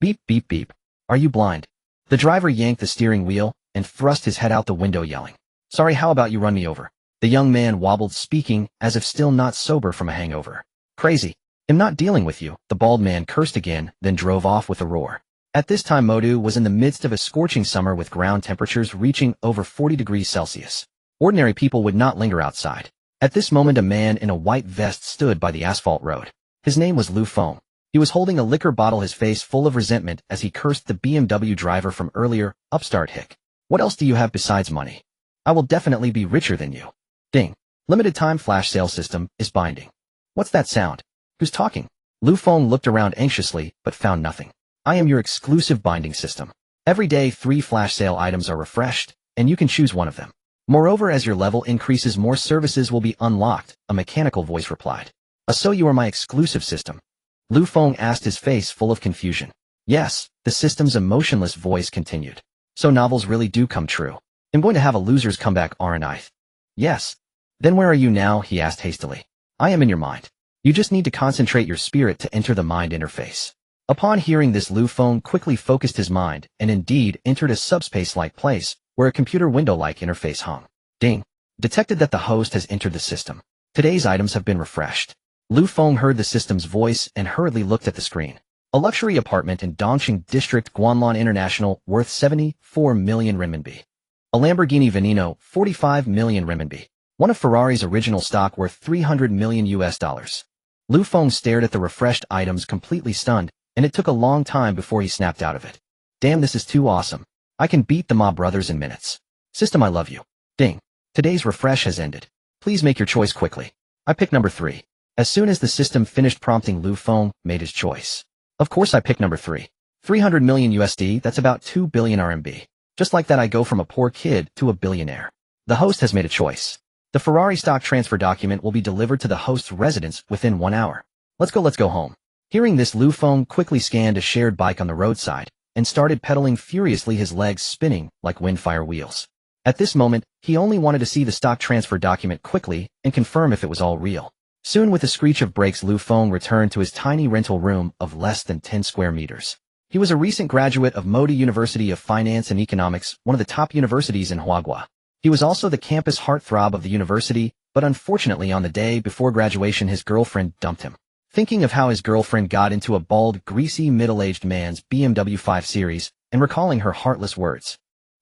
Beep, beep, beep. Are you blind? The driver yanked the steering wheel and thrust his head out the window yelling. Sorry, how about you run me over? The young man wobbled, speaking as if still not sober from a hangover. Crazy. I'm not dealing with you. The bald man cursed again, then drove off with a roar. At this time Modu was in the midst of a scorching summer with ground temperatures reaching over 40 degrees Celsius. Ordinary people would not linger outside. At this moment a man in a white vest stood by the asphalt road. His name was Feng. He was holding a liquor bottle, his face full of resentment as he cursed the BMW driver from earlier, upstart hick. What else do you have besides money? I will definitely be richer than you. Ding. Limited time flash sale system is binding. What's that sound? Who's talking? Feng looked around anxiously, but found nothing. I am your exclusive binding system. Every day 3 flash sale items are refreshed, and you can choose one of them. Moreover, as your level increases, more services will be unlocked, a mechanical voice replied. So you are my exclusive system? Feng asked, his face full of confusion. Yes, the system's emotionless voice continued. So novels really do come true. I'm going to have a loser's comeback, aren't I? Yes. Then where are you now? He asked hastily. I am in your mind. You just need to concentrate your spirit to enter the mind interface. Upon hearing this, Feng quickly focused his mind and indeed entered a subspace-like place where a computer window-like interface hung. Ding. Detected that the host has entered the system. Today's items have been refreshed. Feng heard the system's voice and hurriedly looked at the screen. A luxury apartment in Dongqing District, Guanlan International, worth 74 million renminbi. A Lamborghini Veneno, 45 million renminbi. One of Ferrari's original stock, worth 300 million US dollars. Feng stared at the refreshed items completely stunned, and it took a long time before he snapped out of it. Damn, this is too awesome. I can beat the Ma brothers in minutes. System, I love you. Ding. Today's refresh has ended. Please make your choice quickly. I pick number 3. As soon as the system finished prompting, Feng made his choice. Of course I pick number 3. 300 million USD, that's about 2 billion RMB. Just like that I go from a poor kid to a billionaire. The host has made a choice. The Ferrari stock transfer document will be delivered to the host's residence within 1 hour. Let's go home. Hearing this, Feng quickly scanned a shared bike on the roadside and started pedaling furiously, his legs spinning like windfire wheels. At this moment, he only wanted to see the stock transfer document quickly and confirm if it was all real. Soon, with a screech of brakes, Feng returned to his tiny rental room of less than 10 square meters. He was a recent graduate of Modi University of Finance and Economics, one of the top universities in Huaguo. He was also the campus heartthrob of the university, but unfortunately on the day before graduation his girlfriend dumped him. Thinking of how his girlfriend got into a bald, greasy, middle-aged man's BMW 5 Series, and recalling her heartless words.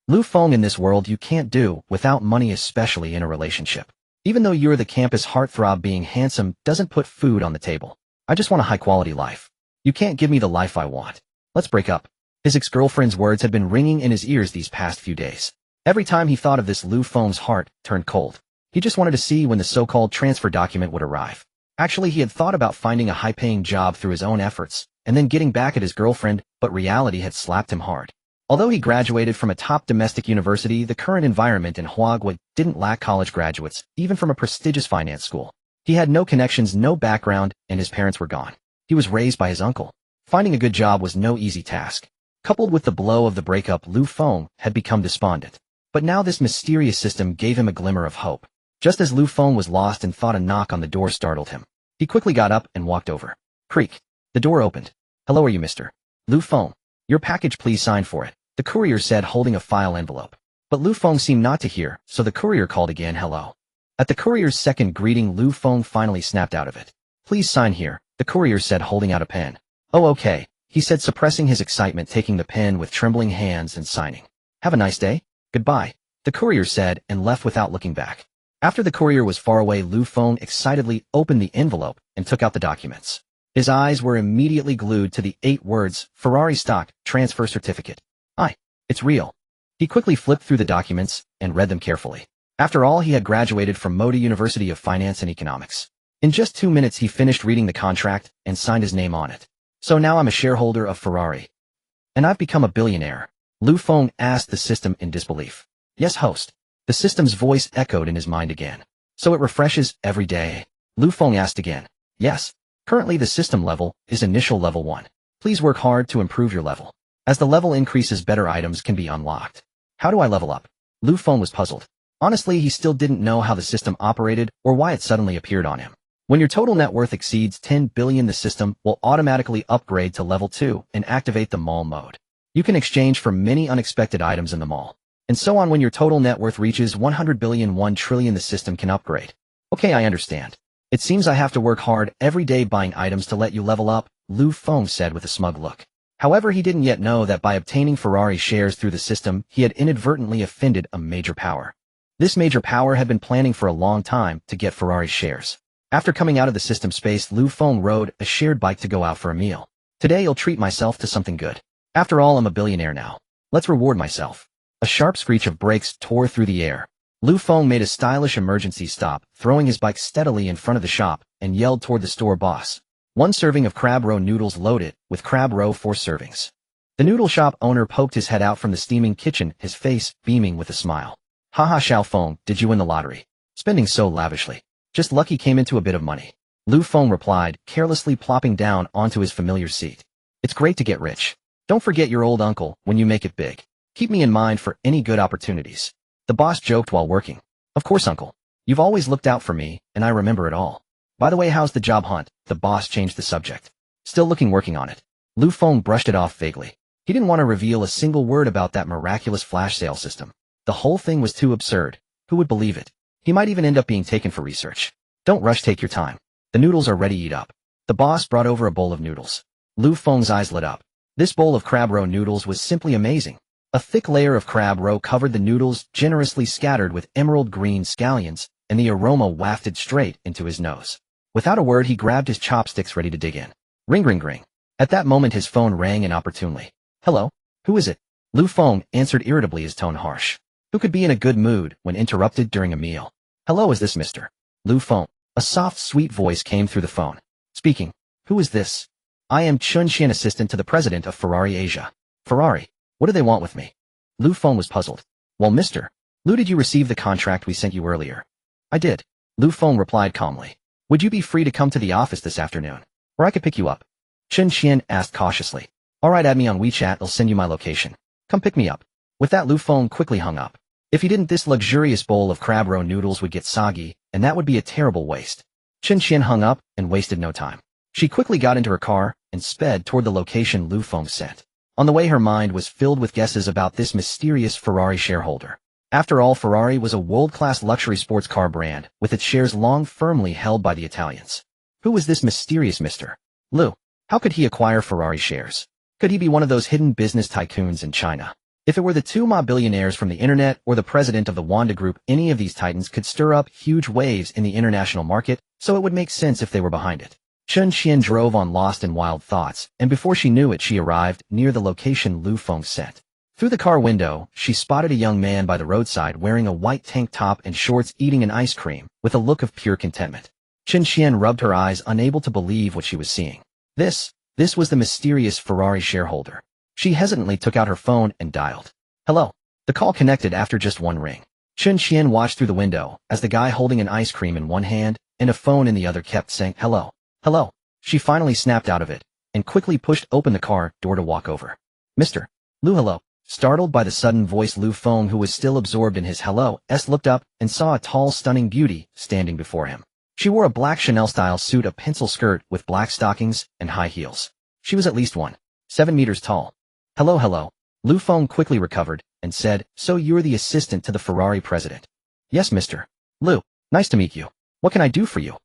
Feng, in this world you can't do without money, especially in a relationship. Even though you're the campus heartthrob, being handsome doesn't put food on the table. I just want a high-quality life. You can't give me the life I want. Let's break up. His ex-girlfriend's words had been ringing in his ears these past few days. Every time he thought of this, Feng's heart turned cold. He just wanted to see when the so-called transfer document would arrive. Actually, he had thought about finding a high-paying job through his own efforts, and then getting back at his girlfriend, but reality had slapped him hard. Although he graduated from a top domestic university, the current environment in Huaguo didn't lack college graduates, even from a prestigious finance school. He had no connections, no background, and his parents were gone. He was raised by his uncle. Finding a good job was no easy task. Coupled with the blow of the breakup, Feng had become despondent. But now this mysterious system gave him a glimmer of hope. Just as Feng was lost and thought, a knock on the door startled him. He quickly got up and walked over. Creak. The door opened. Hello, are you Mr. Feng? Your package, please sign for it, the courier said, holding a file envelope. But Feng seemed not to hear, so the courier called again, hello. At the courier's second greeting, Feng finally snapped out of it. Please sign here, the courier said, holding out a pen. Oh, okay, he said, suppressing his excitement, taking the pen with trembling hands and signing. Have a nice day. Goodbye, the courier said, and left without looking back. After the courier was far away, Feng excitedly opened the envelope and took out the documents. His eyes were immediately glued to the 8 words, Ferrari stock transfer certificate. It's real. He quickly flipped through the documents and read them carefully. After all, he had graduated from Modi University of Finance and Economics. In just 2 minutes he finished reading the contract and signed his name on it. So now I'm a shareholder of Ferrari. And I've become a billionaire. Feng asked the system in disbelief. Yes, host. The system's voice echoed in his mind again. So it refreshes every day? Feng asked again. Yes. Currently the system level is initial level 1. Please work hard to improve your level. As the level increases, better items can be unlocked. How do I level up? Feng was puzzled. Honestly, he still didn't know how the system operated or why it suddenly appeared on him. When your total net worth exceeds 10 billion, the system will automatically upgrade to level 2 and activate the mall mode. You can exchange for many unexpected items in the mall. And so on. When your total net worth reaches 100 billion, 1 trillion, the system can upgrade. Okay, I understand. It seems I have to work hard every day buying items to let you level up, Feng said with a smug look. However, he didn't yet know that by obtaining Ferrari shares through the system, he had inadvertently offended a major power. This major power had been planning for a long time to get Ferrari shares. After coming out of the system space, Feng rode a shared bike to go out for a meal. Today I'll treat myself to something good. After all, I'm a billionaire now. Let's reward myself. A sharp screech of brakes tore through the air. Feng made a stylish emergency stop, throwing his bike steadily in front of the shop, and yelled toward the store boss. 1 serving of crab roe noodles loaded, with crab roe 4 servings. The noodle shop owner poked his head out from the steaming kitchen, his face beaming with a smile. Haha, Feng, did you win the lottery? Spending so lavishly. Just lucky came into a bit of money. Feng replied, carelessly plopping down onto his familiar seat. It's great to get rich. Don't forget your old uncle when you make it big. Keep me in mind for any good opportunities. The boss joked while working. Of course, uncle. You've always looked out for me, and I remember it all. By the way, how's the job hunt? The boss changed the subject. Still working on it. Feng brushed it off vaguely. He didn't want to reveal a single word about that miraculous flash sale system. The whole thing was too absurd. Who would believe it? He might even end up being taken for research. Don't rush, take your time. The noodles are ready, eat up. The boss brought over a bowl of noodles. Feng's eyes lit up. This bowl of crab roe noodles was simply amazing. A thick layer of crab roe covered the noodles, generously scattered with emerald green scallions, and the aroma wafted straight into his nose. Without a word, he grabbed his chopsticks ready to dig in. Ring, ring, ring. At that moment, his phone rang inopportunely. Hello? Who is it? Feng answered irritably, his tone harsh. Who could be in a good mood when interrupted during a meal? Hello, is this Mr. Feng? A soft, sweet voice came through the phone. Speaking. Who is this? I am Xianyun, assistant to the president of Ferrari Asia. Ferrari? What do they want with me? Feng was puzzled. Well, Mr. Liu, did you receive the contract we sent you earlier? I did. Feng replied calmly. Would you be free to come to the office this afternoon? Or I could pick you up? Xianyun asked cautiously. Alright, add me on WeChat, I'll send you my location. Come pick me up. With that, Feng quickly hung up. If he didn't, this luxurious bowl of crab roe noodles would get soggy, and that would be a terrible waste. Xianyun hung up and wasted no time. She quickly got into her car and sped toward the location Feng sent. On the way, her mind was filled with guesses about this mysterious Ferrari shareholder. After all, Ferrari was a world-class luxury sports car brand, with its shares long firmly held by the Italians. Who was this mysterious Mr. Liu? How could he acquire Ferrari shares? Could he be one of those hidden business tycoons in China? If it were the 2 billionaires from the internet or the president of the Zonda group, any of these titans could stir up huge waves in the international market, so it would make sense if they were behind it. Xianyun drove on, lost in wild thoughts, and before she knew it, she arrived near the location Feng sent. Through the car window, she spotted a young man by the roadside wearing a white tank top and shorts, eating an ice cream, with a look of pure contentment. Xianyun rubbed her eyes, unable to believe what she was seeing. This was the mysterious Ferrari shareholder. She hesitantly took out her phone and dialed. Hello. The call connected after just 1 ring. Xianyun watched through the window as the guy holding an ice cream in one hand and a phone in the other kept saying, hello. Hello. She finally snapped out of it and quickly pushed open the car door to walk over. Mr. Liu, hello. Startled by the sudden voice, Feng, who was still absorbed in his hello, looked up and saw a tall, stunning beauty standing before him. She wore a black Chanel-style suit, a pencil skirt with black stockings and high heels. She was at least 1.7 meters tall. Hello. Feng quickly recovered and said, so you're the assistant to the Ferrari president? Yes, Mr. Liu. Nice to meet you. What can I do for you?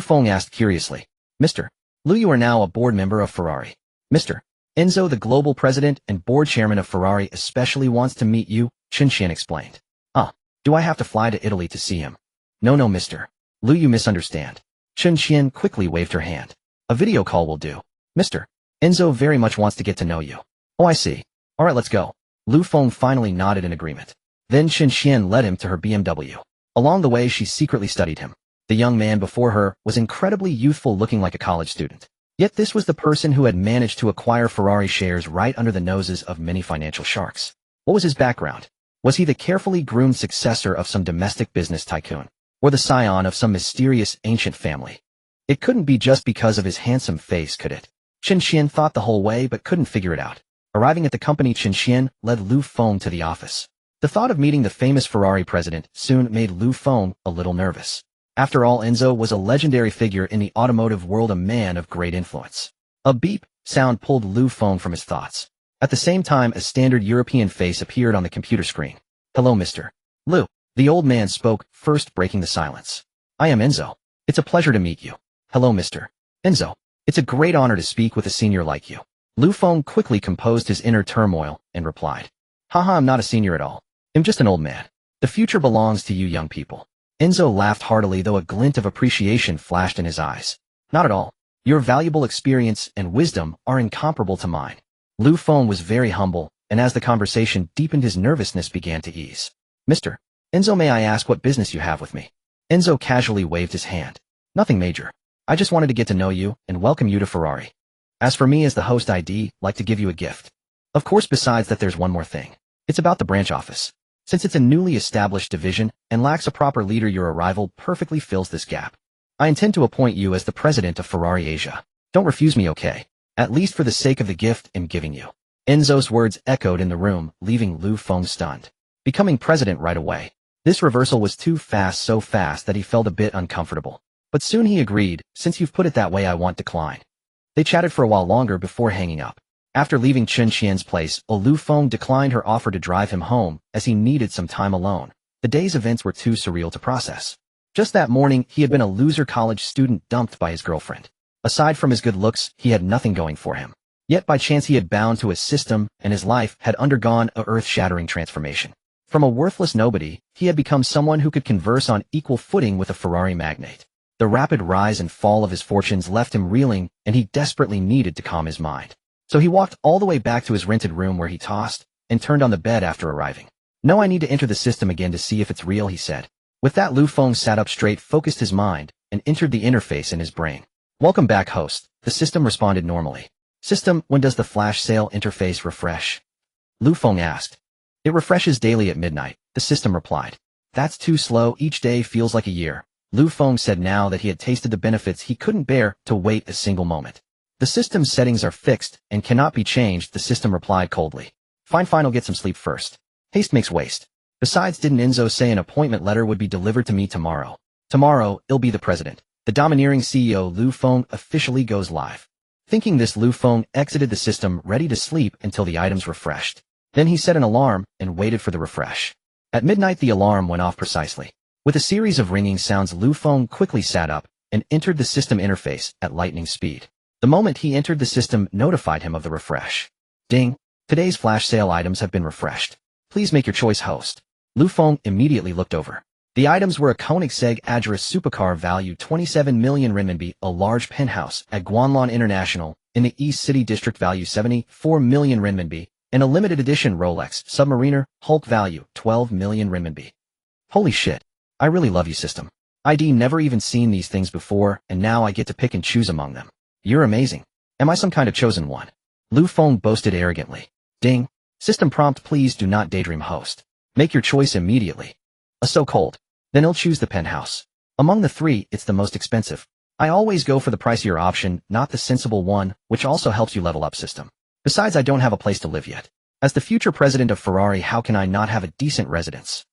Feng asked curiously. Mr. Liu, you are now a board member of Ferrari. Mr. Enzo, the global president and board chairman of Ferrari, especially wants to meet you, Xianyun explained. Do I have to fly to Italy to see him? No, Mr. Liu, you misunderstand. Xianyun quickly waved her hand. A video call will do. Mr. Enzo very much wants to get to know you. Oh, I see. Alright, let's go. Feng finally nodded in agreement. Then Xianyun led him to her BMW. Along the way, she secretly studied him. The young man before her was incredibly youthful, looking like a college student. Yet this was the person who had managed to acquire Ferrari shares right under the noses of many financial sharks. What was his background? Was he the carefully groomed successor of some domestic business tycoon, or the scion of some mysterious ancient family? It couldn't be just because of his handsome face, could it? Xianyun thought the whole way but couldn't figure it out. Arriving at the company, Xianyun led Feng to the office. The thought of meeting the famous Ferrari president soon made Feng a little nervous. After all, Enzo was a legendary figure in the automotive world, a man of great influence. A beep sound pulled Lu Feng from his thoughts. At the same time, a standard European face appeared on the computer screen. Hello, Mr. Lu. The old man spoke, first breaking the silence. I am Enzo. It's a pleasure to meet you. Hello, Mr. Enzo. It's a great honor to speak with a senior like you. Lu Feng quickly composed his inner turmoil and replied. Haha, I'm not a senior at all. I'm just an old man. The future belongs to you young people. Enzo laughed heartily, though a glint of appreciation flashed in his eyes. Not at all. Your valuable experience and wisdom are incomparable to mine. Lu Feng was very humble, and as the conversation deepened, his nervousness began to ease. Mr. Enzo, may I ask what business you have with me? Enzo casually waved his hand. Nothing major. I just wanted to get to know you and welcome you to Ferrari. As for me as the host, I'd like to give you a gift. Of course, besides that, there's one more thing. It's about the branch office. Since it's a newly established division and lacks a proper leader, your arrival perfectly fills this gap. I intend to appoint you as the president of Ferrari Asia. Don't refuse me, okay? At least for the sake of the gift I'm giving you. Enzo's words echoed in the room, leaving Lu Feng stunned. Becoming president right away. This reversal was too fast, so fast that he felt a bit uncomfortable. But soon he agreed, since you've put it that way, I won't decline. They chatted for a while longer before hanging up. After leaving Chen Qian's place, Lu Feng declined her offer to drive him home, as he needed some time alone. The day's events were too surreal to process. Just that morning, he had been a loser college student dumped by his girlfriend. Aside from his good looks, he had nothing going for him. Yet by chance he had bound to his system, and his life had undergone a earth-shattering transformation. From a worthless nobody, he had become someone who could converse on equal footing with a Ferrari magnate. The rapid rise and fall of his fortunes left him reeling, and he desperately needed to calm his mind. So he walked all the way back to his rented room, where he tossed and turned on the bed after arriving. No, I need to enter the system again to see if it's real, he said. With that, Lu Feng sat up straight, focused his mind, and entered the interface in his brain. Welcome back, host. The system responded normally. System, when does the flash sale interface refresh? Lu Feng asked. It refreshes daily at midnight, the system replied. That's too slow, each day feels like a year. Lu Feng said now that he had tasted the benefits, he couldn't bear to wait a single moment. The system's settings are fixed and cannot be changed, the system replied coldly. Fine, I'll get some sleep first. Haste makes waste. Besides, didn't Enzo say an appointment letter would be delivered to me tomorrow? Tomorrow, I'll be the president. The domineering CEO Lu Feng officially goes live. Thinking this, Lu Feng exited the system, ready to sleep until the items refreshed. Then he set an alarm and waited for the refresh. At midnight, the alarm went off precisely. With a series of ringing sounds, Lu Feng quickly sat up and entered the system interface at lightning speed. The moment he entered, the system notified him of the refresh. Ding! Today's flash sale items have been refreshed. Please make your choice, host. Lu Feng immediately looked over. The items were a Koenigsegg Ageris supercar value 27 million renminbi, a large penthouse at Guanlan International in the East City District value 74 million renminbi, and a limited edition Rolex Submariner Hulk value 12 million renminbi. Holy shit. I really love you, system. I'd never even seen these things before, and now I get to pick and choose among them. You're amazing. Am I some kind of chosen one? Lu Feng boasted arrogantly. Ding. System prompt, please do not daydream, host. Make your choice immediately. So cold. Then I'll choose the penthouse. Among the three, it's the most expensive. I always go for the pricier option, not the sensible one, which also helps you level up, system. Besides, I don't have a place to live yet. As the future president of Ferrari, how can I not have a decent residence?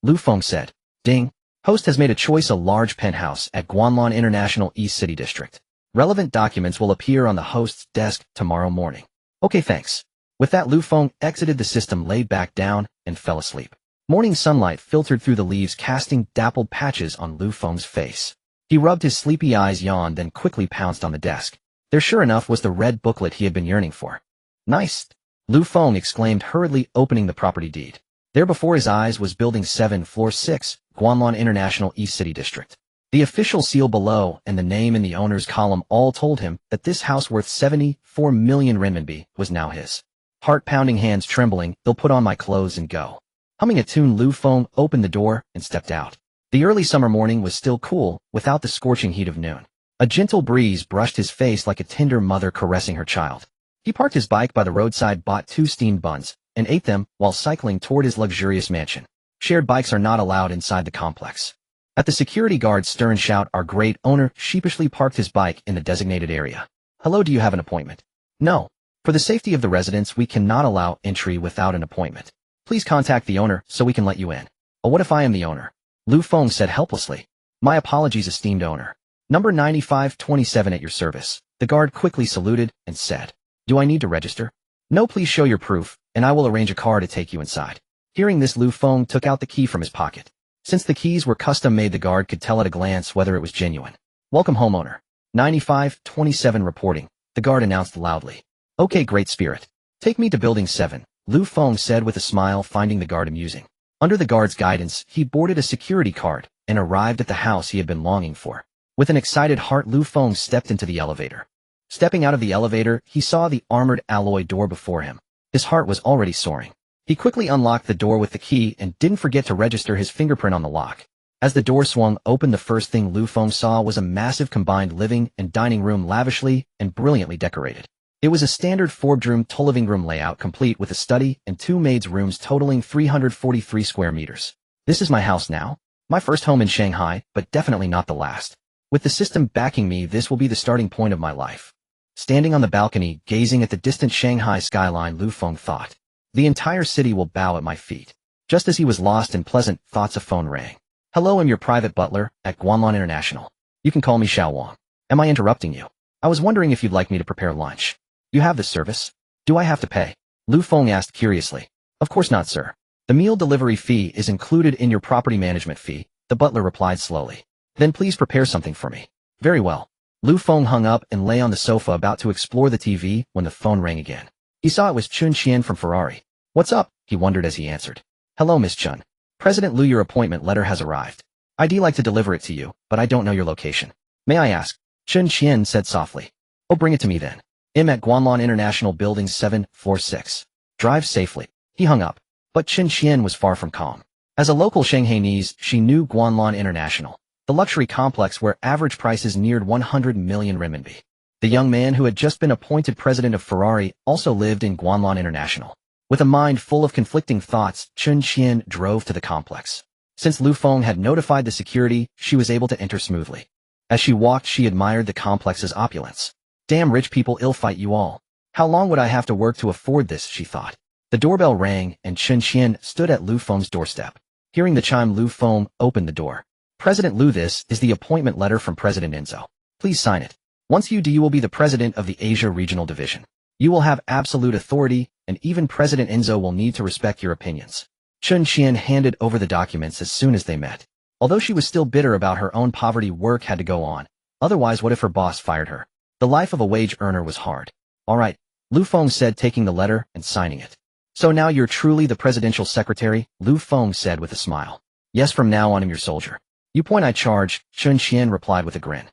Lu Feng said. Ding. Host has made a choice, a large penthouse at Guanlan International East City District. Relevant documents will appear on the host's desk tomorrow morning. Okay, thanks. With that, Lu Feng exited the system, laid back down, and fell asleep. Morning sunlight filtered through the leaves, casting dappled patches on Lu Feng's face. He rubbed his sleepy eyes, yawned, then quickly pounced on the desk. There sure enough was the red booklet he had been yearning for. Nice! Lu Feng exclaimed, hurriedly opening the property deed. There before his eyes was Building 7, Floor 6, Guanlan International East City District. The official seal below and the name in the owner's column all told him that this house worth 74 million renminbi was now his. Heart-pounding, hands trembling, they'll put on my clothes and go. Humming a tune, Lu Feng opened the door and stepped out. The early summer morning was still cool, without the scorching heat of noon. A gentle breeze brushed his face like a tender mother caressing her child. He parked his bike by the roadside, bought 2 steamed buns, and ate them while cycling toward his luxurious mansion. Shared bikes are not allowed inside the complex. At the security guard's stern shout, our great owner sheepishly parked his bike in the designated area. Hello, do you have an appointment? No. For the safety of the residents, we cannot allow entry without an appointment. Please contact the owner so we can let you in. Oh, what if I am the owner? Lu Feng said helplessly. My apologies, esteemed owner. Number 9527 at your service. The guard quickly saluted and said, do I need to register? No, please show your proof, and I will arrange a car to take you inside. Hearing this, Feng took out the key from his pocket. Since the keys were custom-made, the guard could tell at a glance whether it was genuine. Welcome, homeowner. 9527 reporting, the guard announced loudly. Okay, great spirit. Take me to Building 7, Feng said with a smile, finding the guard amusing. Under the guard's guidance, he boarded a security card and arrived at the house he had been longing for. With an excited heart, Feng stepped into the elevator. Stepping out of the elevator, he saw the armored alloy door before him. His heart was already soaring. He quickly unlocked the door with the key and didn't forget to register his fingerprint on the lock. As the door swung open, the first thing Feng saw was a massive combined living and dining room, lavishly and brilliantly decorated. It was a standard 4-bedroom living room layout, complete with a study and 2 maids' rooms totaling 343 square meters. This is my house now. My first home in Shanghai, but definitely not the last. With the system backing me, this will be the starting point of my life. Standing on the balcony, gazing at the distant Shanghai skyline, Feng thought, the entire city will bow at my feet. Just as he was lost in pleasant thoughts, a phone rang. Hello, I'm your private butler at Guanlon International. You can call me Xianyun. Am I interrupting you? I was wondering if you'd like me to prepare lunch. You have this service? Do I have to pay? Feng asked curiously. Of course not, sir. The meal delivery fee is included in your property management fee, the butler replied slowly. Then please prepare something for me. Very well. Feng hung up and lay on the sofa about to explore the TV when the phone rang again. He saw it was Xianyun from Ferrari. What's up? He wondered as he answered. Hello, Miss Chun. President Liu, your appointment letter has arrived. I'd like to deliver it to you, but I don't know your location. May I ask? Xianyun said softly. Oh, bring it to me then. I'm at Guanlon International Building 746. Drive safely. He hung up. But Xianyun was far from calm. As a local Shanghainese, she knew Guanlon International, the luxury complex where average prices neared 100 million renminbi. The young man who had just been appointed president of Ferrari also lived in Guanlon International. With a mind full of conflicting thoughts, Xianyun drove to the complex. Since Feng had notified the security, she was able to enter smoothly. As she walked, she admired the complex's opulence. Damn rich people ill-fight you all. How long would I have to work to afford this, she thought. The doorbell rang, and Xianyun stood at Feng's doorstep. Hearing the chime, Feng opened the door. President Liu, this is the appointment letter from President Enzo. Please sign it. Once you do, you will be the president of the Asia Regional Division. You will have absolute authority, and even President Enzo will need to respect your opinions. Xianyun handed over the documents as soon as they met. Although she was still bitter about her own poverty, work had to go on. Otherwise, what if her boss fired her? The life of a wage earner was hard. All right, Feng said, taking the letter and signing it. So now you're truly the presidential secretary? Feng said with a smile. Yes, from now on I'm your soldier. You point I charge, Xianyun replied with a grin.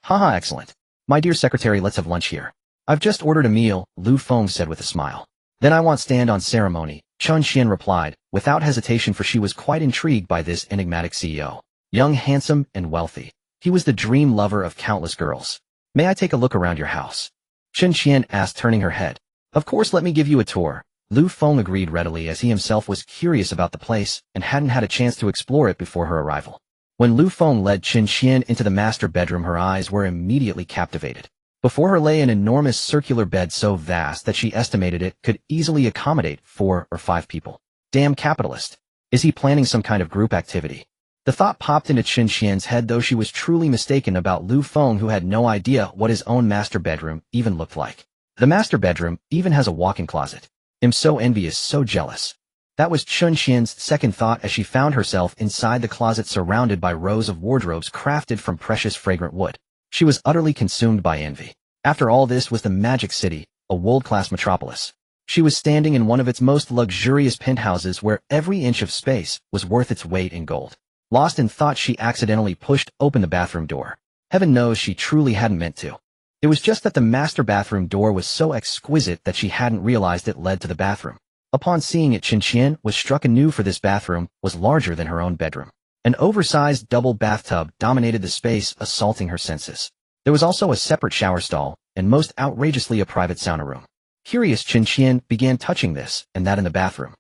Haha, excellent. My dear secretary, let's have lunch here. I've just ordered a meal, Feng said with a smile. Then I want stand on ceremony, Xianyun replied, without hesitation, for she was quite intrigued by this enigmatic CEO. Young, handsome, and wealthy. He was the dream lover of countless girls. May I take a look around your house? Xianyun asked, turning her head. Of course, let me give you a tour. Feng agreed readily, as he himself was curious about the place and hadn't had a chance to explore it before her arrival. When Feng led Xianyun into the master bedroom, her eyes were immediately captivated. Before her lay an enormous circular bed so vast that she estimated it could easily accommodate 4 or 5 people. Damn capitalist. Is he planning some kind of group activity? The thought popped into Xianyun's head, though she was truly mistaken about Feng, who had no idea what his own master bedroom even looked like. The master bedroom even has a walk-in closet. I'm so envious, so jealous. That was Xianyun's second thought as she found herself inside the closet, surrounded by rows of wardrobes crafted from precious fragrant wood. She was utterly consumed by envy. After all, this was the Magic City, a world-class metropolis. She was standing in one of its most luxurious penthouses where every inch of space was worth its weight in gold. Lost in thought, she accidentally pushed open the bathroom door. Heaven knows she truly hadn't meant to. It was just that the master bathroom door was so exquisite that she hadn't realized it led to the bathroom. Upon seeing it, Xianyun was struck anew, for this bathroom was larger than her own bedroom. An oversized double bathtub dominated the space, assaulting her senses. There was also a separate shower stall, and most outrageously a private sauna room. Curious, Xianyun began touching this and that in the bathroom.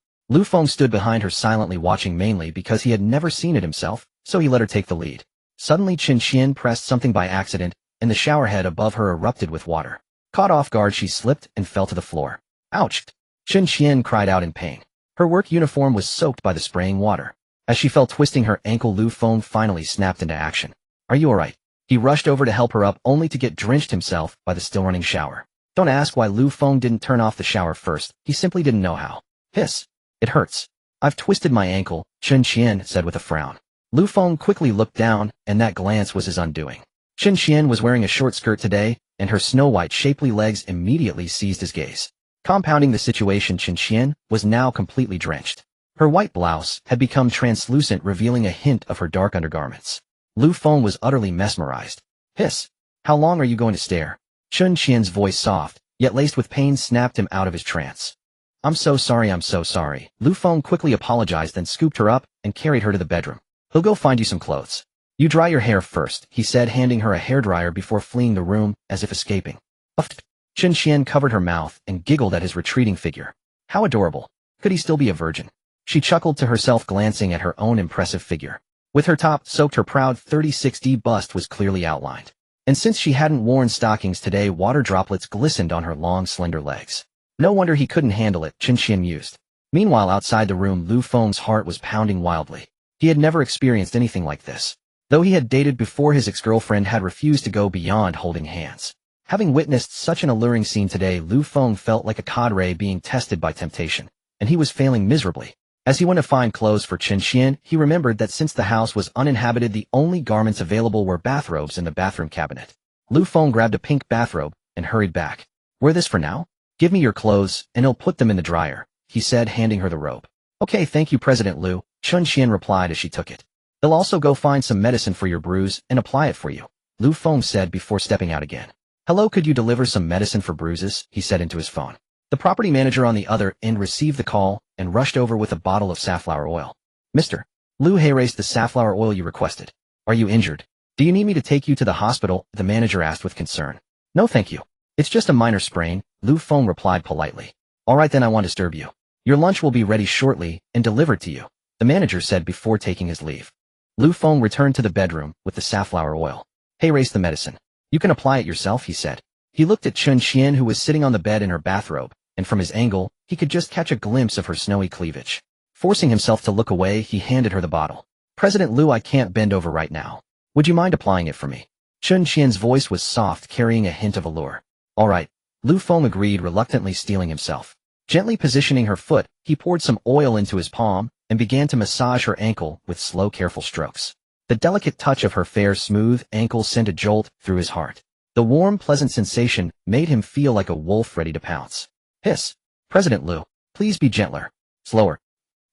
Feng stood behind her silently watching, mainly because he had never seen it himself, so he let her take the lead. Suddenly Xianyun pressed something by accident, and the shower head above her erupted with water. Caught off guard, she slipped and fell to the floor. Ouch! Xianyun cried out in pain. Her work uniform was soaked by the spraying water. As she fell, twisting her ankle, Feng finally snapped into action. Are you alright? He rushed over to help her up only to get drenched himself by the still-running shower. Don't ask why Lu Feng didn't turn off the shower first, he simply didn't know how. Hiss. It hurts. I've twisted my ankle, Xianyun said with a frown. Lu Feng quickly looked down, and that glance was his undoing. Xianyun was wearing a short skirt today, and her snow-white shapely legs immediately seized his gaze. Compounding the situation, Xianyun was now completely drenched. Her white blouse had become translucent, revealing a hint of her dark undergarments. Lu Feng was utterly mesmerized. Hiss. How long are you going to stare? Xianyun's voice, soft, yet laced with pain, snapped him out of his trance. I'm so sorry. Lu Feng quickly apologized, then scooped her up and carried her to the bedroom. He'll go find you some clothes. You dry your hair first, he said, handing her a hairdryer before fleeing the room, as if escaping. Uffed. Xianyun covered her mouth and giggled at his retreating figure. How adorable. Could he still be a virgin? She chuckled to herself, glancing at her own impressive figure. With her top soaked, her proud 36D bust was clearly outlined. And since she hadn't worn stockings today, water droplets glistened on her long, slender legs. No wonder he couldn't handle it, Xianyun mused. Meanwhile, outside the room, Lu Feng's heart was pounding wildly. He had never experienced anything like this. Though he had dated before, his ex-girlfriend had refused to go beyond holding hands. Having witnessed such an alluring scene today, Lu Feng felt like a cadre being tested by temptation, and he was failing miserably. As he went to find clothes for Xianyun, he remembered that since the house was uninhabited, the only garments available were bathrobes in the bathroom cabinet. Lu Feng grabbed a pink bathrobe and hurried back. Wear this for now? Give me your clothes, and I'll put them in the dryer, he said, handing her the robe. Okay, thank you, President Lu, Xianyun replied as she took it. They'll also go find some medicine for your bruise and apply it for you, Lu Feng said before stepping out again. Hello, could you deliver some medicine for bruises? He said into his phone. The property manager on the other end received the call and rushed over with a bottle of safflower oil. Mr. Lu, raised the safflower oil you requested. Are you injured? Do you need me to take you to the hospital? The manager asked with concern. No, thank you. It's just a minor sprain, Lu Feng replied politely. All right, then I won't disturb you. Your lunch will be ready shortly and delivered to you, the manager said before taking his leave. Lu Feng returned to the bedroom with the safflower oil. Raised the medicine. You can apply it yourself, he said. He looked at Xianyun, who was sitting on the bed in her bathrobe, and from his angle, he could just catch a glimpse of her snowy cleavage. Forcing himself to look away, he handed her the bottle. President Lu, I can't bend over right now. Would you mind applying it for me? Xianyun's voice was soft, carrying a hint of allure. All right. Lu Feng agreed, reluctantly steeling himself. Gently positioning her foot, he poured some oil into his palm and began to massage her ankle with slow, careful strokes. The delicate touch of her fair, smooth ankle sent a jolt through his heart. The warm, pleasant sensation made him feel like a wolf ready to pounce. Hiss. President Lu, please be gentler. Slower.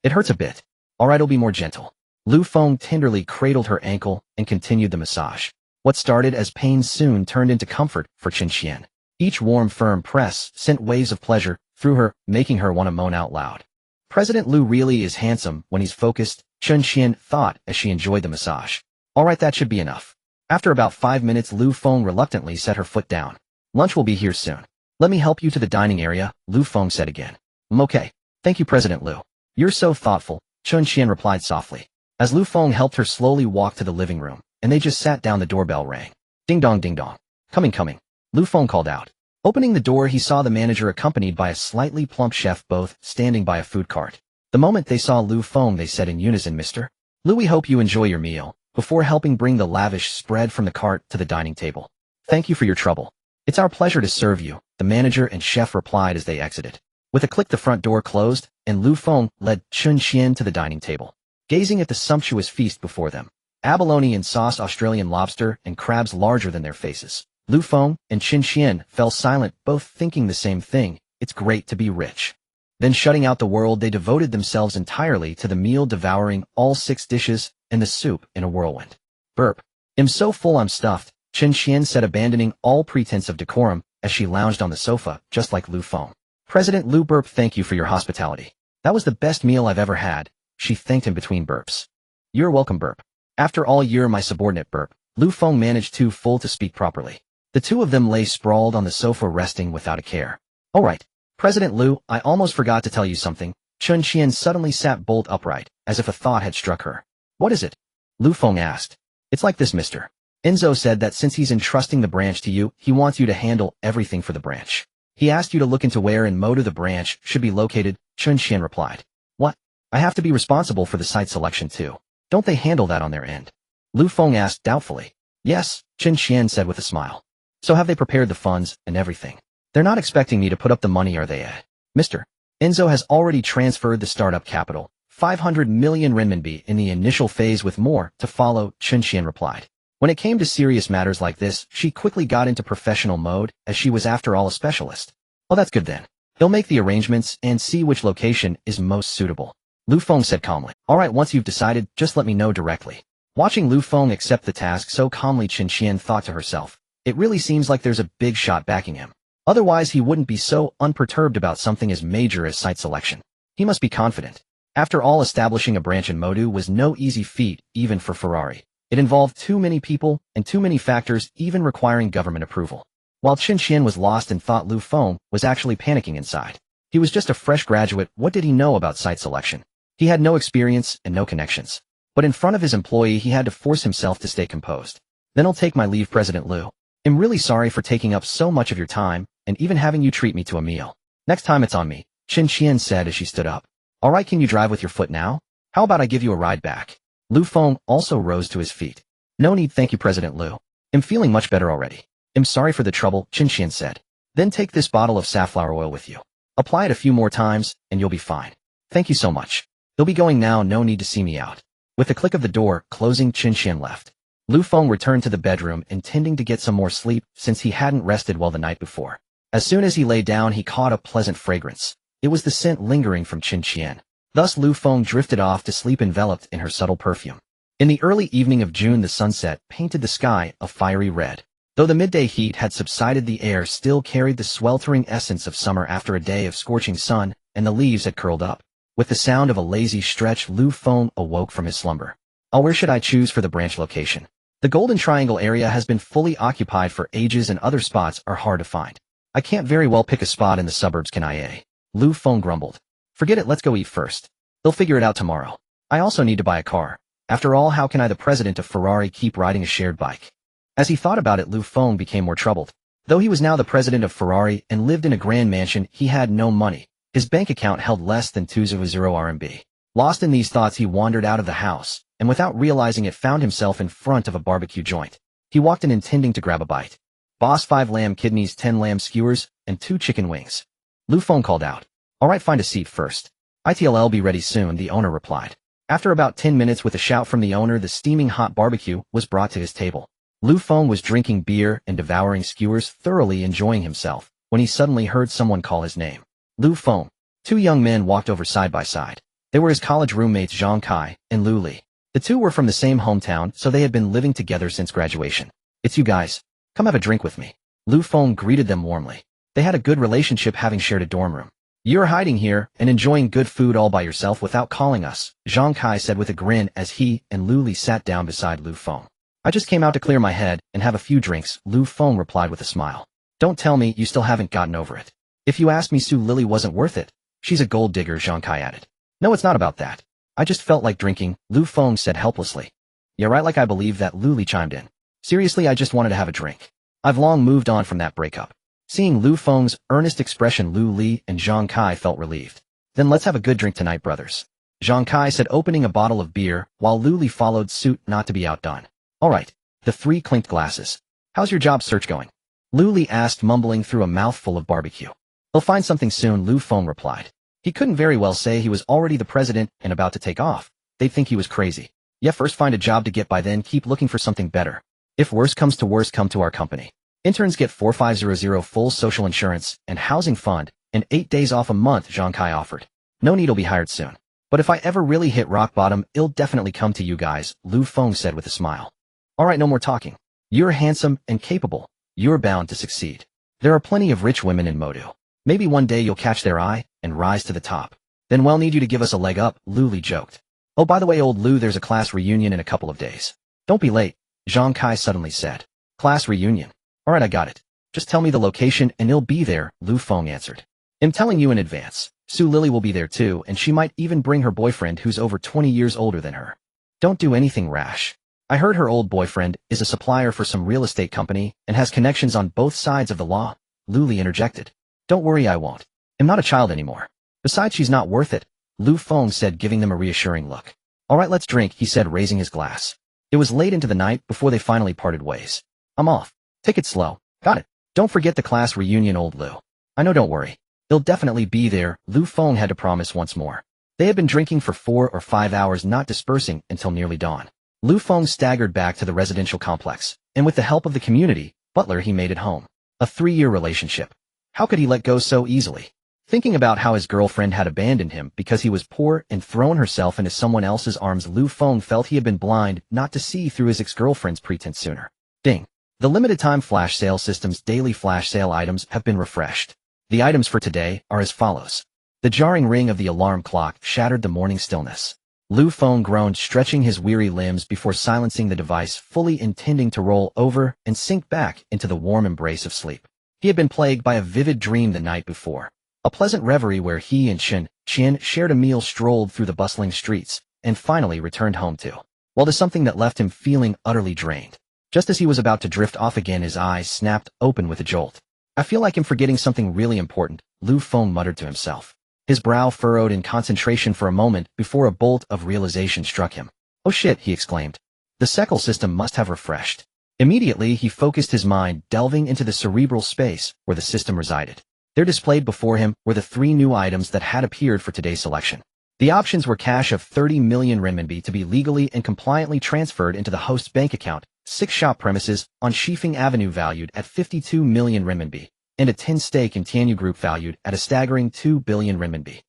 It hurts a bit. All right, I'll be more gentle. Lu Feng tenderly cradled her ankle and continued the massage. What started as pain soon turned into comfort for Xianyun. Each warm, firm press sent waves of pleasure through her, making her want to moan out loud. President Lu really is handsome when he's focused, Xianyun thought as she enjoyed the massage. All right, that should be enough. After about 5 minutes, Lu Feng reluctantly set her foot down. Lunch will be here soon. Let me help you to the dining area, Lu Feng said again. Okay. Thank you, President Lu. You're so thoughtful, Xianyun replied softly. As Lu Feng helped her slowly walk to the living room, and they just sat down, the doorbell rang. Ding dong, ding dong. Coming. Lu Feng called out. Opening the door, he saw the manager accompanied by a slightly plump chef, both standing by a food cart. The moment they saw Lu Feng, they said in unison, Mr. Lu, we hope you enjoy your meal, before helping bring the lavish spread from the cart to the dining table. Thank you for your trouble. It's our pleasure to serve you, the manager and chef replied as they exited. With a click, the front door closed, and Lu Feng led Xianyun to the dining table. Gazing at the sumptuous feast before them, abalone and sauce, Australian lobster, and crabs larger than their faces, Lu Feng and Xianyun fell silent, both thinking the same thing. It's great to be rich. Then, shutting out the world, they devoted themselves entirely to the meal, devouring all 6 dishes and the soup in a whirlwind. Burp. I'm so full I'm stuffed, Xianyun said, abandoning all pretense of decorum as she lounged on the sofa, just like Lu Feng. President Lu, burp, thank you for your hospitality. That was the best meal I've ever had, she thanked him between burps. You're welcome, burp. After all, you're my subordinate, burp. Lu Feng managed too full to speak properly. The two of them lay sprawled on the sofa, resting without a care. All right. President Lu, I almost forgot to tell you something. Xianyun suddenly sat bolt upright, as if a thought had struck her. What is it? Lu Feng asked. It's like this, Mr. Enzo said that since he's entrusting the branch to you, he wants you to handle everything for the branch. He asked you to look into where and motor the branch should be located, Xianyun replied. What? I have to be responsible for the site selection too. Don't they handle that on their end? Lu Feng asked doubtfully. Yes, Xianyun said with a smile. So have they prepared the funds and everything? They're not expecting me to put up the money, are they? Mr. Enzo has already transferred the startup capital, 500 million renminbi in the initial phase with more to follow, Xianyun replied. When it came to serious matters like this, she quickly got into professional mode, as she was after all a specialist. Oh, that's good then. He'll make the arrangements and see which location is most suitable. Lu Feng said calmly. All right, once you've decided, just let me know directly. Watching Lu Feng accept the task so calmly, Xianyun thought to herself, it really seems like there's a big shot backing him. Otherwise he wouldn't be so unperturbed about something as major as site selection. He must be confident. After all, establishing a branch in Modu was no easy feat, even for Ferrari. It involved too many people and too many factors, even requiring government approval. While Xianyun was lost and thought Lu Feng was actually panicking inside. He was just a fresh graduate. What did he know about site selection? He had no experience and no connections. But in front of his employee he had to force himself to stay composed. Then I'll take my leave, President Lu. I'm really sorry for taking up so much of your time and even having you treat me to a meal. Next time it's on me, Xianyun said as she stood up. All right, can you drive with your foot now? How about I give you a ride back? Lu Feng also rose to his feet. No need, thank you, President Lu. I'm feeling much better already. I'm sorry for the trouble, Xianyun said. Then take this bottle of safflower oil with you. Apply it a few more times and you'll be fine. Thank you so much. He'll be going now, no need to see me out. With the click of the door closing, Xianyun left. Lu Feng returned to the bedroom, intending to get some more sleep since he hadn't rested well the night before. As soon as he lay down, he caught a pleasant fragrance. It was the scent lingering from Xianyun. Thus Lu Feng drifted off to sleep enveloped in her subtle perfume. In the early evening of June, the sunset painted the sky a fiery red. Though the midday heat had subsided, the air still carried the sweltering essence of summer after a day of scorching sun, and the leaves had curled up. With the sound of a lazy stretch, Lu Feng awoke from his slumber. Oh, where should I choose for the branch location? The Golden Triangle area has been fully occupied for ages and other spots are hard to find. I can't very well pick a spot in the suburbs, can I? Lu Feng grumbled. Forget it, let's go eat first. They'll figure it out tomorrow. I also need to buy a car. After all, how can I, the president of Ferrari, keep riding a shared bike? As he thought about it, Lu Feng became more troubled. Though he was now the president of Ferrari and lived in a grand mansion, he had no money. His bank account held less than 200 RMB. Lost in these thoughts, he wandered out of the house, and without realizing it found himself in front of a barbecue joint. He walked in intending to grab a bite. Boss, 5 lamb kidneys, 10 lamb skewers, and 2 chicken wings. Lu Feng called out. All right, find a seat first. I'll be ready soon, the owner replied. After about 10 minutes, with a shout from the owner, the steaming hot barbecue was brought to his table. Lu Feng was drinking beer and devouring skewers, thoroughly enjoying himself, when he suddenly heard someone call his name. Lu Feng. 2 young men walked over side by side. They were his college roommates Zhang Kai and Lu Li. The two were from the same hometown, so they had been living together since graduation. It's you guys. Come have a drink with me. Lu Feng greeted them warmly. They had a good relationship, having shared a dorm room. You're hiding here and enjoying good food all by yourself without calling us, Zhang Kai said with a grin as he and Lu Li sat down beside Lu Feng. I just came out to clear my head and have a few drinks, Lu Feng replied with a smile. Don't tell me you still haven't gotten over it. If you ask me, Su Lily wasn't worth it. She's a gold digger, Zhang Kai added. No, it's not about that. I just felt like drinking, Lu Feng said helplessly. Yeah, right, like I believe that, Lu Li chimed in. Seriously, I just wanted to have a drink. I've long moved on from that breakup. Seeing Lu Feng's earnest expression, Lu Li and Zhang Kai felt relieved. Then let's have a good drink tonight, brothers. Zhang Kai said, opening a bottle of beer, while Lu Li followed suit, not to be outdone. All right. The 3 clinked glasses. How's your job search going? Lu Li asked, mumbling through a mouthful of barbecue. He'll find something soon, Lu Feng replied. He couldn't very well say he was already the president and about to take off. They'd think he was crazy. Yeah, first find a job to get by, then keep looking for something better. If worse comes to worse, come to our company. Interns get 4500 full social insurance and housing fund and 8 days off a month, Zhang Kai offered. No need, will be hired soon. But if I ever really hit rock bottom, it'll definitely come to you guys, Lu Feng said with a smile. All right, no more talking. You're handsome and capable. You're bound to succeed. There are plenty of rich women in Modu. Maybe one day you'll catch their eye and rise to the top. Then we'll need you to give us a leg up, Lu Li joked. Oh, by the way, old Lu, there's a class reunion in a couple of days. Don't be late, Zhang Kai suddenly said. Class reunion. All right, I got it. Just tell me the location and it'll be there, Lu Feng answered. I'm telling you in advance. Su Lily will be there too, and she might even bring her boyfriend who's over 20 years older than her. Don't do anything rash. I heard her old boyfriend is a supplier for some real estate company and has connections on both sides of the law, Lu Li interjected. Don't worry, I won't. I'm not a child anymore. Besides, she's not worth it, Lu Feng said, giving them a reassuring look. All right, let's drink, he said, raising his glass. It was late into the night before they finally parted ways. I'm off. Take it slow. Got it. Don't forget the class reunion, old Lu. I know, don't worry. They'll definitely be there, Lu Feng had to promise once more. They had been drinking for 4 or 5 hours, not dispersing until nearly dawn. Lu Feng staggered back to the residential complex, and with the help of the community butler he made it home. A 3-year relationship. How could he let go so easily? Thinking about how his girlfriend had abandoned him because he was poor and thrown herself into someone else's arms, Lu Feng felt he had been blind not to see through his ex-girlfriend's pretense sooner. Ding. The limited-time flash sale system's daily flash sale items have been refreshed. The items for today are as follows. The jarring ring of the alarm clock shattered the morning stillness. Lu Feng groaned, stretching his weary limbs before silencing the device, fully intending to roll over and sink back into the warm embrace of sleep. He had been plagued by a vivid dream the night before. A pleasant reverie where he and Xianyun shared a meal, strolled through the bustling streets, and finally returned home to. Well, to something that left him feeling utterly drained. Just as he was about to drift off again, his eyes snapped open with a jolt. I feel like I'm forgetting something really important, Lu Feng muttered to himself. His brow furrowed in concentration for a moment before a bolt of realization struck him. Oh shit, he exclaimed. The Seckle system must have refreshed. Immediately, he focused his mind, delving into the cerebral space where the system resided. There displayed before him were the 3 new items that had appeared for today's selection. The options were cash of 30 million renminbi to be legally and compliantly transferred into the host's bank account, 6 shop premises on Shifeng Avenue valued at 52 million renminbi, and a 10 stake in Tianyu Group valued at a staggering 2 billion renminbi.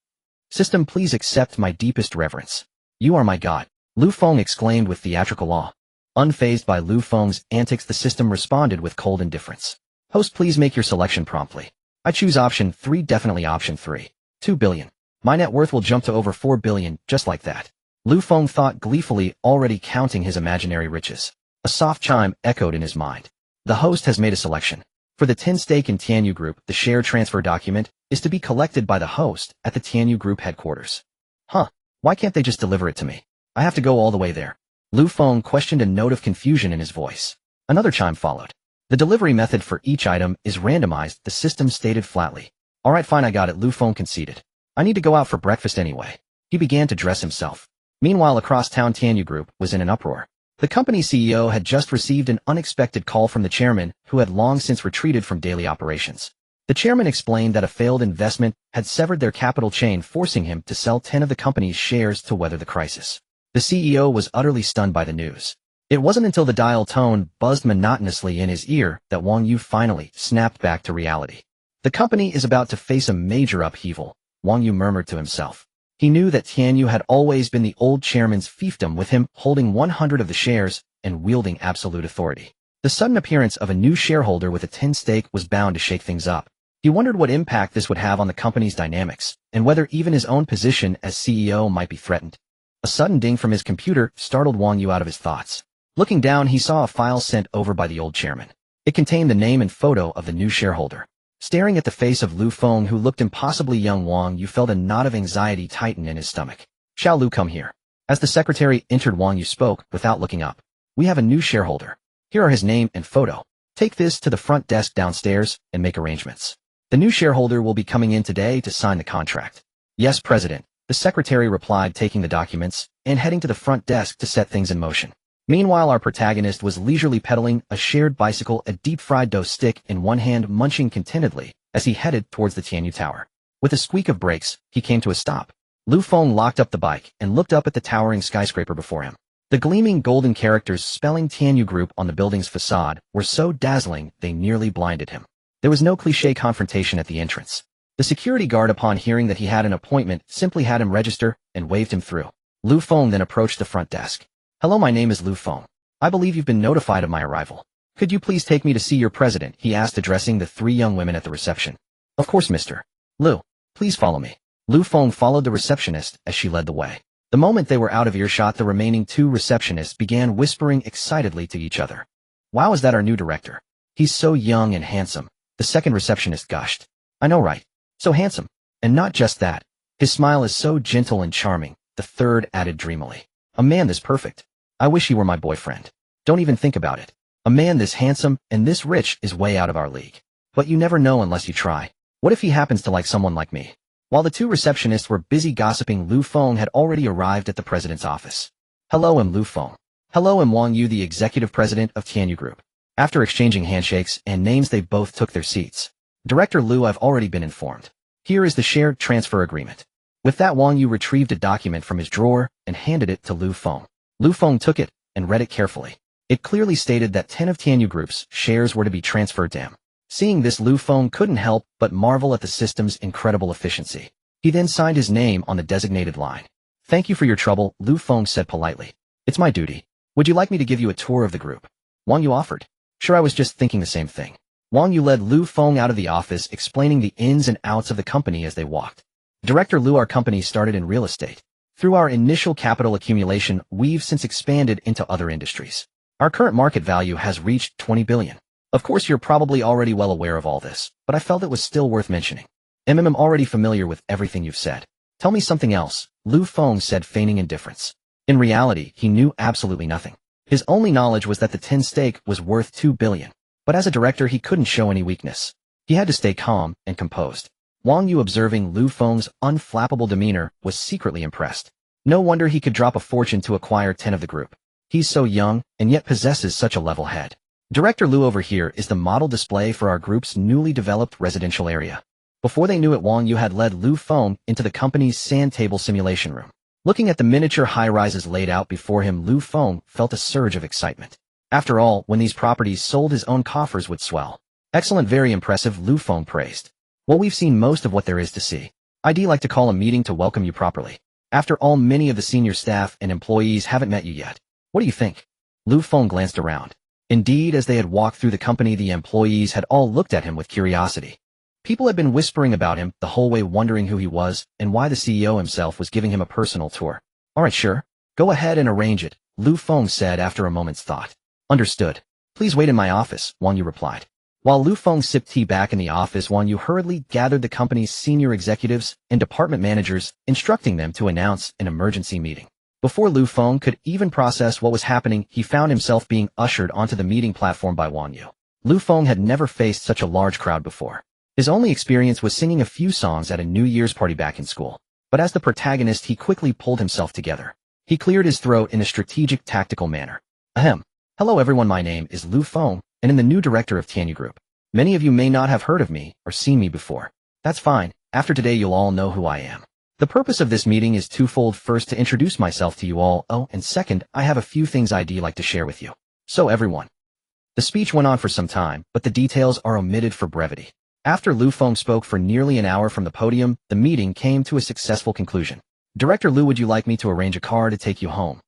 System, please accept my deepest reverence. You are my god, Lu Feng exclaimed with theatrical awe. Unfazed by Lu Feng's antics, the system responded with cold indifference. Host, please make your selection promptly. I choose option 3, definitely option 3. 2 billion. My net worth will jump to over 4 billion, just like that. Lu Feng thought gleefully, already counting his imaginary riches. A soft chime echoed in his mind. The host has made a selection. For the 10 stake in Tianyu Group, the share transfer document is to be collected by the host at the Tianyu Group headquarters. Huh, why can't they just deliver it to me? I have to go all the way there. Lu Feng questioned, a note of confusion in his voice. Another chime followed. The delivery method for each item is randomized, the system stated flatly. Alright, fine, I got it, Lu Feng conceded. I need to go out for breakfast anyway. He began to dress himself. Meanwhile, across town, Tianyu Group was in an uproar. The company's CEO had just received an unexpected call from the chairman, who had long since retreated from daily operations. The chairman explained that a failed investment had severed their capital chain, forcing him to sell 10 of the company's shares to weather the crisis. The CEO was utterly stunned by the news. It wasn't until the dial tone buzzed monotonously in his ear that Wang Yu finally snapped back to reality. The company is about to face a major upheaval, Wang Yu murmured to himself. He knew that Xianyun had always been the old chairman's fiefdom, with him holding 100 of the shares and wielding absolute authority. The sudden appearance of a new shareholder with a 10 stake was bound to shake things up. He wondered what impact this would have on the company's dynamics, and whether even his own position as CEO might be threatened. A sudden ding from his computer startled Wang Yu out of his thoughts. Looking down, he saw a file sent over by the old chairman. It contained the name and photo of the new shareholder. Staring at the face of Lu Feng, who looked impossibly young, Wang Yu felt a knot of anxiety tighten in his stomach. Xiao Lu, come here. As the secretary entered, Wang Yu spoke without looking up. We have a new shareholder. Here are his name and photo. Take this to the front desk downstairs and make arrangements. The new shareholder will be coming in today to sign the contract. Yes, President, the secretary replied, taking the documents and heading to the front desk to set things in motion. Meanwhile, our protagonist was leisurely pedaling a shared bicycle, a deep-fried dough stick in one hand, munching contentedly as he headed towards the Tianyu Tower. With a squeak of brakes, he came to a stop. Lu Feng locked up the bike and looked up at the towering skyscraper before him. The gleaming golden characters spelling Tianyu Group on the building's facade were so dazzling they nearly blinded him. There was no cliché confrontation at the entrance. The security guard, upon hearing that he had an appointment, simply had him register and waved him through. Lu Feng then approached the front desk. Hello, my name is Lu Feng. I believe you've been notified of my arrival. Could you please take me to see your president? He asked, addressing the 3 young women at the reception. Of course, Mr. Lu. Please follow me. Lu Feng followed the receptionist as she led the way. The moment they were out of earshot, the remaining 2 receptionists began whispering excitedly to each other. Wow, is that our new director? He's so young and handsome, the second receptionist gushed. I know, right? So handsome. And not just that. His smile is so gentle and charming, the third added dreamily. A man this perfect. I wish he were my boyfriend. Don't even think about it. A man this handsome and this rich is way out of our league. But you never know unless you try. What if he happens to like someone like me? While the 2 receptionists were busy gossiping, Lu Feng had already arrived at the president's office. Hello, I'm Lu Feng. Hello, I'm Wang Yu, the executive president of Tianyu Group. After exchanging handshakes and names, they both took their seats. Director Liu, I've already been informed. Here is the shared transfer agreement. With that, Wang Yu retrieved a document from his drawer and handed it to Lu Feng. Lu Feng took it and read it carefully. It clearly stated that 10 of Tianyu Group's shares were to be transferred to him. Seeing this, Lu Feng couldn't help but marvel at the system's incredible efficiency. He then signed his name on the designated line. Thank you for your trouble, Lu Feng said politely. It's my duty. Would you like me to give you a tour of the group? Wang Yu offered. Sure, I was just thinking the same thing. Wang Yu led Lu Feng out of the office, explaining the ins and outs of the company as they walked. Director Liu, our company started in real estate. Through our initial capital accumulation, we've since expanded into other industries. Our current market value has reached 20 billion. Of course, you're probably already well aware of all this, but I felt it was still worth mentioning. I'm already familiar with everything you've said. Tell me something else, Lu Feng said, feigning indifference. In reality, he knew absolutely nothing. His only knowledge was that the 10 stake was worth 2 billion. But as a director, he couldn't show any weakness. He had to stay calm and composed. Wang Yu, observing Lu Feng's unflappable demeanor, was secretly impressed. No wonder he could drop a fortune to acquire 10 of the group. He's so young, and yet possesses such a level head. Director Liu, over here is the model display for our group's newly developed residential area. Before they knew it, Wang Yu had led Lu Feng into the company's sand table simulation room. Looking at the miniature high-rises laid out before him, Lu Feng felt a surge of excitement. After all, when these properties sold, his own coffers would swell. Excellent, very impressive, Lu Feng praised. Well, we've seen most of what there is to see. I'd like to call a meeting to welcome you properly. After all, many of the senior staff and employees haven't met you yet. What do you think? Lu Feng glanced around. Indeed, as they had walked through the company, the employees had all looked at him with curiosity. People had been whispering about him the whole way, wondering who he was and why the CEO himself was giving him a personal tour. All right, sure. Go ahead and arrange it, Lu Feng said after a moment's thought. Understood. Please wait in my office, Wang Yu replied. While Lu Feng sipped tea back in the office, Wang Yu hurriedly gathered the company's senior executives and department managers, instructing them to announce an emergency meeting. Before Lu Feng could even process what was happening, he found himself being ushered onto the meeting platform by Wang Yu. Lu Feng had never faced such a large crowd before. His only experience was singing a few songs at a New Year's party back in school. But as the protagonist, he quickly pulled himself together. He cleared his throat in a strategic, tactical manner. Ahem. Hello everyone, my name is Lu Feng, and I'm the new director of Tianyu Group. Many of you may not have heard of me or seen me before. That's fine. After today, you'll all know who I am. The purpose of this meeting is twofold. First, to introduce myself to you all. Oh, and second, I have a few things I'd like to share with you. So everyone. The speech went on for some time, but the details are omitted for brevity. After Lu Feng spoke for nearly an hour from the podium, the meeting came to a successful conclusion. Director Liu, would you like me to arrange a car to take you home?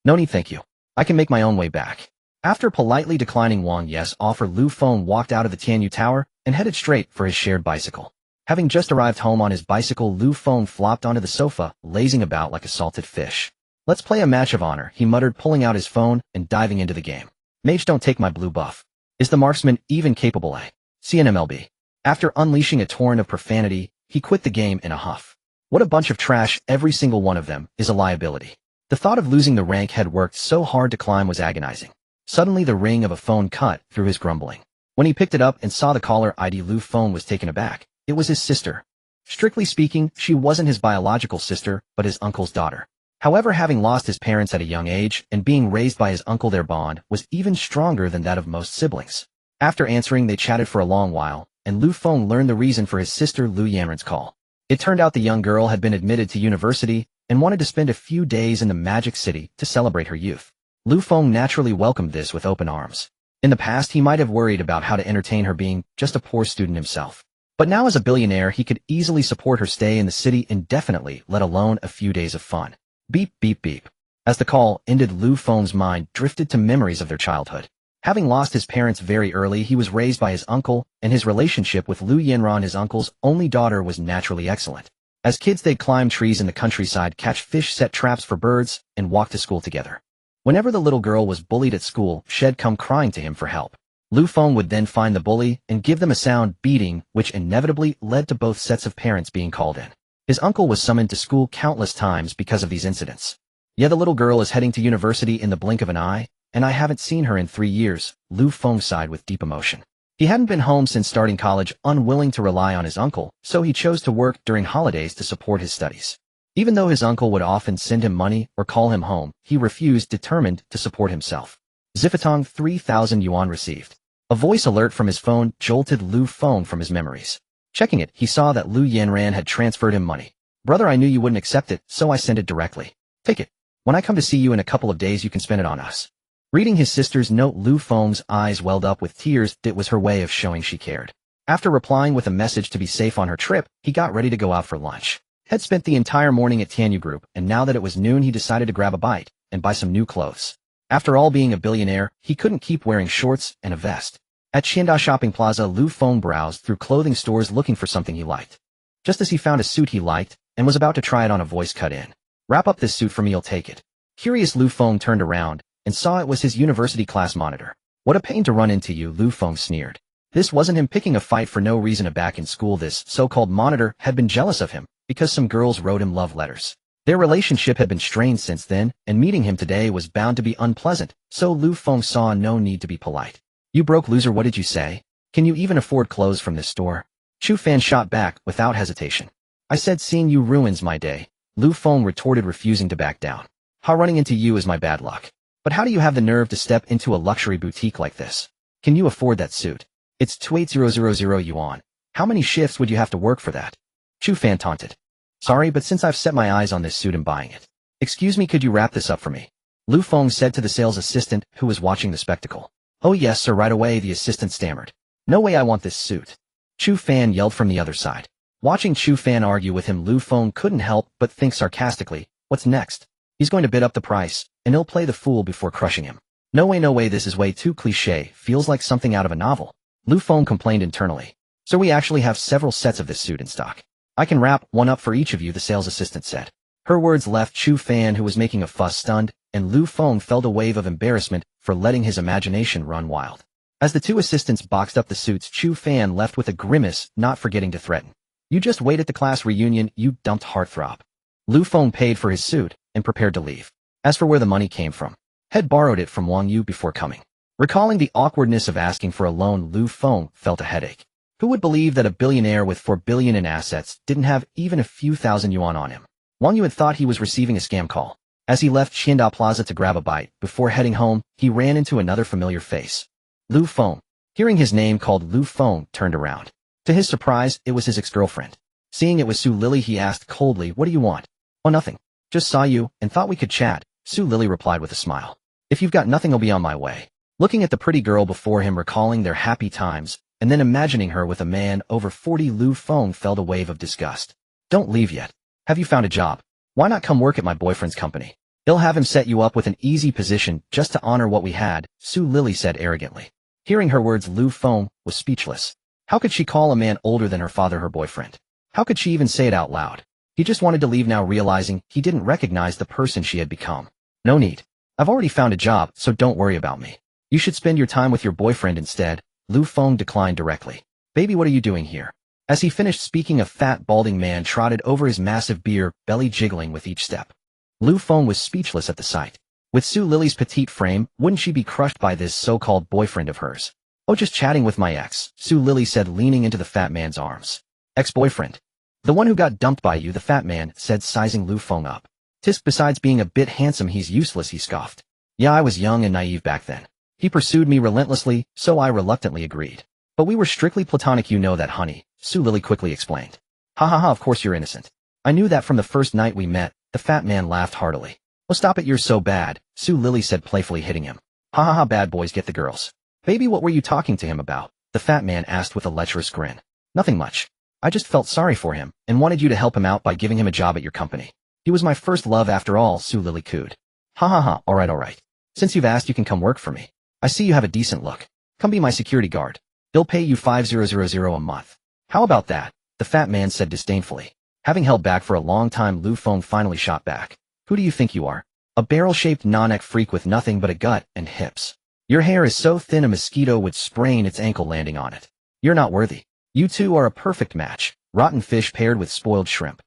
No need, thank you. I can make my own way back. After politely declining Wang Yu's offer, Lu Feng walked out of the Tianyu Tower and headed straight for his shared bicycle. Having just arrived home on his bicycle, Lu Feng flopped onto the sofa, lazing about like a salted fish. Let's play a match of honor, he muttered, pulling out his phone and diving into the game. Mage, don't take my blue buff. Is the marksman even capable? CNMLB. After unleashing a torrent of profanity, he quit the game in a huff. What a bunch of trash, every single one of them is a liability. The thought of losing the rank had worked so hard to climb was agonizing. Suddenly the ring of a phone cut through his grumbling. When he picked it up and saw the caller ID, Lu Feng was taken aback. It was his sister. Strictly speaking, she wasn't his biological sister, but his uncle's daughter. However, having lost his parents at a young age and being raised by his uncle, their bond was even stronger than that of most siblings. After answering, they chatted for a long while, and Lu Feng learned the reason for his sister Lu Yanren's call. It turned out the young girl had been admitted to university and wanted to spend a few days in the Magic City to celebrate her youth. Lu Feng naturally welcomed this with open arms. In the past, he might have worried about how to entertain her, being just a poor student himself. But now, as a billionaire, he could easily support her stay in the city indefinitely, let alone a few days of fun. Beep, beep, beep. As the call ended, Lu Feng's mind drifted to memories of their childhood. Having lost his parents very early, he was raised by his uncle, and his relationship with Lu Yanran, his uncle's only daughter, was naturally excellent. As kids, they'd climb trees in the countryside, catch fish, set traps for birds, and walk to school together. Whenever the little girl was bullied at school, she'd come crying to him for help. Lu Feng would then find the bully and give them a sound beating, which inevitably led to both sets of parents being called in. His uncle was summoned to school countless times because of these incidents. Yeah, the little girl is heading to university in the blink of an eye, and I haven't seen her in 3 years, Lu Feng sighed with deep emotion. He hadn't been home since starting college, unwilling to rely on his uncle, so he chose to work during holidays to support his studies. Even though his uncle would often send him money or call him home, he refused, determined to support himself. Zifatong 3,000 yuan received. A voice alert from his phone jolted Lu Feng from his memories. Checking it, he saw that Lu Yanran had transferred him money. Brother, I knew you wouldn't accept it, so I sent it directly. Take it. When I come to see you in a couple of days, you can spend it on us. Reading his sister's note, Lu Feng's eyes welled up with tears. It was her way of showing she cared. After replying with a message to be safe on her trip, he got ready to go out for lunch. Had spent the entire morning at Tianyu Group, and now that it was noon, he decided to grab a bite and buy some new clothes. After all, being a billionaire, he couldn't keep wearing shorts and a vest. At Xianyun Shopping Plaza, Lu Feng browsed through clothing stores looking for something he liked. Just as he found a suit he liked and was about to try it on, a voice cut in. Wrap up this suit for me, you'll take it. Curious, Lu Feng turned around and saw it was his university class monitor. What a pain to run into you, Lu Feng sneered. This wasn't him picking a fight for no reason. Back in school, this so-called monitor had been jealous of him because some girls wrote him love letters. Their relationship had been strained since then, and meeting him today was bound to be unpleasant, so Lu Feng saw no need to be polite. You broke loser, what did you say? Can you even afford clothes from this store? Chu Fan shot back without hesitation. I said seeing you ruins my day, Lu Feng retorted, refusing to back down. How running into you is my bad luck. But how do you have the nerve to step into a luxury boutique like this? Can you afford that suit? It's 28,000 yuan. How many shifts would you have to work for that? Chu Fan taunted. Sorry, but since I've set my eyes on this suit, I'm buying it. Excuse me, could you wrap this up for me? Lu Feng said to the sales assistant who was watching the spectacle. Oh yes, sir, right away, the assistant stammered. No way, I want this suit. Chu Fan yelled from the other side. Watching Chu Fan argue with him, Lu Feng couldn't help but think sarcastically, what's next? He's going to bid up the price, and he'll play the fool before crushing him. No way, this is way too cliché, feels like something out of a novel. Lu Feng complained internally. So we actually have several sets of this suit in stock. I can wrap one up for each of you, the sales assistant said. Her words left Chu Fan, who was making a fuss, stunned, and Lu Feng felt a wave of embarrassment for letting his imagination run wild. As the two assistants boxed up the suits, Chu Fan left with a grimace, not forgetting to threaten. You just wait at the class reunion, you dumped heartthrob. Lu Feng paid for his suit and prepared to leave. As for where the money came from, had borrowed it from Wang Yu before coming. Recalling the awkwardness of asking for a loan, Lu Feng felt a headache. Who would believe that a billionaire with 4 billion in assets didn't have even a few thousand yuan on him? Wang Yu had thought he was receiving a scam call. As he left Xianyun Plaza to grab a bite, before heading home, he ran into another familiar face. Lu Feng. Hearing his name called, Lu Feng turned around. To his surprise, it was his ex-girlfriend. Seeing it was Su Lily, he asked coldly, what do you want? Oh, nothing. Just saw you, and thought we could chat, Su Lily replied with a smile. If you've got nothing, I'll be on my way. Looking at the pretty girl before him, recalling their happy times, and then imagining her with a man over 40, Lu Feng felt a wave of disgust. Don't leave yet. Have you found a job? Why not come work at my boyfriend's company? He'll have him set you up with an easy position just to honor what we had, Su Lily said arrogantly. Hearing her words, Lu Feng was speechless. How could she call a man older than her father her boyfriend? How could she even say it out loud? He just wanted to leave now, realizing he didn't recognize the person she had become. No need. I've already found a job, so don't worry about me. You should spend your time with your boyfriend instead, Lu Feng declined directly. Baby, what are you doing here? As he finished speaking, a fat, balding man trotted over his massive beer, belly jiggling with each step. Lu Feng was speechless at the sight. With Su Lily's petite frame, wouldn't she be crushed by this so-called boyfriend of hers? Oh, just chatting with my ex, Su Lily said, leaning into the fat man's arms. Ex-boyfriend? The one who got dumped by you, the fat man said, sizing Lu Feng up. Tisk, besides being a bit handsome, he's useless, he scoffed. Yeah, I was young and naive back then. He pursued me relentlessly, so I reluctantly agreed. But we were strictly platonic, you know that, honey, Su Lily quickly explained. Ha ha ha, of course you're innocent. I knew that from the first night we met, the fat man laughed heartily. Oh, stop it, you're so bad, Su Lily said, playfully hitting him. Ha ha ha, bad boys get the girls. Baby, what were you talking to him about? The fat man asked with a lecherous grin. Nothing much. I just felt sorry for him, and wanted you to help him out by giving him a job at your company. He was my first love after all, Su Lily cooed. Ha ha ha, alright. Since you've asked, you can come work for me. I see you have a decent look. Come be my security guard. They'll pay you 5,000 a month. How about that? The fat man said disdainfully. Having held back for a long time, Lu Feng finally shot back. Who do you think you are? A barrel-shaped non-neck freak with nothing but a gut and hips. Your hair is so thin a mosquito would sprain its ankle landing on it. You're not worthy. You two are a perfect match, rotten fish paired with spoiled shrimp.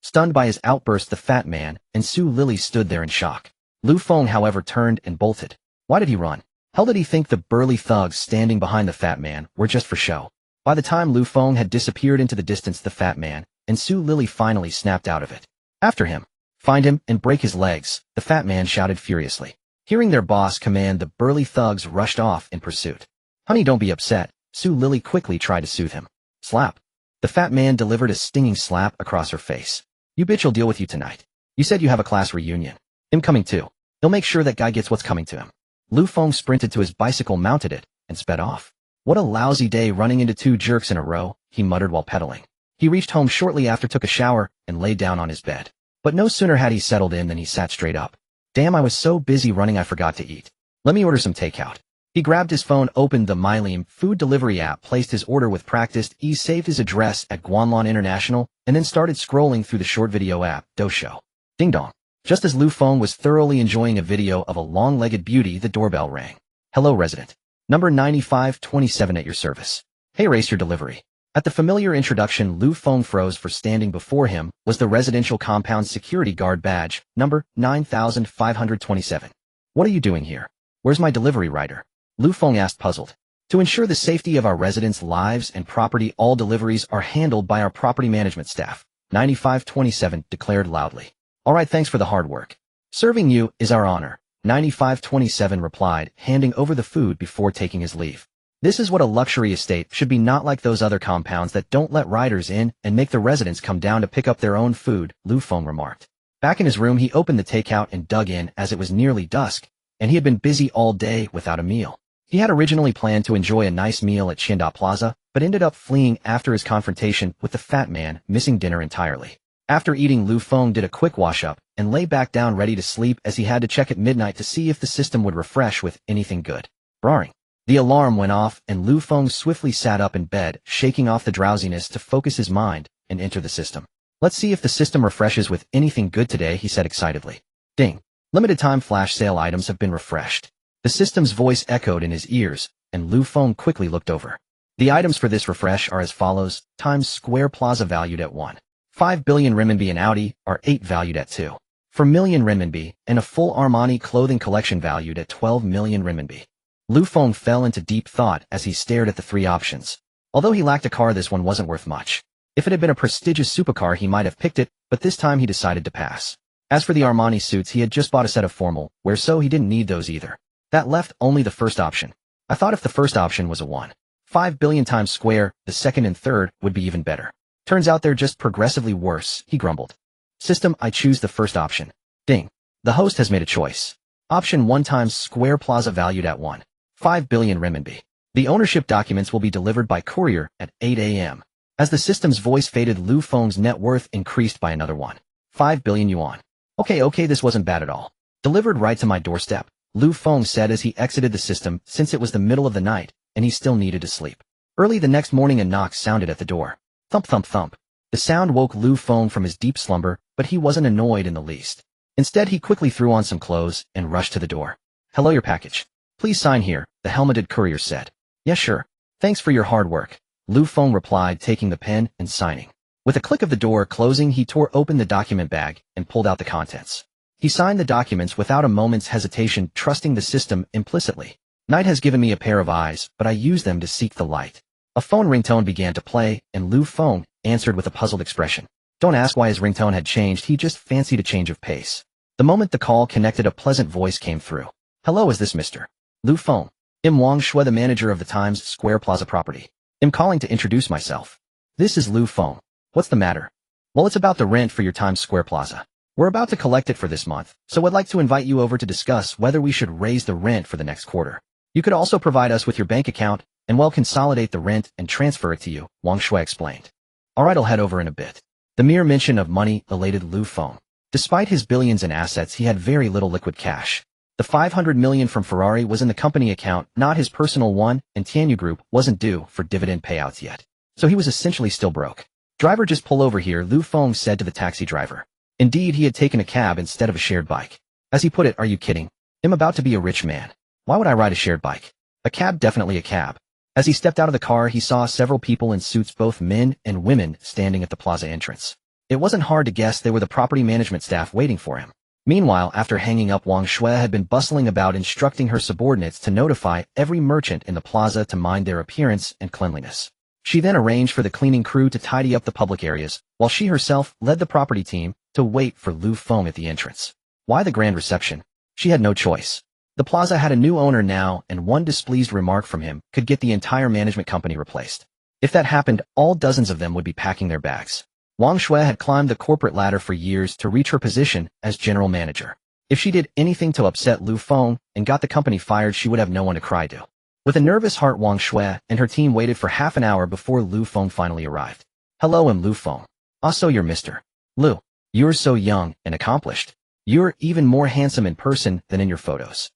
Stunned by his outburst, the fat man and Su Lily stood there in shock. Lu Feng, however, turned and bolted. Why did he run? How did he think the burly thugs standing behind the fat man were just for show? By the time Lu Feng had disappeared into the distance, the fat man and Su Lily finally snapped out of it. After him. Find him and break his legs, the fat man shouted furiously. Hearing their boss command, the burly thugs rushed off in pursuit. Honey, don't be upset. Sue Lily quickly tried to soothe him. Slap. The fat man delivered a stinging slap across her face. You bitch, will deal with you tonight. You said you have a class reunion. Him coming too. He'll make sure that guy gets what's coming to him. Lu Feng sprinted to his bicycle, mounted it, and sped off. What a lousy day running into two jerks in a row, he muttered while pedaling. He reached home shortly after, took a shower, and lay down on his bed. But no sooner had he settled in than he sat straight up. Damn, I was so busy running I forgot to eat. Let me order some takeout. He grabbed his phone, opened the Mylium food delivery app, placed his order with practiced ease, saved his address at Guanlan International, and then started scrolling through the short video app, Dousho. Ding dong. Just as Lu Feng was thoroughly enjoying a video of a long-legged beauty, the doorbell rang. Hello, resident. Number 9527 at your service. Hey, race your delivery. At the familiar introduction, Lu Feng froze, for standing before him was the residential compound security guard badge, number 9527. What are you doing here? Where's my delivery rider? Lu Feng asked, puzzled. To ensure the safety of our residents' lives and property, all deliveries are handled by our property management staff, 9527 declared loudly. All right, thanks for the hard work. Serving you is our honor, 9527 replied, handing over the food before taking his leave. This is what a luxury estate should be, not like those other compounds that don't let riders in and make the residents come down to pick up their own food, Lu Feng remarked. Back in his room, he opened the takeout and dug in, as it was nearly dusk, and he had been busy all day without a meal. He had originally planned to enjoy a nice meal at Xianyun Plaza, but ended up fleeing after his confrontation with the fat man, missing dinner entirely. After eating, Lu Feng did a quick wash-up and lay back down ready to sleep, as he had to check at midnight to see if the system would refresh with anything good. Brrring. The alarm went off, and Lu Feng swiftly sat up in bed, shaking off the drowsiness to focus his mind and enter the system. Let's see if the system refreshes with anything good today, he said excitedly. Ding. Limited time flash sale items have been refreshed. The system's voice echoed in his ears, and Lu Feng quickly looked over. The items for this refresh are as follows: Times Square Plaza valued at 1.5 billion renminbi, and Audi R8 valued at 2.4 million renminbi, and a full Armani clothing collection valued at 12 million renminbi. Lu Feng fell into deep thought as he stared at the three options. Although he lacked a car, this one wasn't worth much. If it had been a prestigious supercar, he might have picked it, but this time he decided to pass. As for the Armani suits, he had just bought a set of formal wear, so he didn't need those either. That left only the first option. I thought if the first option was a 1.5 billion Times Square, the second and third would be even better. Turns out they're just progressively worse, he grumbled. System, I choose the first option. Ding. The host has made a choice. Option 1, Times Square Plaza valued at 1.5 billion renminbi. The ownership documents will be delivered by courier at 8 a.m. As the system's voice faded, Lu Feng's net worth increased by another 1.5 billion yuan. Okay, this wasn't bad at all. Delivered right to my doorstep, Lu Feng said as he exited the system, since it was the middle of the night, and he still needed to sleep. Early the next morning, a knock sounded at the door. Thump, thump, thump. The sound woke Lu Feng from his deep slumber, but he wasn't annoyed in the least. Instead, he quickly threw on some clothes and rushed to the door. Hello, your package. Please sign here, the helmeted courier said. Yes, sure. Thanks for your hard work, Lu Feng replied, taking the pen and signing. With a click of the door closing, he tore open the document bag and pulled out the contents. He signed the documents without a moment's hesitation, trusting the system implicitly. Night has given me a pair of eyes, but I use them to seek the light. A phone ringtone began to play, and Lu Feng answered with a puzzled expression. Don't ask why his ringtone had changed, he just fancied a change of pace. The moment the call connected, a pleasant voice came through. Hello, is this Mr. Lu Feng? I'm Wang Shui, the manager of the Times Square Plaza property. I'm calling to introduce myself. This is Lu Feng. What's the matter? Well, it's about the rent for your Times Square Plaza. We're about to collect it for this month, so I'd like to invite you over to discuss whether we should raise the rent for the next quarter. You could also provide us with your bank account, and we'll consolidate the rent and transfer it to you, Wang Shui explained. Alright, I'll head over in a bit. The mere mention of money elated Lu Feng. Despite his billions in assets, he had very little liquid cash. The 500 million from Ferrari was in the company account, not his personal one, and Xianyun Group wasn't due for dividend payouts yet. So he was essentially still broke. Driver, just pull over here, Lu Feng said to the taxi driver. Indeed, he had taken a cab instead of a shared bike. As he put it, are you kidding? I'm about to be a rich man. Why would I ride a shared bike? A cab, definitely a cab. As he stepped out of the car, he saw several people in suits, both men and women, standing at the plaza entrance. It wasn't hard to guess they were the property management staff waiting for him. Meanwhile, after hanging up, Wang Shui had been bustling about, instructing her subordinates to notify every merchant in the plaza to mind their appearance and cleanliness. She then arranged for the cleaning crew to tidy up the public areas, while she herself led the property team to wait for Lu Feng at the entrance. Why the grand reception? She had no choice. The plaza had a new owner now, and one displeased remark from him could get the entire management company replaced. If that happened, all dozens of them would be packing their bags. Wang Shui had climbed the corporate ladder for years to reach her position as general manager. If she did anything to upset Lu Feng and got the company fired, she would have no one to cry to. With a nervous heart, Wang Shui and her team waited for half an hour before Lu Feng finally arrived. Hello, I'm Lu Feng. Also, you're Mr. Lu. You're so young and accomplished. You're even more handsome in person than in your photos.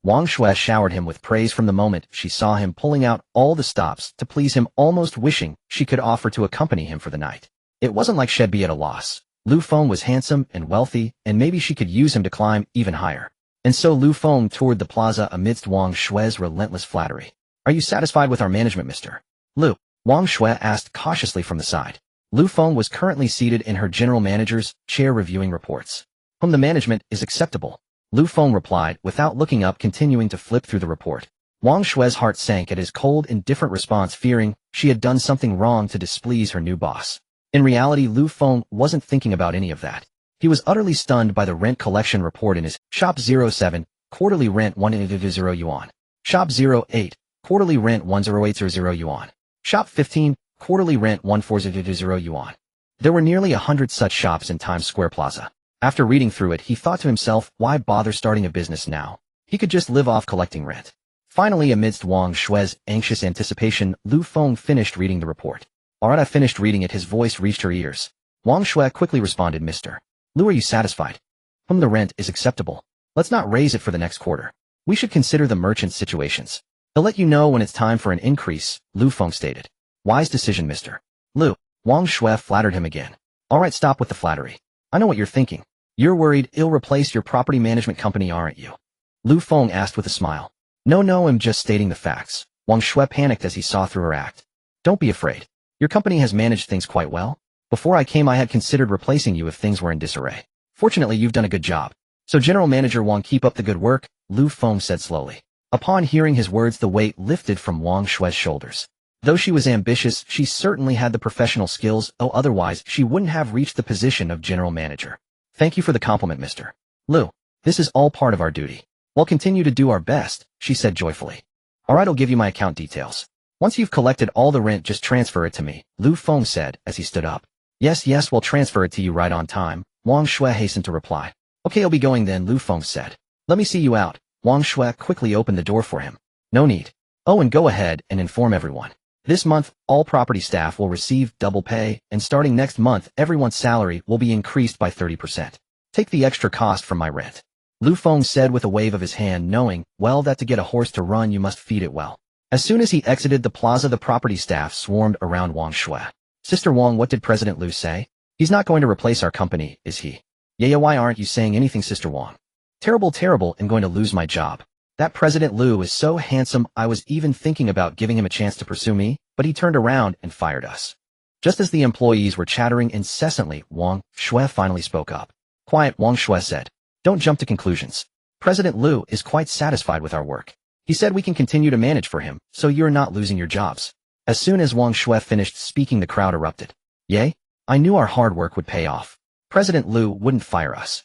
Wang Shui showered him with praise from the moment she saw him pulling out all the stops to please him, almost wishing she could offer to accompany him for the night. It wasn't like she'd be at a loss. Lu Feng was handsome and wealthy, and maybe she could use him to climb even higher. And so Lu Feng toured the plaza amidst Wang Shui's relentless flattery. Are you satisfied with our management, Mr. Lu? Wang Shui asked cautiously from the side. Lu Feng was currently seated in her general manager's chair reviewing reports. The management is acceptable. Lu Feng replied without looking up, continuing to flip through the report. Wang Shui's heart sank at his cold, indifferent response, fearing she had done something wrong to displease her new boss. In reality, Lu Feng wasn't thinking about any of that. He was utterly stunned by the rent collection report in his Shop 07, quarterly rent 180 yuan. Shop 08, quarterly rent 10800 yuan. Shop 15, quarterly rent 1400 yuan. There were nearly 100 such shops in Times Square Plaza. After reading through it, he thought to himself, why bother starting a business now? He could just live off collecting rent. Finally, amidst Wang Shui's anxious anticipation, Lu Feng finished reading the report. Alright, I finished reading it. His voice reached her ears. Wang Shui quickly responded, Mr. Lu, are you satisfied? The rent is acceptable. Let's not raise it for the next quarter. We should consider the merchant's situations. He'll let you know when it's time for an increase, Lu Feng stated. Wise decision, Mr. Lu. Wang Shui flattered him again. Alright, stop with the flattery. I know what you're thinking. You're worried it'll replace your property management company, aren't you? Lu Feng asked with a smile. No, I'm just stating the facts. Wang Shui panicked as he saw through her act. Don't be afraid. Your company has managed things quite well. Before I came, I had considered replacing you if things were in disarray. Fortunately, you've done a good job. So General Manager Wang, keep up the good work, Lu Feng said slowly. Upon hearing his words, the weight lifted from Wang Shui's shoulders. Though she was ambitious, she certainly had the professional skills, otherwise she wouldn't have reached the position of General Manager. Thank you for the compliment, Mr. Lu. This is all part of our duty. We'll continue to do our best, she said joyfully. Alright, I'll give you my account details. Once you've collected all the rent, just transfer it to me, Lu Feng said as he stood up. Yes, we'll transfer it to you right on time, Wang Shui hastened to reply. Okay, I'll be going then, Lu Feng said. Let me see you out. Wang Shui quickly opened the door for him. No need. Oh, and go ahead and inform everyone. This month, all property staff will receive double pay, and starting next month, everyone's salary will be increased by 30%. Take the extra cost from my rent. Lu Feng said with a wave of his hand, knowing, well, that to get a horse to run you must feed it well. As soon as he exited the plaza, the property staff swarmed around Wang Shui. Sister Wang, what did President Lu say? He's not going to replace our company, is he? Yeah, why aren't you saying anything, Sister Wang? Terrible, and going to lose my job. That President Lu is so handsome, I was even thinking about giving him a chance to pursue me, but he turned around and fired us. Just as the employees were chattering incessantly, Wang Shui finally spoke up. Quiet, Wang Shui said. Don't jump to conclusions. President Lu is quite satisfied with our work. He said we can continue to manage for him, so you're not losing your jobs. As soon as Wang Shui finished speaking, the crowd erupted. Yay? I knew our hard work would pay off. President Lu wouldn't fire us.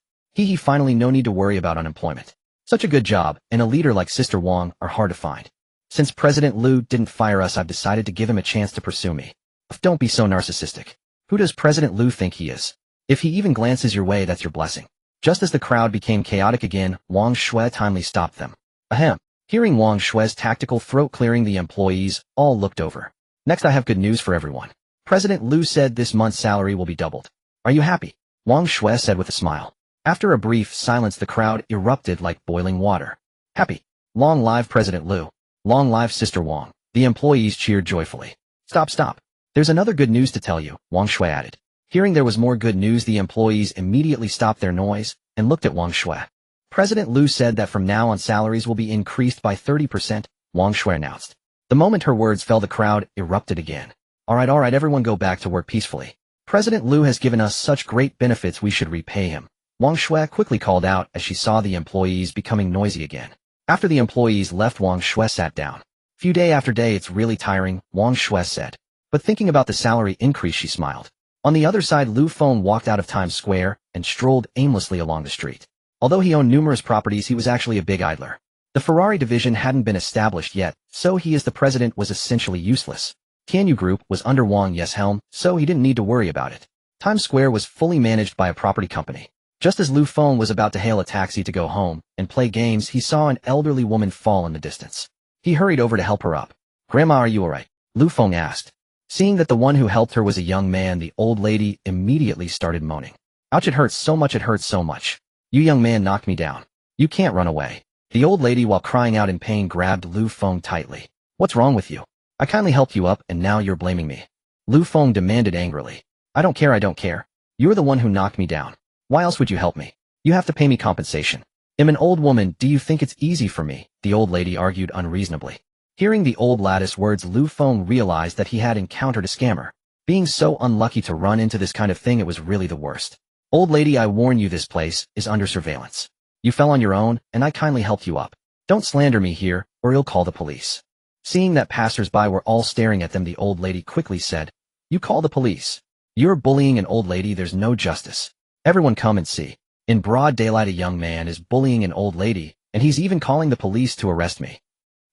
Finally, no need to worry about unemployment. Such a good job, and a leader like Sister Wang are hard to find. Since President Lu didn't fire us, I've decided to give him a chance to pursue me. Don't be so narcissistic. Who does President Lu think he is? If he even glances your way, that's your blessing. Just as the crowd became chaotic again, Wang Shui timely stopped them. Ahem. Hearing Wang Shui's tactical throat clearing, the employees all looked over. Next, I have good news for everyone. President Lu said this month's salary will be doubled. Are you happy? Wang Shui said with a smile. After a brief silence, the crowd erupted like boiling water. Happy. Long live President Lu. Long live Sister Wang. The employees cheered joyfully. Stop. There's another good news to tell you, Wang Shui added. Hearing there was more good news, the employees immediately stopped their noise and looked at Wang Shui. President Lu said that from now on salaries will be increased by 30%, Wang Shui announced. The moment her words fell, the crowd erupted again. Alright, everyone go back to work peacefully. President Lu has given us such great benefits, we should repay him. Wang Shui quickly called out as she saw the employees becoming noisy again. After the employees left, Wang Shui sat down. Day after day, it's really tiring, Wang Shui said. But thinking about the salary increase, she smiled. On the other side, Lu Feng walked out of Times Square and strolled aimlessly along the street. Although he owned numerous properties, he was actually a big idler. The Ferrari division hadn't been established yet, so he as the president was essentially useless. Xianyun Group was under Wang Ye's helm, so he didn't need to worry about it. Times Square was fully managed by a property company. Just as Lu Feng was about to hail a taxi to go home and play games, he saw an elderly woman fall in the distance. He hurried over to help her up. "Grandma, are you alright?" Lu Feng asked. Seeing that the one who helped her was a young man, the old lady immediately started moaning. "Ouch, it hurts so much, it hurts so much. You young man knocked me down. You can't run away." The old lady, while crying out in pain, grabbed Lu Feng tightly. "What's wrong with you? I kindly helped you up and now you're blaming me." Lu Feng demanded angrily. "I don't care, I don't care. You're the one who knocked me down. Why else would you help me? You have to pay me compensation." "I'm an old woman, do you think it's easy for me?" the old lady argued unreasonably. Hearing the old lady's words, Lu Feng realized that he had encountered a scammer. Being so unlucky to run into this kind of thing, it was really the worst. "Old lady, I warn you, this place is under surveillance. You fell on your own, and I kindly helped you up. Don't slander me here, or you'll call the police." Seeing that passers-by were all staring at them, the old lady quickly said, "You call the police? You're bullying an old lady, there's no justice. Everyone come and see. In broad daylight, a young man is bullying an old lady, and he's even calling the police to arrest me."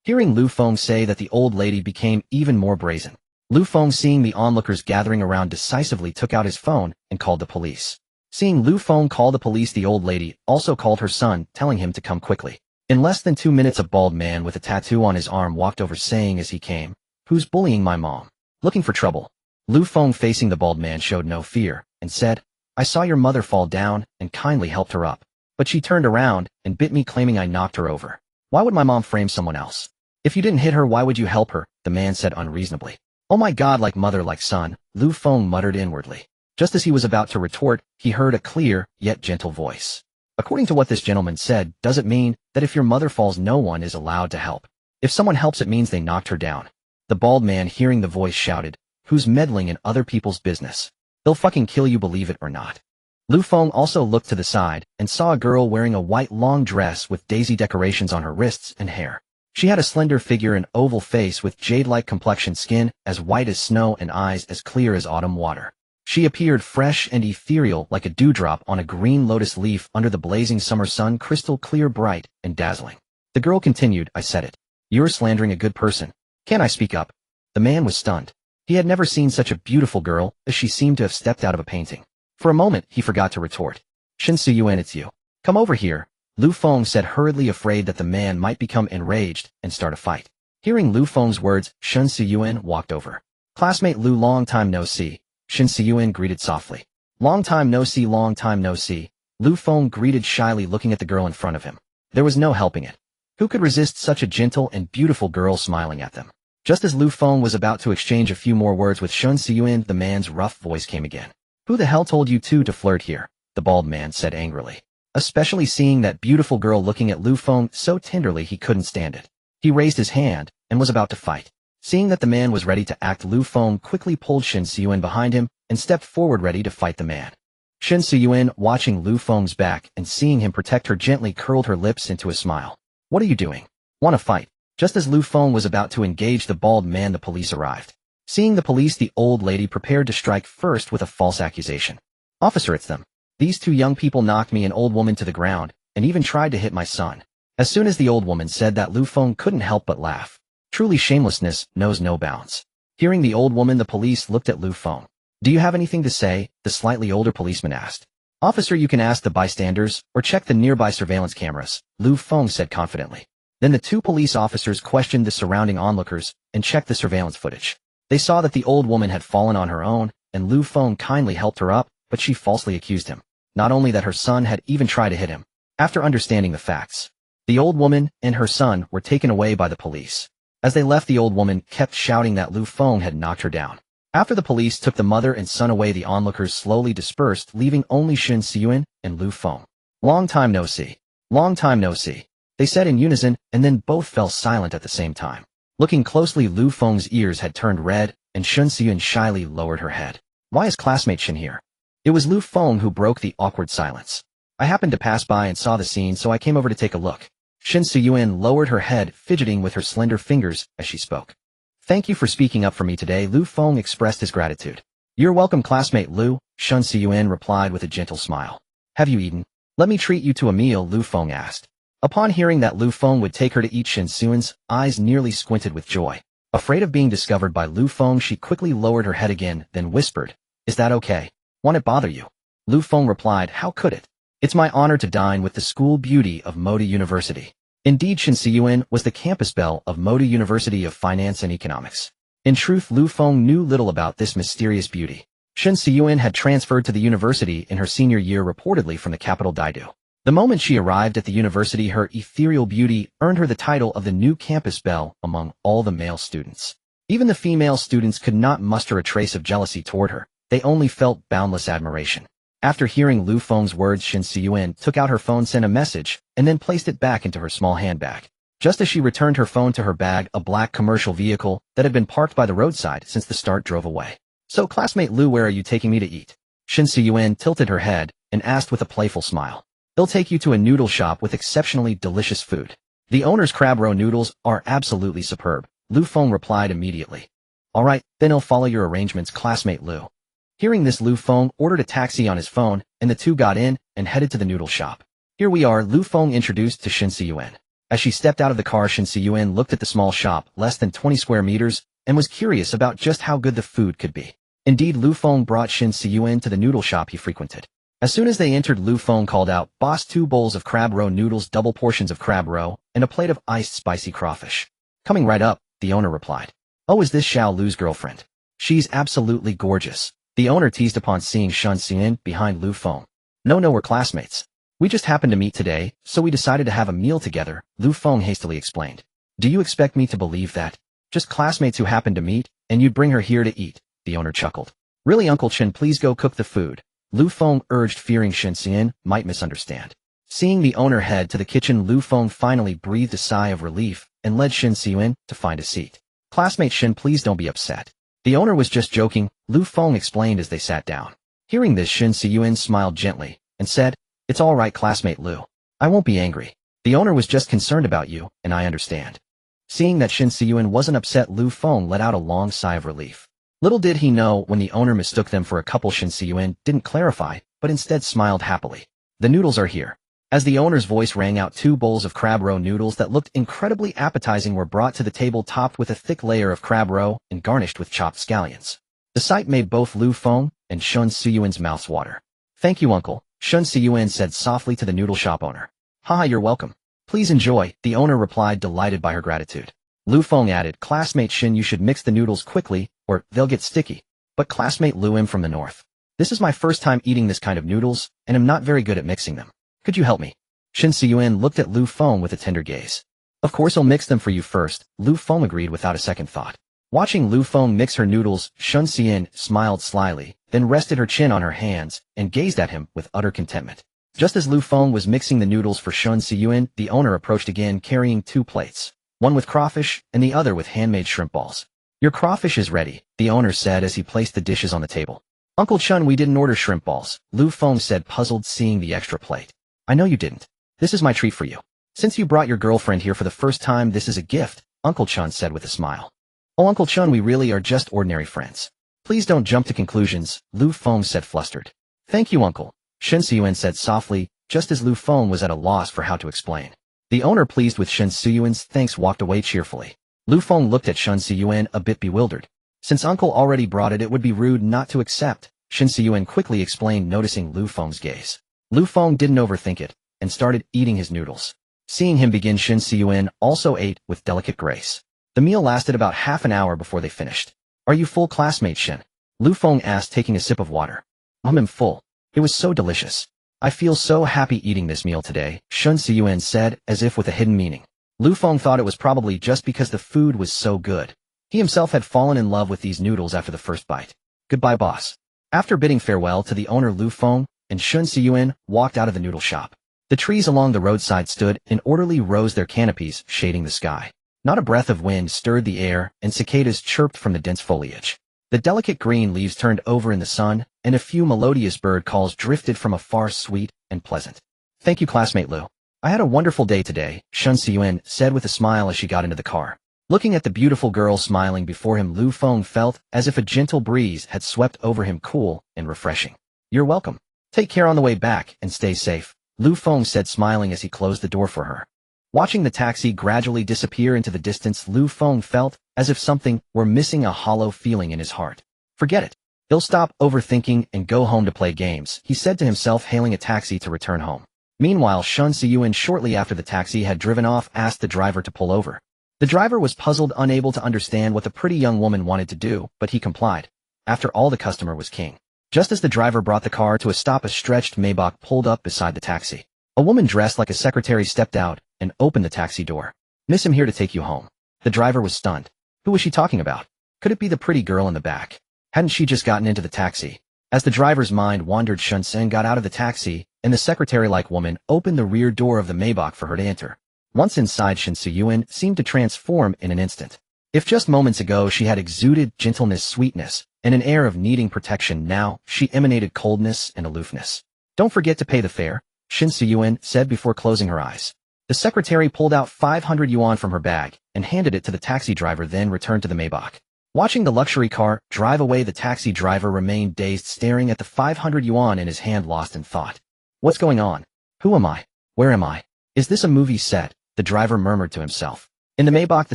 Hearing Lu Feng say that, the old lady became even more brazen. Lu Feng, seeing the onlookers gathering around, decisively took out his phone and called the police. Seeing Lu Feng call the police, the old lady also called her son, telling him to come quickly. In less than 2 minutes, a bald man with a tattoo on his arm walked over, saying as he came, "Who's bullying my mom? Looking for trouble?" Lu Feng, facing the bald man, showed no fear and said, "I saw your mother fall down and kindly helped her up. But she turned around and bit me, claiming I knocked her over. Why would my mom frame someone else? If you didn't hit her, why would you help her?" the man said unreasonably. "Oh my God, like mother, like son," Lu Feng muttered inwardly. Just as he was about to retort, he heard a clear, yet gentle voice. "According to what this gentleman said, does it mean that if your mother falls, no one is allowed to help? If someone helps, it means they knocked her down?" The bald man, hearing the voice, shouted, "Who's meddling in other people's business? They'll fucking kill you, believe it or not." Lu Feng also looked to the side and saw a girl wearing a white long dress with daisy decorations on her wrists and hair. She had a slender figure and oval face with jade-like complexion, skin as white as snow and eyes as clear as autumn water. She appeared fresh and ethereal, like a dewdrop on a green lotus leaf under the blazing summer sun, crystal clear, bright, and dazzling. The girl continued, "I said it. You're slandering a good person. Can't I speak up?" The man was stunned. He had never seen such a beautiful girl, as she seemed to have stepped out of a painting. For a moment, he forgot to retort. "Xianyun, it's you. Come over here," Lu Feng said hurriedly, afraid that the man might become enraged and start a fight. Hearing Lu Feng's words, Xianyun walked over. "Classmate Lu, long time no see," Xianyun greeted softly. "Long time no see, long time no see," Lu Feng greeted shyly, looking at the girl in front of him. There was no helping it. Who could resist such a gentle and beautiful girl smiling at them? Just as Lu Feng was about to exchange a few more words with Xianyun, the man's rough voice came again. "Who the hell told you two to flirt here?" the bald man said angrily. Especially seeing that beautiful girl looking at Lu Feng so tenderly, he couldn't stand it. He raised his hand and was about to fight. Seeing that the man was ready to act, Lu Feng quickly pulled Xianyun behind him and stepped forward, ready to fight the man. Xianyun, watching Lu Feng's back and seeing him protect her, gently curled her lips into a smile. "What are you doing? Want to fight?" Just as Lu Feng was about to engage the bald man, the police arrived. Seeing the police, the old lady prepared to strike first with a false accusation. "Officer, it's them. These two young people knocked me, an old woman, to the ground, and even tried to hit my son." As soon as the old woman said that, Lu Feng couldn't help but laugh. Truly, shamelessness knows no bounds. Hearing the old woman, the police looked at Lu Feng. "Do you have anything to say?" the slightly older policeman asked. "Officer, you can ask the bystanders, or check the nearby surveillance cameras," Lu Feng said confidently. Then the two police officers questioned the surrounding onlookers and checked the surveillance footage. They saw that the old woman had fallen on her own, and Lu Feng kindly helped her up, but she falsely accused him. Not only that, her son had even tried to hit him. After understanding the facts, the old woman and her son were taken away by the police. As they left, the old woman kept shouting that Lu Feng had knocked her down. After the police took the mother and son away, the onlookers slowly dispersed, leaving only Xianyun and Lu Feng. "Long time no see. Long time no see," they said in unison, and then both fell silent at the same time. Looking closely, Lu Feng's ears had turned red, and Xianyun shyly lowered her head. "Why is classmate Xin here?" It was Lu Feng who broke the awkward silence. "I happened to pass by and saw the scene, so I came over to take a look." Xianyun lowered her head, fidgeting with her slender fingers as she spoke. "Thank you for speaking up for me today," Lu Feng expressed his gratitude. You're welcome, classmate Lu, Xianyun replied with a gentle smile. Have you eaten? Let me treat you to a meal, Lu Feng asked. Upon hearing that Lu Feng would take her to eat, Xianyun's eyes nearly squinted with joy. Afraid of being discovered by Lu Feng, she quickly lowered her head again, then whispered, "Is that okay? Won't it bother you?" Lu Feng replied, "How could it? It's my honor to dine with the school beauty of Moda University." Indeed, Xianyun was the campus belle of Moda University of Finance and Economics. In truth, Lu Feng knew little about this mysterious beauty. Xianyun had transferred to the university in her senior year, reportedly from the capital Daidu. The moment she arrived at the university, her ethereal beauty earned her the title of the new campus belle among all the male students. Even the female students could not muster a trace of jealousy toward her. They only felt boundless admiration. After hearing Lu Feng's words, Xianyun took out her phone, sent a message, and then placed it back into her small handbag. Just as she returned her phone to her bag, a black commercial vehicle that had been parked by the roadside since the start drove away. "So, classmate Lu, where are you taking me to eat?" Xianyun tilted her head and asked with a playful smile. "They'll take you to a noodle shop with exceptionally delicious food. The owner's crab roe noodles are absolutely superb," Lu Feng replied immediately. "All right, then I'll follow your arrangements, classmate Lu." Hearing this, Lu Feng ordered a taxi on his phone, and the two got in and headed to the noodle shop. "Here we are," Lu Feng introduced to Xianyun. As she stepped out of the car, Xianyun looked at the small shop, less than 20 square meters, and was curious about just how good the food could be. Indeed, Lu Feng brought Xianyun to the noodle shop he frequented. As soon as they entered, Lu Feng called out, "Boss, 2 bowls of crab roe noodles, double portions of crab roe, and a plate of iced spicy crawfish." "Coming right up," the owner replied. "Oh, is this Xiao Lu's girlfriend? She's absolutely gorgeous," the owner teased upon seeing Xianyun behind Lu Feng. No, we're classmates. We just happened to meet today, so we decided to have a meal together," Lu Feng hastily explained. "Do you expect me to believe that? Just classmates who happened to meet, and you'd bring her here to eat," the owner chuckled. "Really, Uncle Chen, please go cook the food," Lu Feng urged, fearing Xianyun might misunderstand. Seeing the owner head to the kitchen, Lu Feng finally breathed a sigh of relief and led Xianyun to find a seat. "Classmate Shen, please don't be upset. The owner was just joking," Lu Feng explained as they sat down. Hearing this, Xianyun smiled gently and said, "It's all right, classmate Lu. I won't be angry. The owner was just concerned about you, and I understand." Seeing that Xianyun wasn't upset, Lu Feng let out a long sigh of relief. Little did he know, when the owner mistook them for a couple, Xianyun didn't clarify, but instead smiled happily. "The noodles are here." As the owner's voice rang out, 2 bowls of crab roe noodles that looked incredibly appetizing were brought to the table, topped with a thick layer of crab roe and garnished with chopped scallions. The sight made both Lu Feng and Xianyun's mouths water. "Thank you, uncle," Xianyun said softly to the noodle shop owner. "Haha, you're welcome. Please enjoy," the owner replied, delighted by her gratitude. Lu Feng added, "Classmate Shin, you should mix the noodles quickly, or they'll get sticky." "But classmate Lu, I'm from the north. This is my first time eating this kind of noodles, and I'm not very good at mixing them. Could you help me?" Xianyun looked at Lu Feng with a tender gaze. "Of course I'll mix them for you first," Lu Feng agreed without a second thought. Watching Lu Feng mix her noodles, Xianyun smiled slyly, then rested her chin on her hands and gazed at him with utter contentment. Just as Lu Feng was mixing the noodles for Xianyun, the owner approached again, carrying 2 plates, one with crawfish and the other with handmade shrimp balls. "Your crawfish is ready," the owner said as he placed the dishes on the table. "Uncle Chun, we didn't order shrimp balls," Lu Feng said, puzzled, seeing the extra plate. "I know you didn't. This is my treat for you. Since you brought your girlfriend here for the first time, this is a gift," Uncle Chun said with a smile. "Oh, Uncle Chun, we really are just ordinary friends. Please don't jump to conclusions," Lu Feng said, flustered. "Thank you, uncle," Xianyun said softly, just as Lu Feng was at a loss for how to explain. The owner, pleased with Xianyun's thanks, walked away cheerfully. Lu Feng looked at Xianyun a bit bewildered. Since uncle already brought it would be rude not to accept, Xianyun quickly explained, noticing Lu Feng's gaze. Lu Feng didn't overthink it, and started eating his noodles. Seeing him begin, Xianyun also ate with delicate grace. The meal lasted about half an hour before they finished. "Are you full, classmate Shin?" Lu Feng asked, taking a sip of water. "I'm full. It was so delicious. I feel so happy eating this meal today," Xianyun said, as if with a hidden meaning. Lu Feng thought it was probably just because the food was so good. He himself had fallen in love with these noodles after the first bite. "Goodbye, boss." After bidding farewell to the owner, Lu Feng and Xianyun walked out of the noodle shop. The trees along the roadside stood in orderly rows, their canopies shading the sky. Not a breath of wind stirred the air, and cicadas chirped from the dense foliage. The delicate green leaves turned over in the sun, and a few melodious bird calls drifted from afar, sweet and pleasant. "Thank you, classmate Lu. I had a wonderful day today," Xianyun said with a smile as she got into the car. Looking at the beautiful girl smiling before him, Lu Feng felt as if a gentle breeze had swept over him, cool and refreshing. You're welcome. Take care on the way back and stay safe, Lu Feng said, smiling as he closed the door for her. Watching the taxi gradually disappear into the distance, Lu Feng felt as if something were missing, a hollow feeling in his heart. Forget it. He'll stop overthinking and go home to play games, he said to himself, hailing a taxi to return home. Meanwhile, Xianyun, shortly after the taxi had driven off, asked the driver to pull over. The driver was puzzled, unable to understand what the pretty young woman wanted to do, but he complied. After all, the customer was king. Just as the driver brought the car to a stop, a stretched Maybach pulled up beside the taxi. A woman dressed like a secretary stepped out and opened the taxi door. Miss, I'm here to take you home. The driver was stunned. Who was she talking about? Could it be the pretty girl in the back? Hadn't she just gotten into the taxi? As the driver's mind wandered, Xianyun got out of the taxi, and the secretary-like woman opened the rear door of the Maybach for her to enter. Once inside, Xianyun seemed to transform in an instant. If just moments ago she had exuded gentleness, sweetness, and an air of needing protection, now she emanated coldness and aloofness. Don't forget to pay the fare, Xianyun said before closing her eyes. The secretary pulled out 500 yuan from her bag and handed it to the taxi driver, then returned to the Maybach. Watching the luxury car drive away, the taxi driver remained dazed, staring at the 500 yuan in his hand, lost in thought. What's going on? Who am I? Where am I? Is this a movie set? The driver murmured to himself. In the Maybach, the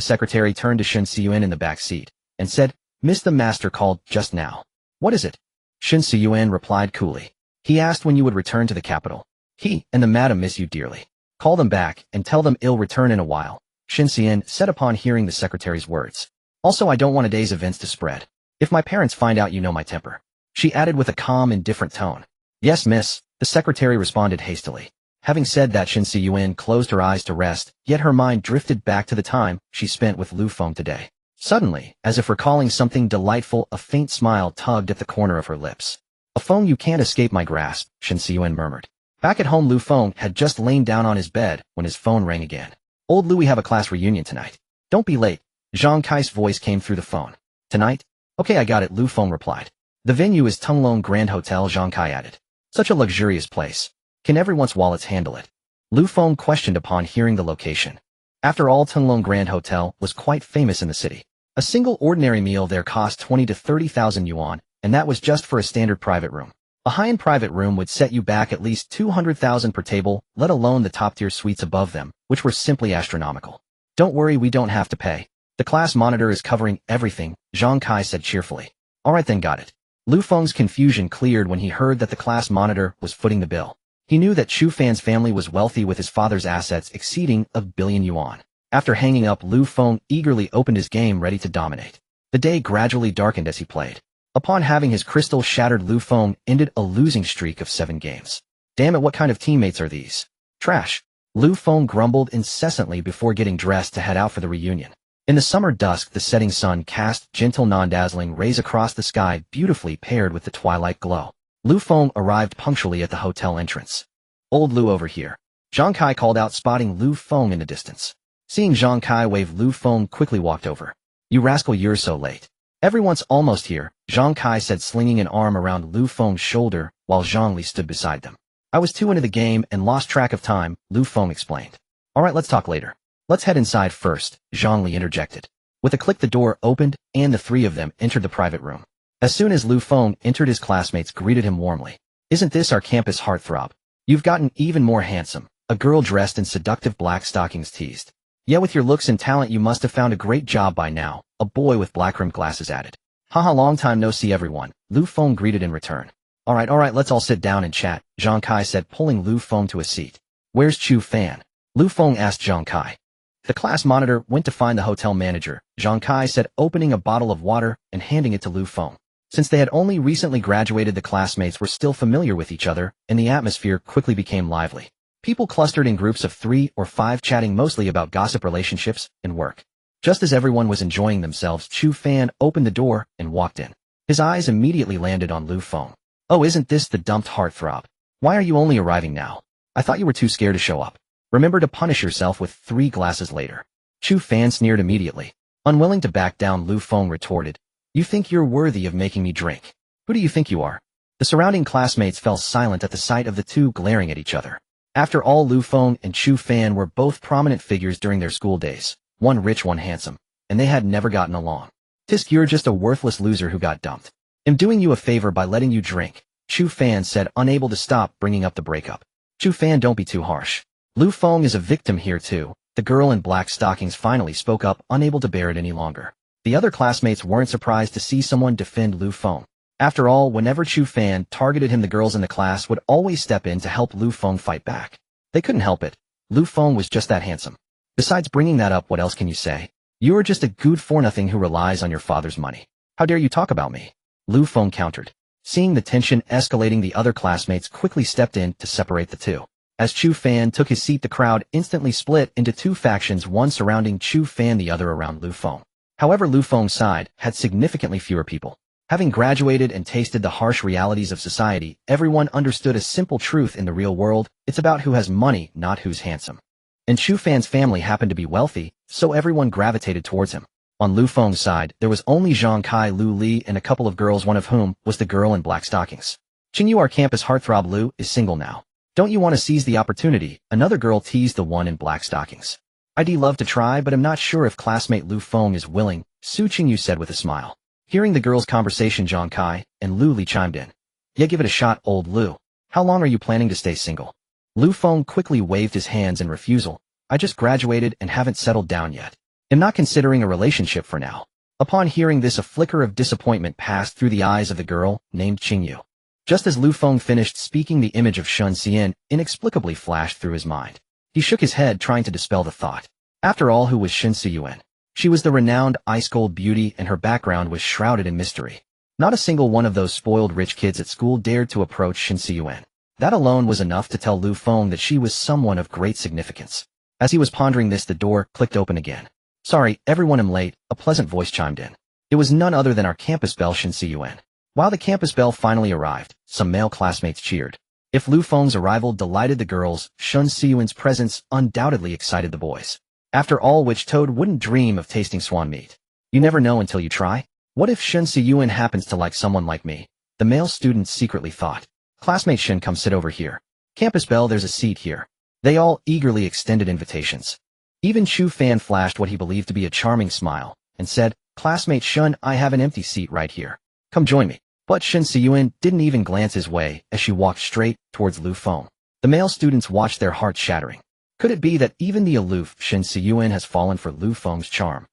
secretary turned to Xianyun in the back seat and said, Miss, the master called just now. What is it? Xianyun replied coolly. He asked when you would return to the capital. He and the madam miss you dearly. Call them back and tell them I'll return in a while, Xianyun said upon hearing the secretary's words. Also, I don't want today's events to spread. If my parents find out, you know my temper. She added with a calm and different tone. Yes, miss, the secretary responded hastily. Having said that, Xianyun closed her eyes to rest, yet her mind drifted back to the time she spent with Lu Feng today. Suddenly, as if recalling something delightful, a faint smile tugged at the corner of her lips. A Feng, you can't escape my grasp, Xianyun murmured. Back at home, Lu Feng had just lain down on his bed when his phone rang again. Old Lu, we have a class reunion tonight. Don't be late. Zhang Kai's voice came through the phone. Tonight? Okay, I got it, Lu Feng replied. The venue is Tunglong Grand Hotel, Zhang Kai added. Such a luxurious place. Can everyone's wallets handle it? Lu Feng questioned upon hearing the location. After all, Tunglong Grand Hotel was quite famous in the city. A single ordinary meal there cost 20 to 30,000 yuan, and that was just for a standard private room. A high-end private room would set you back at least 200,000 per table, let alone the top-tier suites above them, which were simply astronomical. Don't worry, we don't have to pay. The class monitor is covering everything, Zhang Kai said cheerfully. Alright then, got it. Lu Feng's confusion cleared when he heard that the class monitor was footing the bill. He knew that Chu Fan's family was wealthy, with his father's assets exceeding a billion yuan. After hanging up, Lu Feng eagerly opened his game, ready to dominate. The day gradually darkened as he played. Upon having his crystal shattered, Lu Feng ended a losing streak of 7 games. Damn it, what kind of teammates are these? Trash. Lu Feng grumbled incessantly before getting dressed to head out for the reunion. In the summer dusk, the setting sun cast gentle, non-dazzling rays across the sky, beautifully paired with the twilight glow. Lu Feng arrived punctually at the hotel entrance. Old Lu, over here. Zhang Kai called out, spotting Lu Feng in the distance. Seeing Zhang Kai wave, Lu Feng quickly walked over. You rascal, you're so late. Everyone's almost here, Zhang Kai said, slinging an arm around Lu Feng's shoulder while Zhang Li stood beside them. I was too into the game and lost track of time, Lu Feng explained. Alright, let's talk later. Let's head inside first, Zhang Li interjected. With a click, the door opened, and the 3 of them entered the private room. As soon as Lu Feng entered, his classmates greeted him warmly. Isn't this our campus heartthrob? You've gotten even more handsome, a girl dressed in seductive black stockings teased. Yeah, with your looks and talent you must have found a great job by now, a boy with black-rimmed glasses added. Haha, long time no see everyone, Lu Feng greeted in return. Alright, let's all sit down and chat, Zhang Kai said, pulling Lu Feng to a seat. Where's Chu Fan? Lu Feng asked Zhang Kai. The class monitor went to find the hotel manager, Zhang Kai said, opening a bottle of water and handing it to Lu Feng. Since they had only recently graduated, the classmates were still familiar with each other, and the atmosphere quickly became lively. People clustered in groups of 3 or 5, chatting mostly about gossip, relationships, and work. Just as everyone was enjoying themselves, Chu Fan opened the door and walked in. His eyes immediately landed on Lu Feng. Oh, isn't this the dumped heartthrob? Why are you only arriving now? I thought you were too scared to show up. Remember to punish yourself with 3 glasses later. Chu Fan sneered immediately. Unwilling to back down, Lu Feng retorted. You think you're worthy of making me drink? Who do you think you are? The surrounding classmates fell silent at the sight of the 2 glaring at each other. After all, Lu Feng and Chu Fan were both prominent figures during their school days, one rich, one handsome, and they had never gotten along. Tisk, you're just a worthless loser who got dumped. I'm doing you a favor by letting you drink, Chu Fan said, unable to stop bringing up the breakup. Chu Fan, don't be too harsh. Lu Feng is a victim here too. The girl in black stockings finally spoke up, unable to bear it any longer. The other classmates weren't surprised to see someone defend Lu Feng. After all, whenever Chu Fan targeted him, the girls in the class would always step in to help Lu Feng fight back. They couldn't help it. Lu Feng was just that handsome. Besides bringing that up, what else can you say? You are just a good-for-nothing who relies on your father's money. How dare you talk about me? Lu Feng countered. Seeing the tension escalating, the other classmates quickly stepped in to separate the two. As Chu Fan took his seat, the crowd instantly split into two factions, one surrounding Chu Fan, the other around Lu Feng. However, Lu Feng's side had significantly fewer people. Having graduated and tasted the harsh realities of society, everyone understood a simple truth in the real world: it's about who has money, not who's handsome. And Chu Fan's family happened to be wealthy, so everyone gravitated towards him. On Lu Feng's side, there was only Zhang Kai, Lu Li, and a couple of girls, one of whom was the girl in black stockings. Xianyun, our campus heartthrob Lu, is single now. Don't you want to seize the opportunity? Another girl teased the one in black stockings. I'd love to try, but I'm not sure if classmate Lu Feng is willing, Su Xianyun said with a smile. Hearing the girls' conversation, Zhang Kai and Lu Li chimed in. Yeah, give it a shot, old Lu. How long are you planning to stay single? Lu Feng quickly waved his hands in refusal. I just graduated and haven't settled down yet. I'm not considering a relationship for now. Upon hearing this, a flicker of disappointment passed through the eyes of the girl named Xianyun. Just as Lu Feng finished speaking, the image of Xianyun inexplicably flashed through his mind. He shook his head, trying to dispel the thought. After all, who was Xianyun? She was the renowned ice-cold beauty, and her background was shrouded in mystery. Not a single one of those spoiled rich kids at school dared to approach Xianyun. That alone was enough to tell Lu Feng that she was someone of great significance. As he was pondering this, the door clicked open again. Sorry, everyone, I'm late, a pleasant voice chimed in. It was none other than our campus belle, Xianyun. While the campus belle finally arrived, some male classmates cheered. If Lu Feng's arrival delighted the girls, Xianyun's presence undoubtedly excited the boys. After all, which toad wouldn't dream of tasting swan meat? You never know until you try. What if Xianyun happens to like someone like me? The male students secretly thought. Classmate Shen, come sit over here. Campus belle, there's a seat here. They all eagerly extended invitations. Even Chu Fan flashed what he believed to be a charming smile, and said, Classmate Shen, I have an empty seat right here. Come join me. But Xianyun didn't even glance his way as she walked straight towards Lu Feng. The male students watched, their hearts shattering. Could it be that even the aloof Xianyun has fallen for Lu Feng's charm?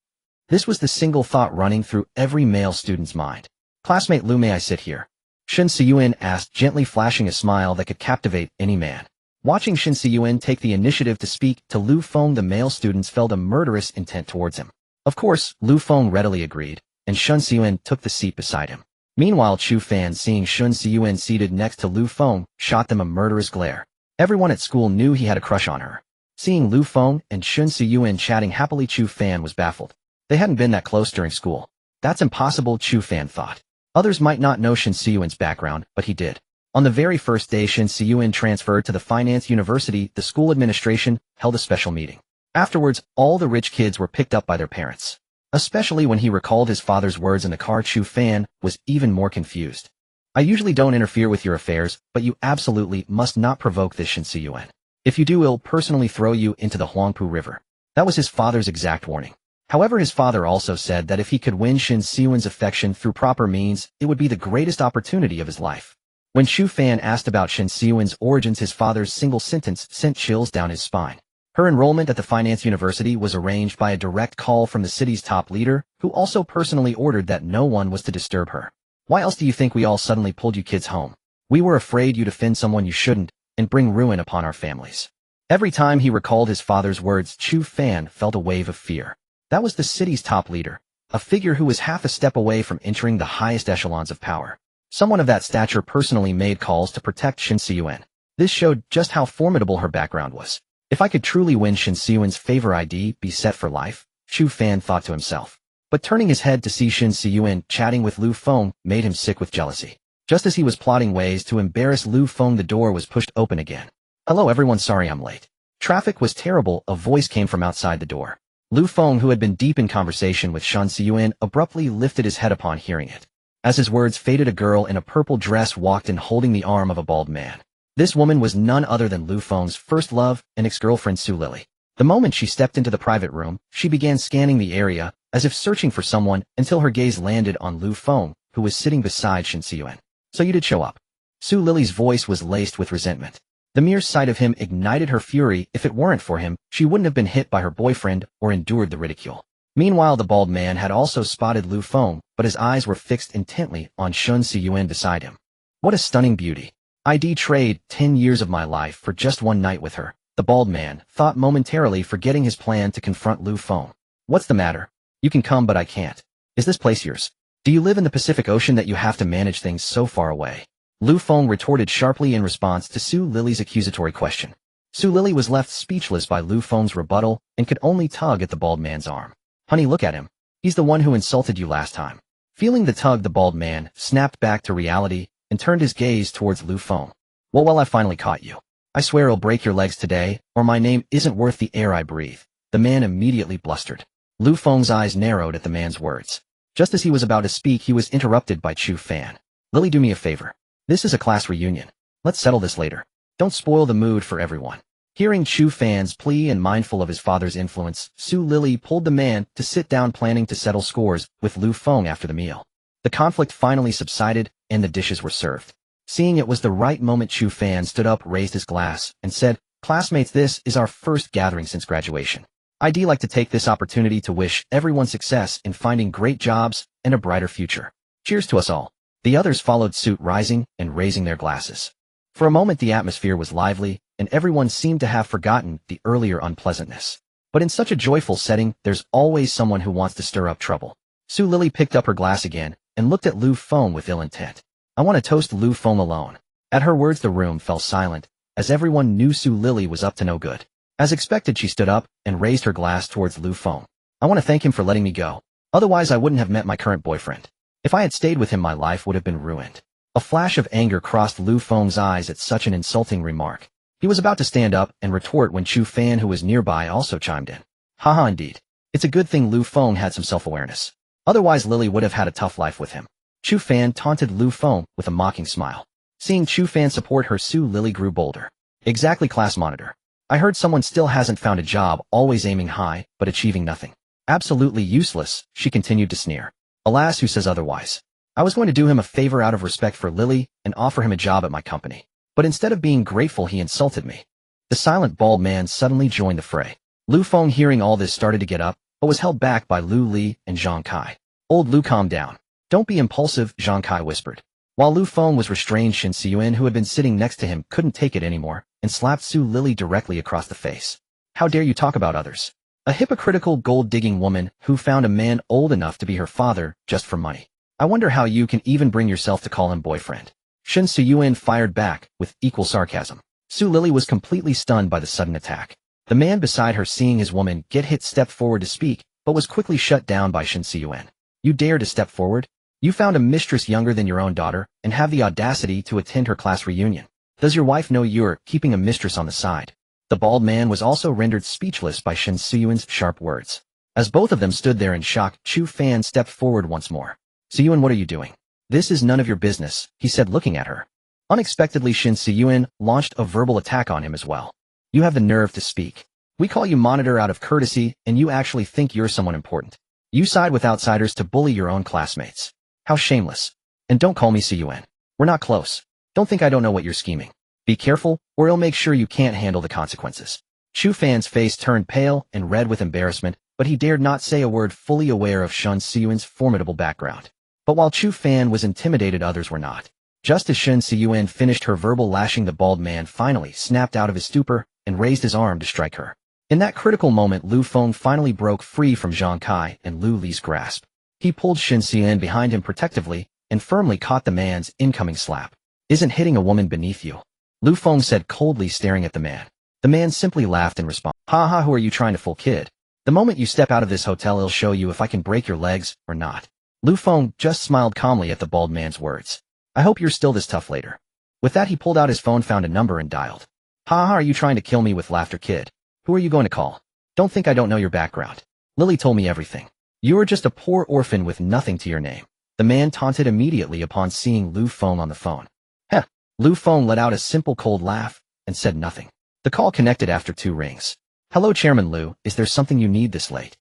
This was the single thought running through every male student's mind. Classmate Lu, may I sit here? Xianyun asked, gently flashing a smile that could captivate any man. Watching Xianyun take the initiative to speak to Lu Feng, the male students felt a murderous intent towards him. Of course, Lu Feng readily agreed, and Xianyun took the seat beside him. Meanwhile, Chu Fan, seeing Xianyun seated next to Lu Feng, shot them a murderous glare. Everyone at school knew he had a crush on her. Seeing Lu Feng and Xianyun chatting happily, Chu Fan was baffled. They hadn't been that close during school. That's impossible, Chu Fan thought. Others might not know Xianyun's background, but he did. On the very first day Xianyun transferred to the finance university, the school administration held a special meeting. Afterwards, all the rich kids were picked up by their parents. Especially when he recalled his father's words in the car, Chu Fan was even more confused. I usually don't interfere with your affairs, but you absolutely must not provoke this, Xianyun. If you do, I'll personally throw you into the Huangpu River. That was his father's exact warning. However, his father also said that if he could win Xianyun's affection through proper means, it would be the greatest opportunity of his life. When Chu Fan asked about Xianyun's origins, his father's single sentence sent chills down his spine. Her enrollment at the finance university was arranged by a direct call from the city's top leader, who also personally ordered that no one was to disturb her. Why else do you think we all suddenly pulled you kids home? We were afraid you'd offend someone you shouldn't, and bring ruin upon our families. Every time he recalled his father's words, Chu Fan felt a wave of fear. That was the city's top leader, a figure who was half a step away from entering the highest echelons of power. Someone of that stature personally made calls to protect Xianyun. This showed just how formidable her background was. If I could truly win Xianyun's favor, I'd be set for life, Chu Fan thought to himself. But turning his head to see Xianyun chatting with Lu Feng made him sick with jealousy. Just as he was plotting ways to embarrass Lu Feng, the door was pushed open again. Hello everyone, sorry I'm late. Traffic was terrible, a voice came from outside the door. Lu Feng, who had been deep in conversation with Xianyun, abruptly lifted his head upon hearing it. As his words faded, a girl in a purple dress walked in, holding the arm of a bald man. This woman was none other than Lu Feng's first love and ex-girlfriend Su Lily. The moment she stepped into the private room, she began scanning the area, as if searching for someone until her gaze landed on Lu Feng, who was sitting beside Xianyun. So you did show up. Su Lily's voice was laced with resentment. The mere sight of him ignited her fury. If it weren't for him, she wouldn't have been hit by her boyfriend or endured the ridicule. Meanwhile, the bald man had also spotted Lu Feng, but his eyes were fixed intently on Xianyun beside him. What a stunning beauty. I'd trade 10 years of my life for just one night with her, the bald man thought momentarily, forgetting his plan to confront Lu Feng. What's the matter? You can come, but I can't. Is this place yours? Do you live in the Pacific Ocean that you have to manage things so far away? Lu Feng retorted sharply in response to Su Lily's accusatory question. Su Lily was left speechless by Lu Feng's rebuttal and could only tug at the bald man's arm. Honey, look at him. He's the one who insulted you last time. Feeling the tug, the bald man snapped back to reality and turned his gaze towards Lu Feng. Well, I finally caught you. I swear I'll break your legs today, or my name isn't worth the air I breathe. The man immediately blustered. Lu Feng's eyes narrowed at the man's words. Just as he was about to speak, he was interrupted by Chu Fan. Lily, do me a favor. This is a class reunion. Let's settle this later. Don't spoil the mood for everyone. Hearing Chu Fan's plea and mindful of his father's influence, Su Lily pulled the man to sit down, planning to settle scores with Lu Feng after the meal. The conflict finally subsided, and the dishes were served. Seeing it was the right moment, Chu Fan stood up, raised his glass, and said, "Classmates, this is our first gathering since graduation. I'd like to take this opportunity to wish everyone success in finding great jobs and a brighter future. Cheers to us all." The others followed suit, rising and raising their glasses. For a moment the atmosphere was lively, and everyone seemed to have forgotten the earlier unpleasantness. But in such a joyful setting, there's always someone who wants to stir up trouble. Su Lily picked up her glass again and looked at Lu Feng with ill intent. "I want to toast Lu Feng alone." At her words the room fell silent, as everyone knew Su Lily was up to no good. As expected, she stood up and raised her glass towards Lu Feng. "I want to thank him for letting me go. Otherwise I wouldn't have met my current boyfriend. If I had stayed with him, my life would have been ruined." A flash of anger crossed Lu Feng's eyes at such an insulting remark. He was about to stand up and retort when Chu Fan, who was nearby, also chimed in. "Haha, indeed. It's a good thing Lu Feng had some self-awareness. Otherwise Lily would have had a tough life with him." Chu Fan taunted Lu Feng with a mocking smile. Seeing Chu Fan support her, Su Lily grew bolder. "Exactly, class monitor. I heard someone still hasn't found a job, always aiming high, but achieving nothing. Absolutely useless," she continued to sneer. "Alas, who says otherwise? I was going to do him a favor out of respect for Lily and offer him a job at my company. But instead of being grateful, he insulted me." The silent bald man suddenly joined the fray. Lu Feng, hearing all this, started to get up, but was held back by Lu Li and Zhang Kai. "Old Lu, calm down. Don't be impulsive," Zhang Kai whispered. While Lu Feng was restrained, Xianyun, who had been sitting next to him, couldn't take it anymore and slapped Su Lily directly across the face. "How dare you talk about others? A hypocritical gold-digging woman who found a man old enough to be her father just for money. I wonder how you can even bring yourself to call him boyfriend." Xianyun fired back with equal sarcasm. Su Lily was completely stunned by the sudden attack. The man beside her, seeing his woman get hit, stepped forward to speak, but was quickly shut down by Xianyun. "You dare to step forward? You found a mistress younger than your own daughter and have the audacity to attend her class reunion. Does your wife know you're keeping a mistress on the side?" The bald man was also rendered speechless by Xianyun's sharp words. As both of them stood there in shock, Chu Fan stepped forward once more. "Xianyun, what are you doing?" "This is none of your business," he said, looking at her. Unexpectedly, Xianyun launched a verbal attack on him as well. "You have the nerve to speak. We call you monitor out of courtesy, and you actually think you're someone important. You side with outsiders to bully your own classmates. How shameless. And don't call me Xianyun. We're not close. Don't think I don't know what you're scheming. Be careful, or I'll make sure you can't handle the consequences." Chu Fan's face turned pale and red with embarrassment, but he dared not say a word, fully aware of Xianyun's formidable background. But while Chu Fan was intimidated, others were not. Just as Xianyun finished her verbal lashing, the bald man finally snapped out of his stupor and raised his arm to strike her. In that critical moment, Lu Feng finally broke free from Zhang Kai and Lu Li's grasp. He pulled Xianyun behind him protectively and firmly caught the man's incoming slap. "Isn't hitting a woman beneath you?" Lu Feng said coldly, staring at the man. The man simply laughed in response. "Ha, who are you trying to fool, kid? The moment you step out of this hotel, I'll show you if I can break your legs or not." Lu Feng just smiled calmly at the bald man's words. "I hope you're still this tough later." With that, he pulled out his phone, found a number, and dialed. "Ha, are you trying to kill me with laughter, kid? Who are you going to call? Don't think I don't know your background. Lily told me everything. You are just a poor orphan with nothing to your name." The man taunted immediately upon seeing Lu Feng on the phone. "Heh." Lu Feng let out a simple cold laugh and said nothing. The call connected after 2 rings. "Hello, Chairman Lu, is there something you need this late?"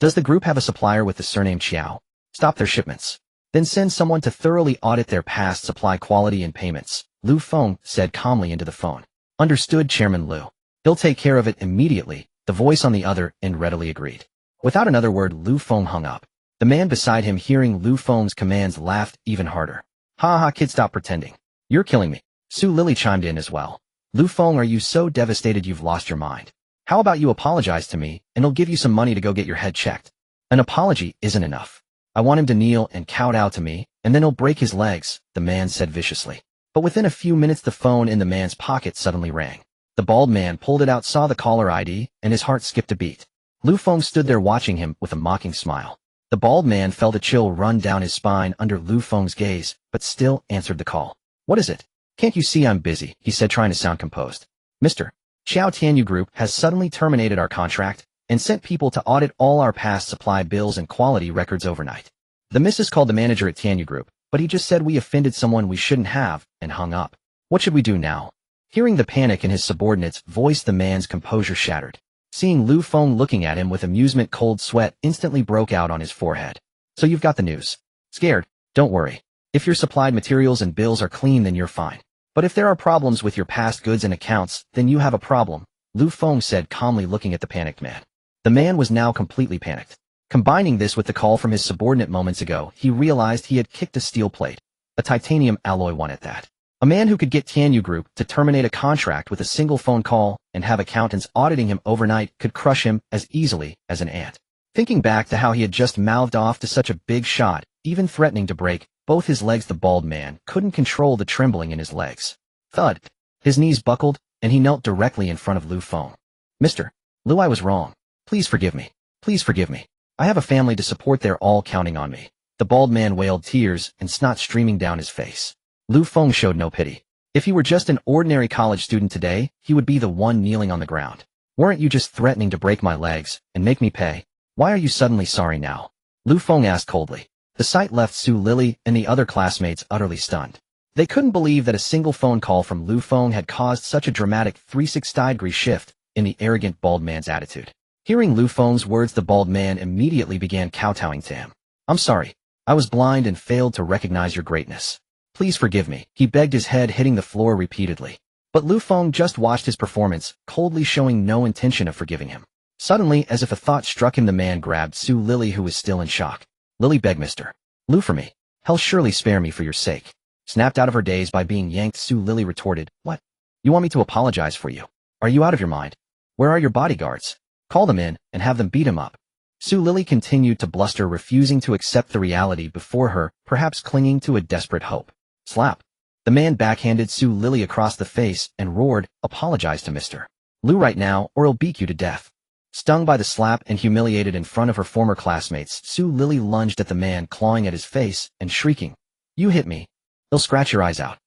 Does the group have a supplier with the surname Xiao? Stop their shipments. Then send someone to thoroughly audit their past supply quality and payments, Feng said calmly into the phone. Understood, Chairman Liu. He'll take care of it immediately, the voice on the other end readily agreed. Without another word, Feng hung up. The man beside him, hearing Feng's commands, laughed even harder. Ha ha, kid, stop pretending. You're killing me. Su Lily chimed in as well. Feng, are you so devastated you've lost your mind? How about you apologize to me, and I'll give you some money to go get your head checked. An apology isn't enough. I want him to kneel and kowtow to me, and then he'll break his legs, the man said viciously. But within a few minutes the phone in the man's pocket suddenly rang. The bald man pulled it out, saw the caller ID, and his heart skipped a beat. Feng stood there watching him with a mocking smile. The bald man felt a chill run down his spine under Feng's gaze, but still answered the call. What is it? Can't you see I'm busy, he said, trying to sound composed. Mr. Xiao Tianyu Group has suddenly terminated our contract and sent people to audit all our past supply bills and quality records overnight. The missus called the manager at Tianyu Group, but he just said we offended someone we shouldn't have and hung up. What should we do now? Hearing the panic in his subordinate's voice, the man's composure shattered. Seeing Feng looking at him with amusement, cold sweat instantly broke out on his forehead. So you've got the news. Scared? Don't worry. If your supplied materials and bills are clean, then you're fine. But if there are problems with your past goods and accounts, then you have a problem, Feng said calmly, looking at the panicked man. The man was now completely panicked. Combining this with the call from his subordinate moments ago, he realized he had kicked a steel plate, a titanium alloy one at that. A man who could get Tianyu Group to terminate a contract with a single phone call and have accountants auditing him overnight could crush him as easily as an ant. Thinking back to how he had just mouthed off to such a big shot, even threatening to break both his legs, the bald man couldn't control the trembling in his legs. Thud. His knees buckled, and he knelt directly in front of Feng. Mr. Liu, I was wrong. Please forgive me. Please forgive me. I have a family to support, they're all counting on me. The bald man wailed, tears and snot streaming down his face. Feng showed no pity. If he were just an ordinary college student today, he would be the one kneeling on the ground. Weren't you just threatening to break my legs and make me pay? Why are you suddenly sorry now? Feng asked coldly. The sight left Su Lily and the other classmates utterly stunned. They couldn't believe that a single phone call from Feng had caused such a dramatic 360-degree shift in the arrogant bald man's attitude. Hearing Feng's words, the bald man immediately began kowtowing to him. I'm sorry. I was blind and failed to recognize your greatness. Please forgive me, he begged, his head hitting the floor repeatedly. But Feng just watched his performance, coldly showing no intention of forgiving him. Suddenly, as if a thought struck him, the man grabbed Su Lily, who was still in shock. Lily begged, Mr. Liu, for me. Hell, surely spare me for your sake. Snapped out of her daze by being yanked, Su Lily retorted, What? You want me to apologize for you? Are you out of your mind? Where are your bodyguards? Call them in and have them beat him up. Su Lily continued to bluster, refusing to accept the reality before her, perhaps clinging to a desperate hope. Slap. The man backhanded Su Lily across the face and roared, Apologize to Mr. Liu right now, or I'll beat you to death. Stung by the slap and humiliated in front of her former classmates, Su Lily lunged at the man, clawing at his face and shrieking, You hit me. They'll scratch your eyes out.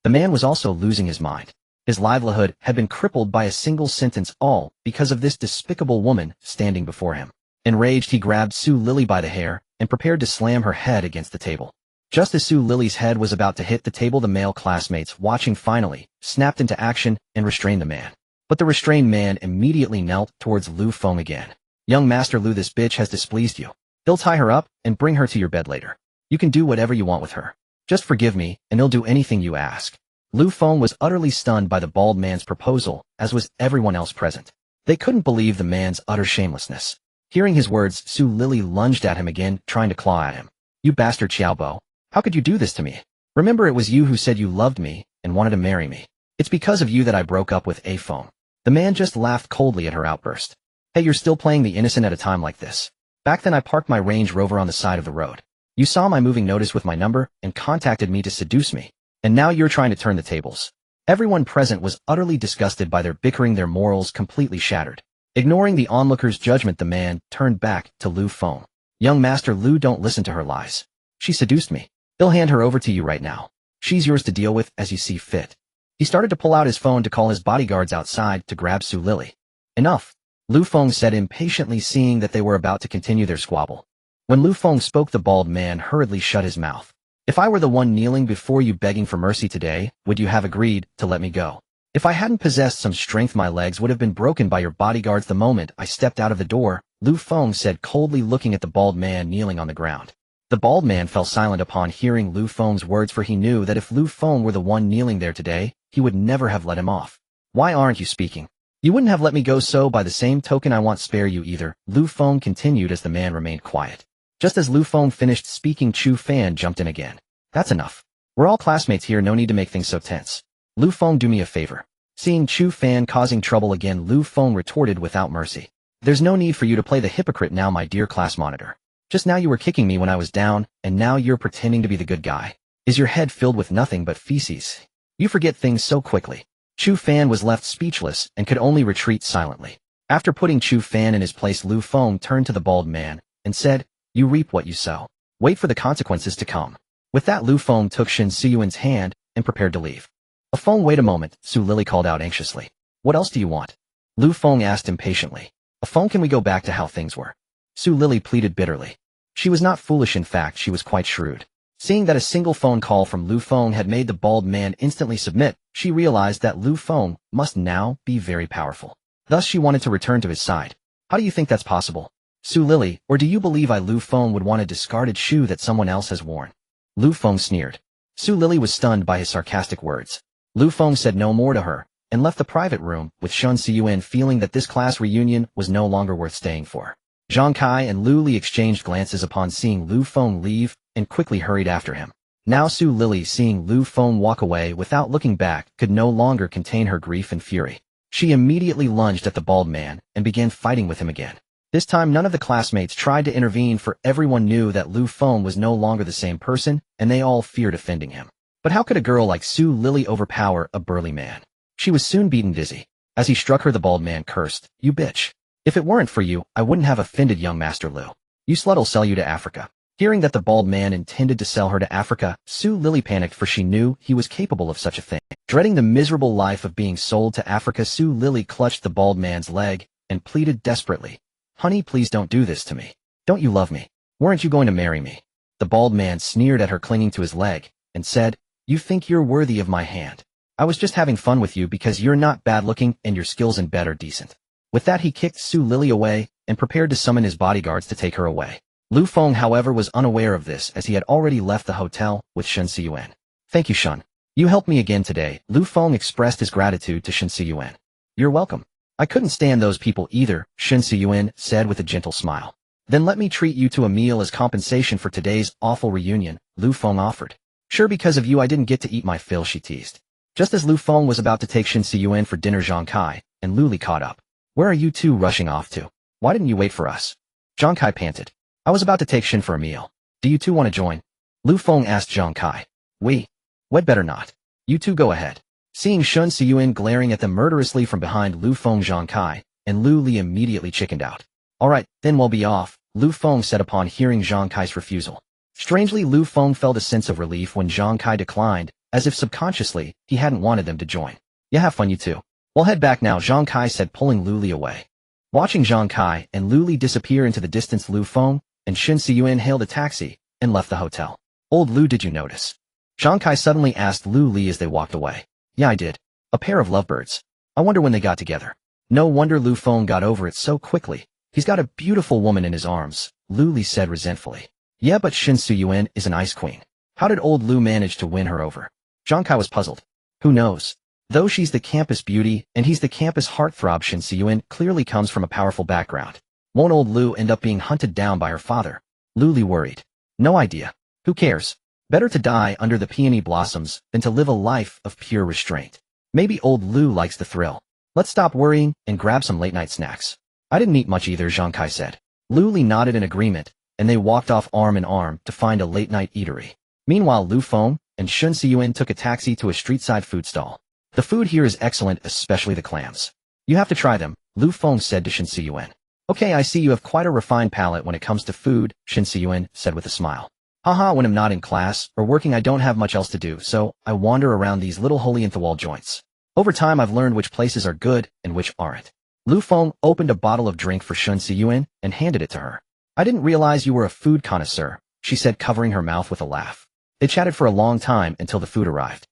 The man was also losing his mind. His livelihood had been crippled by a single sentence, all because of this despicable woman standing before him. Enraged, he grabbed Su Lily by the hair and prepared to slam her head against the table. Just as Su Lily's head was about to hit the table, the male classmates, watching finally, snapped into action and restrained the man. But the restrained man immediately knelt towards Feng again. Young Master Liu, this bitch has displeased you. He'll tie her up and bring her to your bed later. You can do whatever you want with her. Just forgive me, and he'll do anything you ask. Feng was utterly stunned by the bald man's proposal, as was everyone else present. They couldn't believe the man's utter shamelessness. Hearing his words, Su Lily lunged at him again, trying to claw at him. You bastard Xiaobo. How could you do this to me? Remember, it was you who said you loved me and wanted to marry me. It's because of you that I broke up with Feng. The man just laughed coldly at her outburst. Hey, you're still playing the innocent at a time like this. Back then I parked my Range Rover on the side of the road. You saw my moving notice with my number and contacted me to seduce me. And now you're trying to turn the tables. Everyone present was utterly disgusted by their bickering, their morals completely shattered. Ignoring the onlookers' judgment, the man turned back to Feng. Young Master Liu, don't listen to her lies. She seduced me. They'll hand her over to you right now. She's yours to deal with as you see fit. He started to pull out his phone to call his bodyguards outside to grab Su Lily. Enough, Feng said impatiently, seeing that they were about to continue their squabble. When Feng spoke, the bald man hurriedly shut his mouth. If I were the one kneeling before you begging for mercy today, would you have agreed to let me go? If I hadn't possessed some strength, my legs would have been broken by your bodyguards the moment I stepped out of the door, Lu Feng said coldly, looking at the bald man kneeling on the ground. The bald man fell silent upon hearing Lu Feng's words, for he knew that if Lu Feng were the one kneeling there today, he would never have let him off. Why aren't you speaking? You wouldn't have let me go, so by the same token I won't spare you either, Lu Feng continued as the man remained quiet. Just as Lu Feng finished speaking, Chu Fan jumped in again. That's enough. We're all classmates here, no need to make things so tense. Lu Feng, do me a favor. Seeing Chu Fan causing trouble again, Lu Feng retorted without mercy. There's no need for you to play the hypocrite now, my dear class monitor. Just now you were kicking me when I was down, and now you're pretending to be the good guy. Is your head filled with nothing but feces? You forget things so quickly. Chu Fan was left speechless and could only retreat silently. After putting Chu Fan in his place, Lu Feng turned to the bald man and said, You reap what you sow. Wait for the consequences to come. With that, Lu Feng took Xianyun's hand and prepared to leave. Feng, wait a moment, Su Lily called out anxiously. What else do you want? Lu Feng asked impatiently. Feng, can we go back to how things were? Su Lily pleaded bitterly. She was not foolish, in fact she was quite shrewd. Seeing that a single phone call from Lu Feng had made the bald man instantly submit, she realized that Lu Feng must now be very powerful. Thus she wanted to return to his side. How do you think that's possible? Su Lily, or do you believe Lu Feng would want a discarded shoe that someone else has worn? Lu Feng sneered. Su Lily was stunned by his sarcastic words. Lu Feng said no more to her, and left the private room, with Xianyun feeling that this class reunion was no longer worth staying for. Zhang Kai and Lu Li exchanged glances upon seeing Lu Feng leave, and quickly hurried after him. Now Su Lily, seeing Lu Feng walk away without looking back, could no longer contain her grief and fury. She immediately lunged at the bald man, and began fighting with him again. This time none of the classmates tried to intervene, for everyone knew that Lu Feng was no longer the same person, and they all feared offending him. But how could a girl like Su Lily overpower a burly man? She was soon beaten dizzy. As he struck her, the bald man cursed, You bitch. If it weren't for you, I wouldn't have offended young Master Lu. You slut'll sell you to Africa. Hearing that the bald man intended to sell her to Africa, Su Lily panicked, for she knew he was capable of such a thing. Dreading the miserable life of being sold to Africa, Su Lily clutched the bald man's leg and pleaded desperately, Honey, please don't do this to me. Don't you love me? Weren't you going to marry me? The bald man sneered at her, clinging to his leg, and said, You think you're worthy of my hand? I was just having fun with you because you're not bad-looking and your skills in bed are decent. With that, he kicked Su Lily away and prepared to summon his bodyguards to take her away. Lu Feng, however, was unaware of this, as he had already left the hotel with Xianyun. Thank you, Shun. You helped me again today. Lu Feng expressed his gratitude to Xianyun. You're welcome. I couldn't stand those people either, Xianyun said with a gentle smile. Then let me treat you to a meal as compensation for today's awful reunion, Lu Feng offered. Sure, because of you I didn't get to eat my fill, she teased. Just as Lu Feng was about to take Xianyun for dinner, Zhang Kai and Lu Li caught up. Where are you two rushing off to? Why didn't you wait for us? Zhang Kai panted. I was about to take Xin for a meal. Do you two want to join? Lu Feng asked Zhang Kai. We'd better not. You two go ahead. Seeing Xianyun glaring at them murderously from behind, Lu Feng, Zhang Kai and Lu Li immediately chickened out. Alright, then we'll be off, Lu Feng said upon hearing Zhang Kai's refusal. Strangely, Lu Feng felt a sense of relief when Zhang Kai declined, as if subconsciously he hadn't wanted them to join. Yeah, have fun you two. We'll head back now, Zhang Kai said, pulling Lu Li away. Watching Zhang Kai and Lu Li disappear into the distance, Lu Feng and Xianyun hailed a taxi and left the hotel. Old Lu, did you notice? Zhang Kai suddenly asked Lu Li as they walked away. Yeah, I did. A pair of lovebirds. I wonder when they got together. No wonder Lu Feng got over it so quickly. He's got a beautiful woman in his arms, Lu Li said resentfully. Yeah, but Xianyun is an ice queen. How did old Lu manage to win her over? Zhang Kai was puzzled. Who knows? Though she's the campus beauty and he's the campus heartthrob, Xianyun clearly comes from a powerful background. Won't old Lu end up being hunted down by her father? Lu Li worried. No idea. Who cares? Better to die under the peony blossoms than to live a life of pure restraint. Maybe old Lu likes the thrill. Let's stop worrying and grab some late-night snacks. I didn't eat much either, Zhang Kai said. Lu Li nodded in agreement, and they walked off arm in arm to find a late-night eatery. Meanwhile, Lu Feng and Xianyun took a taxi to a street-side food stall. The food here is excellent, especially the clams. You have to try them, Lu Feng said to Xianyun. Okay, I see you have quite a refined palate when it comes to food, Xianyun said with a smile. Haha, when I'm not in class or working I don't have much else to do, so I wander around these little hole-in-the-wall joints. Over time I've learned which places are good and which aren't. Lu Feng opened a bottle of drink for Xianyun and handed it to her. I didn't realize you were a food connoisseur, she said, covering her mouth with a laugh. They chatted for a long time until the food arrived.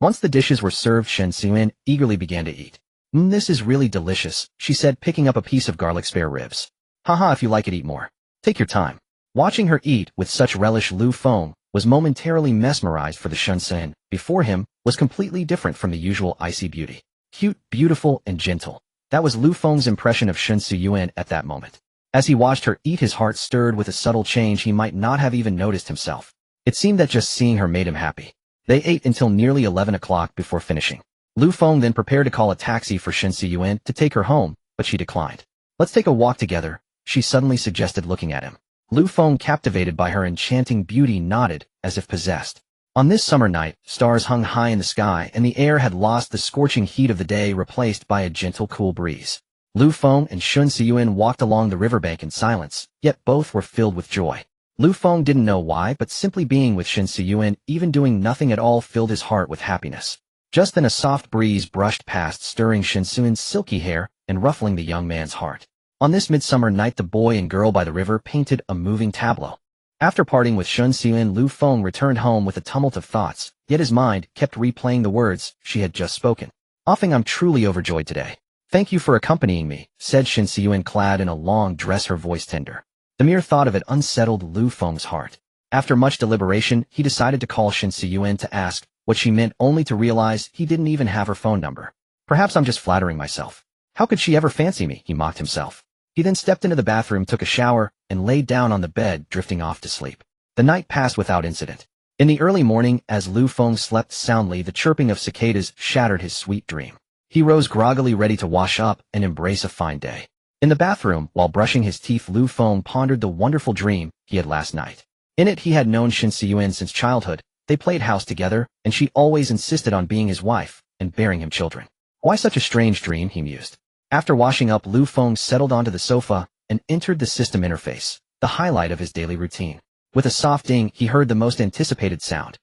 Once the dishes were served, Xianyun eagerly began to eat. This is really delicious, she said, picking up a piece of garlic spare ribs. Haha, if you like it, eat more. Take your time. Watching her eat with such relish, Lu Feng was momentarily mesmerized, for the Xianyun before him was completely different from the usual icy beauty. Cute, beautiful, and gentle. That was Lu Feng's impression of Xianyun at that moment. As he watched her eat, his heart stirred with a subtle change he might not have even noticed himself. It seemed that just seeing her made him happy. They ate until nearly 11 o'clock before finishing. Lu Feng then prepared to call a taxi for Xianyun to take her home, but she declined. Let's take a walk together, she suddenly suggested, looking at him. Lu Feng, captivated by her enchanting beauty, nodded, as if possessed. On this summer night, stars hung high in the sky and the air had lost the scorching heat of the day, replaced by a gentle, cool breeze. Lu Feng and Xianyun walked along the riverbank in silence, yet both were filled with joy. Lu Feng didn't know why, but simply being with Xianyun, even doing nothing at all, filled his heart with happiness. Just then a soft breeze brushed past, stirring Xianyun's silky hair and ruffling the young man's heart. On this midsummer night, the boy and girl by the river painted a moving tableau. After parting with Xianyun, Lu Feng returned home with a tumult of thoughts, yet his mind kept replaying the words she had just spoken. "Feng, I'm truly overjoyed today. Thank you for accompanying me," said Xianyun, clad in a long dress, her voice tender. The mere thought of it unsettled Lu Feng's heart. After much deliberation, he decided to call Xianyun to ask what she meant, only to realize he didn't even have her phone number. Perhaps I'm just flattering myself. How could she ever fancy me, he mocked himself. He then stepped into the bathroom, took a shower, and laid down on the bed, drifting off to sleep. The night passed without incident. In the early morning, as Lu Feng slept soundly, the chirping of cicadas shattered his sweet dream. He rose groggily, ready to wash up and embrace a fine day. In the bathroom, while brushing his teeth, Lu Feng pondered the wonderful dream he had last night. In it, he had known Xianyun since childhood. They played house together, and she always insisted on being his wife and bearing him children. Why such a strange dream, he mused. After washing up, Lu Feng settled onto the sofa and entered the system interface, the highlight of his daily routine. With a soft ding, he heard the most anticipated sound.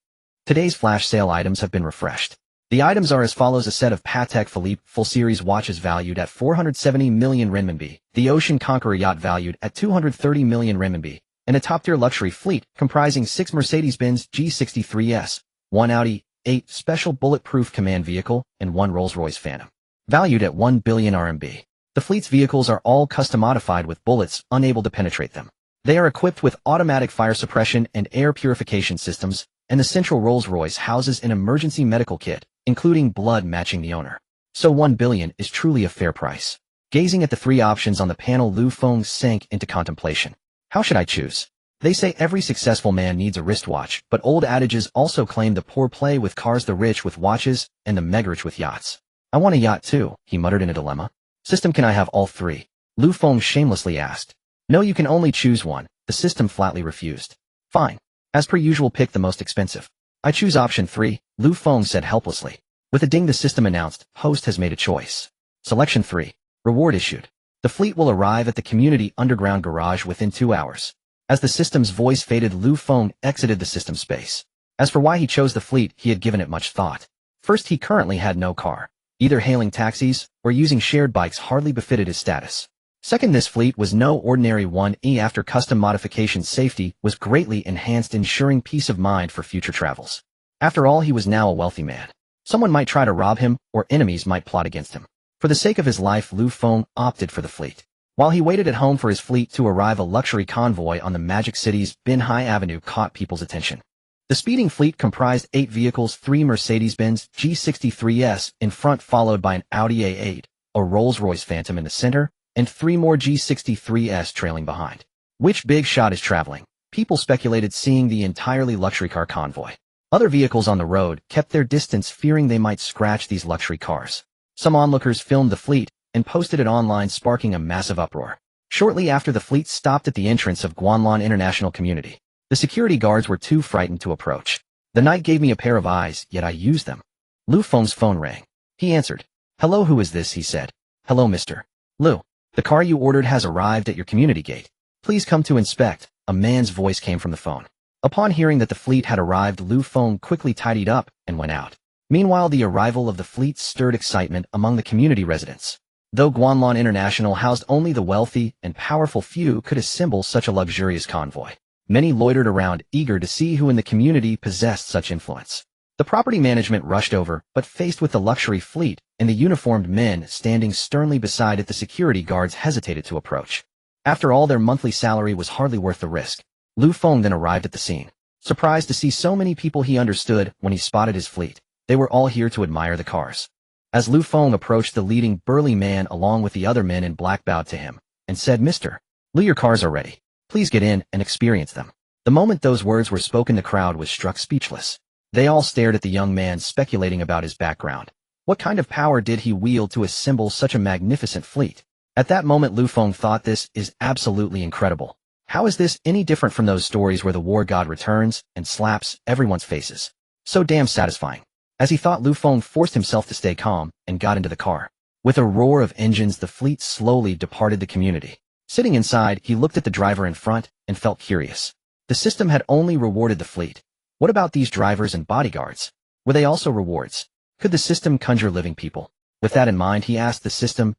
Today's flash sale items have been refreshed. The items are as follows: a set of Patek Philippe full series watches valued at 470 million renminbi, the Ocean Conqueror yacht valued at 230 million renminbi, and a top-tier luxury fleet comprising 6 Mercedes-Benz G63s, 1 Audi 8 special bulletproof command vehicle, and 1 Rolls-Royce Phantom, valued at 1 billion RMB. The fleet's vehicles are all custom-modified with bullets unable to penetrate them. They are equipped with automatic fire suppression and air purification systems, and the central Rolls-Royce houses an emergency medical kit, including blood matching the owner. So 1 billion is truly a fair price. Gazing at the 3 options on the panel, Lu Feng sank into contemplation. How should I choose? They say every successful man needs a wristwatch, but old adages also claim the poor play with cars, the rich with watches, and the mega-rich with yachts. I want a yacht too, he muttered in a dilemma. System, can I have all 3? Lu Feng shamelessly asked. No, you can only choose one, the system flatly refused. Fine. As per usual, pick the most expensive. I choose option 3, Lu Feng said helplessly. With a ding, the system announced, host has made a choice. Selection 3. Reward issued. The fleet will arrive at the community underground garage within 2 hours. As the system's voice faded, Lu Feng exited the system space. As for why he chose the fleet, he had given it much thought. First, he currently had no car. Either hailing taxis or using shared bikes hardly befitted his status. Second, this fleet was no ordinary one. After custom modification, safety was greatly enhanced, ensuring peace of mind for future travels. After all, he was now a wealthy man. Someone might try to rob him, or enemies might plot against him. For the sake of his life, Lu Feng opted for the fleet. While he waited at home for his fleet to arrive, a luxury convoy on the Magic City's Binhai Avenue caught people's attention. The speeding fleet comprised 8 vehicles, 3 Mercedes-Benz G63s in front, followed by an Audi A8, a Rolls-Royce Phantom in the center, and 3 more G63s trailing behind. Which big shot is traveling? People speculated, seeing the entirely luxury car convoy. Other vehicles on the road kept their distance, fearing they might scratch these luxury cars. Some onlookers filmed the fleet and posted it online, sparking a massive uproar. Shortly after, the fleet stopped at the entrance of Guanlan International Community. The security guards were too frightened to approach. The night gave me a pair of eyes, yet I used them. Lu Feng's phone rang. He answered. Hello, who is this? He said. Hello, Mr. Lu. The car you ordered has arrived at your community gate. Please come to inspect. A man's voice came from the phone. Upon hearing that the fleet had arrived, Lu Feng quickly tidied up and went out. Meanwhile, the arrival of the fleet stirred excitement among the community residents. Though Guanlan International housed only the wealthy and powerful few could assemble such a luxurious convoy. Many loitered around, eager to see who in the community possessed such influence. The property management rushed over, but faced with the luxury fleet and the uniformed men standing sternly beside it, the security guards hesitated to approach. After all, their monthly salary was hardly worth the risk. Lu Feng then arrived at the scene. Surprised to see so many people, he understood when he spotted his fleet. They were all here to admire the cars. As Lu Feng approached, the leading burly man along with the other men in black bowed to him and said, "Mr. Lu, your cars are ready. Please get in and experience them." The moment those words were spoken, the crowd was struck speechless. They all stared at the young man, speculating about his background. What kind of power did he wield to assemble such a magnificent fleet? At that moment, Lu Feng thought, this is absolutely incredible. How is this any different from those stories where the war god returns and slaps everyone's faces? So damn satisfying. As he thought, Lu Feng forced himself to stay calm and got into the car. With a roar of engines, the fleet slowly departed the community. Sitting inside, he looked at the driver in front and felt curious. The system had only rewarded the fleet. What about these drivers and bodyguards? Were they also rewards? Could the system conjure living people? With that in mind, he asked the system,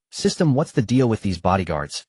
what's the deal with these bodyguards?"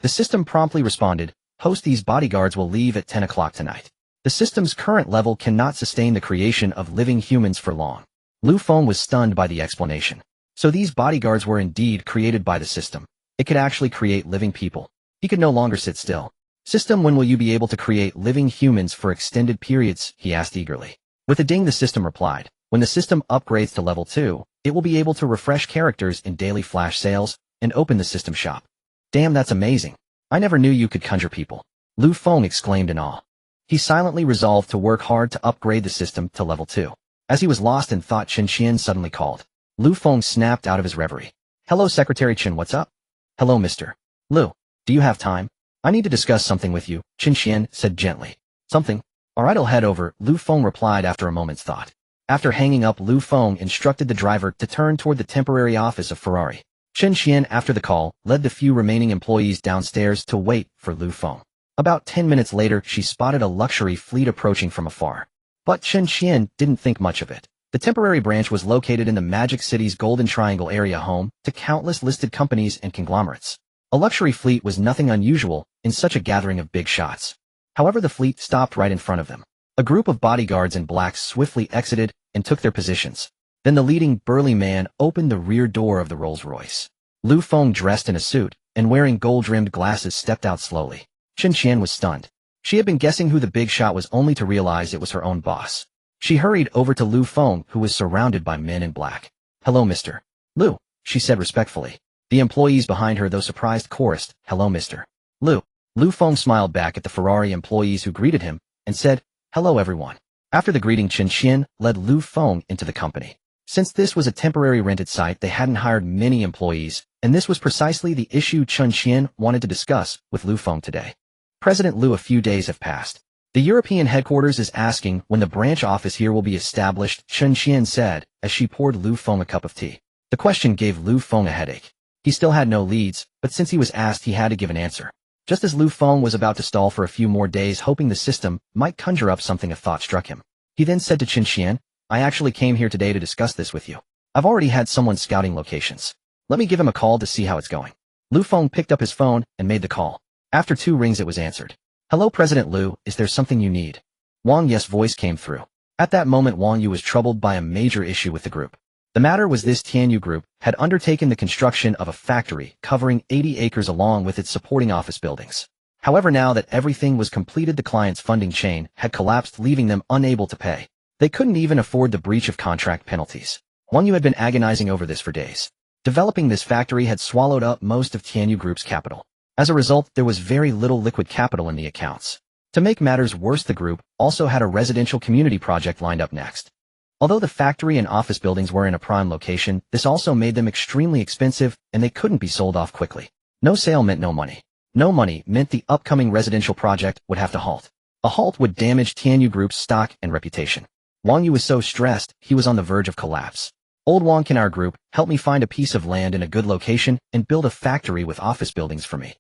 The system promptly responded, "Host, these bodyguards will leave at 10 o'clock tonight. The system's current level cannot sustain the creation of living humans for long." Lu Feng was stunned by the explanation. So these bodyguards were indeed created by the system. It could actually create living people. He could no longer sit still. "System, when will you be able to create living humans for extended periods?" he asked eagerly. With a ding, the system replied, "When the system upgrades to level 2, it will be able to refresh characters in daily flash sales and open the system shop." "Damn, that's amazing. I never knew you could conjure people." Lu Feng exclaimed in awe. He silently resolved to work hard to upgrade the system to level 2. As he was lost in thought, Xianyun suddenly called. Lu Feng snapped out of his reverie. "Hello, Secretary Chen, what's up?" "Hello, Mr. Lu. Do you have time? I need to discuss something with you," Xianyun said gently. "Something? Alright, I'll head over," Lu Feng replied after a moment's thought. After hanging up, Lu Feng instructed the driver to turn toward the temporary office of Ferrari. Xianyun, after the call, led the few remaining employees downstairs to wait for Lu Feng. About 10 minutes later, she spotted a luxury fleet approaching from afar. But Xianyun didn't think much of it. The temporary branch was located in the Magic City's Golden Triangle area, home to countless listed companies and conglomerates. A luxury fleet was nothing unusual in such a gathering of big shots. However, the fleet stopped right in front of them. A group of bodyguards in black swiftly exited and took their positions. Then the leading burly man opened the rear door of the Rolls-Royce. Lu Feng, dressed in a suit and wearing gold-rimmed glasses, stepped out slowly. Xianyun was stunned. She had been guessing who the big shot was, only to realize it was her own boss. She hurried over to Lu Feng, who was surrounded by men in black. "Hello, Mr. Lu," she said respectfully. The employees behind her, though surprised, chorused, "Hello, Mr. Lu." Lu Feng smiled back at the Ferrari employees who greeted him and said, "Hello, everyone." After the greeting, Xianyun led Lu Feng into the company. Since this was a temporary rented site, they hadn't hired many employees, and this was precisely the issue Xianyun wanted to discuss with Lu Feng today. "President Lu, a few days have passed. The European headquarters is asking when the branch office here will be established," Xianyun said as she poured Lu Feng a cup of tea. The question gave Lu Feng a headache. He still had no leads, but since he was asked, he had to give an answer. Just as Lu Feng was about to stall for a few more days, hoping the system might conjure up something, a thought struck him. He then said to Xianyun, "I actually came here today to discuss this with you. I've already had someone scouting locations. Let me give him a call to see how it's going." Lu Feng picked up his phone and made the call. After 2 rings, it was answered. "Hello, President Lu, is there something you need?" Wang Yu's voice came through. At that moment, Wang Yu was troubled by a major issue with the group. The matter was this: Xianyun Group had undertaken the construction of a factory covering 80 acres along with its supporting office buildings. However, now that everything was completed, the client's funding chain had collapsed, leaving them unable to pay. They couldn't even afford the breach of contract penalties. Wang Yu had been agonizing over this for days. Developing this factory had swallowed up most of Xianyun Group's capital. As a result, there was very little liquid capital in the accounts. To make matters worse, the group also had a residential community project lined up next. Although the factory and office buildings were in a prime location, this also made them extremely expensive, and they couldn't be sold off quickly. No sale meant no money. No money meant the upcoming residential project would have to halt. A halt would damage Xianyun Group's stock and reputation. Wang Yu was so stressed, he was on the verge of collapse. "Old Wang, can our group help me find a piece of land in a good location and build a factory with office buildings for me?"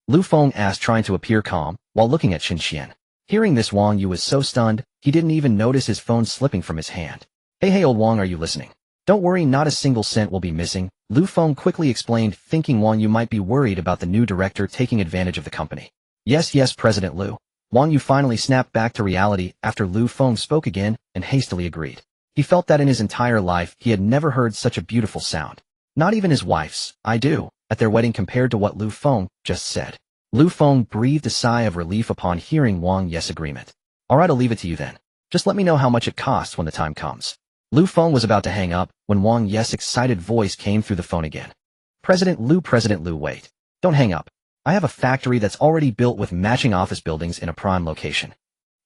Lu Feng asked, trying to appear calm while looking at Xianyun. Hearing this, Wang Yu was so stunned, he didn't even notice his phone slipping from his hand. Hey old Wang, are you listening? Don't worry, not a single cent will be missing," Lu Feng quickly explained, thinking Wang Yu might be worried about the new director taking advantage of the company. Yes, President Lu." Wang Yu finally snapped back to reality after Lu Feng spoke again and hastily agreed. He felt that in his entire life he had never heard such a beautiful sound. Not even his wife's "I do" at their wedding compared to what Lu Feng just said. Lu Feng breathed a sigh of relief upon hearing Wang Yes' agreement. Alright, I'll leave it to you then. Just let me know how much it costs when the time comes. Lu Feng was about to hang up when Wang Yes' excited voice came through the phone again. President Lu, wait. Don't hang up. I have a factory that's already built with matching office buildings in a prime location.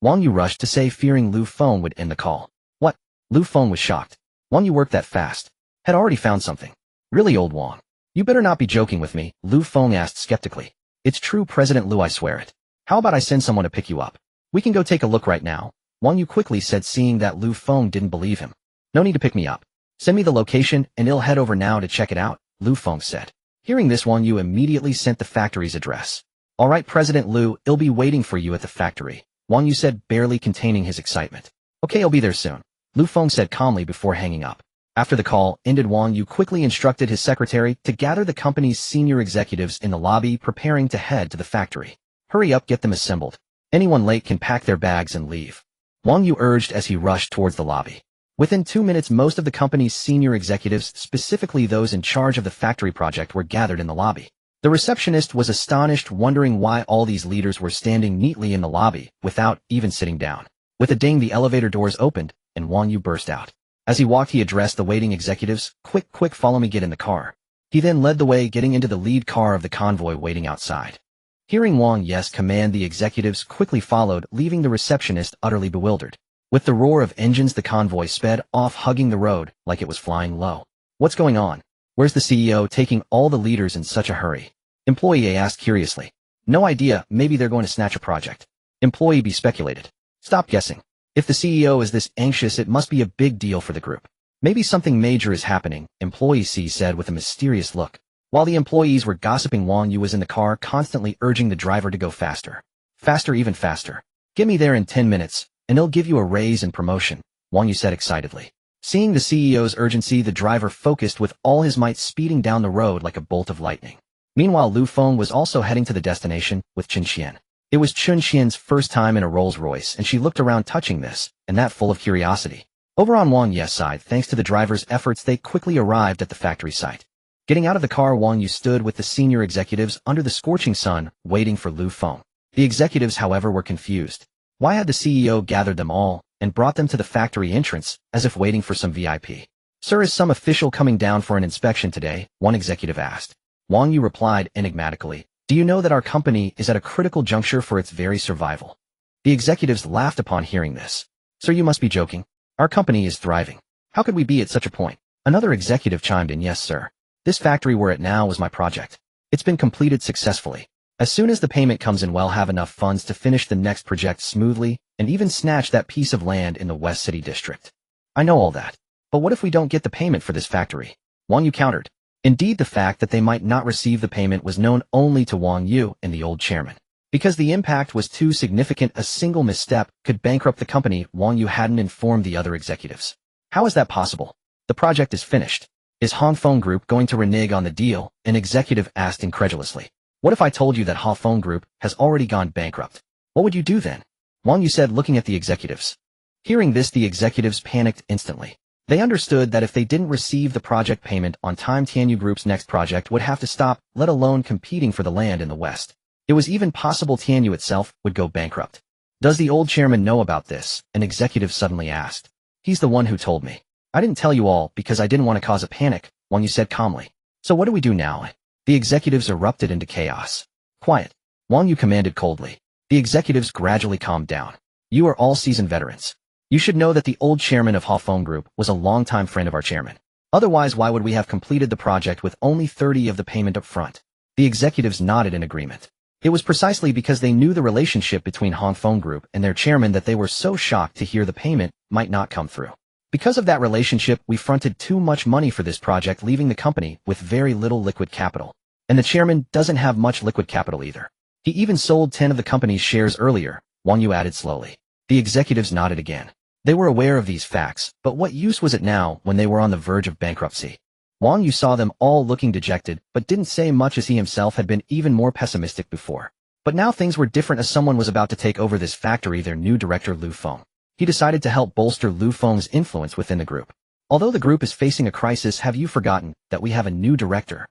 Wang Yu rushed to say, fearing Lu Feng would end the call. What? Lu Feng was shocked. Wang Yu worked that fast. Had already found something. Really, old Wang? You better not be joking with me, Lu Feng asked skeptically. It's true, President Lu, I swear it. How about I send someone to pick you up? We can go take a look right now, Wang Yu quickly said, seeing that Lu Feng didn't believe him. No need to pick me up. Send me the location and I'll head over now to check it out, Lu Feng said. Hearing this, Wang Yu immediately sent the factory's address. Alright, President Lu, I'll be waiting for you at the factory, Wang Yu said, barely containing his excitement. Okay, I'll be there soon, Lu Feng said calmly before hanging up. After the call ended, Wang Yu quickly instructed his secretary to gather the company's senior executives in the lobby, preparing to head to the factory. Hurry up, get them assembled. Anyone late can pack their bags and leave, Wang Yu urged as he rushed towards the lobby. Within 2 minutes, most of the company's senior executives, specifically those in charge of the factory project, were gathered in the lobby. The receptionist was astonished, wondering why all these leaders were standing neatly in the lobby without even sitting down. With a ding, the elevator doors opened, and Wang Yu burst out. As he walked, he addressed the waiting executives, quick, follow me, get in the car. He then led the way, getting into the lead car of the convoy waiting outside. Hearing Wang Yes' command, the executives quickly followed, leaving the receptionist utterly bewildered. With the roar of engines, the convoy sped off, hugging the road like it was flying low. What's going on? Where's the CEO taking all the leaders in such a hurry? Employee A asked curiously. No idea, maybe they're going to snatch a project. Employee B speculated. Stop guessing. If the CEO is this anxious, it must be a big deal for the group. Maybe something major is happening, Employee C said with a mysterious look. While the employees were gossiping, Wang Yu was in the car, constantly urging the driver to go faster. Faster, even faster. Get me there in 10 minutes, and they'll give you a raise and promotion, Wang Yu said excitedly. Seeing the CEO's urgency, the driver focused with all his might, speeding down the road like a bolt of lightning. Meanwhile, Lu Feng was also heading to the destination with Xianyun. It was Xianyun's first time in a Rolls-Royce, and she looked around, touching this, and that, full of curiosity. Over on Wang Yes' side, thanks to the driver's efforts, they quickly arrived at the factory site. Getting out of the car, Wang Yu stood with the senior executives under the scorching sun, waiting for Lu Feng. The executives, however, were confused. Why had the CEO gathered them all and brought them to the factory entrance, as if waiting for some VIP? Sir, is some official coming down for an inspection today? One executive asked. Wang Yu replied enigmatically. Do you know that our company is at a critical juncture for its very survival? The executives laughed upon hearing this. Sir, you must be joking. Our company is thriving. How could we be at such a point? Another executive chimed in. Yes, sir. This factory we're at now was my project. It's been completed successfully. As soon as the payment comes in, we'll have enough funds to finish the next project smoothly and even snatch that piece of land in the West City district. I know all that. But what if we don't get the payment for this factory? Wang Yu countered. Indeed, the fact that they might not receive the payment was known only to Wang Yu and the old chairman. Because the impact was too significant, a single misstep could bankrupt the company. Wang Yu hadn't informed the other executives. How is that possible? The project is finished. Is Feng Group going to renege on the deal? An executive asked incredulously. What if I told you that Feng Group has already gone bankrupt? What would you do then? Wang Yu said, looking at the executives. Hearing this, the executives panicked instantly. They understood that if they didn't receive the project payment on time, Tianyu Group's next project would have to stop, let alone competing for the land in the West. It was even possible Tianyu itself would go bankrupt. Does the old chairman know about this? An executive suddenly asked. He's the one who told me. I didn't tell you all because I didn't want to cause a panic, Wang Yu said calmly. So what do we do now? The executives erupted into chaos. Quiet, Wang Yu commanded coldly. The executives gradually calmed down. You are all seasoned veterans. You should know that the old chairman of Feng Group was a longtime friend of our chairman. Otherwise, why would we have completed the project with only 30% of the payment up front? The executives nodded in agreement. It was precisely because they knew the relationship between Feng Group and their chairman that they were so shocked to hear the payment might not come through. Because of that relationship, we fronted too much money for this project, leaving the company with very little liquid capital. And the chairman doesn't have much liquid capital either. He even sold 10 of the company's shares earlier, Wang Yu added slowly. The executives nodded again. They were aware of these facts, but what use was it now when they were on the verge of bankruptcy? Wang Yu saw them all looking dejected, but didn't say much, as he himself had been even more pessimistic before. But now things were different, as someone was about to take over this factory, their new director Lu Feng. He decided to help bolster Lu Feng's influence within the group. Although the group is facing a crisis, have you forgotten that we have a new director?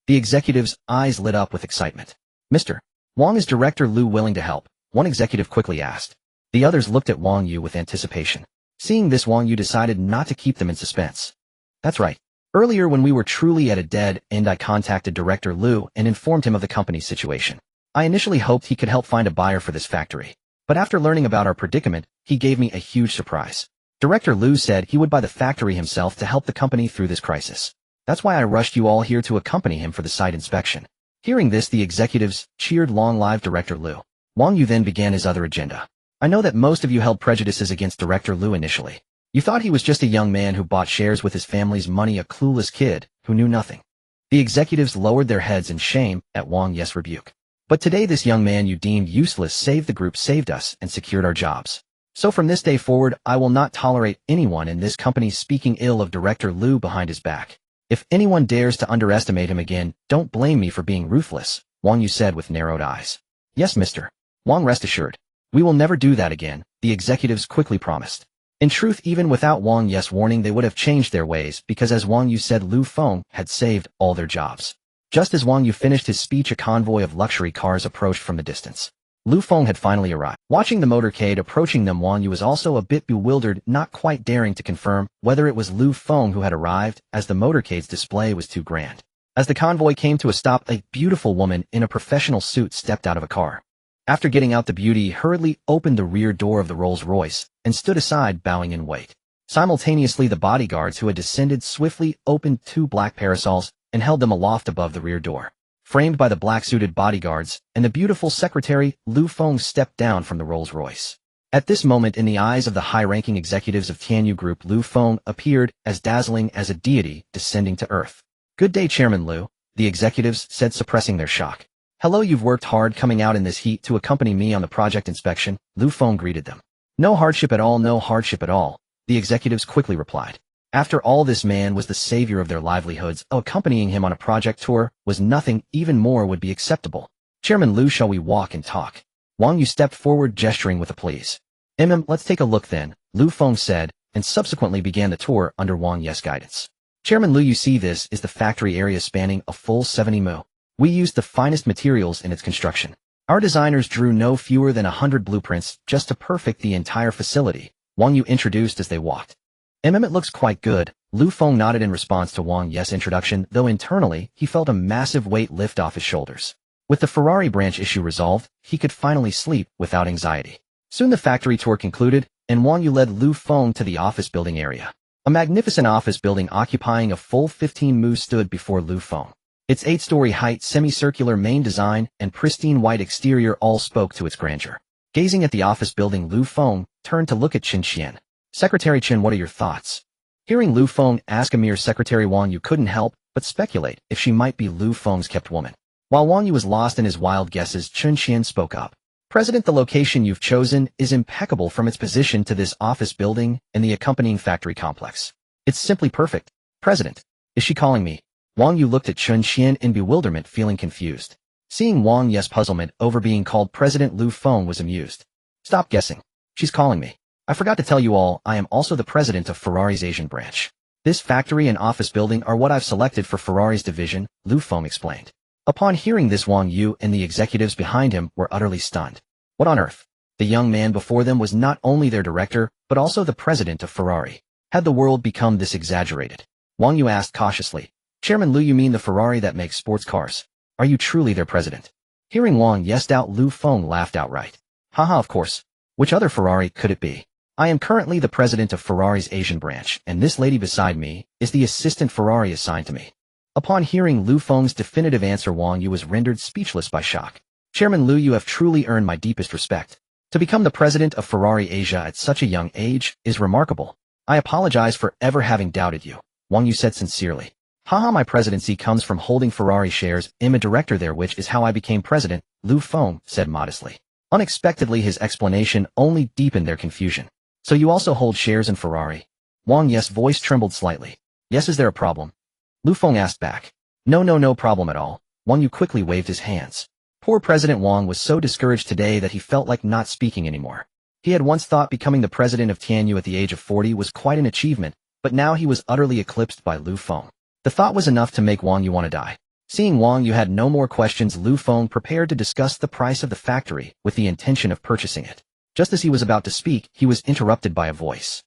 The executive's eyes lit up with excitement. Mr. Wang, is Director Lu willing to help? One executive quickly asked. The others looked at Wang Yu with anticipation. Seeing this, Wang Yu decided not to keep them in suspense. That's right. Earlier when we were truly at a dead end, I contacted Director Lu and informed him of the company's situation. I initially hoped he could help find a buyer for this factory. But after learning about our predicament, he gave me a huge surprise. Director Lu said he would buy the factory himself to help the company through this crisis. That's why I rushed you all here to accompany him for the site inspection. Hearing this, the executives cheered. Long live Director Lu. Wang Yu then began his other agenda. I know that most of you held prejudices against Director Lu initially. You thought he was just a young man who bought shares with his family's money, a clueless kid who knew nothing. The executives lowered their heads in shame at Wang Yu's rebuke. But today this young man you deemed useless saved the group, saved us, and secured our jobs. So from this day forward, I will not tolerate anyone in this company speaking ill of Director Lu behind his back. If anyone dares to underestimate him again, don't blame me for being ruthless, Wang Yu said with narrowed eyes. Yes, Mr. Wang, rest assured. We will never do that again, the executives quickly promised. In truth, even without Wang Yu's warning, they would have changed their ways because, as Wang Yu said, Lu Feng had saved all their jobs. Just as Wang Yu finished his speech, a convoy of luxury cars approached from the distance. Lu Feng had finally arrived. Watching the motorcade approaching them, Wang Yu was also a bit bewildered, not quite daring to confirm whether it was Lu Feng who had arrived, as the motorcade's display was too grand. As the convoy came to a stop, a beautiful woman in a professional suit stepped out of a car. After getting out, the beauty hurriedly opened the rear door of the Rolls-Royce and stood aside, bowing in wait. Simultaneously, the bodyguards who had descended swiftly opened two black parasols and held them aloft above the rear door. Framed by the black-suited bodyguards and the beautiful secretary, Lu Feng stepped down from the Rolls-Royce. At this moment, in the eyes of the high-ranking executives of Xianyun Group, Lu Feng appeared as dazzling as a deity descending to earth. Good day, Chairman Lu, the executives said, suppressing their shock. Hello, you've worked hard coming out in this heat to accompany me on the project inspection, Lu Feng greeted them. No hardship at all, no hardship at all, the executives quickly replied. After all, this man was the savior of their livelihoods. Accompanying him on a project tour was nothing. Even more would be acceptable. Chairman Lu, shall we walk and talk? Wang Yu stepped forward, gesturing with a please. Let's take a look then, Lu Feng said, and subsequently began the tour under Wang Yu's guidance. Chairman Lu, you see, this is the factory area spanning a full 70 mu. We used the finest materials in its construction. Our designers drew no fewer than 100 blueprints just to perfect the entire facility, Wang Yu introduced as they walked. It looks quite good, Lu Feng nodded in response to Wang Yu's introduction, though internally he felt a massive weight lift off his shoulders. With the Ferrari branch issue resolved, he could finally sleep without anxiety. Soon the factory tour concluded, and Wang Yu led Lu Feng to the office building area. A magnificent office building occupying a full 15 mu stood before Lu Feng. Its 8-story height, semicircular main design, and pristine white exterior all spoke to its grandeur. Gazing at the office building, Lu Feng turned to look at Xianyun. Secretary Chen, what are your thoughts? Hearing Lu Feng ask a mere secretary, Wang Yu couldn't help but speculate if she might be Lu Feng's kept woman. While Wang Yu was lost in his wild guesses, Xianyun spoke up. President, the location you've chosen is impeccable, from its position to this office building and the accompanying factory complex. It's simply perfect. President, is she calling me? Wang Yu looked at Xianyun in bewilderment, feeling confused. Seeing Wang Yu's puzzlement over being called president, Lu Feng was amused. Stop guessing. She's calling me. I forgot to tell you all, I am also the president of Ferrari's Asian branch. This factory and office building are what I've selected for Ferrari's division, Lu Feng explained. Upon hearing this, Wang Yu and the executives behind him were utterly stunned. What on earth? The young man before them was not only their director, but also the president of Ferrari. Had the world become this exaggerated? Wang Yu asked cautiously. Chairman Lu, you mean the Ferrari that makes sports cars? Are you truly their president? Hearing Wang Yu's doubt, Lu Feng laughed outright. Haha, of course. Which other Ferrari could it be? I am currently the president of Ferrari's Asian branch, and this lady beside me is the assistant Ferrari assigned to me. Upon hearing Lu Feng's definitive answer, Wang Yu was rendered speechless by shock. Chairman Lu, you have truly earned my deepest respect. To become the president of Ferrari Asia at such a young age is remarkable. I apologize for ever having doubted you, Wang Yu said sincerely. Haha, my presidency comes from holding Ferrari shares. I'm a director there, which is how I became president, Lu Feng said modestly. Unexpectedly, his explanation only deepened their confusion. So you also hold shares in Ferrari? Wang Yu's voice trembled slightly. Yes, is there a problem? Lu Feng asked back. No problem at all. Wang Yu quickly waved his hands. Poor President Wang was so discouraged today that he felt like not speaking anymore. He had once thought becoming the president of Xianyun at the age of 40 was quite an achievement, but now he was utterly eclipsed by Lu Feng. The thought was enough to make Wang Yu want to die. Seeing Wang Yu had no more questions, Lu Feng prepared to discuss the price of the factory with the intention of purchasing it. Just as he was about to speak, he was interrupted by a voice.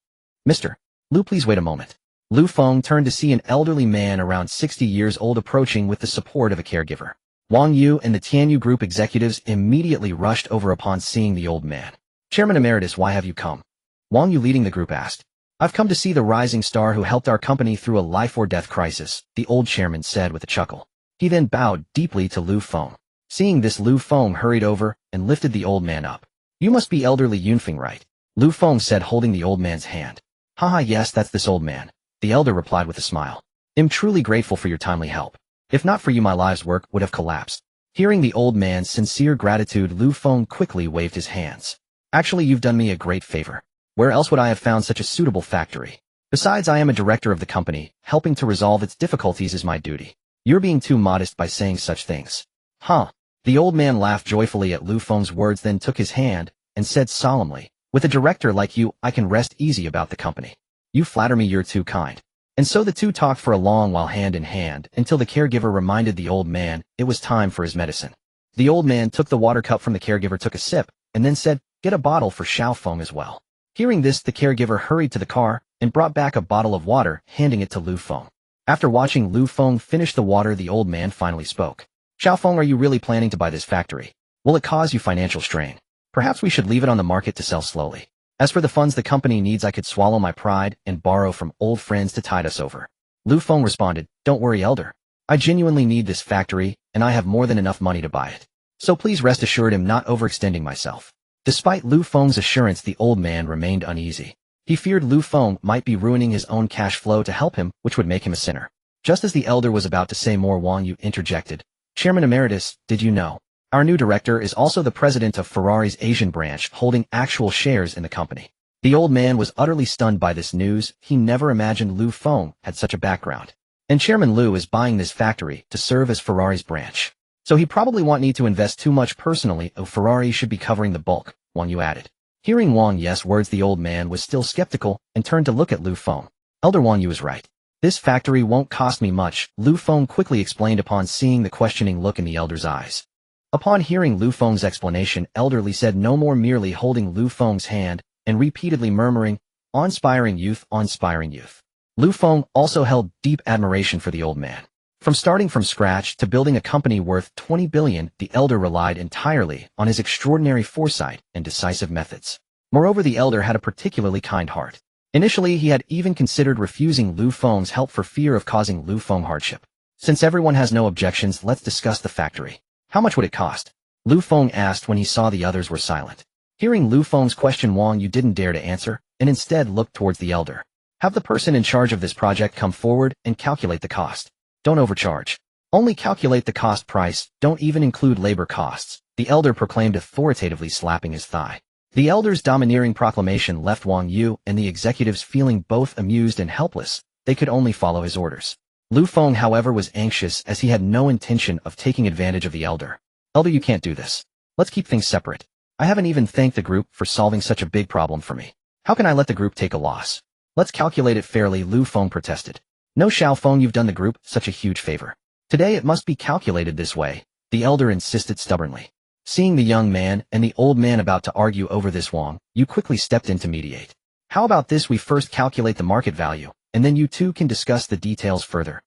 Mr. Lu, please wait a moment. Lu Feng turned to see an elderly man around 60 years old approaching with the support of a caregiver. Wang Yu and the Xianyun group executives immediately rushed over upon seeing the old man. Chairman Emeritus, why have you come? Wang Yu, leading the group, asked. I've come to see the rising star who helped our company through a life-or-death crisis, the old chairman said with a chuckle. He then bowed deeply to Lu Feng. Seeing this, Lu Feng hurried over and lifted the old man up. You must be elderly Yunfeng, right? Lu Feng said, holding the old man's hand. Haha, yes, that's this old man. The elder replied with a smile. I'm truly grateful for your timely help. If not for you, my life's work would have collapsed. Hearing the old man's sincere gratitude, Lu Feng quickly waved his hands. Actually, you've done me a great favor. Where else would I have found such a suitable factory? Besides, I am a director of the company. Helping to resolve its difficulties is my duty. You're being too modest by saying such things. Huh? The old man laughed joyfully at Lu Feng's words, then took his hand and said solemnly, with a director like you, I can rest easy about the company. You flatter me, you're too kind. And so the two talked for a long while hand in hand until the caregiver reminded the old man it was time for his medicine. The old man took the water cup from the caregiver, took a sip, and then said, get a bottle for Feng as well. Hearing this, the caregiver hurried to the car and brought back a bottle of water, handing it to Lu Feng. After watching Lu Feng finish the water, the old man finally spoke. Feng, are you really planning to buy this factory? Will it cause you financial strain? Perhaps we should leave it on the market to sell slowly. As for the funds the company needs, I could swallow my pride and borrow from old friends to tide us over. Lu Feng responded, don't worry, elder. I genuinely need this factory, and I have more than enough money to buy it. So please rest assured I'm not overextending myself. Despite Lu Feng's assurance, the old man remained uneasy. He feared Lu Feng might be ruining his own cash flow to help him, which would make him a sinner. Just as the elder was about to say more, Wang Yu interjected. Chairman Emeritus, did you know? Our new director is also the president of Ferrari's Asian branch, holding actual shares in the company. The old man was utterly stunned by this news. He never imagined Lu Feng had such a background. And Chairman Lu is buying this factory to serve as Ferrari's branch. So he probably won't need to invest too much personally, or Ferrari should be covering the bulk, Wang Yu added. Hearing Wang Yu's words, the old man was still skeptical and turned to look at Lu Feng. Elder, Wang Yu is right. This factory won't cost me much, Lu Feng quickly explained upon seeing the questioning look in the elder's eyes. Upon hearing Lu Feng's explanation, elderly said no more, merely holding Lu Feng's hand and repeatedly murmuring, "Awe-inspiring youth, awe-inspiring youth." Lu Feng also held deep admiration for the old man. From starting from scratch to building a company worth 20 billion, the elder relied entirely on his extraordinary foresight and decisive methods. Moreover, the elder had a particularly kind heart. Initially, he had even considered refusing Lu Feng's help for fear of causing Lu Feng hardship. Since everyone has no objections, let's discuss the factory. How much would it cost? Lu Feng asked when he saw the others were silent. Hearing Lu Feng's question, Wang Yu didn't dare to answer, and instead looked towards the elder. Have the person in charge of this project come forward and calculate the cost. Don't overcharge. Only calculate the cost price, don't even include labor costs, the elder proclaimed authoritatively, slapping his thigh. The elder's domineering proclamation left Wang Yu and the executives feeling both amused and helpless. They could only follow his orders. Lu Feng, however, was anxious, as he had no intention of taking advantage of the elder. Elder, you can't do this. Let's keep things separate. I haven't even thanked the group for solving such a big problem for me. How can I let the group take a loss? Let's calculate it fairly, Lu Feng protested. No, Feng, you've done the group such a huge favor. Today it must be calculated this way, the elder insisted stubbornly. Seeing the young man and the old man about to argue over this, Wang Yu quickly stepped in to mediate. How about this, we first calculate the market value, and then you two can discuss the details further.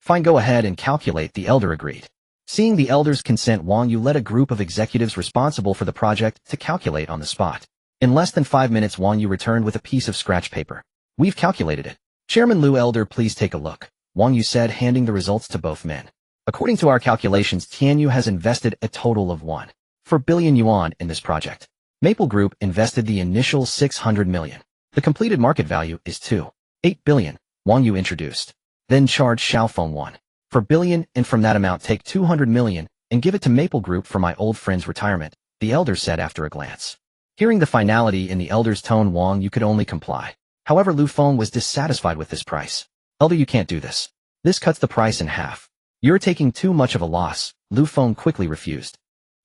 Fine, go ahead and calculate, the elder agreed. Seeing the elder's consent, Wang Yu led a group of executives responsible for the project to calculate on the spot. In less than 5 minutes, Wang Yu returned with a piece of scratch paper. We've calculated it. Chairman Lu, elder, please take a look, Wang Yu said, handing the results to both men. According to our calculations, Xianyun has invested a total of 1.4 billion yuan in this project. Maple Group invested the initial 600 million. The completed market value is 2.8 billion, Wang Yu introduced. Then charge Feng 1.4 billion, and from that amount take 200 million and give it to Maple Group for my old friend's retirement, the elder said after a glance. Hearing the finality in the elder's tone, Wang Yu could only comply. However, Lu Feng was dissatisfied with this price. Elder, you can't do this. This cuts the price in half. You're taking too much of a loss, Lu Feng quickly refused.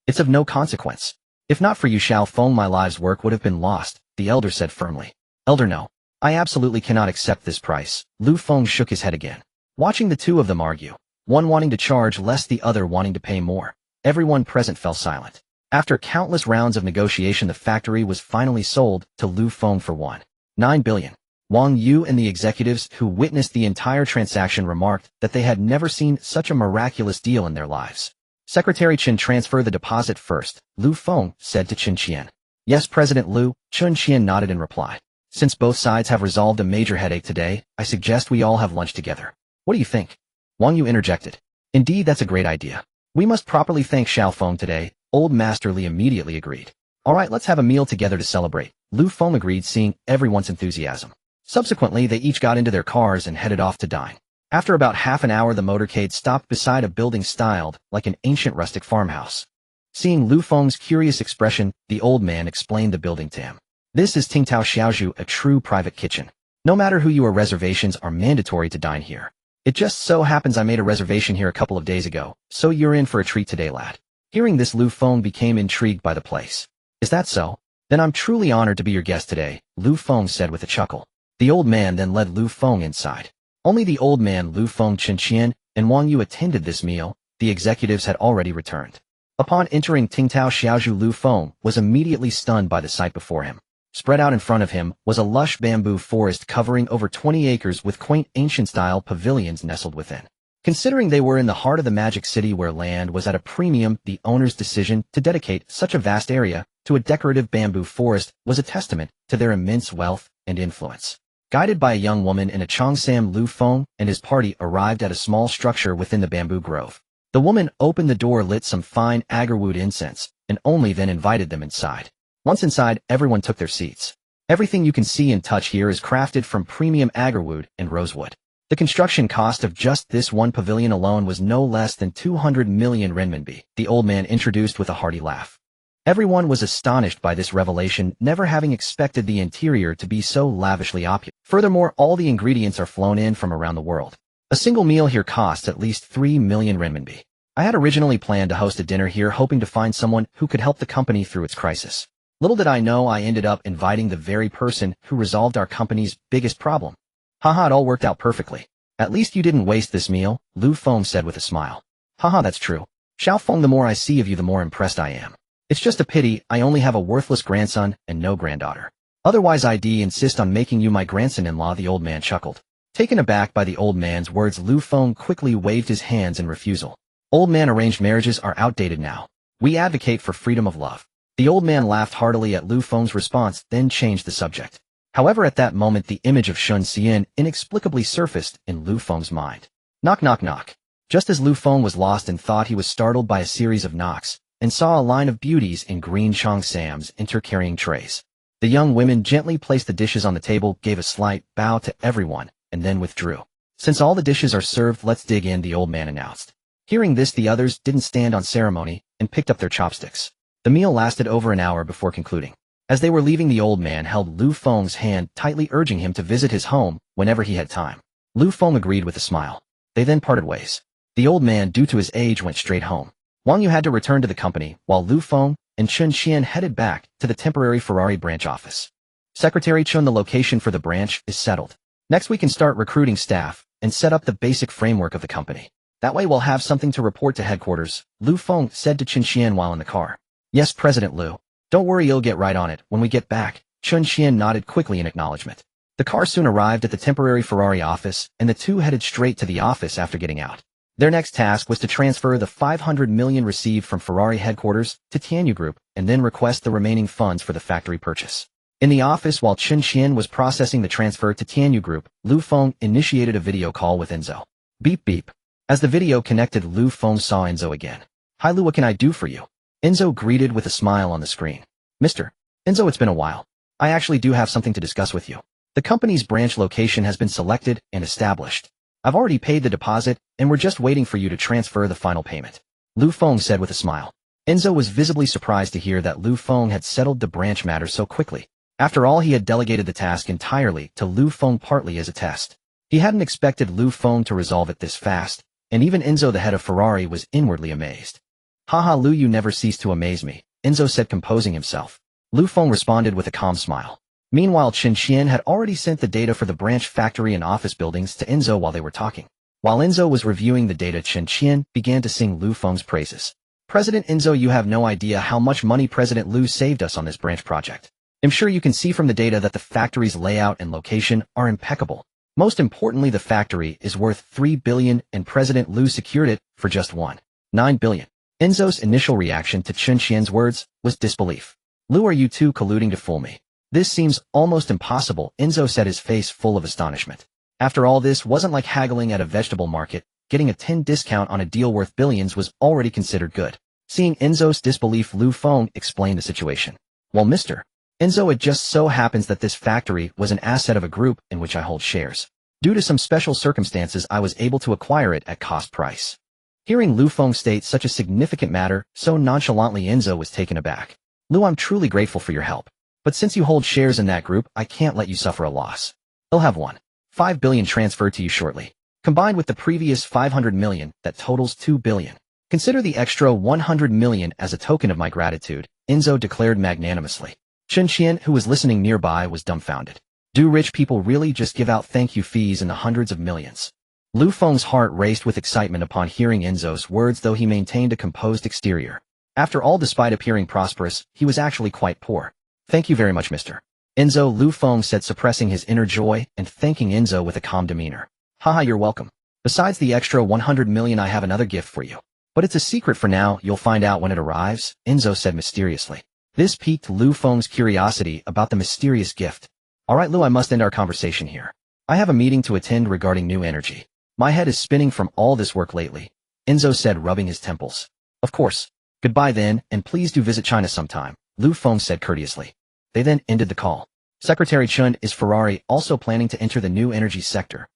It's of no consequence. If not for you, Feng, my life's work would have been lost, the elder said firmly. Elder, no. I absolutely cannot accept this price. Lu Feng shook his head again. Watching the two of them argue, one wanting to charge less, the other wanting to pay more. Everyone present fell silent. After countless rounds of negotiation, the factory was finally sold to Lu Feng for 1.9 billion. Wang Yu and the executives who witnessed the entire transaction remarked that they had never seen such a miraculous deal in their lives. Secretary Chen, transfer the deposit first, Lu Feng said to Chen Qian. Yes, President Lu, Chen Qian nodded in reply. Since both sides have resolved a major headache today, I suggest we all have lunch together. What do you think? Wang Yu interjected. Indeed, that's a great idea. We must properly thank Xiao Feng today. Old Master Li immediately agreed. All right, let's have a meal together to celebrate. Lu Feng agreed, seeing everyone's enthusiasm. Subsequently, they each got into their cars and headed off to dine. After about half an hour, the motorcade stopped beside a building styled like an ancient rustic farmhouse. Seeing Lu Feng's curious expression, the old man explained the building to him. This is Tingtao Xiaozhu, a true private kitchen. No matter who you are, reservations are mandatory to dine here. It just so happens I made a reservation here a couple of days ago, so you're in for a treat today, lad. Hearing this, Lu Feng became intrigued by the place. Is that so? Then I'm truly honored to be your guest today, Lu Feng said with a chuckle. The old man then led Lu Feng inside. Only the old man, Lu Feng, Chen Qian, and Wang Yu attended this meal. The executives had already returned. Upon entering Tingtao Xiaozhu, Lu Feng was immediately stunned by the sight before him. Spread out in front of him was a lush bamboo forest covering over 20 acres with quaint ancient-style pavilions nestled within. Considering they were in the heart of the magic city where land was at a premium, the owner's decision to dedicate such a vast area to a decorative bamboo forest was a testament to their immense wealth and influence. Guided by a young woman in a cheongsam, Lu Feng and his party arrived at a small structure within the bamboo grove. The woman opened the door, lit some fine agarwood incense, and only then invited them inside. Once inside, everyone took their seats. Everything you can see and touch here is crafted from premium agarwood and rosewood. The construction cost of just this one pavilion alone was no less than 200 million renminbi, the old man introduced with a hearty laugh. Everyone was astonished by this revelation, never having expected the interior to be so lavishly opulent. Furthermore, all the ingredients are flown in from around the world. A single meal here costs at least 3 million renminbi. I had originally planned to host a dinner here, hoping to find someone who could help the company through its crisis. Little did I know I ended up inviting the very person who resolved our company's biggest problem. Haha, it all worked out perfectly. At least you didn't waste this meal, Lu Feng said with a smile. Haha, that's true. Xiao Feng, the more I see of you, the more impressed I am. It's just a pity I only have a worthless grandson and no granddaughter. Otherwise I'd insist on making you my grandson-in-law, the old man chuckled. Taken aback by the old man's words, Lu Feng quickly waved his hands in refusal. Old man, arranged marriages are outdated now. We advocate for freedom of love. The old man laughed heartily at Lu Feng's response, then changed the subject. However, at that moment the image of Sun Xian inexplicably surfaced in Lu Feng's mind. Knock, knock, knock. Just as Lu Feng was lost in thought, he was startled by a series of knocks, and saw a line of beauties in green cheongsams enter carrying trays. The young women gently placed the dishes on the table, gave a slight bow to everyone, and then withdrew. Since all the dishes are served, let's dig in, the old man announced. Hearing this, the others didn't stand on ceremony and picked up their chopsticks. The meal lasted over an hour before concluding. As they were leaving, the old man held Lu Feng's hand tightly, urging him to visit his home whenever he had time. Lu Feng agreed with a smile. They then parted ways. The old man, due to his age, went straight home. Wang Yu had to return to the company, while Lu Feng and Chen Qian headed back to the temporary Ferrari branch office. Secretary Chen, the location for the branch is settled. Next we can start recruiting staff and set up the basic framework of the company. That way we'll have something to report to headquarters, Lu Feng said to Chen Qian while in the car. Yes, President Lu. Don't worry, you'll get right on it when we get back. Chen Qian nodded quickly in acknowledgement. The car soon arrived at the temporary Ferrari office, and the two headed straight to the office after getting out. Their next task was to transfer the 500 million received from Ferrari headquarters to Xianyun Group, and then request the remaining funds for the factory purchase. In the office, while Chen Qian was processing the transfer to Xianyun Group, Lu Feng initiated a video call with Enzo. Beep beep. As the video connected, Lu Feng saw Enzo again. Hi Lu, what can I do for you? Enzo greeted with a smile on the screen. Mr. Enzo, it's been a while. I actually do have something to discuss with you. The company's branch location has been selected and established. I've already paid the deposit, and we're just waiting for you to transfer the final payment. Lu Feng said with a smile. Enzo was visibly surprised to hear that Lu Feng had settled the branch matter so quickly. After all, he had delegated the task entirely to Lu Feng, partly as a test. He hadn't expected Lu Feng to resolve it this fast, and even Enzo, the head of Ferrari, was inwardly amazed. Haha, Lu, you never cease to amaze me, Enzo said, composing himself. Lu Feng responded with a calm smile. Meanwhile, Chen Qian had already sent the data for the branch factory and office buildings to Enzo while they were talking. While Enzo was reviewing the data, Xianyun began to sing Lu Feng's praises. President Enzo, you have no idea how much money President Lu saved us on this branch project. I'm sure you can see from the data that the factory's layout and location are impeccable. Most importantly, the factory is worth 3 billion and President Lu secured it for just 1.9 billion. Enzo's initial reaction to Xianyun's words was disbelief. Lu, are you two colluding to fool me? This seems almost impossible, Enzo said, his face full of astonishment. After all, this wasn't like haggling at a vegetable market. Getting a 10% discount on a deal worth billions was already considered good. Seeing Enzo's disbelief, Lu Feng explained the situation. Well, Mr. Enzo, it just so happens that this factory was an asset of a group in which I hold shares. Due to some special circumstances, I was able to acquire it at cost price. Hearing Lu Feng state such a significant matter so nonchalantly, Enzo was taken aback. Lu, I'm truly grateful for your help. But since you hold shares in that group, I can't let you suffer a loss. I'll have 1.5 billion transferred to you shortly. Combined with the previous 500 million, that totals 2 billion. Consider the extra 100 million as a token of my gratitude, Enzo declared magnanimously. Xianyun, who was listening nearby, was dumbfounded. Do rich people really just give out thank you fees in the hundreds of millions? Lu Feng's heart raced with excitement upon hearing Enzo's words, though he maintained a composed exterior. After all, despite appearing prosperous, he was actually quite poor. Thank you very much, Mr. Enzo, Lu Feng said, suppressing his inner joy and thanking Enzo with a calm demeanor. Haha, you're welcome. Besides the extra 100 million, I have another gift for you. But it's a secret for now, you'll find out when it arrives, Enzo said mysteriously. This piqued Lu Feng's curiosity about the mysterious gift. Alright Lu, I must end our conversation here. I have a meeting to attend regarding new energy. My head is spinning from all this work lately, Enzo said, rubbing his temples. Of course. Goodbye then, and please do visit China sometime, Lu Feng said courteously. They then ended the call. Secretary Chun, is Ferrari also planning to enter the new energy sector?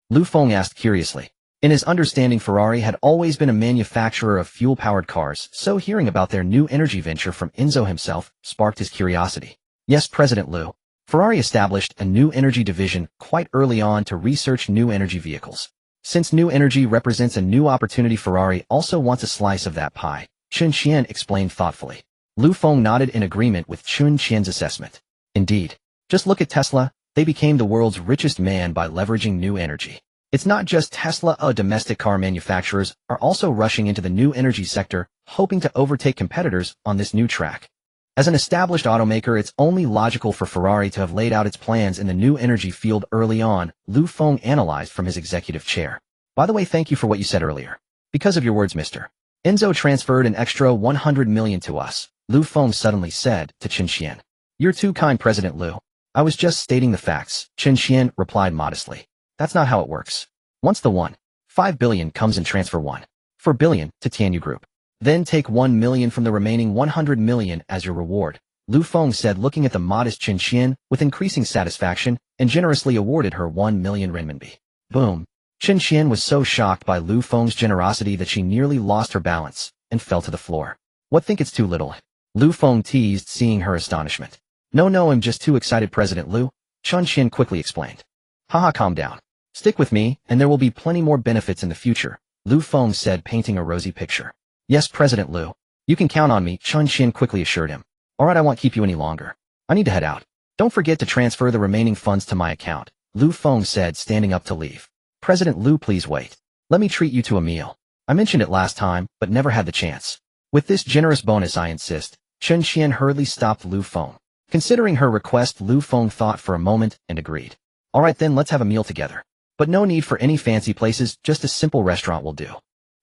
Lu Feng asked curiously. In his understanding, Ferrari had always been a manufacturer of fuel-powered cars, so hearing about their new energy venture from Enzo himself sparked his curiosity. Yes, President Lu. Ferrari established a new energy division quite early on to research new energy vehicles. Since new energy represents a new opportunity, Ferrari also wants a slice of that pie, Xianyun explained thoughtfully. Lu Feng nodded in agreement with Xianyun's assessment. Indeed. Just look at Tesla, they became the world's richest man by leveraging new energy. It's not just Tesla, domestic car manufacturers are also rushing into the new energy sector, hoping to overtake competitors on this new track. As an established automaker, it's only logical for Ferrari to have laid out its plans in the new energy field early on, Lu Feng analyzed from his executive chair. By the way, thank you for what you said earlier. Because of your words, Mr. Enzo transferred an extra 100 million to us, Lu Feng suddenly said to Xianyun. You're too kind, President Lu. I was just stating the facts, Xianyun replied modestly. That's not how it works. Once the 1.5 billion comes in, transfer 1.4 billion to Tianyu Group. Then take 1 million from the remaining 100 million as your reward, Lu Feng said, looking at the modest Xianyun with increasing satisfaction, and generously awarded her 1 million renminbi. Boom. Xianyun was so shocked by Lu Feng's generosity that she nearly lost her balance and fell to the floor. What, think it's too little? Lu Feng teased, seeing her astonishment. No, I'm just too excited, President Lu, Xianyun quickly explained. Haha, calm down. Stick with me, and there will be plenty more benefits in the future, Lu Feng said, painting a rosy picture. Yes, President Lu. You can count on me, Xianyun quickly assured him. Alright, I won't keep you any longer. I need to head out. Don't forget to transfer the remaining funds to my account, Lu Feng said, standing up to leave. President Lu, please wait. Let me treat you to a meal. I mentioned it last time, but never had the chance. With this generous bonus, I insist, Xianyun hurriedly stopped Lu Feng. Considering her request, Lu Feng thought for a moment and agreed. Alright then, let's have a meal together. But no need for any fancy places, just a simple restaurant will do.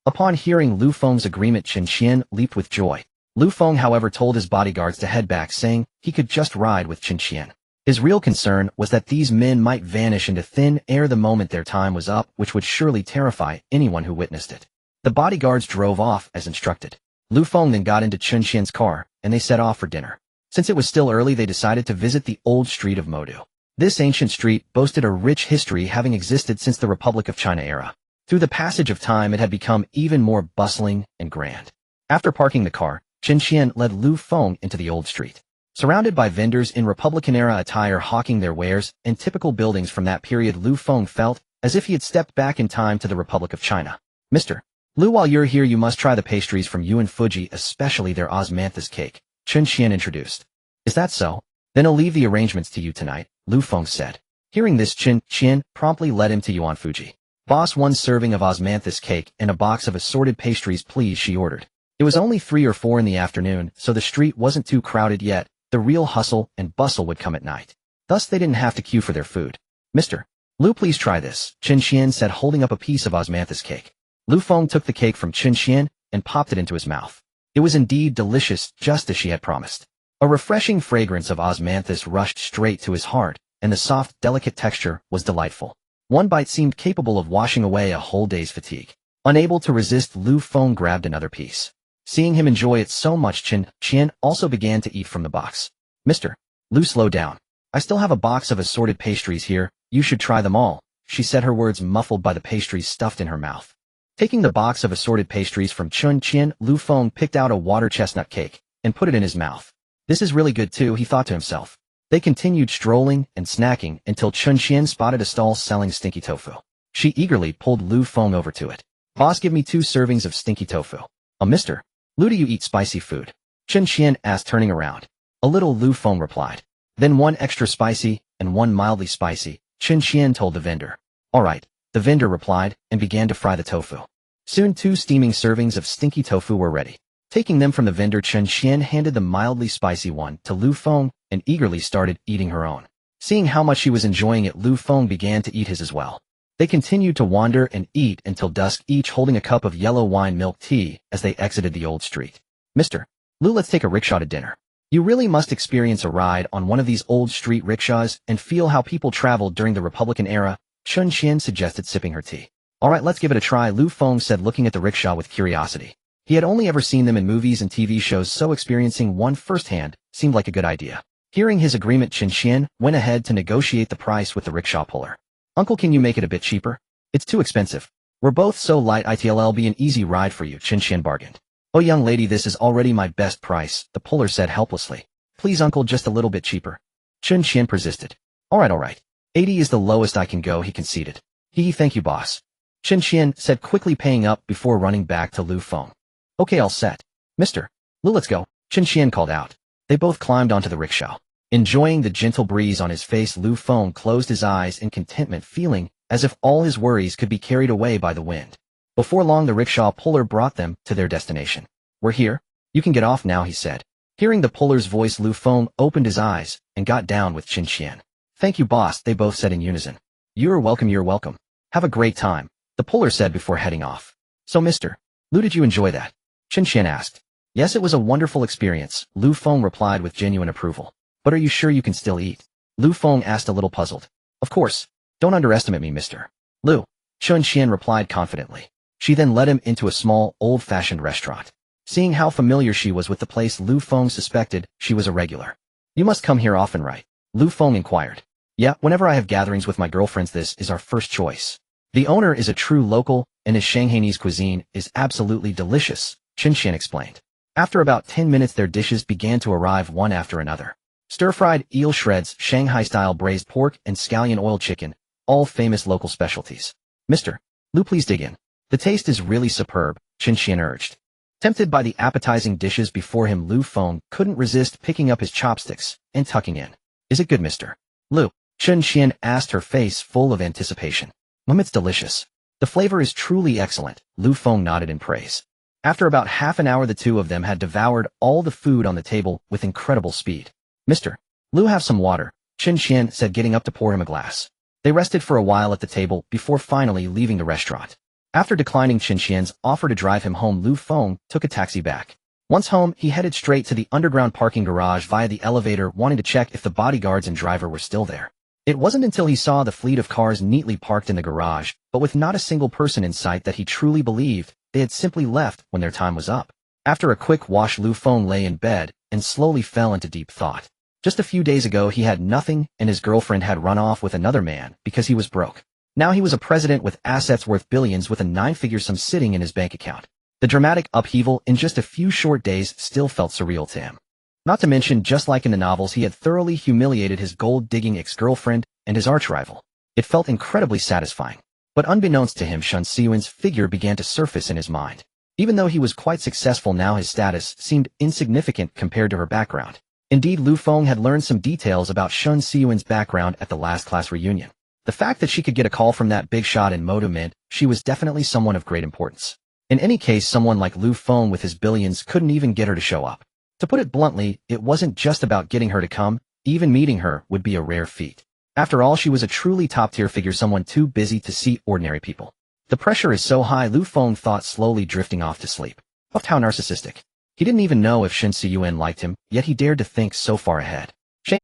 Upon hearing Lu Feng's agreement, Xianyun leaped with joy. Lu Feng, however, told his bodyguards to head back, saying he could just ride with Xianyun. His real concern was that these men might vanish into thin air the moment their time was up, which would surely terrify anyone who witnessed it. The bodyguards drove off as instructed. Lu Feng then got into Xianyun's car, and they set off for dinner. Since it was still early, they decided to visit the old street of Modu. This ancient street boasted a rich history, having existed since the Republic of China era. Through the passage of time, it had become even more bustling and grand. After parking the car, Xianyun led Lu Feng into the old street. Surrounded by vendors in Republican-era attire hawking their wares and typical buildings from that period, Lu Feng felt as if he had stepped back in time to the Republic of China. Mr. Lu, while you're here, you must try the pastries from Yuan Fuji, especially their osmanthus cake, Xianyun introduced. Is that so? Then I'll leave the arrangements to you tonight, Lu Feng said. Hearing this, Xianyun promptly led him to Yuan Fuji. Boss, 1 serving of osmanthus cake and a box of assorted pastries please, she ordered. It was only 3 or 4 in the afternoon, so the street wasn't too crowded yet. The real hustle and bustle would come at night. Thus they didn't have to queue for their food. Mr. Lu, please try this, Xianyun said, holding up a piece of osmanthus cake. Lu Feng took the cake from Xianyun and popped it into his mouth. It was indeed delicious, just as she had promised. A refreshing fragrance of osmanthus rushed straight to his heart, and the soft, delicate texture was delightful. One bite seemed capable of washing away a whole day's fatigue. Unable to resist, Lu Feng grabbed another piece. Seeing him enjoy it so much, Xianyun also began to eat from the box. Mr. Lu, slow down. I still have a box of assorted pastries here. You should try them all, she said, her words muffled by the pastries stuffed in her mouth. Taking the box of assorted pastries from Xianyun, Lu Feng picked out a water chestnut cake and put it in his mouth. This is really good too, he thought to himself. They continued strolling and snacking until Xianyun spotted a stall selling stinky tofu. She eagerly pulled Lu Feng over to it. Boss, give me 2 servings of stinky tofu. Mr. Lu, do you eat spicy food? Xianyun asked, turning around. A little, Lu Feng replied. Then 1 extra spicy and 1 mildly spicy, Xianyun told the vendor. All right, the vendor replied and began to fry the tofu. Soon 2 steaming servings of stinky tofu were ready. Taking them from the vendor, Xianyun handed the mildly spicy one to Lu Feng and eagerly started eating her own. Seeing how much she was enjoying it, Lu Feng began to eat his as well. They continued to wander and eat until dusk, each holding a cup of yellow wine milk tea as they exited the old street. Mr. Lu, let's take a rickshaw to dinner. You really must experience a ride on one of these old street rickshaws and feel how people traveled during the Republican era, Xianyun suggested, sipping her tea. All right, let's give it a try, Lu Feng said, looking at the rickshaw with curiosity. He had only ever seen them in movies and TV shows, so experiencing one firsthand seemed like a good idea. Hearing his agreement, Xianyun went ahead to negotiate the price with the rickshaw puller. Uncle, can you make it a bit cheaper? It's too expensive. We're both so light, it'll be an easy ride for you, Xianyun bargained. Oh, young lady, this is already my best price, the puller said helplessly. Please, uncle, just a little bit cheaper. Xianyun persisted. All right. 80 is the lowest I can go, he conceded. Thank you, boss. Xianyun said, quickly paying up before running back to Lu Feng. Okay, all set. Mr. Lu, let's go, Xianyun called out. They both climbed onto the rickshaw. Enjoying the gentle breeze on his face, Lu Feng closed his eyes in contentment, feeling as if all his worries could be carried away by the wind. Before long, the rickshaw puller brought them to their destination. We're here. You can get off now, he said. Hearing the puller's voice, Lu Feng opened his eyes and got down with Xianyun. Thank you, boss, they both said in unison. You're welcome. Have a great time, the puller said before heading off. So, Mr. Lu, did you enjoy that? Xianyun asked. Yes, it was a wonderful experience, Lu Feng replied with genuine approval. But are you sure you can still eat? Lu Feng asked, a little puzzled. Of course. Don't underestimate me, Mr. Lu, Xianyun replied confidently. She then led him into a small, old-fashioned restaurant. Seeing how familiar she was with the place, Lu Feng suspected she was a regular. You must come here often, right? Lu Feng inquired. Yeah, whenever I have gatherings with my girlfriends, this is our first choice. The owner is a true local, and his Shanghainese cuisine is absolutely delicious, Xianyun explained. After about 10 minutes, their dishes began to arrive one after another. Stir-fried eel shreds, Shanghai-style braised pork, and scallion oil chicken, all famous local specialties. Mr. Lu, please dig in. The taste is really superb, Xianyun urged. Tempted by the appetizing dishes before him, Lu Feng couldn't resist picking up his chopsticks and tucking in. Is it good, Mr. Lu? Xianyun asked, her face full of anticipation. It's delicious. The flavor is truly excellent, Lu Feng nodded in praise. After about half an hour, the two of them had devoured all the food on the table with incredible speed. Mr. Lu, have some water, Xianyun said, getting up to pour him a glass. They rested for a while at the table before finally leaving the restaurant. After declining Xianyun's offer to drive him home, Lu Feng took a taxi back. Once home, he headed straight to the underground parking garage via the elevator, wanting to check if the bodyguards and driver were still there. It wasn't until he saw the fleet of cars neatly parked in the garage, but with not a single person in sight, that he truly believed they had simply left when their time was up. After a quick wash, Lu Feng lay in bed and slowly fell into deep thought. Just a few days ago, he had nothing, and his girlfriend had run off with another man because he was broke. Now he was a president with assets worth billions, with a 9-figure sum sitting in his bank account. The dramatic upheaval in just a few short days still felt surreal to him. Not to mention, just like in the novels, he had thoroughly humiliated his gold-digging ex-girlfriend and his arch-rival. It felt incredibly satisfying. But unbeknownst to him, Xianyun's figure began to surface in his mind. Even though he was quite successful now, his status seemed insignificant compared to her background. Indeed, Lu Feng had learned some details about Xianyun's background at the last class reunion. The fact that she could get a call from that big shot in Moto meant she was definitely someone of great importance. In any case, someone like Feng with his billions couldn't even get her to show up. To put it bluntly, it wasn't just about getting her to come, even meeting her would be a rare feat. After all, she was a truly top-tier figure, someone too busy to see ordinary people. The pressure is so high, Feng thought, slowly drifting off to sleep. Puffed, how narcissistic. He didn't even know if Xianyun liked him, yet he dared to think so far ahead.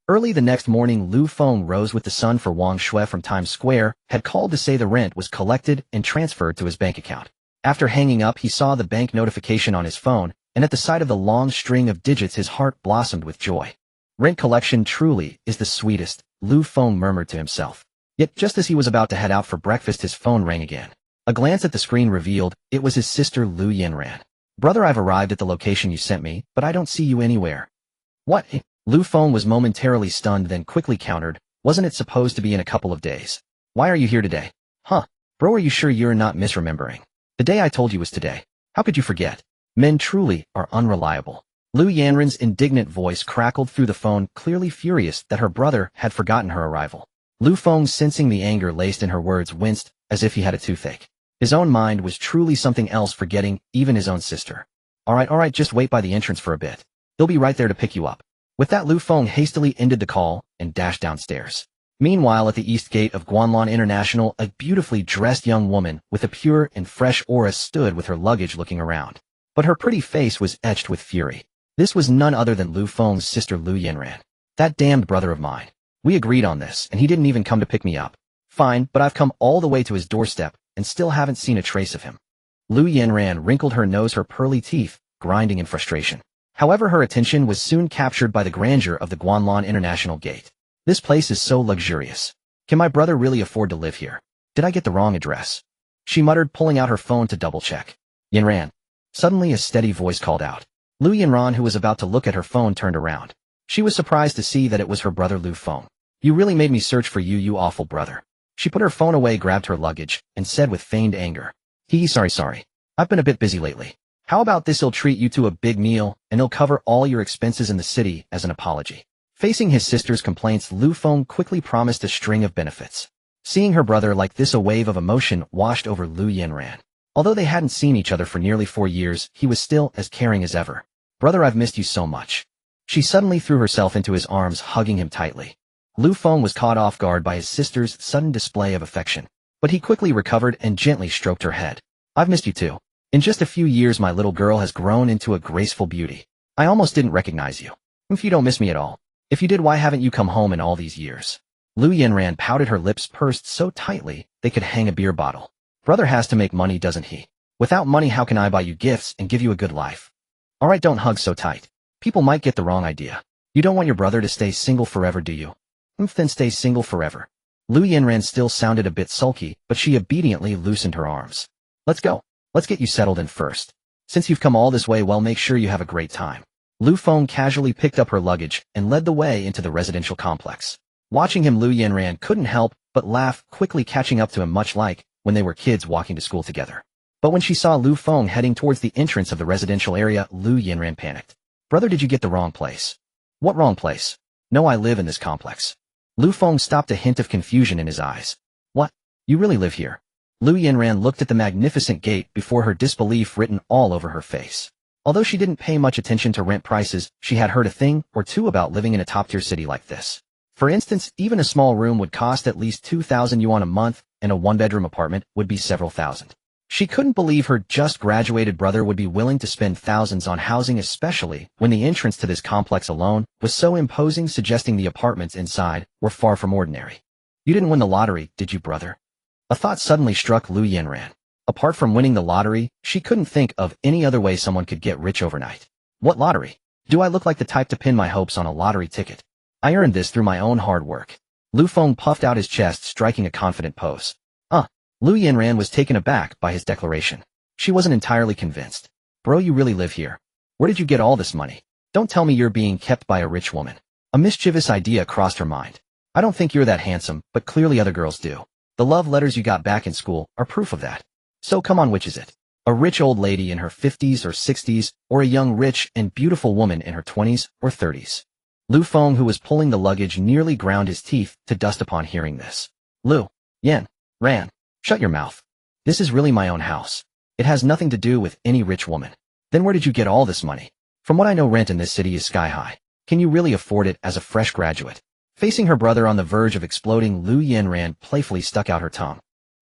Early the next morning, Feng rose with the sun, for Wang Shui from Times Square had called to say the rent was collected and transferred to his bank account. After hanging up, he saw the bank notification on his phone, and at the sight of the long string of digits his heart blossomed with joy. Rent collection truly is the sweetest, Feng murmured to himself. Yet just as he was about to head out for breakfast, his phone rang again. A glance at the screen revealed it was his sister Xianyun. Brother, I've arrived at the location you sent me, but I don't see you anywhere. What? Feng was momentarily stunned, then quickly countered, wasn't it supposed to be in a couple of days? Why are you here today? Huh? Bro, are you sure you're not misremembering? The day I told you was today. How could you forget? Men truly are unreliable. Xianyun's indignant voice crackled through the phone, clearly furious that her brother had forgotten her arrival. Feng, sensing the anger laced in her words, winced, as if he had a toothache. His own mind was truly something else, forgetting even his own sister. All right, just wait by the entrance for a bit. They'll be right there to pick you up. With that, Feng hastily ended the call and dashed downstairs. Meanwhile, at the east gate of Guanlan International, a beautifully dressed young woman with a pure and fresh aura stood with her luggage, looking around. But her pretty face was etched with fury. This was none other than Feng's sister Xianyun. That damned brother of mine. We agreed on this, and he didn't even come to pick me up. Fine, but I've come all the way to his doorstep and still haven't seen a trace of him. Xianyun wrinkled her nose, her pearly teeth grinding in frustration. However, her attention was soon captured by the grandeur of the Guanlan International Gate. This place is so luxurious. Can my brother really afford to live here? Did I get the wrong address? She muttered, pulling out her phone to double-check. Yanran. Suddenly a steady voice called out. Yanran, who was about to look at her phone, turned around. She was surprised to see that it was her brother Feng. You really made me search for you, you awful brother. She put her phone away, grabbed her luggage, and said with feigned anger. Sorry. I've been a bit busy lately. How about this? He'll treat you to a big meal, and he'll cover all your expenses in the city as an apology. Facing his sister's complaints, Feng quickly promised a string of benefits. Seeing her brother like this, a wave of emotion washed over Yanran. Although they hadn't seen each other for nearly 4 years, he was still as caring as ever. Brother, I've missed you so much. She suddenly threw herself into his arms, hugging him tightly. Feng was caught off guard by his sister's sudden display of affection, but he quickly recovered and gently stroked her head. I've missed you too. In just a few years, my little girl has grown into a graceful beauty. I almost didn't recognize you. If you don't miss me at all. If you did, why haven't you come home in all these years? Xianyun pouted, her lips pursed so tightly they could hang a beer bottle. Brother has to make money, doesn't he? Without money, how can I buy you gifts and give you a good life? All right, don't hug so tight. People might get the wrong idea. You don't want your brother to stay single forever, do you? Then stay single forever. Xianyun still sounded a bit sulky, but she obediently loosened her arms. Let's go. Let's get you settled in first. Since you've come all this way, well, make sure you have a great time. Feng casually picked up her luggage and led the way into the residential complex. Watching him, Xianyun couldn't help but laugh, quickly catching up to him, much like when they were kids walking to school together. But when she saw Feng heading towards the entrance of the residential area, Xianyun panicked. Brother, did you get the wrong place? What wrong place? No, I live in this complex. Feng stopped, a hint of confusion in his eyes. What? You really live here? Xianyun looked at the magnificent gate before her, disbelief written all over her face. Although she didn't pay much attention to rent prices, she had heard a thing or two about living in a top-tier city like this. For instance, even a small room would cost at least 2,000 yuan a month, and a one-bedroom apartment would be several thousand. She couldn't believe her just-graduated brother would be willing to spend thousands on housing, especially when the entrance to this complex alone was so imposing, suggesting the apartments inside were far from ordinary. You didn't win the lottery, did you, brother? A thought suddenly struck Xianyun. Apart from winning the lottery, she couldn't think of any other way someone could get rich overnight. What lottery? Do I look like the type to pin my hopes on a lottery ticket? I earned this through my own hard work. Feng puffed out his chest, striking a confident pose. Xianyun was taken aback by his declaration. She wasn't entirely convinced. Bro, you really live here? Where did you get all this money? Don't tell me you're being kept by a rich woman. A mischievous idea crossed her mind. I don't think you're that handsome, but clearly other girls do. The love letters you got back in school are proof of that. So come on, which is it? A rich old lady in her 50s or 60s, or a young, rich, and beautiful woman in her 20s or 30s? Feng, who was pulling the luggage, nearly ground his teeth to dust upon hearing this. Yen. Ran. Shut your mouth. This is really my own house. It has nothing to do with any rich woman. Then where did you get all this money? From what I know, rent in this city is sky high. Can you really afford it as a fresh graduate? Facing her brother on the verge of exploding, Lu Yanran playfully stuck out her tongue.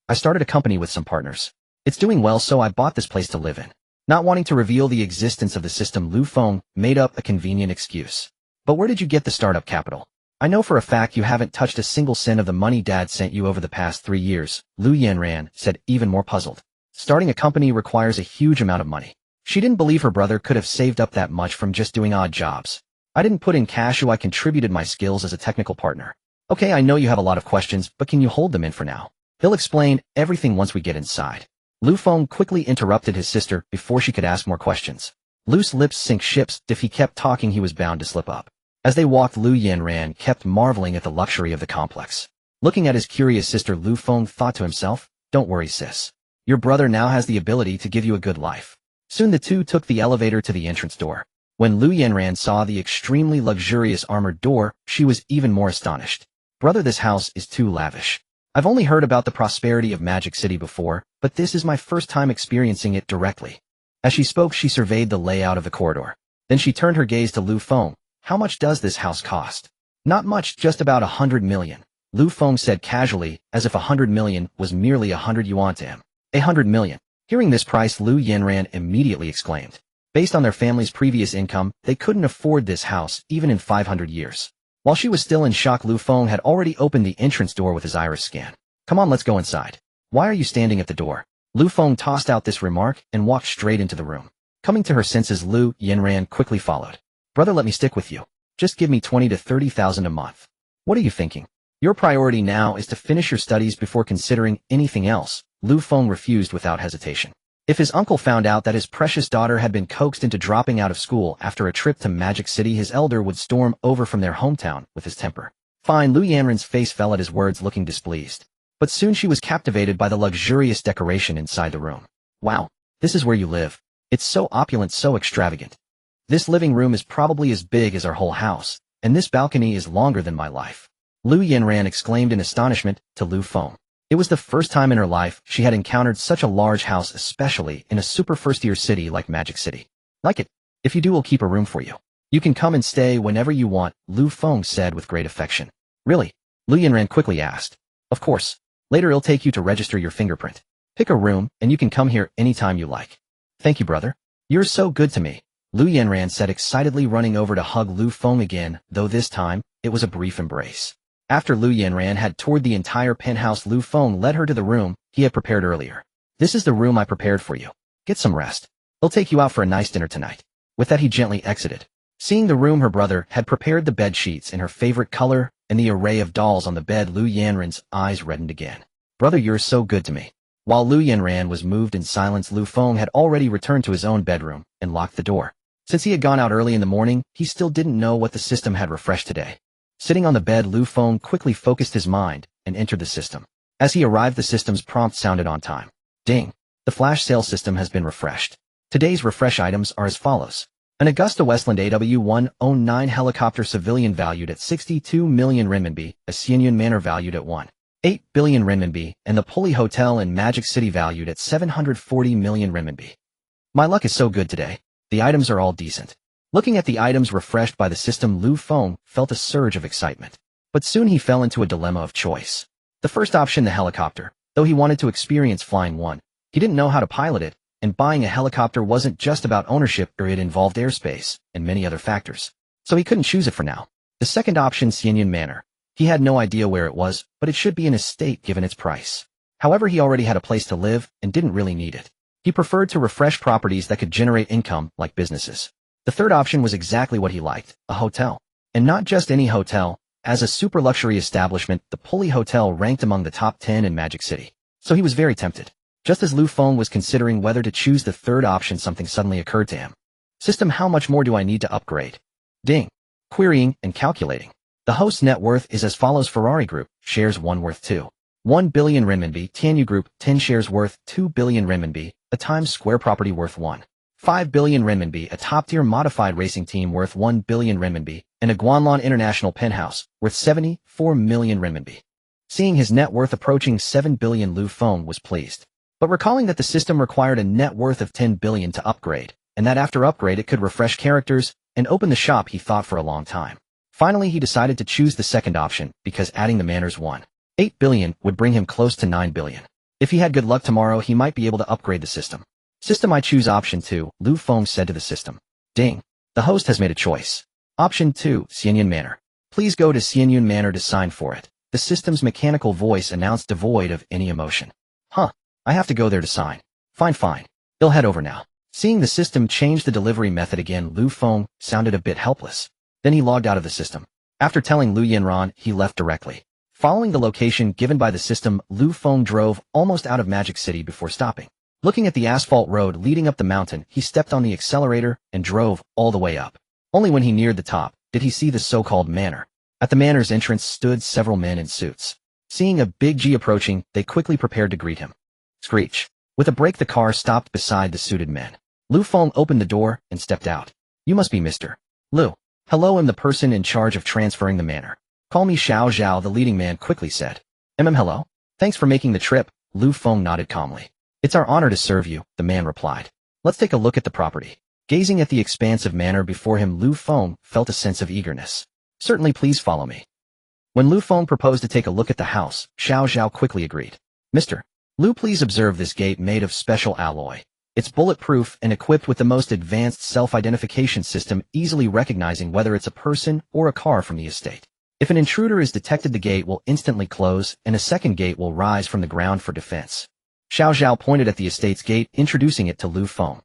I started a company with some partners. It's doing well, so I bought this place to live in. Not wanting to reveal the existence of the system, Lu Feng made up a convenient excuse. But where did you get the startup capital? I know for a fact you haven't touched a single cent of the money Dad sent you over the past 3 years, Lu Yanran said, even more puzzled. Starting a company requires a huge amount of money. She didn't believe her brother could have saved up that much from just doing odd jobs. I didn't put in cash, I contributed my skills as a technical partner. Okay, I know you have a lot of questions, but can you hold them in for now? He'll explain everything once we get inside. Lu Feng quickly interrupted his sister before she could ask more questions. Loose lips sink ships. If he kept talking, he was bound to slip up. As they walked, Lu Yanran kept marveling at the luxury of the complex. Looking at his curious sister, Lu Feng thought to himself, don't worry, sis. Your brother now has the ability to give you a good life. Soon the two took the elevator to the entrance door. When Lu Yanran saw the extremely luxurious armored door, she was even more astonished. Brother, this house is too lavish. I've only heard about the prosperity of Magic City before, but this is my first time experiencing it directly. As she spoke, she surveyed the layout of the corridor. Then she turned her gaze to Lu Feng. How much does this house cost? Not much, just about 100 million. Lu Feng said casually, as if 100 million was merely 100 yuan to him. 100 million. Hearing this price, Lu Yanran immediately exclaimed. Based on their family's previous income, they couldn't afford this house, even in 500 years. While she was still in shock, Lu Feng had already opened the entrance door with his iris scan. Come on, let's go inside. Why are you standing at the door? Lu Feng tossed out this remark and walked straight into the room. Coming to her senses, Lu Yanran quickly followed. Brother, let me stick with you. Just give me 20 to 30,000 a month. What are you thinking? Your priority now is to finish your studies before considering anything else. Lu Feng refused without hesitation. If his uncle found out that his precious daughter had been coaxed into dropping out of school after a trip to Magic City, his elder would storm over from their hometown with his temper. Fine, Lu Yanran's face fell at his words, looking displeased. But soon she was captivated by the luxurious decoration inside the room. Wow, this is where you live. It's so opulent, so extravagant. This living room is probably as big as our whole house, and this balcony is longer than my life. Lu Yanran exclaimed in astonishment to Lu Feng. It was the first time in her life she had encountered such a large house, especially in a super first-tier city like Magic City. Like it? If you do, we'll keep a room for you. You can come and stay whenever you want, Lu Feng said with great affection. Really? Lu Yanran quickly asked. Of course. Later it'll take you to register your fingerprint. Pick a room, and you can come here anytime you like. Thank you, brother. You're so good to me, Lu Yanran said excitedly, running over to hug Lu Feng again, though this time, it was a brief embrace. After Lu Yanran had toured the entire penthouse, Lu Feng led her to the room he had prepared earlier. This is the room I prepared for you. Get some rest. I'll take you out for a nice dinner tonight. With that, he gently exited. Seeing the room her brother had prepared, the bed sheets in her favorite color, and the array of dolls on the bed, Lu Yanran's eyes reddened again. Brother, you're so good to me. While Lu Yanran was moved in silence, Lu Feng had already returned to his own bedroom and locked the door. Since he had gone out early in the morning, he still didn't know what the system had refreshed today. Sitting on the bed, Lu Feng quickly focused his mind and entered the system. As he arrived, the system's prompt sounded on time. Ding! The flash sale system has been refreshed. Today's refresh items are as follows. An Augusta Westland AW109 helicopter civilian valued at 62 million renminbi, a Xianyun manor valued at 1.8 billion renminbi, and the Pulley Hotel in Magic City valued at 740 million renminbi. My luck is so good today. The items are all decent. Looking at the items refreshed by the system, Lu Feng felt a surge of excitement. But soon he fell into a dilemma of choice. The first option, the helicopter. Though he wanted to experience flying one, he didn't know how to pilot it, and buying a helicopter wasn't just about ownership, or it involved airspace and many other factors. So he couldn't choose it for now. The second option, Xianyun Manor. He had no idea where it was, but it should be an estate given its price. However, he already had a place to live and didn't really need it. He preferred to refresh properties that could generate income, like businesses. The third option was exactly what he liked, a hotel. And not just any hotel. As a super luxury establishment, the Pulley Hotel ranked among the top 10 in Magic City. So he was very tempted. Just as Lu Feng was considering whether to choose the third option, something suddenly occurred to him. System, how much more do I need to upgrade? Ding. Querying and calculating. The host's net worth is as follows. Ferrari Group, shares 1 worth 2.1 billion renminbi. Xianyun Group, 10 shares worth 2 billion renminbi. A Times Square property worth 1.5 billion renminbi. A top-tier modified racing team worth 1 billion renminbi. And a Guanlon International penthouse worth 74 million renminbi. Seeing his net worth approaching 7 billion, Feng was pleased. But recalling that the system required a net worth of 10 billion to upgrade, and that after upgrade it could refresh characters and open the shop, he thought for a long time. Finally, he decided to choose the second option because adding the manor's 1.8 billion would bring him close to 9 billion. If he had good luck tomorrow, he might be able to upgrade the system. System, I choose option 2, Feng said to the system. Ding. The host has made a choice. Option 2, Xianyun Manor. Please go to Xianyun Manor to sign for it. The system's mechanical voice announced, devoid of any emotion. Huh. I have to go there to sign. Fine. He'll head over now. Seeing the system change the delivery method again, Feng sounded a bit helpless. Then he logged out of the system. After telling Lu Yanran, he left directly. Following the location given by the system, Feng drove almost out of Magic City before stopping. Looking at the asphalt road leading up the mountain, he stepped on the accelerator and drove all the way up. Only when he neared the top did he see the so-called manor. At the manor's entrance stood several men in suits. Seeing a big G approaching, they quickly prepared to greet him. Screech. With a brake, the car stopped beside the suited men. Feng opened the door and stepped out. You must be Mr. Lu. Hello, I'm the person in charge of transferring the manor. Call me Xiao, the leading man quickly said. Hello? Thanks for making the trip. Feng nodded calmly. It's our honor to serve you, the man replied. Let's take a look at the property. Gazing at the expansive manor before him, Feng felt a sense of eagerness. Certainly, please follow me. When Feng proposed to take a look at the house, Xiao quickly agreed. Mr. Lu, please observe this gate made of special alloy. It's bulletproof and equipped with the most advanced self-identification system, easily recognizing whether it's a person or a car from the estate. If an intruder is detected, the gate will instantly close, and a second gate will rise from the ground for defense. Xiao pointed at the estate's gate, introducing it to Feng.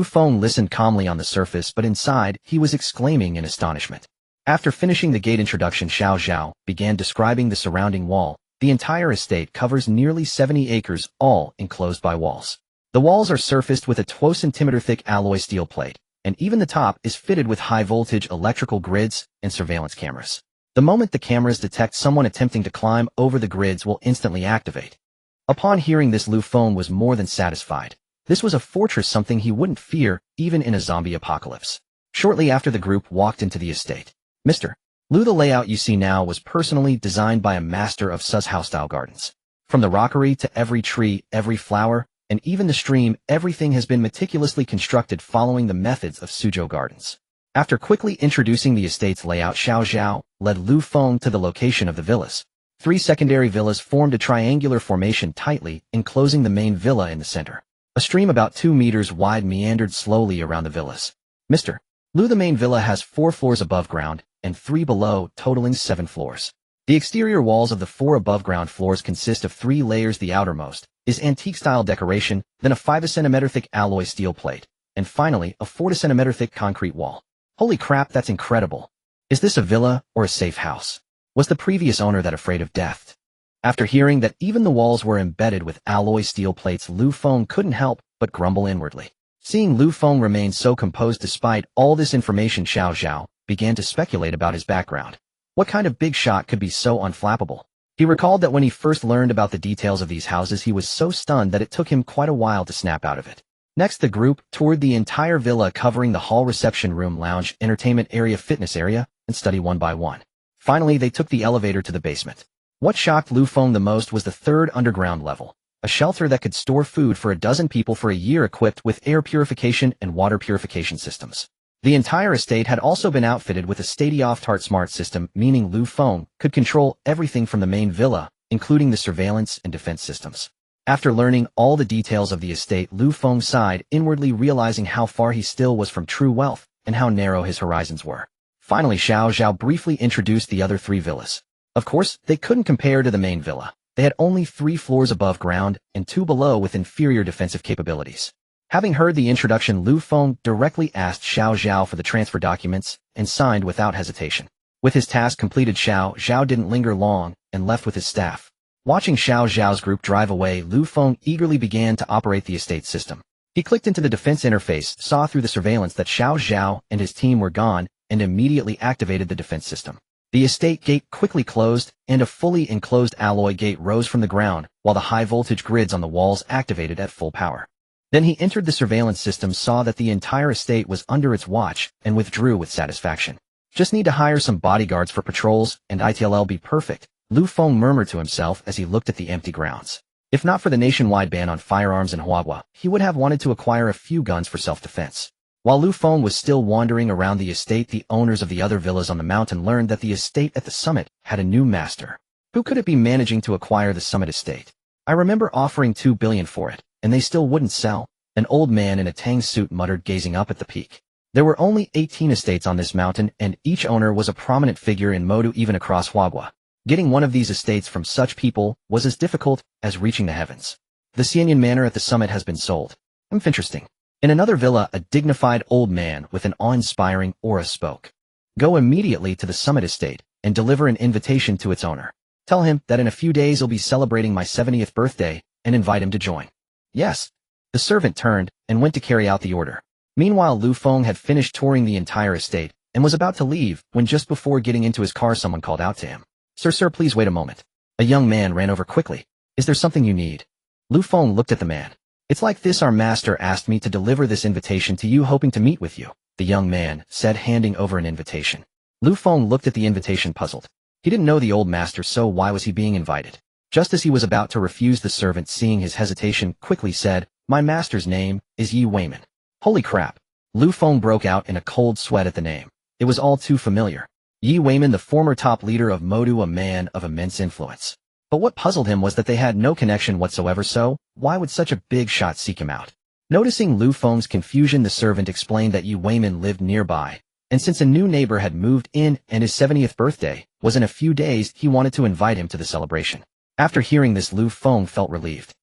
Feng listened calmly on the surface, but inside, he was exclaiming in astonishment. After finishing the gate introduction, Xiao began describing the surrounding wall. The entire estate covers nearly 70 acres, all enclosed by walls. The walls are surfaced with a 12 centimeter thick alloy steel plate, and even the top is fitted with high-voltage electrical grids and surveillance cameras. The moment the cameras detect someone attempting to climb over the grids will instantly activate. Upon hearing this, Feng was more than satisfied. This was a fortress, something he wouldn't fear, even in a zombie apocalypse. Shortly after, the group walked into the estate. Mr. Lu, the layout you see now was personally designed by a master of Su's house-style gardens. From the rockery to every tree, every flower, and even the stream, everything has been meticulously constructed following the methods of Suzhou Gardens. After quickly introducing the estate's layout, Xiao led Feng to the location of the villas. 3 secondary villas formed a triangular formation, tightly enclosing the main villa in the center. A stream about 2 meters wide meandered slowly around the villas. Mr. Lu, the main villa has 4 floors above ground and 3 below, totaling 7 floors. The exterior walls of the 4 above-ground floors consist of 3 layers. The outermost is antique-style decoration, then a 5 centimeter thick alloy steel plate, and finally a 4 centimeter thick concrete wall. Holy crap, that's incredible. Is this a villa or a safe house? Was the previous owner that afraid of death? After hearing that even the walls were embedded with alloy steel plates, Feng couldn't help but grumble inwardly. Seeing Feng remain so composed despite all this information, Xiao began to speculate about his background. What kind of big shot could be so unflappable? He recalled that when he first learned about the details of these houses, he was so stunned that it took him quite a while to snap out of it. Next, the group toured the entire villa, covering the hall, reception room, lounge, entertainment area, fitness area, and study one by one. Finally, they took the elevator to the basement. What shocked Feng the most was the 3rd underground level, a shelter that could store food for a dozen people for a year, equipped with air purification and water purification systems. The entire estate had also been outfitted with a state-of-the-art smart system, meaning Feng could control everything from the main villa, including the surveillance and defense systems. After learning all the details of the estate, Feng sighed, inwardly realizing how far he still was from true wealth and how narrow his horizons were. Finally, Xiao briefly introduced the other 3 villas. Of course, they couldn't compare to the main villa. They had only 3 floors above ground and 2 below with inferior defensive capabilities. Having heard the introduction, Feng directly asked Xiao for the transfer documents and signed without hesitation. With his task completed, Xiao didn't linger long and left with his staff. Watching Xiao's group drive away, Feng eagerly began to operate the estate system. He clicked into the defense interface, saw through the surveillance that Xiao and his team were gone, and immediately activated the defense system. The estate gate quickly closed, and a fully enclosed alloy gate rose from the ground, while the high-voltage grids on the walls activated at full power. Then he entered the surveillance system, saw that the entire estate was under its watch, and withdrew with satisfaction. Just need to hire some bodyguards for patrols, and it'll be perfect, Lu Feng murmured to himself as he looked at the empty grounds. If not for the nationwide ban on firearms in Huagua, he would have wanted to acquire a few guns for self-defense. While Lu Feng was still wandering around the estate, the owners of the other villas on the mountain learned that the estate at the summit had a new master. Who could it be managing to acquire the summit estate? I remember offering 2 billion for it, and they still wouldn't sell, an old man in a Tang suit muttered, gazing up at the peak. There were only 18 estates on this mountain, and each owner was a prominent figure in Modu even across Huagua. Getting one of these estates from such people was as difficult as reaching the heavens. The Xianyun manor at the summit has been sold. Interesting. In another villa, a dignified old man with an awe-inspiring aura spoke. Go immediately to the summit estate and deliver an invitation to its owner. Tell him that in a few days I'll be celebrating my 70th birthday and invite him to join. Yes. The servant turned and went to carry out the order. Meanwhile, Lu Feng had finished touring the entire estate and was about to leave when just before getting into his car someone called out to him. Sir, please wait a moment. A young man ran over quickly. Is there something you need? Lu Feng looked at the man. It's like this, our master asked me to deliver this invitation to you, hoping to meet with you, the young man said, handing over an invitation. Lu Feng looked at the invitation puzzled. He didn't know the old master, so why was he being invited? Just as he was about to refuse, the servant, seeing his hesitation, quickly said, my master's name is Yi Weiman. Holy crap. Lu Feng broke out in a cold sweat at the name. It was all too familiar. Yi Weiman, the former top leader of Modu, a man of immense influence. But what puzzled him was that they had no connection whatsoever, so why would such a big shot seek him out? Noticing Lu Feng's confusion, the servant explained that Yi Weiman lived nearby, and since a new neighbor had moved in and his 70th birthday was in a few days, he wanted to invite him to the celebration. After hearing this, Lu Feng felt relieved.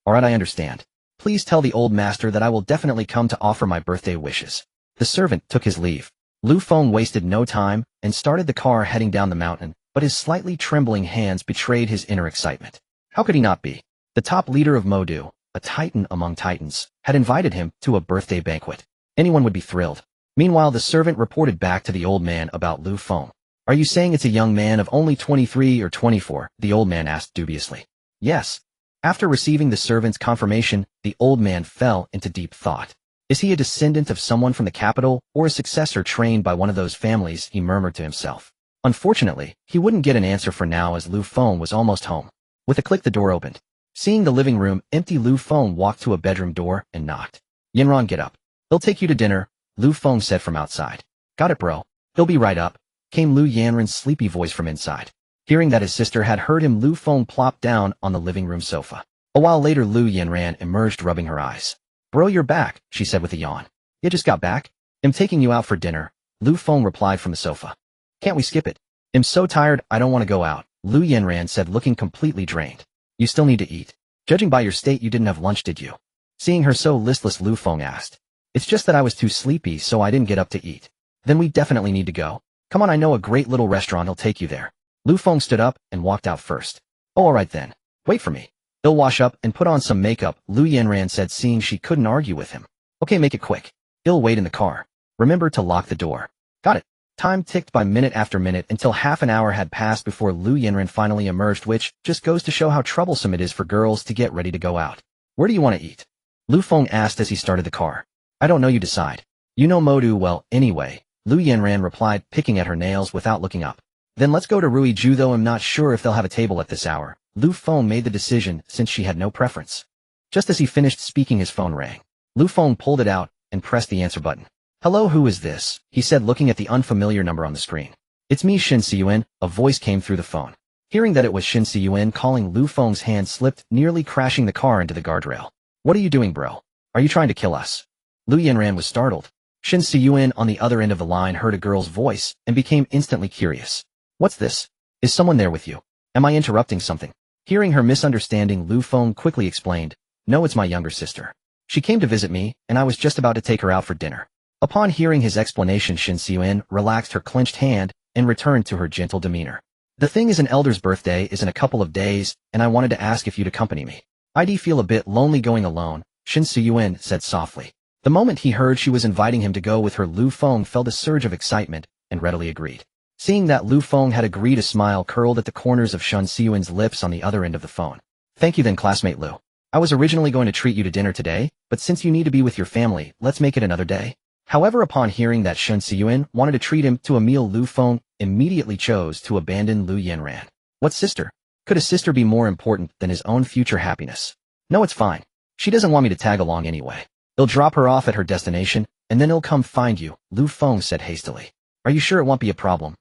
Alright, I understand. Please tell the old master that I will definitely come to offer my birthday wishes. The servant took his leave. Lu Feng wasted no time and started the car heading down the mountain, but his slightly trembling hands betrayed his inner excitement. How could he not be? The top leader of Modu, a titan among titans, had invited him to a birthday banquet. Anyone would be thrilled. Meanwhile, the servant reported back to the old man about Lu Feng. Are you saying it's a young man of only 23 or 24? The old man asked dubiously. Yes. After receiving the servant's confirmation, the old man fell into deep thought. Is he a descendant of someone from the capital, or a successor trained by one of those families? He murmured to himself. Unfortunately, he wouldn't get an answer for now, as Lu Feng was almost home. With a click, the door opened. Seeing the living room empty, Lu Feng walked to a bedroom door and knocked. Yanran, get up. He'll take you to dinner, Lu Feng said from outside. Got it, bro. He'll be right up, came Lu Yanran's sleepy voice from inside. Hearing that his sister had heard him, Lu Feng plopped down on the living room sofa. A while later, Lu Yanran emerged, rubbing her eyes. Bro, you're back, she said with a yawn. You just got back? I'm taking you out for dinner, Lu Feng replied from the sofa. Can't we skip it? I'm so tired, I don't want to go out, Lu Yanran said, looking completely drained. You still need to eat. Judging by your state, you didn't have lunch, did you? Seeing her so listless, Lu Feng asked. It's just that I was too sleepy, so I didn't get up to eat. Then we definitely need to go. Come on, I know a great little restaurant, he'll take you there. Lu Feng stood up and walked out first. Oh, alright then. Wait for me. He'll wash up and put on some makeup, Lu Yanran said, seeing she couldn't argue with him. Okay, make it quick. He'll wait in the car. Remember to lock the door. Got it. Time ticked by minute after minute until half an hour had passed before Lu Yanran finally emerged, which just goes to show how troublesome it is for girls to get ready to go out. Where do you want to eat? Lu Feng asked as he started the car. I don't know, you decide. You know Modu well anyway, Lu Yanran replied, picking at her nails without looking up. Then let's go to Ruiju, though I'm not sure if they'll have a table at this hour. Lu Feng made the decision since she had no preference. Just as he finished speaking, his phone rang. Lu Feng pulled it out and pressed the answer button. Hello, who is this? He said, looking at the unfamiliar number on the screen. It's me, Xianyun, a voice came through the phone. Hearing that it was Xianyun calling, Lu Feng's hand slipped, nearly crashing the car into the guardrail. What are you doing, bro? Are you trying to kill us? Lu Yanran was startled. Xianyun on the other end of the line heard a girl's voice and became instantly curious. What's this? Is someone there with you? Am I interrupting something? Hearing her misunderstanding, Lu Feng quickly explained. No, it's my younger sister. She came to visit me, and I was just about to take her out for dinner. Upon hearing his explanation, Xianyun relaxed her clenched hand and returned to her gentle demeanor. The thing is, an elder's birthday is in a couple of days, and I wanted to ask if you'd accompany me. I'd feel a bit lonely going alone, Xianyun said softly. The moment he heard she was inviting him to go with her, Lu Feng felt a surge of excitement and readily agreed. Seeing that Lu Feng had agreed, a smile curled at the corners of Xianyun's lips on the other end of the phone. Thank you then, classmate Lu. I was originally going to treat you to dinner today, but since you need to be with your family, let's make it another day. However, upon hearing that Xianyun wanted to treat him to a meal, Lu Feng immediately chose to abandon Lu Yanran. What sister? Could a sister be more important than his own future happiness? No, it's fine. She doesn't want me to tag along anyway. He'll drop her off at her destination, and then he'll come find you, Lu Feng said hastily. Are you sure it won't be a problem?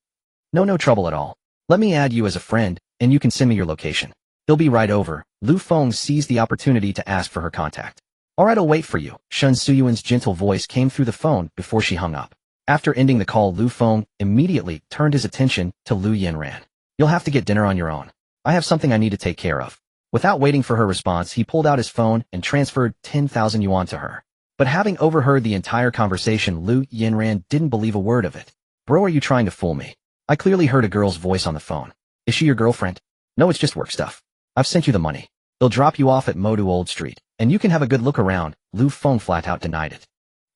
No trouble at all. Let me add you as a friend, and you can send me your location. He'll be right over. Lu Feng seized the opportunity to ask for her contact. Alright, I'll wait for you. Xianyun's gentle voice came through the phone before she hung up. After ending the call, Lu Feng immediately turned his attention to Lu Yanran. You'll have to get dinner on your own. I have something I need to take care of. Without waiting for her response, he pulled out his phone and transferred 10,000 yuan to her. But having overheard the entire conversation, Lu Yanran didn't believe a word of it. Bro, are you trying to fool me? I clearly heard a girl's voice on the phone. Is she your girlfriend? No, it's just work stuff. I've sent you the money. They'll drop you off at Modu Old Street, and you can have a good look around. Lu Feng flat out denied it.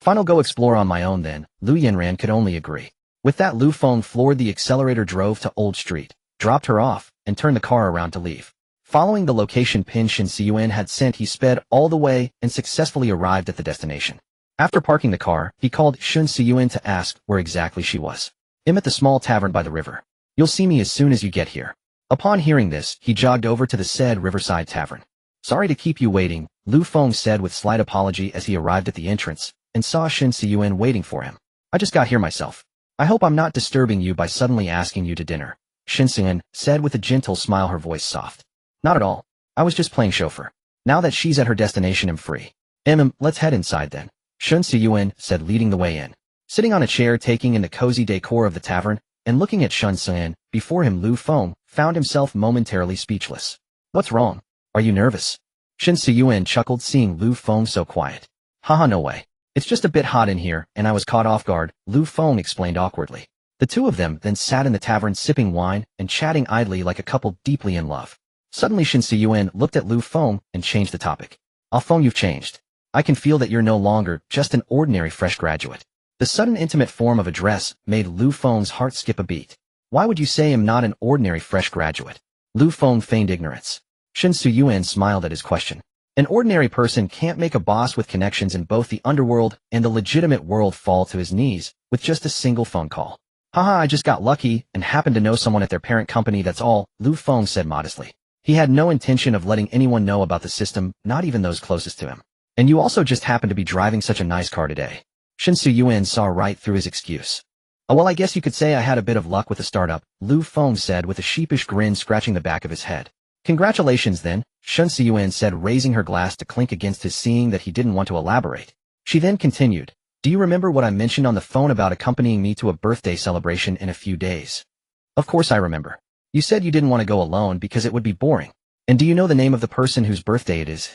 Fine, I'll go explore on my own then. Lu Yanran could only agree. With that, Lu Feng floored the accelerator, drove to Old Street, dropped her off, and turned the car around to leave. Following the location pin Xianyun had sent, he sped all the way and successfully arrived at the destination. After parking the car, he called Xianyun to ask where exactly she was. I'm at the small tavern by the river. You'll see me as soon as you get here. Upon hearing this, he jogged over to the said riverside tavern. Sorry to keep you waiting, Lu Feng said with slight apology as he arrived at the entrance and saw Xianyun waiting for him. I just got here myself. I hope I'm not disturbing you by suddenly asking you to dinner, Xianyun said with a gentle smile, her voice soft. Not at all. I was just playing chauffeur. Now that she's at her destination, I'm free. Let's head inside then, Xianyun said, leading the way in. Sitting on a chair, taking in the cozy decor of the tavern, and looking at Xianyun before him, Lu Feng found himself momentarily speechless. What's wrong? Are you nervous? Xianyun chuckled, seeing Lu Feng so quiet. Haha, no way. It's just a bit hot in here, and I was caught off guard, Lu Feng explained awkwardly. The two of them then sat in the tavern sipping wine and chatting idly like a couple deeply in love. Suddenly Xianyun looked at Lu Feng and changed the topic. Feng, you've changed. I can feel that you're no longer just an ordinary fresh graduate. The sudden intimate form of address made Lu Feng's heart skip a beat. Why would you say I'm not an ordinary fresh graduate? Lu Feng feigned ignorance. Xianyun smiled at his question. An ordinary person can't make a boss with connections in both the underworld and the legitimate world fall to his knees with just a single phone call. Haha, I just got lucky and happened to know someone at their parent company, that's all, Lu Feng said modestly. He had no intention of letting anyone know about the system, not even those closest to him. And you also just happened to be driving such a nice car today. Xianyun saw right through his excuse. Oh, well, I guess you could say I had a bit of luck with the startup, Lu Feng said with a sheepish grin, scratching the back of his head. Congratulations then, Xianyun said, raising her glass to clink against his, seeing that he didn't want to elaborate. She then continued, do you remember what I mentioned on the phone about accompanying me to a birthday celebration in a few days? Of course I remember. You said you didn't want to go alone because it would be boring. And do you know the name of the person whose birthday it is?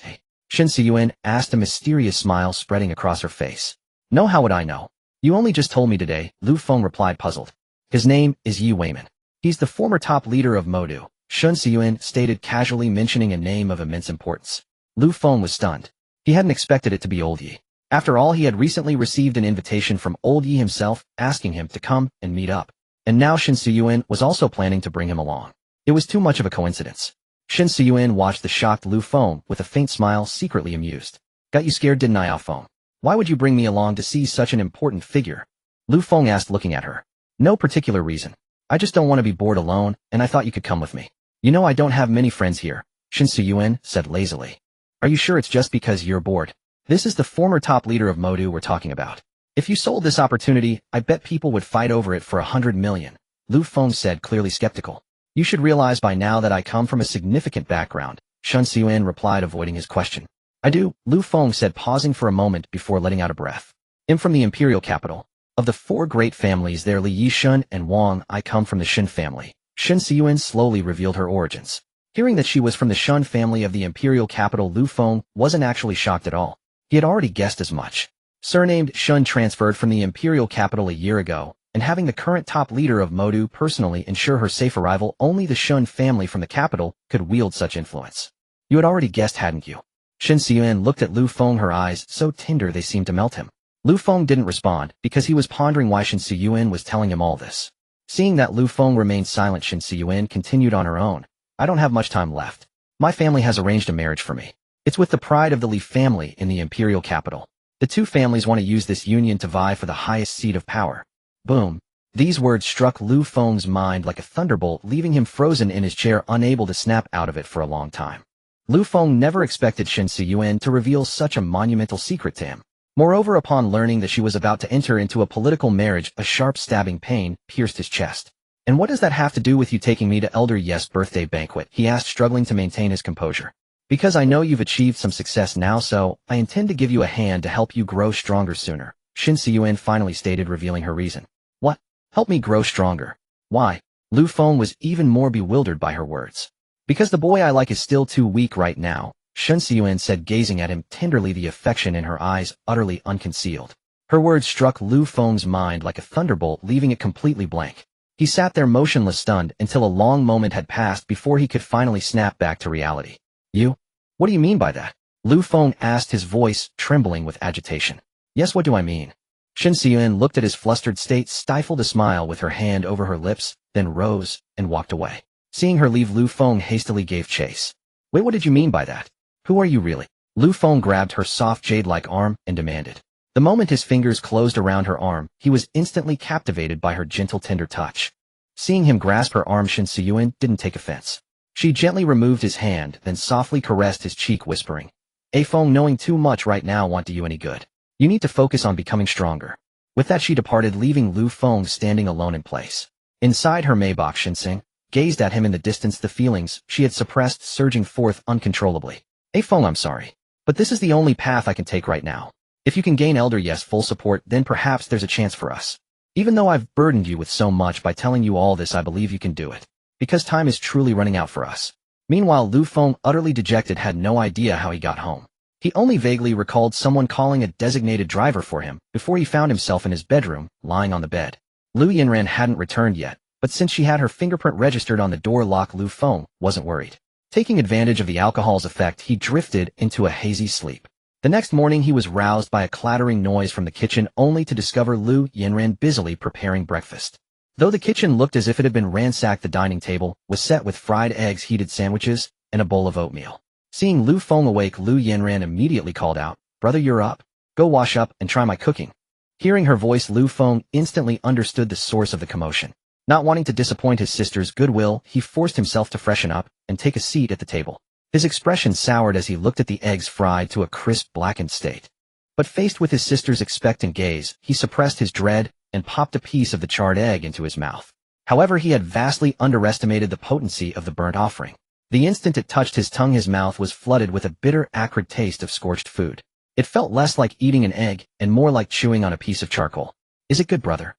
Xianyun asked, a mysterious smile spreading across her face. No, how would I know? You only just told me today, Lu Feng replied, puzzled. His name is Yi Weiman. He's the former top leader of Modu, Xianyun stated casually, mentioning a name of immense importance. Lu Feng was stunned. He hadn't expected it to be old Yi. After all, he had recently received an invitation from old Yi himself, asking him to come and meet up. And now Xianyun was also planning to bring him along. It was too much of a coincidence. Xianyun watched the shocked Lu Feng with a faint smile, secretly amused. Got you scared, didn't I, Feng? Why would you bring me along to see such an important figure? Lu Feng asked, looking at her. No particular reason. I just don't want to be bored alone, and I thought you could come with me. You know I don't have many friends here, Xianyun said lazily. Are you sure it's just because you're bored? This is the former top leader of Modu we're talking about. If you sold this opportunity, I bet people would fight over it for 100 million, Lu Feng said, clearly skeptical. You should realize by now that I come from a significant background, Xianyun replied, avoiding his question. I do, Lu Feng said, pausing for a moment before letting out a breath. I'm from the imperial capital. Of the four great families there, Li Yishun and Wang, I come from the Shen family. Xianyun slowly revealed her origins. Hearing that she was from the Shen family of the imperial capital, Lu Feng wasn't actually shocked at all. He had already guessed as much. Surnamed Shen, transferred from the imperial capital a year ago, and having the current top leader of Modu personally ensure her safe arrival, only the Shen family from the capital could wield such influence. You had already guessed, hadn't you? Xianyun looked at Lu Feng, her eyes so tender they seemed to melt him. Lu Feng didn't respond because he was pondering why Xianyun was telling him all this. Seeing that Lu Feng remained silent, Xianyun continued on her own. I don't have much time left. My family has arranged a marriage for me. It's with the pride of the Li family in the imperial capital. The two families want to use this union to vie for the highest seat of power. Boom. These words struck Lu Feng's mind like a thunderbolt, leaving him frozen in his chair, unable to snap out of it for a long time. Lu Feng never expected Xianyun to reveal such a monumental secret to him. Moreover, upon learning that she was about to enter into a political marriage, a sharp stabbing pain pierced his chest. "And what does that have to do with you taking me to Elder Yes' birthday banquet?" he asked, struggling to maintain his composure. "Because I know you've achieved some success now, so I intend to give you a hand to help you grow stronger sooner," Xianyun finally stated, revealing her reason. "What? Help me grow stronger? Why?" Lu Feng was even more bewildered by her words. "Because the boy I like is still too weak right now," Xianyun said, gazing at him tenderly, the affection in her eyes utterly unconcealed. Her words struck Lu Feng's mind like a thunderbolt, leaving it completely blank. He sat there motionless, stunned, until a long moment had passed before he could finally snap back to reality. "You? What do you mean by that?" Lu Feng asked, his voice trembling with agitation. "Yes, what do I mean?" Xianyun looked at his flustered state, stifled a smile with her hand over her lips, then rose and walked away. Seeing her leave, Lu Feng hastily gave chase. "Wait, what did you mean by that? Who are you really?" Lu Feng grabbed her soft jade-like arm and demanded. The moment his fingers closed around her arm, he was instantly captivated by her gentle, tender touch. Seeing him grasp her arm, Xianyun didn't take offense. She gently removed his hand, then softly caressed his cheek, whispering, Feng, knowing too much right now won't do you any good. You need to focus on becoming stronger." With that, she departed, leaving Lu Feng standing alone in place. Inside her Maybach, Xianyun gazed at him in the distance, the feelings she had suppressed surging forth uncontrollably. "Feng, I'm sorry, but this is the only path I can take right now. If you can gain Elder Yes' full support, then perhaps there's a chance for us. Even though I've burdened you with so much by telling you all this, I believe you can do it. Because time is truly running out for us." Meanwhile, Lu Feng, utterly dejected, had no idea how he got home. He only vaguely recalled someone calling a designated driver for him before he found himself in his bedroom, lying on the bed. Lu Yinran hadn't returned yet, but since she had her fingerprint registered on the door lock, Lu Feng wasn't worried. Taking advantage of the alcohol's effect, he drifted into a hazy sleep. The next morning, he was roused by a clattering noise from the kitchen, only to discover Lu Yinran busily preparing breakfast. Though the kitchen looked as if it had been ransacked, the dining table was set with fried eggs, heated sandwiches, and a bowl of oatmeal. Seeing Lu Feng awake, Lu Yinran immediately called out, "Brother, you're up. Go wash up and try my cooking." Hearing her voice, Lu Feng instantly understood the source of the commotion. Not wanting to disappoint his sister's goodwill, he forced himself to freshen up and take a seat at the table. His expression soured as he looked at the eggs fried to a crisp, blackened state. But faced with his sister's expectant gaze, he suppressed his dread and popped a piece of the charred egg into his mouth. However, he had vastly underestimated the potency of the burnt offering. The instant it touched his tongue, his mouth was flooded with a bitter, acrid taste of scorched food. It felt less like eating an egg and more like chewing on a piece of charcoal. "Is it good, brother?"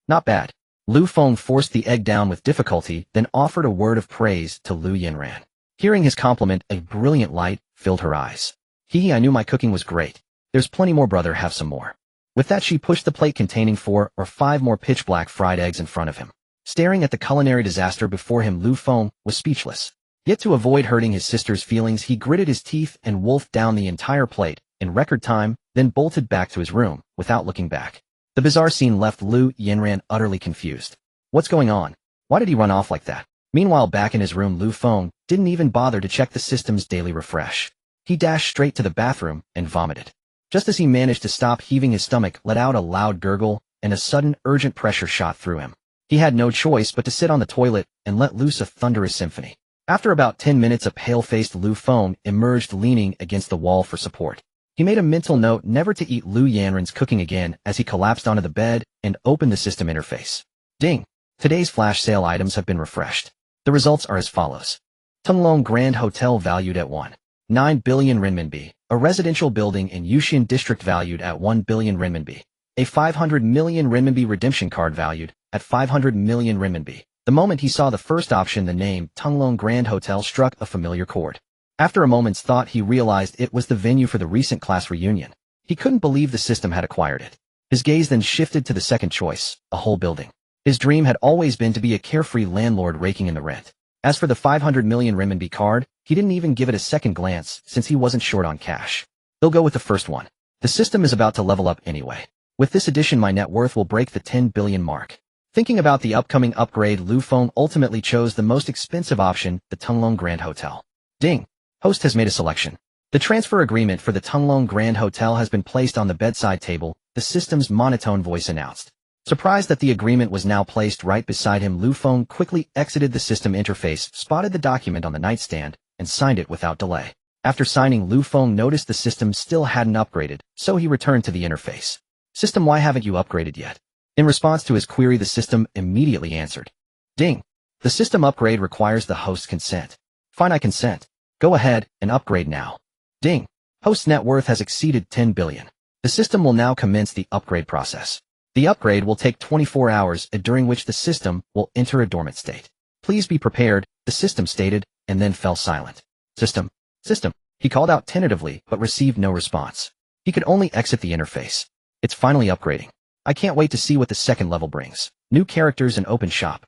"Not bad." Lu Feng forced the egg down with difficulty, then offered a word of praise to Lu Yinran. Hearing his compliment, a brilliant light filled her eyes. I knew my cooking was great. There's plenty more, brother, have some more." With that, she pushed the plate containing 4 or 5 more pitch-black fried eggs in front of him. Staring at the culinary disaster before him, Lu Feng was speechless. Yet to avoid hurting his sister's feelings, he gritted his teeth and wolfed down the entire plate in record time, then bolted back to his room without looking back. The bizarre scene left Lu Yinran utterly confused. What's going on? Why did he run off like that? Meanwhile, back in his room, Lu Feng didn't even bother to check the system's daily refresh. He dashed straight to the bathroom and vomited. Just as he managed to stop heaving, his stomach let out a loud gurgle, and a sudden, urgent pressure shot through him. He had no choice but to sit on the toilet and let loose a thunderous symphony. After about 10 minutes, a pale-faced Lu Feng emerged, leaning against the wall for support. He made a mental note never to eat Lu Yanran's cooking again as he collapsed onto the bed and opened the system interface. Ding! Today's flash sale items have been refreshed. The results are as follows. Tunglong Grand Hotel valued at 1.9 billion renminbi. A residential building in Yuxian District valued at 1 billion renminbi. A 500 million renminbi redemption card valued at 500 million renminbi. The moment he saw the first option, the name Tunglong Grand Hotel struck a familiar chord. After a moment's thought, he realized it was the venue for the recent class reunion. He couldn't believe the system had acquired it. His gaze then shifted to the second choice, a whole building. His dream had always been to be a carefree landlord raking in the rent. As for the 500 million renminbi card, he didn't even give it a second glance since he wasn't short on cash. He'll go with the first one. The system is about to level up anyway. With this addition, my net worth will break the 10 billion mark. Thinking about the upcoming upgrade, Lu Feng ultimately chose the most expensive option, the Tunglong Grand Hotel. Ding! Host has made a selection. The transfer agreement for the Tunglong Grand Hotel has been placed on the bedside table, the system's monotone voice announced. Surprised that the agreement was now placed right beside him, Lu Feng quickly exited the system interface, spotted the document on the nightstand, and signed it without delay. After signing, Lu Feng noticed the system still hadn't upgraded, so he returned to the interface. System, why haven't you upgraded yet? In response to his query, the system immediately answered. Ding! The system upgrade requires the host's consent. Fine, I consent. Go ahead and upgrade now. Ding! Host's net worth has exceeded 10 billion. The system will now commence the upgrade process. The upgrade will take 24 hours, during which the system will enter a dormant state. Please be prepared, the system stated, and then fell silent. System. He called out tentatively, but received no response. He could only exit the interface. It's finally upgrading. I can't wait to see what the second level brings. New characters and open shop.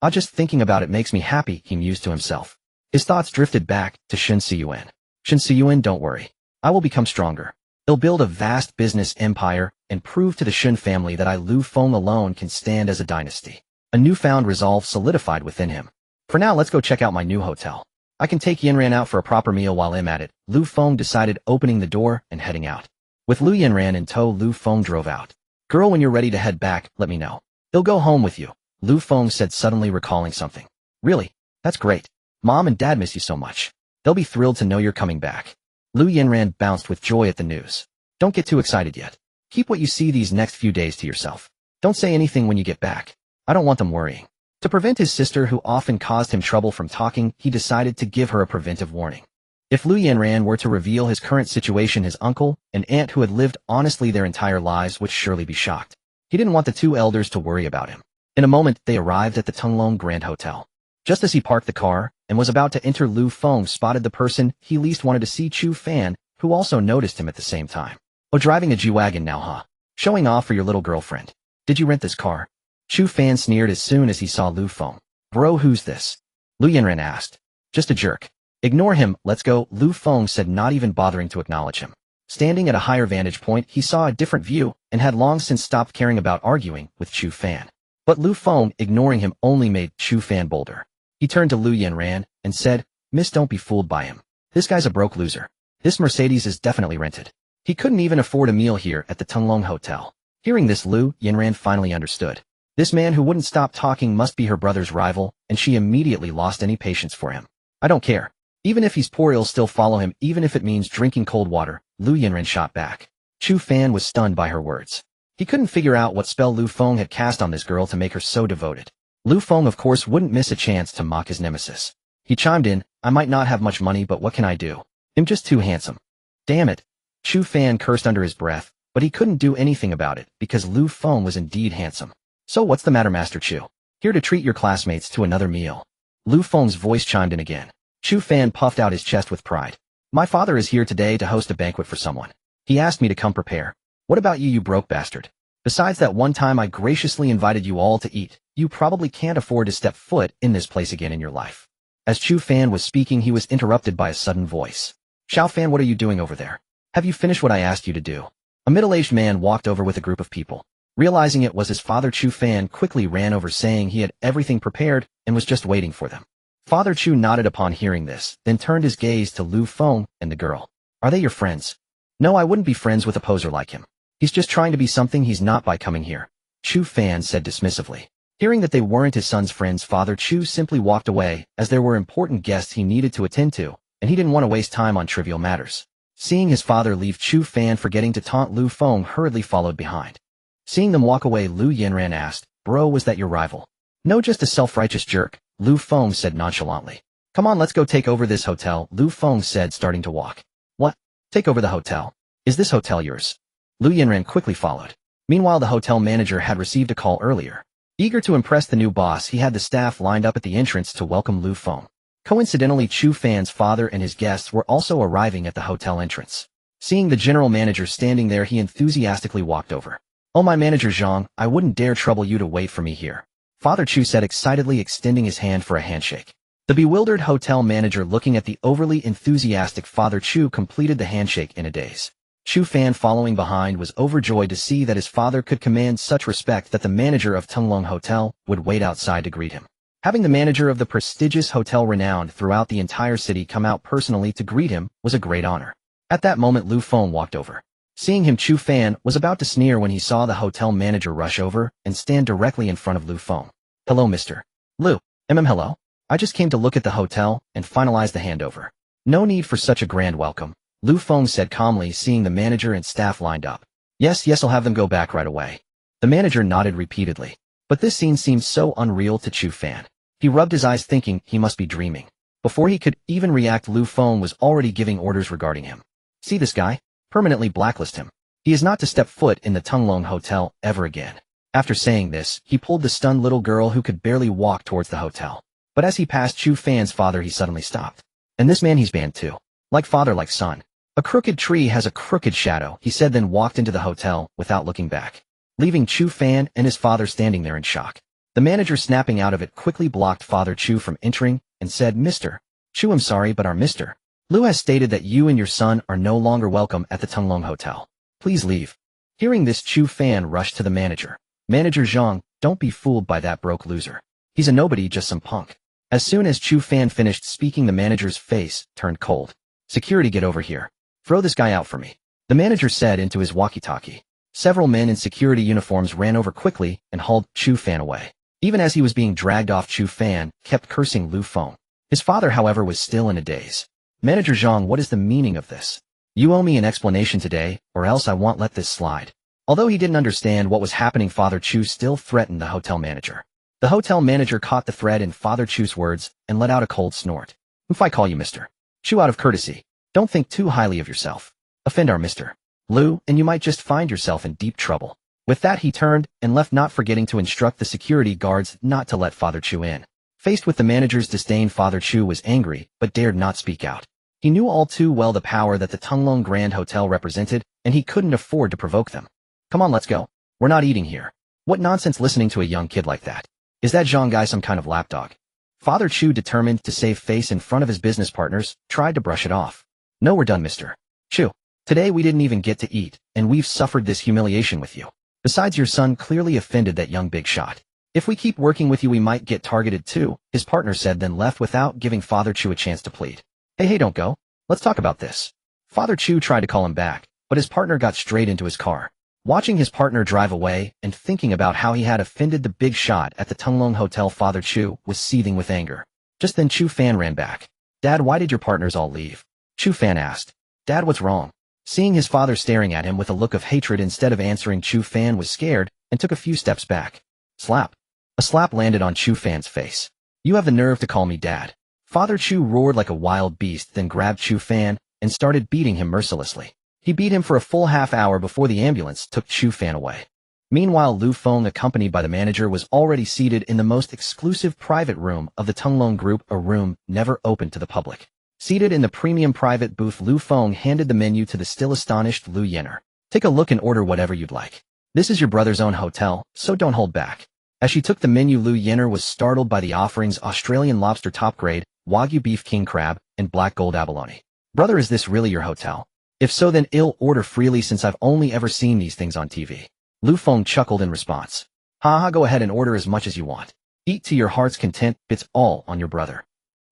Just thinking about it makes me happy, he mused to himself. His thoughts drifted back to Xianyun. Xianyun, don't worry. I will become stronger. I'll build a vast business empire and prove to the Xun family that I, Lu Feng, alone can stand as a dynasty. A newfound resolve solidified within him. For now, let's go check out my new hotel. I can take Yanran out for a proper meal while I'm at it. Lu Feng decided, opening the door and heading out. With Lu Yanran in tow, Lu Feng drove out. Girl, when you're ready to head back, let me know. He'll go home with you, Lu Feng said, suddenly recalling something. Really? That's great. Mom and Dad miss you so much. They'll be thrilled to know you're coming back. Lu Yanran bounced with joy at the news. Don't get too excited yet. Keep what you see these next few days to yourself. Don't say anything when you get back. I don't want them worrying. To prevent his sister, who often caused him trouble, from talking, he decided to give her a preventive warning. If Lu Yanran were to reveal his current situation, his uncle and aunt, who had lived honestly their entire lives, would surely be shocked. He didn't want the two elders to worry about him. In a moment, they arrived at the Tunglong Grand Hotel. Just as he parked the car and was about to enter, Lu Feng spotted the person he least wanted to see, Chu Fan, who also noticed him at the same time. Oh, driving a G-Wagon now, huh? Showing off for your little girlfriend. Did you rent this car? Chu Fan sneered as soon as he saw Lu Feng. Bro, who's this? Lu Yanran asked. Just a jerk. Ignore him, let's go, Lu Feng said, not even bothering to acknowledge him. Standing at a higher vantage point, he saw a different view and had long since stopped caring about arguing with Chu Fan. But Lu Feng, ignoring him, only made Chu Fan bolder. He turned to Lu Yanran and said, Miss, don't be fooled by him. This guy's a broke loser. This Mercedes is definitely rented. He couldn't even afford a meal here at the Tunglong Hotel. Hearing this, Lu Yanran finally understood. This man who wouldn't stop talking must be her brother's rival, and she immediately lost any patience for him. I don't care. Even if he's poor, I'll still follow him, even if it means drinking cold water, Lu Yanran shot back. Chu Fan was stunned by her words. He couldn't figure out what spell Lu Feng had cast on this girl to make her so devoted. Lu Feng, of course, wouldn't miss a chance to mock his nemesis. He chimed in, I might not have much money, but what can I do? I'm just too handsome. Damn it. Chu Fan cursed under his breath, but he couldn't do anything about it, because Lu Feng was indeed handsome. So what's the matter, Master Chu? Here to treat your classmates to another meal. Lu Feng's voice chimed in again. Chu Fan puffed out his chest with pride. My father is here today to host a banquet for someone. He asked me to come prepare. What about you broke bastard? Besides that one time I graciously invited you all to eat, you probably can't afford to step foot in this place again in your life. As Chu Fan was speaking, he was interrupted by a sudden voice. Xiao Fan, what are you doing over there? Have you finished what I asked you to do? A middle-aged man walked over with a group of people. Realizing it was his father, Chu Fan quickly ran over, saying he had everything prepared and was just waiting for them. Father Chu nodded upon hearing this, then turned his gaze to Lu Feng and the girl. Are they your friends? No, I wouldn't be friends with a poser like him. He's just trying to be something he's not by coming here, Chu Fan said dismissively. Hearing that they weren't his son's friends, Father Chu simply walked away, as there were important guests he needed to attend to, and he didn't want to waste time on trivial matters. Seeing his father leave, Chu Fan, forgetting to taunt Lu Feng, hurriedly followed behind. Seeing them walk away, Lu Yanran asked, Bro, was that your rival? No, just a self-righteous jerk, Lu Feng said nonchalantly. Come on, let's go take over this hotel, Lu Feng said, starting to walk. What? Take over the hotel? Is this hotel yours? Lu Yanran quickly followed. Meanwhile, the hotel manager had received a call earlier. Eager to impress the new boss, he had the staff lined up at the entrance to welcome Lu Feng. Coincidentally, Chu Fan's father and his guests were also arriving at the hotel entrance. Seeing the general manager standing there, he enthusiastically walked over. Oh, my manager Zhang, I wouldn't dare trouble you to wait for me here, Father Chu said excitedly, extending his hand for a handshake. The bewildered hotel manager, looking at the overly enthusiastic Father Chu, completed the handshake in a daze. Chu Fan, following behind, was overjoyed to see that his father could command such respect that the manager of Tunglong Hotel would wait outside to greet him. Having the manager of the prestigious hotel, renowned throughout the entire city, come out personally to greet him was a great honor. At that moment, Lu Feng walked over. Seeing him, Chu Fan was about to sneer when he saw the hotel manager rush over and stand directly in front of Lu Feng. Hello, Mr. Lu. Hello. I just came to look at the hotel and finalize the handover. No need for such a grand welcome, Lu Feng said calmly, seeing the manager and staff lined up. Yes, I'll have them go back right away. The manager nodded repeatedly. But this scene seemed so unreal to Chu Fan. He rubbed his eyes thinking he must be dreaming. Before he could even react, Lu Feng was already giving orders regarding him. See this guy? Permanently blacklist him. He is not to step foot in the Tunglong Hotel ever again. After saying this, he pulled the stunned little girl who could barely walk towards the hotel. But as he passed Chu Fan's father, he suddenly stopped. And this man, he's banned too. Like father, like son. A crooked tree has a crooked shadow, he said, then walked into the hotel without looking back, leaving Chu Fan and his father standing there in shock. The manager, snapping out of it, quickly blocked Father Chu from entering and said, Mr. Chu, I'm sorry, but our Mr. Lu has stated that you and your son are no longer welcome at the Tunglong Hotel. Please leave. Hearing this, Chu Fan rushed to the manager. Manager Zhang, don't be fooled by that broke loser. He's a nobody, just some punk. As soon as Chu Fan finished speaking, the manager's face turned cold. Security, get over here. Throw this guy out for me, the manager said into his walkie-talkie. Several men in security uniforms ran over quickly and hauled Chu Fan away. Even as he was being dragged off, Chu Fan kept cursing Lu Feng. His father, however, was still in a daze. Manager Zhang, what is the meaning of this? You owe me an explanation today, or else I won't let this slide. Although he didn't understand what was happening, Father Chu still threatened the hotel manager. The hotel manager caught the threat in Father Chu's words and let out a cold snort. If I call you Mr. Chu out of courtesy, don't think too highly of yourself. Offend our Mr. Lu, and you might just find yourself in deep trouble. With that, he turned and left, not forgetting to instruct the security guards not to let Father Chu in. Faced with the manager's disdain, Father Chu was angry, but dared not speak out. He knew all too well the power that the Tunglong Grand Hotel represented, and he couldn't afford to provoke them. Come on, let's go. We're not eating here. What nonsense listening to a young kid like that. Is that Zhang guy some kind of lapdog? Father Chu, determined to save face in front of his business partners, tried to brush it off. No, we're done, Mr. Chu. Today we didn't even get to eat, and we've suffered this humiliation with you. Besides, your son clearly offended that young big shot. If we keep working with you, we might get targeted too, his partner said, then left without giving Father Chu a chance to plead. Hey, don't go. Let's talk about this. Father Chu tried to call him back, but his partner got straight into his car. Watching his partner drive away and thinking about how he had offended the big shot at the Tunglong Hotel, Father Chu was seething with anger. Just then Chu Fan ran back. Dad, why did your partners all leave? Chu Fan asked. Dad, what's wrong? Seeing his father staring at him with a look of hatred, instead of answering, Chu Fan was scared and took a few steps back. Slap. A slap landed on Chu Fan's face. You have the nerve to call me dad. Father Chu roared like a wild beast, then grabbed Chu Fan and started beating him mercilessly. He beat him for a full half hour before the ambulance took Chu Fan away. Meanwhile, Lu Feng, accompanied by the manager, was already seated in the most exclusive private room of the Tunglong Group, a room never open to the public. Seated in the premium private booth, Lu Feng handed the menu to the still astonished Lu Yenner. Take a look and order whatever you'd like. This is your brother's own hotel, so don't hold back. As she took the menu, Lu Yenner was startled by the offerings: Australian lobster top grade, Wagyu beef king crab, and black gold abalone. Brother, is this really your hotel? If so, then I'll order freely, since I've only ever seen these things on TV. Lu Feng chuckled in response. Haha, go ahead and order as much as you want. Eat to your heart's content, it's all on your brother.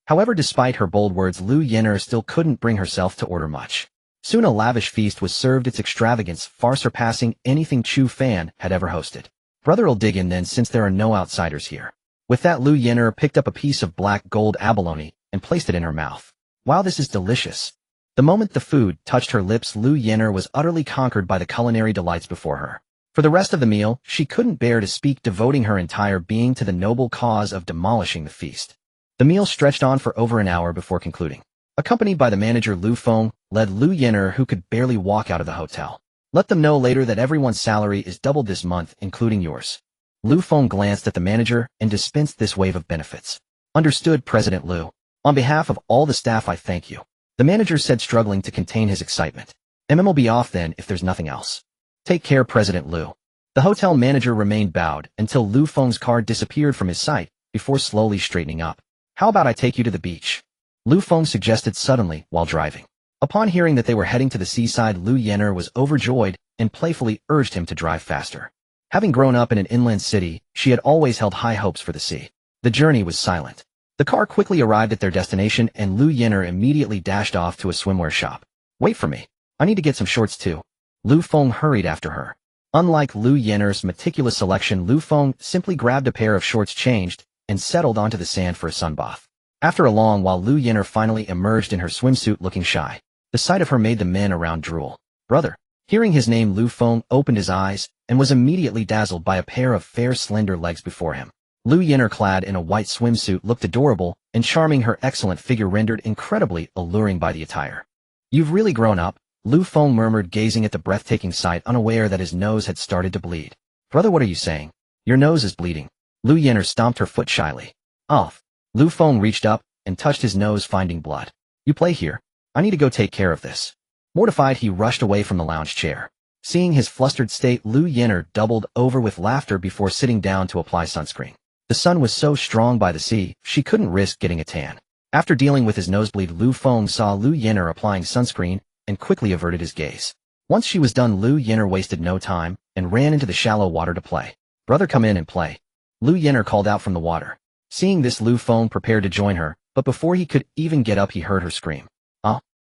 However, despite her bold words, Lu Yenner still couldn't bring herself to order much. Soon a lavish feast was served, its extravagance far surpassing anything Chu Fan had ever hosted. Brother'll dig in then, since there are no outsiders here. With that, Lu Yenner picked up a piece of black gold abalone and placed it in her mouth. Wow, this is delicious. The moment the food touched her lips, Lu Yenner was utterly conquered by the culinary delights before her. For the rest of the meal, she couldn't bear to speak, devoting her entire being to the noble cause of demolishing the feast. The meal stretched on for over an hour before concluding. Accompanied by the manager, Lu Feng led Lu Yenner, who could barely walk, out of the hotel. Let them know later that everyone's salary is doubled this month, including yours. Lu Feng glanced at the manager and dispensed this wave of benefits. Understood, President Lu. On behalf of all the staff, I thank you, the manager said, struggling to contain his excitement. Will be off then, if there's nothing else. Take care, President Lu. The hotel manager remained bowed until Lu Feng's car disappeared from his sight, before slowly straightening up. How about I take you to the beach? Lu Feng suggested suddenly while driving. Upon hearing that they were heading to the seaside, Lu Yenner was overjoyed and playfully urged him to drive faster. Having grown up in an inland city, she had always held high hopes for the sea. The journey was silent. The car quickly arrived at their destination, and Lu Yenner immediately dashed off to a swimwear shop. Wait for me. I need to get some shorts too. Lu Feng hurried after her. Unlike Lu Yenner's meticulous selection, Lu Feng simply grabbed a pair of shorts, changed, and settled onto the sand for a sunbath. After a long while, Lu Yenner finally emerged in her swimsuit looking shy. The sight of her made the men around drool. Brother. Hearing his name, Lu Feng opened his eyes and was immediately dazzled by a pair of fair, slender legs before him. Lu Yenner, clad in a white swimsuit, looked adorable and charming, her excellent figure rendered incredibly alluring by the attire. You've really grown up, Lu Feng murmured, gazing at the breathtaking sight, unaware that his nose had started to bleed. Brother, what are you saying? Your nose is bleeding. Lu Yenner stomped her foot shyly. Off. Lu Feng reached up and touched his nose, finding blood. You play here? I need to go take care of this. Mortified, he rushed away from the lounge chair. Seeing his flustered state, Lu Yenner doubled over with laughter before sitting down to apply sunscreen. The sun was so strong by the sea, she couldn't risk getting a tan. After dealing with his nosebleed, Lu Feng saw Lu Yenner applying sunscreen and quickly averted his gaze. Once she was done, Lu Yenner wasted no time and ran into the shallow water to play. Brother, come in and play. Lu Yenner called out from the water. Seeing this, Lu Feng prepared to join her, but before he could even get up, he heard her scream.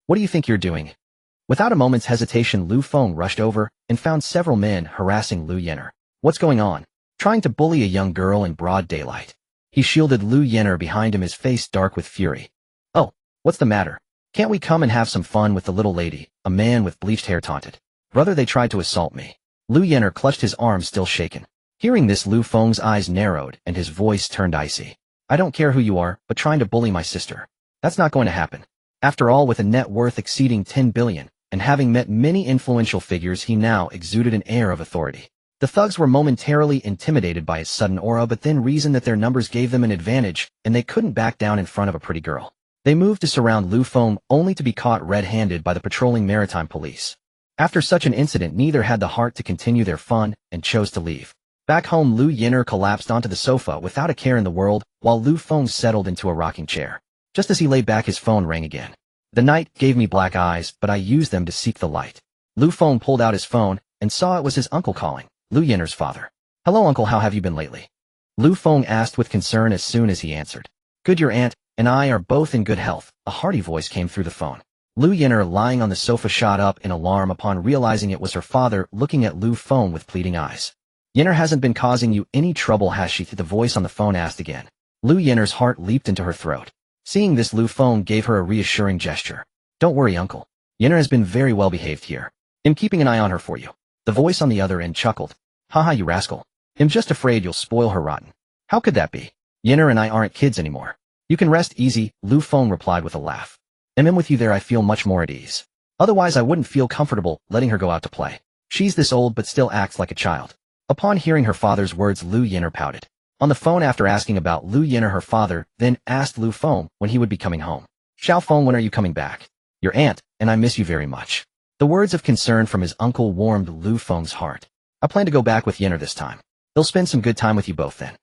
What do you think you're doing? Without a moment's hesitation, Lu Feng rushed over and found several men harassing Lu Yenner. What's going on? Trying to bully a young girl in broad daylight. He shielded Lu Yenner behind him, his face dark with fury. Oh, what's the matter? Can't we come and have some fun with the little lady? A man with bleached hair taunted. Brother, they tried to assault me. Lu Yenner clutched his arm, still shaken. Hearing this, Lu Feng's eyes narrowed and his voice turned icy. I don't care who you are, but trying to bully my sister. That's not going to happen. After all, with a net worth exceeding 10 billion, and having met many influential figures, he now exuded an air of authority. The thugs were momentarily intimidated by his sudden aura, but then reasoned that their numbers gave them an advantage, and they couldn't back down in front of a pretty girl. They moved to surround Lu Feng, only to be caught red-handed by the patrolling maritime police. After such an incident, neither had the heart to continue their fun and chose to leave. Back home, Lu Yenner collapsed onto the sofa without a care in the world, while Lu Feng settled into a rocking chair. Just as he lay back, his phone rang again. The night gave me black eyes, but I used them to seek the light. Lu Feng pulled out his phone and saw it was his uncle calling, Lu Yenner's father. Hello, uncle, how have you been lately? Lu Feng asked with concern as soon as he answered. Good, your aunt and I are both in good health. A hearty voice came through the phone. Lu Yenner, lying on the sofa, shot up in alarm upon realizing it was her father, looking at Lu Feng with pleading eyes. Yenner hasn't been causing you any trouble, has she? The voice on the phone asked again. Lu Yenner's heart leaped into her throat. Seeing this, Lu Feng gave her a reassuring gesture. Don't worry, uncle. Yenner has been very well behaved here. I'm keeping an eye on her for you. The voice on the other end chuckled. Haha, you rascal. I'm just afraid you'll spoil her rotten. How could that be? Yenner and I aren't kids anymore. You can rest easy, Lu Feng replied with a laugh. I'm with you there, I feel much more at ease. Otherwise I wouldn't feel comfortable letting her go out to play. She's this old but still acts like a child. Upon hearing her father's words, Lu Yenner pouted. On the phone, after asking about Lu Yenner, her father then asked Lu Feng when he would be coming home. Xiao Feng, when are you coming back? Your aunt and I miss you very much. The words of concern from his uncle warmed Lu Feng's heart. I plan to go back with Yenner this time. They'll spend some good time with you both then.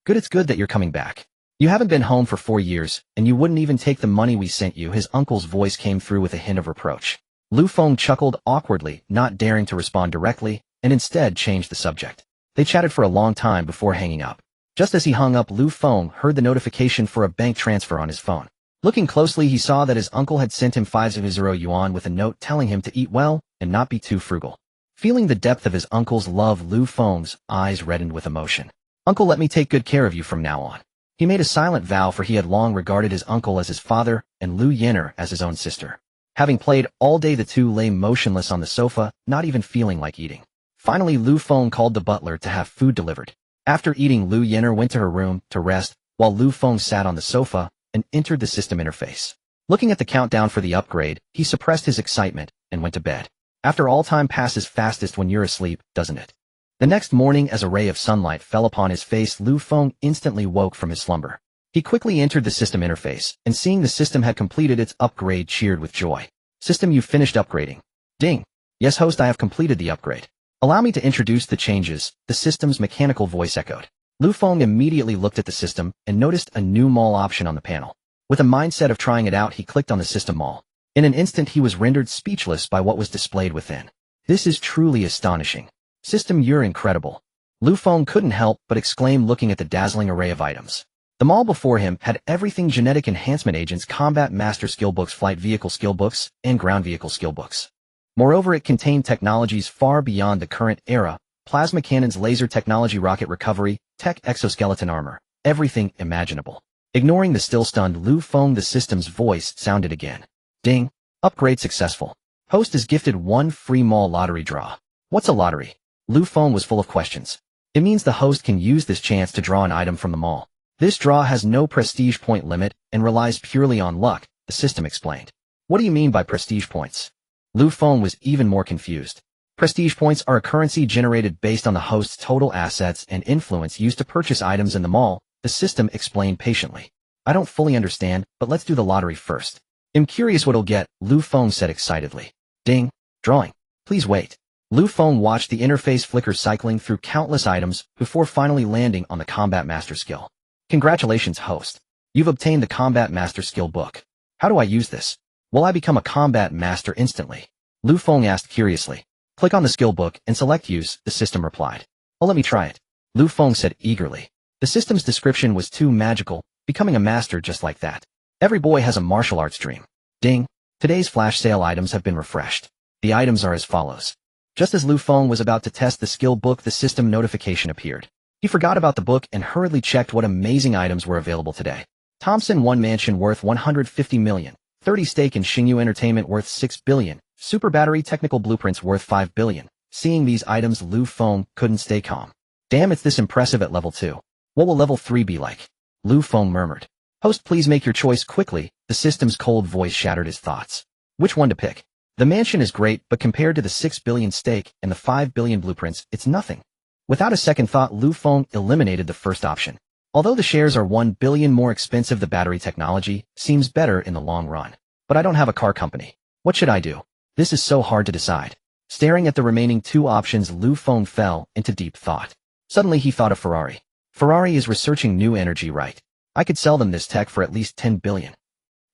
Good, it's good that you're coming back. You haven't been home for 4 years, and you wouldn't even take the money we sent you. His uncle's voice came through with a hint of reproach. Lu Feng chuckled awkwardly, not daring to respond directly, and instead changed the subject. They chatted for a long time before hanging up. Just as he hung up, Lu Feng heard the notification for a bank transfer on his phone. Looking closely, he saw that his uncle had sent him 500 yuan with a note telling him to eat well and not be too frugal. Feeling the depth of his uncle's love, Lu Feng's eyes reddened with emotion. Uncle, let me take good care of you from now on. He made a silent vow, for he had long regarded his uncle as his father and Lu Yenner as his own sister. Having played all day, the two lay motionless on the sofa, not even feeling like eating. Finally, Lu Feng called the butler to have food delivered. After eating, Lu Yenner went to her room to rest, while Lu Feng sat on the sofa and entered the system interface. Looking at the countdown for the upgrade, he suppressed his excitement and went to bed. After all, time passes fastest when you're asleep, doesn't it? The next morning, as a ray of sunlight fell upon his face, Lu Feng instantly woke from his slumber. He quickly entered the system interface, and seeing the system had completed its upgrade, cheered with joy. System, you've finished upgrading. Ding. Yes, host, I have completed the upgrade. Allow me to introduce the changes, the system's mechanical voice echoed. Lu Feng immediately looked at the system and noticed a new mall option on the panel. With a mindset of trying it out, he clicked on the system mall. In an instant, he was rendered speechless by what was displayed within. This is truly astonishing. System, you're incredible. Lu Feng couldn't help but exclaim, looking at the dazzling array of items. The mall before him had everything: genetic enhancement agents, combat master skill books, flight vehicle skill books, and ground vehicle skill books. Moreover, it contained technologies far beyond the current era: plasma cannons, laser technology, rocket recovery, tech, exoskeleton armor, everything imaginable. Ignoring the still-stunned Lu Feng, the system's voice sounded again. Ding. Upgrade successful. Host is gifted 1 free mall lottery draw. What's a lottery? Lu Feng was full of questions. It means the host can use this chance to draw an item from the mall. This draw has no prestige point limit and relies purely on luck, the system explained. What do you mean by prestige points? Lu Feng was even more confused. Prestige points are a currency generated based on the host's total assets and influence used to purchase items in the mall, the system explained patiently. I don't fully understand, but let's do the lottery first. I'm curious what I'll get, Lu Feng said excitedly. Ding. Drawing. Please wait. Lu Feng watched the interface flicker, cycling through countless items before finally landing on the Combat Master skill. Congratulations, host. You've obtained the Combat Master skill book. How do I use this? Will I become a Combat Master instantly? Lu Feng asked curiously. Click on the skill book and select use, the system replied. Oh, let me try it. Lu Feng said eagerly. The system's description was too magical, becoming a master just like that. Every boy has a martial arts dream. Ding. Today's flash sale items have been refreshed. The items are as follows. Just as Lu Feng was about to test the skill book, the system notification appeared. He forgot about the book and hurriedly checked what amazing items were available today. Thompson 1 mansion worth 150 million, 30 stake in Xianyun entertainment worth 6 billion, super battery technical blueprints worth 5 billion. Seeing these items, Lu Feng couldn't stay calm. Damn, it's this impressive at level 2. What will level 3 be like? Lu Feng murmured. Host, please make your choice quickly. The system's cold voice shattered his thoughts. Which one to pick? The mansion is great, but compared to the 6 billion stake and the 5 billion blueprints, it's nothing. Without a second thought, Lu Feng eliminated the first option. Although the shares are 1 billion more expensive, the battery technology seems better in the long run. But I don't have a car company. What should I do? This is so hard to decide. Staring at the remaining 2 options, Lu Feng fell into deep thought. Suddenly he thought of Ferrari. Ferrari is researching new energy, right? I could sell them this tech for at least 10 billion.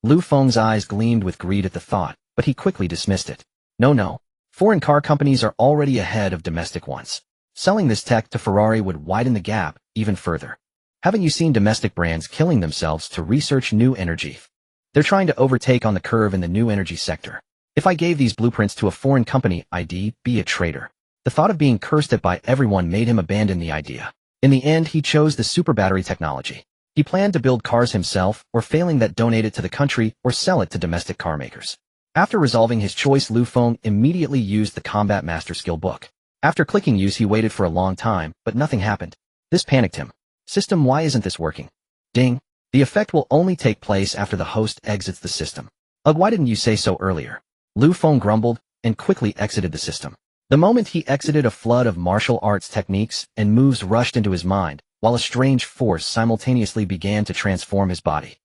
Lu Feng's eyes gleamed with greed at the thought, but he quickly dismissed it. No. Foreign car companies are already ahead of domestic ones. Selling this tech to Ferrari would widen the gap even further. Haven't you seen domestic brands killing themselves to research new energy? They're trying to overtake on the curve in the new energy sector. If I gave these blueprints to a foreign company, I'd be a traitor. The thought of being cursed at by everyone made him abandon the idea. In the end, he chose the super battery technology. He planned to build cars himself, or failing that, donate it to the country or sell it to domestic car makers. After resolving his choice, Lu Feng immediately used the Combat Master skill book. After clicking use, he waited for a long time, but nothing happened. This panicked him. System, why isn't this working? Ding. The effect will only take place after the host exits the system. Ugh, why didn't you say so earlier? Lu Feng grumbled and quickly exited the system. The moment he exited, a flood of martial arts techniques and moves rushed into his mind, while a strange force simultaneously began to transform his body.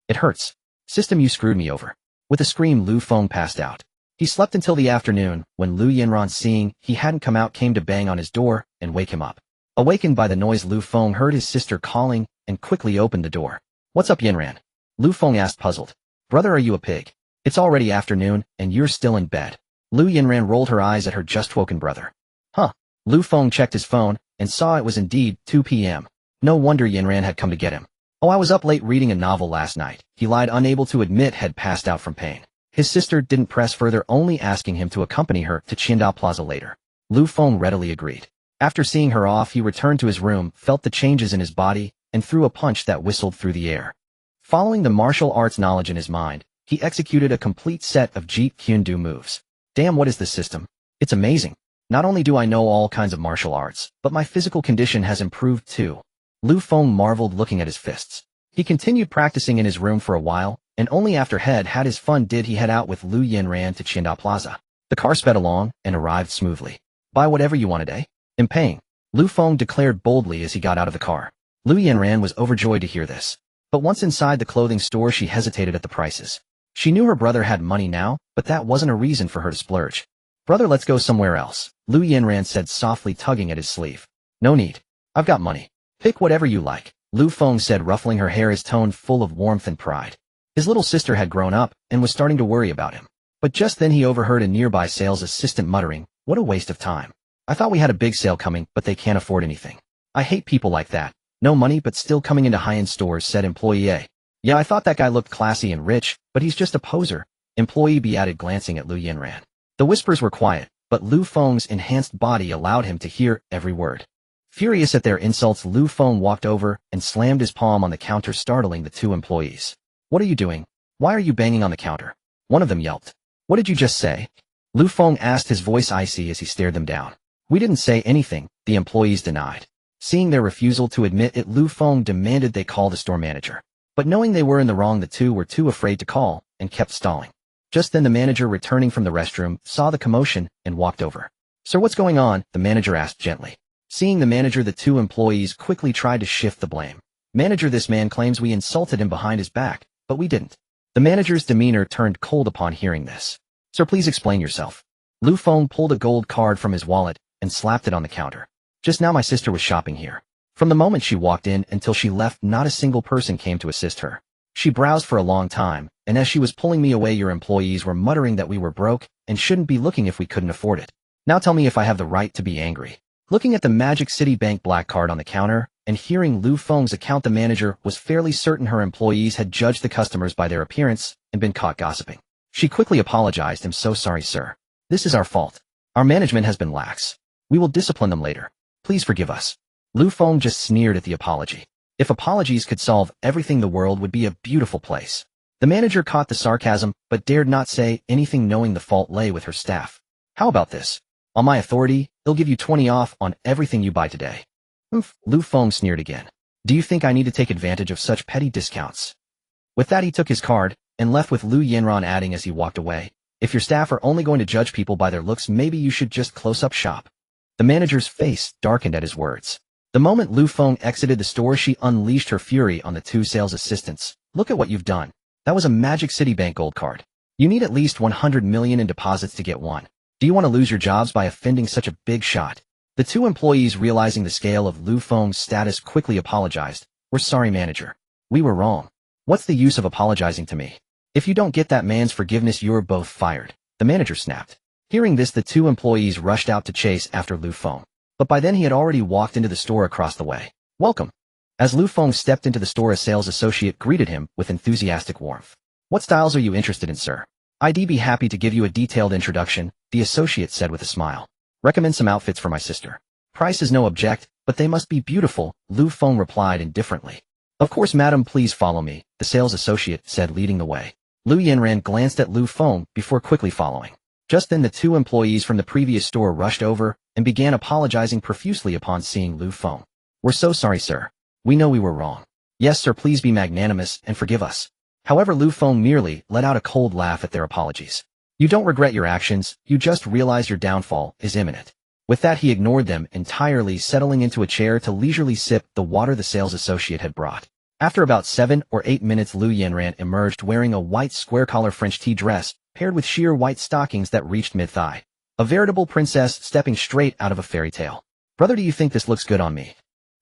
It hurts. System, you screwed me over. With a scream, Lu Feng passed out. He slept until the afternoon, when Lu Yinran, seeing he hadn't come out, came to bang on his door and wake him up. Awakened by the noise, Lu Feng heard his sister calling and quickly opened the door. What's up, Yinran? Lu Feng asked, puzzled. Brother, are you a pig? It's already afternoon, and you're still in bed. Lu Yinran rolled her eyes at her just-woken brother. Lu Feng checked his phone and saw it was indeed 2 p.m. No wonder Yinran had come to get him. I was up late reading a novel last night. He lied, unable to admit had passed out from pain. His sister didn't press further, only asking him to accompany her to Qingdao Plaza later. Lu Feng readily agreed. After seeing her off, he returned to his room, felt the changes in his body, and threw a punch that whistled through the air. Following the martial arts knowledge in his mind, he executed a complete set of Jeet Kune Do moves. Damn, what is this system? It's amazing. Not only do I know all kinds of martial arts, but my physical condition has improved too. Lu Feng marveled, looking at his fists. He continued practicing in his room for a while, and only after had his fun did he head out with Lu Yinran to Qingdao Plaza. The car sped along and arrived smoothly. Buy whatever you want today. I'm paying, Lu Feng declared boldly as he got out of the car. Lu Yinran was overjoyed to hear this. But once inside the clothing store, she hesitated at the prices. She knew her brother had money now, but that wasn't a reason for her to splurge. Brother, let's go somewhere else, Lu Yinran said softly, tugging at his sleeve. No need. I've got money. Pick whatever you like, Lu Feng said, ruffling her hair, his tone full of warmth and pride. His little sister had grown up and was starting to worry about him. But just then he overheard a nearby sales assistant muttering, what a waste of time. I thought we had a big sale coming, but they can't afford anything. I hate people like that. No money but still coming into high-end stores, said employee A. Yeah, I thought that guy looked classy and rich, but he's just a poser, employee B added, glancing at Lu Yinran. The whispers were quiet, but Lu Feng's enhanced body allowed him to hear every word. Furious at their insults, Lu Feng walked over and slammed his palm on the counter, startling the two employees. What are you doing? Why are you banging on the counter? One of them yelped. What did you just say? Lu Feng asked, his voice icy as he stared them down. We didn't say anything, the employees denied. Seeing their refusal to admit it, Lu Feng demanded they call the store manager. But knowing they were in the wrong, the two were too afraid to call and kept stalling. Just then the manager, returning from the restroom, saw the commotion and walked over. Sir, what's going on? The manager asked gently. Seeing the manager, the two employees quickly tried to shift the blame. Manager, this man claims we insulted him behind his back, but we didn't. The manager's demeanor turned cold upon hearing this. Sir, please explain yourself. Lu Feng pulled a gold card from his wallet and slapped it on the counter. Just now my sister was shopping here. From the moment she walked in until she left, not a single person came to assist her. She browsed for a long time, and as she was pulling me away, your employees were muttering that we were broke and shouldn't be looking if we couldn't afford it. Now tell me if I have the right to be angry. Looking at the Magic City Bank black card on the counter and hearing Lu Feng's account, the manager was fairly certain her employees had judged the customers by their appearance and been caught gossiping. She quickly apologized. I'm so sorry, sir. This is our fault. Our management has been lax. We will discipline them later. Please forgive us. Lu Feng just sneered at the apology. If apologies could solve everything, the world would be a beautiful place. The manager caught the sarcasm, but dared not say anything, knowing the fault lay with her staff. How about this? On my authority, they'll give you 20 off on everything you buy today. Lu Feng sneered again. Do you think I need to take advantage of such petty discounts? With that, he took his card and left, with Lu Yanran adding as he walked away. If your staff are only going to judge people by their looks, maybe you should just close up shop. The manager's face darkened at his words. The moment Lu Feng exited the store, she unleashed her fury on the two sales assistants. Look at what you've done. That was a Magic City Bank gold card. You need at least 100 million in deposits to get one. Do you want to lose your jobs by offending such a big shot? The two employees, realizing the scale of Lu Feng's status, quickly apologized. We're sorry, manager. We were wrong. What's the use of apologizing to me? If you don't get that man's forgiveness, you're both fired. The manager snapped. Hearing this, the two employees rushed out to chase after Lu Feng. But by then he had already walked into the store across the way. Welcome. As Lu Feng stepped into the store, a sales associate greeted him with enthusiastic warmth. What styles are you interested in, sir? I'd be happy to give you a detailed introduction, the associate said with a smile. Recommend some outfits for my sister. Price is no object, but they must be beautiful, Lu Feng replied indifferently. Of course, madam, please follow me, the sales associate said, leading the way. Lu Yanran glanced at Lu Feng before quickly following. Just then the two employees from the previous store rushed over and began apologizing profusely upon seeing Lu Feng. We're so sorry, sir. We know we were wrong. Yes, sir, please be magnanimous and forgive us. However, Lu Feng merely let out a cold laugh at their apologies. You don't regret your actions, you just realize your downfall is imminent. With that, he ignored them entirely, settling into a chair to leisurely sip the water the sales associate had brought. After about 7 or 8 minutes, Lu Yanran emerged wearing a white square-collar French tea dress, paired with sheer white stockings that reached mid-thigh. A veritable princess stepping straight out of a fairy tale. Brother, do you think this looks good on me?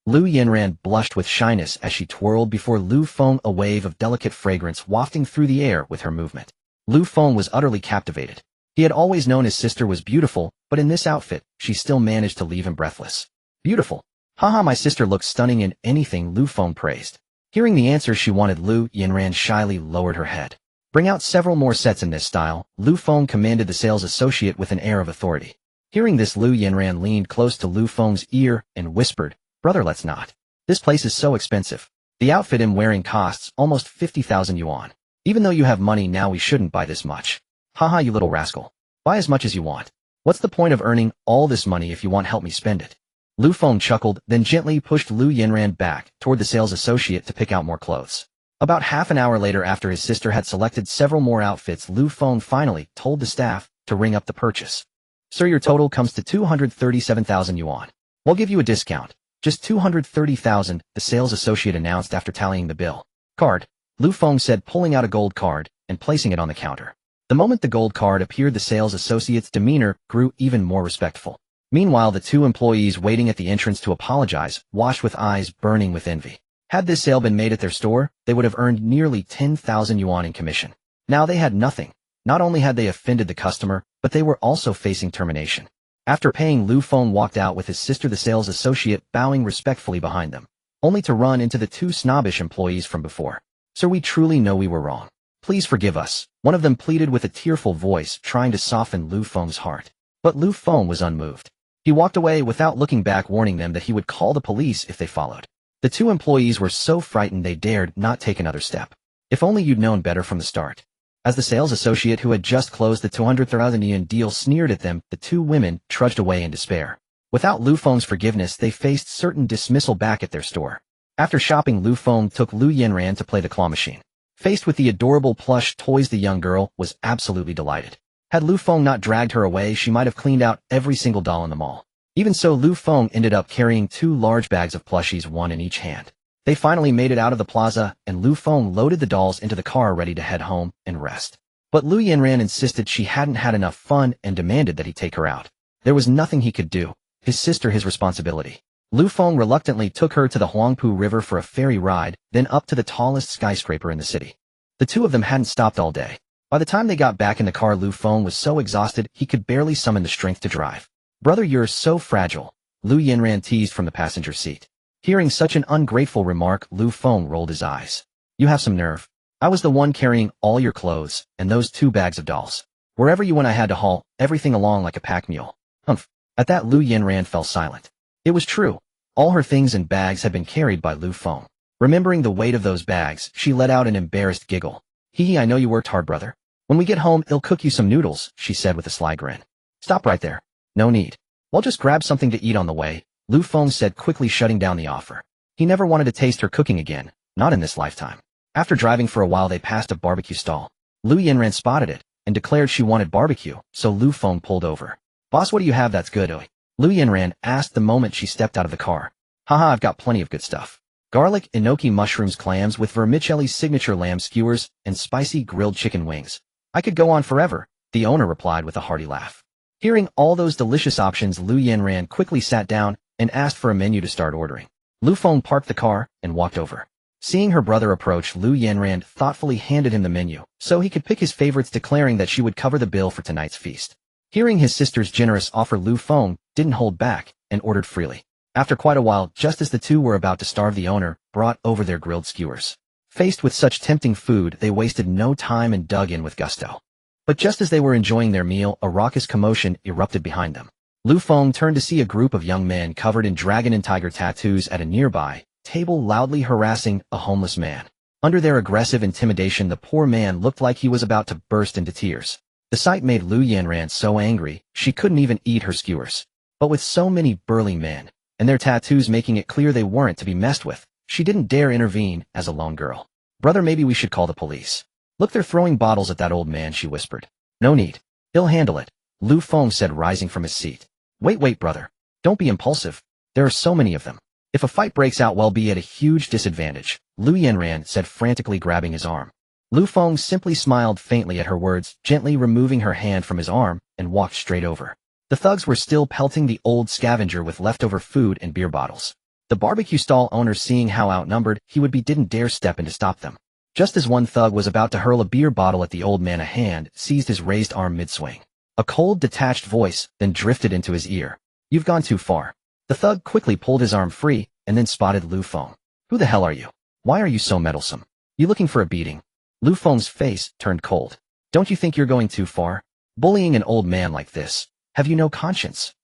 Lu Yanran blushed with shyness as she twirled before Lu Feng, a wave of delicate fragrance wafting through the air with her movement. Lu Feng was utterly captivated. He had always known his sister was beautiful, but in this outfit, she still managed to leave him breathless. Beautiful. Haha, my sister looks stunning in anything, Lu Feng praised. Hearing the answer she wanted, Lu Yanran shyly lowered her head. Bring out several more sets in this style, Lu Feng commanded the sales associate with an air of authority. Hearing this, Lu Yanran leaned close to Lu Feng's ear and whispered, Brother, let's not. This place is so expensive. The outfit I'm wearing costs almost 50,000 yuan. Even though you have money now, we shouldn't buy this much. Haha, you little rascal. Buy as much as you want. What's the point of earning all this money if you won't help me spend it? Lu Feng chuckled, then gently pushed Lu Yanran back toward the sales associate to pick out more clothes. About half an hour later, after his sister had selected several more outfits, Lu Feng finally told the staff to ring up the purchase. Sir, your total comes to 237,000 yuan. We'll give you a discount. Just 230,000, the sales associate announced after tallying the bill. Card, Lu Feng said, pulling out a gold card and placing it on the counter. The moment the gold card appeared, the sales associate's demeanor grew even more respectful. Meanwhile, the two employees waiting at the entrance to apologize watched with eyes burning with envy. Had this sale been made at their store, they would have earned nearly 10,000 yuan in commission. Now they had nothing. Not only had they offended the customer, but they were also facing termination. After paying, Lu Feng walked out with his sister, the sales associate bowing respectfully behind them, only to run into the two snobbish employees from before. Sir, we truly know we were wrong. Please forgive us, one of them pleaded with a tearful voice, trying to soften Lu Feng's heart. But Lu Feng was unmoved. He walked away without looking back, warning them that he would call the police if they followed. The two employees were so frightened they dared not take another step. If only you'd known better from the start. As the sales associate who had just closed the 200,000 yen deal sneered at them, the two women trudged away in despair. Without Lu Feng's forgiveness, they faced certain dismissal back at their store. After shopping, Lu Feng took Lu Yanran to play the claw machine. Faced with the adorable plush toys, the young girl was absolutely delighted. Had Lu Feng not dragged her away, she might have cleaned out every single doll in the mall. Even so, Lu Feng ended up carrying 2 large bags of plushies, one in each hand. They finally made it out of the plaza, and Lu Feng loaded the dolls into the car ready to head home and rest. But Lu Yanran insisted she hadn't had enough fun and demanded that he take her out. There was nothing he could do. His sister his responsibility. Lu Feng reluctantly took her to the Huangpu River for a ferry ride, then up to the tallest skyscraper in the city. The two of them hadn't stopped all day. By the time they got back in the car, Lu Feng was so exhausted he could barely summon the strength to drive. "Brother, you're so fragile," Lu Yanran teased from the passenger seat. Hearing such an ungrateful remark, Lu Feng rolled his eyes. "You have some nerve. I was the one carrying all your clothes and those 2 bags of dolls. Wherever you went, I had to haul everything along like a pack mule." Humph. At that, Lu Yanran fell silent. It was true. All her things and bags had been carried by Lu Feng. Remembering the weight of those bags, she let out an embarrassed giggle. "Hee, I know you worked hard, brother. When we get home, I'll cook you some noodles," she said with a sly grin. "Stop right there. No need. Well, just grab something to eat on the way," Lu Feng said, quickly shutting down the offer. He never wanted to taste her cooking again, not in this lifetime. After driving for a while, they passed a barbecue stall. Lu Yanran spotted it and declared she wanted barbecue, so Lu Feng pulled over. "Boss, what do you have that's good, oi?" Lu Yanran asked the moment she stepped out of the car. "Haha, I've got plenty of good stuff. Garlic, enoki mushrooms, clams with vermicelli's signature lamb skewers, and spicy grilled chicken wings. I could go on forever," the owner replied with a hearty laugh. Hearing all those delicious options, Lu Yanran quickly sat down and asked for a menu to start ordering. Lu Feng parked the car and walked over. Seeing her brother approach, Lu Yanran thoughtfully handed him the menu, so he could pick his favorites, declaring that she would cover the bill for tonight's feast. Hearing his sister's generous offer, Lu Feng didn't hold back and ordered freely. After quite a while, just as the two were about to starve, the owner brought over their grilled skewers. Faced with such tempting food, they wasted no time and dug in with gusto. But just as they were enjoying their meal, a raucous commotion erupted behind them. Lu Feng turned to see a group of young men covered in dragon and tiger tattoos at a nearby table, loudly harassing a homeless man. Under their aggressive intimidation, the poor man looked like he was about to burst into tears. The sight made Lu Yanran so angry, she couldn't even eat her skewers. But with so many burly men, and their tattoos making it clear they weren't to be messed with, she didn't dare intervene as a lone girl. "Brother, maybe we should call the police. Look, they're throwing bottles at that old man," she whispered. "No need. He'll handle it," Lu Feng said, rising from his seat. Wait, brother. Don't be impulsive. There are so many of them. If a fight breaks out, we'll be at a huge disadvantage," Lu Yanran said, frantically grabbing his arm. Lu Feng simply smiled faintly at her words, gently removing her hand from his arm, and walked straight over. The thugs were still pelting the old scavenger with leftover food and beer bottles. The barbecue stall owner, seeing how outnumbered he would be, didn't dare step in to stop them. Just as one thug was about to hurl a beer bottle at the old man, a hand seized his raised arm mid-swing. A cold, detached voice then drifted into his ear. "You've gone too far." The thug quickly pulled his arm free and then spotted Lu Feng. "Who the hell are you? Why are you so meddlesome? You looking for a beating?" Lu Feng's face turned cold. "Don't you think you're going too far? Bullying an old man like this? Have you no conscience?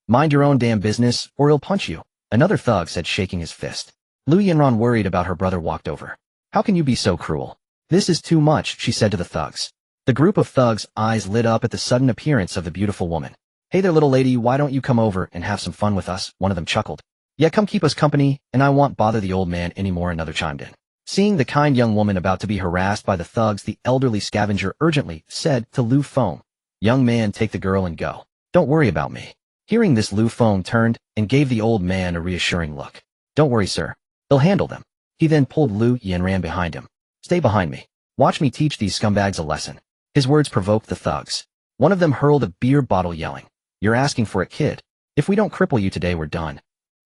Mind your own damn business, or he'll punch you," another thug said, shaking his fist. Lu Yanran, worried about her brother, walked over. "How can you be so cruel? This is too much," she said to the thugs. The group of thugs' eyes lit up at the sudden appearance of the beautiful woman. "Hey there, little lady, why don't you come over and have some fun with us?" one of them chuckled. "Yeah, come keep us company, and I won't bother the old man anymore," another chimed in. Seeing the kind young woman about to be harassed by the thugs, the elderly scavenger urgently said to Lu Feng, "Young man, take the girl and go. Don't worry about me." Hearing this, Lu Feng turned and gave the old man a reassuring look. "Don't worry, sir. They'll handle them." He then pulled Lu Yanran behind him. "Stay behind me. Watch me teach these scumbags a lesson." His words provoked the thugs. One of them hurled a beer bottle, yelling, "You're asking for it, kid. If we don't cripple you today, we're done."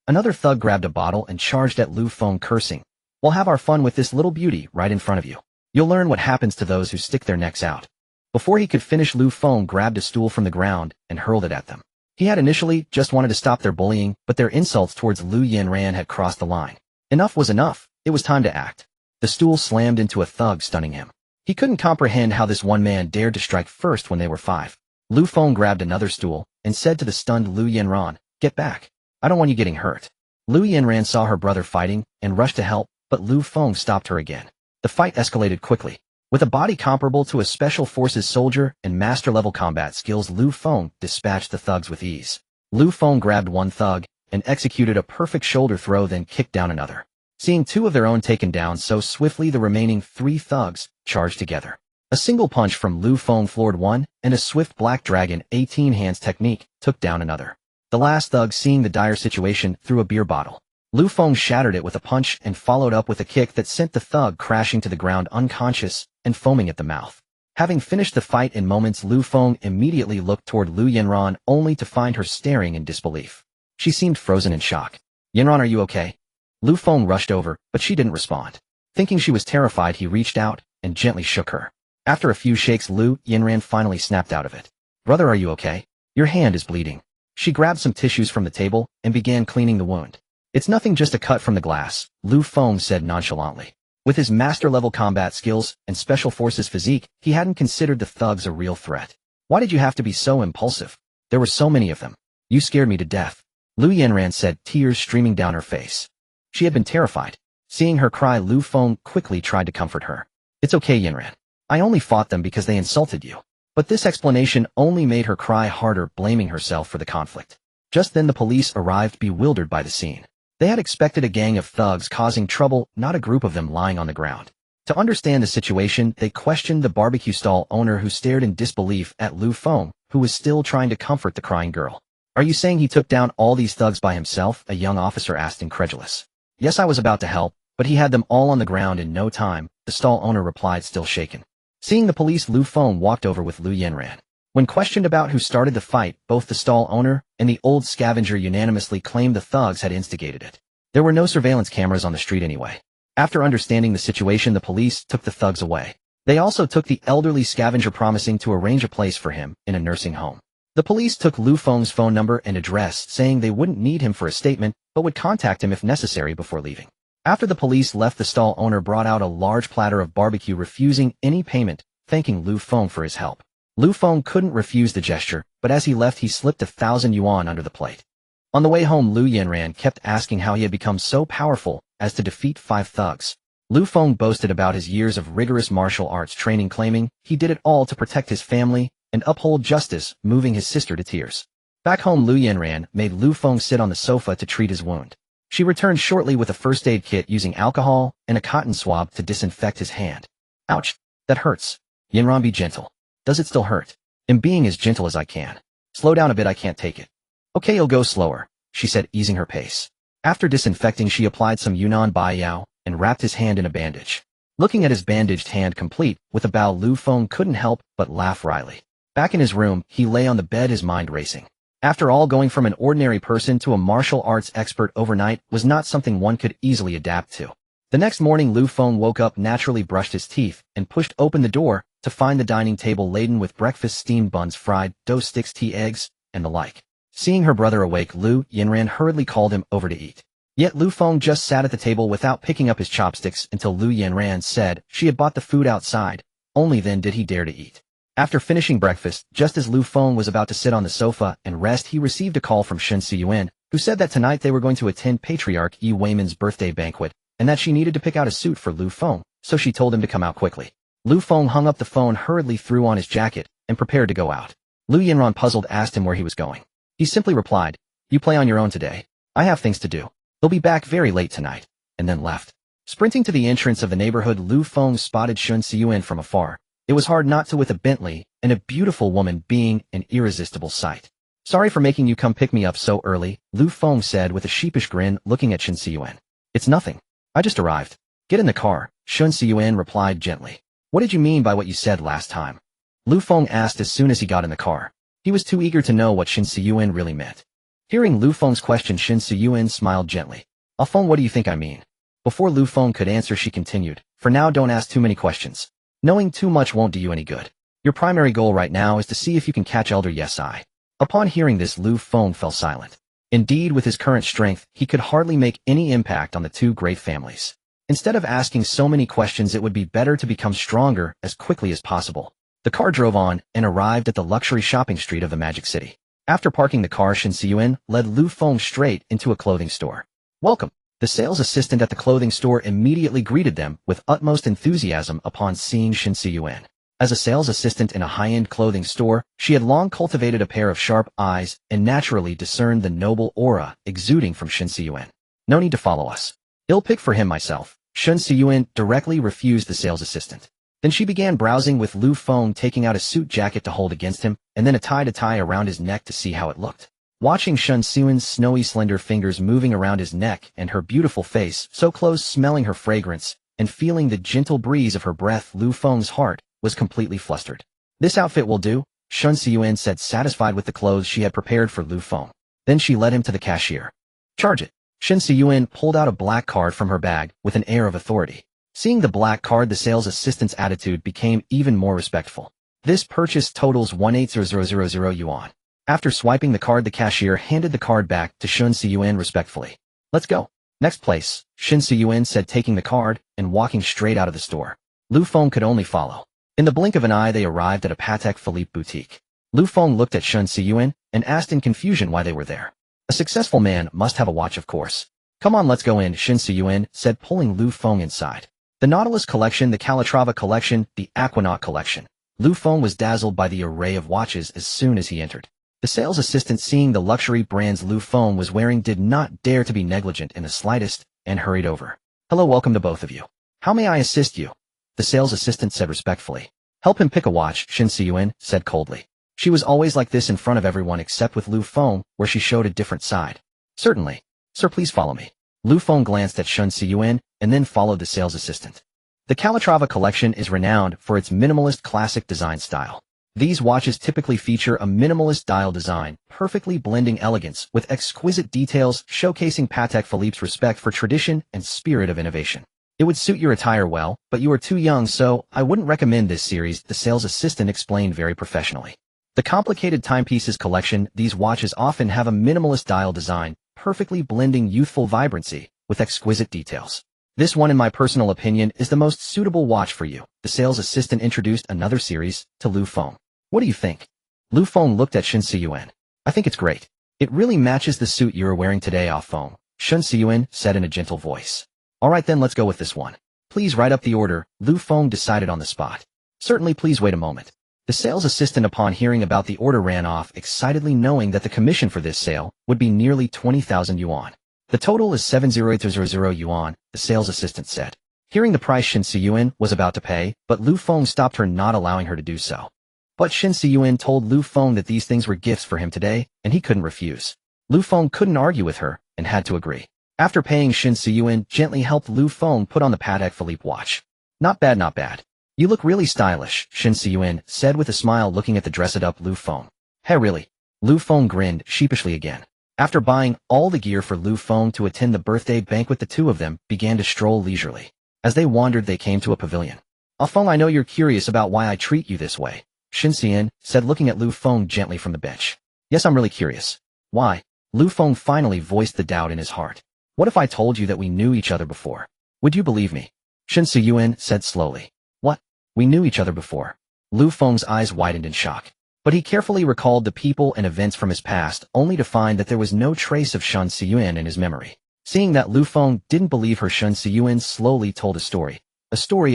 Another thug grabbed a bottle and charged at Lu Feng, cursing, "We'll have our fun with this little beauty right in front of you. You'll learn what happens to those who stick their necks out." Before he could finish, Lu Feng grabbed a stool from the ground and hurled it at them. He had initially just wanted to stop their bullying, but their insults towards Lu Yanran had crossed the line. Enough was enough. It was time to act. The stool slammed into a thug, stunning him. He couldn't comprehend how this one man dared to strike first when they were 5. Lu Feng grabbed another stool and said to the stunned Lu Yanran, "Get back. I don't want you getting hurt." Lu Yanran saw her brother fighting and rushed to help, but Lu Feng stopped her again. The fight escalated quickly. With a body comparable to a special forces soldier and master-level combat skills, Lu Feng dispatched the thugs with ease. Lu Feng grabbed one thug and executed a perfect shoulder throw, then kicked down another. Seeing 2 of their own taken down so swiftly, the remaining 3 thugs charged together. A single punch from Lu Feng floored one, and a swift black dragon 18 hands technique took down another. The last thug, seeing the dire situation, threw a beer bottle. Lu Feng shattered it with a punch and followed up with a kick that sent the thug crashing to the ground unconscious and foaming at the mouth. Having finished the fight in moments, Lu Feng immediately looked toward Lu Yanran, only to find her staring in disbelief. She seemed frozen in shock. "Yanran, are you okay?" Lu Feng rushed over, but she didn't respond. Thinking she was terrified, he reached out and gently shook her. After a few shakes, Lu Yanran finally snapped out of it. "Brother, are you okay? Your hand is bleeding." She grabbed some tissues from the table and began cleaning the wound. "It's nothing, just a cut from the glass," Lu Feng said nonchalantly. With his master-level combat skills and special forces physique, he hadn't considered the thugs a real threat. "Why did you have to be so impulsive? There were so many of them. You scared me to death," Lu Yanran said, tears streaming down her face. She had been terrified. Seeing her cry, Lu Feng quickly tried to comfort her. "It's okay, Yanran. I only fought them because they insulted you." But this explanation only made her cry harder, blaming herself for the conflict. Just then the police arrived, bewildered by the scene. They had expected a gang of thugs causing trouble, not a group of them lying on the ground. To understand the situation, they questioned the barbecue stall owner, who stared in disbelief at Lu Feng, who was still trying to comfort the crying girl. "Are you saying he took down all these thugs by himself?" a young officer asked, incredulous. "Yes, I was about to help, but he had them all on the ground in no time," the stall owner replied, still shaken. Seeing the police, Lu Feng walked over with Lu Yanran. When questioned about who started the fight, both the stall owner and the old scavenger unanimously claimed the thugs had instigated it. There were no surveillance cameras on the street anyway. After understanding the situation, the police took the thugs away. They also took the elderly scavenger, promising to arrange a place for him in a nursing home. The police took Lu Feng's phone number and address, saying they wouldn't need him for a statement, but would contact him if necessary before leaving. After the police left, the stall owner brought out a large platter of barbecue, refusing any payment, thanking Lu Feng for his help. Lu Feng couldn't refuse the gesture, but as he left, he slipped 1,000 yuan under the plate. On the way home, Lu Yanran kept asking how he had become so powerful as to defeat 5 thugs. Lu Feng boasted about his years of rigorous martial arts training, claiming he did it all to protect his family and uphold justice, moving his sister to tears. Back home, Lu Yanran made Lu Feng sit on the sofa to treat his wound. She returned shortly with a first aid kit using alcohol and a cotton swab to disinfect his hand. "Ouch, that hurts. Yanran, be gentle. Does it still hurt?" "I'm being as gentle as I can. Slow down a bit, I can't take it." "Okay, you'll go slower," she said, easing her pace. After disinfecting, she applied some Yunnan Baiyao and wrapped his hand in a bandage. Looking at his bandaged hand complete with a bow, Lu Feng couldn't help but laugh wryly. Back in his room, he lay on the bed, his mind racing. After all, going from an ordinary person to a martial arts expert overnight was not something one could easily adapt to. The next morning, Lu Feng woke up, naturally brushed his teeth, and pushed open the door to find the dining table laden with breakfast: steamed buns, fried dough sticks, tea, eggs, and the like. Seeing her brother awake, Lu Yanran hurriedly called him over to eat. Yet Lu Feng just sat at the table without picking up his chopsticks until Lu Yanran said she had bought the food outside. Only then did he dare to eat. After finishing breakfast, just as Lu Feng was about to sit on the sofa and rest, he received a call from Xianyun, who said that tonight they were going to attend Patriarch Yi Weiman's birthday banquet, and that she needed to pick out a suit for Lu Feng, so she told him to come out quickly. Lu Feng hung up the phone, hurriedly threw on his jacket, and prepared to go out. Lu Yanran, puzzled, asked him where he was going. He simply replied, "You play on your own today. I have things to do. They'll be back very late tonight," and then left. Sprinting to the entrance of the neighborhood, Lu Feng spotted Xianyun from afar. It was hard not to, with a Bentley and a beautiful woman being an irresistible sight. "Sorry for making you come pick me up so early," Lu Feng said with a sheepish grin, looking at Xianyun. "It's nothing. I just arrived." "Get in the car," Xianyun replied gently. "What did you mean by what you said last time?" Lu Feng asked as soon as he got in the car. He was too eager to know what Xianyun really meant. Hearing Lu Feng's question, Xianyun smiled gently. "Feng, what do you think I mean?" Before Lu Feng could answer, she continued, "For now, don't ask too many questions. Knowing too much won't do you any good. Your primary goal right now is to see if you can catch Elder Yesai." Upon hearing this, Lu Feng fell silent. Indeed, with his current strength, he could hardly make any impact on the two great families. Instead of asking so many questions, it would be better to become stronger as quickly as possible. The car drove on and arrived at the luxury shopping street of the Magic City. After parking the car, Xianyun led Lu Feng straight into a clothing store. Welcome. The sales assistant at the clothing store immediately greeted them with utmost enthusiasm upon seeing Xianyun. As a sales assistant in a high-end clothing store, she had long cultivated a pair of sharp eyes and naturally discerned the noble aura exuding from Xianyun. No need to follow us. I'll pick for him myself. Xianyun directly refused the sales assistant. Then she began browsing with Lu Feng, taking out a suit jacket to hold against him, and then a tie around his neck to see how it looked. Watching Xianyun's snowy slender fingers moving around his neck and her beautiful face so close, smelling her fragrance, and feeling the gentle breeze of her breath, Lu Feng's heart was completely flustered. This outfit will do, Xianyun said, satisfied with the clothes she had prepared for Lu Feng. Then she led him to the cashier. Charge it. Xianyun pulled out a black card from her bag with an air of authority. Seeing the black card, the sales assistant's attitude became even more respectful. This purchase totals 18,000 yuan. After swiping the card, the cashier handed the card back to Xianyun respectfully. Let's go. Next place, Xianyun said, taking the card and walking straight out of the store. Lu Feng could only follow. In the blink of an eye, they arrived at a Patek Philippe boutique. Lu Feng looked at Xianyun and asked in confusion why they were there. A successful man must have a watch, of course. Come on, let's go in, Xianyun said, pulling Lu Feng inside. The Nautilus collection, the Calatrava collection, the Aquanaut collection. Lu Feng was dazzled by the array of watches as soon as he entered. The sales assistant, seeing the luxury brands Lu Feng was wearing, did not dare to be negligent in the slightest and hurried over. Hello, welcome to both of you. How may I assist you? The sales assistant said respectfully. Help him pick a watch, Xianyun said coldly. She was always like this in front of everyone except with Lu Feng, where she showed a different side. Certainly. Sir, please follow me. Lu Feng glanced at Xianyun and then followed the sales assistant. The Calatrava collection is renowned for its minimalist classic design style. These watches typically feature a minimalist dial design, perfectly blending elegance with exquisite details, showcasing Patek Philippe's respect for tradition and spirit of innovation. It would suit your attire well, but you are too young, so I wouldn't recommend this series, the sales assistant explained very professionally. The complicated timepieces collection, these watches often have a minimalist dial design, perfectly blending youthful vibrancy with exquisite details. This one, in my personal opinion, is the most suitable watch for you. The sales assistant introduced another series to Lu Feng. What do you think? Lu Feng looked at Xianyun. I think it's great. It really matches the suit you're wearing today, Feng, Xianyun said in a gentle voice. All right then, let's go with this one. Please write up the order, Lu Feng decided on the spot. Certainly, please wait a moment. The sales assistant, upon hearing about the order, ran off excitedly, knowing that the commission for this sale would be nearly 20,000 yuan. The total is 70,000 yuan, the sales assistant said. Hearing the price Xianyun was about to pay, but Lu Feng stopped her, not allowing her to do so. But Xianyun told Lu Feng that these things were gifts for him today, and he couldn't refuse. Lu Feng couldn't argue with her, and had to agree. After paying, Xianyun gently helped Lu Feng put on the Patek Philippe watch. Not bad, not bad. You look really stylish, Xianyun said with a smile, looking at the dressed-up Lu Feng. Hey, really? Lu Feng grinned sheepishly again. After buying all the gear for Lu Feng to attend the birthday banquet, the two of them began to stroll leisurely. As they wandered, they came to a pavilion. Feng, I know you're curious about why I treat you this way, Xianyun said, looking at Lu Feng gently from the bench. Yes, I'm really curious. Why? Lu Feng finally voiced the doubt in his heart. What if I told you that we knew each other before? Would you believe me? Xianyun said slowly. What? We knew each other before? Lu Feng's eyes widened in shock. But he carefully recalled the people and events from his past, only to find that there was no trace of Xianyun in his memory. Seeing that Lu Feng didn't believe her, Xianyun slowly told a story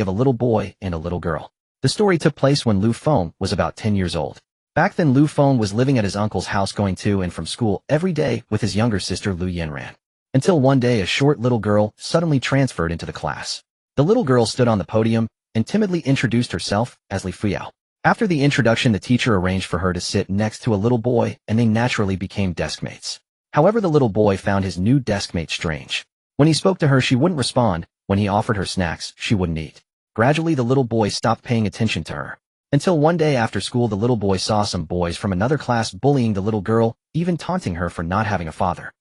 of a little boy and a little girl. The story took place when Lu Feng was about 10 years old. Back then, Lu Feng was living at his uncle's house, going to and from school every day with his younger sister Lu Yanran. Until one day, a short little girl suddenly transferred into the class. The little girl stood on the podium and timidly introduced herself as Li Fuyao. After the introduction, the teacher arranged for her to sit next to a little boy, and they naturally became deskmates. However, the little boy found his new deskmate strange. When he spoke to her, she wouldn't respond. When he offered her snacks, she wouldn't eat. Gradually, the little boy stopped paying attention to her. Until one day after school, the little boy saw some boys from another class bullying the little girl, even taunting her for not having a father.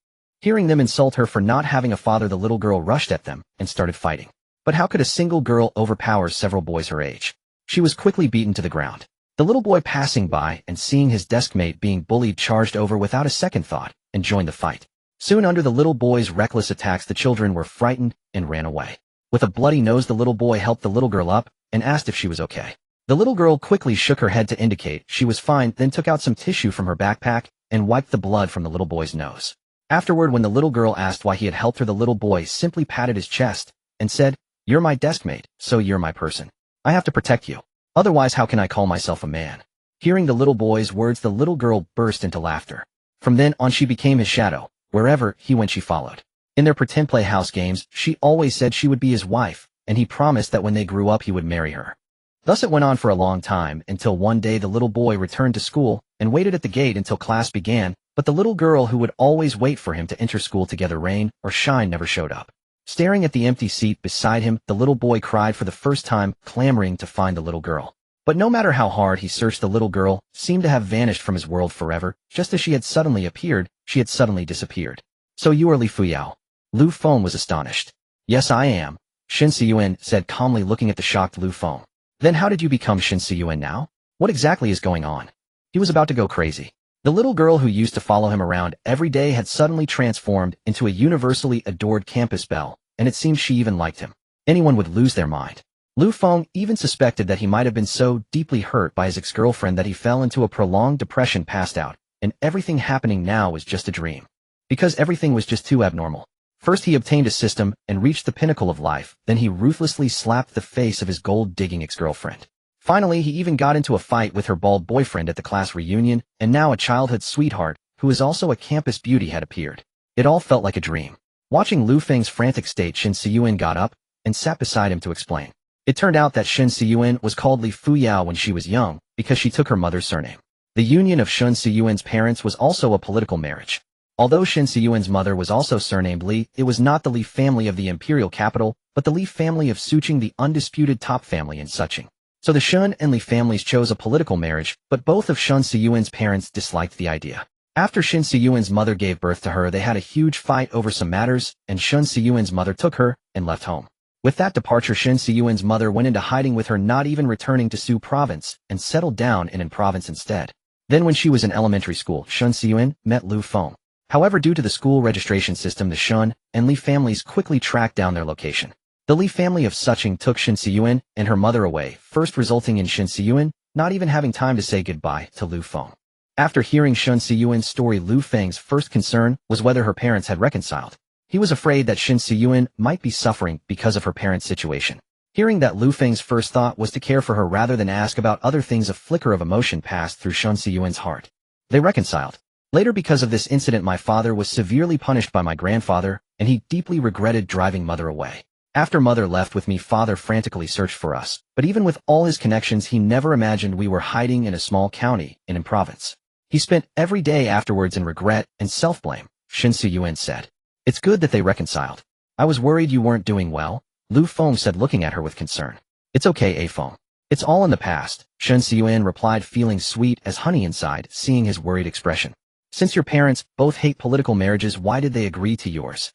Hearing them insult her for not having a father, the little girl rushed at them and started fighting. But how could a single girl overpower several boys her age? She was quickly beaten to the ground. The little boy, passing by and seeing his deskmate being bullied, charged over without a second thought and joined the fight. Soon, under the little boy's reckless attacks, the children were frightened and ran away. With a bloody nose, the little boy helped the little girl up and asked if she was okay. The little girl quickly shook her head to indicate she was fine, then took out some tissue from her backpack and wiped the blood from the little boy's nose. Afterward, when the little girl asked why he had helped her, the little boy simply patted his chest and said, "You're my deskmate, so you're my person. I have to protect you. Otherwise, how can I call myself a man?" Hearing the little boy's words, the little girl burst into laughter. From then on, she became his shadow. Wherever he went, she followed. In their pretend playhouse games, she always said she would be his wife, and he promised that when they grew up he would marry her. Thus it went on for a long time, until one day the little boy returned to school and waited at the gate until class began, but the little girl who would always wait for him to enter school together, rain or shine, never showed up. Staring at the empty seat beside him, the little boy cried for the first time, clamoring to find the little girl. But no matter how hard he searched, the little girl seemed to have vanished from his world forever. Just as she had suddenly appeared, she had suddenly disappeared. "So you are Li Fuyao?" Lu Feng was astonished. "Yes, I am," Xianyun said calmly, looking at the shocked Lu Feng. "Then how did you become Xianyun now? What exactly is going on?" He was about to go crazy. The little girl who used to follow him around every day had suddenly transformed into a universally adored campus belle, and it seemed she even liked him. Anyone would lose their mind. Lu Feng even suspected that he might have been so deeply hurt by his ex-girlfriend that he fell into a prolonged depression, passed out, and everything happening now was just a dream. Because everything was just too abnormal. First he obtained a system and reached the pinnacle of life, then he ruthlessly slapped the face of his gold-digging ex-girlfriend. Finally, he even got into a fight with her bald boyfriend at the class reunion, and now a childhood sweetheart, who is also a campus beauty, had appeared. It all felt like a dream. Watching Lu Feng's frantic state, Xianyun got up and sat beside him to explain. It turned out that Xianyun was called Li Fuyao when she was young, because she took her mother's surname. The union of Xianyun's parents was also a political marriage. Although Xianyun's mother was also surnamed Li, it was not the Li family of the imperial capital, but the Li family of Suqing, the undisputed top family in Suqing. So the Shun and Li families chose a political marriage, but both of Xianyun's parents disliked the idea. After Xianyun's mother gave birth to her, they had a huge fight over some matters, and Xianyun's mother took her and left home. With that departure, Xianyun's mother went into hiding with her, not even returning to Su province, and settled down in An province instead. Then when she was in elementary school, Xianyun met Lu Feng. However, due to the school registration system, the Shun and Li families quickly tracked down their location. The Li family of Suqing took Xianyun and her mother away, first resulting in Xianyun not even having time to say goodbye to Lu Feng. After hearing Xianyun's story, Lu Feng's first concern was whether her parents had reconciled. He was afraid that Xianyun might be suffering because of her parents' situation. Hearing that, Lu Feng's first thought was to care for her rather than ask about other things. A flicker of emotion passed through Xianyun's heart. They reconciled. Later, because of this incident, my father was severely punished by my grandfather, and he deeply regretted driving mother away. After mother left with me, father frantically searched for us, but even with all his connections, he never imagined we were hiding in a small county in An province. He spent every day afterwards in regret and self-blame, Xianyun said. "It's good that they reconciled. I was worried you weren't doing well," Lu Feng said, looking at her with concern. "It's okay, Feng. It's all in the past," Xianyun replied, feeling sweet as honey inside, seeing his worried expression. "Since your parents both hate political marriages, why did they agree to yours?"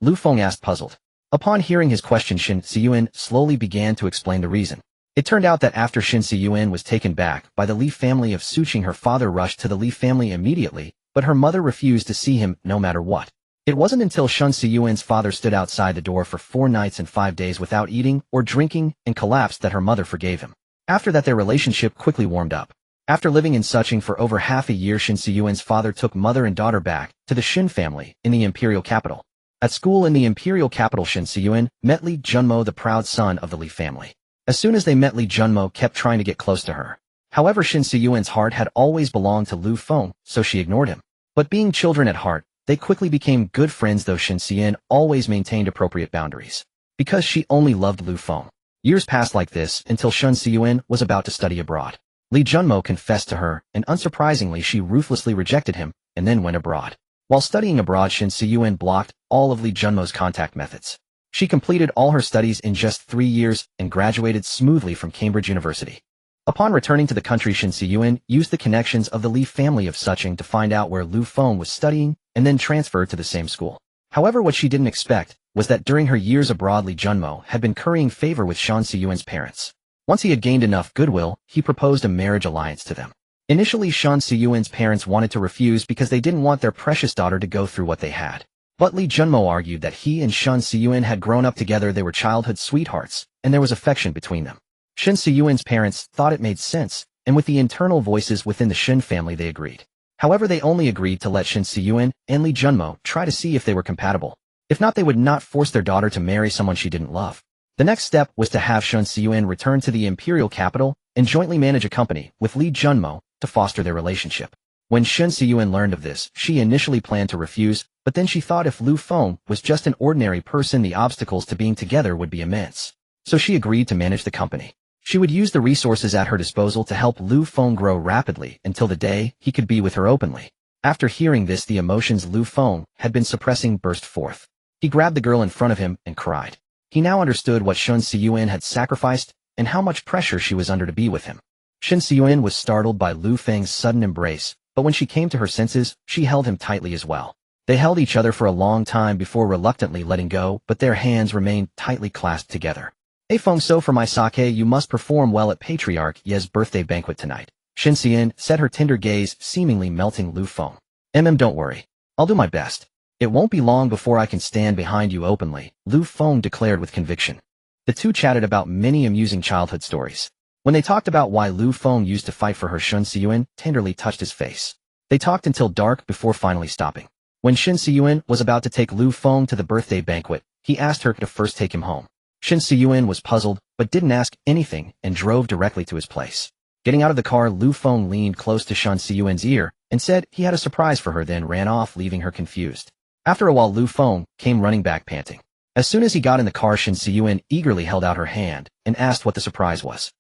Lu Feng asked, puzzled. Upon hearing his question, Xianyun slowly began to explain the reason. It turned out that after Xianyun was taken back by the Li family of Suqing, her father rushed to the Li family immediately, but her mother refused to see him no matter what. It wasn't until Xianyun's father stood outside the door for 4 nights and 5 days without eating or drinking and collapsed that her mother forgave him. After that, their relationship quickly warmed up. After living in Suqing for over half a year, Xianyun's father took mother and daughter back to the Xin family in the imperial capital. At school in the imperial capital, Xianyun met Li Junmo, the proud son of the Li family. As soon as they met, Li Junmo kept trying to get close to her. However, Xianyun's heart had always belonged to Lu Feng, so she ignored him. But being children at heart, they quickly became good friends, though Xianyun always maintained appropriate boundaries. Because she only loved Lu Feng. Years passed like this until Xianyun was about to study abroad. Li Junmo confessed to her, and unsurprisingly, she ruthlessly rejected him, and then went abroad. While studying abroad, Xianyun blocked all of Li Junmo's contact methods. She completed all her studies in just 3 years and graduated smoothly from Cambridge University. Upon returning to the country, Xianyun used the connections of the Li family of Suqing to find out where Lu Feng was studying and then transferred to the same school. However, what she didn't expect was that during her years abroad, Li Junmo had been currying favor with Xianyun's parents. Once he had gained enough goodwill, he proposed a marriage alliance to them. Initially, Xianyun's parents wanted to refuse because they didn't want their precious daughter to go through what they had. But Li Junmo argued that he and Shen Siyuan had grown up together, they were childhood sweethearts, and there was affection between them. Shen Siyuan's parents thought it made sense, and with the internal voices within the Shen family they agreed. However, they only agreed to let Shen Siyuan and Li Junmo try to see if they were compatible. If not, they would not force their daughter to marry someone she didn't love. The next step was to have Shen Siyuan return to the imperial capital and jointly manage a company with Li Junmo to foster their relationship. When Shen Siyuan learned of this, she initially planned to refuse, but then she thought if Feng was just an ordinary person, the obstacles to being together would be immense. So she agreed to manage the company. She would use the resources at her disposal to help Feng grow rapidly until the day he could be with her openly. After hearing this, the emotions Feng had been suppressing burst forth. He grabbed the girl in front of him and cried. He now understood what Shen Siyuan had sacrificed and how much pressure she was under to be with him. Shen Siyuan was startled by Feng's sudden embrace, but when she came to her senses, she held him tightly as well. They held each other for a long time before reluctantly letting go, but their hands remained tightly clasped together. "Hey Feng, so for my sake you must perform well at Patriarch Ye's birthday banquet tonight," Shen Siyuan said, her tender gaze seemingly melting Feng. Don't worry. I'll do my best. It won't be long before I can stand behind you openly," Feng declared with conviction. The two chatted about many amusing childhood stories. When they talked about why Feng used to fight for her, Shen Siyuan tenderly touched his face. They talked until dark before finally stopping. When Shen Siyuan was about to take Feng to the birthday banquet, he asked her to first take him home. Shen Siyuan was puzzled, but didn't ask anything and drove directly to his place. Getting out of the car, Feng leaned close to Shen Siyuan's ear and said he had a surprise for her, then ran off, leaving her confused. After a while, Feng came running back panting. As soon as he got in the car, Shen Siyuan eagerly held out her hand and asked what the surprise was.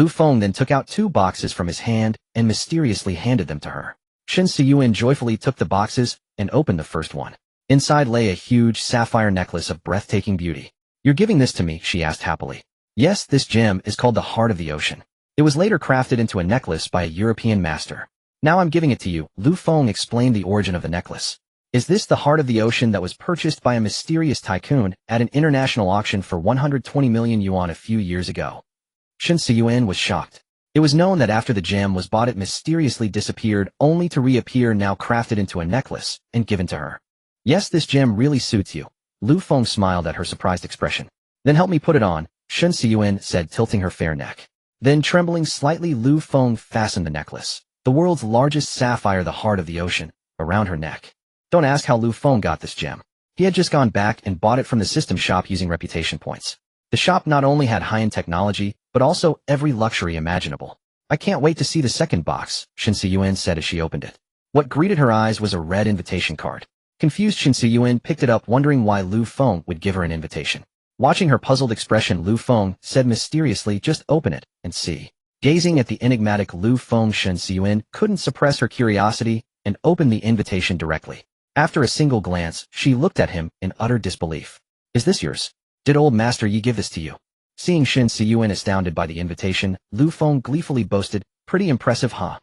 Feng then took out 2 boxes from his hand and mysteriously handed them to her. Shen Siyuan joyfully took the boxes and opened the first one. Inside lay a huge sapphire necklace of breathtaking beauty. "You're giving this to me?" she asked happily. "Yes, this gem is called the Heart of the Ocean. It was later crafted into a necklace by a European master. Now I'm giving it to you," Feng explained the origin of the necklace. "Is this the Heart of the Ocean that was purchased by a mysterious tycoon at an international auction for 120 million yuan a few years ago?" Shen Siyuan was shocked. It was known that after the gem was bought, it mysteriously disappeared, only to reappear now crafted into a necklace and given to her. "Yes, this gem really suits you." Feng smiled at her surprised expression. "Then help me put it on," Shen Siyuan said, tilting her fair neck. Then, trembling slightly, Feng fastened the necklace, the world's largest sapphire, the Heart of the Ocean, around her neck. Don't ask how Feng got this gem. He had just gone back and bought it from the system shop using reputation points. The shop not only had high-end technology, but also every luxury imaginable. "I can't wait to see the second box," Shen Siyuan said as she opened it. What greeted her eyes was a red invitation card. Confused, Shen Siyuan picked it up, wondering why Feng would give her an invitation. Watching her puzzled expression, Feng said mysteriously, "Just open it and see." Gazing at the enigmatic Feng, Shen Siyuan couldn't suppress her curiosity and opened the invitation directly. After a single glance, she looked at him in utter disbelief. "Is this yours? Did old Master Yi give this to you?" Seeing Shen Siyuan astounded by the invitation, Feng gleefully boasted, "Pretty impressive, huh?"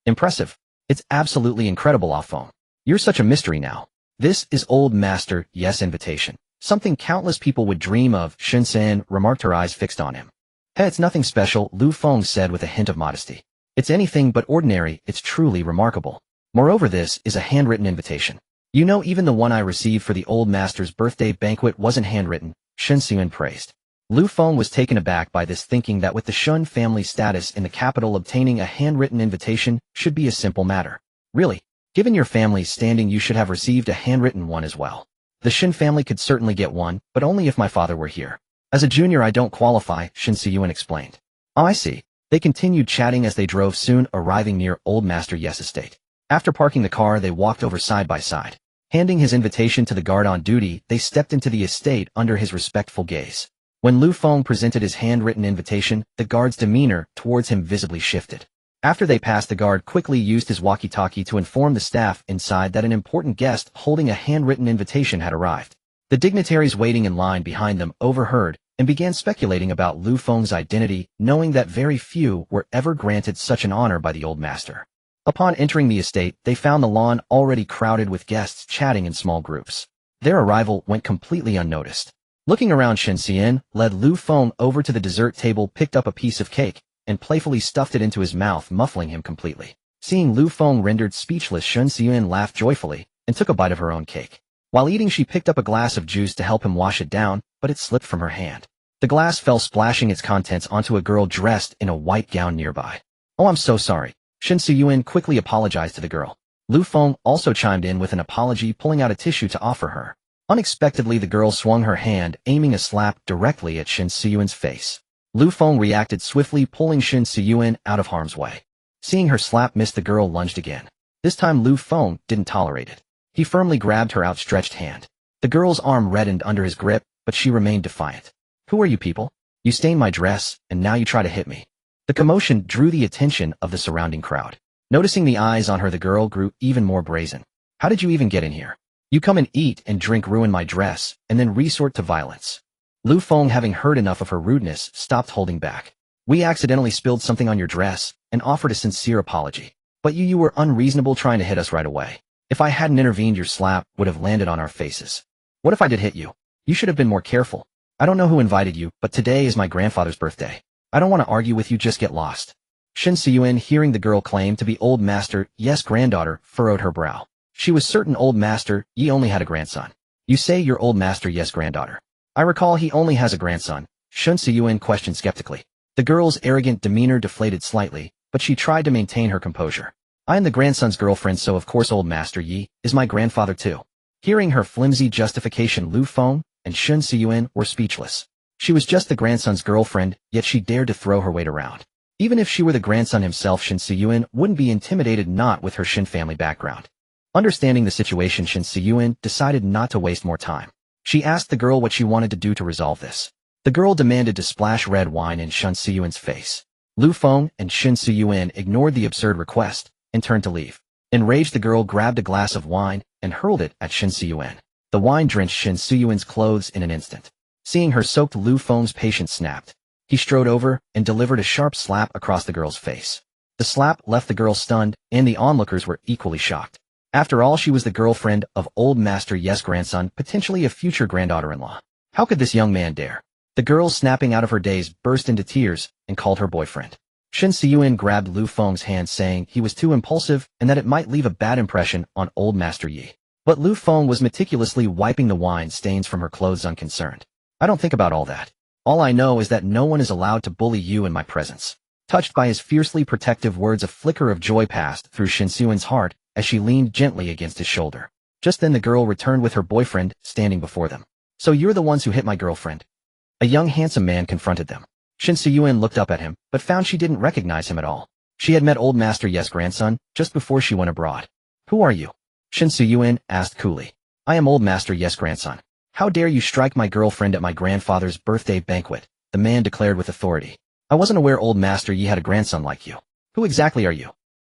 "Impressive? It's absolutely incredible, Feng. You're such a mystery now. This is old Master Yi's invitation. Something countless people would dream of," Shen Siyuan remarked, her eyes fixed on him. "Hey, it's nothing special," Feng said with a hint of modesty. "It's anything but ordinary, it's truly remarkable. Moreover, this is a handwritten invitation. You know, even the one I received for the old master's birthday banquet wasn't handwritten," Shen Siyuan praised. Feng was taken aback by this, thinking that with the Shen family status in the capital, obtaining a handwritten invitation should be a simple matter. "Really? Given your family's standing, you should have received a handwritten one as well. The Shen family could certainly get one, but only if my father were here. As a junior, I don't qualify," Shen Siyuan explained. "Oh, I see." They continued chatting as they drove, soon arriving near old Master Yi's estate. After parking the car, they walked over side by side. Handing his invitation to the guard on duty, they stepped into the estate under his respectful gaze. When Feng presented his handwritten invitation, the guard's demeanor towards him visibly shifted. After they passed, the guard quickly used his walkie-talkie to inform the staff inside that an important guest holding a handwritten invitation had arrived. The dignitaries waiting in line behind them overheard and began speculating about Feng's identity, knowing that very few were ever granted such an honor by the old master. Upon entering the estate, they found the lawn already crowded with guests chatting in small groups. Their arrival went completely unnoticed. Looking around, Shen Siyuan led Feng over to the dessert table, picked up a piece of cake, and playfully stuffed it into his mouth, muffling him completely. Seeing Feng rendered speechless, Shen Siyuan laughed joyfully and took a bite of her own cake. While eating, she picked up a glass of juice to help him wash it down, but it slipped from her hand. The glass fell, splashing its contents onto a girl dressed in a white gown nearby. "Oh, I'm so sorry." Xianyun quickly apologized to the girl. Lu Feng also chimed in with an apology, pulling out a tissue to offer her. Unexpectedly, the girl swung her hand, aiming a slap directly at Xianyun's face. Lu Feng reacted swiftly, pulling Xianyun out of harm's way. Seeing her slap miss, the girl lunged again. This time Lu Feng didn't tolerate it. He firmly grabbed her outstretched hand. The girl's arm reddened under his grip, but she remained defiant. "Who are you people? You stained my dress, and now you try to hit me." The commotion drew the attention of the surrounding crowd. Noticing the eyes on her, the girl grew even more brazen. "How did you even get in here? You come and eat and drink, ruin my dress, and then resort to violence." Lu Feng, having heard enough of her rudeness, stopped holding back. "We accidentally spilled something on your dress and offered a sincere apology. But you were unreasonable, trying to hit us right away. If I hadn't intervened, your slap would have landed on our faces." "What if I did hit you? You should have been more careful. I don't know who invited you, but today is my grandfather's birthday. I don't want to argue with you, just get lost." Xianyun, hearing the girl claim to be Old Master Ye's granddaughter, furrowed her brow. She was certain Old Master Ye only had a grandson. "You say you're Old Master Ye's granddaughter?" "I recall he only has a grandson," Xianyun questioned skeptically. The girl's arrogant demeanor deflated slightly, but she tried to maintain her composure. "I am the grandson's girlfriend, so of course Old Master Ye is my grandfather too." Hearing her flimsy justification, Lu Feng and Xianyun were speechless. She was just the grandson's girlfriend, yet she dared to throw her weight around. Even if she were the grandson himself, Xianyun wouldn't be intimidated, not with her Xin family background. Understanding the situation, Xianyun decided not to waste more time. She asked the girl what she wanted to do to resolve this. The girl demanded to splash red wine in Xianyun's face. Lu Feng and Xianyun ignored the absurd request and turned to leave. Enraged, the girl grabbed a glass of wine and hurled it at Xianyun. The wine drenched Xianyun's clothes in an instant. Seeing her soaked, Lu Feng's patience snapped. He strode over and delivered a sharp slap across the girl's face. The slap left the girl stunned, and the onlookers were equally shocked. After all, she was the girlfriend of Old Master Ye's grandson, potentially a future granddaughter-in-law. How could this young man dare? The girl, snapping out of her daze, burst into tears and called her boyfriend. Xianyun grabbed Lu Feng's hand, saying he was too impulsive and that it might leave a bad impression on Old Master Ye. But Lu Feng was meticulously wiping the wine stains from her clothes, unconcerned. "I don't think about all that. All I know is that no one is allowed to bully you in my presence." Touched by his fiercely protective words, a flicker of joy passed through Xianyun's heart as she leaned gently against his shoulder. Just then the girl returned with her boyfriend standing before them. "So you're the ones who hit my girlfriend?" A young handsome man confronted them. Xianyun looked up at him, but found she didn't recognize him at all. She had met Old Master Ye's grandson just before she went abroad. "Who are you?" Xianyun asked coolly. "I am Old Master Ye's grandson. How dare you strike my girlfriend at my grandfather's birthday banquet?" the man declared with authority. "I wasn't aware Old Master Ye had a grandson like you. Who exactly are you?"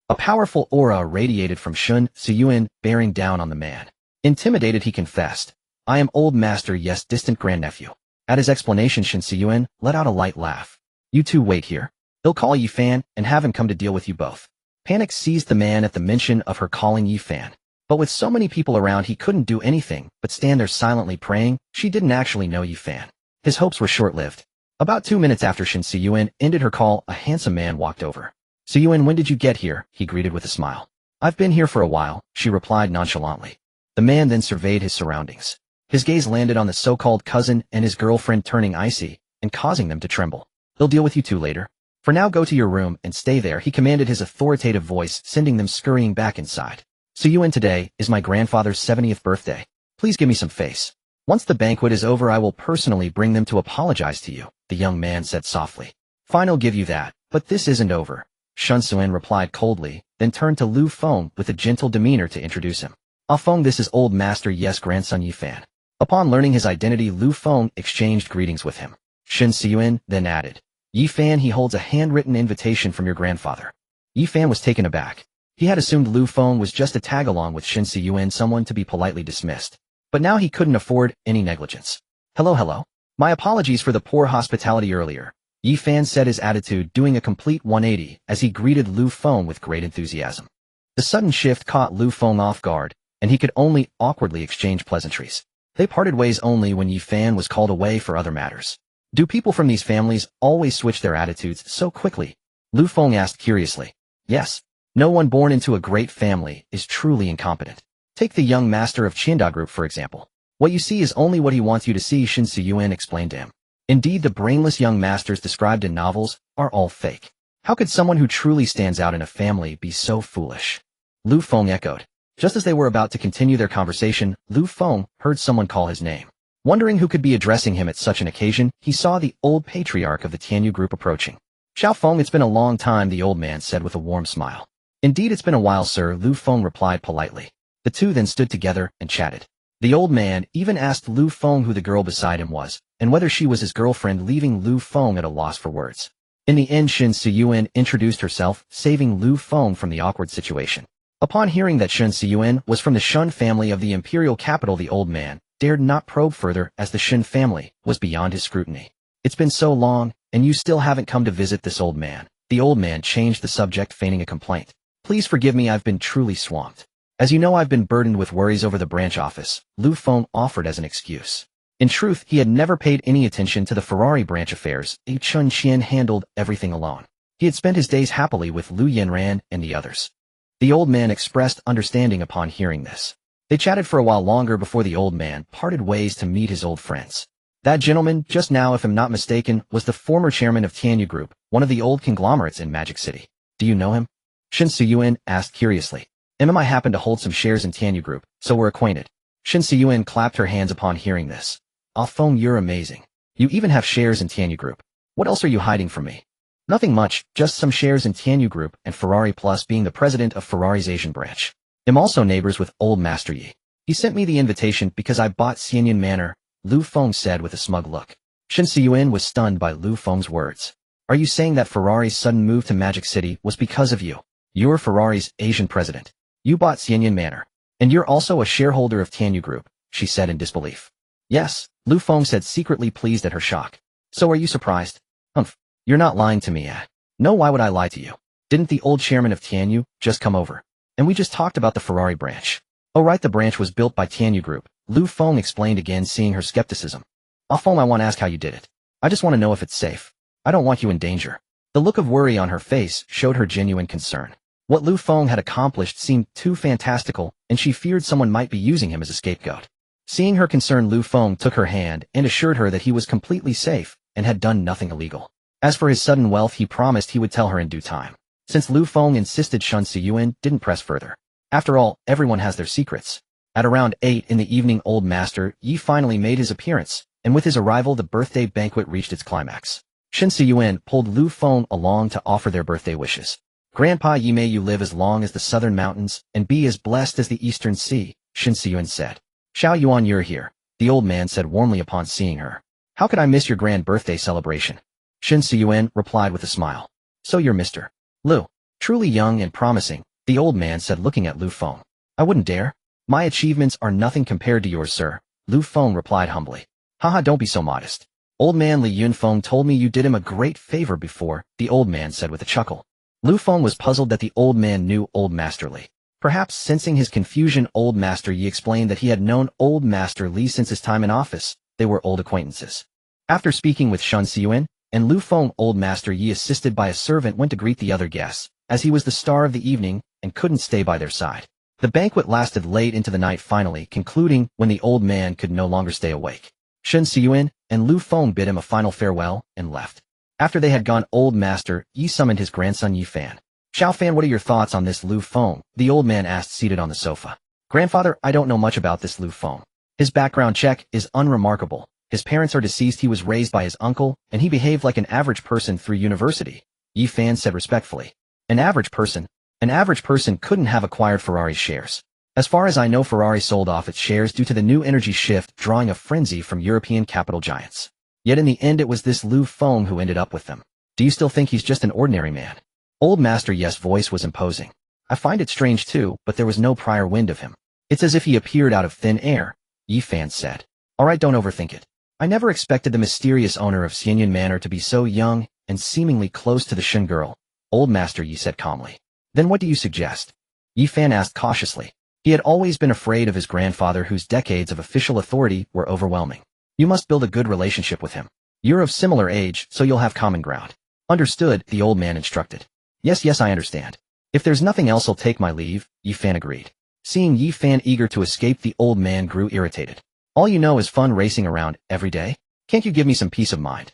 A powerful aura radiated from Xianyun, bearing down on the man. Intimidated, he confessed, "I am Old Master Ye's distant grandnephew." At his explanation, Xianyun let out a light laugh. "You two wait here. He'll call Yi Fan and have him come to deal with you both." Panic seized the man at the mention of her calling Yi Fan. But with so many people around, he couldn't do anything but stand there silently praying. She didn't actually know Yi Fan. His hopes were short-lived. About 2 minutes after Xianyun ended her call, a handsome man walked over. "Xianyun, when did you get here?" he greeted with a smile. "I've been here for a while," she replied nonchalantly. The man then surveyed his surroundings. His gaze landed on the so-called cousin and his girlfriend, turning icy and causing them to tremble. "They'll deal with you two later. For now, go to your room and stay there," he commanded, his authoritative voice sending them scurrying back inside. "Xianyun, today is my grandfather's 70th birthday. Please give me some face. Once the banquet is over, I will personally bring them to apologize to you," the young man said softly. "Fine, I'll give you that, but this isn't over," Xianyun replied coldly, then turned to Lu Feng with a gentle demeanor to introduce him. Feng, this is Old Master Ye's grandson Yi Fan." Upon learning his identity, Lu Feng exchanged greetings with him. Xianyun then added, "Yi Fan, he holds a handwritten invitation from your grandfather." Yi Fan was taken aback. He had assumed Lu Feng was just a tag-along with Xianyun, someone to be politely dismissed. But now he couldn't afford any negligence. Hello. My apologies for the poor hospitality earlier," Yi Fan said, his attitude doing a complete 180 as he greeted Lu Feng with great enthusiasm. The sudden shift caught Lu Feng off guard, and he could only awkwardly exchange pleasantries. They parted ways only when Yi Fan was called away for other matters. "Do people from these families always switch their attitudes so quickly?" Lu Feng asked curiously. "Yes. No one born into a great family is truly incompetent. Take the young master of Chinda Group, for example. What you see is only what he wants you to see, Xianyun explained to him. Indeed, the brainless young masters described in novels are all fake. How could someone who truly stands out in a family be so foolish? Lu Feng echoed. Just as they were about to continue their conversation, Lu Feng heard someone call his name. Wondering who could be addressing him at such an occasion, he saw the old patriarch of the Tianyu group approaching. Xiao Feng, it's been a long time, the old man said with a warm smile. Indeed, it's been a while, sir, Lu Feng replied politely. The two then stood together and chatted. The old man even asked Lu Feng who the girl beside him was, and whether she was his girlfriend, leaving Lu Feng at a loss for words. In the end, Xianyun introduced herself, saving Lu Feng from the awkward situation. Upon hearing that Xianyun was from the Shun family of the imperial capital, the old man dared not probe further, as the Shun family was beyond his scrutiny. It's been so long, and you still haven't come to visit this old man. The old man changed the subject, feigning a complaint. Please forgive me, I've been truly swamped. As you know, I've been burdened with worries over the branch office, Lu Feng offered as an excuse. In truth, he had never paid any attention to the Ferrari branch affairs. Chun Qian handled everything alone. He had spent his days happily with Lu Yanran and the others. The old man expressed understanding upon hearing this. They chatted for a while longer before the old man parted ways to meet his old friends. That gentleman, just now if I'm not mistaken, was the former chairman of Tianyu Group, one of the old conglomerates in Magic City. Do you know him? Xianyun asked curiously. I happen to hold some shares in Tianyu Group, so we're acquainted. Xianyun clapped her hands upon hearing this. Ah, Feng, you're amazing. You even have shares in Tianyu Group. What else are you hiding from me? Nothing much, just some shares in Tianyu Group and Ferrari, plus being the president of Ferrari's Asian branch. I'm also neighbors with old Master Yi. He sent me the invitation because I bought Xianyun Manor, Lu Feng said with a smug look. Xianyun was stunned by Lu Feng's words. Are you saying that Ferrari's sudden move to Magic City was because of you? You're Ferrari's Asian president. You bought Xianyun Manor. And you're also a shareholder of Tianyu Group, she said in disbelief. Yes, Lu Feng said, secretly pleased at her shock. So are you surprised? Humph. You're not lying to me, eh? No, why would I lie to you? Didn't the old chairman of Tianyu just come over? And we just talked about the Ferrari branch. Oh right, the branch was built by Tianyu Group, Lu Feng explained, again seeing her skepticism. Ah, Feng, I want to ask how you did it. I just want to know if it's safe. I don't want you in danger. The look of worry on her face showed her genuine concern. What Lu Feng had accomplished seemed too fantastical, and she feared someone might be using him as a scapegoat. Seeing her concern, Lu Feng took her hand and assured her that he was completely safe and had done nothing illegal. As for his sudden wealth, he promised he would tell her in due time. Since Lu Feng insisted, Xianyun didn't press further. After all, everyone has their secrets. At around 8 in the evening, old Master Yi finally made his appearance, and with his arrival the birthday banquet reached its climax. Xianyun pulled Lu Feng along to offer their birthday wishes. Grandpa Yi, may you live as long as the southern mountains and be as blessed as the eastern sea, Xianyun said. Xianyun, you're here, the old man said warmly upon seeing her. How could I miss your grand birthday celebration? Xianyun replied with a smile. So you're Mr. Lu. Truly young and promising, the old man said, looking at Lu Feng. I wouldn't dare. My achievements are nothing compared to yours, sir, Lu Feng replied humbly. Haha, don't be so modest. Old man Li Yunfeng told me you did him a great favor before, the old man said with a chuckle. Lu Feng was puzzled that the old man knew old Master Li. Perhaps sensing his confusion, old Master Yi explained that he had known old Master Li since his time in office. They were old acquaintances. After speaking with Xianyun and Lu Feng, old Master Yi, assisted by a servant, went to greet the other guests, as he was the star of the evening and couldn't stay by their side. The banquet lasted late into the night, finally concluding when the old man could no longer stay awake. Xianyun and Lu Feng bid him a final farewell and left. After they had gone, old Master Yi summoned his grandson Yi Fan. Xiao Fan, what are your thoughts on this, Lu Feng? The old man asked, seated on the sofa. Grandfather, I don't know much about this Lu Feng. His background check is unremarkable. His parents are deceased, he was raised by his uncle, and he behaved like an average person through university, Yi Fan said respectfully. An average person? An average person couldn't have acquired Ferrari's shares. As far as I know, Ferrari sold off its shares due to the new energy shift, drawing a frenzy from European capital giants. Yet in the end it was this Lu Feng who ended up with them. Do you still think he's just an ordinary man? Old Master Yi's voice was imposing. I find it strange too, but there was no prior wind of him. It's as if he appeared out of thin air, Yi Fan said. Alright, don't overthink it. I never expected the mysterious owner of Xianyun Manor to be so young and seemingly close to the Shin girl, old Master Yi said calmly. Then what do you suggest? Yi Fan asked cautiously. He had always been afraid of his grandfather, whose decades of official authority were overwhelming. You must build a good relationship with him. You're of similar age, so you'll have common ground. Understood, the old man instructed. Yes, I understand. If there's nothing else, I'll take my leave, Yi Fan agreed. Seeing Yi Fan eager to escape, the old man grew irritated. All you know is fun racing around every day? Can't you give me some peace of mind?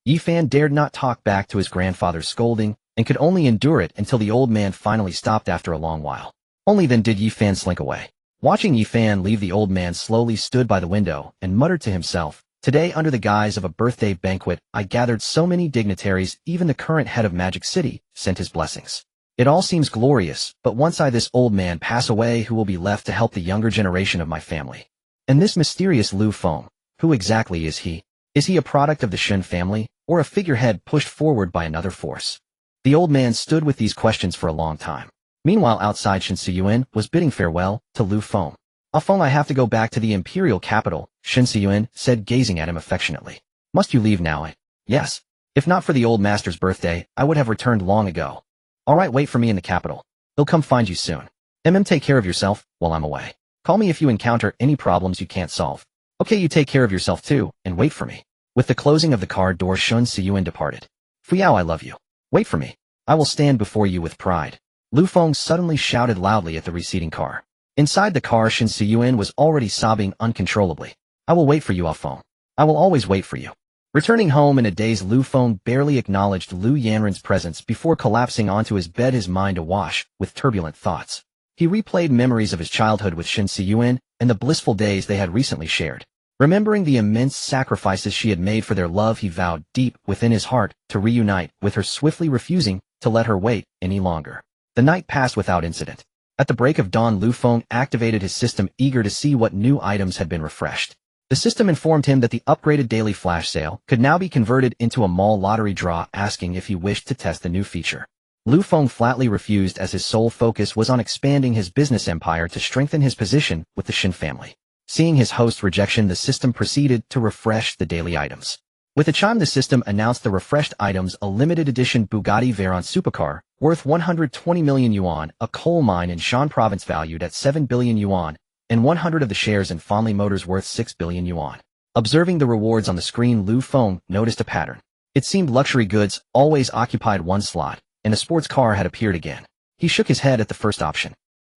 Yi Fan dared not talk back to his grandfather's scolding and could only endure it until the old man finally stopped after a long while. Only then did Yi Fan slink away. Watching Yi Fan leave, the old man slowly stood by the window and muttered to himself, "Today, under the guise of a birthday banquet, I gathered so many dignitaries, even the current head of Magic City sent his blessings. It all seems glorious, but once this old man pass away, who will be left to help the younger generation of my family? And this mysterious Lu Feng, who exactly is he? Is he a product of the Shen family, or a figurehead pushed forward by another force?" The old man stood with these questions for a long time. Meanwhile, outside, Xianyun was bidding farewell to Lu Feng. "Feng, I have to go back to the imperial capital," Xianyun said, gazing at him affectionately. "Must you leave now?" "Yes. If not for the old master's birthday, I would have returned long ago." "All right, wait for me in the capital. They'll come find you soon. Take care of yourself while I'm away. Call me if you encounter any problems you can't solve." "Okay, you take care of yourself too, and wait for me." With the closing of the car door, Xianyun departed. "Fuyao, I love you. Wait for me. I will stand before you with pride." Lu Feng suddenly shouted loudly at the receding car. Inside the car, Xianyun was already sobbing uncontrollably. "I will wait for you, Feng. I will always wait for you." Returning home in a daze, Lu Feng barely acknowledged Lu Yanren's presence before collapsing onto his bed, his mind awash with turbulent thoughts. He replayed memories of his childhood with Xianyun and the blissful days they had recently shared. Remembering the immense sacrifices she had made for their love, he vowed deep within his heart to reunite with her, swiftly refusing to let her wait any longer. The night passed without incident. At the break of dawn, Lu Feng activated his system, eager to see what new items had been refreshed. The system informed him that the upgraded daily flash sale could now be converted into a mall lottery draw, asking if he wished to test the new feature. Lu Feng flatly refused, as his sole focus was on expanding his business empire to strengthen his position with the Shen family. Seeing his host's rejection, the system proceeded to refresh the daily items. With a chime, the system announced the refreshed items: a limited edition Bugatti Veyron supercar, worth 120 million yuan, a coal mine in Shan province valued at 7 billion yuan, and 100 of the shares in Fanli Motors worth 6 billion yuan. Observing the rewards on the screen, Lu Feng noticed a pattern. It seemed luxury goods always occupied one slot, and a sports car had appeared again. He shook his head at the first option.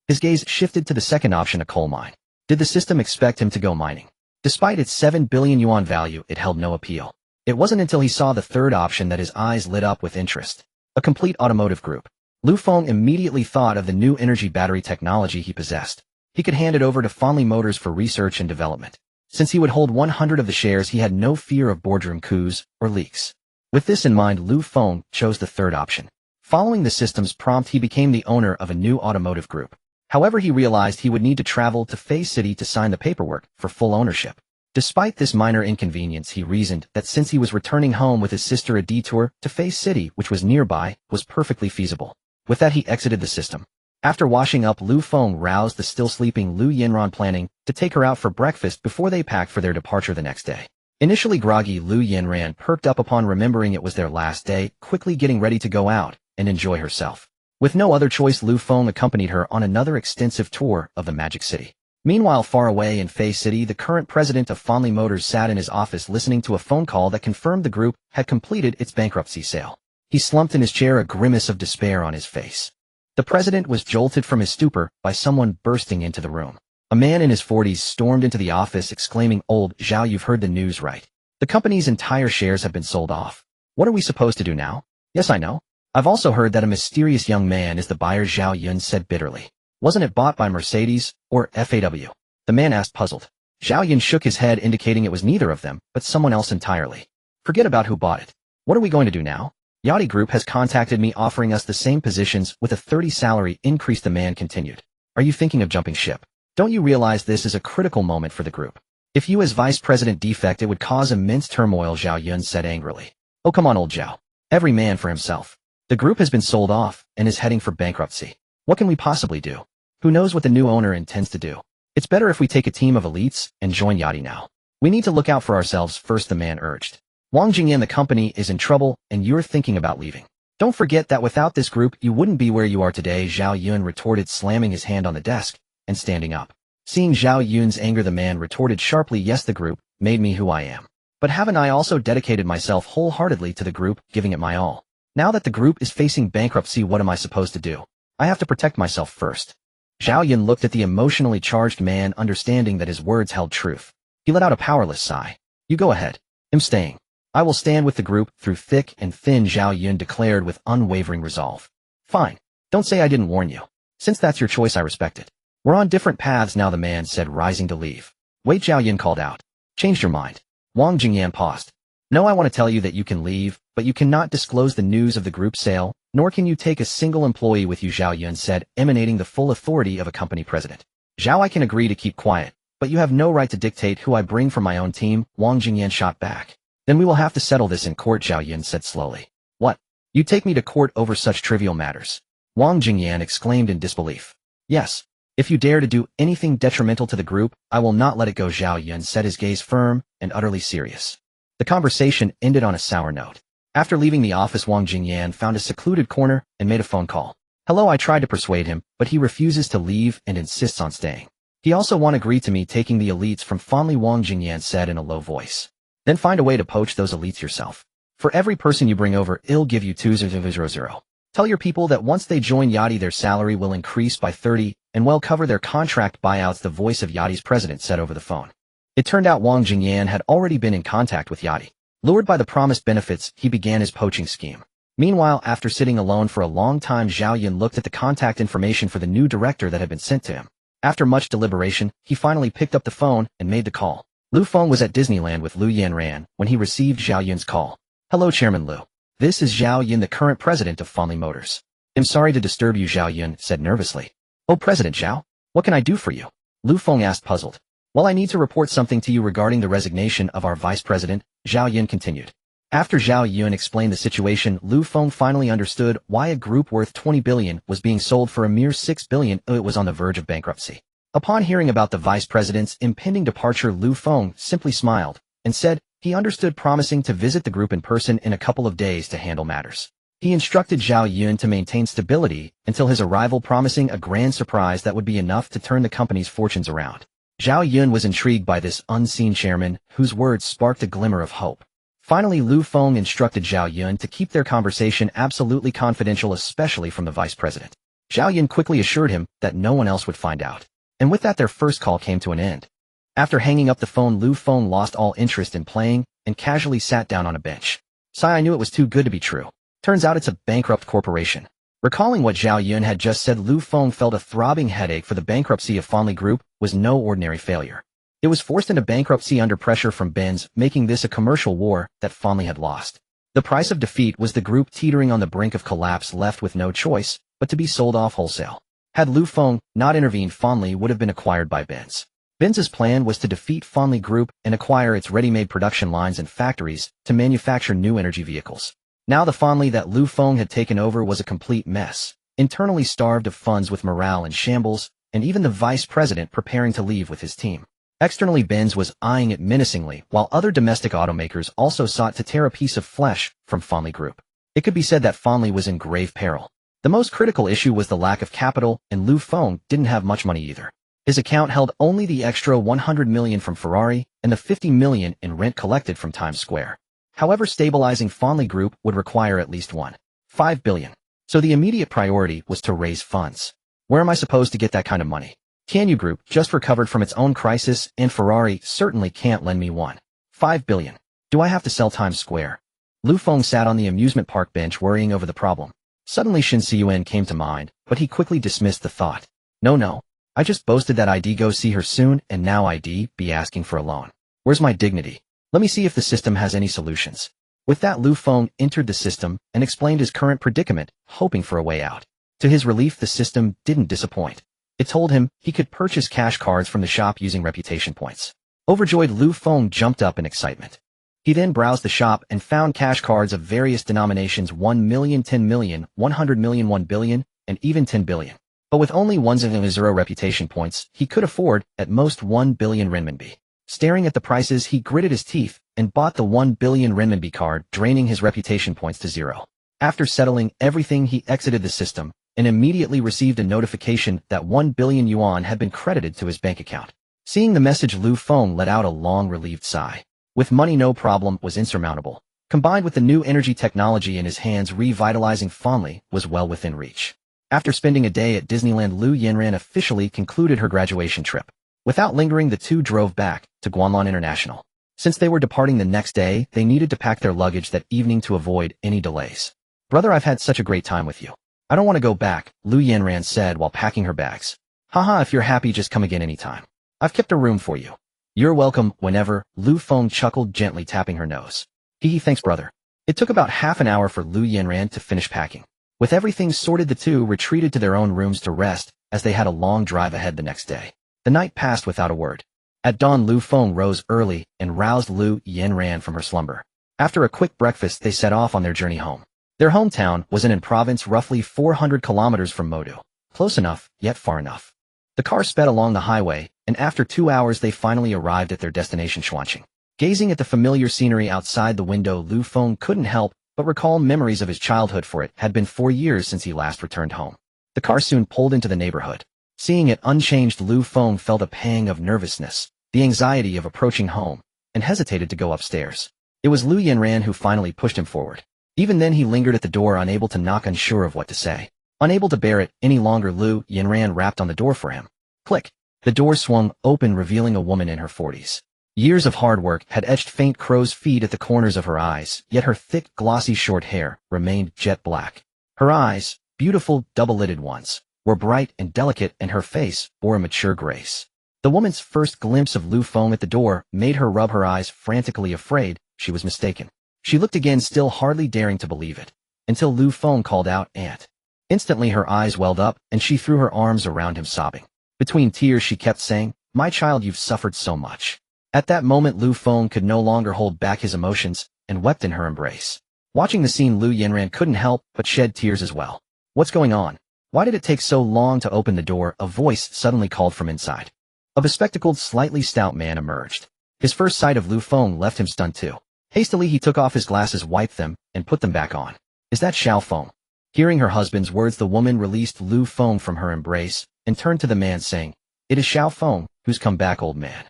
His gaze shifted to the second option, a coal mine. Did the system expect him to go mining? Despite its 7 billion yuan value, it held no appeal. It wasn't until he saw the third option that his eyes lit up with interest. A complete automotive group. Lu Feng immediately thought of the new energy battery technology he possessed. He could hand it over to Fanli Motors for research and development. Since he would hold 100 of the shares, he had no fear of boardroom coups or leaks. With this in mind, Lu Feng chose the third option. Following the system's prompt, he became the owner of a new automotive group. However, he realized he would need to travel to Fei City to sign the paperwork for full ownership. Despite this minor inconvenience, he reasoned that since he was returning home with his sister, a detour to Fei City, which was nearby, was perfectly feasible. With that, he exited the system. After washing up, Lu Feng roused the still sleeping Lu Yanran, planning to take her out for breakfast before they packed for their departure the next day. Initially groggy, Lu Yanran perked up upon remembering it was their last day, quickly getting ready to go out and enjoy herself. With no other choice, Lu Feng accompanied her on another extensive tour of the Magic City. Meanwhile, far away in Fei City, the current president of Fanli Motors sat in his office listening to a phone call that confirmed the group had completed its bankruptcy sale. He slumped in his chair, a grimace of despair on his face. The president was jolted from his stupor by someone bursting into the room. A man in his 40s stormed into the office, exclaiming, "Old Zhao, you've heard the news right. The company's entire shares have been sold off. What are we supposed to do now?" "Yes, I know. I've also heard that a mysterious young man is the buyer," Xianyun said bitterly. "Wasn't it bought by Mercedes or FAW?" the man asked, puzzled. Xianyun shook his head, indicating it was neither of them, but someone else entirely. "Forget about who bought it. What are we going to do now?" "Yachty Group has contacted me, offering us the same positions with a 30 salary increase," the man continued. "Are you thinking of jumping ship? Don't you realize this is a critical moment for the group? If you as vice president defect, it would cause immense turmoil," Xianyun said angrily. "Oh, come on, old Zhao. Every man for himself. The group has been sold off and is heading for bankruptcy. What can we possibly do? Who knows what the new owner intends to do? It's better if we take a team of elites and join Yachty now. We need to look out for ourselves first," the man urged. "Wang Jingyan, the company is in trouble, and you're thinking about leaving. Don't forget that without this group, you wouldn't be where you are today," Xianyun retorted, slamming his hand on the desk and standing up. Seeing Xianyun's anger, the man retorted sharply, "Yes, the group made me who I am. But haven't I also dedicated myself wholeheartedly to the group, giving it my all? Now that the group is facing bankruptcy, what am I supposed to do? I have to protect myself first." Xianyun looked at the emotionally charged man, understanding that his words held truth. He let out a powerless sigh. You go ahead. I'm staying. I will stand with the group through thick and thin, Xianyun declared with unwavering resolve. Fine. Don't say I didn't warn you. Since that's your choice, I respect it. We're on different paths now, the man said, rising to leave. Wait, Xianyun called out. Changed your mind. Wang Jingyan paused. No, I want to tell you that you can leave, but you cannot disclose the news of the group sale, nor can you take a single employee with you, Xianyun said, emanating the full authority of a company president. Zhao, I can agree to keep quiet, but you have no right to dictate who I bring from my own team, Wang Jingyan shot back. Then we will have to settle this in court, Xianyun said slowly. What? You take me to court over such trivial matters? Wang Jingyan exclaimed in disbelief. Yes. If you dare to do anything detrimental to the group, I will not let it go, Xianyun said, his gaze firm and utterly serious. The conversation ended on a sour note. After leaving the office, Wang Jingyan found a secluded corner and made a phone call. Hello, I tried to persuade him, but he refuses to leave and insists on staying. He also won't agree to me taking the elites from Fenli, Wang Jingyan said in a low voice. Then find a way to poach those elites yourself. For every person you bring over, I'll give you 2,000. Tell your people that once they join Yachty, their salary will increase by 30 and will cover their contract buyouts, the voice of Yachty's president said over the phone. It turned out Wang Jingyan had already been in contact with Yachty. Lured by the promised benefits, he began his poaching scheme. Meanwhile, after sitting alone for a long time, Xianyun looked at the contact information for the new director that had been sent to him. After much deliberation, he finally picked up the phone and made the call. Lu Feng was at Disneyland with Lu Yanran when he received Xianyun's call. Hello, Chairman Lu. This is Xianyun, the current president of Fenli Motors. I'm sorry to disturb you, Xianyun said nervously. Oh, President Zhao, what can I do for you? Lu Feng asked, puzzled. Well, I need to report something to you regarding the resignation of our vice president, Xianyun continued. After Xianyun explained the situation, Lu Feng finally understood why a group worth 20 billion was being sold for a mere 6 billion. It was on the verge of bankruptcy. Upon hearing about the vice president's impending departure, Lu Feng simply smiled and said he understood, promising to visit the group in person in a couple of days to handle matters. He instructed Xianyun to maintain stability until his arrival, promising a grand surprise that would be enough to turn the company's fortunes around. Xianyun was intrigued by this unseen chairman, whose words sparked a glimmer of hope. Finally, Lu Feng instructed Xianyun to keep their conversation absolutely confidential, especially from the vice president. Xianyun quickly assured him that no one else would find out. And with that, their first call came to an end. After hanging up the phone, Lu Feng lost all interest in playing and casually sat down on a bench. I knew it was too good to be true. Turns out it's a bankrupt corporation. Recalling what Xianyun had just said, Lu Feng felt a throbbing headache, for the bankruptcy of Fenli Group was no ordinary failure. It was forced into bankruptcy under pressure from Benz, making this a commercial war that Fenli had lost. The price of defeat was the group teetering on the brink of collapse, left with no choice but to be sold off wholesale. Had Lu Feng not intervened, Fenli would have been acquired by Benz. Benz's plan was to defeat Fenli Group and acquire its ready-made production lines and factories to manufacture new energy vehicles. Now the Fenli that Lu Feng had taken over was a complete mess, internally starved of funds, with morale in shambles, and even the vice president preparing to leave with his team. Externally, Benz was eyeing it menacingly, while other domestic automakers also sought to tear a piece of flesh from Fenli Group. It could be said that Fenli was in grave peril. The most critical issue was the lack of capital, and Lu Feng didn't have much money either. His account held only the extra 100 million from Ferrari and the 50 million in rent collected from Times Square. However, stabilizing Fenli Group would require at least 1.5 billion. So the immediate priority was to raise funds. Where am I supposed to get that kind of money? Xianyun Group just recovered from its own crisis, and Ferrari certainly can't lend me 1.5 billion. Do I have to sell Times Square? Lu Feng sat on the amusement park bench, worrying over the problem. Suddenly Xianyun came to mind, but he quickly dismissed the thought. No. I just boasted that I'd go see her soon, and now I'd be asking for a loan. Where's my dignity? Let me see if the system has any solutions. With that, Lu Feng entered the system and explained his current predicament, hoping for a way out. To his relief, the system didn't disappoint. It told him he could purchase cash cards from the shop using reputation points. Overjoyed, Lu Feng jumped up in excitement. He then browsed the shop and found cash cards of various denominations: 1 million, 10 million, 100 million, 1 billion, and even 10 billion. But with only 1,000 reputation points, he could afford, at most, 1 billion renminbi. Staring at the prices, he gritted his teeth and bought the 1 billion renminbi card, draining his reputation points to 0. After settling everything, he exited the system and immediately received a notification that 1 billion yuan had been credited to his bank account. Seeing the message, Lu Feng let out a long, relieved sigh. With money, no problem was insurmountable. Combined with the new energy technology in his hands, revitalizing Fenli was well within reach. After spending a day at Disneyland, Lu Yanran officially concluded her graduation trip. Without lingering, the two drove back to Guanlan International. Since they were departing the next day, they needed to pack their luggage that evening to avoid any delays. Brother, I've had such a great time with you. I don't want to go back, Lu Yanran said while packing her bags. Haha, if you're happy, just come again anytime. I've kept a room for you. You're welcome whenever, Lu Feng chuckled, gently tapping her nose. Hee, thanks brother. It took about half an hour for Lu Yanran to finish packing. With everything sorted, the two retreated to their own rooms to rest, as they had a long drive ahead the next day. The night passed without a word. At dawn, Lu Feng rose early and roused Lu Yanran from her slumber. After a quick breakfast, they set off on their journey home. Their hometown was in province roughly 400 kilometers from Modu. Close enough, yet far enough. The car sped along the highway, and after 2 hours they finally arrived at their destination, Xianyun. Gazing at the familiar scenery outside the window, Lu Feng couldn't help but recall memories of his childhood, for it had been 4 years since he last returned home. The car soon pulled into the neighborhood. Seeing it unchanged, Lu Feng felt a pang of nervousness, the anxiety of approaching home, and hesitated to go upstairs. It was Lu Yanran who finally pushed him forward. Even then he lingered at the door, unable to knock, unsure of what to say. Unable to bear it any longer, Lu Yanran rapped on the door for him. Click. The door swung open, revealing a woman in her 40s. Years of hard work had etched faint crow's feet at the corners of her eyes, yet her thick, glossy short hair remained jet black. Her eyes, beautiful, double-lidded ones, were bright and delicate, and her face bore a mature grace. The woman's first glimpse of Lu Feng at the door made her rub her eyes frantically, afraid she was mistaken. She looked again, still hardly daring to believe it, until Lu Feng called out, "Aunt." Instantly her eyes welled up, and she threw her arms around him, sobbing. Between tears she kept saying, "My child, you've suffered so much." At that moment Lu Feng could no longer hold back his emotions, and wept in her embrace. Watching the scene, Lu Yanran couldn't help but shed tears as well. What's going on? Why did it take so long to open the door? A voice suddenly called from inside. A bespectacled, slightly stout man emerged. His first sight of Lu Feng left him stunned too. Hastily he took off his glasses, wiped them, and put them back on. Is that Xiao Feng? Hearing her husband's words, the woman released Lu Feng from her embrace and turned to the man, saying, "It is Xiao Feng who's come back, old man."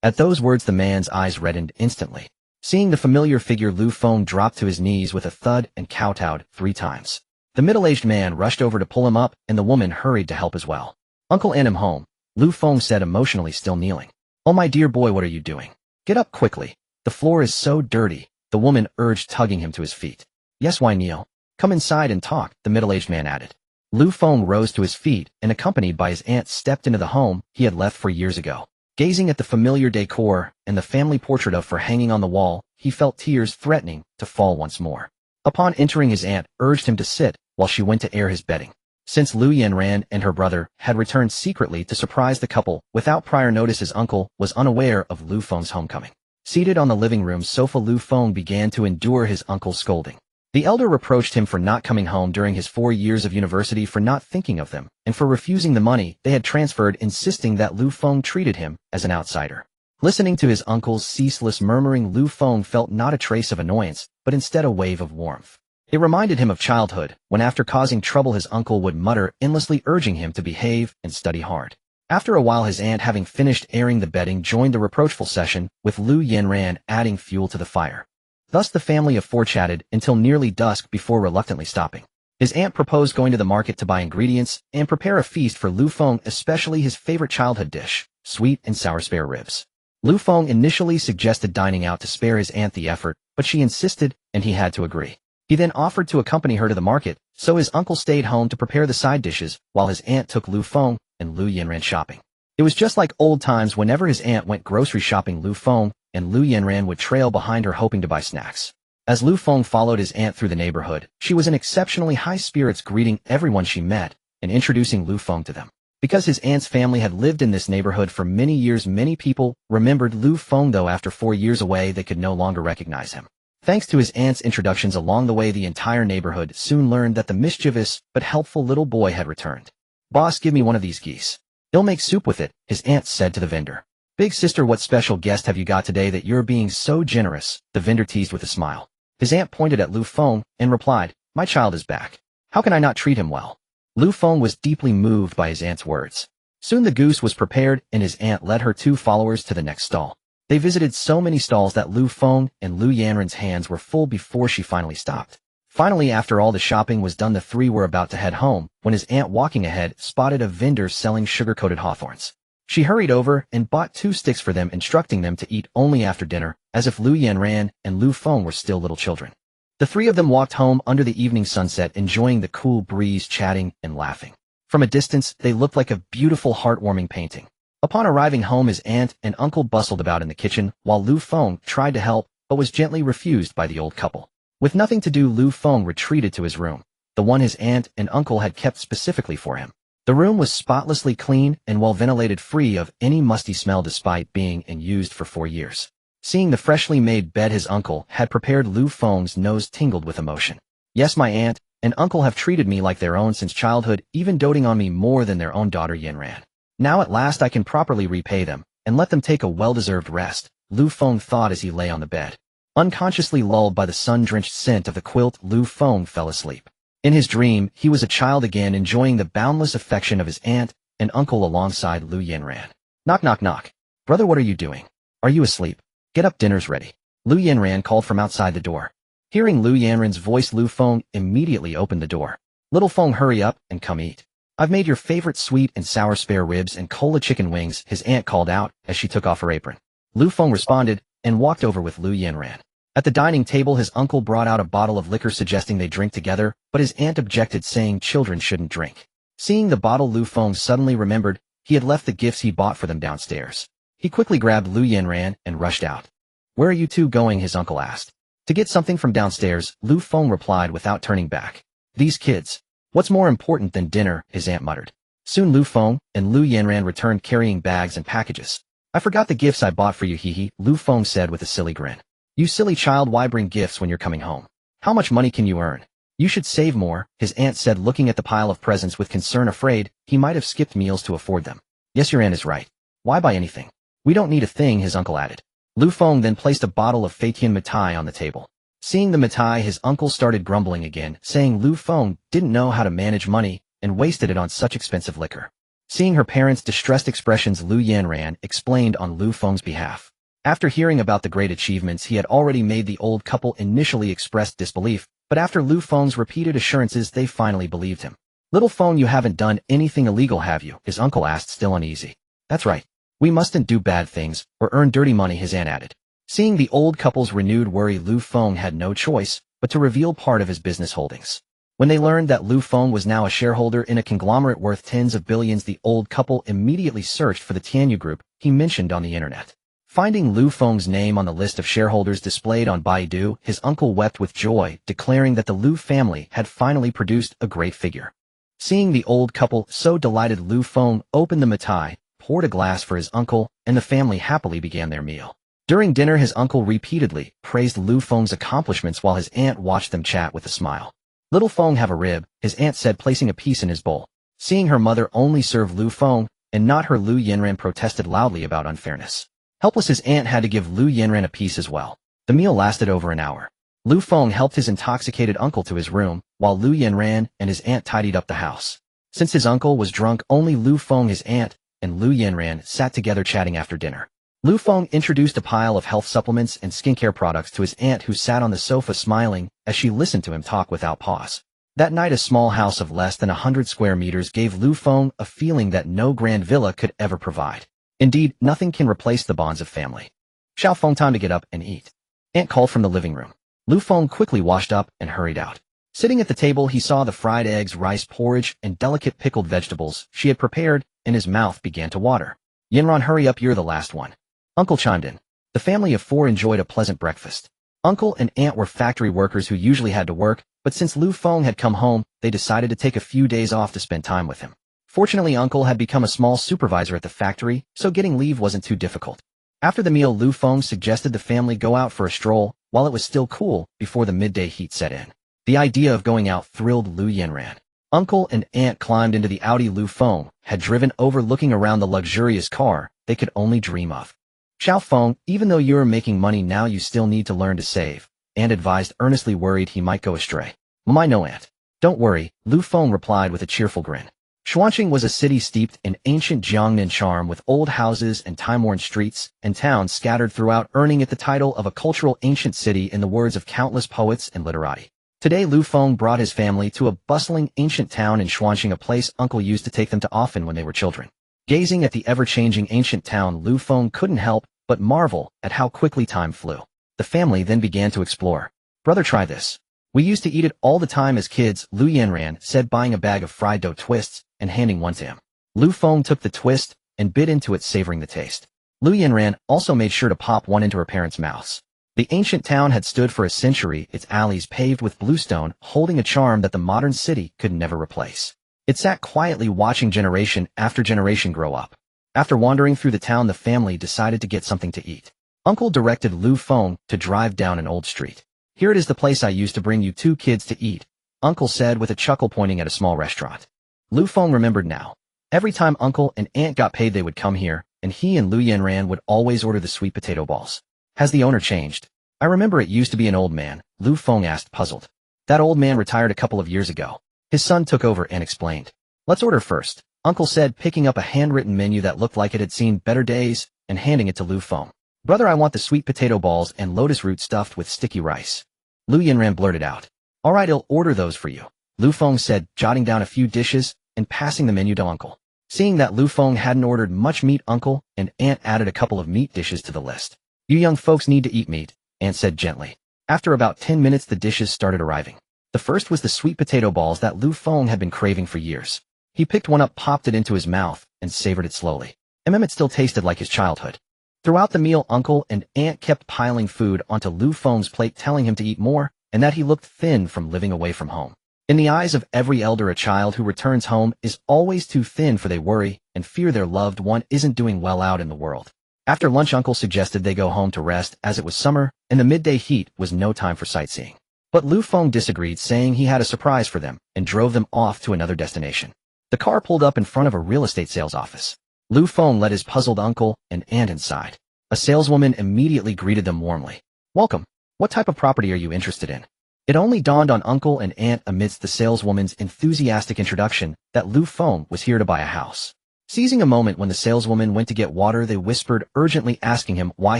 At those words the man's eyes reddened instantly. Seeing the familiar figure, Lu Feng dropped to his knees with a thud and kowtowed 3 times. The middle-aged man rushed over to pull him up, and the woman hurried to help as well. "Uncle and him home," Lu Feng said, emotionally, still kneeling. "Oh my dear boy, what are you doing? Get up quickly. The floor is so dirty," the woman urged, tugging him to his feet. "Yes, why kneel? Come inside and talk," the middle-aged man added. Lu Feng rose to his feet and, accompanied by his aunt, stepped into the home he had left 4 years ago. Gazing at the familiar decor and the family portrait of Feng hanging on the wall, he felt tears threatening to fall once more. Upon entering, his aunt urged him to sit while she went to air his bedding. Since Lu Yanran and her brother had returned secretly to surprise the couple without prior notice, his uncle was unaware of Lu Feng's homecoming. Seated on the living room sofa, Lu Feng began to endure his uncle's scolding. The elder reproached him for not coming home during his 4 years of university, for not thinking of them, and for refusing the money they had transferred, insisting that Lu Feng treated him as an outsider. Listening to his uncle's ceaseless murmuring, Lu Feng felt not a trace of annoyance, but instead a wave of warmth. It reminded him of childhood, when after causing trouble his uncle would mutter, endlessly urging him to behave and study hard. After a while, his aunt, having finished airing the bedding, joined the reproachful session, with Lu Yanran adding fuel to the fire. Thus the family of 4 chatted until nearly dusk before reluctantly stopping. His aunt proposed going to the market to buy ingredients and prepare a feast for Lu Feng, especially his favorite childhood dish, sweet and sour spare ribs. Lu Feng initially suggested dining out to spare his aunt the effort, but she insisted, and he had to agree. He then offered to accompany her to the market, so his uncle stayed home to prepare the side dishes, while his aunt took Lu Feng and Lu Yanran shopping. It was just like old times. Whenever his aunt went grocery shopping, Lu Feng and Lu Yanran would trail behind her, hoping to buy snacks. As Lu Feng followed his aunt through the neighborhood, she was in exceptionally high spirits, greeting everyone she met and introducing Lu Feng to them. Because his aunt's family had lived in this neighborhood for many years, many people remembered Lu Feng, though after 4 years away they could no longer recognize him. Thanks to his aunt's introductions along the way, the entire neighborhood soon learned that the mischievous but helpful little boy had returned. "Boss, give me one of these geese. He'll make soup with it," his aunt said to the vendor. "Big sister, what special guest have you got today that you're being so generous?" the vendor teased with a smile. His aunt pointed at Lu Feng and replied, "My child is back. How can I not treat him well?" Lu Feng was deeply moved by his aunt's words. Soon the goose was prepared, and his aunt led her 2 followers to the next stall. They visited so many stalls that Lu Feng and Lu Yanran's hands were full before she finally stopped. Finally, after all the shopping was done, the three were about to head home when his aunt, walking ahead, spotted a vendor selling sugar-coated hawthorns. She hurried over and bought 2 sticks for them, instructing them to eat only after dinner, as if Lu Yanran and Lu Feng were still little children. The 3 of them walked home under the evening sunset, enjoying the cool breeze, chatting and laughing. From a distance, they looked like a beautiful, heartwarming painting. Upon arriving home, his aunt and uncle bustled about in the kitchen, while Lu Feng tried to help, but was gently refused by the old couple. With nothing to do, Lu Feng retreated to his room, the one his aunt and uncle had kept specifically for him. The room was spotlessly clean and well ventilated, free of any musty smell despite being used for 4 years. Seeing the freshly made bed his uncle had prepared, Lu Feng's nose tingled with emotion. Yes, my aunt and uncle have treated me like their own since childhood, even doting on me more than their own daughter Yanran. Now at last I can properly repay them and let them take a well-deserved rest, Lu Feng thought as he lay on the bed. Unconsciously lulled by the sun-drenched scent of the quilt, Lu Feng fell asleep. In his dream, he was a child again, enjoying the boundless affection of his aunt and uncle alongside Lu Yanran. Knock, knock, knock. Brother, what are you doing? Are you asleep? Get up, dinner's ready. Lu Yanran called from outside the door. Hearing Lu Yanran's voice, Lu Feng immediately opened the door. Little Feng, hurry up and come eat. I've made your favorite sweet and sour spare ribs and cola chicken wings, his aunt called out as she took off her apron. Lu Feng responded and walked over with Lu Yanran. At the dining table, his uncle brought out a bottle of liquor, suggesting they drink together, but his aunt objected, saying children shouldn't drink. Seeing the bottle, Lu Feng suddenly remembered he had left the gifts he bought for them downstairs. He quickly grabbed Lu Yanran and rushed out. Where are you two going? His uncle asked. To get something from downstairs, Lu Feng replied without turning back. These kids. What's more important than dinner? His aunt muttered. Soon Lu Feng and Lu Yanran returned carrying bags and packages. I forgot the gifts I bought for you, hee, Lu Feng said with a silly grin. You silly child, why bring gifts when you're coming home? How much money can you earn? You should save more, his aunt said, looking at the pile of presents with concern, afraid he might have skipped meals to afford them. Yes, your aunt is right. Why buy anything? We don't need a thing, his uncle added. Lu Feng then placed a bottle of Feiqian mitai on the table. Seeing the mitai, his uncle started grumbling again, saying Lu Feng didn't know how to manage money and wasted it on such expensive liquor. Seeing her parents' distressed expressions, Lu Yanran explained on Lu Feng's behalf. After hearing about the great achievements he had already made, the old couple initially expressed disbelief, but after Lu Feng's repeated assurances, they finally believed him. Little Feng, you haven't done anything illegal, have you? His uncle asked, still uneasy. That's right. We mustn't do bad things or earn dirty money, his aunt added. Seeing the old couple's renewed worry, Lu Feng had no choice but to reveal part of his business holdings. When they learned that Lu Feng was now a shareholder in a conglomerate worth tens of billions, the old couple immediately searched for the Xianyun group he mentioned on the internet. Finding Lu Feng's name on the list of shareholders displayed on Baidu, his uncle wept with joy, declaring that the Lu family had finally produced a great figure. Seeing the old couple so delighted, Lu Feng opened the mitai, poured a glass for his uncle, and the family happily began their meal. During dinner, his uncle repeatedly praised Lu Feng's accomplishments while his aunt watched them chat with a smile. Little Feng, have a rib, his aunt said, placing a piece in his bowl. Seeing her mother only serve Lu Feng and not her, Lu Yanran protested loudly about unfairness. Helpless, his aunt had to give Lu Yanran a piece as well. The meal lasted over an hour. Lu Feng helped his intoxicated uncle to his room, while Lu Yanran and his aunt tidied up the house. Since his uncle was drunk, only Lu Feng, his aunt, and Lu Yanran sat together chatting after dinner. Lu Feng introduced a pile of health supplements and skincare products to his aunt, who sat on the sofa smiling as she listened to him talk without pause. That night, a small house of less than 100 square meters gave Lu Feng a feeling that no grand villa could ever provide. Indeed, nothing can replace the bonds of family. Xiao Feng, time to get up and eat. Aunt called from the living room. Lu Feng quickly washed up and hurried out. Sitting at the table, he saw the fried eggs, rice porridge, and delicate pickled vegetables she had prepared, and his mouth began to water. Yanran, hurry up, you're the last one. Uncle chimed in. The family of 4 enjoyed a pleasant breakfast. Uncle and aunt were factory workers who usually had to work, but since Lu Feng had come home, they decided to take a few days off to spend time with him. Fortunately, Uncle had become a small supervisor at the factory, so getting leave wasn't too difficult. After the meal, Lu Feng suggested the family go out for a stroll while it was still cool before the midday heat set in. The idea of going out thrilled Lu Yanran. Uncle and aunt climbed into the Audi Lu Feng had driven over, looking around the luxurious car they could only dream of. Xiao Feng, even though you're making money now, you still need to learn to save, aunt advised, earnestly worried he might go astray. My no, aunt. Don't worry, Lu Feng replied with a cheerful grin. Xianyun was a city steeped in ancient Jiangnan charm, with old houses and time-worn streets and towns scattered throughout, earning it the title of a cultural ancient city in the words of countless poets and literati. Today Lu Feng brought his family to a bustling ancient town in Xianyun, a place Uncle used to take them to often when they were children. Gazing at the ever-changing ancient town, Lu Feng couldn't help but marvel at how quickly time flew. The family then began to explore. "Brother, try this. We used to eat it all the time as kids," Xianyun said, buying a bag of fried dough twists and handing one to him. Lu Feng took the twist and bit into it, savoring the taste. Xianyun also made sure to pop one into her parents' mouths. The ancient town had stood for a century, its alleys paved with bluestone, holding a charm that the modern city could never replace. It sat quietly, watching generation after generation grow up. After wandering through the town, the family decided to get something to eat. Uncle directed Lu Feng to drive down an old street. "Here it is, the place I used to bring you two kids to eat," Uncle said with a chuckle, pointing at a small restaurant. Lu Feng remembered now. Every time Uncle and Aunt got paid, they would come here, and he and Xianyun would always order the sweet potato balls. "Has the owner changed?" "I remember it used to be an old man," Lu Feng asked, puzzled. "That old man retired a couple of years ago. His son took over and explained." "Let's order first," Uncle said, picking up a handwritten menu that looked like it had seen better days and handing it to Lu Feng. "Brother, I want the sweet potato balls and lotus root stuffed with sticky rice." Xianyun blurted out. "All right, I'll order those for you," Lu Feng said, jotting down a few dishes and passing the menu to Uncle. Seeing that Lu Feng hadn't ordered much meat, Uncle and Aunt added a couple of meat dishes to the list. "You young folks need to eat meat," Aunt said gently. After about 10 minutes, the dishes started arriving. The first was the sweet potato balls that Lu Feng had been craving for years. He picked one up, popped it into his mouth, and savored it slowly. It still tasted like his childhood. Throughout the meal, Uncle and Aunt kept piling food onto Lu Feng's plate, telling him to eat more, and that he looked thin from living away from home. In the eyes of every elder, a child who returns home is always too thin, for they worry and fear their loved one isn't doing well out in the world. After lunch, Uncle suggested they go home to rest, as it was summer, and the midday heat was no time for sightseeing. But Lu Feng disagreed, saying he had a surprise for them, and drove them off to another destination. The car pulled up in front of a real estate sales office. Lu Feng led his puzzled uncle and aunt inside. A saleswoman immediately greeted them warmly. "Welcome. What type of property are you interested in?" It only dawned on Uncle and Aunt amidst the saleswoman's enthusiastic introduction that Lu Feng was here to buy a house. Seizing a moment when the saleswoman went to get water, they whispered, urgently asking him why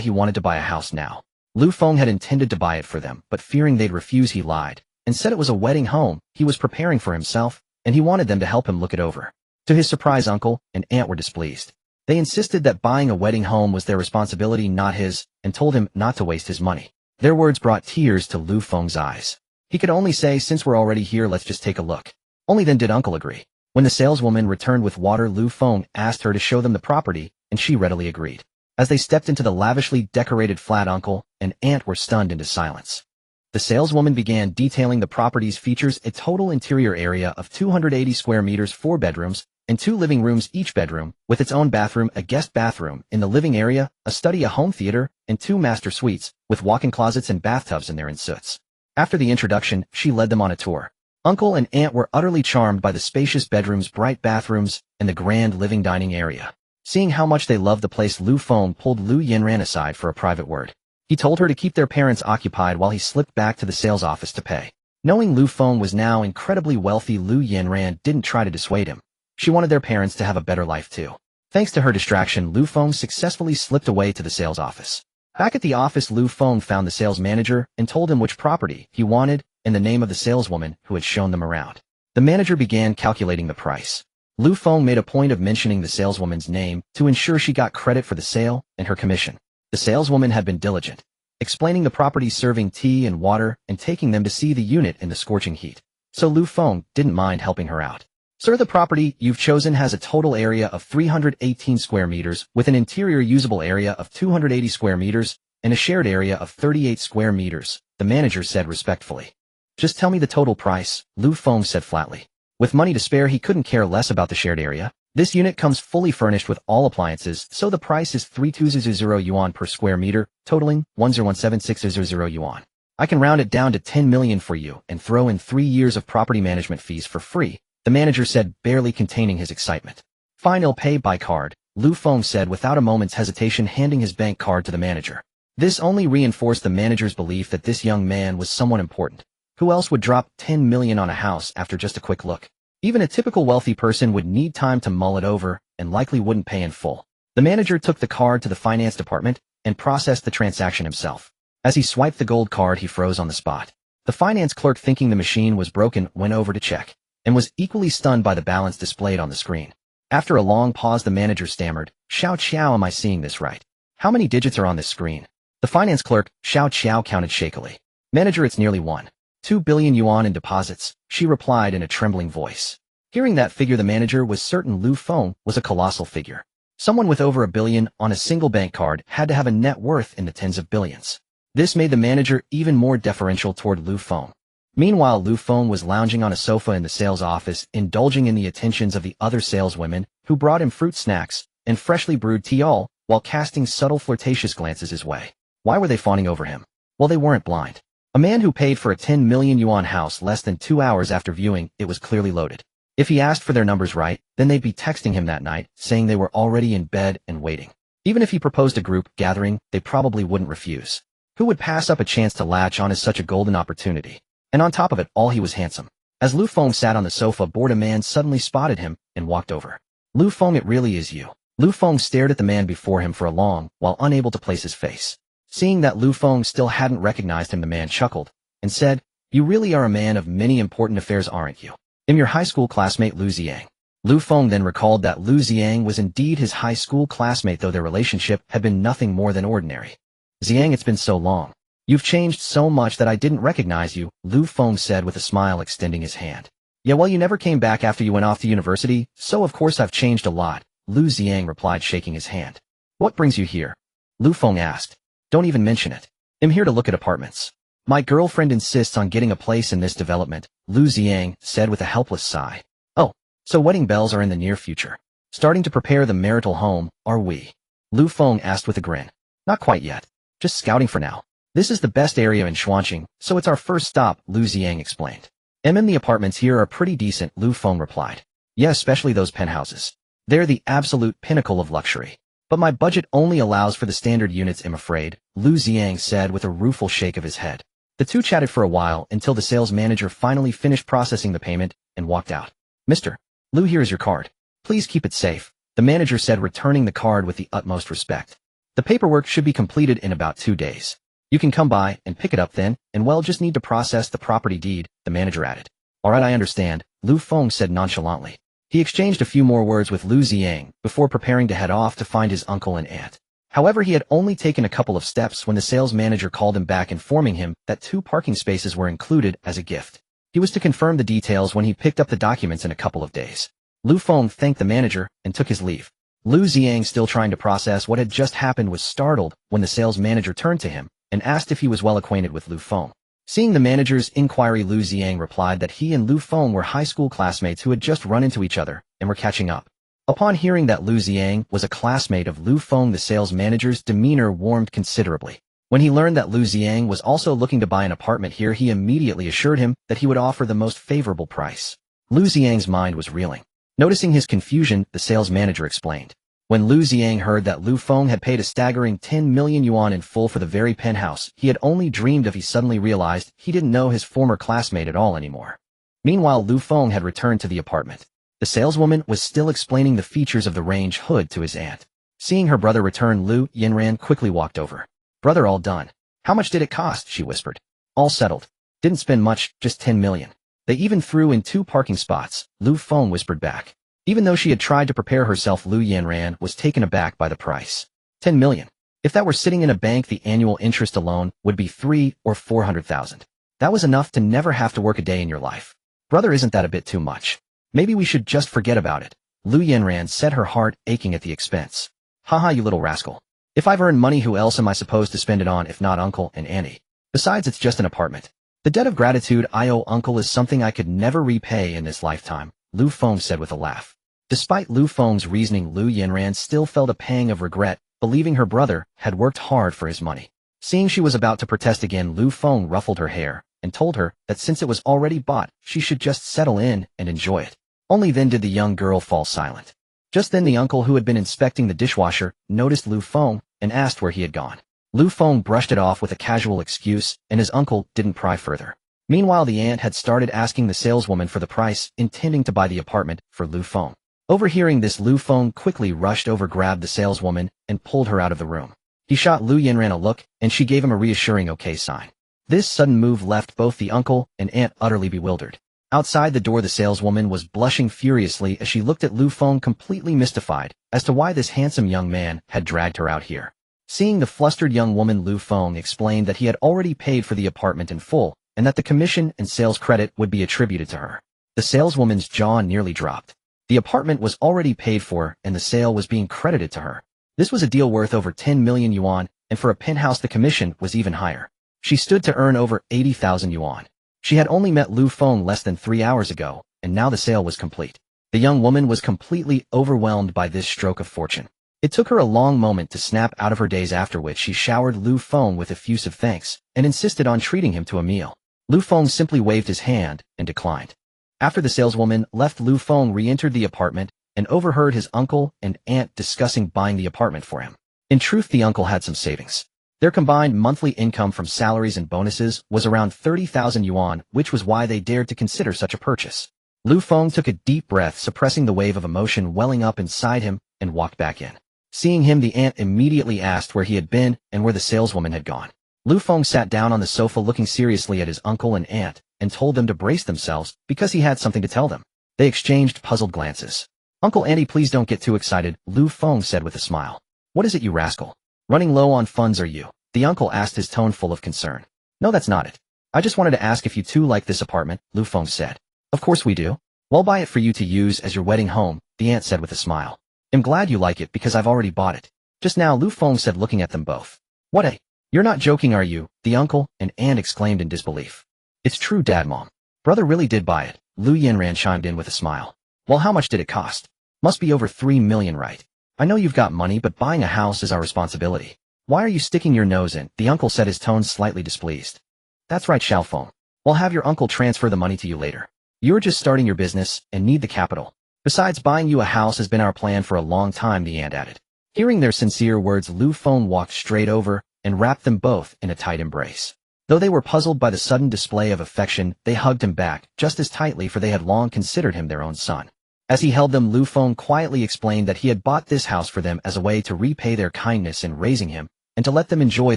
he wanted to buy a house now. Lu Feng had intended to buy it for them, but fearing they'd refuse, he lied and said it was a wedding home he was preparing for himself, and he wanted them to help him look it over. To his surprise, Uncle and Aunt were displeased. They insisted that buying a wedding home was their responsibility, not his, and told him not to waste his money. Their words brought tears to Lu Feng's eyes. He could only say, "Since we're already here, let's just take a look." Only then did Uncle agree. When the saleswoman returned with water, Lu Feng asked her to show them the property, and she readily agreed. As they stepped into the lavishly decorated flat, Uncle and Aunt were stunned into silence. The saleswoman began detailing the property's features: a total interior area of 280 square meters, 4 bedrooms, and 2 living rooms, each bedroom with its own bathroom, a guest bathroom in the living area, a study, a home theater, and 2 master suites with walk-in closets and bathtubs in their suites. After the introduction, she led them on a tour. Uncle and Aunt were utterly charmed by the spacious bedrooms, bright bathrooms, and the grand living dining area. Seeing how much they loved the place, Lu Feng pulled Xianyun aside for a private word. He told her to keep their parents occupied while he slipped back to the sales office to pay. Knowing Lu Feng was now incredibly wealthy, Xianyun didn't try to dissuade him. She wanted their parents to have a better life too. Thanks to her distraction, Lu Feng successfully slipped away to the sales office. Back at the office, Lu Feng found the sales manager and told him which property he wanted and the name of the saleswoman who had shown them around. The manager began calculating the price. Lu Feng made a point of mentioning the saleswoman's name to ensure she got credit for the sale and her commission. The saleswoman had been diligent, explaining the property, serving tea and water, and taking them to see the unit in the scorching heat. So Lu Feng didn't mind helping her out. "Sir, the property you've chosen has a total area of 318 square meters with an interior usable area of 280 square meters and a shared area of 38 square meters, the manager said respectfully. "Just tell me the total price," Lu Feng said flatly. With money to spare, he couldn't care less about the shared area. This unit comes fully furnished with all appliances, so the price is 3,200 yuan per square meter, totaling 101,760 yuan. "I can round it down to 10 million for you and throw in 3 years of property management fees for free," the manager said, barely containing his excitement. "Fine, I'll pay by card," Lu Feng said without a moment's hesitation, handing his bank card to the manager. This only reinforced the manager's belief that this young man was someone important. Who else would drop 10 million on a house after just a quick look? Even a typical wealthy person would need time to mull it over and likely wouldn't pay in full. The manager took the card to the finance department and processed the transaction himself. As he swiped the gold card, he froze on the spot. The finance clerk, thinking the machine was broken, went over to check, and was equally stunned by the balance displayed on the screen. After a long pause, the manager stammered, "Xiao Qiao, am I seeing this right? How many digits are on this screen?" The finance clerk, Xiao Qiao, counted shakily. "Manager, it's nearly 1.2 billion yuan in deposits," she replied in a trembling voice. Hearing that figure, the manager was certain Lu Feng was a colossal figure. Someone with over 1 billion on a single bank card had to have a net worth in the tens of billions. This made the manager even more deferential toward Lu Feng. Meanwhile, Lu Feng was lounging on a sofa in the sales office, indulging in the attentions of the other saleswomen, who brought him fruit snacks and freshly brewed tea, all while casting subtle flirtatious glances his way. Why were they fawning over him? Well, they weren't blind. A man who paid for a 10 million yuan house less than 2 hours after viewing it was clearly loaded. If he asked for their numbers right, then they'd be texting him that night, saying they were already in bed and waiting. Even if he proposed a group gathering, they probably wouldn't refuse. Who would pass up a chance to latch on as such a golden opportunity? And on top of it all, he was handsome. As Lu Feng sat on the sofa bored, a man suddenly spotted him and walked over. "Lu Feng, it really is you." Lu Feng stared at the man before him for a long while, unable to place his face. Seeing that Lu Feng still hadn't recognized him, the man chuckled and said, "You really are a man of many important affairs, aren't you? I'm your high school classmate Lu Xiang." Lu Feng then recalled that Lu Xiang was indeed his high school classmate, though their relationship had been nothing more than ordinary. "Xiang, it's been so long. You've changed so much that I didn't recognize you," Lu Feng said with a smile, extending his hand. "Yeah, well, you never came back after you went off to university, so of course I've changed a lot," Lu Xiang replied, shaking his hand. "What brings you here?" Lu Feng asked. "Don't even mention it. I'm here to look at apartments. My girlfriend insists on getting a place in this development," Lu Xiang said with a helpless sigh. "Oh, so wedding bells are in the near future. Starting to prepare the marital home, are we?" Lu Feng asked with a grin. "Not quite yet. Just scouting for now. This is the best area in Xianyun, so it's our first stop," Lu Xiang explained. "The apartments here are pretty decent," Lu Feng replied. "Yeah, especially those penthouses. They're the absolute pinnacle of luxury. But my budget only allows for the standard units, I'm afraid," Lu Xiang said with a rueful shake of his head. The two chatted for a while until the sales manager finally finished processing the payment and walked out. "Mr. Lu, here is your card. Please keep it safe," the manager said, returning the card with the utmost respect. "The paperwork should be completed in about 2 days. You can come by and pick it up then, and well, just need to process the property deed," the manager added. "All right, I understand," Lu Feng said nonchalantly. He exchanged a few more words with Lu Xiang before preparing to head off to find his uncle and aunt. However, he had only taken a couple of steps when the sales manager called him back, informing him that 2 parking spaces were included as a gift. He was to confirm the details when he picked up the documents in a couple of days. Lu Feng thanked the manager and took his leave. Lu Xiang, still trying to process what had just happened, was startled when the sales manager turned to him and asked if he was well acquainted with Lu Feng. Seeing the manager's inquiry, Lu Xiang replied that he and Lu Feng were high school classmates who had just run into each other and were catching up. Upon hearing that Lu Xiang was a classmate of Lu Feng, the sales manager's demeanor warmed considerably. When he learned that Lu Xiang was also looking to buy an apartment here, he immediately assured him that he would offer the most favorable price. Lu Xiang's mind was reeling. Noticing his confusion, the sales manager explained. When Lu Xiang heard that Lu Feng had paid a staggering 10 million yuan in full for the very penthouse he had only dreamed of, he suddenly realized he didn't know his former classmate at all anymore. Meanwhile, Lu Feng had returned to the apartment. The saleswoman was still explaining the features of the range hood to his aunt. Seeing her brother return, Lu Yanran quickly walked over. "Brother, all done." "How much did it cost?" she whispered. "All settled. Didn't spend much, just 10 million. They even threw in 2 parking spots," Lu Feng whispered back. Even though she had tried to prepare herself, Lu Yanran was taken aback by the price. 10 million. If that were sitting in a bank, the annual interest alone would be 300,000 or 400,000. That was enough to never have to work a day in your life. "Brother, isn't that a bit too much? Maybe we should just forget about it," Lu Yanran said, her heart aching at the expense. "Haha, you little rascal. If I've earned money, who else am I supposed to spend it on if not uncle and auntie? Besides, it's just an apartment. The debt of gratitude I owe uncle is something I could never repay in this lifetime," Lu Feng said with a laugh. Despite Lu Feng's reasoning, Lu Yanran still felt a pang of regret, believing her brother had worked hard for his money. Seeing she was about to protest again, Lu Feng ruffled her hair and told her that since it was already bought, she should just settle in and enjoy it. Only then did the young girl fall silent. Just then the uncle, who had been inspecting the dishwasher, noticed Lu Feng and asked where he had gone. Lu Feng brushed it off with a casual excuse, and his uncle didn't pry further. Meanwhile, the aunt had started asking the saleswoman for the price, intending to buy the apartment for Lu Feng. Overhearing this, Lu Feng quickly rushed over, grabbed the saleswoman, and pulled her out of the room. He shot Lu Yanran a look, and she gave him a reassuring okay sign. This sudden move left both the uncle and aunt utterly bewildered. Outside the door, the saleswoman was blushing furiously as she looked at Lu Feng, completely mystified as to why this handsome young man had dragged her out here. Seeing the flustered young woman, Lu Feng explained that he had already paid for the apartment in full and that the commission and sales credit would be attributed to her. The saleswoman's jaw nearly dropped. The apartment was already paid for and the sale was being credited to her. This was a deal worth over 10 million yuan, and for a penthouse the commission was even higher. She stood to earn over 80,000 yuan. She had only met Lu Feng less than 3 hours ago, and now the sale was complete. The young woman was completely overwhelmed by this stroke of fortune. It took her a long moment to snap out of her daze, after which she showered Lu Feng with effusive thanks and insisted on treating him to a meal. Lu Feng simply waved his hand and declined. After the saleswoman left, Lu Feng re-entered the apartment and overheard his uncle and aunt discussing buying the apartment for him. In truth, the uncle had some savings. Their combined monthly income from salaries and bonuses was around 30,000 yuan, which was why they dared to consider such a purchase. Lu Feng took a deep breath, suppressing the wave of emotion welling up inside him, and walked back in. Seeing him, the aunt immediately asked where he had been and where the saleswoman had gone. Lu Feng sat down on the sofa looking seriously at his uncle and aunt and told them to brace themselves because he had something to tell them. They exchanged puzzled glances. "Uncle, Auntie, please don't get too excited," Lu Feng said with a smile. "What is it, you rascal? Running low on funds, are you?" the uncle asked, his tone full of concern. "No, that's not it. I just wanted to ask if you two like this apartment," Lu Feng said. "Of course we do. We'll buy it for you to use as your wedding home," the aunt said with a smile. "I'm glad you like it because I've already bought it just now," Lu Feng said, looking at them both. "What a... You're not joking, are you?" the uncle and aunt exclaimed in disbelief. "It's true, Dad, Mom. Brother really did buy it," Lu Yanran chimed in with a smile. "Well, how much did it cost? Must be over 3 million, right? I know you've got money, but buying a house is our responsibility. Why are you sticking your nose in?" the uncle said, his tone slightly displeased. "That's right, Xiaofeng. We'll have your uncle transfer the money to you later. You're just starting your business and need the capital. Besides, buying you a house has been our plan for a long time," the aunt added. Hearing their sincere words, Lu Feng walked straight over and wrapped them both in a tight embrace. Though they were puzzled by the sudden display of affection, they hugged him back just as tightly, for they had long considered him their own son. As he held them, Lu Feng quietly explained that he had bought this house for them as a way to repay their kindness in raising him and to let them enjoy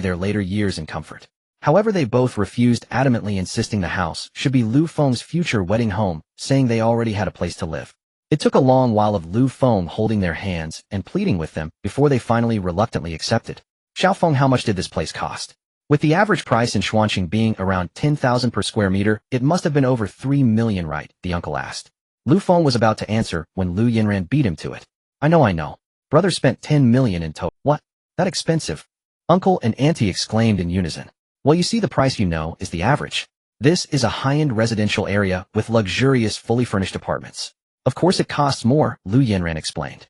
their later years in comfort. However, they both refused, adamantly insisting the house should be Lu Feng's future wedding home, saying they already had a place to live. It took a long while of Lu Feng holding their hands and pleading with them before they finally reluctantly accepted. "Xiaofeng, how much did this place cost?" With the average price in Xuanqing being around 10,000 per square meter, it must have been over 3 million, right? the uncle asked. Lu Feng was about to answer when Lu Yanran beat him to it. I know. Brother spent 10 million in total." "What? That expensive?" Uncle and auntie exclaimed in unison. "Well, you see, the price, is the average. This is a high-end residential area with luxurious, fully furnished apartments. Of course it costs more," Lu Yanran explained.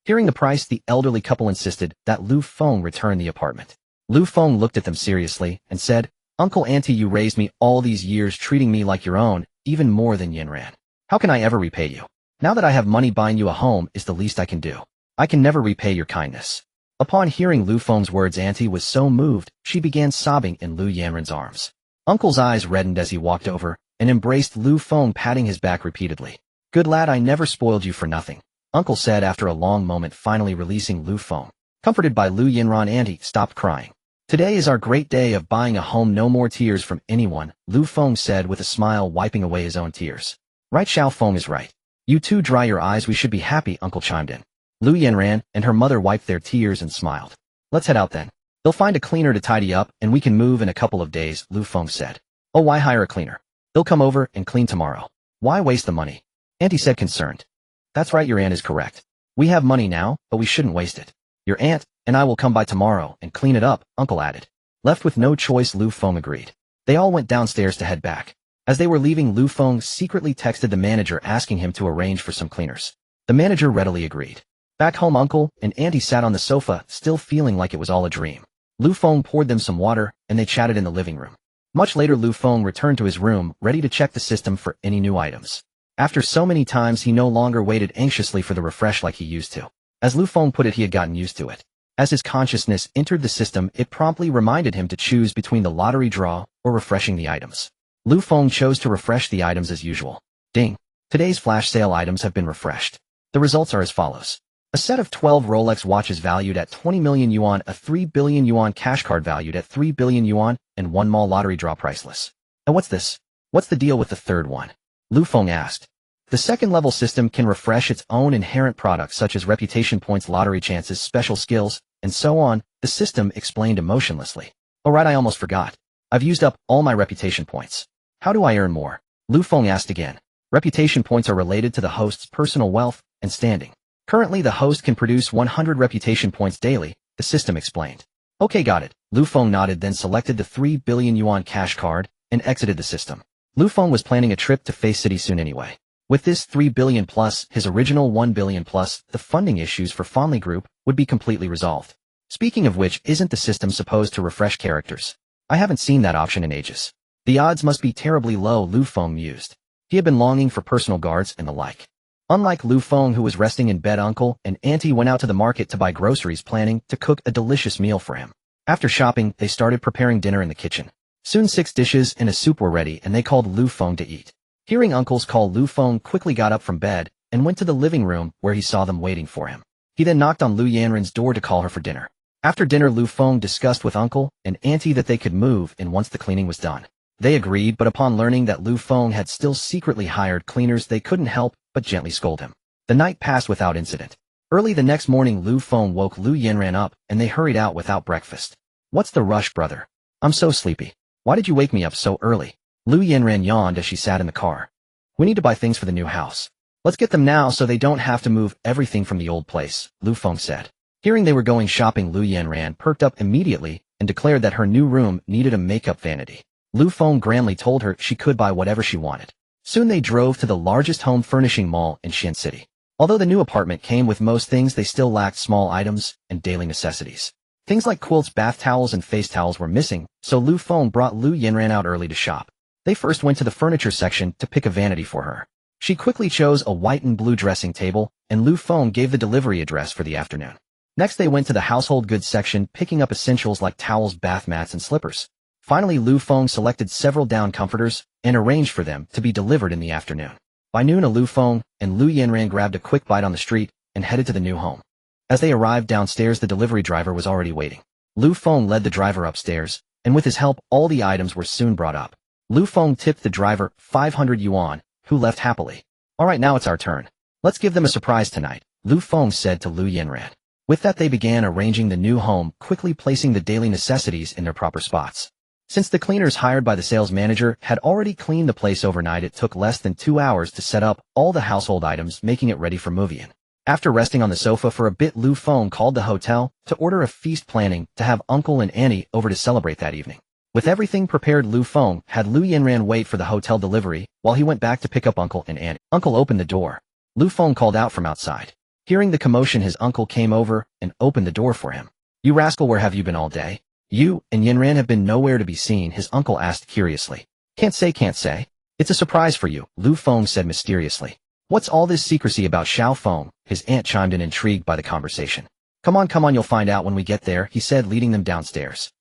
Hearing the price, the elderly couple insisted that Lu Feng return the apartment. Lu Feng looked at them seriously and said, "Uncle, auntie, you raised me all these years, treating me like your own, even more than Yanran. How can I ever repay you? Now that I have money, buying you a home is the least I can do. I can never repay your kindness." Upon hearing Lu Feng's words, auntie was so moved, she began sobbing in Lu Yanran's arms. Uncle's eyes reddened as he walked over and embraced Lu Feng, patting his back repeatedly. "Good lad, I never spoiled you for nothing," Uncle said after a long moment, finally releasing Lu Feng. Comforted by Lu Yanran, auntie stopped crying. "Today is our great day of buying a home, no more tears from anyone," Lu Feng said with a smile, wiping away his own tears. "Right, Xiaofeng is right. You two dry your eyes, we should be happy," Uncle chimed in. Lu Yanran and her mother wiped their tears and smiled. "Let's head out then. They'll find a cleaner to tidy up and we can move in a couple of days," Lu Feng said. "Oh, why hire a cleaner? They'll come over and clean tomorrow. Why waste the money?" Auntie said, concerned. "That's right, your aunt is correct. We have money now, but we shouldn't waste it. Your aunt and I will come by tomorrow and clean it up," Uncle added. Left with no choice, Lu Feng agreed. They all went downstairs to head back. As they were leaving, Lu Feng secretly texted the manager asking him to arrange for some cleaners. The manager readily agreed. Back home, Uncle and Auntie sat on the sofa, still feeling like it was all a dream. Lu Feng poured them some water, and they chatted in the living room. Much later, Lu Feng returned to his room, ready to check the system for any new items. After so many times, he no longer waited anxiously for the refresh like he used to. As Lu Feng put it, he had gotten used to it. As his consciousness entered the system, it promptly reminded him to choose between the lottery draw or refreshing the items. Lu Feng chose to refresh the items as usual. Ding! Today's flash sale items have been refreshed. The results are as follows. A set of 12 Rolex watches valued at 20 million yuan, a 3 billion yuan cash card valued at 3 billion yuan, and one mall lottery draw priceless. And what's this? What's the deal with the third one? Lu Feng asked. The second-level system can refresh its own inherent products such as reputation points, lottery chances, special skills, and so on, the system explained emotionlessly. Oh right, I almost forgot. I've used up all my reputation points. How do I earn more? Lu Feng asked again. Reputation points are related to the host's personal wealth and standing. Currently, the host can produce 100 reputation points daily, the system explained. Okay, got it. Lu Feng nodded, then selected the 3 billion yuan cash card and exited the system. Lu Feng was planning a trip to Fei City soon anyway. With this 3 billion plus, his original 1 billion plus, the funding issues for Fonley Group would be completely resolved. Speaking of which, isn't the system supposed to refresh characters? I haven't seen that option in ages. The odds must be terribly low, Lu Feng mused. He had been longing for personal guards and the like. Unlike Lu Feng, who was resting in bed, Uncle and Auntie went out to the market to buy groceries, planning to cook a delicious meal for him. After shopping, they started preparing dinner in the kitchen. Soon 6 dishes and a soup were ready, and they called Lu Feng to eat. Hearing Uncle's call, Lu Feng quickly got up from bed and went to the living room where he saw them waiting for him. He then knocked on Lu Yanran's door to call her for dinner. After dinner, Lu Feng discussed with Uncle and Auntie that they could move in once the cleaning was done. They agreed, but upon learning that Lu Feng had still secretly hired cleaners, they couldn't help but gently scold him. The night passed without incident. Early the next morning, Lu Feng woke Lu Yanran up, and they hurried out without breakfast. What's the rush, brother? I'm so sleepy. Why did you wake me up so early? Lu Yanran yawned as she sat in the car. We need to buy things for the new house. Let's get them now so they don't have to move everything from the old place, Lu Feng said. Hearing they were going shopping, Lu Yanran perked up immediately and declared that her new room needed a makeup vanity. Lu Feng grandly told her she could buy whatever she wanted. Soon they drove to the largest home furnishing mall in Xian City. Although the new apartment came with most things, they still lacked small items and daily necessities. Things like quilts, bath towels, and face towels were missing, so Lu Feng brought Lu Yanran out early to shop. They first went to the furniture section to pick a vanity for her. She quickly chose a white and blue dressing table, and Lu Feng gave the delivery address for the afternoon. Next they went to the household goods section, picking up essentials like towels, bath mats, and slippers. Finally, Lu Feng selected several down comforters and arranged for them to be delivered in the afternoon. By noon, Lu Feng and Lu Yanran grabbed a quick bite on the street and headed to the new home. As they arrived downstairs, the delivery driver was already waiting. Lu Feng led the driver upstairs, and with his help, all the items were soon brought up. Lu Feng tipped the driver 500 yuan, who left happily. All right, now it's our turn. Let's give them a surprise tonight, Lu Feng said to Lu Yanran. With that, they began arranging the new home, quickly placing the daily necessities in their proper spots. Since the cleaners hired by the sales manager had already cleaned the place overnight, it took less than 2 hours to set up all the household items, making it ready for move-in. After resting on the sofa for a bit, Lu Feng called the hotel to order a feast, planning to have Uncle and Auntie over to celebrate that evening. With everything prepared, Lu Feng had Lu Yanran wait for the hotel delivery while he went back to pick up Uncle and Auntie. Uncle opened the door. Lu Feng called out from outside. Hearing the commotion, his uncle came over and opened the door for him. You rascal, where have you been all day? You and Yanran have been nowhere to be seen, his uncle asked curiously. Can't say. It's a surprise for you, Lu Feng said mysteriously. What's all this secrecy about, Xiao Feng? His aunt chimed in, intrigued by the conversation. Come on, you'll find out when we get there, he said, leading them downstairs.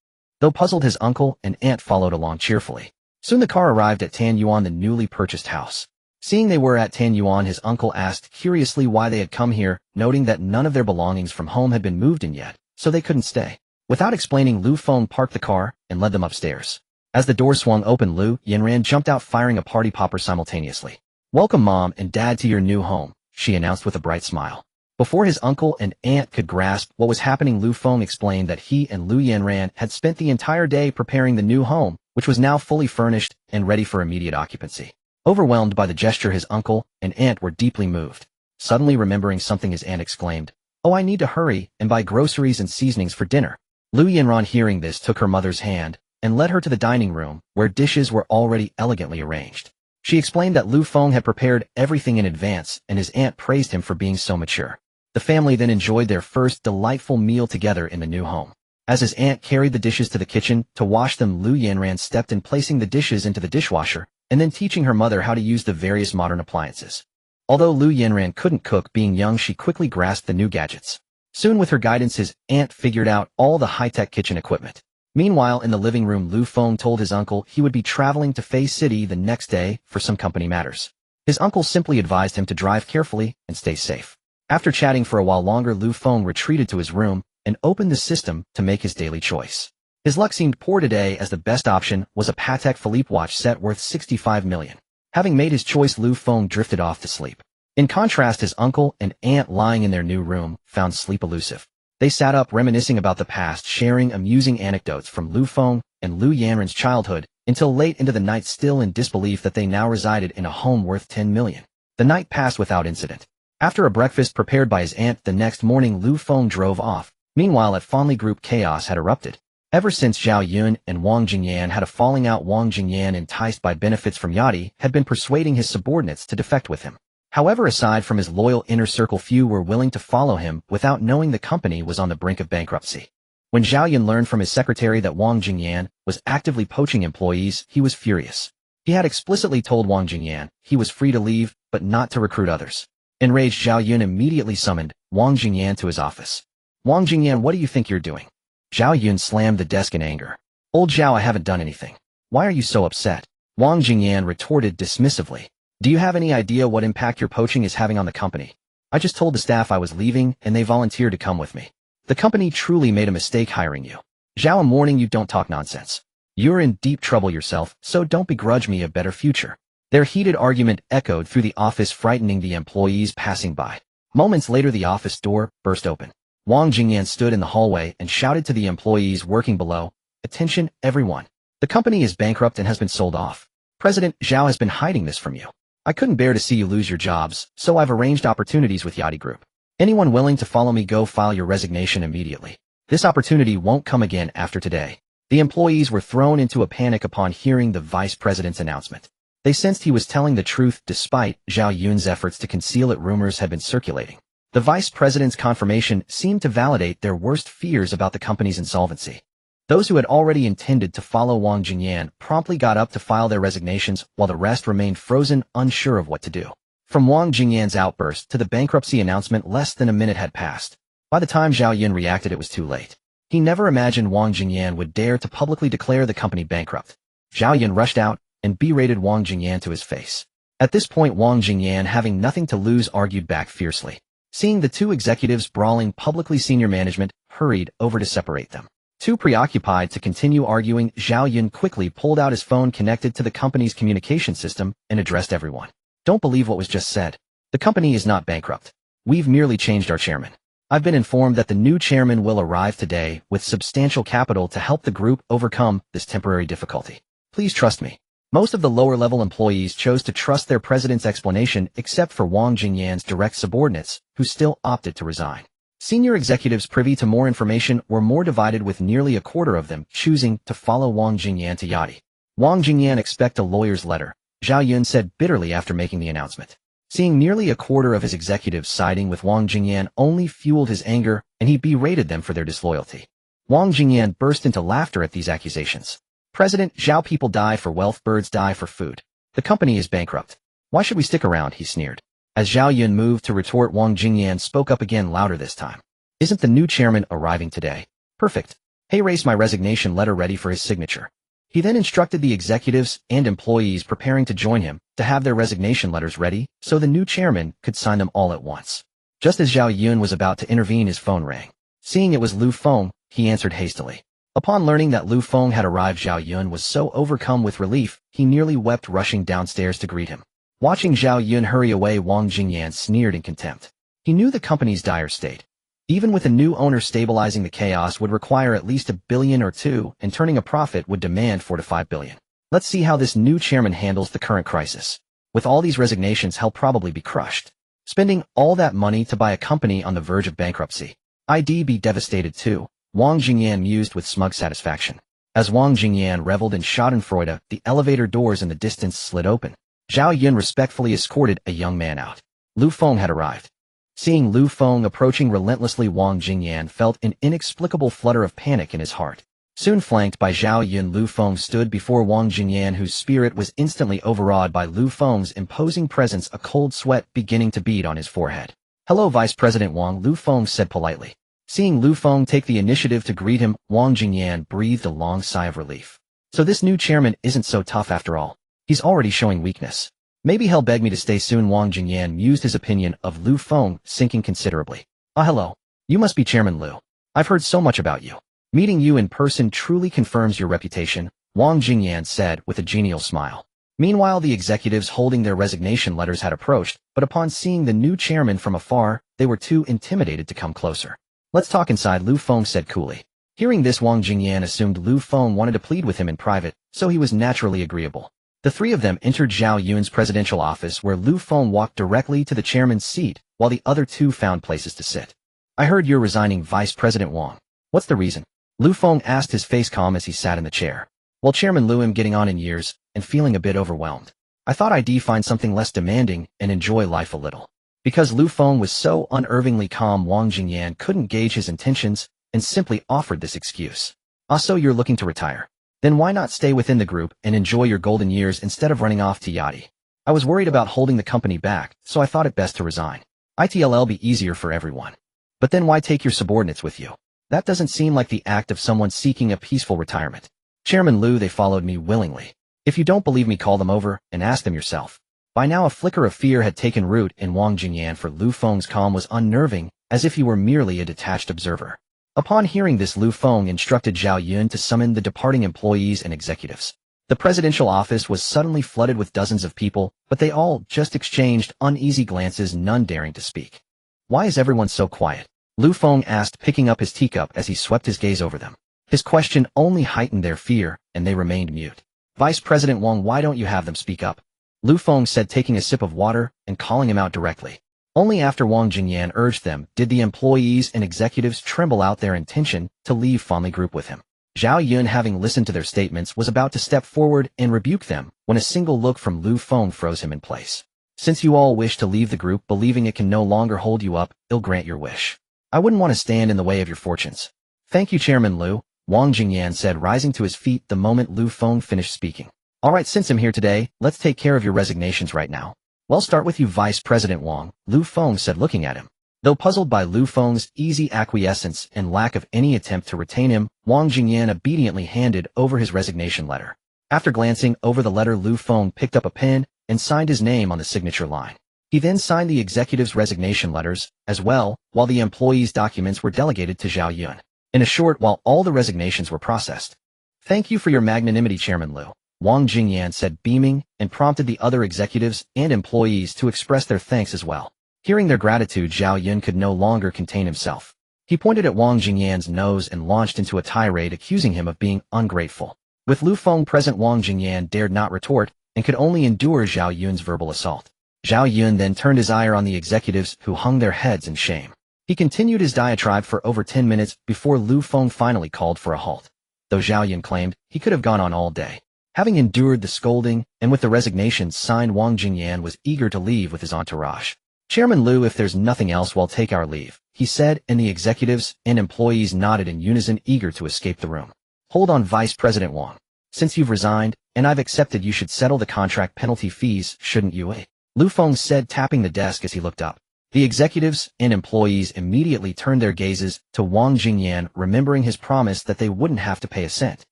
Though puzzled, his uncle and aunt followed along cheerfully. Soon the car arrived at Tanyuan, the newly purchased house. Seeing they were at Tanyuan, his uncle asked curiously why they had come here, noting that none of their belongings from home had been moved in yet, so they couldn't stay. Without explaining, Lu Feng parked the car and led them upstairs. As the door swung open, Lu Yanran jumped out, firing a party popper simultaneously. Welcome, Mom and Dad, to your new home, she announced with a bright smile. Before his uncle and aunt could grasp what was happening, Lu Feng explained that he and Lu Yanran had spent the entire day preparing the new home, which was now fully furnished and ready for immediate occupancy. Overwhelmed by the gesture, his uncle and aunt were deeply moved. Suddenly remembering something, his aunt exclaimed, "Oh, I need to hurry and buy groceries and seasonings for dinner." Lu Yanran, hearing this, took her mother's hand and led her to the dining room, where dishes were already elegantly arranged. She explained that Lu Feng had prepared everything in advance, and his aunt praised him for being so mature. The family then enjoyed their first delightful meal together in the new home. As his aunt carried the dishes to the kitchen to wash them, Lu Yanran stepped in, placing the dishes into the dishwasher, and then teaching her mother how to use the various modern appliances. Although Lu Yanran couldn't cook, being young, she quickly grasped the new gadgets. Soon, with her guidance, his aunt figured out all the high-tech kitchen equipment. Meanwhile, in the living room, Lu Feng told his uncle he would be traveling to Fei City the next day for some company matters. His uncle simply advised him to drive carefully and stay safe. After chatting for a while longer, Lu Feng retreated to his room and opened the system to make his daily choice. His luck seemed poor today as the best option was a Patek Philippe watch set worth 65 million. Having made his choice, Lu Feng drifted off to sleep. In contrast, his uncle and aunt, lying in their new room, found sleep elusive. They sat up reminiscing about the past, sharing amusing anecdotes from Lu Feng and Lu Yanren's childhood, until late into the night, still in disbelief that they now resided in a home worth 10 million. The night passed without incident. After a breakfast prepared by his aunt the next morning, Lu Feng drove off. Meanwhile, at Fenli Group, chaos had erupted. Ever since Xianyun and Wang Jingyan had a falling out, Wang Jingyan, enticed by benefits from Yachty, had been persuading his subordinates to defect with him. However, aside from his loyal inner circle, few were willing to follow him without knowing the company was on the brink of bankruptcy. When Xianyun learned from his secretary that Wang Jingyan was actively poaching employees, he was furious. He had explicitly told Wang Jingyan he was free to leave, but not to recruit others. Enraged, Xianyun immediately summoned Wang Jingyan to his office. "Wang Jingyan, what do you think you're doing?" Xianyun slammed the desk in anger. "Old Zhao, I haven't done anything. Why are you so upset?" Wang Jingyan retorted dismissively. "Do you have any idea what impact your poaching is having on the company? I just told the staff I was leaving and they volunteered to come with me. The company truly made a mistake hiring you. Zhao, I'm warning you, don't talk nonsense. You're in deep trouble yourself, so don't begrudge me a better future." Their heated argument echoed through the office, frightening the employees passing by. Moments later, the office door burst open. Wang Jingyan stood in the hallway and shouted to the employees working below, "Attention, everyone. The company is bankrupt and has been sold off. President Zhao has been hiding this from you. I couldn't bear to see you lose your jobs, so I've arranged opportunities with Yachty Group. Anyone willing to follow me, go file your resignation immediately. This opportunity won't come again after today." The employees were thrown into a panic upon hearing the vice president's announcement. They sensed he was telling the truth despite Xianyun's efforts to conceal it. Rumors had been circulating. The vice president's confirmation seemed to validate their worst fears about the company's insolvency. Those who had already intended to follow Wang Jingyan promptly got up to file their resignations, while the rest remained frozen, unsure of what to do. From Wang Jingyan's outburst to the bankruptcy announcement, less than a minute had passed. By the time Xianyun reacted, it was too late. He never imagined Wang Jingyan would dare to publicly declare the company bankrupt. Xianyun rushed out and berated Wang Jingyan to his face. At this point, Wang Jingyan, having nothing to lose, argued back fiercely. Seeing the two executives brawling publicly, senior management hurried over to separate them. Too preoccupied to continue arguing, Xianyun quickly pulled out his phone connected to the company's communication system and addressed everyone. "Don't believe what was just said. The company is not bankrupt. We've merely changed our chairman. I've been informed that the new chairman will arrive today with substantial capital to help the group overcome this temporary difficulty. Please trust me." Most of the lower-level employees chose to trust their president's explanation, except for Wang Jingyan's direct subordinates, who still opted to resign. Senior executives privy to more information were more divided, with nearly a quarter of them choosing to follow Wang Jingyan to Yachty. "Wang Jingyan, expect a lawyer's letter," Xianyun said bitterly after making the announcement. Seeing nearly a quarter of his executives siding with Wang Jingyan only fueled his anger, and he berated them for their disloyalty. Wang Jingyan burst into laughter at these accusations. "President Zhao, people die for wealth, birds die for food. The company is bankrupt. Why should we stick around?" he sneered. As Xianyun moved to retort, Wang Jingyan spoke up again, louder this time. "Isn't the new chairman arriving today? Perfect. Hey, race my resignation letter ready for his signature." He then instructed the executives and employees preparing to join him to have their resignation letters ready so the new chairman could sign them all at once. Just as Xianyun was about to intervene, his phone rang. Seeing it was Lu Feng, he answered hastily. Upon learning that Lu Feng had arrived, Xianyun was so overcome with relief, he nearly wept, rushing downstairs to greet him. Watching Xianyun hurry away, Wang Jingyan sneered in contempt. He knew the company's dire state. Even with a new owner, stabilizing the chaos would require at least $1 billion or $2 billion, and turning a profit would demand $4 to $5 billion. Let's see how this new chairman handles the current crisis. With all these resignations, he'll probably be crushed. Spending all that money to buy a company on the verge of bankruptcy. I'd be devastated too, Wang Jingyan mused with smug satisfaction. As Wang Jingyan reveled in schadenfreude, the elevator doors in the distance slid open. Xianyun respectfully escorted a young man out. Lu Feng had arrived. Seeing Lu Feng approaching relentlessly, Wang Jingyan felt an inexplicable flutter of panic in his heart. Soon flanked by Xianyun, Lu Feng stood before Wang Jingyan, whose spirit was instantly overawed by Lu Feng's imposing presence, a cold sweat beginning to bead on his forehead. "Hello, Vice President Wang," Lu Feng said politely. Seeing Lu Feng take the initiative to greet him, Wang Jingyan breathed a long sigh of relief. So this new chairman isn't so tough after all. He's already showing weakness. Maybe he'll beg me to stay soon. Wang Jingyan mused, his opinion of Lu Feng sinking considerably. Ah, hello. You must be Chairman Lu. I've heard so much about you. Meeting you in person truly confirms your reputation, Wang Jingyan said with a genial smile. Meanwhile, the executives holding their resignation letters had approached, but upon seeing the new chairman from afar, they were too intimidated to come closer. Let's talk inside, Lu Feng said coolly. Hearing this, Wang Jingyan assumed Lu Feng wanted to plead with him in private, so he was naturally agreeable. The three of them entered Xianyun's presidential office, where Lu Feng walked directly to the chairman's seat, while the other two found places to sit. I heard you're resigning, Vice President Wang. What's the reason? Lu Feng asked, his face calm as he sat in the chair. Well, Chairman Lu, I'm getting on in years, and feeling a bit overwhelmed. I thought I'd find something less demanding and enjoy life a little. Because Lu Feng was so unervingly calm, Wang Jingyan couldn't gauge his intentions, and simply offered this excuse. Ah, so you're looking to retire. Then why not stay within the group and enjoy your golden years instead of running off to Yachty? I was worried about holding the company back, so I thought it best to resign. It'll be easier for everyone. But then why take your subordinates with you? That doesn't seem like the act of someone seeking a peaceful retirement. Chairman Lu, they followed me willingly. If you don't believe me, call them over and ask them yourself. By now a flicker of fear had taken root in Wang Jingyan, for Lu Feng's calm was unnerving, as if he were merely a detached observer. Upon hearing this, Lu Feng instructed Xianyun to summon the departing employees and executives. The presidential office was suddenly flooded with dozens of people, but they all just exchanged uneasy glances, none daring to speak. Why is everyone so quiet? Lu Feng asked, picking up his teacup as he swept his gaze over them. His question only heightened their fear, and they remained mute. Vice President Wang, why don't you have them speak up? Lu Feng said, taking a sip of water and calling him out directly. Only after Wang Jingyan urged them did the employees and executives tremble out their intention to leave Family Group with him. Xianyun, having listened to their statements, was about to step forward and rebuke them when a single look from Lu Feng froze him in place. Since you all wish to leave the group believing it can no longer hold you up, I'll grant your wish. I wouldn't want to stand in the way of your fortunes. Thank you, Chairman Lu, Wang Jingyan said, rising to his feet the moment Lu Feng finished speaking. All right, since I'm here today, let's take care of your resignations right now. Well, start with you, Vice President Wang, Lu Feng said, looking at him. Though puzzled by Lu Feng's easy acquiescence and lack of any attempt to retain him, Wang Jingyan obediently handed over his resignation letter. After glancing over the letter, Lu Feng picked up a pen and signed his name on the signature line. He then signed the executives' resignation letters as well, while the employees' documents were delegated to Xianyun. In a short while, all the resignations were processed. Thank you for your magnanimity, Chairman Lu, Wang Jingyan said, beaming, and prompted the other executives and employees to express their thanks as well. Hearing their gratitude, Xianyun could no longer contain himself. He pointed at Wang Jingyan's nose and launched into a tirade accusing him of being ungrateful. With Lu Feng present, Wang Jingyan dared not retort and could only endure Xianyun's verbal assault. Xianyun then turned his ire on the executives, who hung their heads in shame. He continued his diatribe for over 10 minutes before Lu Feng finally called for a halt. Though Xianyun claimed he could have gone on all day. Having endured the scolding and with the resignations signed, Wang Jingyan was eager to leave with his entourage. Chairman Lu, if there's nothing else, we'll take our leave, he said, and the executives and employees nodded in unison, eager to escape the room. Hold on, Vice President Wang. Since you've resigned, and I've accepted, you should settle the contract penalty fees, shouldn't you, Lu Feng said, tapping the desk as he looked up. The executives and employees immediately turned their gazes to Wang Jingyan, remembering his promise that they wouldn't have to pay a cent.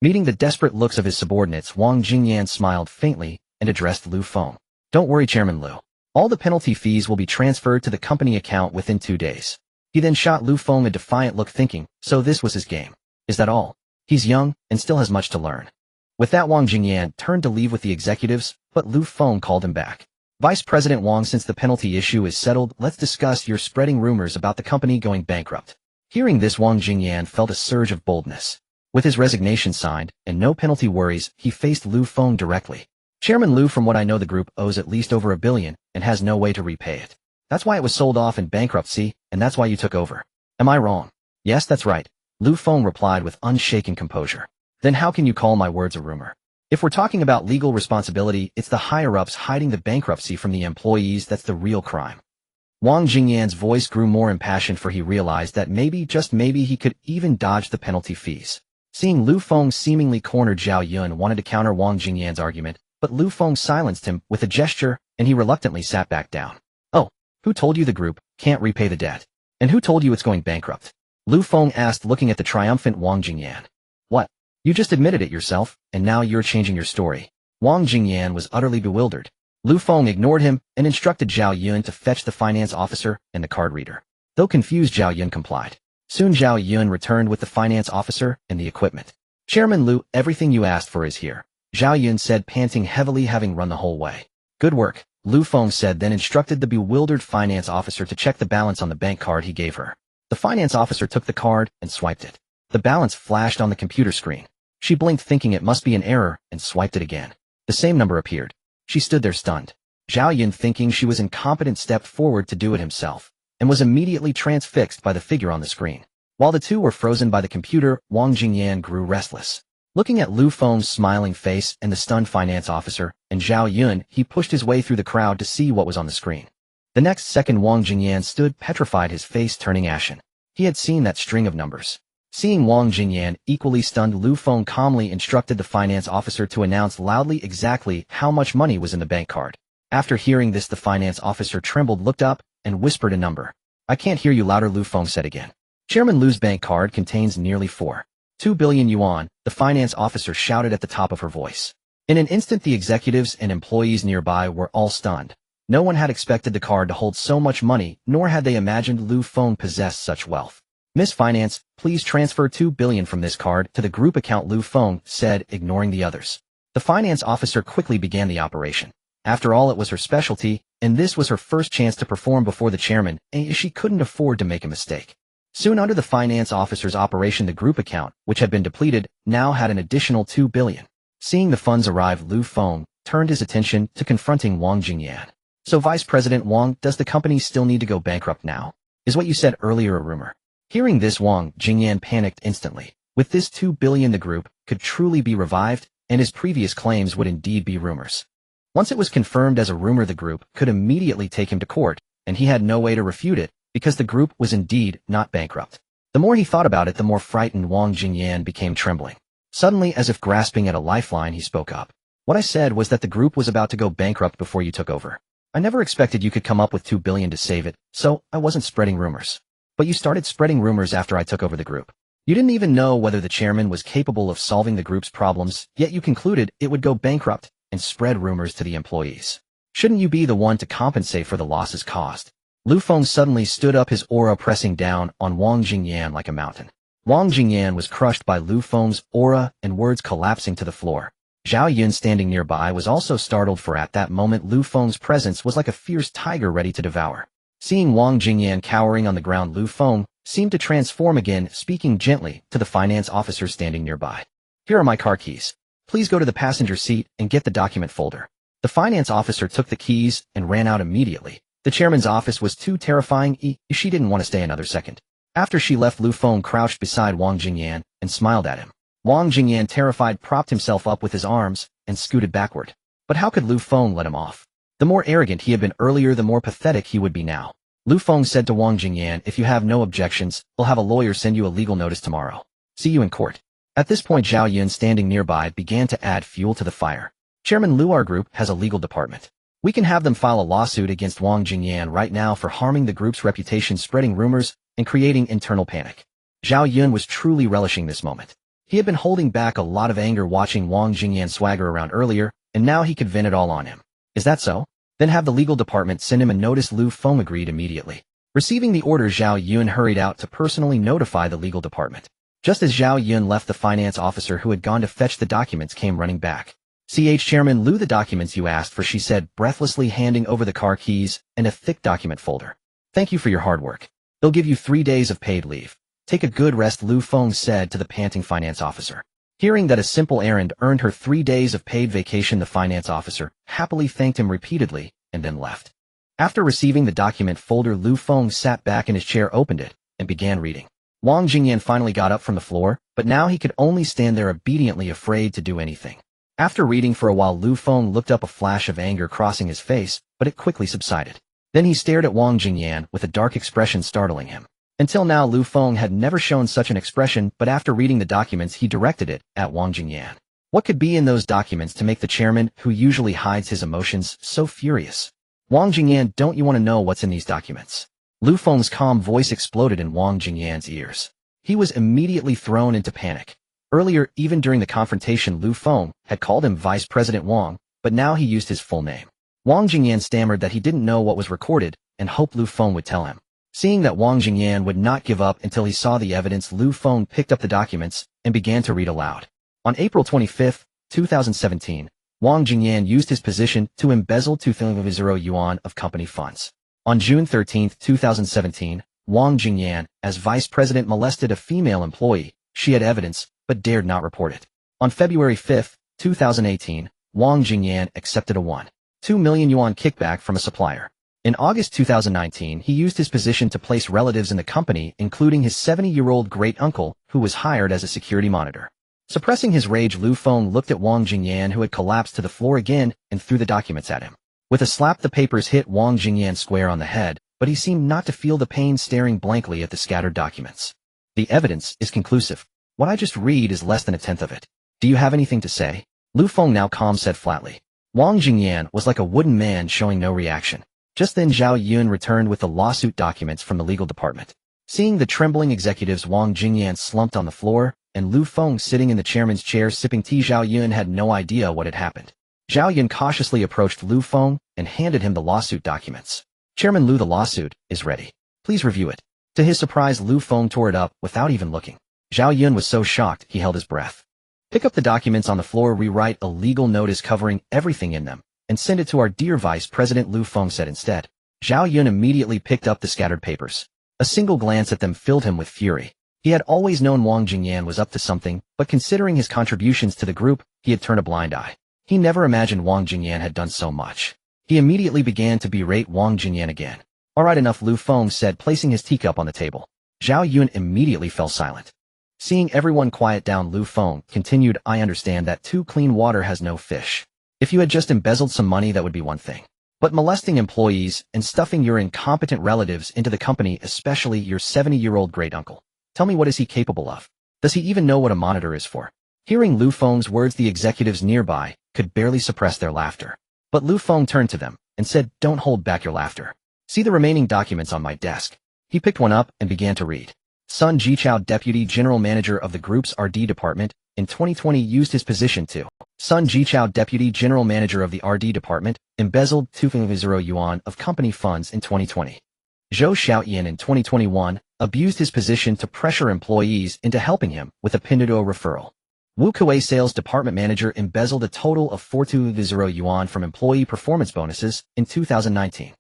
Meeting the desperate looks of his subordinates, Wang Jingyan smiled faintly and addressed Lu Feng. Don't worry, Chairman Lu. All the penalty fees will be transferred to the company account within 2 days. He then shot Lu Feng a defiant look, thinking, so this was his game. Is that all? He's young and still has much to learn. With that, Wang Jingyan turned to leave with the executives, but Lu Feng called him back. Vice President Wang, since the penalty issue is settled, let's discuss your spreading rumors about the company going bankrupt. Hearing this, Wang Jingyan felt a surge of boldness. With his resignation signed and no penalty worries, he faced Lu Feng directly. Chairman Lu, from what I know, the group owes at least over $1 billion and has no way to repay it. That's why it was sold off in bankruptcy, and that's why you took over. Am I wrong? Yes, that's right, Lu Feng replied with unshaken composure. Then how can you call my words a rumor? If we're talking about legal responsibility, it's the higher-ups hiding the bankruptcy from the employees that's the real crime. Wang Jingyan's voice grew more impassioned, for he realized that maybe, just maybe, he could even dodge the penalty fees. Seeing Lu Feng seemingly cornered, Xianyun wanted to counter Wang Jingyan's argument, but Lu Feng silenced him with a gesture, and he reluctantly sat back down. Oh, who told you the group can't repay the debt? And who told you it's going bankrupt? Lu Feng asked, looking at the triumphant Wang Jingyan. What? You just admitted it yourself, and now you're changing your story. Wang Jingyan was utterly bewildered. Lu Feng ignored him and instructed Xianyun to fetch the finance officer and the card reader. Though confused, Xianyun complied. Soon Xianyun returned with the finance officer and the equipment. Chairman Lu, everything you asked for is here, Xianyun said, panting heavily, having run the whole way. Good work, Lu Feng said, then instructed the bewildered finance officer to check the balance on the bank card he gave her. The finance officer took the card and swiped it. The balance flashed on the computer screen. She blinked, thinking it must be an error, and swiped it again. The same number appeared. She stood there stunned. Xianyun, thinking she was incompetent, stepped forward to do it himself, and was immediately transfixed by the figure on the screen. While the two were frozen by the computer, Wang Jingyan grew restless. Looking at Lu Feng's smiling face and the stunned finance officer, and Xianyun, he pushed his way through the crowd to see what was on the screen. The next second, Wang Jingyan stood petrified, his face turning ashen. He had seen that string of numbers. Seeing Wang Jingyan equally stunned, Lu Feng calmly instructed the finance officer to announce loudly exactly how much money was in the bank card. After hearing this, the finance officer trembled, looked up, and whispered a number. I can't hear you, louder, Lu Feng said again. Chairman Lu's bank card contains nearly 2 billion yuan, the finance officer shouted at the top of her voice. In an instant, the executives and employees nearby were all stunned. No one had expected the card to hold so much money, nor had they imagined Lu Feng possessed such wealth. Miss Finance, please transfer 2 billion from this card to the group account, Lu Feng said, ignoring the others. The finance officer quickly began the operation. After all, it was her specialty, and this was her first chance to perform before the chairman, and she couldn't afford to make a mistake. Soon, under the finance officer's operation, the group account, which had been depleted, now had an additional 2 billion. Seeing the funds arrive, Lu Feng turned his attention to confronting Wang Jingyan. So, Vice President Wang, does the company still need to go bankrupt now? Is what you said earlier a rumor? Hearing this, Wang Jingyan panicked instantly. With this 2 billion, the group could truly be revived, and his previous claims would indeed be rumors. Once it was confirmed as a rumor, the group could immediately take him to court, and he had no way to refute it, because the group was indeed not bankrupt. The more he thought about it, the more frightened Wang Jingyan became, trembling. Suddenly, as if grasping at a lifeline, he spoke up. What I said was that the group was about to go bankrupt before you took over. I never expected you could come up with 2 billion to save it, so I wasn't spreading rumors. But you started spreading rumors after I took over the group. You didn't even know whether the chairman was capable of solving the group's problems, yet you concluded it would go bankrupt and spread rumors to the employees. Shouldn't you be the one to compensate for the losses caused? Lu Feng suddenly stood up, his aura pressing down on Wang Jingyan like a mountain. Wang Jingyan was crushed by Lu Feng's aura and words, collapsing to the floor. Xianyun, standing nearby, was also startled, for at that moment Lu Feng's presence was like a fierce tiger ready to devour. Seeing Wang Jingyan cowering on the ground, Lu Feng seemed to transform again, speaking gently to the finance officer standing nearby. Here are my car keys. Please go to the passenger seat and get the document folder. The finance officer took the keys and ran out immediately. The chairman's office was too terrifying, she didn't want to stay another second. After she left, Lu Feng crouched beside Wang Jingyan and smiled at him. Wang Jingyan, terrified, propped himself up with his arms and scooted backward. But how could Lu Feng let him off? The more arrogant he had been earlier, the more pathetic he would be now. Lu Feng said to Wang Jingyan, if you have no objections, we'll have a lawyer send you a legal notice tomorrow. See you in court. At this point, Xianyun, standing nearby, began to add fuel to the fire. Chairman Lu, our group has a legal department. We can have them file a lawsuit against Wang Jingyan right now for harming the group's reputation, spreading rumors, and creating internal panic. Xianyun was truly relishing this moment. He had been holding back a lot of anger watching Wang Jingyan swagger around earlier, and now he could vent it all on him. Is that so? Then have the legal department send him a notice. Lu Feng agreed immediately. Receiving the order, Xianyun hurried out to personally notify the legal department. Just as Xianyun left, the finance officer who had gone to fetch the documents came running back. Chairman Lu, the documents you asked for, she said, breathlessly handing over the car keys and a thick document folder. Thank you for your hard work. They'll give you 3 days of paid leave. Take a good rest, Lu Feng said to the panting finance officer. Hearing that a simple errand earned her 3 days of paid vacation, the finance officer happily thanked him repeatedly and then left. After receiving the document folder, Lu Feng sat back in his chair, opened it, and began reading. Wang Jingyan finally got up from the floor, but now he could only stand there obediently, afraid to do anything. After reading for a while, Lu Feng looked up, a flash of anger crossing his face, but it quickly subsided. Then he stared at Wang Jingyan with a dark expression, startling him. Until now, Lu Feng had never shown such an expression, but after reading the documents, he directed it at Wang Jingyan. What could be in those documents to make the chairman, who usually hides his emotions, so furious? Wang Jingyan, don't you want to know what's in these documents? Lu Feng's calm voice exploded in Wang Jingyan's ears. He was immediately thrown into panic. Earlier, even during the confrontation, Lu Feng had called him Vice President Wang, but now he used his full name. Wang Jingyan stammered that he didn't know what was recorded and hoped Lu Feng would tell him. Seeing that Wang Jingyan would not give up until he saw the evidence, Lu Feng picked up the documents and began to read aloud. On April 25, 2017, Wang Jingyan used his position to embezzle 2,000 yuan of company funds. On June 13, 2017, Wang Jingyan, as vice president, molested a female employee. She had evidence, but dared not report it. On February 5, 2018, Wang Jingyan accepted a 1.2 million yuan kickback from a supplier. In August 2019, he used his position to place relatives in the company, including his 70-year-old great-uncle, who was hired as a security monitor. Suppressing his rage, Lu Feng looked at Wang Jingyan, who had collapsed to the floor again, and threw the documents at him. With a slap, the papers hit Wang Jingyan square on the head, but he seemed not to feel the pain, staring blankly at the scattered documents. The evidence is conclusive. What I just read is less than a tenth of it. Do you have anything to say? Lu Feng, now calm, said flatly. Wang Jingyan was like a wooden man, showing no reaction. Just then Xianyun returned with the lawsuit documents from the legal department. Seeing the trembling executives, Wang Jingyan slumped on the floor, and Lu Feng, sitting in the chairman's chair sipping tea, Xianyun had no idea what had happened. Xianyun cautiously approached Lu Feng and handed him the lawsuit documents. Chairman Lu, the lawsuit is ready. Please review it. To his surprise, Lu Feng tore it up without even looking. Xianyun was so shocked he held his breath. Pick up the documents on the floor, rewrite a legal notice covering everything in them, and send it to our dear Vice President, Lu Feng said instead. Xianyun immediately picked up the scattered papers. A single glance at them filled him with fury. He had always known Wang Jingyan was up to something, but considering his contributions to the group, he had turned a blind eye. He never imagined Wang Jingyan had done so much. He immediately began to berate Wang Jingyan again. All right, enough, Lu Feng said, placing his teacup on the table. Xianyun immediately fell silent. Seeing everyone quiet down, Lu Feng continued, I understand that too clean water has no fish. If you had just embezzled some money, that would be one thing. But molesting employees and stuffing your incompetent relatives into the company, especially your 70-year-old great-uncle. Tell me, what is he capable of? Does he even know what a monitor is for? Hearing Lu Feng's words, the executives nearby could barely suppress their laughter. But Lu Feng turned to them and said, don't hold back your laughter. See the remaining documents on my desk. He picked one up and began to read. Sun Jichao, Deputy General Manager of the group's RD department, in 2020 used his position to. Sun Jichao, Deputy General Manager of the RD department, embezzled 2,000 yuan of company funds in 2020. Zhou Xiaoyan in 2021 abused his position to pressure employees into helping him with a Pinduoduo referral. Wu Kuei, Sales Department Manager, embezzled a total of 4,000 yuan from employee performance bonuses in 2019.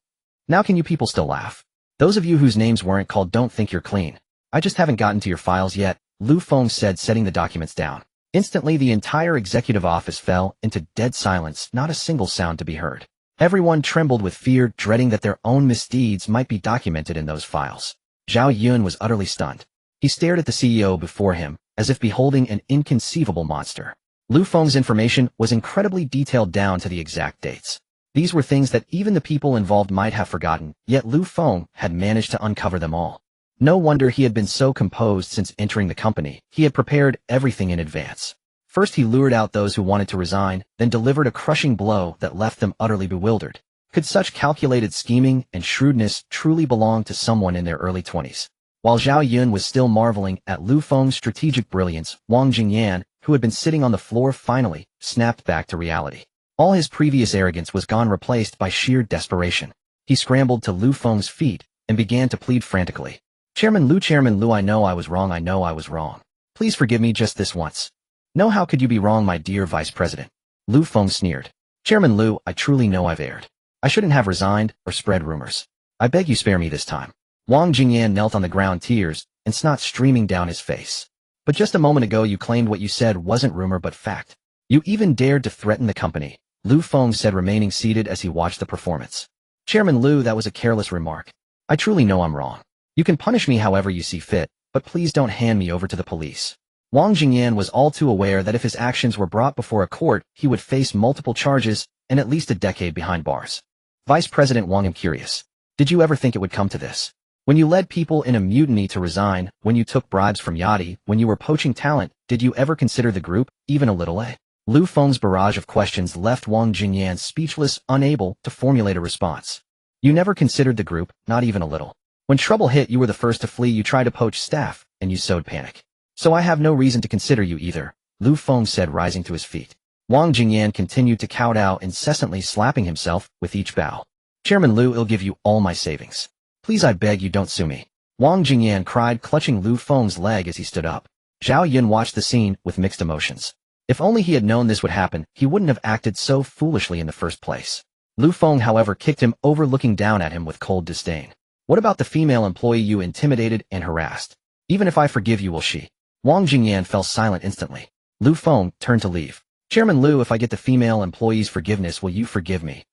Now can you people still laugh? Those of you whose names weren't called don't think you're clean. I just haven't gotten to your files yet, Lu Feng said, setting the documents down. Instantly, the entire executive office fell into dead silence, not a single sound to be heard. Everyone trembled with fear, dreading that their own misdeeds might be documented in those files. Xianyun was utterly stunned. He stared at the CEO before him, as if beholding an inconceivable monster. Lu Feng's information was incredibly detailed down to the exact dates. These were things that even the people involved might have forgotten, yet Lu Feng had managed to uncover them all. No wonder he had been so composed since entering the company. He had prepared everything in advance. First, he lured out those who wanted to resign, then delivered a crushing blow that left them utterly bewildered. Could such calculated scheming and shrewdness truly belong to someone in their early 20s? While Xianyun was still marveling at Lu Feng's strategic brilliance, Wang Jingyan, who had been sitting on the floor, finally snapped back to reality. All his previous arrogance was gone, replaced by sheer desperation. He scrambled to Lu Feng's feet and began to plead frantically. Chairman Lu, I know I was wrong. Please forgive me just this once. No, how could you be wrong, my dear Vice President? Lu Feng sneered. Chairman Lu, I truly know I've erred. I shouldn't have resigned or spread rumors. I beg you spare me this time. Wang Jingyan knelt on the ground, tears and snot streaming down his face. But just a moment ago you claimed what you said wasn't rumor but fact. You even dared to threaten the company, Lu Feng said, remaining seated as he watched the performance. Chairman Lu, that was a careless remark. I truly know I'm wrong. You can punish me however you see fit, but please don't hand me over to the police. Wang Jingyan was all too aware that if his actions were brought before a court, he would face multiple charges and at least a decade behind bars. Vice President Wang, I'm curious. Did you ever think it would come to this? When you led people in a mutiny to resign, when you took bribes from Yachty, when you were poaching talent, did you ever consider the group, even a little? Lu Feng's barrage of questions left Wang Jingyan speechless, unable to formulate a response. You never considered the group, not even a little. When trouble hit, you were the first to flee, you tried to poach staff, and you sowed panic. So I have no reason to consider you either, Lu Feng said, rising to his feet. Wang Jingyan continued to kowtow, incessantly slapping himself with each bow. Chairman Lu, I'll give you all my savings. Please, I beg you, don't sue me. Wang Jingyan cried, clutching Lu Feng's leg as he stood up. Xianyun watched the scene with mixed emotions. If only he had known this would happen, he wouldn't have acted so foolishly in the first place. Lu Feng, however, kicked him over, looking down at him with cold disdain. What about the female employee you intimidated and harassed? Even if I forgive you, will she? Wang Jingyan fell silent instantly. Lu Feng turned to leave. Chairman Lu, if I get the female employee's forgiveness, will you forgive me?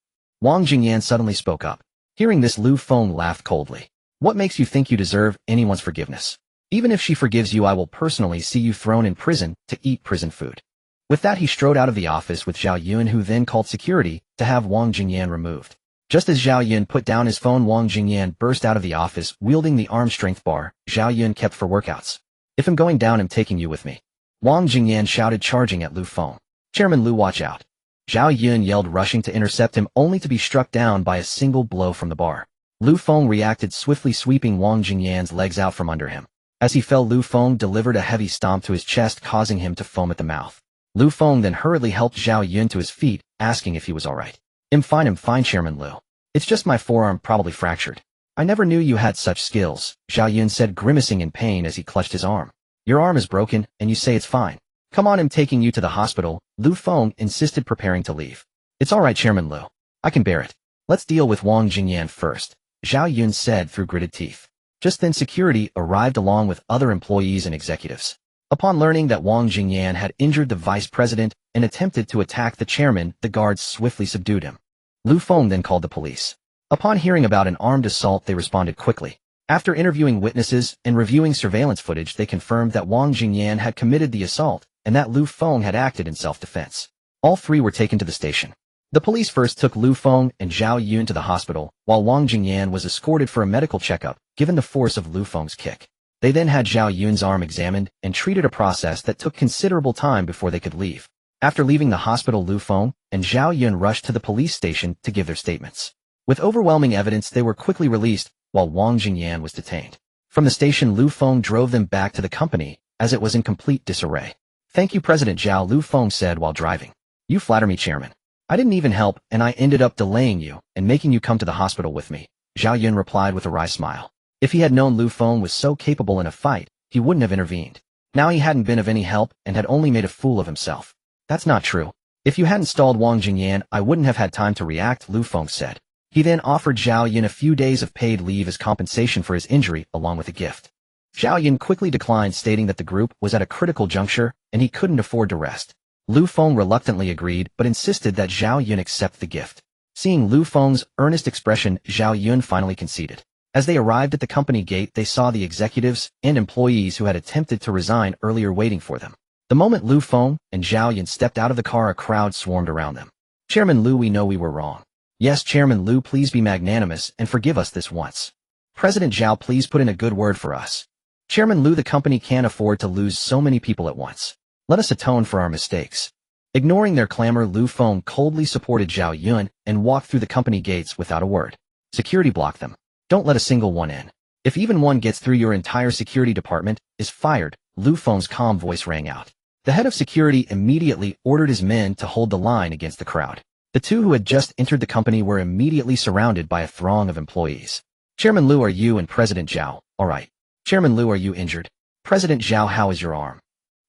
Wang Jingyan suddenly spoke up. Hearing this, Lu Feng laughed coldly. What makes you think you deserve anyone's forgiveness? Even if she forgives you, I will personally see you thrown in prison to eat prison food. With that, he strode out of the office with Xianyun, who then called security to have Wang Jingyan removed. Just as Xianyun put down his phone, Wang Jingyan burst out of the office, wielding the arm strength bar Xianyun kept for workouts. If I'm going down, I'm taking you with me. Wang Jingyan shouted, charging at Lu Feng. Chairman Lu, watch out. Xianyun yelled, rushing to intercept him, only to be struck down by a single blow from the bar. Lu Feng reacted swiftly, sweeping Wang Jingyan's legs out from under him. As he fell, Lu Feng delivered a heavy stomp to his chest, causing him to foam at the mouth. Lu Feng then hurriedly helped Xianyun to his feet, asking if he was alright. I'm fine, Chairman Lu. It's just my forearm, probably fractured. I never knew you had such skills, Xianyun said, grimacing in pain as he clutched his arm. Your arm is broken, and you say it's fine. Come on, I'm taking you to the hospital, Lu Feng insisted, preparing to leave. It's alright, Chairman Lu. I can bear it. Let's deal with Wang Jingyan first, Xianyun said through gritted teeth. Just then, security arrived along with other employees and executives. Upon learning that Wang Jingyan had injured the vice president and attempted to attack the chairman, the guards swiftly subdued him. Lu Feng then called the police. Upon hearing about an armed assault, they responded quickly. After interviewing witnesses and reviewing surveillance footage, they confirmed that Wang Jingyan had committed the assault and that Lu Feng had acted in self-defense. All three were taken to the station. The police first took Lu Feng and Xianyun to the hospital, while Wang Jingyan was escorted for a medical checkup, given the force of Lu Feng's kick. They then had Xianyun's arm examined and treated, a process that took considerable time before they could leave. After leaving the hospital, Lu Feng and Xianyun rushed to the police station to give their statements. With overwhelming evidence, they were quickly released, while Wang Jingyan was detained. From the station, Lu Feng drove them back to the company, as it was in complete disarray. Thank you, President Zhao, Lu Feng said while driving. You flatter me, Chairman. I didn't even help, and I ended up delaying you and making you come to the hospital with me, Xianyun replied with a wry smile. If he had known Lu Feng was so capable in a fight, he wouldn't have intervened. Now he hadn't been of any help and had only made a fool of himself. That's not true. If you hadn't stalled Wang Jingyan, I wouldn't have had time to react, Lu Feng said. He then offered Xianyun a few days of paid leave as compensation for his injury, along with a gift. Xianyun quickly declined, stating that the group was at a critical juncture and he couldn't afford to rest. Lu Feng reluctantly agreed, but insisted that Xianyun accept the gift. Seeing Lu Feng's earnest expression, Xianyun finally conceded. As they arrived at the company gate, they saw the executives and employees who had attempted to resign earlier waiting for them. The moment Lu Feng and Xianyun stepped out of the car, a crowd swarmed around them. Chairman Lu, we know we were wrong. Yes, Chairman Lu, please be magnanimous and forgive us this once. President Zhao, please put in a good word for us. Chairman Lu, the company can't afford to lose so many people at once. Let us atone for our mistakes. Ignoring their clamor, Lu Feng coldly supported Xianyun and walked through the company gates without a word. Security blocked them. Don't let a single one in. If even one gets through, your entire security department is fired, Lu Feng's calm voice rang out. The head of security immediately ordered his men to hold the line against the crowd. The two who had just entered the company were immediately surrounded by a throng of employees. Chairman Lu, are you and President Zhao all right? Chairman Lu, are you injured? President Zhao, how is your arm?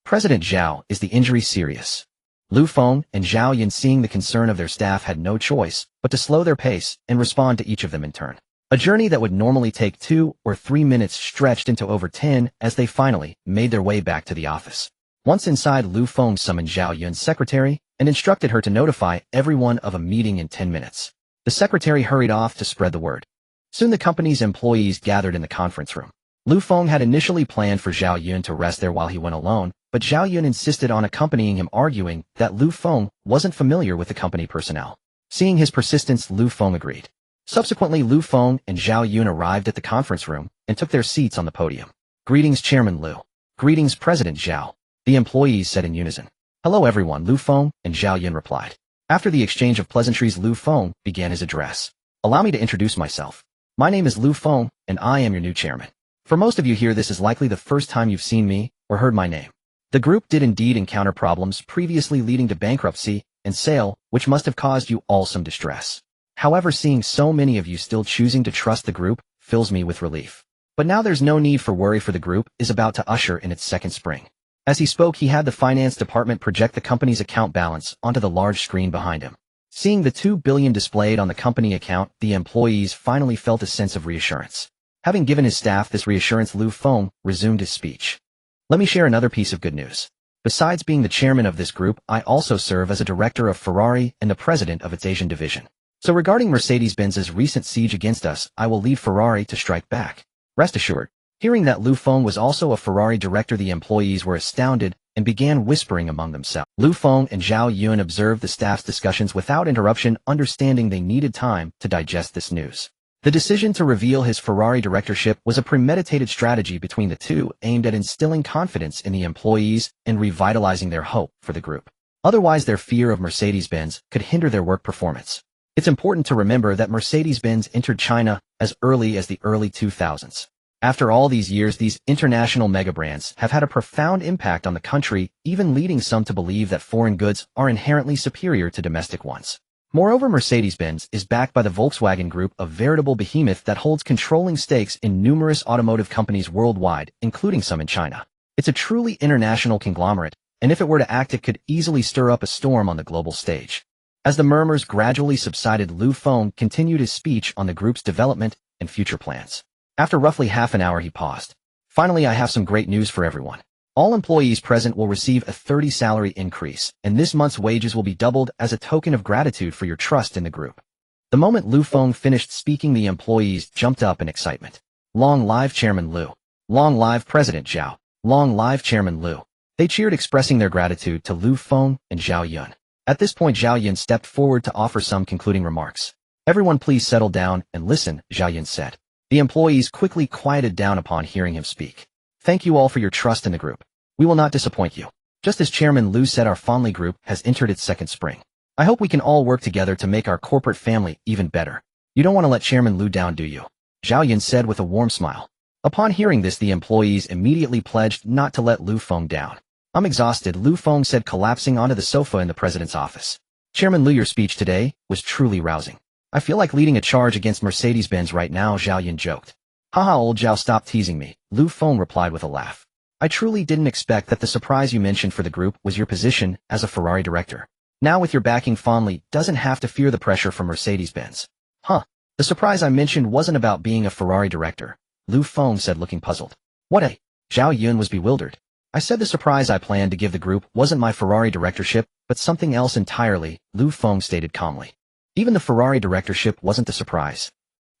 President Zhao, is the injury serious? Lu Feng and Xianyun, seeing the concern of their staff, had no choice but to slow their pace and respond to each of them in turn. A journey that would normally take 2 or 3 minutes stretched into over 10 as they finally made their way back to the office. Once inside, Lu Feng summoned Xianyun's secretary and instructed her to notify everyone of a meeting in 10 minutes. The secretary hurried off to spread the word. Soon the company's employees gathered in the conference room. Lu Feng had initially planned for Xianyun to rest there while he went alone, but Xianyun insisted on accompanying him, arguing that Lu Feng wasn't familiar with the company personnel. Seeing his persistence, Lu Feng agreed. Subsequently, Lu Feng and Xianyun arrived at the conference room and took their seats on the podium. Greetings, Chairman Lu. Greetings, President Zhao, the employees said in unison. Hello everyone, Lu Feng and Xianyun replied. After the exchange of pleasantries, Lu Feng began his address. Allow me to introduce myself. My name is Lu Feng, and I am your new chairman. For most of you here, this is likely the first time you've seen me or heard my name. The group did indeed encounter problems previously leading to bankruptcy and sale, which must have caused you all some distress. However, seeing so many of you still choosing to trust the group fills me with relief. But now there's no need for worry, for the group is about to usher in its second spring. As he spoke, he had the finance department project the company's account balance onto the large screen behind him. Seeing the 2 billion displayed on the company account, the employees finally felt a sense of reassurance. Having given his staff this reassurance, Feng resumed his speech. Let me share another piece of good news. Besides being the chairman of this group, I also serve as a director of Ferrari and the president of its Asian division. So regarding Mercedes-Benz's recent siege against us, I will lead Ferrari to strike back. Rest assured. Hearing that Feng was also a Ferrari director, the employees were astounded and began whispering among themselves. Feng and Xianyun observed the staff's discussions without interruption, understanding they needed time to digest this news. The decision to reveal his Ferrari directorship was a premeditated strategy between the two, aimed at instilling confidence in the employees and revitalizing their hope for the group. Otherwise, their fear of Mercedes-Benz could hinder their work performance. It's important to remember that Mercedes-Benz entered China as early as the early 2000s. After all these years, these international megabrands have had a profound impact on the country, even leading some to believe that foreign goods are inherently superior to domestic ones. Moreover, Mercedes-Benz is backed by the Volkswagen Group, a veritable behemoth that holds controlling stakes in numerous automotive companies worldwide, including some in China. It's a truly international conglomerate, and if it were to act, it could easily stir up a storm on the global stage. As the murmurs gradually subsided, Feng continued his speech on the group's development and future plans. After roughly half an hour, he paused. Finally, I have some great news for everyone. All employees present will receive a 30% salary increase, and this month's wages will be doubled as a token of gratitude for your trust in the group. The moment Feng finished speaking, the employees jumped up in excitement. Long live Chairman Liu. Long live President Zhao. Long live Chairman Liu. They cheered, expressing their gratitude to Feng and Xianyun. At this point, Xianyun stepped forward to offer some concluding remarks. Everyone please settle down and listen, Xianyun said. The employees quickly quieted down upon hearing him speak. Thank you all for your trust in the group. We will not disappoint you. Just as Chairman Liu said, our Fengli group has entered its second spring. I hope we can all work together to make our corporate family even better. You don't want to let Chairman Liu down, do you? Xianyun said with a warm smile. Upon hearing this, the employees immediately pledged not to let Feng down. I'm exhausted, Feng said, collapsing onto the sofa in the president's office. Chairman Liu, your speech today was truly rousing. I feel like leading a charge against Mercedes-Benz right now, Xianyun joked. Haha, old Zhao, stop teasing me, Feng replied with a laugh. I truly didn't expect that the surprise you mentioned for the group was your position as a Ferrari director. Now with your backing, Fengli doesn't have to fear the pressure from Mercedes-Benz. Huh. The surprise I mentioned wasn't about being a Ferrari director, Feng said, looking puzzled. What a? Xianyun was bewildered. I said the surprise I planned to give the group wasn't my Ferrari directorship, but something else entirely, Feng stated calmly. Even the Ferrari directorship wasn't the surprise.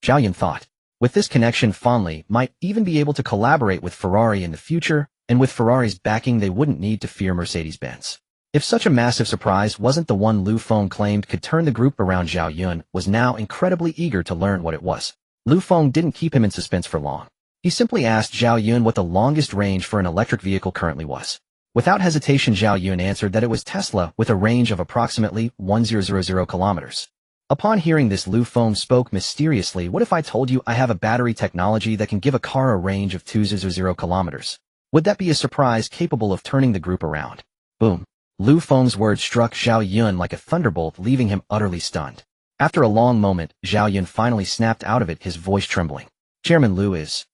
Xianyun thought. With this connection, Fengli might even be able to collaborate with Ferrari in the future, and with Ferrari's backing they wouldn't need to fear Mercedes-Benz. If such a massive surprise wasn't the one Feng claimed could turn the group around, Xianyun was now incredibly eager to learn what it was. Feng didn't keep him in suspense for long. He simply asked Xianyun what the longest range for an electric vehicle currently was. Without hesitation, Xianyun answered that it was Tesla, with a range of approximately 1000 kilometers. Upon hearing this, Feng spoke mysteriously. What if I told you I have a battery technology that can give a car a range of 200 kilometers? Would that be a surprise capable of turning the group around? Boom. Feng's words struck Xianyun like a thunderbolt, leaving him utterly stunned. After a long moment, Xianyun finally snapped out of it, his voice trembling. Chairman Liu, is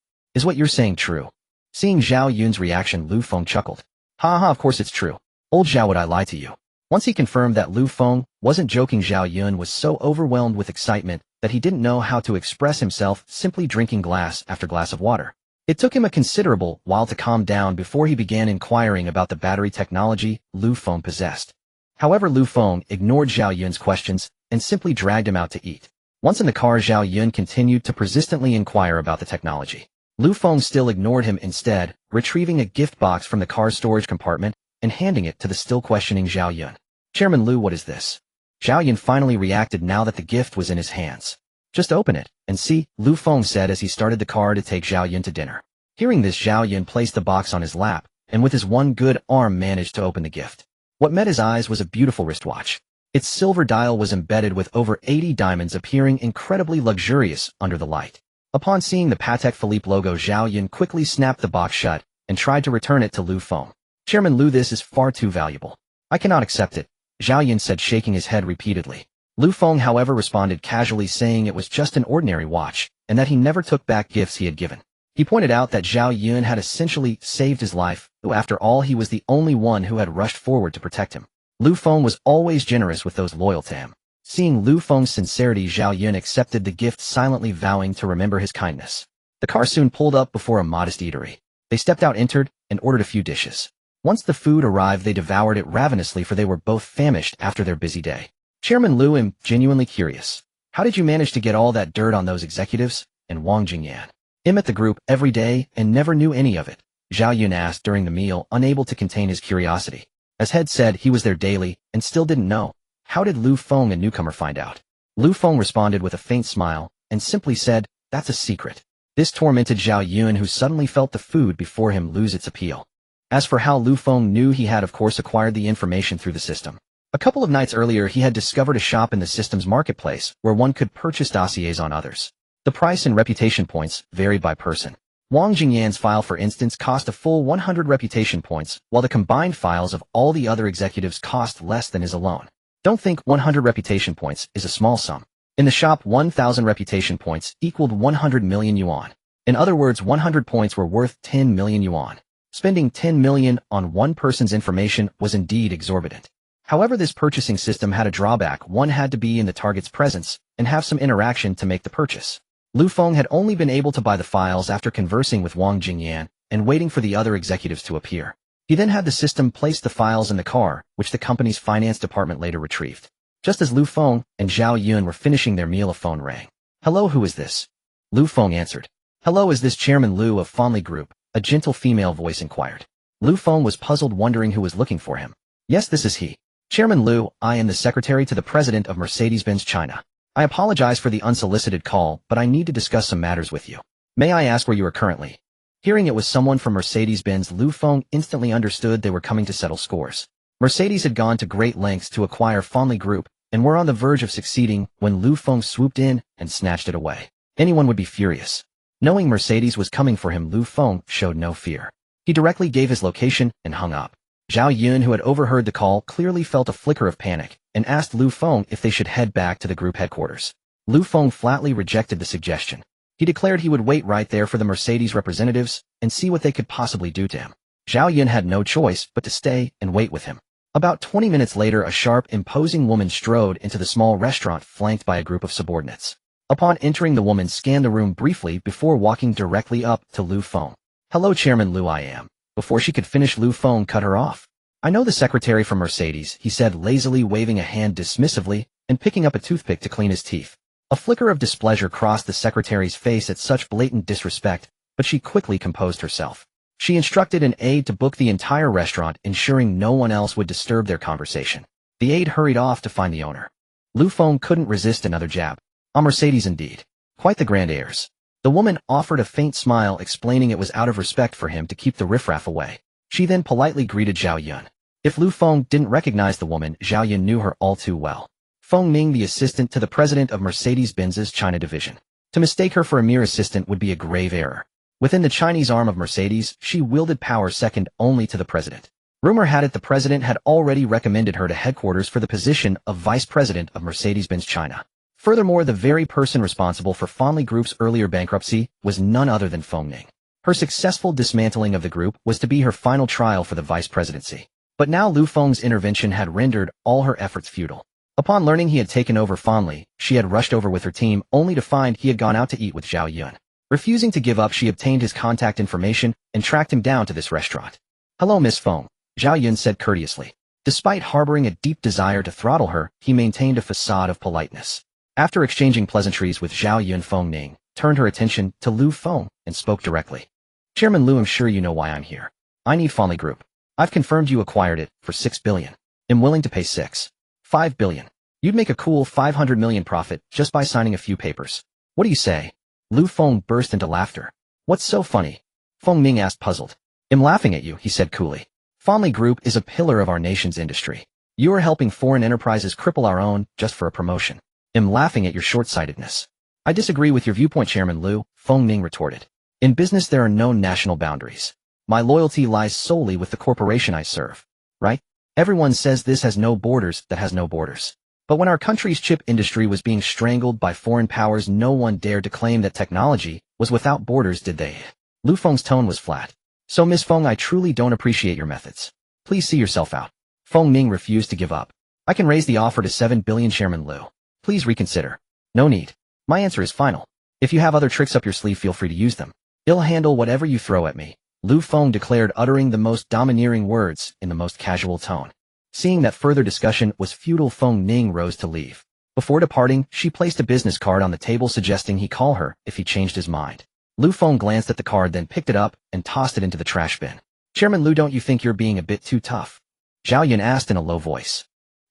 what you're saying true? Seeing Xianyun's reaction, Feng chuckled. Haha, of course it's true. Old Zhao, would I lie to you? Once he confirmed that Feng wasn't joking, Xianyun was so overwhelmed with excitement that he didn't know how to express himself, simply drinking glass after glass of water. It took him a considerable while to calm down before he began inquiring about the battery technology Feng possessed. However, Feng ignored Xianyun's questions and simply dragged him out to eat. Once in the car, Xianyun continued to persistently inquire about the technology. Feng still ignored him, instead retrieving a gift box from the car's storage compartment and handing it to the still questioning Xianyun. Chairman Liu, what is this? Xianyun finally reacted now that the gift was in his hands. Just open it and see, Feng said as he started the car to take Xianyun to dinner. Hearing this, Xianyun placed the box on his lap and with his one good arm managed to open the gift. What met his eyes was a beautiful wristwatch. Its silver dial was embedded with over 80 diamonds, appearing incredibly luxurious under the light. Upon seeing the Patek Philippe logo, Xianyun quickly snapped the box shut and tried to return it to Feng. Chairman Lu, this is far too valuable. I cannot accept it, Xianyun said, shaking his head repeatedly. Lu Feng, however, responded casually, saying it was just an ordinary watch, and that he never took back gifts he had given. He pointed out that Xianyun had essentially saved his life, though after all he was the only one who had rushed forward to protect him. Lu Feng was always generous with those loyal to him. Seeing Lu Feng's sincerity, Xianyun accepted the gift, silently vowing to remember his kindness. The car soon pulled up before a modest eatery. They stepped out, entered, and ordered a few dishes. Once the food arrived, they devoured it ravenously, for they were both famished after their busy day. Chairman Lu, am genuinely curious. How did you manage to get all that dirt on those executives? And Wang Jingyan. I met the group every day and never knew any of it, Xianyun asked during the meal, unable to contain his curiosity. As Head said, he was there daily and still didn't know. How did Lu Feng, a newcomer, find out? Lu Feng responded with a faint smile and simply said, that's a secret. This tormented Xianyun, who suddenly felt the food before him lose its appeal. As for how Lu Feng knew, he had of course acquired the information through the system. A couple of nights earlier, he had discovered a shop in the system's marketplace where one could purchase dossiers on others. The price and reputation points varied by person. Wang Jingyan's file, for instance, cost a full 100 reputation points, while the combined files of all the other executives cost less than his alone. Don't think 100 reputation points is a small sum. In the shop, 1,000 reputation points equaled 100 million yuan. In other words, 100 points were worth 10 million yuan. Spending 10 million on one person's information was indeed exorbitant. However, this purchasing system had a drawback. One had to be in the target's presence and have some interaction to make the purchase. Lu Feng had only been able to buy the files after conversing with Wang Jingyan and waiting for the other executives to appear. He then had the system place the files in the car, which the company's finance department later retrieved. Just as Lu Feng and Xianyun were finishing their meal, a phone rang. Hello, who is this? Lu Feng answered. Hello, is this Chairman Lu of Feng Group? A gentle female voice inquired. Lu Feng was puzzled, wondering who was looking for him. Yes, this is he. Chairman Lu, I am the secretary to the president of Mercedes-Benz China. I apologize for the unsolicited call, but I need to discuss some matters with you. May I ask where you are currently? Hearing it was someone from Mercedes-Benz, Lu Feng instantly understood they were coming to settle scores. Mercedes had gone to great lengths to acquire Feng Group and were on the verge of succeeding when Lu Feng swooped in and snatched it away. Anyone would be furious. Knowing Mercedes was coming for him, Lu Feng showed no fear. He directly gave his location and hung up. Xianyun, who had overheard the call, clearly felt a flicker of panic and asked Lu Feng if they should head back to the group headquarters. Lu Feng flatly rejected the suggestion. He declared he would wait right there for the Mercedes representatives and see what they could possibly do to him. Xianyun had no choice but to stay and wait with him. About 20 minutes later, a sharp, imposing woman strode into the small restaurant, flanked by a group of subordinates. Upon entering, the woman scanned the room briefly before walking directly up to Lu Feng. Hello, Chairman Lu, I am. Before she could finish, Lu Feng cut her off. I know the secretary from Mercedes, he said, lazily waving a hand dismissively and picking up a toothpick to clean his teeth. A flicker of displeasure crossed the secretary's face at such blatant disrespect, but she quickly composed herself. She instructed an aide to book the entire restaurant, ensuring no one else would disturb their conversation. The aide hurried off to find the owner. Lu Feng couldn't resist another jab. A Mercedes indeed. Quite the grand airs. The woman offered a faint smile, explaining it was out of respect for him to keep the riffraff away. She then politely greeted Xianyun. If Lu Feng didn't recognize the woman, Xianyun knew her all too well. Feng Ning, the assistant to the president of Mercedes-Benz's China division. To mistake her for a mere assistant would be a grave error. Within the Chinese arm of Mercedes, she wielded power second only to the president. Rumor had it the president had already recommended her to headquarters for the position of vice president of Mercedes-Benz China. Furthermore, the very person responsible for Feng Group's earlier bankruptcy was none other than Feng Ning. Her successful dismantling of the group was to be her final trial for the vice presidency. But now Lu Feng's intervention had rendered all her efforts futile. Upon learning he had taken over Feng, she had rushed over with her team, only to find he had gone out to eat with Xianyun. Refusing to give up, she obtained his contact information and tracked him down to this restaurant. Hello, Miss Feng, Xianyun said courteously. Despite harboring a deep desire to throttle her, he maintained a facade of politeness. After exchanging pleasantries with Xianyun, Feng Ning turned her attention to Lu Feng and spoke directly. Chairman Lu, I'm sure you know why I'm here. I need Feng Group. I've confirmed you acquired it for 6 billion. I'm willing to pay 5 billion. You'd make a cool 500 million profit just by signing a few papers. What do you say? Lu Feng burst into laughter. What's so funny? Feng Ning asked, puzzled. I'm laughing at you, he said coolly. Feng Group is a pillar of our nation's industry. You are helping foreign enterprises cripple our own just for a promotion. I'm laughing at your short-sightedness. I disagree with your viewpoint, Chairman Lu, Feng Ning retorted. In business there are no national boundaries. My loyalty lies solely with the corporation I serve. Right? Everyone says this has no borders that has no borders. But when our country's chip industry was being strangled by foreign powers, no one dared to claim that technology was without borders, did they? Lu Feng's tone was flat. So Miss Feng, I truly don't appreciate your methods. Please see yourself out. Feng Ning refused to give up. I can raise the offer to 7 billion, Chairman Lu. Please reconsider. No need. My answer is final. If you have other tricks up your sleeve, feel free to use them. I'll handle whatever you throw at me, Lu Feng declared, uttering the most domineering words in the most casual tone. Seeing that further discussion was futile, Feng Ning rose to leave. Before departing, she placed a business card on the table suggesting he call her if he changed his mind. Lu Feng glanced at the card, then picked it up and tossed it into the trash bin. Chairman Lu, don't you think you're being a bit too tough? Xianyun asked in a low voice.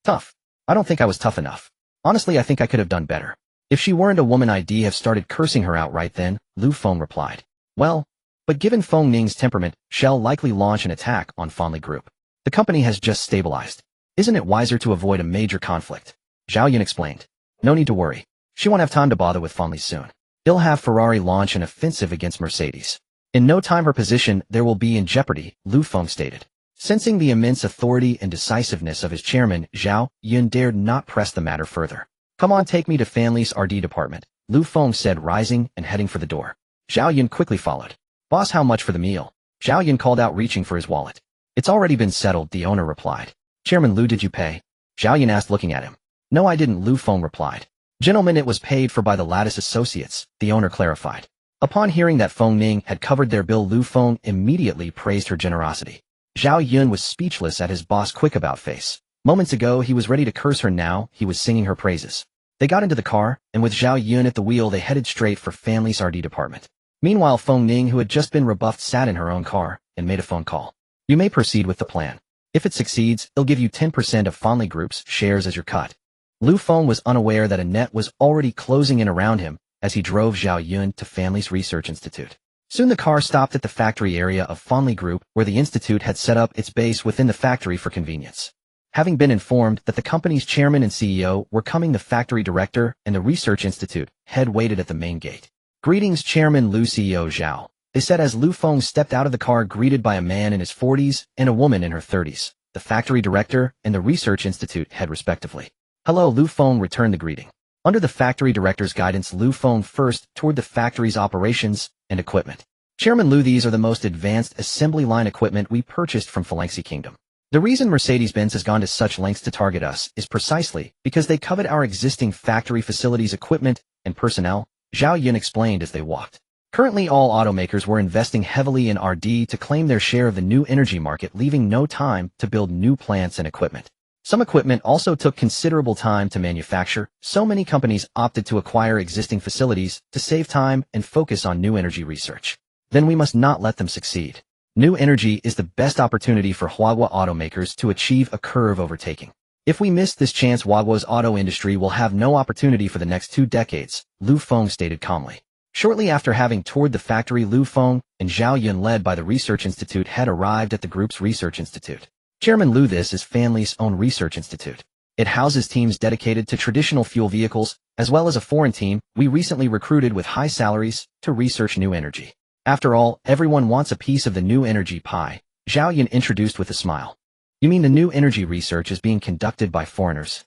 Tough? I don't think I was tough enough. Honestly, I think I could have done better. If she weren't a woman, I'd have started cursing her out right then, Lu Feng replied. Well, but given Feng Ning's temperament, she'll likely launch an attack on Fanli Group. The company has just stabilized. Isn't it wiser to avoid a major conflict? Xianyun explained. No need to worry. She won't have time to bother with Fanli soon. He'll have Ferrari launch an offensive against Mercedes. In no time her position there will be in jeopardy, Lu Feng stated. Sensing the immense authority and decisiveness of his chairman, Xianyun dared not press the matter further. Come on, take me to Fanli's RD department, Lu Feng said, rising and heading for the door. Xianyun quickly followed. Boss, how much for the meal? Xianyun called out, reaching for his wallet. It's already been settled, the owner replied. Chairman Lu, did you pay? Xianyun asked, looking at him. No, I didn't, Lu Feng replied. Gentlemen, it was paid for by the Lattice Associates, the owner clarified. Upon hearing that Feng Ning had covered their bill, Lu Feng immediately praised her generosity. Xianyun was speechless at his boss' quick-about face. Moments ago he was ready to curse her, now he was singing her praises. They got into the car, and with Xianyun at the wheel they headed straight for Fanli's RD department. Meanwhile, Feng Ning, who had just been rebuffed, sat in her own car and made a phone call. You may proceed with the plan. If it succeeds, it'll give you 10% of Fanli Group's shares as your cut. Lu Feng was unaware that a net was already closing in around him as he drove Xianyun to Fanli's Research Institute. Soon the car stopped at the factory area of Fanli Group, where the institute had set up its base within the factory for convenience. Having been informed that the company's chairman and CEO were coming, the factory director and the Research Institute head waited at the main gate. Greetings, Chairman Lu, CEO Zhao, they said as Lu Feng stepped out of the car, greeted by a man in his 40s and a woman in her 30s, the factory director and the Research Institute head respectively. Hello, Lu Feng returned the greeting. Under the factory director's guidance, Lu Feng first toured the factory's operations and equipment. Chairman Lu, these are the most advanced assembly line equipment we purchased from Phalanxi Kingdom. The reason Mercedes-Benz has gone to such lengths to target us is precisely because they covet our existing factory facilities, equipment, and personnel, Xianyun explained as they walked. Currently all automakers were investing heavily in RD to claim their share of the new energy market, leaving no time to build new plants and equipment. Some equipment also took considerable time to manufacture, so many companies opted to acquire existing facilities to save time and focus on new energy research. Then we must not let them succeed. New energy is the best opportunity for Huawei automakers to achieve a curve overtaking. If we miss this chance, Huawei's auto industry will have no opportunity for the next 2 decades, Lu Feng stated calmly. Shortly after having toured the factory, Lu Feng and Xianyun, led by the Research Institute, had arrived at the group's Research Institute. Chairman Lu, this is Fanli's own Research Institute. It houses teams dedicated to traditional fuel vehicles, as well as a foreign team we recently recruited with high salaries to research new energy. After all, everyone wants a piece of the new energy pie, Xianyun introduced with a smile. You mean the new energy research is being conducted by foreigners?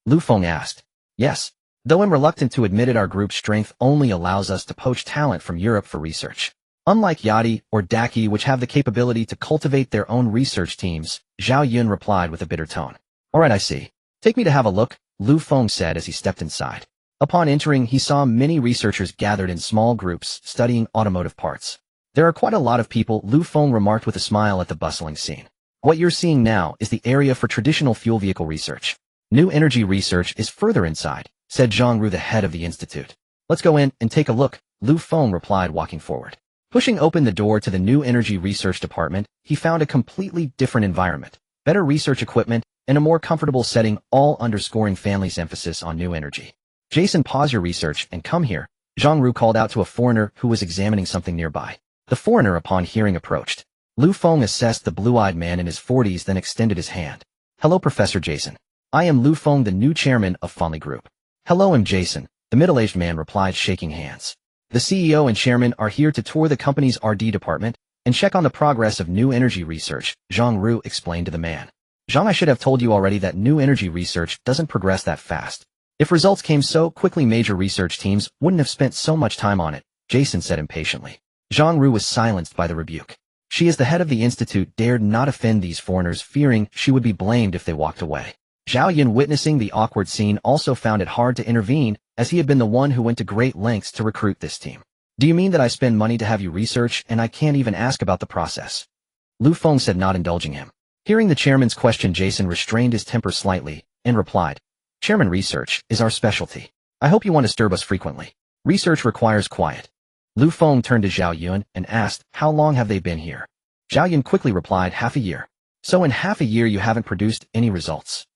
Lu Feng asked. Yes. Though I'm reluctant to admit it, our group's strength only allows us to poach talent from Europe for research. Unlike Yadi or Daki, which have the capability to cultivate their own research teams, Xianyun replied with a bitter tone. Alright, I see. Take me to have a look, Lu Feng said as he stepped inside. Upon entering, he saw many researchers gathered in small groups studying automotive parts. There are quite a lot of people, Lu Feng remarked with a smile at the bustling scene. What you're seeing now is the area for traditional fuel vehicle research. New energy research is further inside, said Zhang Ru, the head of the institute. Let's go in and take a look, Lu Feng replied, walking forward. Pushing open the door to the new energy research department, he found a completely different environment, better research equipment, and a more comfortable setting, all underscoring Fanli's emphasis on new energy. Jason, pause your research and come here, Zhang Ru called out to a foreigner who was examining something nearby. The foreigner, upon hearing, approached. Lu Feng assessed the blue-eyed man in his 40s, then extended his hand. Hello, Professor Jason. I am Lu Feng, the new chairman of Fanli Group. Hello, I'm Jason, the middle-aged man replied, shaking hands. The CEO and chairman are here to tour the company's RD department and check on the progress of new energy research, Zhang Ru explained to the man. Zhang, I should have told you already that new energy research doesn't progress that fast. If results came so quickly, major research teams wouldn't have spent so much time on it, Jason said impatiently. Zhang Ru was silenced by the rebuke. She, as the head of the institute, dared not offend these foreigners, fearing she would be blamed if they walked away. Xianyun, witnessing the awkward scene, also found it hard to intervene, as he had been the one who went to great lengths to recruit this team. Do you mean that I spend money to have you research and I can't even ask about the process? Lu Feng said, not indulging him. Hearing the chairman's question, Jason restrained his temper slightly and replied, Chairman, research is our specialty. I hope you won't disturb us frequently. Research requires quiet. Lu Feng turned to Xianyun and asked, how long have they been here? Xianyun quickly replied, half a year. So in half a year you haven't produced any results?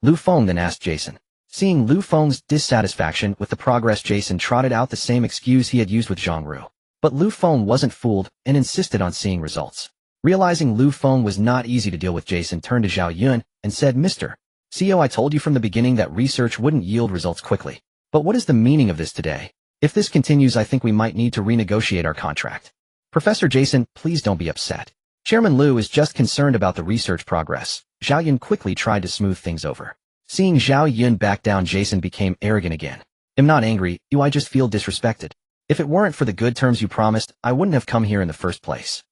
Lu Feng then asked Jason. Seeing Lu Feng's dissatisfaction with the progress, Jason trotted out the same excuse he had used with Zhang Ru. But Lu Feng wasn't fooled and insisted on seeing results. Realizing Lu Feng was not easy to deal with, Jason turned to Xianyun and said, Mr. CEO, I told you from the beginning that research wouldn't yield results quickly. But what is the meaning of this today? If this continues, I think we might need to renegotiate our contract. Professor Jason, please don't be upset. Chairman Lu is just concerned about the research progress. Xianyun quickly tried to smooth things over. Seeing Xianyun back down, Jason became arrogant again. I'm not angry, I just feel disrespected. If it weren't for the good terms you promised, I wouldn't have come here in the first place.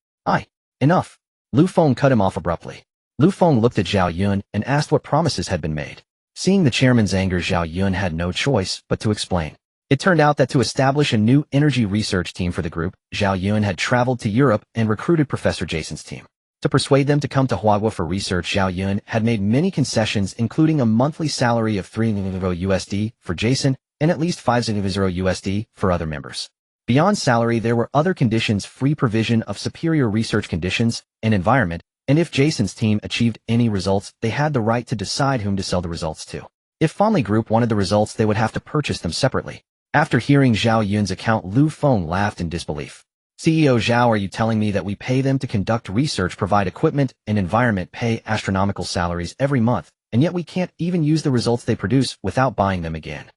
Enough. Lu Feng cut him off abruptly. Lu Feng looked at Xianyun and asked what promises had been made. Seeing the chairman's anger, Xianyun had no choice but to explain. It turned out that to establish a new energy research team for the group, Xianyun had traveled to Europe and recruited Professor Jason's team. To persuade them to come to Huahua for research, Xianyun had made many concessions, including a monthly salary of $3,000 for Jason and at least $5,000 for other members. Beyond salary, there were other conditions: free provision of superior research conditions and environment, and if Jason's team achieved any results, they had the right to decide whom to sell the results to. If Feng Group wanted the results, they would have to purchase them separately. After hearing Xianyun's account, Lu Feng laughed in disbelief. CEO Zhao, are you telling me that we pay them to conduct research, provide equipment and environment, pay astronomical salaries every month, and yet we can't even use the results they produce without buying them again?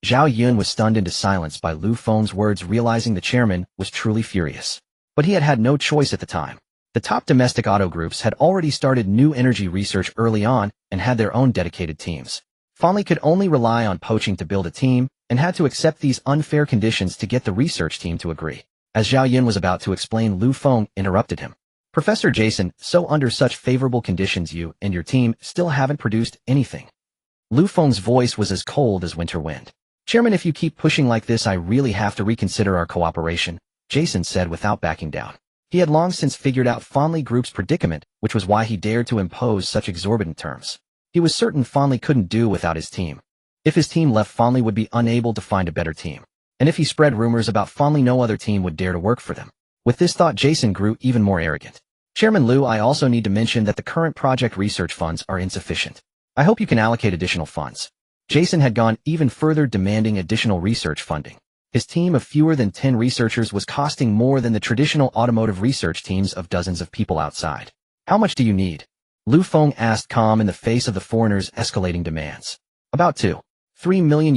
Xianyun was stunned into silence by Lu Feng's words, realizing the chairman was truly furious. But he had had no choice at the time. The top domestic auto groups had already started new energy research early on and had their own dedicated teams. Feng could only rely on poaching to build a team and had to accept these unfair conditions to get the research team to agree. As Xianyun was about to explain, Lu Feng interrupted him. Professor Jason, so under such favorable conditions you and your team still haven't produced anything? Lu Feng's voice was as cold as winter wind. Chairman, if you keep pushing like this, I really have to reconsider our cooperation, Jason said without backing down. He had long since figured out Feng Group's predicament, which was why he dared to impose such exorbitant terms. He was certain Feng couldn't do without his team. If his team left, Feng would be unable to find a better team. And if he spread rumors about Feng, no other team would dare to work for them. With this thought, Jason grew even more arrogant. Chairman Lu, I also need to mention that the current project research funds are insufficient. I hope you can allocate additional funds. Jason had gone even further, demanding additional research funding. His team of fewer than 10 researchers was costing more than the traditional automotive research teams of dozens of people outside. How much do you need? Lu Feng asked, calm in the face of the foreigner's escalating demands. About $3 million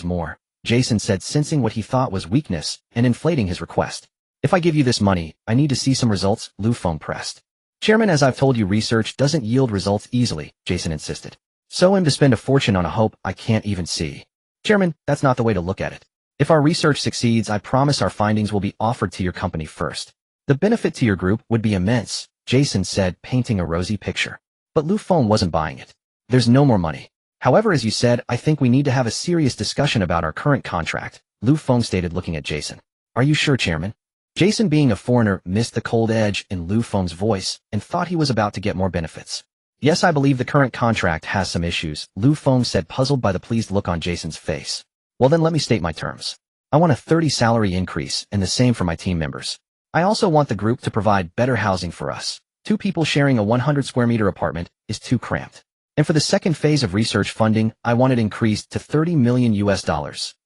more, Jason said, sensing what he thought was weakness and inflating his request. If I give you this money, I need to see some results, Lu Feng pressed. Chairman, as I've told you, research doesn't yield results easily, Jason insisted. So I'm to spend a fortune on a hope I can't even see. Chairman, that's not the way to look at it. If our research succeeds, I promise our findings will be offered to your company first. The benefit to your group would be immense, Jason said, painting a rosy picture. But Lu Feng wasn't buying it. There's no more money. However, as you said, I think we need to have a serious discussion about our current contract, Lu Feng stated, looking at Jason. Are you sure, Chairman? Jason, being a foreigner, missed the cold edge in Lu Feng's voice and thought he was about to get more benefits. Yes, I believe the current contract has some issues, Lu Feng said, puzzled by the pleased look on Jason's face. Well then, let me state my terms. I want a 30 salary increase and the same for my team members. I also want the group to provide better housing for us. 2 people sharing a 100 square meter apartment is too cramped. And for the second phase of research funding, I want it increased to $30 million,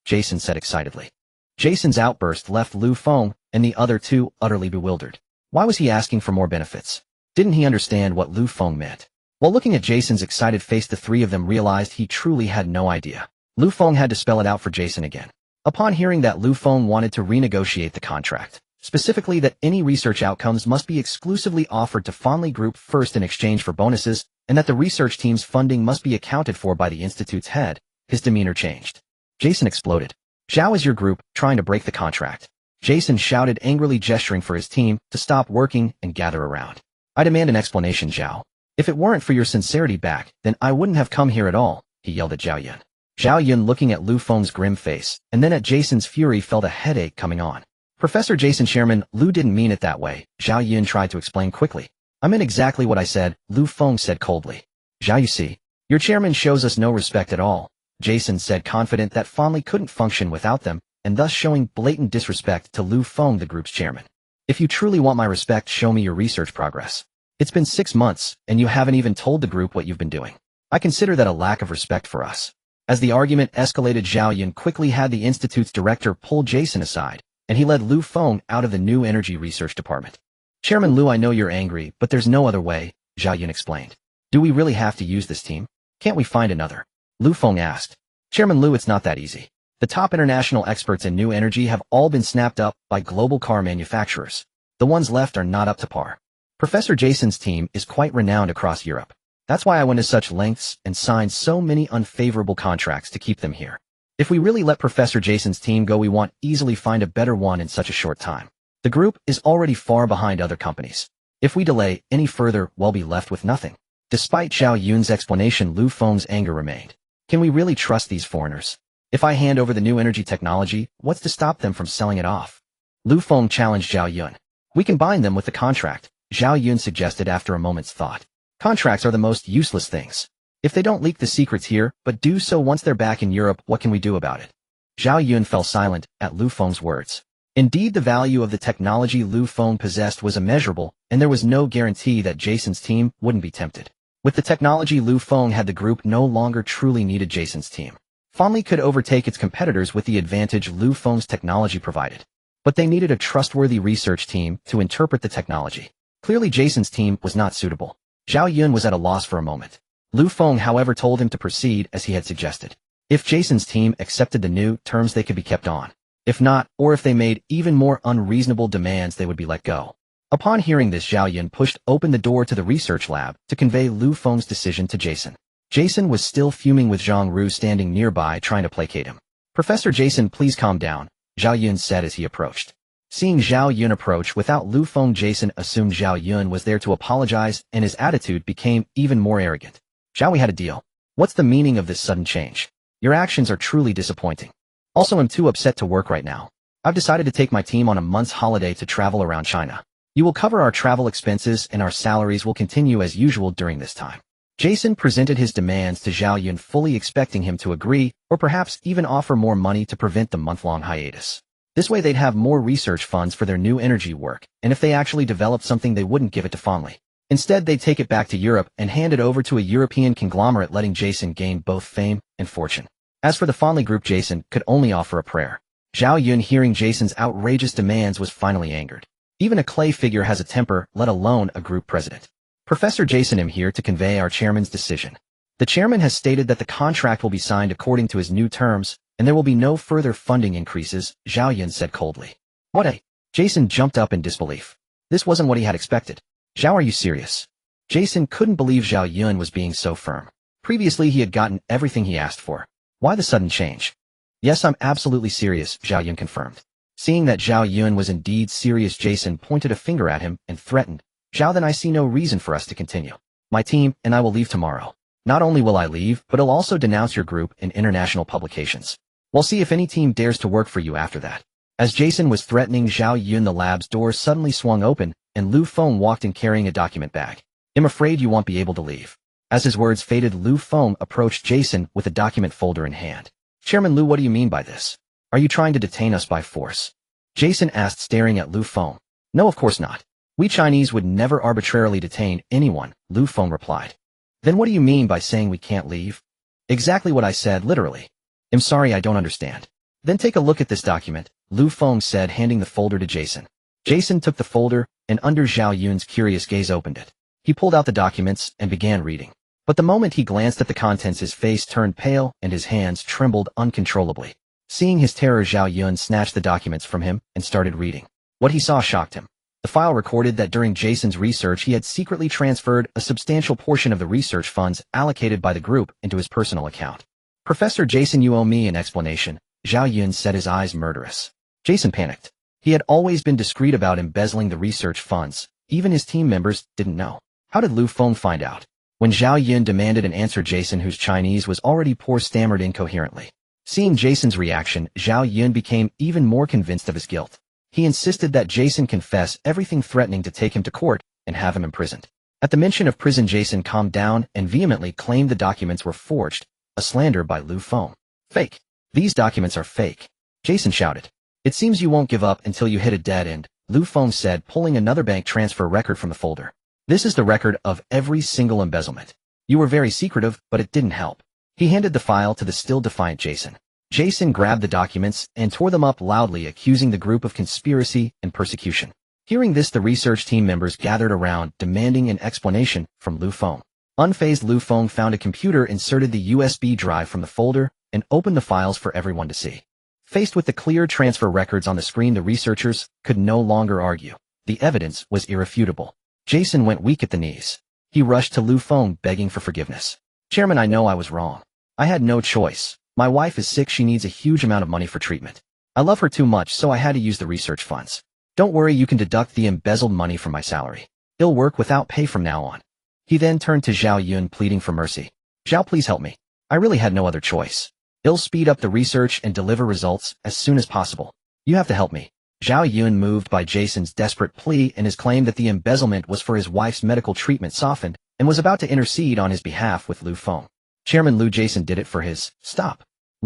Jason said excitedly. Jason's outburst left Lu Feng and the other two utterly bewildered. Why was he asking for more benefits? Didn't he understand what Lu Feng meant? While looking at Jason's excited face, the three of them realized he truly had no idea. Lu Feng had to spell it out for Jason again. Upon hearing that Lu Feng wanted to renegotiate the contract, Specifically that any research outcomes must be exclusively offered to Fonley Group first in exchange for bonuses, and that the research team's funding must be accounted for by the institute's head. His demeanor changed. Jason exploded. Zhao is your group, trying to break the contract. Jason shouted, angrily gesturing for his team to stop working and gather around. I demand an explanation, Zhao. If it weren't for your sincerity back, then I wouldn't have come here at all, he yelled at Xianyun. Xianyun looking at Lu Feng's grim face, and then at Jason's fury felt a headache coming on. Professor Jason, Chairman, Lu didn't mean it that way, Xianyun tried to explain quickly. I meant exactly what I said, Lu Feng said coldly. Zhao, you see, your chairman shows us no respect at all, Jason said, confident that Fonley couldn't function without them, and thus showing blatant disrespect to Lu Feng, the group's chairman. If you truly want my respect, show me your research progress. It's been 6 months, and you haven't even told the group what you've been doing. I consider that a lack of respect for us. As the argument escalated, Xianyun quickly had the institute's director pull Jason aside, and he led Lu Feng out of the new energy research department. Chairman Lu, I know you're angry, but there's no other way, Xianyun explained. Do we really have to use this team? Can't we find another? Lu Feng asked. Chairman Lu, it's not that easy. The top international experts in new energy have all been snapped up by global car manufacturers. The ones left are not up to par. Professor Jason's team is quite renowned across Europe. That's why I went to such lengths and signed so many unfavorable contracts to keep them here. If we really let Professor Jason's team go, we won't easily find a better one in such a short time. The group is already far behind other companies. If we delay any further, we'll be left with nothing. Despite Xianyun's explanation, Lu Feng's anger remained. Can we really trust these foreigners? If I hand over the new energy technology, what's to stop them from selling it off? Lu Feng challenged Xianyun. We can bind them with the contract, Xianyun suggested after a moment's thought. Contracts are the most useless things. If they don't leak the secrets here, but do so once they're back in Europe, what can we do about it? Xianyun fell silent at Lu Feng's words. Indeed, the value of the technology Lu Feng possessed was immeasurable, and there was no guarantee that Jason's team wouldn't be tempted. With the technology Lu Feng had, the group no longer truly needed Jason's team. Fonley could overtake its competitors with the advantage Lu Feng's technology provided. But they needed a trustworthy research team to interpret the technology. Clearly Jason's team was not suitable. Xianyun was at a loss for a moment. Lu Feng, however, told him to proceed as he had suggested. If Jason's team accepted the new terms, they could be kept on. If not, or if they made even more unreasonable demands, they would be let go. Upon hearing this, Xianyun pushed open the door to the research lab to convey Lu Feng's decision to Jason. Jason was still fuming, with Zhang Ru standing nearby trying to placate him. Professor Jason, please calm down, Xianyun said as he approached. Seeing Xianyun approach without Lu Feng, Jason assumed Xianyun was there to apologize, and his attitude became even more arrogant. Zhao, we had a deal. What's the meaning of this sudden change? Your actions are truly disappointing. Also, I'm too upset to work right now. I've decided to take my team on a month's holiday to travel around China. You will cover our travel expenses, and our salaries will continue as usual during this time. Jason presented his demands to Xianyun, fully expecting him to agree, or perhaps even offer more money to prevent the month-long hiatus. This way they'd have more research funds for their new energy work, and if they actually developed something, they wouldn't give it to Fonley. Instead, they'd take it back to Europe and hand it over to a European conglomerate, letting Jason gain both fame and fortune. As for the Fonley Group, Jason could only offer a prayer. Xianyun, hearing Jason's outrageous demands, was finally angered. Even a clay figure has a temper, let alone a group president. Professor Jason, I'm here to convey our chairman's decision. The chairman has stated that the contract will be signed according to his new terms, and there will be no further funding increases, Xianyun said coldly. What a... Jason jumped up in disbelief. This wasn't what he had expected. Zhao, are you serious? Jason couldn't believe Xianyun was being so firm. Previously he had gotten everything he asked for. Why the sudden change? Yes, I'm absolutely serious, Xianyun confirmed. Seeing that Xianyun was indeed serious, Jason pointed a finger at him and threatened. Zhao, then I see no reason for us to continue. My team and I will leave tomorrow. Not only will I leave, but I'll also denounce your group in international publications. We'll see if any team dares to work for you after that. As Jason was threatening Xianyun, the lab's door suddenly swung open, and Lu Feng walked in carrying a document bag. I'm afraid you won't be able to leave. As his words faded, Lu Feng approached Jason with a document folder in hand. Chairman Lu, what do you mean by this? Are you trying to detain us by force? Jason asked, staring at Lu Feng. No, of course not. We Chinese would never arbitrarily detain anyone, Lu Feng replied. Then what do you mean by saying we can't leave? Exactly what I said, literally. I'm sorry, I don't understand. Then take a look at this document, Lu Feng said, handing the folder to Jason. Jason took the folder, and under Xianyun's curious gaze opened it. He pulled out the documents and began reading. But the moment he glanced at the contents, his face turned pale and his hands trembled uncontrollably. Seeing his terror, Xianyun snatched the documents from him and started reading. What he saw shocked him. The file recorded that during Jason's research he had secretly transferred a substantial portion of the research funds allocated by the group into his personal account. "Professor Jason, you owe me an explanation," Xianyun said, his eyes murderous. Jason panicked. He had always been discreet about embezzling the research funds. Even his team members didn't know. How did Feng find out? When Xianyun demanded an answer, Jason, whose Chinese was already poor, stammered incoherently. Seeing Jason's reaction, Xianyun became even more convinced of his guilt. He insisted that Jason confess everything, threatening to take him to court and have him imprisoned. At the mention of prison, Jason calmed down and vehemently claimed the documents were forged, a slander by Feng. "Fake. These documents are fake," Jason shouted. "It seems you won't give up until you hit a dead end," Feng said, pulling another bank transfer record from the folder. "This is the record of every single embezzlement. You were very secretive, but it didn't help." He handed the file to the still defiant Jason. Jason grabbed the documents and tore them up loudly, accusing the group of conspiracy and persecution. Hearing this, the research team members gathered around, demanding an explanation from Feng. Unfazed, Feng found a computer, inserted the USB drive from the folder, and opened the files for everyone to see. Faced with the clear transfer records on the screen, the researchers could no longer argue. The evidence was irrefutable. Jason went weak at the knees. He rushed to Feng, begging for forgiveness. "Chairman, I know I was wrong. I had no choice. My wife is sick. She needs a huge amount of money for treatment. I love her too much, so I had to use the research funds. Don't worry, you can deduct the embezzled money from my salary. I'll work without pay from now on." He then turned to Xianyun, pleading for mercy. "Xiao, please help me. I really had no other choice. I'll speed up the research and deliver results as soon as possible. You have to help me." Xianyun, moved by Jason's desperate plea and his claim that the embezzlement was for his wife's medical treatment, softened and was about to intercede on his behalf with Feng. "Chairman Lu, Jason did it for his..." "Stop."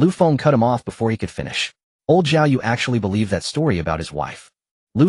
Feng cut him off before he could finish. "Old Xiao, you actually believe that story about his wife?"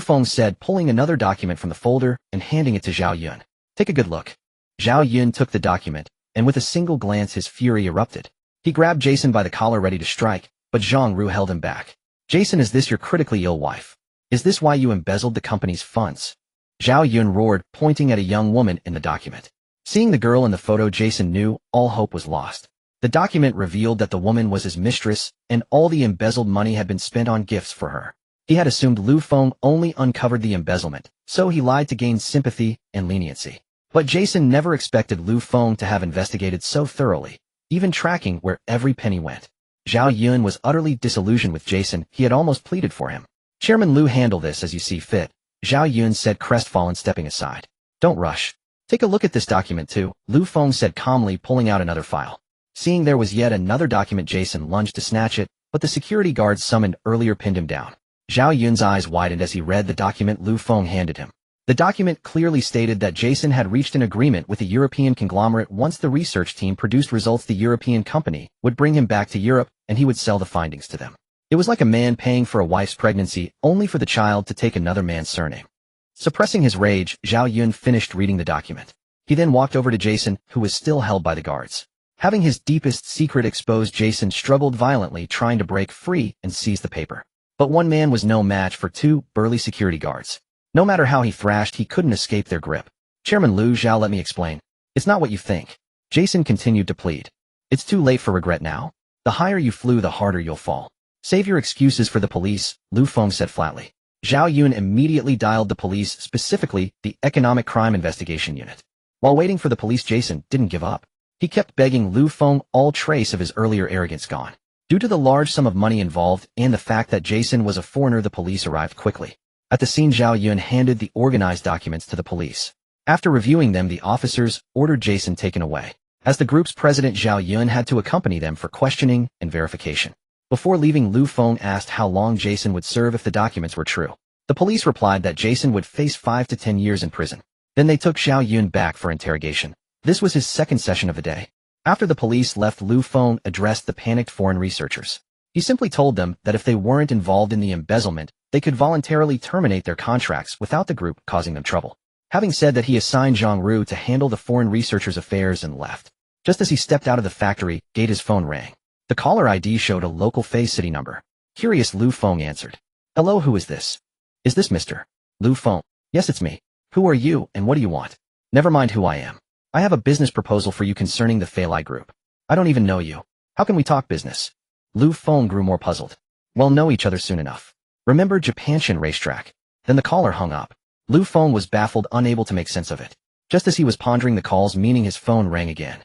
Feng said, pulling another document from the folder and handing it to Xianyun. "Take a good look." Xianyun took the document, and with a single glance his fury erupted. He grabbed Jason by the collar, ready to strike, but Zhang Ru held him back. "Jason, is this your critically ill wife? Is this why you embezzled the company's funds?" Xianyun roared, pointing at a young woman in the document. Seeing the girl in the photo, Jason knew all hope was lost. The document revealed that the woman was his mistress, and all the embezzled money had been spent on gifts for her. He had assumed Feng only uncovered the embezzlement, so he lied to gain sympathy and leniency. But Jason never expected Feng to have investigated so thoroughly, even tracking where every penny went. Xianyun was utterly disillusioned with Jason. He had almost pleaded for him. "Chairman Lu, handle this as you see fit," Xianyun said, crestfallen, stepping aside. "Don't rush. Take a look at this document too," Feng said calmly, pulling out another file. Seeing there was yet another document, Jason lunged to snatch it, but the security guards summoned earlier pinned him down. Xianyun's eyes widened as he read the document Feng handed him. The document clearly stated that Jason had reached an agreement with a European conglomerate. Once the research team produced results, the European company would bring him back to Europe, and he would sell the findings to them. It was like a man paying for a wife's pregnancy, only for the child to take another man's surname. Suppressing his rage, Xianyun finished reading the document. He then walked over to Jason, who was still held by the guards. Having his deepest secret exposed, Jason struggled violently, trying to break free and seize the paper. But one man was no match for two burly security guards. No matter how he thrashed, he couldn't escape their grip. "Chairman Lu, Xiao, let me explain. It's not what you think," Jason continued to plead. "It's too late for regret now. The higher you flew, the harder you'll fall. Save your excuses for the police," Feng said flatly. Xianyun immediately dialed the police, specifically the Economic Crime Investigation Unit. While waiting for the police, Jason didn't give up. He kept begging Feng, all trace of his earlier arrogance gone. Due to the large sum of money involved and the fact that Jason was a foreigner, the police arrived quickly. At the scene, Xianyun handed the organized documents to the police. After reviewing them, the officers ordered Jason taken away. As the group's president, Xianyun had to accompany them for questioning and verification. Before leaving, Feng asked how long Jason would serve if the documents were true. The police replied that Jason would face 5 to 10 years in prison. Then they took Xianyun back for interrogation. This was his second session of the day. After the police left, Feng addressed the panicked foreign researchers. He simply told them that if they weren't involved in the embezzlement, they could voluntarily terminate their contracts without the group causing them trouble. Having said that, he assigned Zhang Ru to handle the foreign researchers' affairs and left. Just as he stepped out of the factory gate, his phone rang. The caller ID showed a local Fei City number. Curious, Feng answered. "Hello, who is this?" "Is this Mr. Feng?" "Yes, it's me. Who are you, and what do you want?" "Never mind who I am. I have a business proposal for you concerning the Fei Group. I don't even know you. How can we talk business?" Feng grew more puzzled. "We'll know each other soon enough. Remember Japanshin racetrack? Then the caller hung up. Lu Feng was baffled, unable to make sense of it. Just as he was pondering the call's meaning, his phone rang again.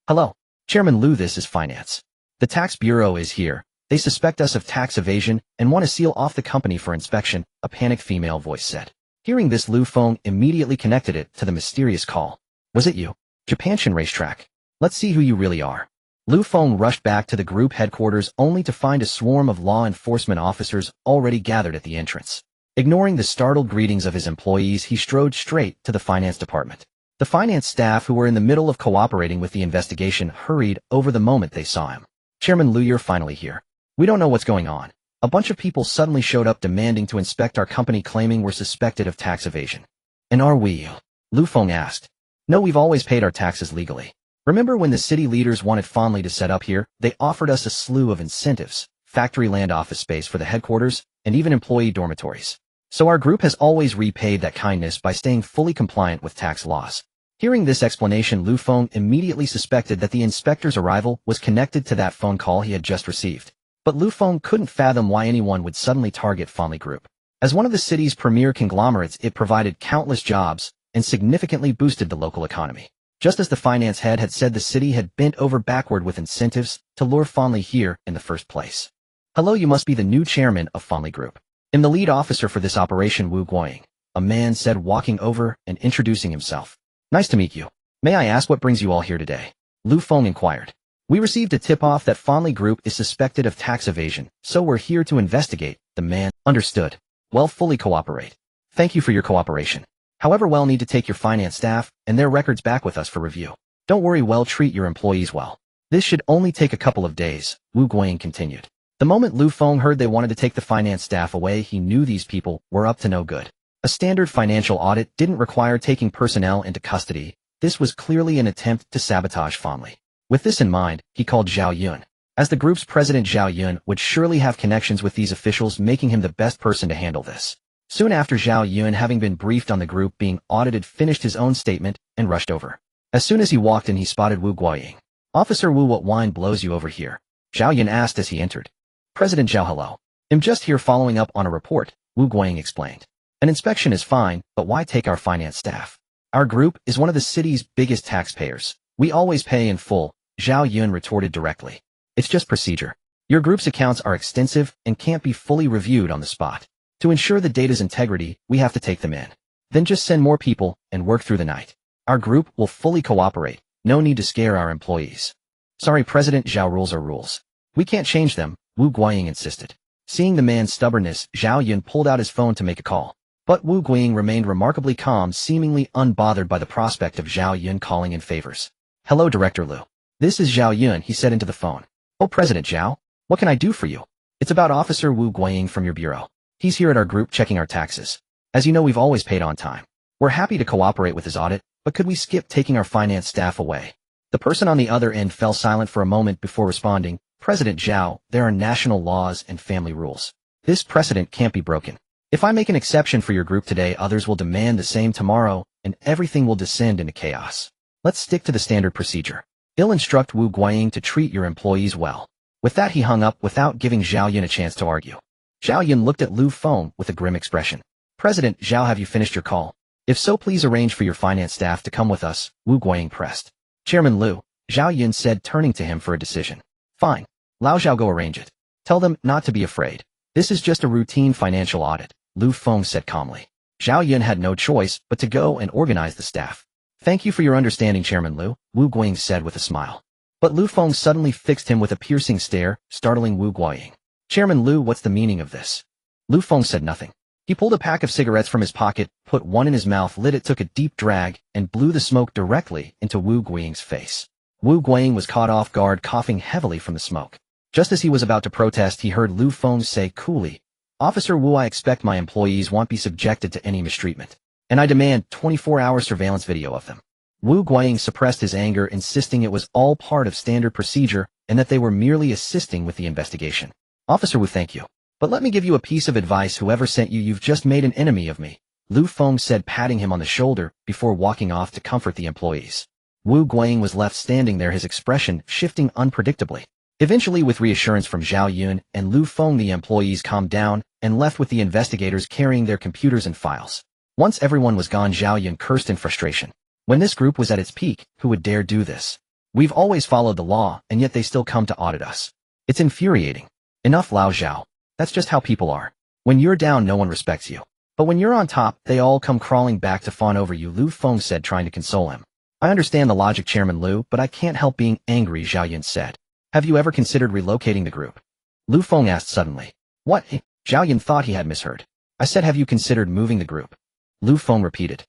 Hello, Chairman Lu, this is Finance. The tax bureau is here. They suspect us of tax evasion and want to seal off the company for inspection, a panicked female voice said. Hearing this, Lu Feng immediately connected it to the mysterious call. Was it you? Japanshin Racetrack. Let's see who you really are. Lu Feng rushed back to the group headquarters only to find a swarm of law enforcement officers already gathered at the entrance. Ignoring the startled greetings of his employees, he strode straight to the finance department. The finance staff, who were in the middle of cooperating with the investigation, hurried over the moment they saw him. Chairman Lu, you're finally here. We don't know what's going on. A bunch of people suddenly showed up demanding to inspect our company, claiming we're suspected of tax evasion. And are we? Lu Feng asked. No, we've always paid our taxes legally. Remember when the city leaders wanted fondly to set up here, they offered us a slew of incentives, factory land, office space for the headquarters, and even employee dormitories. So our group has always repaid that kindness by staying fully compliant with tax laws. Hearing this explanation, Lu Feng immediately suspected that the inspector's arrival was connected to that phone call he had just received. But Lu Feng couldn't fathom why anyone would suddenly target Fondly Group. As one of the city's premier conglomerates, it provided countless jobs and significantly boosted the local economy. Just as the finance head had said, the city had bent over backward with incentives to lure Fondly here in the first place. Hello, you must be the new chairman of Fondly Group. I'm the lead officer for this operation, Wu Guoying, a man said, walking over and introducing himself. Nice to meet you. May I ask what brings you all here today? Lu Feng inquired. We received a tip-off that Fondly Group is suspected of tax evasion, so we're here to investigate, the man. Understood. Well, fully cooperate. Thank you for your cooperation. However, we'll need to take your finance staff and their records back with us for review. Don't worry, we'll treat your employees well. This should only take a couple of days, Wu Guoying continued. The moment Lu Feng heard they wanted to take the finance staff away, he knew these people were up to no good. A standard financial audit didn't require taking personnel into custody. This was clearly an attempt to sabotage Fondly. With this in mind, he called Xianyun. As the group's president, Xianyun would surely have connections with these officials, making him the best person to handle this. Soon after, Xianyun, having been briefed on the group being audited, finished his own statement and rushed over. As soon as he walked in, he spotted Wu Guoying. Officer Wu, what wine blows you over here? Xianyun asked as he entered. President Zhao, hello. I'm just here following up on a report, Wu Guoying explained. An inspection is fine, but why take our finance staff? Our group is one of the city's biggest taxpayers. We always pay in full, Xianyun retorted directly. It's just procedure. Your group's accounts are extensive and can't be fully reviewed on the spot. To ensure the data's integrity, we have to take them in. Then just send more people and work through the night. Our group will fully cooperate. No need to scare our employees. Sorry, President Zhao, rules are rules. We can't change them, Wu Guoying insisted. Seeing the man's stubbornness, Xianyun pulled out his phone to make a call. But Wu Guoying remained remarkably calm, seemingly unbothered by the prospect of Xianyun calling in favors. Hello, Director Lu. This is Xianyun, he said into the phone. Oh, President Zhao, what can I do for you? It's about Officer Wu Guoying from your bureau. He's here at our group checking our taxes. As you know, we've always paid on time. We're happy to cooperate with his audit, but could we skip taking our finance staff away? The person on the other end fell silent for a moment before responding. President Zhao, there are national laws and family rules. This precedent can't be broken. If I make an exception for your group today, others will demand the same tomorrow, and everything will descend into chaos. Let's stick to the standard procedure. I'll instruct Wu Guoying to treat your employees well. With that, he hung up without giving Xianyun a chance to argue. Xianyun looked at Lu Feng with a grim expression. President Zhao, have you finished your call? If so, please arrange for your finance staff to come with us, Wu Guoying pressed. Chairman Lu, Xianyun said, turning to him for a decision. Fine. Lao Zhao, go arrange it. Tell them not to be afraid. This is just a routine financial audit, Lu Feng said calmly. Xianyun had no choice but to go and organize the staff. Thank you for your understanding, Chairman Lu, Wu Guoying said with a smile. But Lu Feng suddenly fixed him with a piercing stare, startling Wu Guoying. Chairman Lu, what's the meaning of this? Lu Feng said nothing. He pulled a pack of cigarettes from his pocket, put one in his mouth, lit it, took a deep drag, and blew the smoke directly into Wu Guoying's face. Wu Guoying was caught off guard, coughing heavily from the smoke. Just as he was about to protest, he heard Lu Feng say coolly, Officer Wu, I expect my employees won't be subjected to any mistreatment, and I demand 24-hour surveillance video of them. Wu Guoying suppressed his anger, insisting it was all part of standard procedure and that they were merely assisting with the investigation. Officer Wu, thank you. But let me give you a piece of advice. Whoever sent you, you've just made an enemy of me, Lu Feng said, patting him on the shoulder before walking off to comfort the employees. Wu Guoying was left standing there, his expression shifting unpredictably. Eventually, with reassurance from Xianyun and Lu Feng, the employees calmed down and left with the investigators carrying their computers and files. Once everyone was gone, Xianyun cursed in frustration. When this group was at its peak, who would dare do this? We've always followed the law, and yet they still come to audit us. It's infuriating. Enough, Lao Zhao. That's just how people are. When you're down, no one respects you. But when you're on top, they all come crawling back to fawn over you, Lu Feng said, trying to console him. I understand the logic, Chairman Lu, but I can't help being angry, Xianyun said. Have you ever considered relocating the group? Lu Feng asked suddenly. What? Xianyun thought he had misheard. I said, have you considered moving the group? Lu Feng repeated.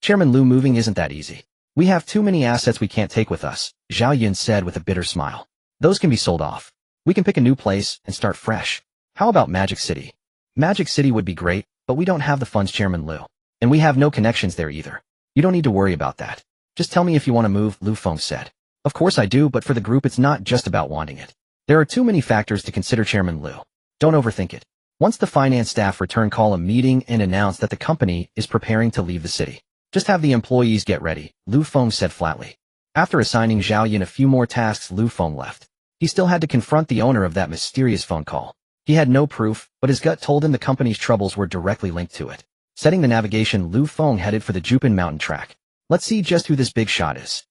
Chairman Lu, moving isn't that easy. We have too many assets we can't take with us, Xianyun said with a bitter smile. Those can be sold off. We can pick a new place and start fresh. How about Magic City? Magic City would be great, but we don't have the funds, Chairman Lu. And we have no connections there either. You don't need to worry about that. Just tell me if you want to move, Lu Feng said. Of course I do, but for the group it's not just about wanting it. There are too many factors to consider, Chairman Lu. Don't overthink it. Once the finance staff return, call a meeting and announce that the company is preparing to leave the city. Just have the employees get ready, Lu Feng said flatly. After assigning Xianyun a few more tasks, Lu Feng left. He still had to confront the owner of that mysterious phone call. He had no proof, but his gut told him the company's troubles were directly linked to it. Setting the navigation, Lu Feng headed for the Jupin mountain track. Let's see just who this big shot is.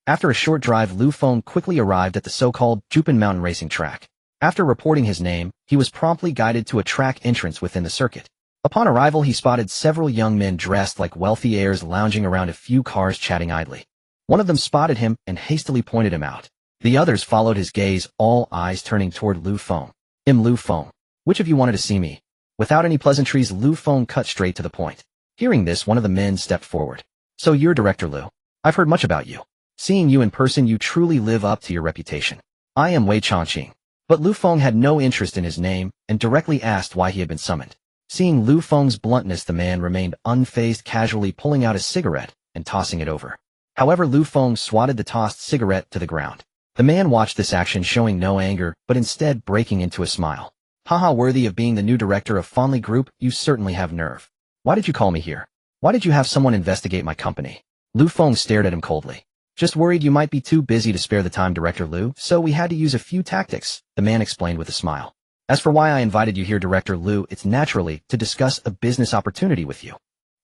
After a short drive, Lu Feng quickly arrived at the so-called Jupin mountain racing track. After reporting his name, he was promptly guided to a track entrance within the circuit. Upon arrival, he spotted several young men dressed like wealthy heirs lounging around a few cars chatting idly. One of them spotted him and hastily pointed him out. The others followed his gaze, all eyes turning toward Lu Feng. Lu Feng. Which of you wanted to see me? Without any pleasantries, Lu Feng cut straight to the point. Hearing this, one of the men stepped forward. So you're Director Lu. I've heard much about you. Seeing you in person, you truly live up to your reputation. I am Wei Chongqing. But Lu Feng had no interest in his name and directly asked why he had been summoned. Seeing Lu Feng's bluntness, the man remained unfazed, casually pulling out a cigarette and tossing it over. However, Lu Feng swatted the tossed cigarette to the ground. The man watched this action, showing no anger, but instead breaking into a smile. Haha, worthy of being the new director of Fonley Group, you certainly have nerve. Why did you call me here? Why did you have someone investigate my company? Lu Feng stared at him coldly. Just worried you might be too busy to spare the time, Director Lu, so we had to use a few tactics, the man explained with a smile. As for why I invited you here, Director Lu, it's naturally to discuss a business opportunity with you.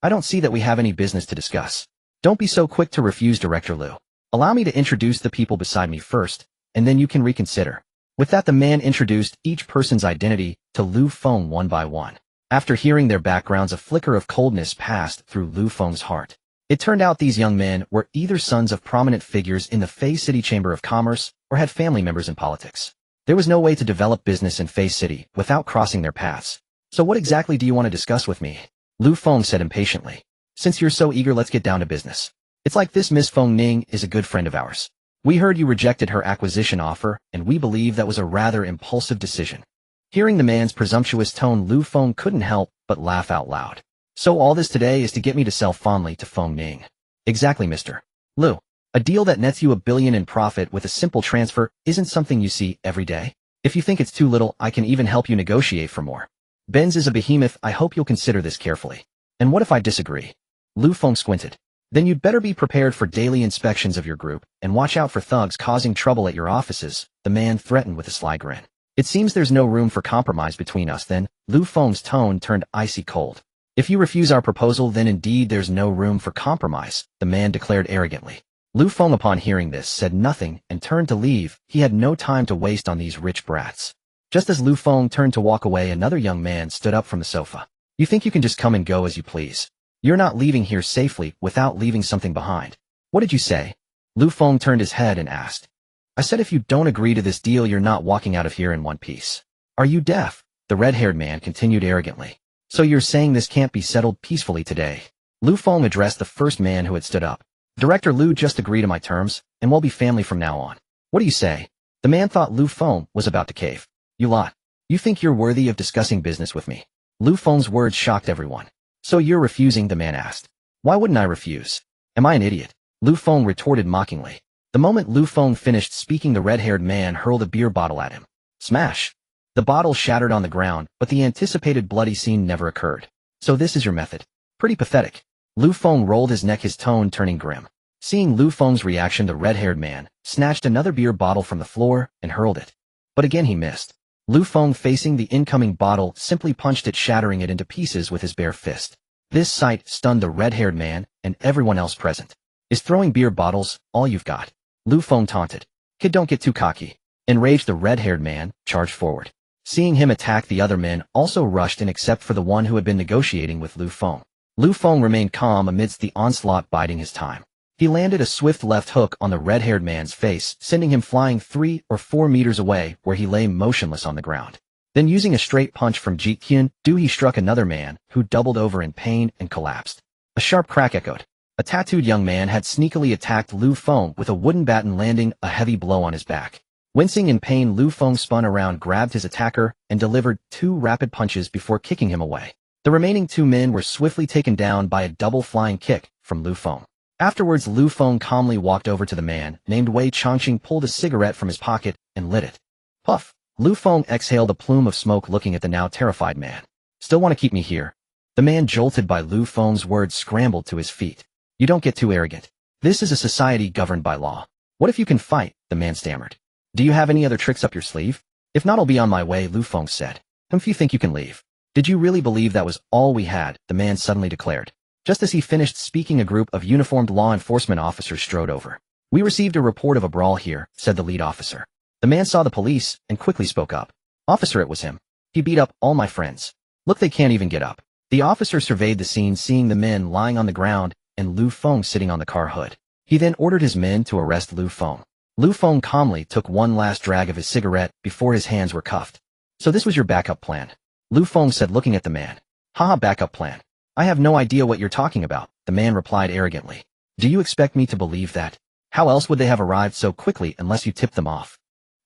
I don't see that we have any business to discuss. Don't be so quick to refuse, Director Lu. Allow me to introduce the people beside me first, and then you can reconsider. With that, the man introduced each person's identity to Lu Feng one by one. After hearing their backgrounds, a flicker of coldness passed through Lu Feng's heart. It turned out these young men were either sons of prominent figures in the Fei City Chamber of Commerce or had family members in politics. There was no way to develop business in Fei City without crossing their paths. So what exactly do you want to discuss with me? Lu Feng said impatiently. Since you're so eager, let's get down to business. It's like this, Miss Feng Ning is a good friend of ours. We heard you rejected her acquisition offer, and we believe that was a rather impulsive decision. Hearing the man's presumptuous tone, Lu Feng couldn't help but laugh out loud. So all this today is to get me to sell fondly to Feng Ning. Exactly, Mr. Lu. A deal that nets you $1 billion in profit with a simple transfer isn't something you see every day. If you think it's too little, I can even help you negotiate for more. Benz is a behemoth. I hope you'll consider this carefully. And what if I disagree? Lu Feng squinted. Then you'd better be prepared for daily inspections of your group, and watch out for thugs causing trouble at your offices, the man threatened with a sly grin. It seems there's no room for compromise between us then. Lu Feng's tone turned icy cold. If you refuse our proposal, then indeed there's no room for compromise, the man declared arrogantly. Lu Feng, upon hearing this, said nothing and turned to leave. He had no time to waste on these rich brats. Just as Lu Feng turned to walk away, another young man stood up from the sofa. You think you can just come and go as you please? You're not leaving here safely without leaving something behind. What did you say? Lu Feng turned his head and asked. I said if you don't agree to this deal, you're not walking out of here in one piece. Are you deaf? The red-haired man continued arrogantly. So you're saying this can't be settled peacefully today? Lu Feng addressed the first man who had stood up. Director Lu, just agree to my terms, and we'll be family from now on. What do you say? The man thought Lu Feng was about to cave. You lot. You think you're worthy of discussing business with me? Lu Feng's words shocked everyone. So you're refusing? The man asked. Why wouldn't I refuse? Am I an idiot? Lu Feng retorted mockingly. The moment Lu Feng finished speaking, the red-haired man hurled a beer bottle at him. Smash! The bottle shattered on the ground, but the anticipated bloody scene never occurred. So this is your method? Pretty pathetic. Lu Feng rolled his neck, his tone turning grim. Seeing Lu Feng's reaction, the red-haired man snatched another beer bottle from the floor and hurled it. But again he missed. Lu Feng, facing the incoming bottle, simply punched it, shattering it into pieces with his bare fist. This sight stunned the red-haired man and everyone else present. Is throwing beer bottles all you've got? Lu Feng taunted. Kid, don't get too cocky. Enraged, the red-haired man charged forward. Seeing him attack, the other men also rushed in except for the one who had been negotiating with Lu Feng. Lu Feng remained calm amidst the onslaught, biding his time. He landed a swift left hook on the red-haired man's face, sending him flying 3 or 4 meters away, where he lay motionless on the ground. Then, using a straight punch from Xianyun, he struck another man, who doubled over in pain and collapsed. A sharp crack echoed. A tattooed young man had sneakily attacked Lu Feng with a wooden baton, landing a heavy blow on his back. Wincing in pain, Lu Feng spun around, grabbed his attacker, and delivered 2 rapid punches before kicking him away. The remaining 2 men were swiftly taken down by a double flying kick from Lu Feng. Afterwards, Lu Feng calmly walked over to the man named Wei Changqing, pulled a cigarette from his pocket, and lit it. Puff! Lu Feng exhaled a plume of smoke, looking at the now terrified man. Still want to keep me here? The man, jolted by Lu Feng's words, scrambled to his feet. You don't get too arrogant. This is a society governed by law. What if you can fight? The man stammered. Do you have any other tricks up your sleeve? If not, I'll be on my way, Lu Feng said. If you think you can leave. Did you really believe that was all we had? The man suddenly declared. Just as he finished speaking, a group of uniformed law enforcement officers strode over. We received a report of a brawl here, said the lead officer. The man saw the police and quickly spoke up. Officer, it was him. He beat up all my friends. Look, they can't even get up. The officer surveyed the scene, seeing the men lying on the ground and Lu Feng sitting on the car hood. He then ordered his men to arrest Lu Feng. Lu Feng calmly took one last drag of his cigarette before his hands were cuffed. So this was your backup plan? Lu Feng said, looking at the man. Haha, backup plan. I have no idea what you're talking about, the man replied arrogantly. Do you expect me to believe that? How else would they have arrived so quickly unless you tipped them off?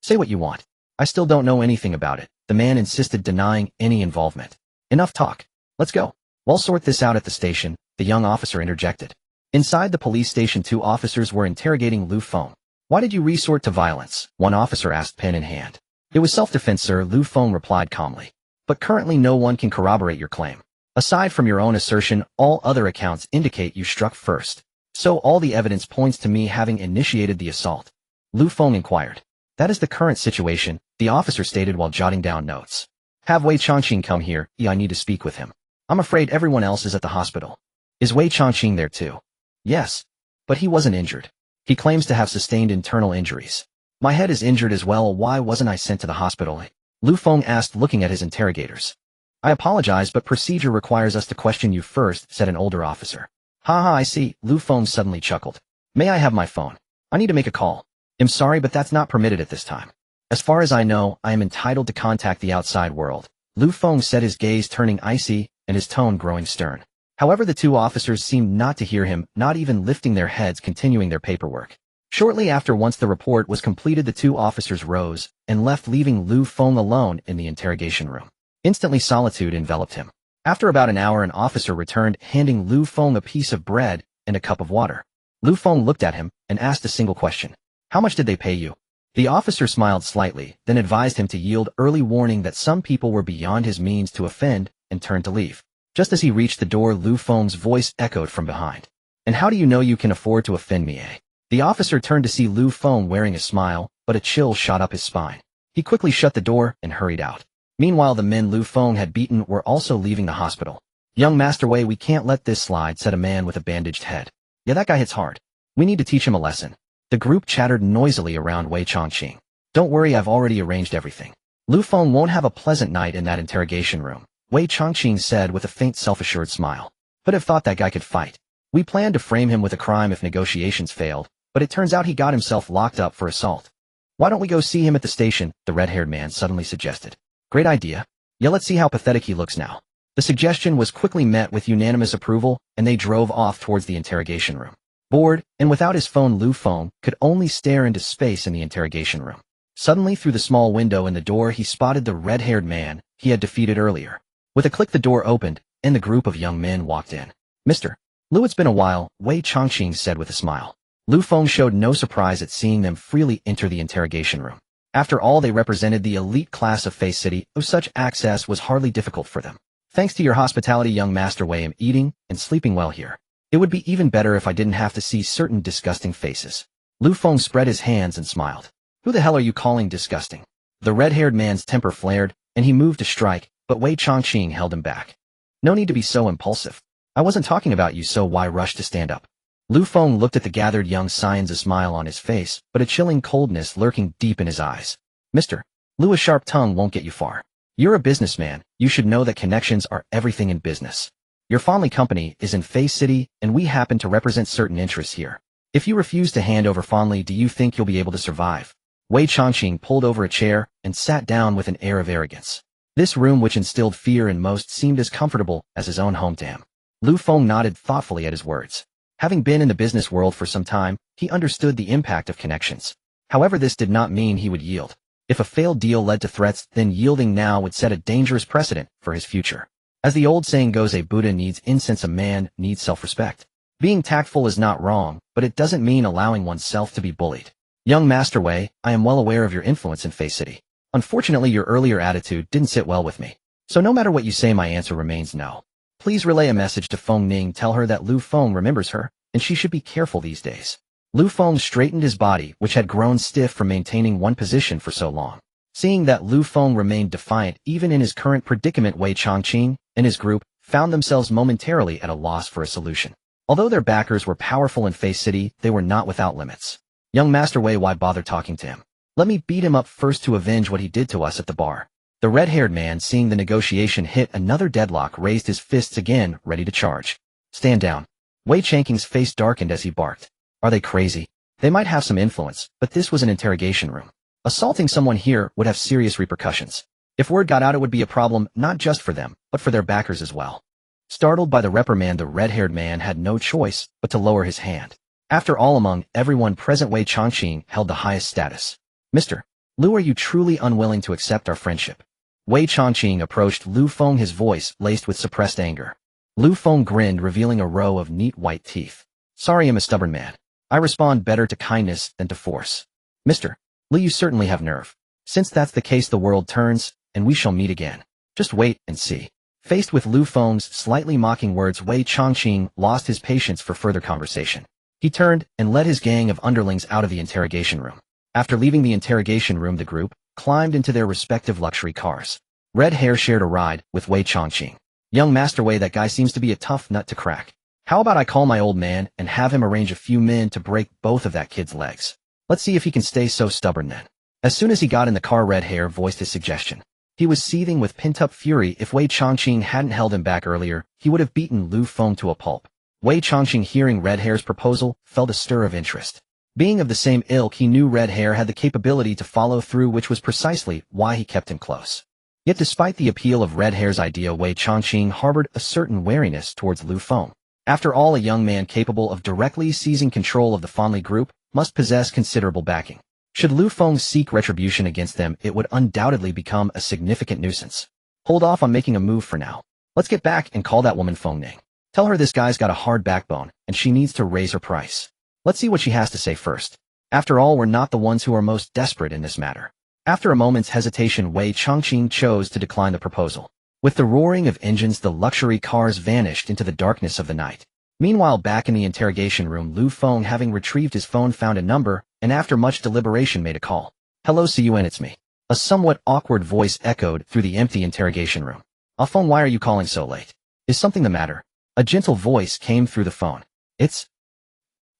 Say what you want. I still don't know anything about it, the man insisted, denying any involvement. Enough talk. Let's go. We'll sort this out at the station, the young officer interjected. Inside the police station, 2 officers were interrogating Lu Feng. Why did you resort to violence? One officer asked, pen in hand. It was self-defense, sir, Lu Feng replied calmly. But currently no one can corroborate your claim. Aside from your own assertion, all other accounts indicate you struck first. So all the evidence points to me having initiated the assault. Lu Feng inquired. That is the current situation, the officer stated while jotting down notes. Have Wei Changqing come here, I need to speak with him. I'm afraid everyone else is at the hospital. Is Wei Changqing there too? Yes. But he wasn't injured. He claims to have sustained internal injuries. My head is injured as well. Why wasn't I sent to the hospital? Lu Feng asked, looking at his interrogators. I apologize, but procedure requires us to question you first, said an older officer. Haha, I see, Lu Feng suddenly chuckled. May I have my phone? I need to make a call. I'm sorry, but that's not permitted at this time. As far as I know, I am entitled to contact the outside world. Lu Feng said, his gaze turning icy and his tone growing stern. However, the 2 officers seemed not to hear him, not even lifting their heads, continuing their paperwork. Shortly after, once the report was completed, the 2 officers rose and left, leaving Lu Feng alone in the interrogation room. Instantly, solitude enveloped him. After about an hour, an officer returned, handing Lu Feng a piece of bread and a cup of water. Lu Feng looked at him and asked a single question. How much did they pay you? The officer smiled slightly, then advised him to yield early, warning that some people were beyond his means to offend, and turned to leave. Just as he reached the door, Lu Feng's voice echoed from behind. And how do you know you can afford to offend me, eh? The officer turned to see Lu Feng wearing a smile, but a chill shot up his spine. He quickly shut the door and hurried out. Meanwhile, the men Lu Feng had beaten were also leaving the hospital. Young Master Wei, we can't let this slide, said a man with a bandaged head. Yeah, that guy hits hard. We need to teach him a lesson. The group chattered noisily around Wei Changqing. Don't worry, I've already arranged everything. Lu Feng won't have a pleasant night in that interrogation room, Wei Changqing said with a faint self-assured smile. Who'd have thought that guy could fight? We planned to frame him with a crime if negotiations failed, but it turns out he got himself locked up for assault. Why don't we go see him at the station? The red-haired man suddenly suggested. Great idea. Yeah, let's see how pathetic he looks now. The suggestion was quickly met with unanimous approval, and they drove off towards the interrogation room. Bored, and without his phone, Lu Feng could only stare into space in the interrogation room. Suddenly, through the small window in the door, he spotted the red-haired man he had defeated earlier. With a click, the door opened, and the group of young men walked in. Mr. Lu, it's been a while, Wei Changqing said with a smile. Lu Feng showed no surprise at seeing them freely enter the interrogation room. After all, they represented the elite class of Face City, so such access was hardly difficult for them. Thanks to your hospitality, young Master Wei, I'm eating and sleeping well here. It would be even better if I didn't have to see certain disgusting faces. Lu Feng spread his hands and smiled. Who the hell are you calling disgusting? The red-haired man's temper flared, and he moved to strike, but Wei Chongqing held him back. No need to be so impulsive. I wasn't talking about you, so why rush to stand up? Lu Feng looked at the gathered young Xianyun, a smile on his face, but a chilling coldness lurking deep in his eyes. Mr. Lu, a sharp tongue won't get you far. You're a businessman, you should know that connections are everything in business. Your Fonley company is in Fei City, and we happen to represent certain interests here. If you refuse to hand over Fonley, do you think you'll be able to survive? Wei Chongqing pulled over a chair and sat down with an air of arrogance. This room, which instilled fear in most, seemed as comfortable as his own home to him. Lu Feng nodded thoughtfully at his words. Having been in the business world for some time, he understood the impact of connections. However, this did not mean he would yield. If a failed deal led to threats, then yielding now would set a dangerous precedent for his future. As the old saying goes, a Buddha needs incense, a man needs self-respect. Being tactful is not wrong, but it doesn't mean allowing oneself to be bullied. Young Master Wei, I am well aware of your influence in Fei City. Unfortunately, your earlier attitude didn't sit well with me. So no matter what you say, my answer remains no. Please relay a message to Feng Ning, tell her that Lu Feng remembers her, and she should be careful these days. Lu Feng straightened his body, which had grown stiff from maintaining one position for so long. Seeing that Lu Feng remained defiant even in his current predicament, Wei Chongqing and his group found themselves momentarily at a loss for a solution. Although their backers were powerful in Fei City, they were not without limits. Young Master Wei, why bother talking to him? Let me beat him up first to avenge what he did to us at the bar. The red-haired man, seeing the negotiation hit another deadlock, raised his fists again, ready to charge. Stand down. Wei Chongqing's face darkened as he barked. Are they crazy? They might have some influence, but this was an interrogation room. Assaulting someone here would have serious repercussions. If word got out, it would be a problem not just for them, but for their backers as well. Startled by the reprimand, the red-haired man had no choice but to lower his hand. After all, among everyone present, Wei Chongqing held the highest status. Mr. Lu, are you truly unwilling to accept our friendship? Wei Chongqing approached Lu Feng, his voice laced with suppressed anger. Lu Feng grinned, revealing a row of neat white teeth. Sorry, I'm a stubborn man. I respond better to kindness than to force. Mr. Lu, you certainly have nerve. Since that's the case, the world turns, and we shall meet again. Just wait and see. Faced with Lu Feng's slightly mocking words, Wei Chongqing lost his patience for further conversation. He turned and led his gang of underlings out of the interrogation room. After leaving the interrogation room, the group climbed into their respective luxury cars. Red Hair shared a ride with Wei Chongqing. Young Master Wei, that guy seems to be a tough nut to crack. How about I call my old man and have him arrange a few men to break both of that kid's legs? Let's see if he can stay so stubborn then. As soon as he got in the car, Red Hair voiced his suggestion. He was seething with pent-up fury. If Wei Chongqing hadn't held him back earlier, he would have beaten Lu Feng to a pulp. Wei Chongqing, hearing Red Hair's proposal, felt a stir of interest. Being of the same ilk, he knew Red Hair had the capability to follow through, which was precisely why he kept him close. Yet despite the appeal of Red Hair's idea, Wei Chongqing harbored a certain wariness towards Lu Feng. After all, a young man capable of directly seizing control of the Fonley group must possess considerable backing. Should Lu Feng seek retribution against them, it would undoubtedly become a significant nuisance. Hold off on making a move for now. Let's get back and call that woman Feng Ning. Tell her this guy's got a hard backbone, and she needs to raise her price. Let's see what she has to say first. After all, we're not the ones who are most desperate in this matter. After a moment's hesitation, Wei Chongqing chose to decline the proposal. With the roaring of engines, the luxury cars vanished into the darkness of the night. Meanwhile, back in the interrogation room, Lu Feng, having retrieved his phone, found a number, and after much deliberation made a call. Hello, Xianyun, it's me. A somewhat awkward voice echoed through the empty interrogation room. Feng, why are you calling so late? Is something the matter? A gentle voice came through the phone. It's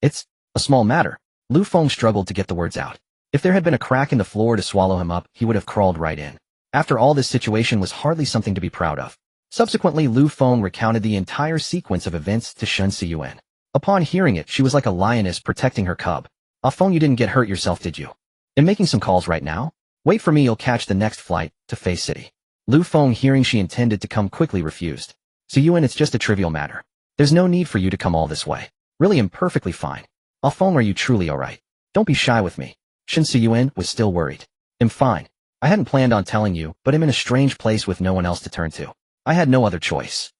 a small matter. Lu Feng struggled to get the words out. If there had been a crack in the floor to swallow him up, he would have crawled right in. After all, this situation was hardly something to be proud of. Subsequently, Lu Feng recounted the entire sequence of events to Xianyun. Upon hearing it, she was like a lioness protecting her cub. Feng, you didn't get hurt yourself, did you? In making some calls right now? Wait for me, you'll catch the next flight to Fei City. Lu Feng, hearing she intended to come, quickly refused. Xianyun, it's just a trivial matter. There's no need for you to come all this way. Really, I'm perfectly fine. Feng, are you truly alright? Don't be shy with me. Xianyun was still worried. I'm fine. I hadn't planned on telling you, but I'm in a strange place with no one else to turn to. I had no other choice.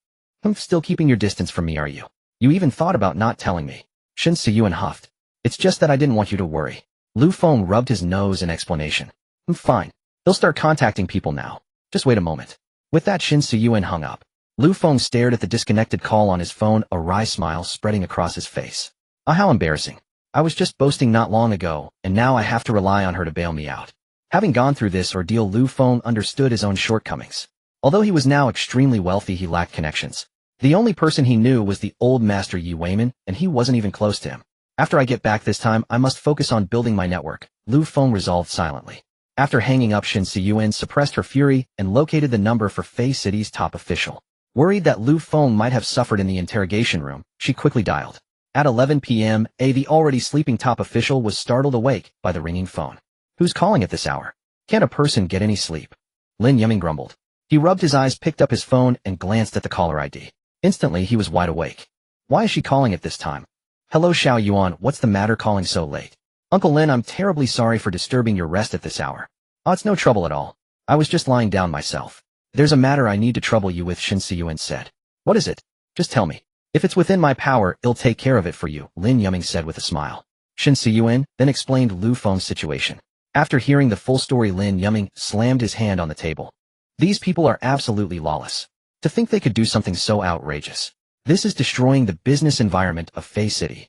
Still keeping your distance from me, are you? You even thought about not telling me. Xianyun huffed. It's just that I didn't want you to worry. Lu Feng rubbed his nose in explanation. I'm fine. They'll start contacting people now. Just wait a moment. With that, Xianyun hung up. Lu Feng stared at the disconnected call on his phone, a wry smile spreading across his face. How embarrassing. I was just boasting not long ago, and now I have to rely on her to bail me out. Having gone through this ordeal, Lu Feng understood his own shortcomings. Although he was now extremely wealthy, he lacked connections. The only person he knew was the old master Yi Weiman, and he wasn't even close to him. After I get back this time, I must focus on building my network, Lu Feng resolved silently. After hanging up, Xianyun suppressed her fury and located the number for Fei City's top official. Worried that Lu Feng might have suffered in the interrogation room, she quickly dialed. At 11 p.m., the already sleeping top official was startled awake by the ringing phone. Who's calling at this hour? Can't a person get any sleep? Lin Yuming grumbled. He rubbed his eyes, picked up his phone, and glanced at the caller ID. Instantly, he was wide awake. Why is she calling at this time? Hello, Xianyun, what's the matter calling so late? Uncle Lin, I'm terribly sorry for disturbing your rest at this hour. Oh, it's no trouble at all. I was just lying down myself. There's a matter I need to trouble you with, Xianyun said. What is it? Just tell me. If it's within my power, I'll take care of it for you, Lin Yuming said with a smile. Xianyun then explained Lu Feng's situation. After hearing the full story, Lin Yuming slammed his hand on the table. These people are absolutely lawless. To think they could do something so outrageous. This is destroying the business environment of Fei City.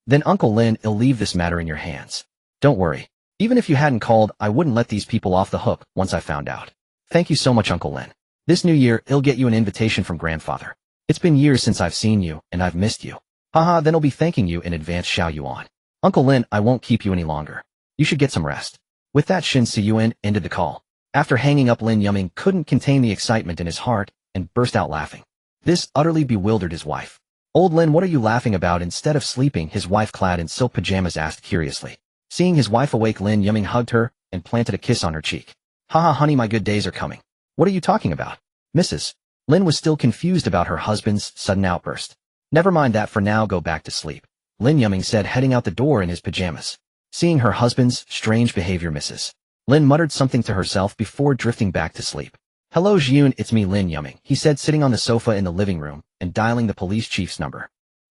Then Uncle Lin, I'll leave this matter in your hands. Don't worry. Even if you hadn't called, I wouldn't let these people off the hook once I found out. Thank you so much, Uncle Lin. This new year, I'll get you an invitation from grandfather. It's been years since I've seen you, and I've missed you. Haha, then I'll be thanking you in advance, Xianyun. Uncle Lin, I won't keep you any longer. You should get some rest. With that, Xianyun ended the call. After hanging up, Lin Yuming couldn't contain the excitement in his heart and burst out laughing. This utterly bewildered his wife. Old Lin, what are you laughing about? Instead of sleeping, his wife, clad in silk pajamas, asked curiously. Seeing his wife awake, Lin Yuming hugged her and planted a kiss on her cheek. Haha, honey, my good days are coming. What are you talking about? Mrs. Lin was still confused about her husband's sudden outburst. Never mind that for now, go back to sleep, Lin Yuming said, heading out the door in his pajamas. Seeing her husband's strange behavior, Mrs. Lin muttered something to herself before drifting back to sleep. Hello, Xianyun, it's me, Lin Yuming, he said, sitting on the sofa in the living room and dialing the police chief's number.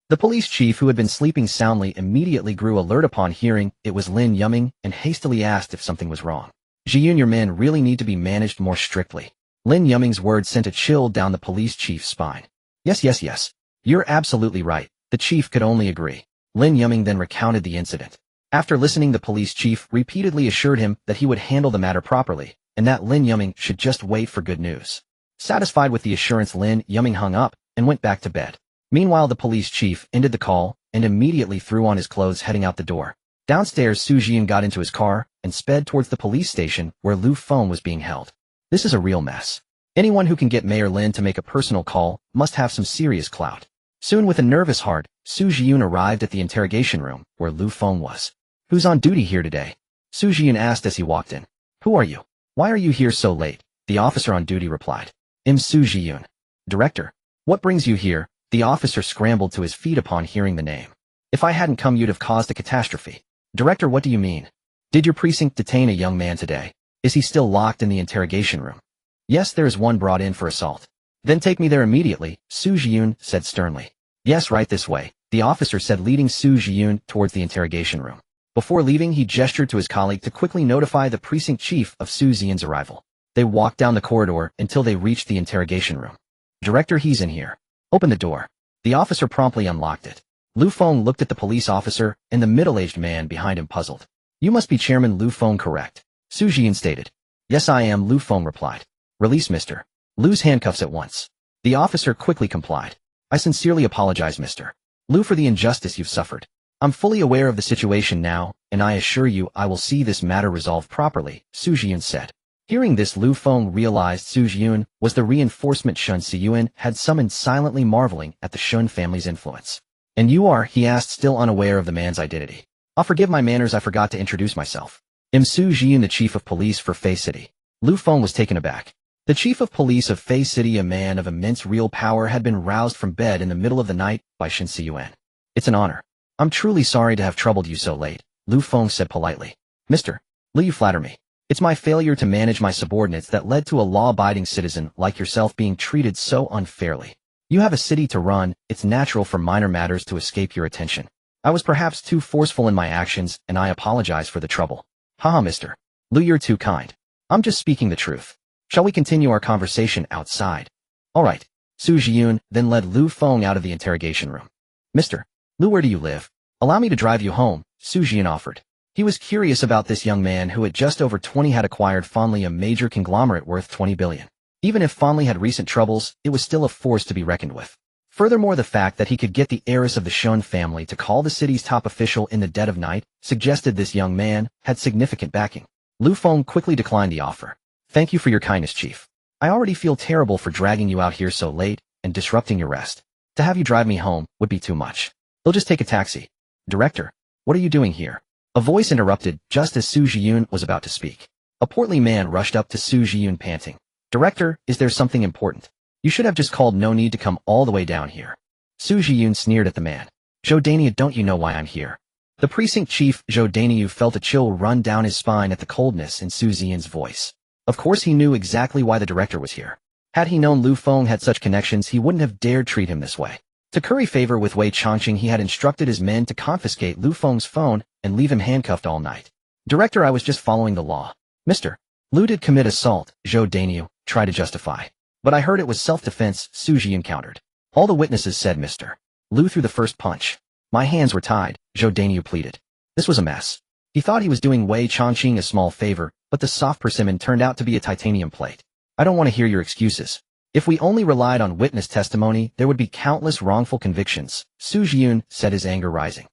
The police chief, who had been sleeping soundly, immediately grew alert upon hearing it was Lin Yuming and hastily asked if something was wrong. Xianyun, your men really need to be managed more strictly. Lin Yuming's words sent a chill down the police chief's spine. Yes. You're absolutely right. The chief could only agree. Lin Yuming then recounted the incident. After listening, the police chief repeatedly assured him that he would handle the matter properly, and that Lin Yuming should just wait for good news. Satisfied with the assurance, Lin Yuming hung up and went back to bed. Meanwhile, the police chief ended the call and immediately threw on his clothes, heading out the door. Downstairs, Xianyun got into his car and sped towards the police station where Lu Feng was being held. This is a real mess. Anyone who can get Mayor Lin to make a personal call must have some serious clout. Soon, with a nervous heart, Xianyun arrived at the interrogation room where Lu Feng was. Who's on duty here today? Xianyun asked as he walked in. Who are you? Why are you here so late? The officer on duty replied. I'm Xianyun. Director. What brings you here? The officer scrambled to his feet upon hearing the name. If I hadn't come, you'd have caused a catastrophe. Director, what do you mean? Did your precinct detain a young man today? Is he still locked in the interrogation room? Yes, there is one brought in for assault. Then take me there immediately, Xianyun said sternly. Yes, right this way, the officer said, leading Xianyun towards the interrogation room. Before leaving, he gestured to his colleague to quickly notify the precinct chief of Xianyun's arrival. They walked down the corridor until they reached the interrogation room. Director, he's in here. Open the door. The officer promptly unlocked it. Lu Feng looked at the police officer and the middle-aged man behind him, puzzled. You must be Chairman Lu Feng, correct? Xianyun stated. Yes, I am, Lu Feng replied. Release Mr. Lu's handcuffs at once. The officer quickly complied. I sincerely apologize, Mr. Lu, for the injustice you've suffered. I'm fully aware of the situation now, and I assure you I will see this matter resolved properly, Xianyun said. Hearing this, Lu Feng realized Xianyun was the reinforcement Xianyun had summoned, silently marveling at the Shun family's influence. And you are, he asked, still unaware of the man's identity. Forgive my manners, I forgot to introduce myself. I'm Xianyun, the chief of police for Fei City. Lu Feng was taken aback. The chief of police of Fei City, a man of immense real power, had been roused from bed in the middle of the night by Xianyun. It's an honor. I'm truly sorry to have troubled you so late, Lu Feng said politely. Mr. Lu, you flatter me. It's my failure to manage my subordinates that led to a law-abiding citizen like yourself being treated so unfairly. You have a city to run, it's natural for minor matters to escape your attention. I was perhaps too forceful in my actions, and I apologize for the trouble. Haha, Mr. Lu, you're too kind. I'm just speaking the truth. Shall we continue our conversation outside? All right. Xianyun then led Lu Feng out of the interrogation room. Mr. Lu, where do you live? Allow me to drive you home, Xianyun offered. He was curious about this young man who at just over 20 had acquired Fondly, a major conglomerate worth 20 billion. Even if Fondly had recent troubles, it was still a force to be reckoned with. Furthermore, the fact that he could get the heiress of the Xianyun family to call the city's top official in the dead of night suggested this young man had significant backing. Lu Feng quickly declined the offer. Thank you for your kindness, Chief. I already feel terrible for dragging you out here so late and disrupting your rest. To have you drive me home would be too much. They'll just take a taxi. Director, what are you doing here? A voice interrupted just as Xianyun was about to speak. A portly man rushed up to Xianyun panting. Director, is there something important? You should have just called, no need to come all the way down here. Xianyun sneered at the man. Zhou, don't you know why I'm here? The precinct chief, Zhou, felt a chill run down his spine at the coldness in Xianyun's voice. Of course he knew exactly why the director was here. Had he known Lu Feng had such connections, he wouldn't have dared treat him this way. To curry favor with Wei Changqing, he had instructed his men to confiscate Lu Feng's phone and leave him handcuffed all night. Director, I was just following the law. Mr. Lu did commit assault, Zhou tried to justify. But I heard it was self-defense, Xianyun countered. All the witnesses said Mr. Lu threw the first punch. My hands were tied, Zhou pleaded. This was a mess. He thought he was doing Wei Changqing a small favor, but the soft persimmon turned out to be a titanium plate. I don't want to hear your excuses. If we only relied on witness testimony, there would be countless wrongful convictions, Xianyun said, his anger rising.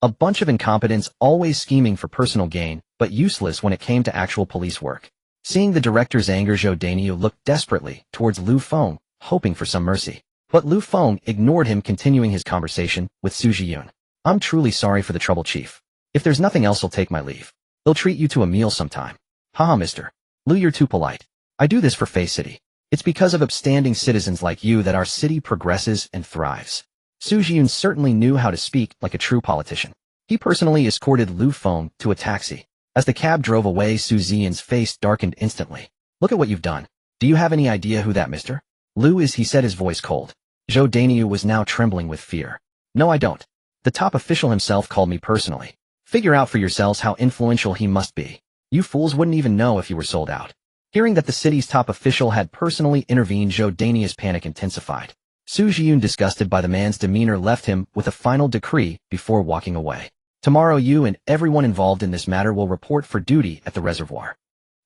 A bunch of incompetents, always scheming for personal gain, but useless when it came to actual police work. Seeing the director's anger, Zhou looked desperately towards Lu Feng, hoping for some mercy. But Lu Feng ignored him, continuing his conversation with Xianyun. I'm truly sorry for the trouble, Chief. If there's nothing else, I'll take my leave. They'll treat you to a meal sometime. Haha, Mr. Lu, you're too polite. I do this for Fei City. It's because of upstanding citizens like you that our city progresses and thrives. Xianyun certainly knew how to speak like a true politician. He personally escorted Lu Feng to a taxi. As the cab drove away, Xianyun's face darkened instantly. Look at what you've done. Do you have any idea who that Mr. Lu is? He said, his voice cold. Zhou was now trembling with fear. No, I don't. The top official himself called me personally. Figure out for yourselves how influential he must be. You fools wouldn't even know if you were sold out. Hearing that the city's top official had personally intervened, Zhou panic intensified. Xianyun, disgusted by the man's demeanor, left him with a final decree before walking away. Tomorrow you and everyone involved in this matter will report for duty at the reservoir.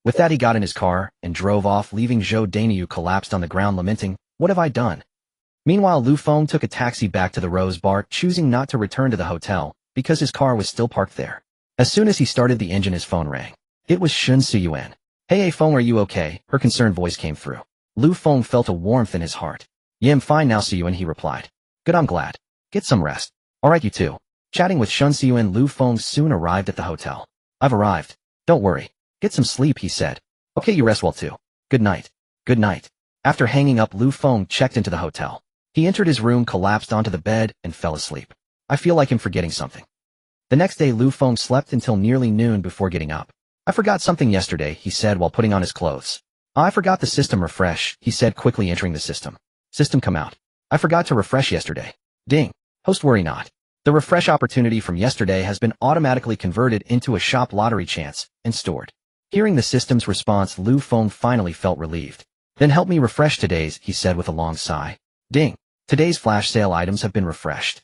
With that, he got in his car and drove off, leaving Zhou collapsed on the ground lamenting, what have I done? Meanwhile, Lu Feng took a taxi back to the Rose Bar, choosing not to return to the hotel because his car was still parked there. As soon as he started the engine, his phone rang. It was Xianyun. Hey Feng, are you okay? Her concerned voice came through. Lu Feng felt a warmth in his heart. Yeah, I'm fine now, Xianyun, he replied. Good, I'm glad. Get some rest. Alright, you too. Chatting with Xianyun, Lu Feng soon arrived at the hotel. I've arrived. Don't worry. Get some sleep, he said. Okay, you rest well too. Good night. Good night. After hanging up, Lu Feng checked into the hotel. He entered his room, collapsed onto the bed, and fell asleep. I feel like I'm forgetting something. The next day, Lu Feng slept until nearly noon before getting up. I forgot something yesterday, he said while putting on his clothes. I forgot the system refresh, he said, quickly entering the system. System come out. I forgot to refresh yesterday. Ding. Host, worry not. The refresh opportunity from yesterday has been automatically converted into a shop lottery chance and stored. Hearing the system's response, Lu Feng finally felt relieved. Then help me refresh today's, he said with a long sigh. Ding. Today's flash sale items have been refreshed.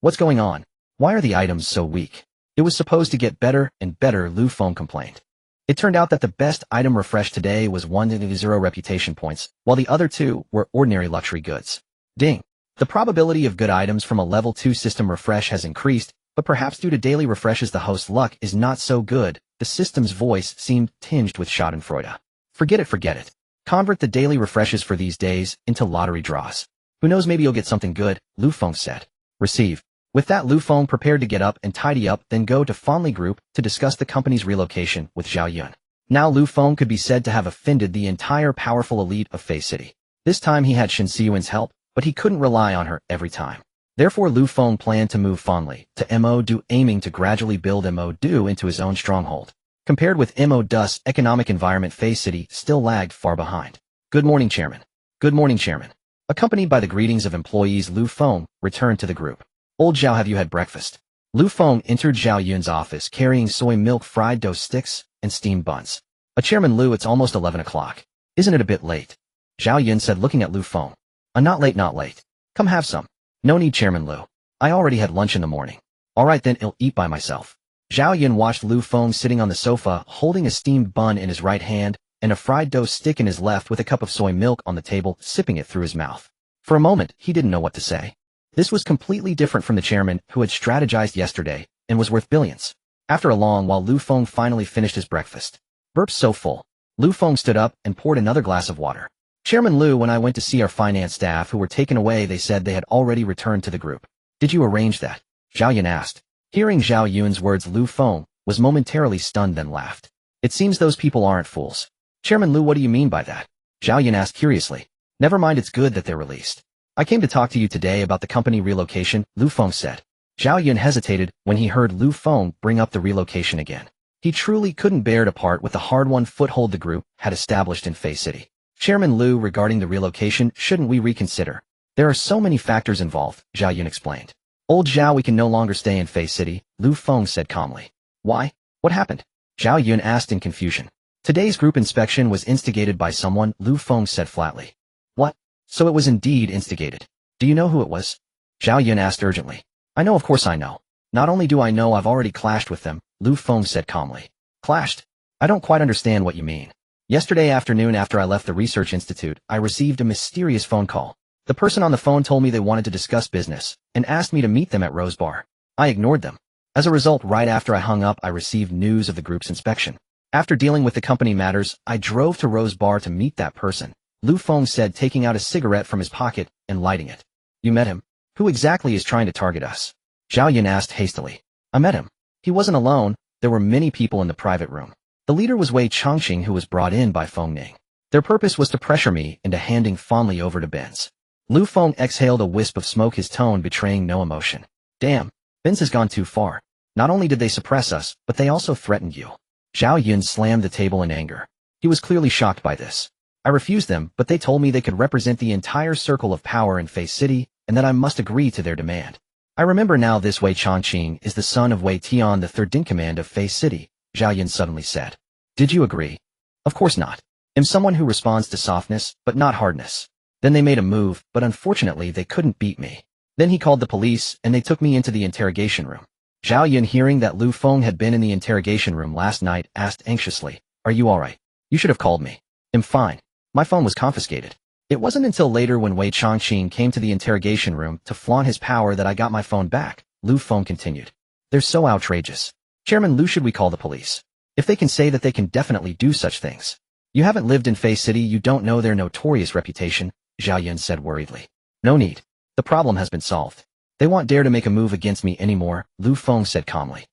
What's going on? Why are the items so weak? It was supposed to get better and better, Lu Feng complained. It turned out that the best item refreshed today was 1-0 reputation points, while the other 2 were ordinary luxury goods. Ding. The probability of good items from a level 2 system refresh has increased, but perhaps due to daily refreshes the host's luck is not so good. The system's voice seemed tinged with schadenfreude. Forget it. Convert the daily refreshes for these days into lottery draws. Who knows, maybe you'll get something good, Lu Feng said. Receive. With that, Lu Feng prepared to get up and tidy up, then go to Fondly Group to discuss the company's relocation with Xianyun. Now Lu Feng could be said to have offended the entire powerful elite of Fei City. This time he had Xianyun's help, but he couldn't rely on her every time. Therefore, Lu Feng planned to move Fondly to Mo-Do, aiming to gradually build Mo-Do into his own stronghold. Compared with Mo-Do's economic environment, Fei City still lagged far behind. Good morning, Chairman. Good morning, Chairman. Accompanied by the greetings of employees, Lu Feng returned to the group. Old Zhao, have you had breakfast? Lu Feng entered Xianyun's office carrying soy milk, fried dough sticks, and steamed buns. Chairman Lu, it's almost 11 o'clock. Isn't it a bit late? Xianyun said, looking at Lu Feng. Not late, not late. Come have some. No need, Chairman Lu. I already had lunch in the morning. Alright then, I'll eat by myself. Xianyun watched Lu Feng sitting on the sofa, holding a steamed bun in his right hand and a fried dough stick in his left with a cup of soy milk on the table, sipping it through his mouth. For a moment, he didn't know what to say. This was completely different from the chairman who had strategized yesterday and was worth billions. After a long while, Lu Feng finally finished his breakfast. Burps so full. Lu Feng stood up and poured another glass of water. Chairman Lu, when I went to see our finance staff who were taken away, they said they had already returned to the group. Did you arrange that? Xianyun asked. Hearing Zhao Yun's words, Lu Feng was momentarily stunned, then laughed. It seems those people aren't fools. Chairman Lu, what do you mean by that? Xianyun asked curiously. Never mind, it's good that they're released. I came to talk to you today about the company relocation, Lu Feng said. Xianyun hesitated when he heard Lu Feng bring up the relocation again. He truly couldn't bear to part with the hard-won foothold the group had established in Fei City. Chairman Lu, regarding the relocation, shouldn't we reconsider? There are so many factors involved, Xianyun explained. Old Zhao, we can no longer stay in Fei City, Lu Feng said calmly. Why? What happened? Xianyun asked in confusion. Today's group inspection was instigated by someone, Lu Feng said flatly. What? So it was indeed instigated. Do you know who it was? Xianyun asked urgently. I know, of course I know. Not only do I know, I've already clashed with them, Lu Feng said calmly. Clashed? I don't quite understand what you mean. Yesterday afternoon, after I left the research institute, I received a mysterious phone call. The person on the phone told me they wanted to discuss business and asked me to meet them at Rose Bar. I ignored them. As a result, right after I hung up, I received news of the group's inspection. After dealing with the company matters, I drove to Rose Bar to meet that person, Lu Feng said, taking out a cigarette from his pocket and lighting it. You met him? Who exactly is trying to target us? Xianyun asked hastily. I met him. He wasn't alone. There were many people in the private room. The leader was Wei Chongqing, who was brought in by Feng Ning. Their purpose was to pressure me into handing fondly over to Benz. Lu Feng exhaled a wisp of smoke, his tone betraying no emotion. Damn, Benz has gone too far. Not only did they suppress us, but they also threatened you. Xianyun slammed the table in anger. He was clearly shocked by this. I refused them, but they told me they could represent the entire circle of power in Fei City, and that I must agree to their demand. I remember now, this Wei Chongqing is the son of Wei Tian, the third in command of Fei City, Xianyun suddenly said. Did you agree? Of course not. I'm someone who responds to softness, but not hardness. Then they made a move, but unfortunately they couldn't beat me. Then he called the police, and they took me into the interrogation room. Xianyun, hearing that Lu Feng had been in the interrogation room last night, asked anxiously, Are you alright? You should have called me. I'm fine. My phone was confiscated. It wasn't until later, when Wei Chongqing came to the interrogation room to flaunt his power, that I got my phone back, Lu Feng continued. They're so outrageous. Chairman Lu, should we call the police? If they can say that, they can definitely do such things. You haven't lived in Fei City, you don't know their notorious reputation, Xianyun said worriedly. No need. The problem has been solved. They won't dare to make a move against me anymore, Lu Feng said calmly.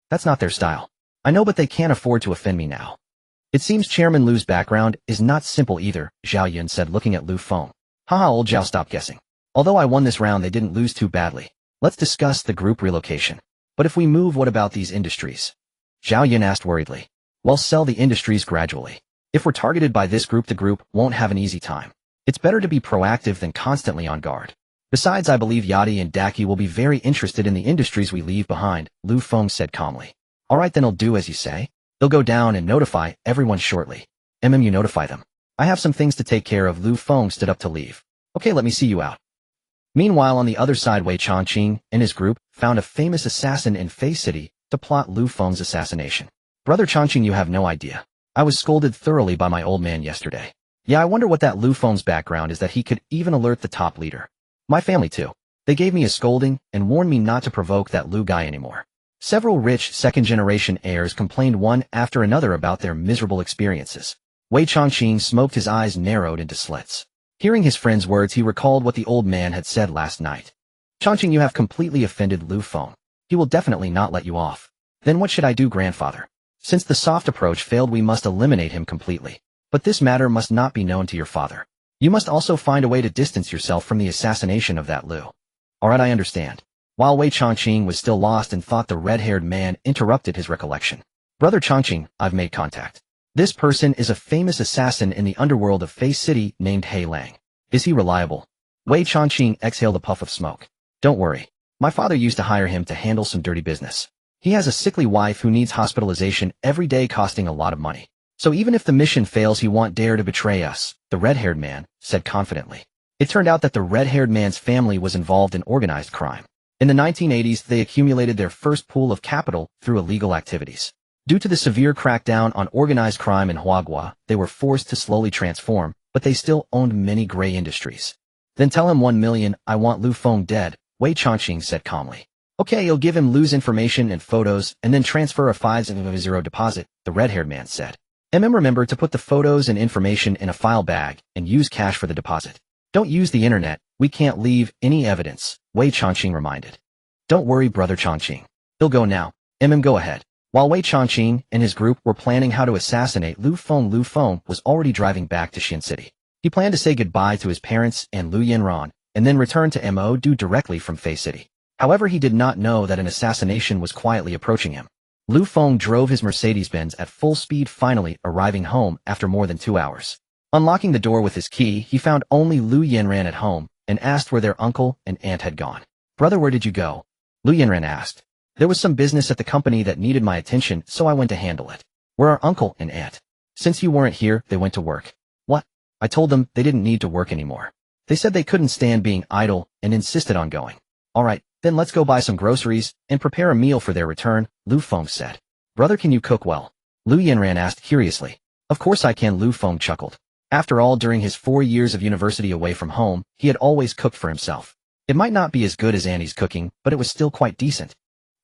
That's not their style. I know, but they can't afford to offend me now. It seems Chairman Lu's background is not simple either, Xianyun said, looking at Lu Feng. Haha, old Zhao, stop guessing. Although I won this round, they didn't lose too badly. Let's discuss the group relocation. But if we move, what about these industries? Xianyun asked worriedly. Well, sell the industries gradually. If we're targeted by this group, the group won't have an easy time. It's better to be proactive than constantly on guard. Besides, I believe Yadi and Daki will be very interested in the industries we leave behind, Lu Feng said calmly. Alright, then I'll do as you say. They'll go down and notify everyone shortly. You notify them. I have some things to take care of. Lu Feng stood up to leave. Okay, let me see you out. Meanwhile, on the other side, Wei Chongqing and his group found a famous assassin in Fei City to plot Lu Feng's assassination. Brother Chongqing, you have no idea. I was scolded thoroughly by my old man yesterday. Yeah, I wonder what that Lu Feng's background is, that he could even alert the top leader. My family too. They gave me a scolding and warned me not to provoke that Lu guy anymore. Several rich second-generation heirs complained one after another about their miserable experiences. Wei Chongqing smoked, his eyes narrowed into slits. Hearing his friend's words, he recalled what the old man had said last night. Chongqing, you have completely offended Lu Feng. He will definitely not let you off. Then what should I do, grandfather? Since the soft approach failed, we must eliminate him completely. But this matter must not be known to your father. You must also find a way to distance yourself from the assassination of that Lu. Alright, I understand. While Wei Chongqing was still lost and thought, the red-haired man interrupted his recollection. Brother Chongqing, I've made contact. This person is a famous assassin in the underworld of Fei City named He Lang. Is he reliable? Wei Chongqing exhaled a puff of smoke. Don't worry. My father used to hire him to handle some dirty business. He has a sickly wife who needs hospitalization every day, costing a lot of money. So even if the mission fails, he won't dare to betray us, the red-haired man said confidently. It turned out that the red-haired man's family was involved in organized crime. In the 1980s, they accumulated their first pool of capital through illegal activities. Due to the severe crackdown on organized crime in Huagua, they were forced to slowly transform, but they still owned many gray industries. Then tell him 1 million, I want Lu Feng dead, Wei Chongqing said calmly. Okay, you'll give him Lu's information and photos, and then transfer a 500 deposit, the red-haired man said. Remember to put the photos and information in a file bag, and use cash for the deposit. Don't use the internet, we can't leave any evidence, Wei Chongqing reminded. Don't worry, brother Chongqing. He'll go now. Go ahead. While Wei Chongqing and his group were planning how to assassinate Lu Feng was already driving back to Xian City. He planned to say goodbye to his parents and Lu Yanran, and then return to Mo Du directly from Fei City. However, he did not know that an assassination was quietly approaching him. Lu Feng drove his Mercedes-Benz at full speed, finally arriving home after more than 2 hours. Unlocking the door with his key, he found only Lu Yanran at home and asked where their uncle and aunt had gone. Brother, where did you go? Lu Yanran asked. There was some business at the company that needed my attention, so I went to handle it. Where are uncle and aunt? Since you weren't here, they went to work. What? I told them they didn't need to work anymore. They said they couldn't stand being idle and insisted on going. All right, then let's go buy some groceries and prepare a meal for their return, Lu Feng said. Brother, can you cook well? Lu Yanran asked curiously. Of course I can, Lu Feng chuckled. After all, during his 4 years of university away from home, he had always cooked for himself. It might not be as good as Annie's cooking, but it was still quite decent.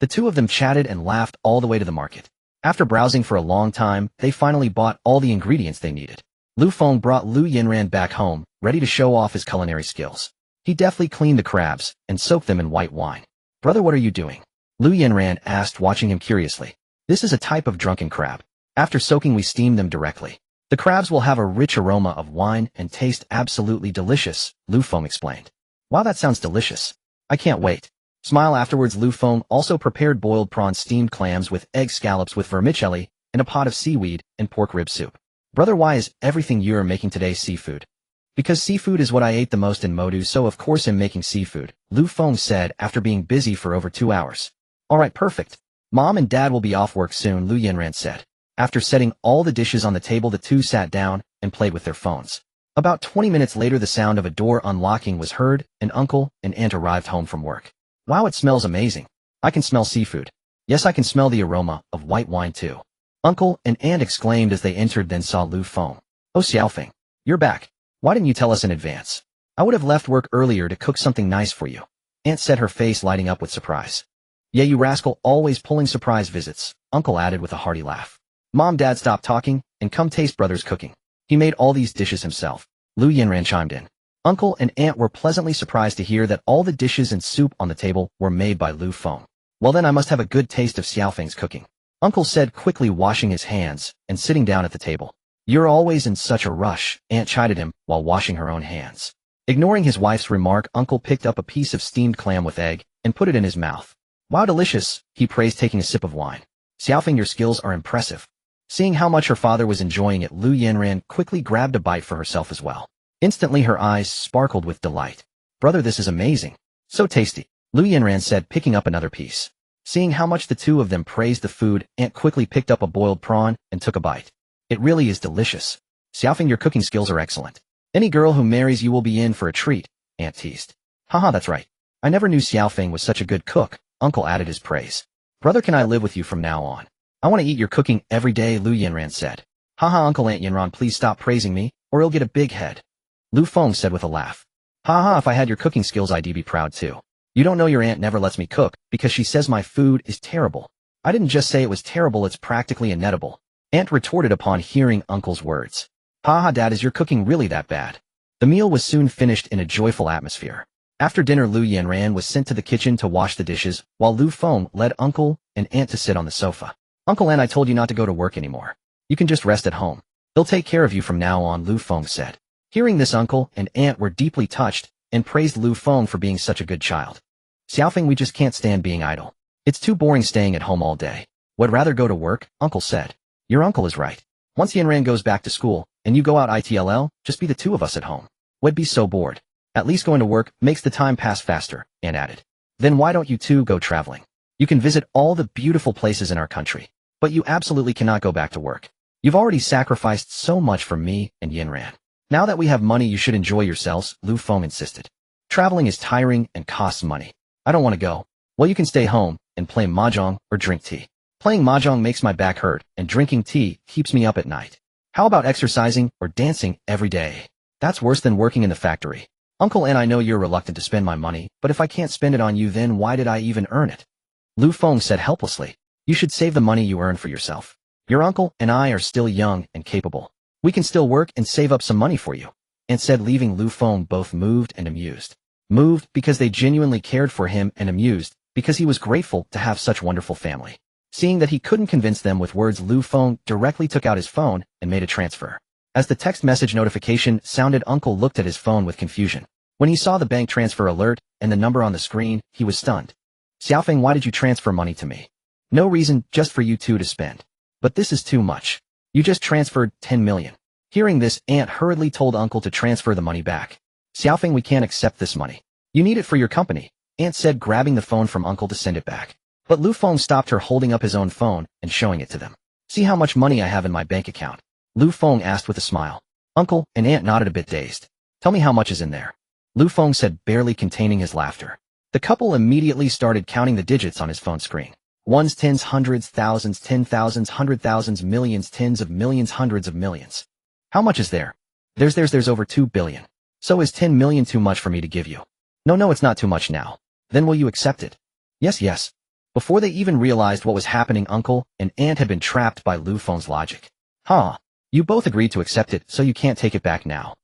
The two of them chatted and laughed all the way to the market. After browsing for a long time, they finally bought all the ingredients they needed. Lu Feng brought Lu Yanran back home, ready to show off his culinary skills. He deftly cleaned the crabs and soaked them in white wine. Brother, what are you doing? Lu Yanran asked, watching him curiously. This is a type of drunken crab. After soaking, we steam them directly. The crabs will have a rich aroma of wine and taste absolutely delicious, Lu Feng explained. Wow, that sounds delicious. I can't wait. Smile afterwards. Lu Feng also prepared boiled prawn, steamed clams with egg scallops with vermicelli, and a pot of seaweed and pork rib soup. Brother, why is everything you're making today seafood? Because seafood is what I ate the most in Modu, so of course I'm making seafood, Lu Feng said after being busy for over 2 hours. Alright, perfect. Mom and Dad will be off work soon, Lu Yanran said. After setting all the dishes on the table, the two sat down and played with their phones. About 20 minutes later, the sound of a door unlocking was heard, and uncle and aunt arrived home from work. Wow, it smells amazing. I can smell seafood. Yes, I can smell the aroma of white wine too. Uncle and aunt exclaimed as they entered, then saw Lu Feng. Oh, Xiaofeng, you're back. Why didn't you tell us in advance? I would have left work earlier to cook something nice for you. Aunt said, her face lighting up with surprise. Yeah, you rascal, always pulling surprise visits, Uncle added with a hearty laugh. Mom, Dad, stop talking and come taste brother's cooking. He made all these dishes himself. Lu Yanran chimed in. Uncle and aunt were pleasantly surprised to hear that all the dishes and soup on the table were made by Lu Feng. Well, then I must have a good taste of Xiaofeng's cooking, Uncle said, quickly washing his hands and sitting down at the table. You're always in such a rush, Aunt chided him while washing her own hands. Ignoring his wife's remark, Uncle picked up a piece of steamed clam with egg and put it in his mouth. Wow, delicious, he praised, taking a sip of wine. Xiaofeng, your skills are impressive. Seeing how much her father was enjoying it, Lu Yanran quickly grabbed a bite for herself as well. Instantly her eyes sparkled with delight. Brother, this is amazing. So tasty, Lu Yanran said, picking up another piece. Seeing how much the two of them praised the food, Aunt quickly picked up a boiled prawn and took a bite. It really is delicious. Xiaofeng, your cooking skills are excellent. Any girl who marries you will be in for a treat, Aunt teased. Haha, that's right. I never knew Xiaofeng was such a good cook, Uncle added his praise. Brother, can I live with you from now on? I want to eat your cooking every day, Lu Yanran said. Haha, Uncle, Aunt Yanran, please stop praising me, or you'll get a big head. Lu Feng said with a laugh. Haha, if I had your cooking skills I'd be proud too. You don't know your aunt never lets me cook because she says my food is terrible. I didn't just say it was terrible, it's practically inedible. Aunt retorted upon hearing Uncle's words. Haha, Dad, is your cooking really that bad? The meal was soon finished in a joyful atmosphere. After dinner, Lu Yanran was sent to the kitchen to wash the dishes, while Lu Feng led Uncle and Aunt to sit on the sofa. Uncle, Aunt, I told you not to go to work anymore. You can just rest at home. They'll take care of you from now on, Lu Feng said. Hearing this, Uncle and Aunt were deeply touched and praised Lu Feng for being such a good child. Xiaofeng, we just can't stand being idle. It's too boring staying at home all day. Would rather go to work, Uncle said. Your uncle is right. Once Yanran goes back to school and you go out ITLL, just be the two of us at home. We'd be so bored. At least going to work makes the time pass faster, Aunt added. Then why don't you two go traveling? You can visit all the beautiful places in our country, but you absolutely cannot go back to work. You've already sacrificed so much for me and Yanran. Now that we have money, you should enjoy yourselves, Lu Feng insisted. Traveling is tiring and costs money. I don't want to go. Well, you can stay home and play mahjong or drink tea. Playing mahjong makes my back hurt, and drinking tea keeps me up at night. How about exercising or dancing every day? That's worse than working in the factory. Uncle, and I know you're reluctant to spend my money, but if I can't spend it on you, then why did I even earn it? Lu Feng said helplessly. You should save the money you earn for yourself. Your uncle and I are still young and capable. We can still work and save up some money for you. And said, leaving Lu Feng both moved and amused. Moved because they genuinely cared for him, and amused because he was grateful to have such wonderful family. Seeing that he couldn't convince them with words, Lu Feng directly took out his phone and made a transfer. As the text message notification sounded, Uncle looked at his phone with confusion. When he saw the bank transfer alert and the number on the screen, he was stunned. Xiaofeng, why did you transfer money to me? No reason, just for you two to spend. But this is too much. You just transferred 10 million. Hearing this, Aunt hurriedly told Uncle to transfer the money back. Xiaofeng, we can't accept this money. You need it for your company, Aunt said, grabbing the phone from Uncle to send it back. But Lu Feng stopped her, holding up his own phone and showing it to them. See how much money I have in my bank account? Lu Feng asked with a smile. Uncle and Aunt nodded, a bit dazed. Tell me how much is in there. Lu Feng said, barely containing his laughter. The couple immediately started counting the digits on his phone screen. Ones, tens, hundreds, thousands, 10,000s, 100,000s, millions, tens of millions, hundreds of millions. How much is there? There's over 2 billion. So is 10 million too much for me to give you? No, it's not too much now. Then will you accept it? Yes. Before they even realized what was happening, Uncle and Aunt had been trapped by Lu Feng's logic. Huh? You both agreed to accept it, so you can't take it back now.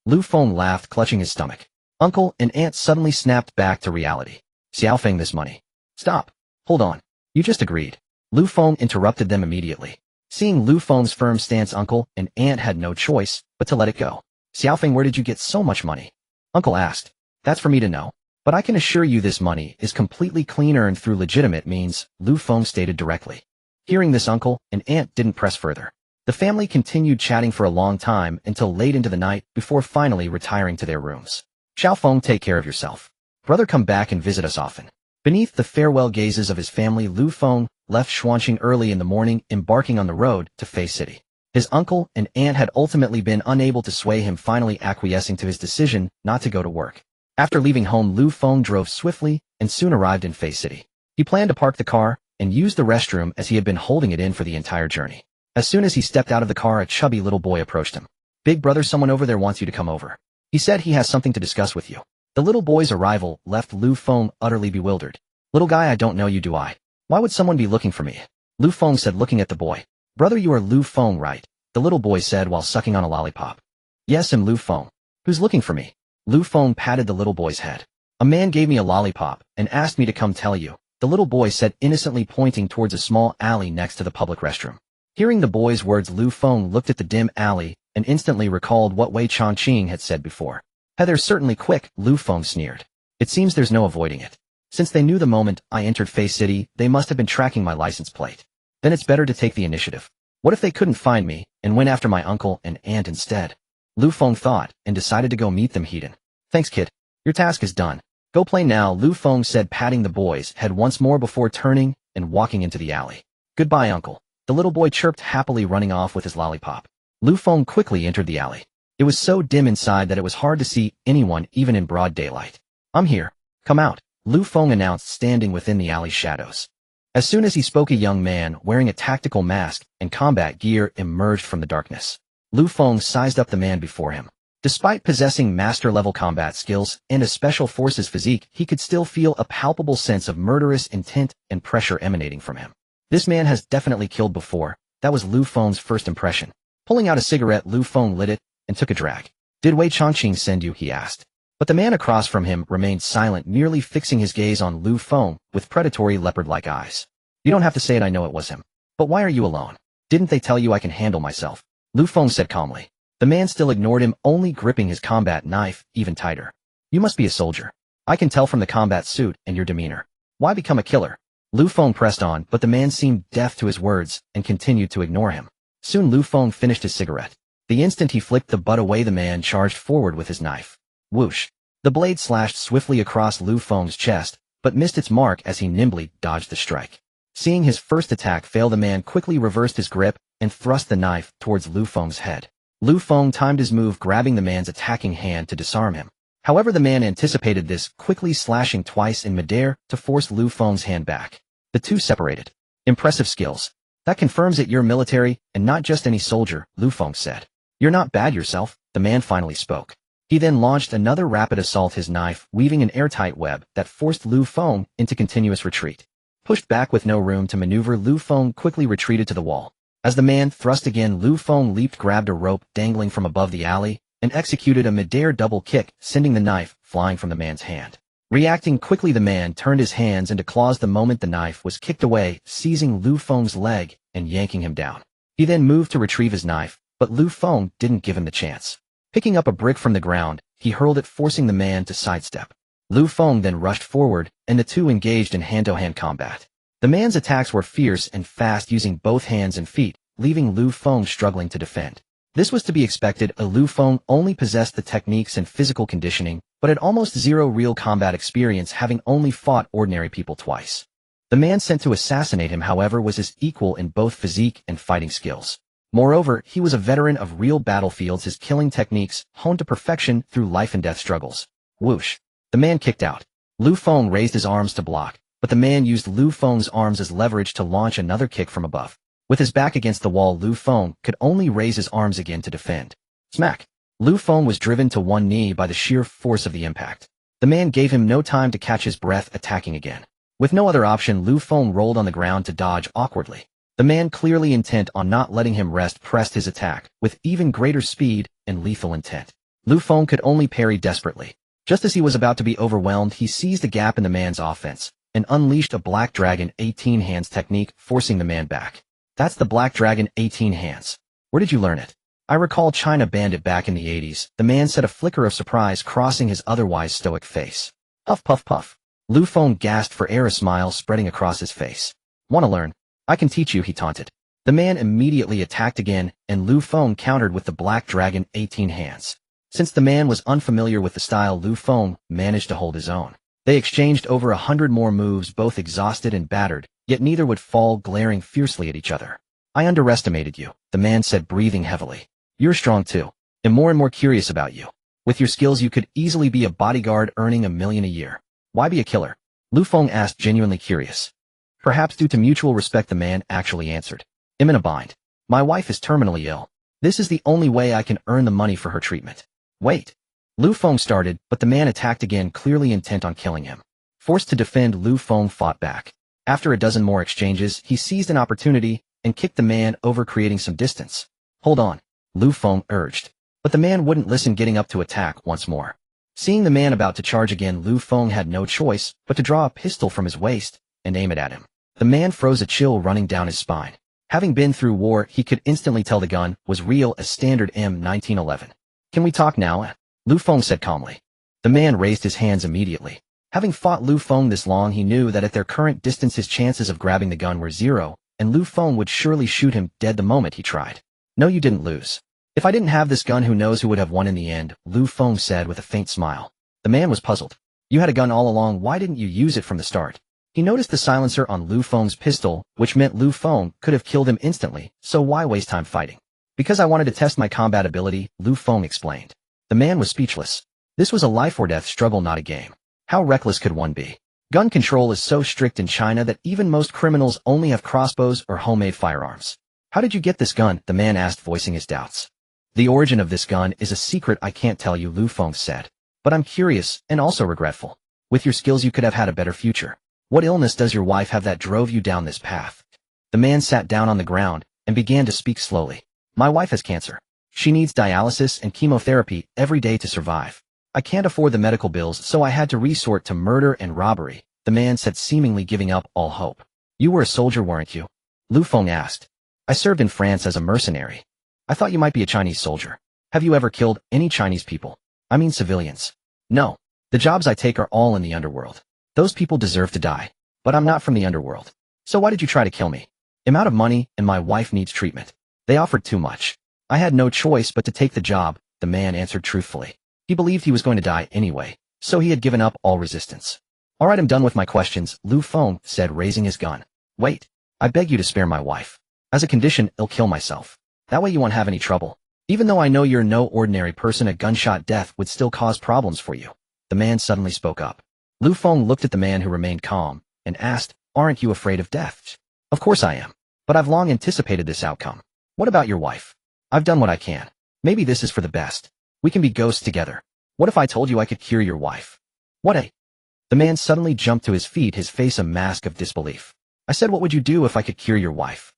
Lu Feng laughed, clutching his stomach. Uncle and Aunt suddenly snapped back to reality. Xiaofeng, this money. Stop. Hold on. You just agreed. Lu Feng interrupted them immediately. Seeing Lu Feng's firm stance, Uncle and Aunt had no choice but to let it go. Xiaofeng, where did you get so much money? Uncle asked. That's for me to know. But I can assure you this money is completely clean, earned through legitimate means, Lu Feng stated directly. Hearing this, Uncle and Aunt didn't press further. The family continued chatting for a long time until late into the night before finally retiring to their rooms. Xiaofeng, take care of yourself. Brother, come back and visit us often. Beneath the farewell gazes of his family, Lu Feng left Xuanqing early in the morning, embarking on the road to Fei City. His uncle and aunt had ultimately been unable to sway him, finally acquiescing to his decision not to go to work. After leaving home, Lu Feng drove swiftly and soon arrived in Fei City. He planned to park the car and use the restroom as he had been holding it in for the entire journey. As soon as he stepped out of the car, a chubby little boy approached him. Big brother, someone over there wants you to come over. He said he has something to discuss with you. The little boy's arrival left Lu Feng utterly bewildered. Little guy, I don't know you, do I? Why would someone be looking for me? Lu Feng said, looking at the boy. Brother, you are Lu Feng, right? The little boy said while sucking on a lollipop. Yes, I'm Lu Feng. Who's looking for me? Lu Feng patted the little boy's head. A man gave me a lollipop and asked me to come tell you, the little boy said, innocently pointing towards a small alley next to the public restroom. Hearing the boy's words, Lu Feng looked at the dim alley and instantly recalled what Wei Changqing had said before. Heather's certainly quick, Lu Feng sneered. It seems there's no avoiding it. Since they knew the moment I entered Fei City, they must have been tracking my license plate. Then it's better to take the initiative. What if they couldn't find me and went after my uncle and aunt instead? Lu Feng thought and decided to go meet them. Heedon. Thanks, kid. Your task is done. Go play now, Lu Feng said, patting the boy's head once more before turning and walking into the alley. Goodbye, uncle. The little boy chirped happily, running off with his lollipop. Lu Feng quickly entered the alley. It was so dim inside that it was hard to see anyone even in broad daylight. I'm here. Come out, Lu Feng announced, standing within the alley's shadows. As soon as he spoke, a young man wearing a tactical mask and combat gear emerged from the darkness. Lu Feng sized up the man before him. Despite possessing master-level combat skills and a special forces physique, he could still feel a palpable sense of murderous intent and pressure emanating from him. This man has definitely killed before. That was Lu Feng's first impression. Pulling out a cigarette, Lu Feng lit it and took a drag. Did Wei Changqing send you? He asked. But the man across from him remained silent, merely fixing his gaze on Lu Feng with predatory leopard-like eyes. You don't have to say it, I know it was him. But why are you alone? Didn't they tell you I can handle myself? Lu Feng said calmly. The man still ignored him, only gripping his combat knife even tighter. You must be a soldier. I can tell from the combat suit and your demeanor. Why become a killer? Lu Feng pressed on, but the man seemed deaf to his words and continued to ignore him. Soon Lu Feng finished his cigarette. The instant he flicked the butt away, the man charged forward with his knife. Whoosh! The blade slashed swiftly across Lu Feng's chest, but missed its mark as he nimbly dodged the strike. Seeing his first attack fail, the man quickly reversed his grip and thrust the knife towards Lu Feng's head. Lu Feng timed his move, grabbing the man's attacking hand to disarm him. However, the man anticipated this, quickly slashing twice in midair to force Lu Feng's hand back. The two separated. Impressive skills. That confirms that you're military and not just any soldier, Lu Feng said. You're not bad yourself, the man finally spoke. He then launched another rapid assault, his knife weaving an airtight web that forced Lu Feng into continuous retreat. Pushed back with no room to maneuver, Lu Feng quickly retreated to the wall. As the man thrust again, Lu Feng leaped, grabbed a rope dangling from above the alley, and executed a midair double kick, sending the knife flying from the man's hand. Reacting quickly, the man turned his hands into claws the moment the knife was kicked away, seizing Lu Feng's leg and yanking him down. He then moved to retrieve his knife, but Lu Feng didn't give him the chance. Picking up a brick from the ground, he hurled it, forcing the man to sidestep. Lu Feng then rushed forward, and the two engaged in hand-to-hand combat. The man's attacks were fierce and fast, using both hands and feet, leaving Lu Feng struggling to defend. This was to be expected. Lu Feng only possessed the techniques and physical conditioning, but had almost zero real combat experience, having only fought ordinary people twice. The man sent to assassinate him, however, was his equal in both physique and fighting skills. Moreover, he was a veteran of real battlefields, his killing techniques honed to perfection through life-and-death struggles. Whoosh! The man kicked out. Lu Feng raised his arms to block, but the man used Lu Feng's arms as leverage to launch another kick from above. With his back against the wall, Lu Feng could only raise his arms again to defend. Smack! Lu Feng was driven to one knee by the sheer force of the impact. The man gave him no time to catch his breath, attacking again. With no other option, Lu Feng rolled on the ground to dodge awkwardly. The man, clearly intent on not letting him rest, pressed his attack with even greater speed and lethal intent. Lu Feng could only parry desperately. Just as he was about to be overwhelmed, he seized a gap in the man's offense and unleashed a Black Dragon 18 hands technique, forcing the man back. That's the Black Dragon 18 hands. Where did you learn it? I recall China banned it back in the 80s, the man said, a flicker of surprise crossing his otherwise stoic face. Puff puff puff. Lu Feng gasped for air, a smile spreading across his face. Want to learn? I can teach you, he taunted. The man immediately attacked again, and Lu Feng countered with the Black Dragon 18 hands. Since the man was unfamiliar with the style, Lu Feng managed to hold his own. They exchanged over 100 more moves, both exhausted and battered, yet neither would fall, glaring fiercely at each other. I underestimated you, the man said, breathing heavily. You're strong too. I'm more and more curious about you. With your skills, you could easily be a bodyguard earning $1 million a year. Why be a killer? Lu Feng asked, genuinely curious. Perhaps due to mutual respect, the man actually answered. I'm in a bind. My wife is terminally ill. This is the only way I can earn the money for her treatment. Wait. Lu Feng started, but the man attacked again, clearly intent on killing him. Forced to defend, Lu Feng fought back. After a dozen more exchanges, he seized an opportunity and kicked the man over, creating some distance. Hold on, Lu Feng urged. But the man wouldn't listen, getting up to attack once more. Seeing the man about to charge again, Lu Feng had no choice but to draw a pistol from his waist and aim it at him. The man froze, a chill running down his spine. Having been through war, he could instantly tell the gun was real, a standard M1911. Can we talk now? Lu Feng said calmly. The man raised his hands immediately. Having fought Lu Feng this long, he knew that at their current distance his chances of grabbing the gun were zero, and Lu Feng would surely shoot him dead the moment he tried. No, you didn't lose. If I didn't have this gun, who knows who would have won in the end, Lu Feng said with a faint smile. The man was puzzled. You had a gun all along, why didn't you use it from the start? He noticed the silencer on Lu Feng's pistol, which meant Lu Feng could have killed him instantly, so why waste time fighting? Because I wanted to test my combat ability, Lu Feng explained. The man was speechless. This was a life-or-death struggle, not a game. How reckless could one be? Gun control is so strict in China that even most criminals only have crossbows or homemade firearms. How did you get this gun? The man asked, voicing his doubts. The origin of this gun is a secret I can't tell you, Lu Feng said. But I'm curious, and also regretful. With your skills you could have had a better future. What illness does your wife have that drove you down this path? The man sat down on the ground and began to speak slowly. My wife has cancer. She needs dialysis and chemotherapy every day to survive. I can't afford the medical bills, so I had to resort to murder and robbery, the man said, seemingly giving up all hope. You were a soldier, weren't you? Lu Feng asked. I served in France as a mercenary. I thought you might be a Chinese soldier. Have you ever killed any Chinese people? I mean civilians. No. The jobs I take are all in the underworld. Those people deserve to die. But I'm not from the underworld. So why did you try to kill me? I'm out of money and my wife needs treatment. They offered too much. I had no choice but to take the job, the man answered truthfully. He believed he was going to die anyway, so he had given up all resistance. All right, I'm done with my questions, Lu Feng said, raising his gun. Wait. I beg you to spare my wife. As a condition, I'll kill myself. That way you won't have any trouble. Even though I know you're no ordinary person, a gunshot death would still cause problems for you. The man suddenly spoke up. Lu Feng looked at the man who remained calm and asked, aren't you afraid of death? Of course I am. But I've long anticipated this outcome. What about your wife? I've done what I can. Maybe this is for the best. We can be ghosts together. What if I told you I could cure your wife? What a... The man suddenly jumped to his feet, his face a mask of disbelief. I said, what would you do if I could cure your wife?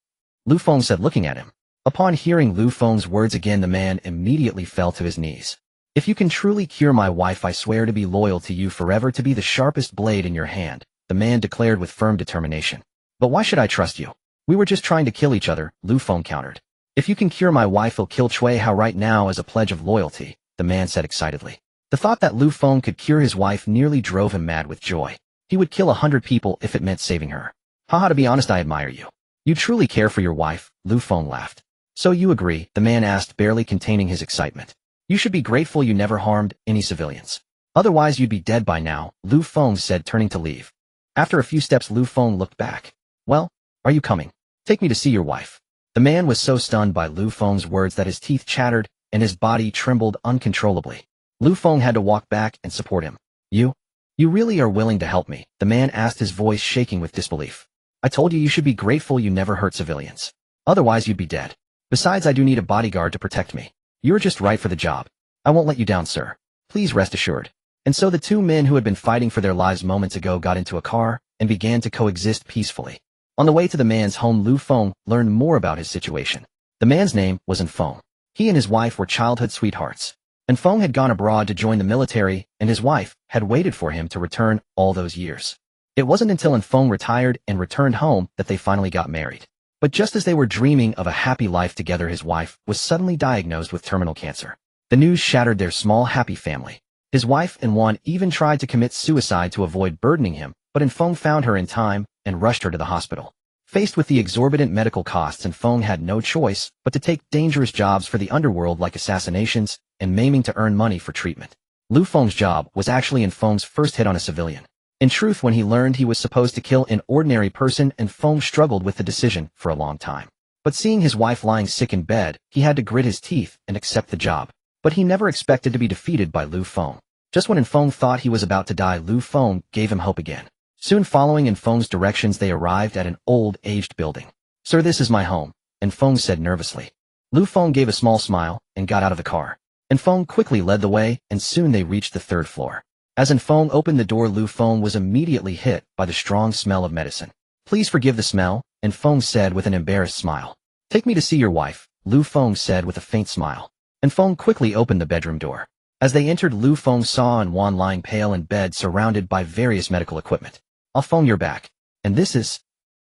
Lu Feng said, looking at him. Upon hearing Lu Feng's words again, the man immediately fell to his knees. If you can truly cure my wife, I swear to be loyal to you forever, to be the sharpest blade in your hand, the man declared with firm determination. But why should I trust you? We were just trying to kill each other, Lu Feng countered. If you can cure my wife, I'll kill Cui Hao right now as a pledge of loyalty, the man said excitedly. The thought that Lu Feng could cure his wife nearly drove him mad with joy. He would kill 100 people if it meant saving her. Haha, to be honest, I admire you. You truly care for your wife, Lu Feng laughed. So you agree, the man asked, barely containing his excitement. You should be grateful you never harmed any civilians. Otherwise you'd be dead by now, Lu Feng said, turning to leave. After a few steps, Lu Feng looked back. Well, are you coming? Take me to see your wife. The man was so stunned by Lu Feng's words that his teeth chattered and his body trembled uncontrollably. Lu Feng had to walk back and support him. You really are willing to help me? The man asked, his voice shaking with disbelief. I told you you should be grateful you never hurt civilians. Otherwise you'd be dead. Besides, I do need a bodyguard to protect me. You're just right for the job. I won't let you down, sir. Please rest assured. And so the two men who had been fighting for their lives moments ago got into a car and began to coexist peacefully. On the way to the man's home, Lu Feng learned more about his situation. The man's name was Feng. He and his wife were childhood sweethearts. Feng had gone abroad to join the military, and his wife had waited for him to return all those years. It wasn't until Feng retired and returned home that they finally got married. But just as they were dreaming of a happy life together, his wife was suddenly diagnosed with terminal cancer. The news shattered their small, happy family. His wife, Xianyun, even tried to commit suicide to avoid burdening him, but Feng found her in time and rushed her to the hospital. Faced with the exorbitant medical costs, Feng had no choice but to take dangerous jobs for the underworld like assassinations and maiming to earn money for treatment. Lu Feng's job was actually Feng's first hit on a civilian. In truth, when he learned he was supposed to kill an ordinary person, Feng struggled with the decision for a long time. But seeing his wife lying sick in bed, he had to grit his teeth and accept the job. But he never expected to be defeated by Lu Feng. Just when Feng thought he was about to die, Lu Feng gave him hope again. Soon following Feng's directions, they arrived at an old, aged building. Sir, this is my home, Feng said nervously. Lu Feng gave a small smile and got out of the car. Feng quickly led the way, and soon they reached the third floor. As Feng opened the door, Lu Feng was immediately hit by the strong smell of medicine. Please forgive the smell, Feng said with an embarrassed smile. Take me to see your wife, Lu Feng said with a faint smile. Feng quickly opened the bedroom door. As they entered, Lu Feng saw Xianyun lying pale in bed, surrounded by various medical equipment. Feng, you're back. And this is...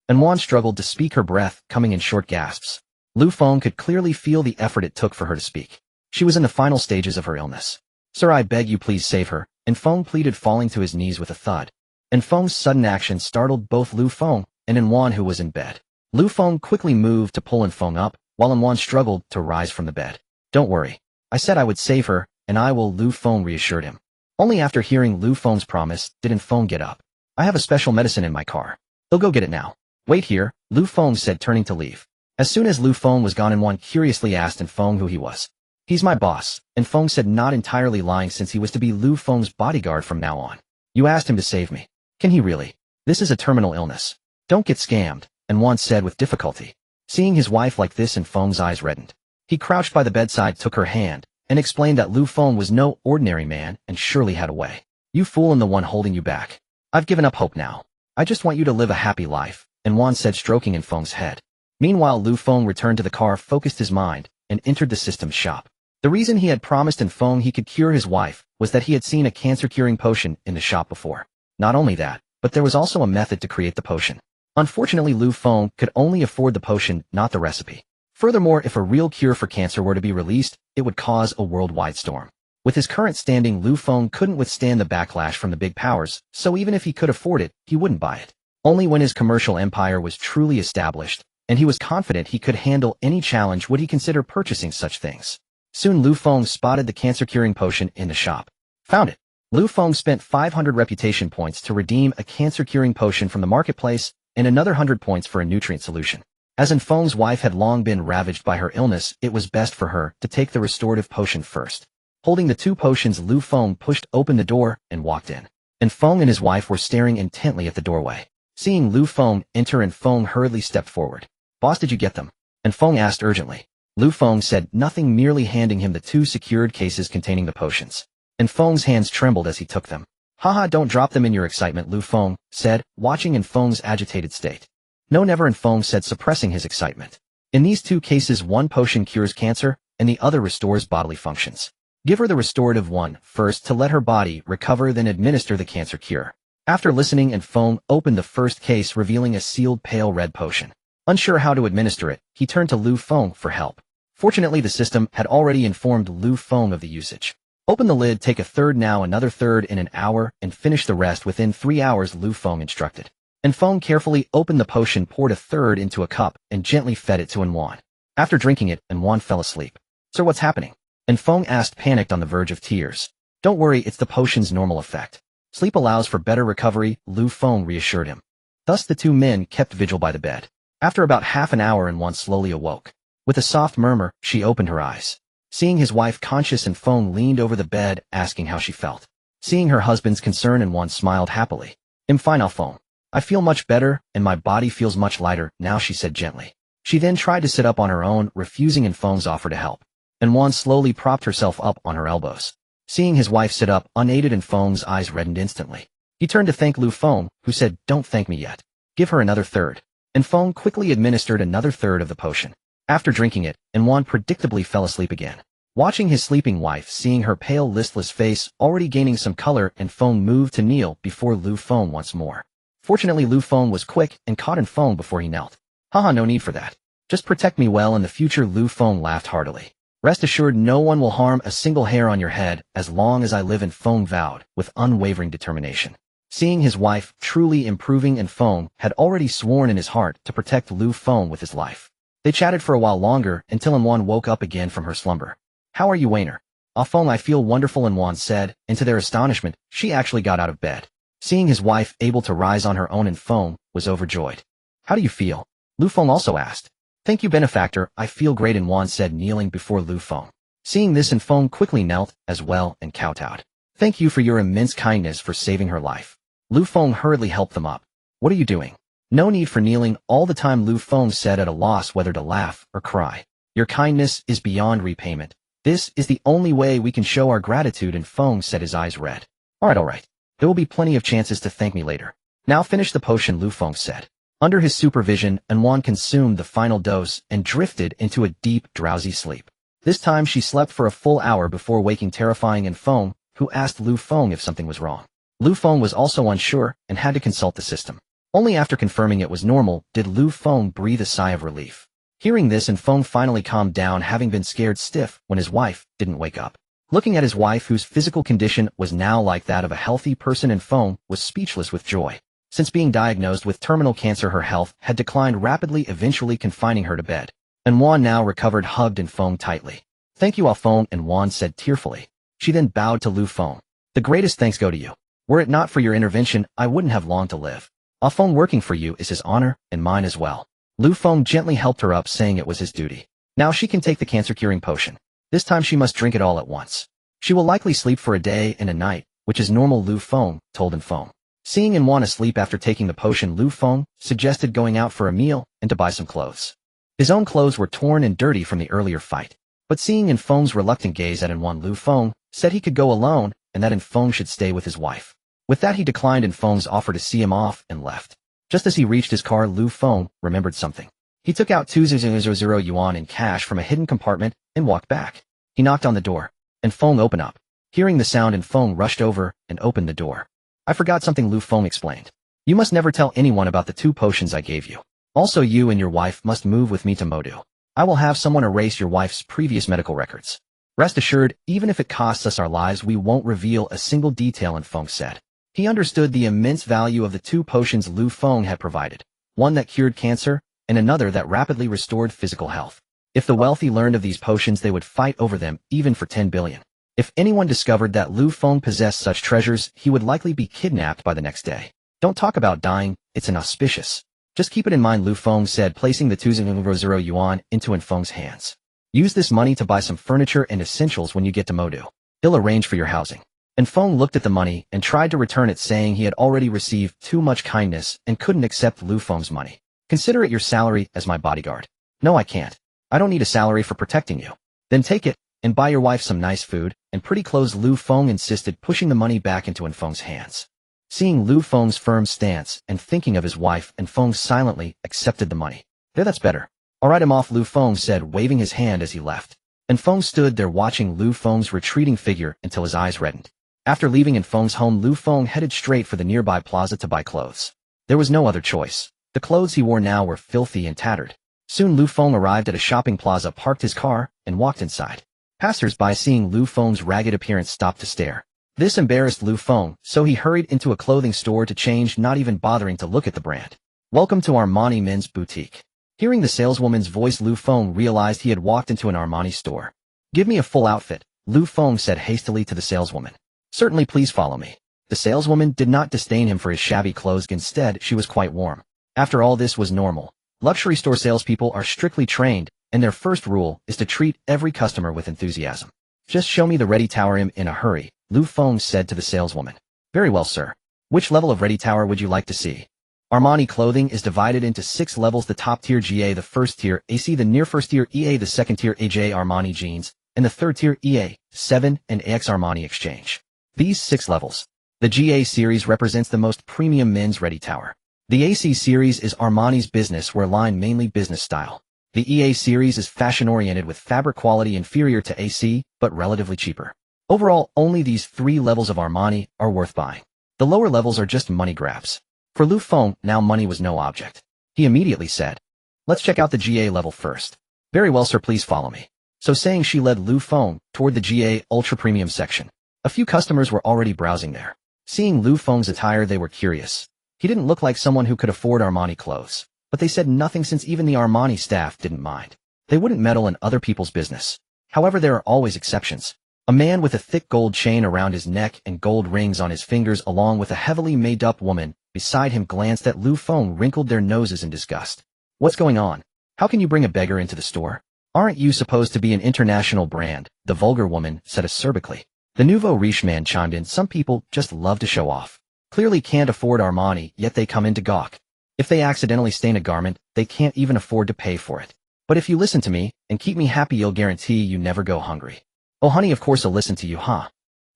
Xianyun struggled to speak, her breath coming in short gasps. Lu Feng could clearly feel the effort it took for her to speak. She was in the final stages of her illness. Sir, I beg you, please save her, Feng pleaded, falling to his knees with a thud. Feng's sudden action startled both Lu Feng and Xianyun, who was in bed. Lu Feng quickly moved to pull Feng up, while Xianyun struggled to rise from the bed. Don't worry. I said I would save her, and I will, Lu Feng reassured him. Only after hearing Lu Feng's promise did Feng get up. I have a special medicine in my car. They'll go get it now. Wait here, Lu Feng said, turning to leave. As soon as Lu Feng was gone, Xianyun curiously asked Feng who he was. He's my boss, Feng said, not entirely lying since he was to be Lu Feng's bodyguard from now on. You asked him to save me. Can he really? This is a terminal illness. Don't get scammed, Xianyun said with difficulty. Seeing his wife like this, Feng's eyes reddened. He crouched by the bedside, took her hand, and explained that Lu Feng was no ordinary man and surely had a way. You fool, I'm the one holding you back. I've given up hope now. I just want you to live a happy life, Xianyun said, stroking Feng's head. Meanwhile, Lu Feng returned to the car, focused his mind, and entered the system's shop. The reason he had promised Feng he could cure his wife was that he had seen a cancer-curing potion in the shop before. Not only that, but there was also a method to create the potion. Unfortunately, Lu Feng could only afford the potion, not the recipe. Furthermore, if a real cure for cancer were to be released, it would cause a worldwide storm. With his current standing, Lu Feng couldn't withstand the backlash from the big powers, so even if he could afford it, he wouldn't buy it. Only when his commercial empire was truly established, and he was confident he could handle any challenge, would he consider purchasing such things. Soon Lu Feng spotted the cancer-curing potion in the shop. Found it. Lu Feng spent 500 reputation points to redeem a cancer-curing potion from the marketplace and another 100 points for a nutrient solution. As in Feng's wife had long been ravaged by her illness, it was best for her to take the restorative potion first. Holding the 2 potions, Lu Feng pushed open the door and walked in. And Feng and his wife were staring intently at the doorway. Seeing Lu Feng enter, and Feng hurriedly stepped forward. "Boss, did you get them?" And Feng asked urgently. Lu Feng said nothing, merely handing him the 2 secured cases containing the potions. And Feng's hands trembled as he took them. "Haha, don't drop them in your excitement," Lu Feng said, watching in Feng's agitated state. "No, never," and Feng said, suppressing his excitement. "In these 2 cases, 1 potion cures cancer, and the other restores bodily functions. Give her the restorative one first to let her body recover, then administer the cancer cure." After listening, and Feng opened the first case, revealing a sealed pale red potion. Unsure how to administer it, he turned to Lu Feng for help. Fortunately, the system had already informed Lu Feng of the usage. "Open the lid, take a third now, another third in an hour, and finish the rest within 3 hours," Lu Feng instructed. And Feng carefully opened the potion, poured a third into a cup, and gently fed it to Xianyun. After drinking it, Xianyun fell asleep. "Sir, what's happening?" And Feng asked, panicked on the verge of tears. "Don't worry, it's the potion's normal effect. Sleep allows for better recovery," Lu Feng reassured him. Thus the 2 men kept vigil by the bed. After about half an hour, Xianyun slowly awoke. With a soft murmur, she opened her eyes. Seeing his wife conscious, and Feng leaned over the bed, asking how she felt. Seeing her husband's concern, Xianyun smiled happily. "I'm fine now, Feng. I feel much better, and my body feels much lighter now," she said gently. She then tried to sit up on her own, refusing in Feng's offer to help. And Xianyun slowly propped herself up on her elbows. Seeing his wife sit up, unaided, and Feng's eyes reddened instantly. He turned to thank Lu Feng, who said, "Don't thank me yet. Give her another third." And Feng quickly administered another third of the potion. After drinking it, Xianyun predictably fell asleep again. Watching his sleeping wife, seeing her pale, listless face already gaining some color, and Feng moved to kneel before Lu Feng once more. Fortunately, Lu Feng was quick and caught in Feng before he knelt. "Haha, no need for that. Just protect me well in the future," Lu Feng laughed heartily. "Rest assured, no one will harm a single hair on your head as long as I live," and Feng vowed with unwavering determination. Seeing his wife truly improving, and Feng had already sworn in his heart to protect Lu Feng with his life. They chatted for a while longer until Xianyun woke up again from her slumber. "How are you, Wainer?" "Ah, Feng, I feel wonderful," Xianyun said, and to their astonishment, she actually got out of bed. Seeing his wife able to rise on her own, and Feng was overjoyed. "How do you feel?" Lu Feng also asked. "Thank you, benefactor, I feel great," Xianyun said, kneeling before Lu Feng. Seeing this, and Feng quickly knelt as well and kowtowed. "Thank you for your immense kindness for saving her life." Lu Feng hurriedly helped them up. "What are you doing?" "No need for kneeling all the time," Lu Feng said, at a loss whether to laugh or cry. "Your kindness is beyond repayment. This is the only way we can show our gratitude," and Feng said, his eyes red. All right. There will be plenty of chances to thank me later. Now finish the potion," Lu Feng said. Under his supervision, Xianyun consumed the final dose and drifted into a deep, drowsy sleep. This time she slept for a full hour before waking, terrifying in Feng, who asked Lu Feng if something was wrong. Lu Feng was also unsure and had to consult the system. Only after confirming it was normal did Lu Feng breathe a sigh of relief. Hearing this, and Feng finally calmed down, having been scared stiff when his wife didn't wake up. Looking at his wife, whose physical condition was now like that of a healthy person, and Feng was speechless with joy. Since being diagnosed with terminal cancer, her health had declined rapidly, eventually confining her to bed. And Xianyun now recovered, hugged in Feng tightly. "Thank you, Ah Feng," and Xianyun said tearfully. She then bowed to Lu Feng. "The greatest thanks go to you. Were it not for your intervention, I wouldn't have long to live. Ah Feng, working for you is his honor, and mine as well." Lu Feng gently helped her up, saying it was his duty. Now she can take the cancer-curing potion. This time she must drink it all at once. She will likely sleep for a day and a night, which is normal, Lu Feng told Feng. Seeing Xianyun asleep after taking the potion, Lu Feng suggested going out for a meal and to buy some clothes. His own clothes were torn and dirty from the earlier fight. But seeing Feng's reluctant gaze at Xianyun, Lu Feng said he could go alone and that Feng should stay with his wife. With that, he declined Feng's offer to see him off and left. Just as he reached his car, Lu Feng remembered something. He took out 2,000 yuan in cash from a hidden compartment and walked back. He knocked on the door, and Feng opened up. Hearing the sound, Feng rushed over and opened the door. "I forgot something," Lu Feng explained. "You must never tell anyone about the 2 potions I gave you. Also, you and your wife must move with me to Modu. I will have someone erase your wife's previous medical records. Rest assured, even if it costs us our lives, we won't reveal a single detail," Feng said. He understood the immense value of the 2 potions Lu Feng had provided, one that cured cancer, and another that rapidly restored physical health. If the wealthy learned of these potions, they would fight over them, even for 10 billion. If anyone discovered that Lu Feng possessed such treasures, he would likely be kidnapped by the next day. Don't talk about dying, it's inauspicious. Just keep it in mind, Lu Feng said, placing the 2,000 yuan into Feng's hands. Use this money to buy some furniture and essentials when you get to Modu. He'll arrange for your housing. And Feng looked at the money and tried to return it, saying he had already received too much kindness and couldn't accept Lu Feng's money. Consider it your salary as my bodyguard. No, I can't. I don't need a salary for protecting you. Then take it and buy your wife some nice food and pretty clothes, Lu Feng insisted, pushing the money back into Feng's hands. Seeing Lu Feng's firm stance and thinking of his wife, Feng silently accepted the money. There, that's better. All right, I'm off, Lu Feng said, waving his hand as he left. Feng stood there watching Lu Feng's retreating figure until his eyes reddened. After leaving Feng's home, Lu Feng headed straight for the nearby plaza to buy clothes. There was no other choice. The clothes he wore now were filthy and tattered. Soon Lu Feng arrived at a shopping plaza, parked his car, and walked inside. Passers-by, seeing Lu Feng's ragged appearance, stopped to stare. This embarrassed Lu Feng, so he hurried into a clothing store to change, not even bothering to look at the brand. Welcome to Armani Men's Boutique. Hearing the saleswoman's voice, Lu Feng realized he had walked into an Armani store. Give me a full outfit, Lu Feng said hastily to the saleswoman. Certainly, please follow me. The saleswoman did not disdain him for his shabby clothes. Instead, she was quite warm. After all, this was normal. Luxury store salespeople are strictly trained, and their first rule is to treat every customer with enthusiasm. Just show me the ready tower in a hurry, Lu Feng said to the saleswoman. Very well, sir. Which level of ready tower would you like to see? Armani clothing is divided into 6 levels: the top tier GA, the first tier AC, the near first tier EA, the second tier AJ Armani jeans, and the third tier EA, 7 and AX Armani exchange. These 6 levels. The GA series represents the most premium men's ready tower. The AC series is Armani's business wear line, mainly business style. The EA series is fashion-oriented with fabric quality inferior to AC, but relatively cheaper. Overall, only these 3 levels of Armani are worth buying. The lower levels are just money grabs. For Lu Feng, now money was no object. He immediately said, let's check out the GA level first. Very well, sir, please follow me. So saying, she led Lu Feng toward the GA ultra-premium section. A few customers were already browsing there. Seeing Lu Feng's attire, they were curious. He didn't look like someone who could afford Armani clothes. But they said nothing, since even the Armani staff didn't mind. They wouldn't meddle in other people's business. However, there are always exceptions. A man with a thick gold chain around his neck and gold rings on his fingers, along with a heavily made-up woman beside him, glanced at Lu Feng, wrinkled their noses in disgust. What's going on? How can you bring a beggar into the store? Aren't you supposed to be an international brand? The vulgar woman said acerbically. The nouveau riche man chimed in. Some people just love to show off. Clearly can't afford Armani, yet they come in to gawk. If they accidentally stain a garment, they can't even afford to pay for it. But if you listen to me and keep me happy, you'll guarantee you never go hungry. Oh honey, of course I'll listen to you, huh?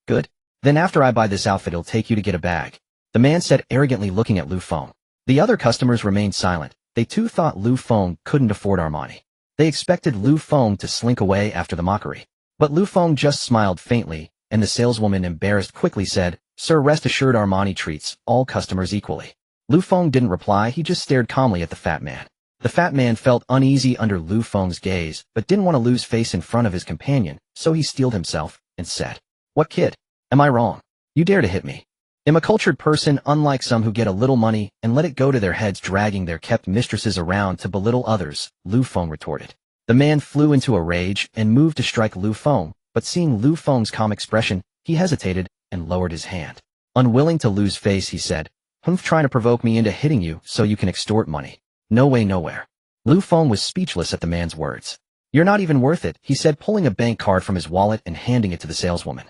Good. Then after I buy this outfit, it'll take you to get a bag. The man said arrogantly, looking at Lu Feng. The other customers remained silent. They too thought Lu Feng couldn't afford Armani. They expected Lu Feng to slink away after the mockery. But Lu Feng just smiled faintly, and the saleswoman, embarrassed, quickly said, Sir, rest assured, Armani treats all customers equally. Lu Feng didn't reply, he just stared calmly at the fat man. The fat man felt uneasy under Lu Feng's gaze, but didn't want to lose face in front of his companion, so he steeled himself and said, What kid? Am I wrong? You dare to hit me? I'm a cultured person, unlike some who get a little money and let it go to their heads, dragging their kept mistresses around to belittle others, Lu Feng retorted. The man flew into a rage and moved to strike Lu Feng, but seeing Lu Feng's calm expression, he hesitated and lowered his hand. Unwilling to lose face, he said, Trying to provoke me into hitting you so you can extort money. No way, nowhere. Lu Feng was speechless at the man's words. You're not even worth it, he said, pulling a bank card from his wallet and handing it to the saleswoman.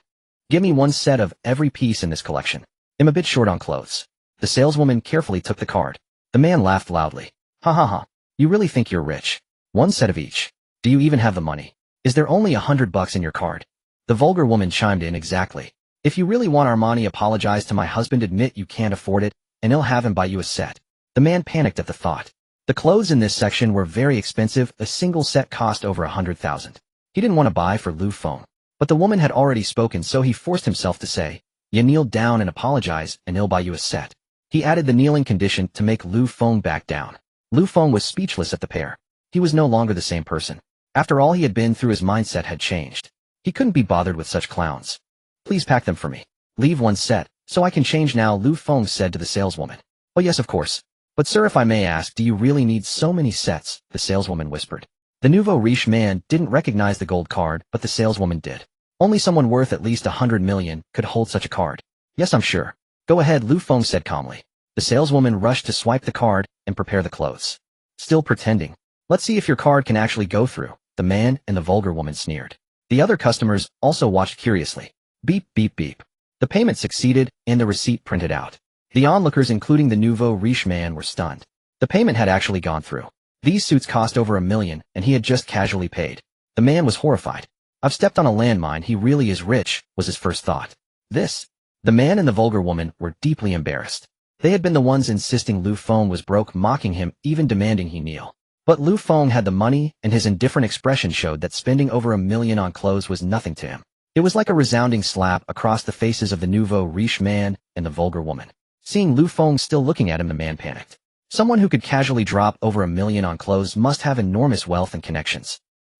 Give me 1 set of every piece in this collection. I'm a bit short on clothes. The saleswoman carefully took the card. The man laughed loudly. Ha ha ha. You really think you're rich? 1 set of each. Do you even have the money? Is there only $100 in your card? The vulgar woman chimed in. Exactly. If you really want Armani, apologize to my husband, admit you can't afford it, and he'll have him buy you a set. The man panicked at the thought. The clothes in this section were very expensive, a single set cost over 100,000. He didn't want to buy for Lu Feng. But the woman had already spoken, so he forced himself to say, You kneel down and apologize, and he'll buy you a set. He added the kneeling condition to make Lu Feng back down. Lu Feng was speechless at the pair. He was no longer the same person. After all he had been through, his mindset had changed. He couldn't be bothered with such clowns. Please pack them for me. Leave 1 set, so I can change now, Lu Feng said to the saleswoman. Oh yes, of course. But sir, if I may ask, do you really need so many sets? The saleswoman whispered. The nouveau riche man didn't recognize the gold card, but the saleswoman did. Only someone worth at least 100 million could hold such a card. Yes, I'm sure. Go ahead, Lu Feng said calmly. The saleswoman rushed to swipe the card and prepare the clothes. Still pretending. Let's see if your card can actually go through, the man and the vulgar woman sneered. The other customers also watched curiously. Beep, beep, beep. The payment succeeded and the receipt printed out. The onlookers, including the nouveau riche man, were stunned. The payment had actually gone through. These suits cost over $1 million and he had just casually paid. The man was horrified. I've stepped on a landmine, he really is rich, was his first thought. The man and the vulgar woman were deeply embarrassed. They had been the ones insisting Lu Feng was broke, mocking him, even demanding he kneel. But Lu Feng had the money, and his indifferent expression showed that spending over $1 million on clothes was nothing to him. It was like a resounding slap across the faces of the nouveau riche man and the vulgar woman. Seeing Lu Feng still looking at him, the man panicked. Someone who could casually drop over $1 million on clothes must have enormous wealth and connections.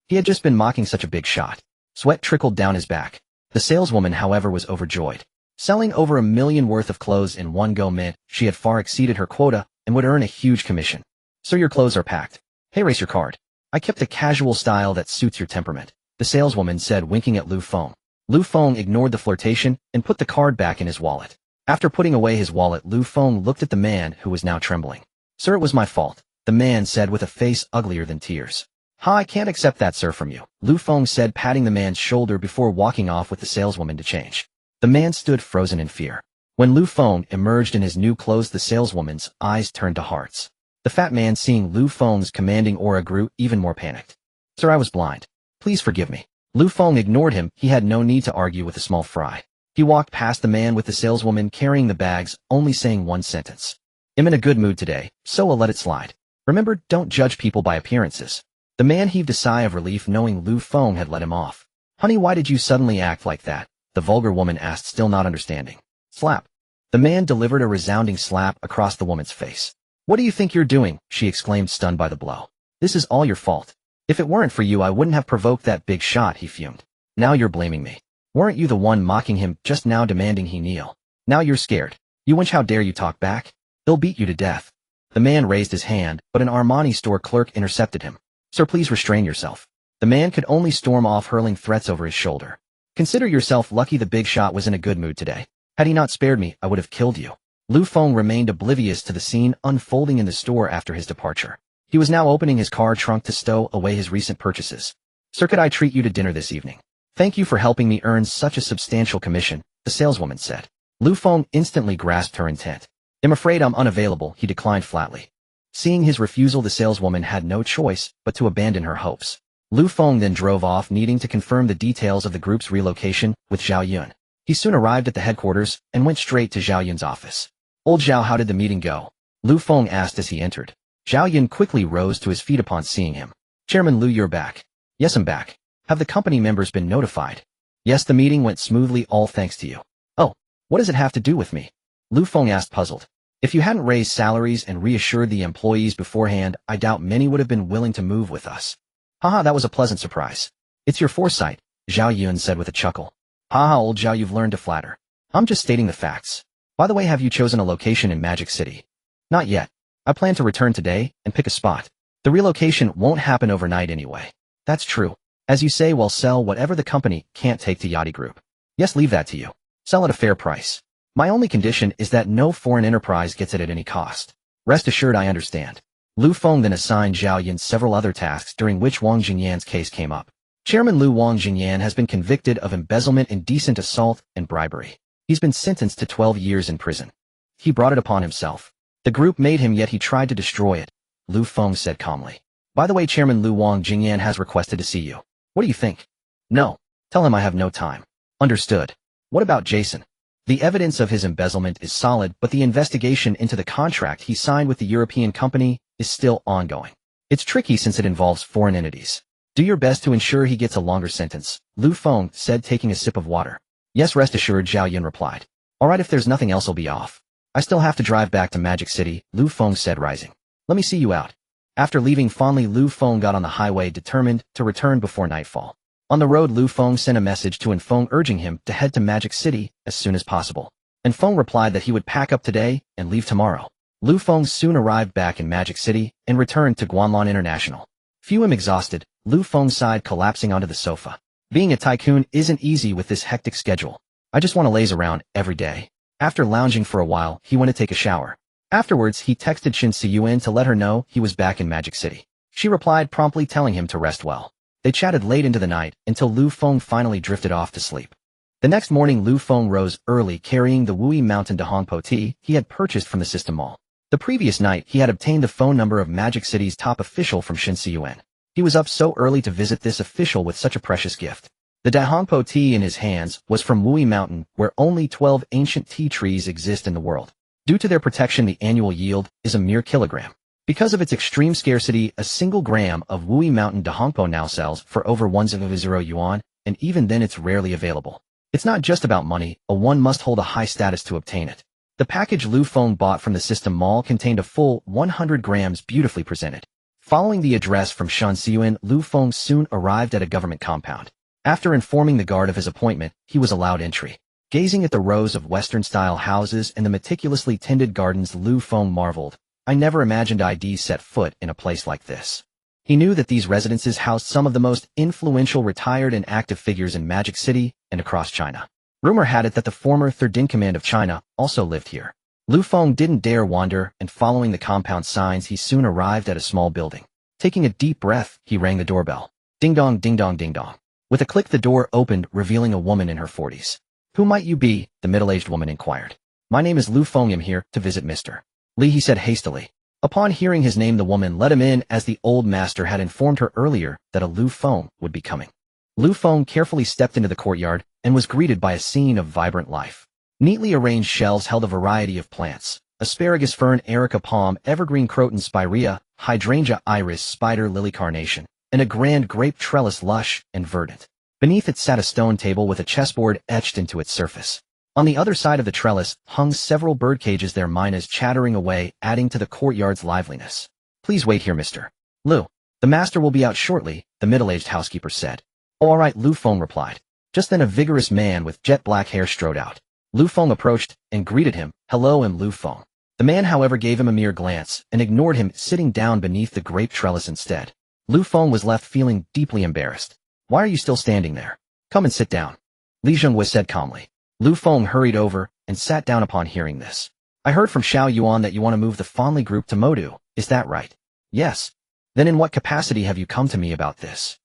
He had just been mocking such a big shot. Sweat trickled down his back. The saleswoman, however, was overjoyed. Selling over $1 million worth of clothes in one go meant she had far exceeded her quota and would earn a huge commission. Sir, your clothes are packed. Hey, race your card. I kept a casual style that suits your temperament, the saleswoman said, winking at Lu Feng. Lu Feng ignored the flirtation and put the card back in his wallet. After putting away his wallet, Lu Feng looked at the man who was now trembling. Sir, it was my fault, the man said with a face uglier than tears. Ha, I can't accept that, sir, from you, Lu Feng said, patting the man's shoulder before walking off with the saleswoman to change. The man stood frozen in fear. When Lu Feng emerged in his new clothes, the saleswoman's eyes turned to hearts. The fat man, seeing Lu Feng's commanding aura, grew even more panicked. Sir, I was blind. Please forgive me. Lu Feng ignored him. He had no need to argue with the small fry. He walked past the man with the saleswoman carrying the bags, only saying one sentence. I'm in a good mood today, so I'll let it slide. Remember, don't judge people by appearances. The man heaved a sigh of relief knowing Lu Feng had let him off. Honey, why did you suddenly act like that? The vulgar woman asked, still not understanding. Slap. The man delivered a resounding slap across the woman's face. What do you think you're doing? She exclaimed, stunned by the blow. This is all your fault. If it weren't for you, I wouldn't have provoked that big shot, he fumed. Now you're blaming me. Weren't you the one mocking him, just now demanding he kneel? Now you're scared. You wench, how dare you talk back? They'll beat you to death. The man raised his hand, but an Armani store clerk intercepted him. Sir, please restrain yourself. The man could only storm off, hurling threats over his shoulder. Consider yourself lucky the big shot was in a good mood today. Had he not spared me, I would have killed you. Lu Feng remained oblivious to the scene unfolding in the store after his departure. He was now opening his car trunk to stow away his recent purchases. Sir, could I treat you to dinner this evening? Thank you for helping me earn such a substantial commission, the saleswoman said. Lu Feng instantly grasped her intent. I'm afraid I'm unavailable, he declined flatly. Seeing his refusal, the saleswoman had no choice but to abandon her hopes. Lu Feng then drove off, needing to confirm the details of the group's relocation with Xianyun. He soon arrived at the headquarters and went straight to Xianyun's office. Old Xiao, how did the meeting go? Lu Feng asked as he entered. Xianyun quickly rose to his feet upon seeing him. Chairman Lu, you're back. Yes, I'm back. Have the company members been notified? Yes, the meeting went smoothly, all thanks to you. Oh, what does it have to do with me? Lu Feng asked, puzzled. If you hadn't raised salaries and reassured the employees beforehand, I doubt many would have been willing to move with us. Haha, that was a pleasant surprise. It's your foresight, Xianyun said with a chuckle. Haha, old Xiao, you've learned to flatter. I'm just stating the facts. By the way, have you chosen a location in Magic City? Not yet. I plan to return today and pick a spot. The relocation won't happen overnight anyway. That's true. As you say, we'll sell whatever the company can't take to Yachty Group. Yes, leave that to you. Sell at a fair price. My only condition is that no foreign enterprise gets it at any cost. Rest assured, I understand. Lu Feng then assigned Xianyun several other tasks, during which Wang Jingyan's case came up. Chairman Lu, Wang Jingyan has been convicted of embezzlement, indecent assault, and bribery. He's been sentenced to 12 years in prison. He brought it upon himself. The group made him, yet he tried to destroy it, Lu Feng said calmly. By the way, Chairman Lu, Wang Jingyan has requested to see you. What do you think? No. Tell him I have no time. Understood. What about Jason? The evidence of his embezzlement is solid, but the investigation into the contract he signed with the European company is still ongoing. It's tricky since it involves foreign entities. Do your best to ensure he gets a longer sentence, Lu Feng said, taking a sip of water. Yes, rest assured, Xianyun replied. Alright, if there's nothing else, I'll be off. I still have to drive back to Magic City, Lu Feng said, rising. Let me see you out. After leaving fondly, Lu Feng got on the highway, determined to return before nightfall. On the road, Lu Feng sent a message to Feng urging him to head to Magic City as soon as possible. Feng replied that he would pack up today and leave tomorrow. Lu Feng soon arrived back in Magic City and returned to Guanlan International. Few him exhausted, Lu Feng sighed, collapsing onto the sofa. Being a tycoon isn't easy with this hectic schedule. I just want to laze around every day. After lounging for a while, he went to take a shower. Afterwards, he texted Xianyun to let her know he was back in Magic City. She replied promptly telling him to rest well. They chatted late into the night until Lu Feng finally drifted off to sleep. The next morning, Lu Feng rose early carrying the Wui Mountain Dahongpo tea he had purchased from the system mall. The previous night, he had obtained the phone number of Magic City's top official from Xianyun. He was up so early to visit this official with such a precious gift. The Dahongpo tea in his hands was from Wui Mountain, where only 12 ancient tea trees exist in the world. Due to their protection, the annual yield is a mere kilogram. Because of its extreme scarcity, a single gram of Wui Mountain Dahongpo now sells for over 100 yuan, and even then it's rarely available. It's not just about money, one must hold a high status to obtain it. The package Lu Feng bought from the system mall contained a full 100 grams beautifully presented. Following the address from Xianyun, Lu Feng soon arrived at a government compound. After informing the guard of his appointment, he was allowed entry. Gazing at the rows of Western-style houses and the meticulously tended gardens, Lu Feng marveled. I never imagined I'd set foot in a place like this. He knew that these residences housed some of the most influential retired and active figures in Magic City and across China. Rumor had it that the former third-in-command of China also lived here. Lu Feng didn't dare wander, and following the compound signs, he soon arrived at a small building. Taking a deep breath, he rang the doorbell. Ding dong, ding dong, ding dong. With a click, the door opened, revealing a woman in her 40s. Who might you be? The middle-aged woman inquired. My name is Lu Feng. I'm here to visit Mr. Li, he said hastily. Upon hearing his name, the woman let him in, as the old master had informed her earlier that a Lu Feng would be coming. Lu Feng carefully stepped into the courtyard and was greeted by a scene of vibrant life. Neatly arranged shelves held a variety of plants: asparagus fern, erica palm, evergreen croton, spirea, hydrangea, iris, spider lily, carnation, and a grand grape trellis, lush and verdant. Beneath it sat a stone table with a chessboard etched into its surface. On the other side of the trellis hung several bird cages, their mynas chattering away, adding to the courtyard's liveliness. Please wait here, Mr. Lu. The master will be out shortly, the middle-aged housekeeper said. Oh, all right, Lu Feng replied. Just then a vigorous man with jet black hair strode out. Lu Feng approached and greeted him. Hello, I'm Lu Feng. The man, however, gave him a mere glance and ignored him, sitting down beneath the grape trellis instead. Lu Feng was left feeling deeply embarrassed. Why are you still standing there? Come and sit down, Li Zhenghua said calmly. Lu Feng hurried over and sat down upon hearing this. I heard from Xianyun that you want to move the Fenli group to Modu, is that right? Yes. Then in what capacity have you come to me about this?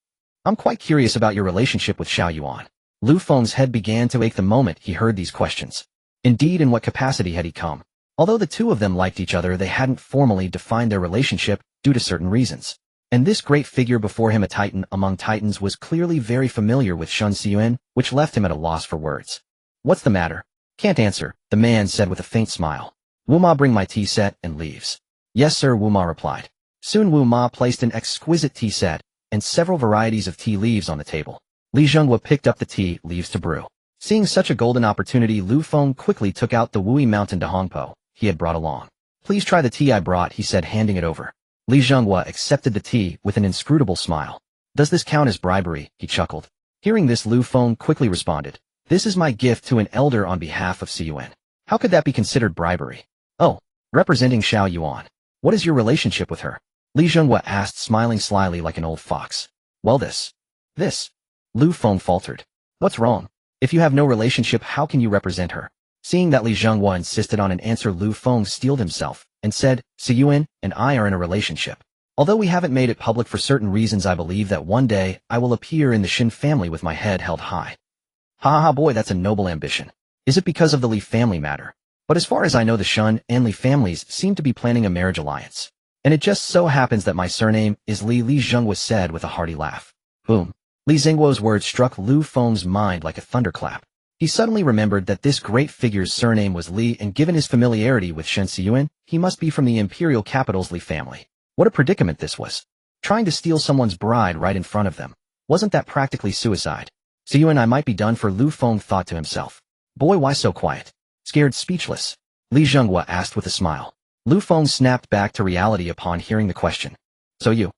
I'm quite curious about your relationship with Xianyun. Lu Feng's head began to ache the moment he heard these questions. Indeed, in what capacity had he come? Although the two of them liked each other, they hadn't formally defined their relationship due to certain reasons. And this great figure before him, a titan among titans, was clearly very familiar with Xianyun, which left him at a loss for words. What's the matter? Can't answer, the man said with a faint smile. Wu Ma bring my tea set and leaves. Yes, sir, Wu Ma replied. Soon Wu Ma placed an exquisite tea set and several varieties of tea leaves on the table. Li Zhenghua picked up the tea leaves to brew. Seeing such a golden opportunity, Lu Feng quickly took out the Wui Mountain Dahongpo he had brought along. Please try the tea I brought, he said, handing it over. Li Zhenghua accepted the tea with an inscrutable smile. Does this count as bribery? He chuckled. Hearing this, Lu Feng quickly responded. This is my gift to an elder on behalf of Xianyun. How could that be considered bribery? Oh, representing Xianyun. What is your relationship with her? Li Zhenghua asked, smiling slyly like an old fox. Well, this. Lu Feng faltered. What's wrong? If you have no relationship, how can you represent her? Seeing that Li Zhenghua insisted on an answer, Lu Feng steeled himself and said, Xianyun and I are in a relationship. Although we haven't made it public for certain reasons, I believe that one day I will appear in the Xin family with my head held high. Ha ha, boy, that's a noble ambition. Is it because of the Li family matter? But as far as I know, the Shun and Li families seem to be planning a marriage alliance. And it just so happens that my surname is Li, Li Zhenghua said with a hearty laugh. Boom. Li Zhenghua's words struck Lu Feng's mind like a thunderclap. He suddenly remembered that this great figure's surname was Li, and given his familiarity with Xianyun, he must be from the imperial capital's Li family. What a predicament this was. Trying to steal someone's bride right in front of them. Wasn't that practically suicide? Xianyun, I might be done for, Lu Feng thought to himself. Boy, why so quiet? Scared, speechless? Li Zhenghua asked with a smile. Lu Feng snapped back to reality upon hearing the question. So you.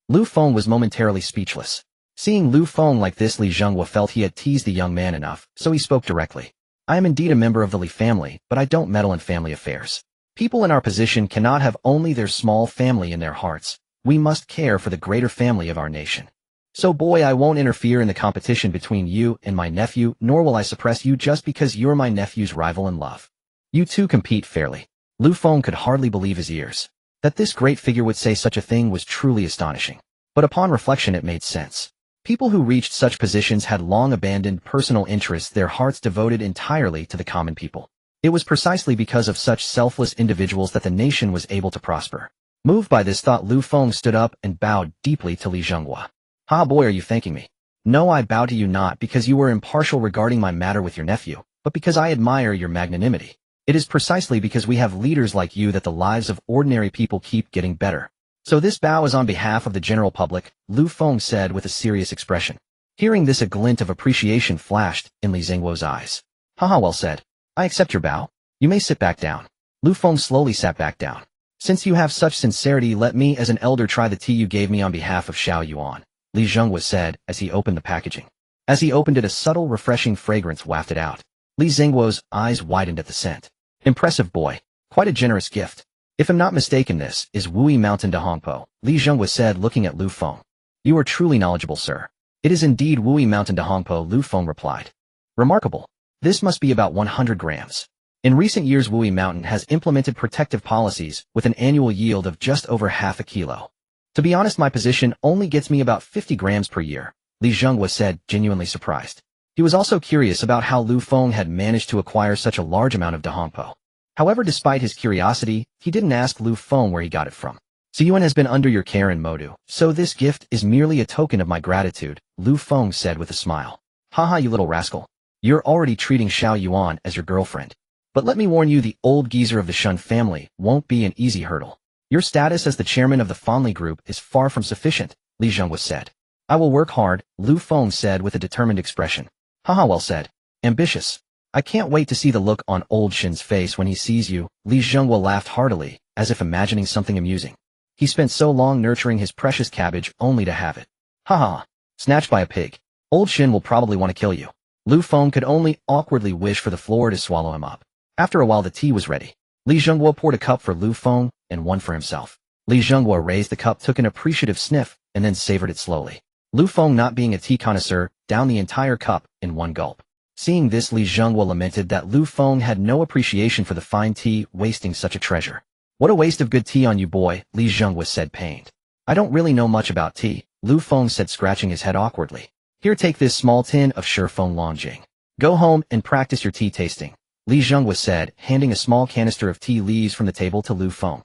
Lu Feng was momentarily speechless. Seeing Lu Feng like this, Li Zhenghua felt he had teased the young man enough, so he spoke directly. I am indeed a member of the Li family, but I don't meddle in family affairs. People in our position cannot have only their small family in their hearts. We must care for the greater family of our nation. So boy, I won't interfere in the competition between you and my nephew, nor will I suppress you just because you're my nephew's rival in love. You two compete fairly. Lu Feng could hardly believe his ears. That this great figure would say such a thing was truly astonishing. But upon reflection it made sense. People who reached such positions had long abandoned personal interests, their hearts devoted entirely to the common people. It was precisely because of such selfless individuals that the nation was able to prosper. Moved by this thought, Lu Feng stood up and bowed deeply to Li Zhenghua. "Ha boy, are you thanking me?" "No, I bow to you not because you were impartial regarding my matter with your nephew, but because I admire your magnanimity. It is precisely because we have leaders like you that the lives of ordinary people keep getting better. So this bow is on behalf of the general public," Lu Feng said with a serious expression. Hearing this, a glint of appreciation flashed in Li Zhengguo's eyes. "Haha, well said. I accept your bow. You may sit back down." Lu Feng slowly sat back down. "Since you have such sincerity, let me as an elder try the tea you gave me on behalf of Xianyun," Li Zhenghua said as he opened the packaging. As he opened it, a subtle, refreshing fragrance wafted out. Li Zhengguo's eyes widened at the scent. "Impressive boy. Quite a generous gift. If I'm not mistaken, this is Wui Mountain de Hongpo," Li Zhenghua said, looking at Lu Feng. "You are truly knowledgeable, sir." "It is indeed Wui Mountain de Hongpo," Lu Feng replied. "Remarkable. This must be about 100 grams. In recent years, Wui Mountain has implemented protective policies with an annual yield of just over half a kilo. To be honest, my position only gets me about 50 grams per year," Li Zhenghua said, genuinely surprised. He was also curious about how Lu Feng had managed to acquire such a large amount of de Hongpo. However, despite his curiosity, he didn't ask Lu Feng where he got it from. "Xianyun has been under your care in Modu, so this gift is merely a token of my gratitude," Lu Feng said with a smile. "Haha, you little rascal. You're already treating Xianyun as your girlfriend. But let me warn you, the old geezer of the Shun family won't be an easy hurdle. Your status as the chairman of the Fengli group is far from sufficient," Li Zhenghua said. "I will work hard," Lu Feng said with a determined expression. "Haha, well said. Ambitious. I can't wait to see the look on old Shin's face when he sees you," Li Zhenghua laughed heartily, as if imagining something amusing. He spent so long nurturing his precious cabbage only to have it. "Haha. Snatched by a pig. Old Shin will probably want to kill you." Lu Feng could only awkwardly wish for the floor to swallow him up. After a while, the tea was ready. Li Zhenghua poured a cup for Lu Feng and one for himself. Li Zhenghua raised the cup, took an appreciative sniff, and then savored it slowly. Lu Feng, not being a tea connoisseur, downed the entire cup in one gulp. Seeing this, Li Zhenghua lamented that Lu Feng had no appreciation for the fine tea, wasting such a treasure. "What a waste of good tea on you, boy," Li Zhenghua said, pained. "I don't really know much about tea," Lu Feng said, scratching his head awkwardly. "Here, take this small tin of Shifeng Longjing. Go home and practice your tea tasting," Li Zhenghua said, handing a small canister of tea leaves from the table to Lu Feng.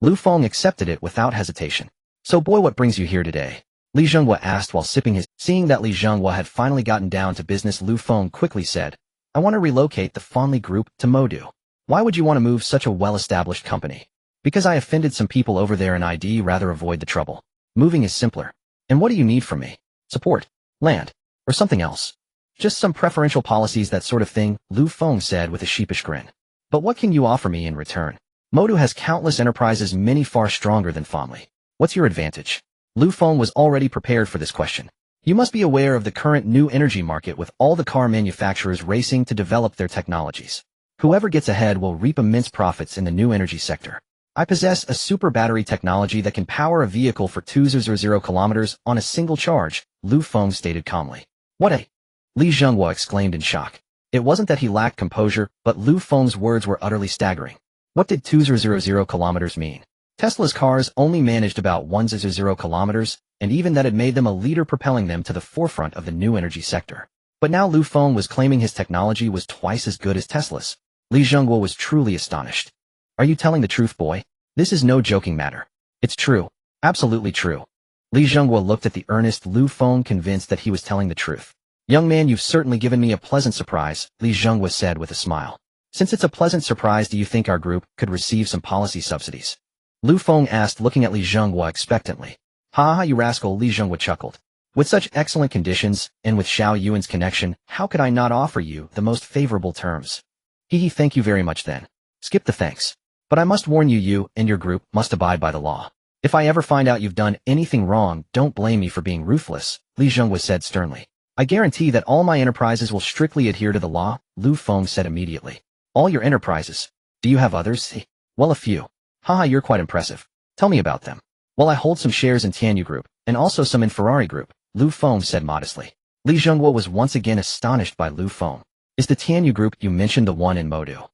Lu Feng accepted it without hesitation. "So boy, what brings you here today?" Li Zhenghua asked while sipping his. Seeing that Li Zhenghua had finally gotten down to business, Lu Feng quickly said, "I want to relocate the Fengli group to Modu." "Why would you want to move such a well-established company?" "Because I offended some people over there and I'd rather avoid the trouble. Moving is simpler." "And what do you need from me? Support? Land? Or something else?" "Just some preferential policies, that sort of thing," Lu Feng said with a sheepish grin. "But what can you offer me in return? Modu has countless enterprises, many far stronger than Fengli. What's your advantage?" Lu Feng was already prepared for this question. "You must be aware of the current new energy market, with all the car manufacturers racing to develop their technologies. Whoever gets ahead will reap immense profits in the new energy sector. I possess a super battery technology that can power a vehicle for 200 kilometers on a single charge," Lu Feng stated calmly. "What a..." Li Zhenghua exclaimed in shock. It wasn't that he lacked composure, but Lu Feng's words were utterly staggering. What did 200 kilometers mean? Tesla's cars only managed about 100 kilometers, and even that had made them a leader, propelling them to the forefront of the new energy sector. But now Lu Feng was claiming his technology was twice as good as Tesla's. Li Zhenghua was truly astonished. "Are you telling the truth, boy? This is no joking matter." "It's true. Absolutely true." Li Zhenghua looked at the earnest Lu Feng, convinced that he was telling the truth. "Young man, you've certainly given me a pleasant surprise," Li Zhenghua said with a smile. "Since it's a pleasant surprise, do you think our group could receive some policy subsidies?" Lu Feng asked, looking at Li Zhenghua expectantly. "Ha ha, you rascal," Li Zhenghua chuckled. "With such excellent conditions, and with Xianyun's connection, how could I not offer you the most favorable terms?" "Hee, thank you very much then." "Skip the thanks. But I must warn you, you and your group must abide by the law. If I ever find out you've done anything wrong, don't blame me for being ruthless," Li Zhenghua said sternly. "I guarantee that all my enterprises will strictly adhere to the law," Lu Feng said immediately. "All your enterprises? Do you have others?" "Well, a few." "Haha, you're quite impressive. Tell me about them." "Well, I hold some shares in Xianyun Group, and also some in Ferrari Group," Lu Feng said modestly. Li Zhenghua was once again astonished by Lu Feng. "Is the Xianyun Group you mentioned the one in Modu?"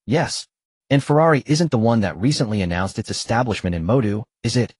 "Yes." And Ferrari isn't the one that recently announced its establishment in Modu, is it?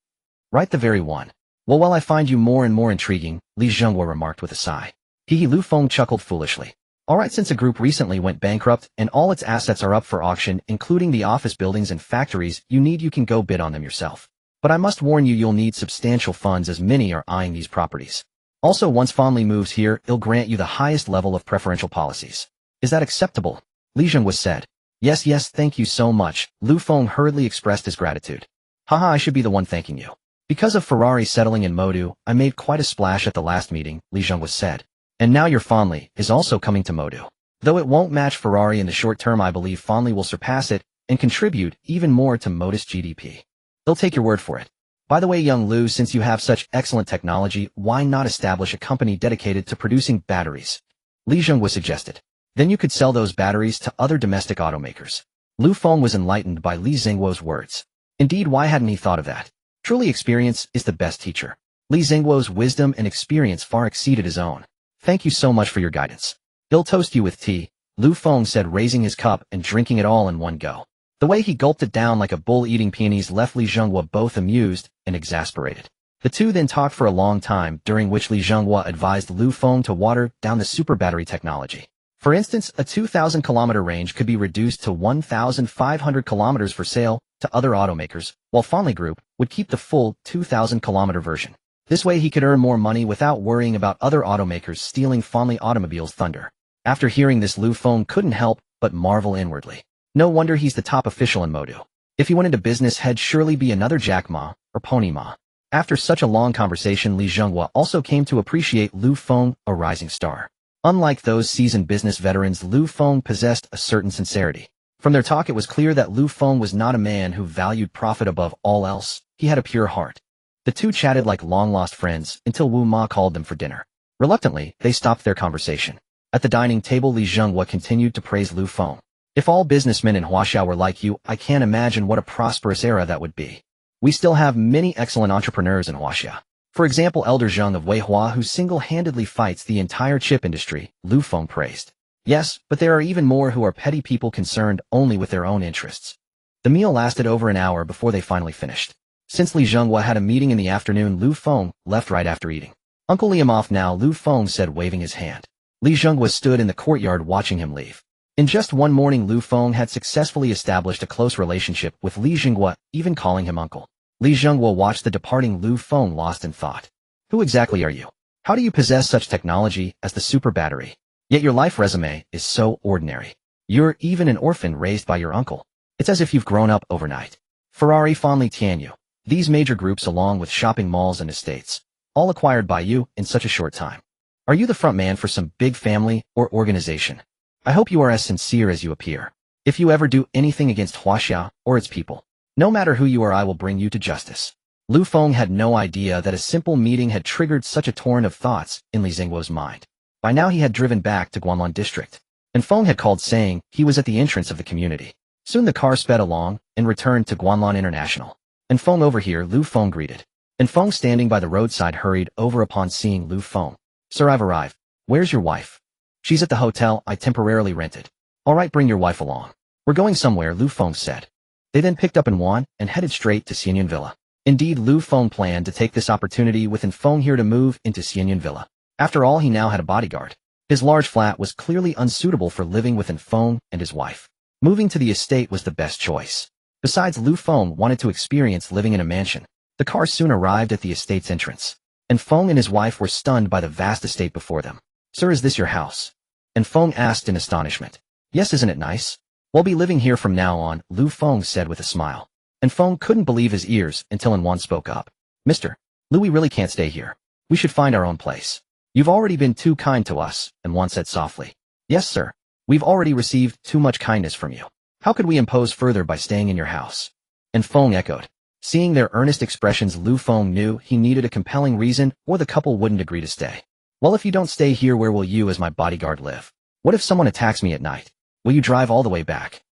Right, the very one. Well, I find you more and more intriguing, Li Zhenghua remarked with a sigh. Lu Feng chuckled foolishly. Alright, since a group recently went bankrupt and all its assets are up for auction, including the office buildings and factories you can go bid on them yourself. But I must warn you, you'll need substantial funds as many are eyeing these properties. Also, once Feng moves here, he'll grant you the highest level of preferential policies. Is that acceptable? Li Zhenghua said. Yes, thank you so much. Lu Feng hurriedly expressed his gratitude. Haha, I should be the one thanking you. Because of Ferrari settling in Modu, I made quite a splash at the last meeting, Li Zhenghua said. And now your Feng is also coming to Modu. Though it won't match Ferrari in the short term, I believe Feng will surpass it and contribute even more to Modu's GDP. They'll take your word for it. By the way, young Lu, since you have such excellent technology, why not establish a company dedicated to producing batteries? Li Zhenghua suggested. Then you could sell those batteries to other domestic automakers. Lu Feng was enlightened by Li Zhenghua's words. Indeed, why hadn't he thought of that? Truly, experience is the best teacher. Li Zhenghua's wisdom and experience far exceeded his own. Thank you so much for your guidance. He'll toast you with tea, Lu Feng said, raising his cup and drinking it all in one go. The way he gulped it down like a bull eating peonies left Li Zhenghua both amused and exasperated. The two then talked for a long time, during which Li Zhenghua advised Lu Feng to water down the super battery technology. For instance, a 2,000-kilometer range could be reduced to 1,500 kilometers for sale to other automakers, while Feng Group would keep the full 2,000-kilometer version. This way he could earn more money without worrying about other automakers stealing Feng Automobile's thunder. After hearing this, Lu Feng couldn't help but marvel inwardly. No wonder he's the top official in Modu. If he went into business, he'd surely be another Jack Ma or Pony Ma. After such a long conversation, Li Zhenghua also came to appreciate Lu Feng, a rising star. Unlike those seasoned business veterans, Lu Feng possessed a certain sincerity. From their talk, it was clear that Lu Feng was not a man who valued profit above all else. He had a pure heart. The two chatted like long-lost friends until Wu Ma called them for dinner. Reluctantly, they stopped their conversation. At the dining table, Li Zhenghua continued to praise Lu Feng. If all businessmen in Huaxia were like you, I can't imagine what a prosperous era that would be. We still have many excellent entrepreneurs in Huaxia. For example, Elder Zheng of Weihua, who single-handedly fights the entire chip industry, Lu Feng praised. Yes, but there are even more who are petty people concerned only with their own interests. The meal lasted over an hour before they finally finished. Since Li Zhenghua had a meeting in the afternoon, Lu Feng left right after eating. Uncle Li, I'm off now, Lu Feng said, waving his hand. Li Zhenghua stood in the courtyard watching him leave. In just one morning, Lu Feng had successfully established a close relationship with Li Zhenghua, even calling him uncle. Li Zhenghua watched the departing Lu Feng lost in thought. Who exactly are you? How do you possess such technology as the super battery? Yet your life resume is so ordinary. You're even an orphan raised by your uncle. It's as if you've grown up overnight. Ferrari, Feng Tianyu. These major groups, along with shopping malls and estates, all acquired by you in such a short time. Are you the front man for some big family or organization? I hope you are as sincere as you appear. If you ever do anything against Huaxia or its people, no matter who you are, I will bring you to justice. Lu Feng had no idea that a simple meeting had triggered such a torrent of thoughts in Li Zhenghua's mind. By now he had driven back to Guanlan district, and Feng had called saying he was at the entrance of the community. Soon the car sped along and returned to Guanlan International. And Feng, over here, Lu Feng greeted. And Feng, standing by the roadside, hurried over upon seeing Lu Feng. Sir, I've arrived. Where's your wife? She's at the hotel I temporarily rented. All right, bring your wife along. We're going somewhere, Lu Feng said. They then picked up in Wan and headed straight to Xianyun Villa. Indeed, Lu Feng planned to take this opportunity within Feng here to move into Xianyun Villa. After all, he now had a bodyguard. His large flat was clearly unsuitable for living within Feng and his wife. Moving to the estate was the best choice. Besides, Lu Feng wanted to experience living in a mansion. The car soon arrived at the estate's entrance, and Feng and his wife were stunned by the vast estate before them. Sir, is this your house? And Feng asked in astonishment. Yes, isn't it nice? We'll be living here from now on, Lu Feng said with a smile. And Feng couldn't believe his ears until Inwan spoke up. Mr. Lu, we really can't stay here. We should find our own place. You've already been too kind to us, Inwan said softly. Yes, sir. We've already received too much kindness from you. How could we impose further by staying in your house? And Feng echoed. Seeing their earnest expressions, Lu Feng knew he needed a compelling reason or the couple wouldn't agree to stay. Well, if you don't stay here, where will you as my bodyguard live? What if someone attacks me at night? Will you drive all the way back?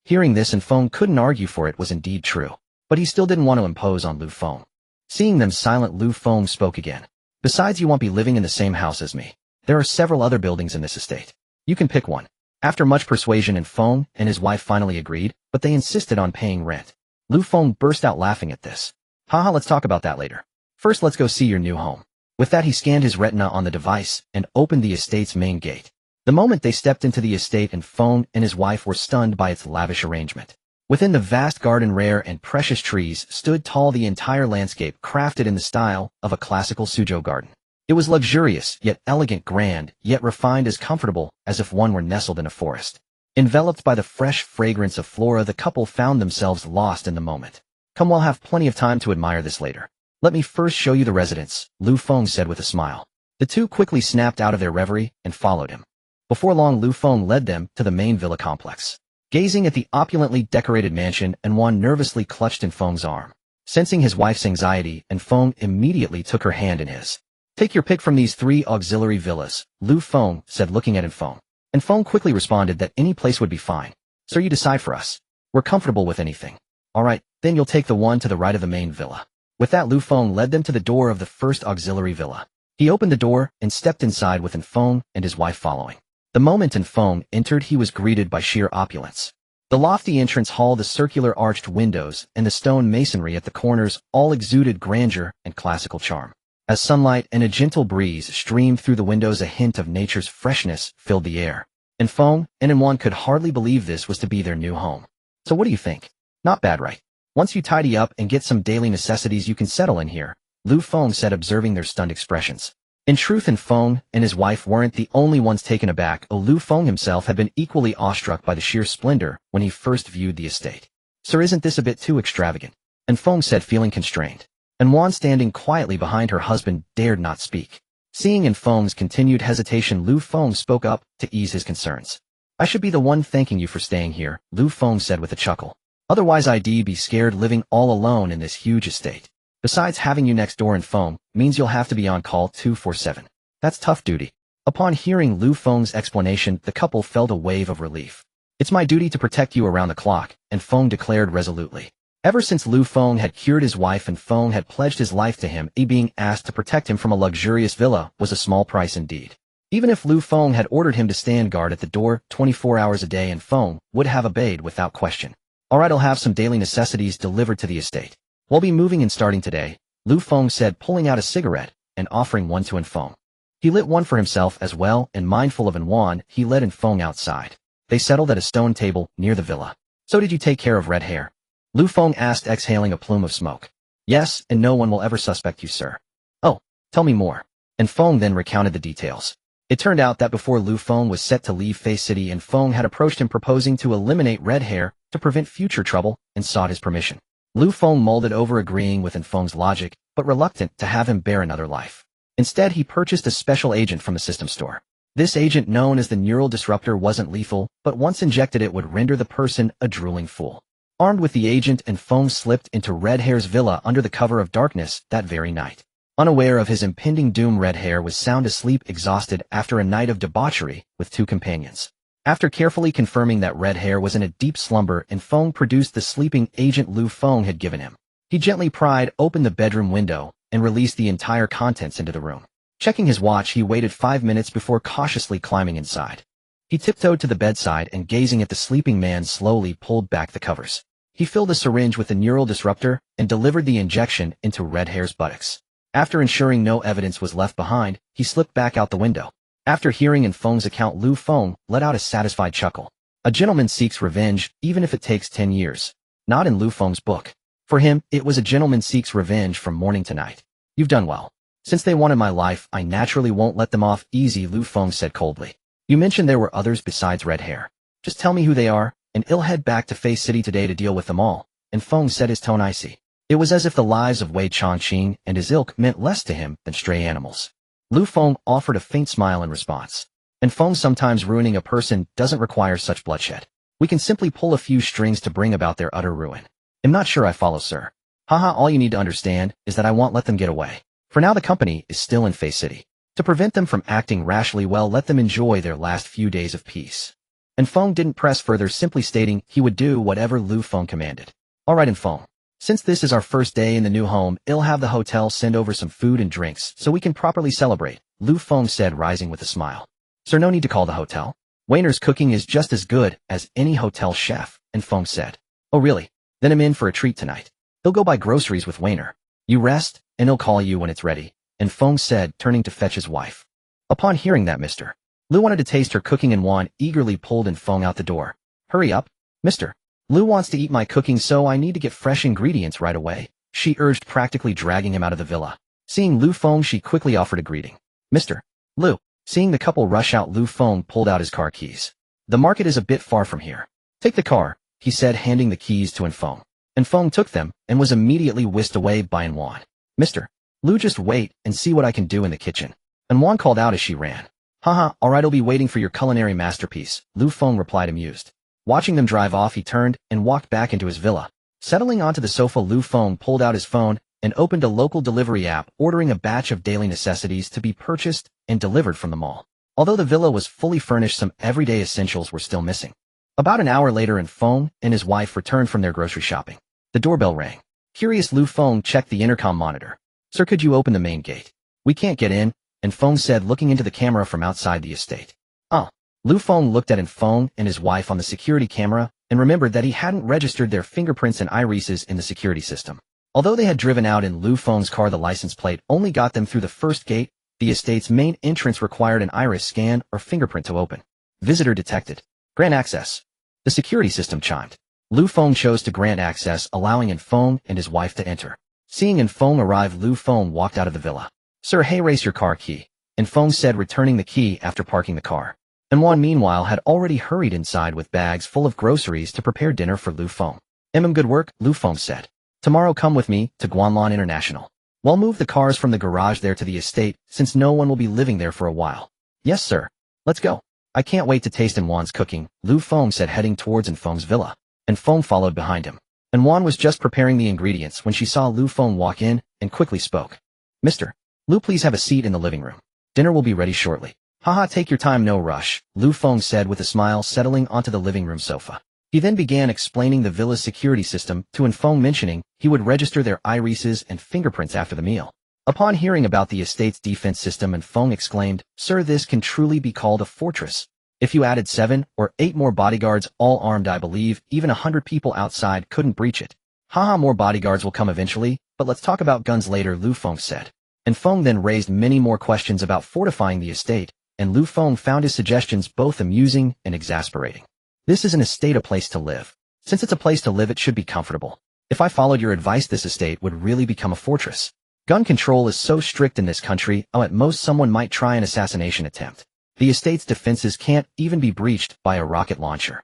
Hearing this, and Feng couldn't argue, for it was indeed true. But he still didn't want to impose on Lu Feng. Seeing them silent, Lu Feng spoke again. Besides, you won't be living in the same house as me. There are several other buildings in this estate. You can pick one. After much persuasion, and Feng and his wife finally agreed, but they insisted on paying rent. Lu Feng burst out laughing at this. Haha, let's talk about that later. First, let's go see your new home. With that, he scanned his retina on the device and opened the estate's main gate. The moment they stepped into the estate, and Feng and his wife were stunned by its lavish arrangement. Within the vast garden, rare and precious trees stood tall, the entire landscape crafted in the style of a classical Suzhou garden. It was luxurious, yet elegant, grand, yet refined, as comfortable as if one were nestled in a forest. Enveloped by the fresh fragrance of flora, the couple found themselves lost in the moment. Come, we'll have plenty of time to admire this later. Let me first show you the residence, Lu Feng said with a smile. The two quickly snapped out of their reverie and followed him. Before long, Lu Feng led them to the main villa complex. Gazing at the opulently decorated mansion, and Wan nervously clutched in Feng's arm. Sensing his wife's anxiety, and Feng immediately took her hand in his. Take your pick from these 3 auxiliary villas, Lu Feng said, looking at Feng. And Feng quickly responded that any place would be fine. Sir, you decide for us. We're comfortable with anything. Alright, then you'll take the one to the right of the main villa. With that, Lu Feng led them to the door of the first auxiliary villa. He opened the door and stepped inside with Feng and his wife following. The moment Feng entered, he was greeted by sheer opulence. The lofty entrance hall, the circular arched windows, and the stone masonry at the corners all exuded grandeur and classical charm. As sunlight and a gentle breeze streamed through the windows, a hint of nature's freshness filled the air. And Feng and Wan could hardly believe this was to be their new home. So what do you think? Not bad, right? Once you tidy up and get some daily necessities, you can settle in here, Lu Feng said, observing their stunned expressions. In truth, Feng and his wife weren't the only ones taken aback. Lu Feng himself had been equally awestruck by the sheer splendor when he first viewed the estate. Sir, isn't this a bit too extravagant? And Feng said, feeling constrained. And Wan, standing quietly behind her husband, dared not speak. Seeing Feng's continued hesitation, Lu Feng spoke up to ease his concerns. I should be the one thanking you for staying here, Lu Feng said with a chuckle. Otherwise I'd be scared living all alone in this huge estate. Besides, having you next door, Feng, means you'll have to be on call 24/7. That's tough duty. Upon hearing Lu Feng's explanation, the couple felt a wave of relief. It's my duty to protect you around the clock, and Feng declared resolutely. Ever since Lu Feng had cured his wife and Feng had pledged his life to him, being asked to protect him from a luxurious villa was a small price indeed. Even if Lu Feng had ordered him to stand guard at the door 24 hours a day, and Feng would have obeyed without question. Alright, I'll have some daily necessities delivered to the estate. We'll be moving and starting today, Lu Feng said, pulling out a cigarette and offering one to Feng. He lit one for himself as well, and mindful of Wan, he led Feng outside. They settled at a stone table near the villa. So did you take care of red hair? Lu Feng asked, exhaling a plume of smoke. Yes, and no one will ever suspect you, sir. Oh, tell me more. And Feng then recounted the details. It turned out that before Lu Feng was set to leave Fei City, and Feng had approached him proposing to eliminate red hair to prevent future trouble and sought his permission. Lu Feng mulled it over, agreeing with Feng's logic, but reluctant to have him bear another life. Instead, he purchased a special agent from the system store. This agent, known as the neural disruptor, wasn't lethal, but once injected it would render the person a drooling fool. Armed with the agent, Feng slipped into Red Hair's villa under the cover of darkness that very night. Unaware of his impending doom, Red Hair was sound asleep, exhausted after a night of debauchery with 2 companions. After carefully confirming that Red Hair was in a deep slumber, Feng produced the sleeping agent Lu Feng had given him. He gently pried open the bedroom window and released the entire contents into the room. Checking his watch, he waited 5 minutes before cautiously climbing inside. He tiptoed to the bedside and, gazing at the sleeping man, slowly pulled back the covers. He filled a syringe with the neural disruptor and delivered the injection into Red Hair's buttocks. After ensuring no evidence was left behind, he slipped back out the window. After hearing Feng's account, Lu Feng let out a satisfied chuckle. A gentleman seeks revenge, even if it takes 10 years. Not in Lu Feng's book. For him, it was a gentleman seeks revenge from morning to night. You've done well. Since they wanted my life, I naturally won't let them off easy, Lu Feng said coldly. You mentioned there were others besides Red Hair. Just tell me who they are, and I'll head back to Fei City today to deal with them all. And Feng said, his tone icy. It was as if the lives of Wei Chongqing and his ilk meant less to him than stray animals. Lu Feng offered a faint smile in response. And Feng, sometimes ruining a person doesn't require such bloodshed. We can simply pull a few strings to bring about their utter ruin. I'm not sure I follow, sir. Haha, all you need to understand is that I won't let them get away. For now, the company is still in Fei City. To prevent them from acting rashly, well, let them enjoy their last few days of peace. And Feng didn't press further, simply stating he would do whatever Lu Feng commanded. Alright, and Feng. Since this is our first day in the new home, I'll have the hotel send over some food and drinks so we can properly celebrate, Lu Feng said, rising with a smile. Sir, no need to call the hotel. Weiner's cooking is just as good as any hotel chef, and Feng said. Oh really? Then I'm in for a treat tonight. He'll go buy groceries with Weiner. You rest, and he'll call you when it's ready, and Feng said, turning to fetch his wife. Upon hearing that Mr. Lu wanted to taste her cooking and Wan eagerly pulled in Feng out the door. Hurry up, Mr. Lu wants to eat my cooking so I need to get fresh ingredients right away, she urged, practically dragging him out of the villa. Seeing Lu Feng, she quickly offered a greeting. Mr. Lu. Seeing the couple rush out, Lu Feng pulled out his car keys. The market is a bit far from here. Take the car, he said, handing the keys to Feng. Feng took them and was immediately whisked away by Wan. Mr. Lu, just wait and see what I can do in the kitchen. Wan called out as she ran. Haha, alright, I'll be waiting for your culinary masterpiece, Lu Feng replied, amused. Watching them drive off, he turned and walked back into his villa. Settling onto the sofa, Lu Feng pulled out his phone and opened a local delivery app, ordering a batch of daily necessities to be purchased and delivered from the mall. Although the villa was fully furnished, some everyday essentials were still missing. About an hour later, Feng and his wife returned from their grocery shopping. The doorbell rang. Curious, Lu Feng checked the intercom monitor. Sir, could you open the main gate? We can't get in, Feng said, looking into the camera from outside the estate. Oh. Lu Feng looked at Feng and his wife on the security camera and remembered that he hadn't registered their fingerprints and irises in the security system. Although they had driven out in Lu Feng's car, the license plate only got them through the first gate. The estate's main entrance required an iris scan or fingerprint to open. Visitor detected. Grant access. The security system chimed. Lu Feng chose to grant access, allowing Feng and his wife to enter. Seeing Feng arrive, Lu Feng walked out of the villa. Sir, hey, race your car key, Feng said, returning the key after parking the car. Wan, meanwhile, had already hurried inside with bags full of groceries to prepare dinner for Lu Feng. Good work, Lu Feng said. Tomorrow come with me to Guanlan International. We'll move the cars from the garage there to the estate, since no one will be living there for a while. Yes, sir. Let's go. I can't wait to taste Wan's cooking, Lu Feng said, heading towards Feng's villa. Feng followed behind him. Wan was just preparing the ingredients when she saw Lu Feng walk in and quickly spoke. Mr. Lu, please have a seat in the living room. Dinner will be ready shortly. Haha, take your time, no rush, Lu Feng said with a smile, settling onto the living room sofa. He then began explaining the villa's security system to Feng, mentioning he would register their irises and fingerprints after the meal. Upon hearing about the estate's defense system, Feng exclaimed, Sir, this can truly be called a fortress. If you added 7 or 8 more bodyguards, all armed, I believe even 100 people outside couldn't breach it. Haha, more bodyguards will come eventually, but let's talk about guns later, Lu Feng said. Feng then raised many more questions about fortifying the estate, and Lu Feng found his suggestions both amusing and exasperating. This is an estate, a place to live. Since it's a place to live, it should be comfortable. If I followed your advice, this estate would really become a fortress. Gun control is so strict in this country, at most someone might try an assassination attempt. The estate's defenses can't even be breached by a rocket launcher.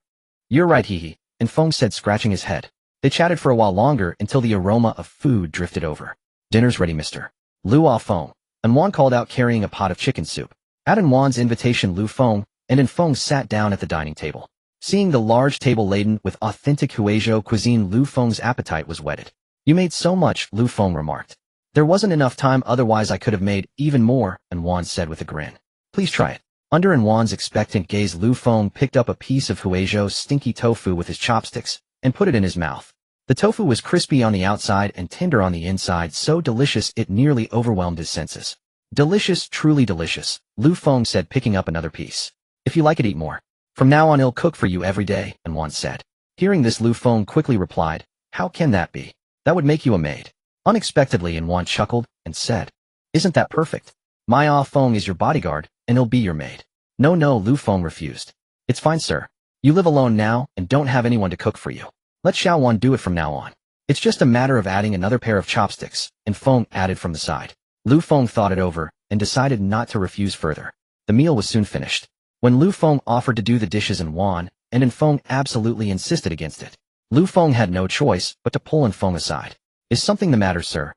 You're right, hee, Feng said, scratching his head. They chatted for a while longer until the aroma of food drifted over. Dinner's ready, Mr. Lu Feng. Wan called out, carrying a pot of chicken soup. At Wan's invitation, Lu Feng and Feng sat down at the dining table. Seeing the large table laden with authentic Huizhou cuisine, Lu Feng's appetite was whetted. You made so much, Lu Feng remarked. There wasn't enough time, otherwise I could have made even more, Wan said with a grin. Please try it. Under Wan's expectant gaze, Lu Feng picked up a piece of Huizhou's stinky tofu with his chopsticks and put it in his mouth. The tofu was crispy on the outside and tender on the inside, so delicious it nearly overwhelmed his senses. Delicious, truly delicious, Lu Feng said, picking up another piece. If you like it, eat more. From now on, I'll cook for you every day, Wan said. Hearing this, Lu Feng quickly replied, How can that be? That would make you a maid. Unexpectedly, Wan chuckled and said, Isn't that perfect? My Feng is your bodyguard, and he'll be your maid. No, Lu Feng refused. It's fine, sir. You live alone now and don't have anyone to cook for you. Let Xianyun do it from now on. It's just a matter of adding another pair of chopsticks, Feng added from the side. Lu Feng thought it over and decided not to refuse further. The meal was soon finished. When Lu Feng offered to do the dishes, Wan and Feng absolutely insisted against it. Lu Feng had no choice but to pull Feng aside. Is something the matter, sir?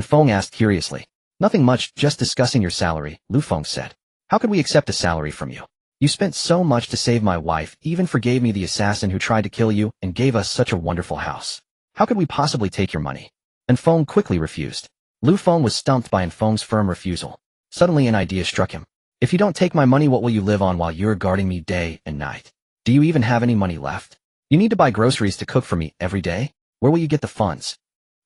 Feng asked curiously. Nothing much, just discussing your salary, Lu Feng said. How could we accept a salary from you? You spent so much to save my wife, even forgave me the assassin who tried to kill you, and gave us such a wonderful house. How could we possibly take your money? Feng quickly refused. Lu Feng was stumped by Feng's firm refusal. Suddenly an idea struck him. If you don't take my money, what will you live on while you're guarding me day and night? Do you even have any money left? You need to buy groceries to cook for me every day? Where will you get the funds?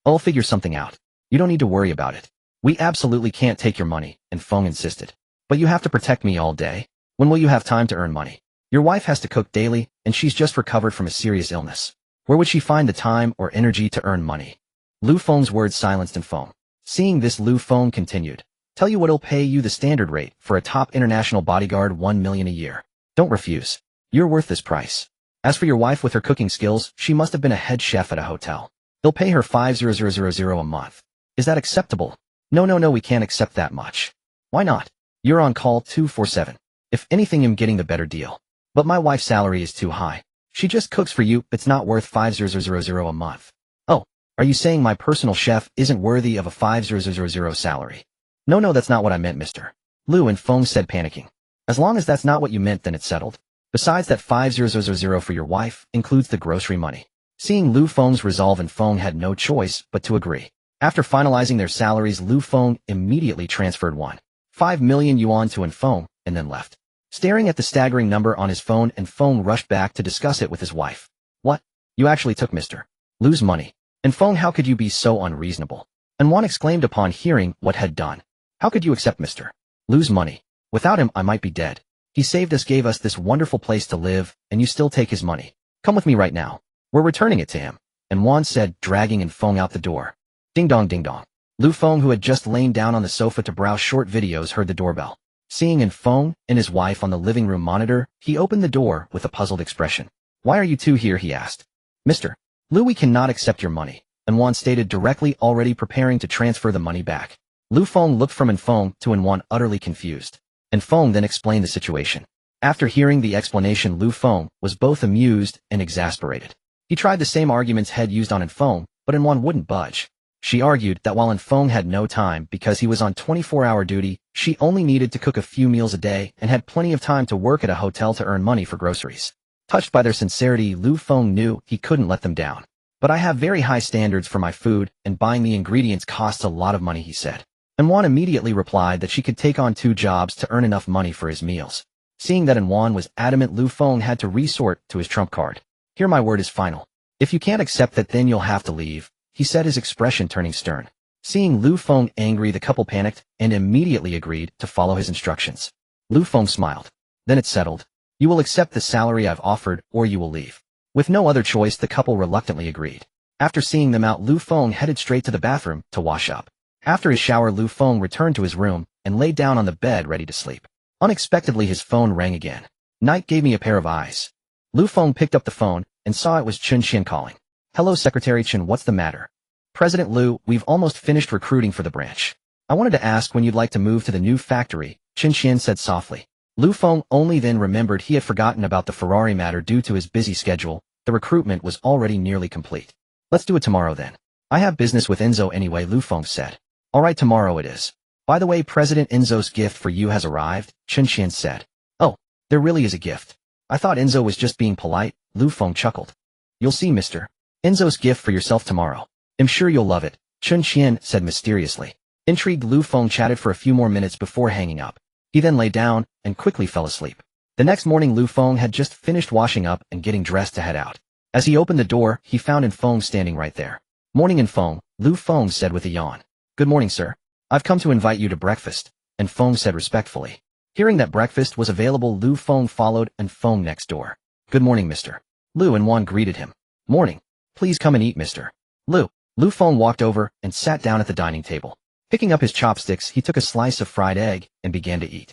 I'll figure something out. You don't need to worry about it. We absolutely can't take your money, Feng insisted. But you have to protect me all day. When will you have time to earn money? Your wife has to cook daily, and she's just recovered from a serious illness. Where would she find the time or energy to earn money? Lu Feng's words silenced in Feng. Seeing this, Lu Feng continued. Tell you what'll pay you the standard rate for a top international bodyguard, 1 million a year. Don't refuse. You're worth this price. As for your wife with her cooking skills, she must have been a head chef at a hotel. They'll pay her 5,000 a month. Is that acceptable? No, we can't accept that much. Why not? You're on call 247. If anything, I'm getting the better deal. But my wife's salary is too high. She just cooks for you, it's not worth 5,000 a month. Oh, are you saying my personal chef isn't worthy of a 5,000 salary? No, that's not what I meant, mister. Lu and Feng said, panicking. As long as that's not what you meant, then it's settled. Besides, that 5,000 for your wife includes the grocery money. Seeing Lu Feng's resolve, and Feng had no choice but to agree. After finalizing their salaries, Lu Feng immediately transferred 1.5 million yuan to Feng and then left. Staring at the staggering number on his phone, and Feng rushed back to discuss it with his wife. What? You actually took Mr. Lu's money? And Feng, how could you be so unreasonable? Xianyun exclaimed upon hearing what had done. How could you accept Mr. Lu's money? Without him, I might be dead. He saved us, gave us this wonderful place to live, and you still take his money. Come with me right now. We're returning it to him. Xianyun said, dragging Feng out the door. Ding dong, ding dong. Lu Feng, who had just lain down on the sofa to browse short videos, heard the doorbell. Seeing Feng and his wife on the living room monitor, he opened the door with a puzzled expression. Why are you two here? He asked. Mr. Lu, we cannot accept your money, Xianyun stated directly, already preparing to transfer the money back. Lu Feng looked from Feng to Xianyun, utterly confused. Feng then explained the situation. After hearing the explanation, Lu Feng was both amused and exasperated. He tried the same arguments had used on Feng, but Xianyun wouldn't budge. She argued that while Feng had no time because he was on 24-hour duty, she only needed to cook a few meals a day and had plenty of time to work at a hotel to earn money for groceries. Touched by their sincerity, Lu Feng knew he couldn't let them down. But I have very high standards for my food, and buying the ingredients costs a lot of money, he said. Xianyun immediately replied that she could take on 2 jobs to earn enough money for his meals. Seeing that Xianyun was adamant, Lu Feng had to resort to his trump card. Here, my word is final. If you can't accept that, then you'll have to leave, he said, his expression turning stern. Seeing Lu Feng angry, the couple panicked and immediately agreed to follow his instructions. Lu Feng smiled. Then it's settled. You will accept the salary I've offered, or you will leave. With no other choice, the couple reluctantly agreed. After seeing them out, Lu Feng headed straight to the bathroom to wash up. After his shower, Lu Feng returned to his room and laid down on the bed ready to sleep. Unexpectedly, his phone rang again. Night gave me a pair of eyes. Lu Feng picked up the phone and saw it was Xianyun calling. Hello, Secretary Chen, what's the matter? President Lu, we've almost finished recruiting for the branch. I wanted to ask when you'd like to move to the new factory, Xianyun said softly. Lu Feng only then remembered he had forgotten about the Ferrari matter due to his busy schedule. The recruitment was already nearly complete. Let's do it tomorrow then. I have business with Enzo anyway, Lu Feng said. All right, tomorrow it is. By the way, President Enzo's gift for you has arrived, Xianyun said. Oh, there really is a gift. I thought Enzo was just being polite, Lu Feng chuckled. You'll see, Mr. Enzo's gift for yourself tomorrow. I'm sure you'll love it, Xianyun said mysteriously. Intrigued, Lu Feng chatted for a few more minutes before hanging up. He then lay down and quickly fell asleep. The next morning, Lu Feng had just finished washing up and getting dressed to head out. As he opened the door, he found Feng standing right there. Morning, Feng, Lu Feng said with a yawn. Good morning, sir. I've come to invite you to breakfast, Feng said respectfully. Hearing that breakfast was available, Lu Feng followed Feng next door. Good morning, Mr. Lu, and Xianyun greeted him. Morning. Please come and eat, Mr. Lu. Lu Feng walked over and sat down at the dining table. Picking up his chopsticks, he took a slice of fried egg and began to eat.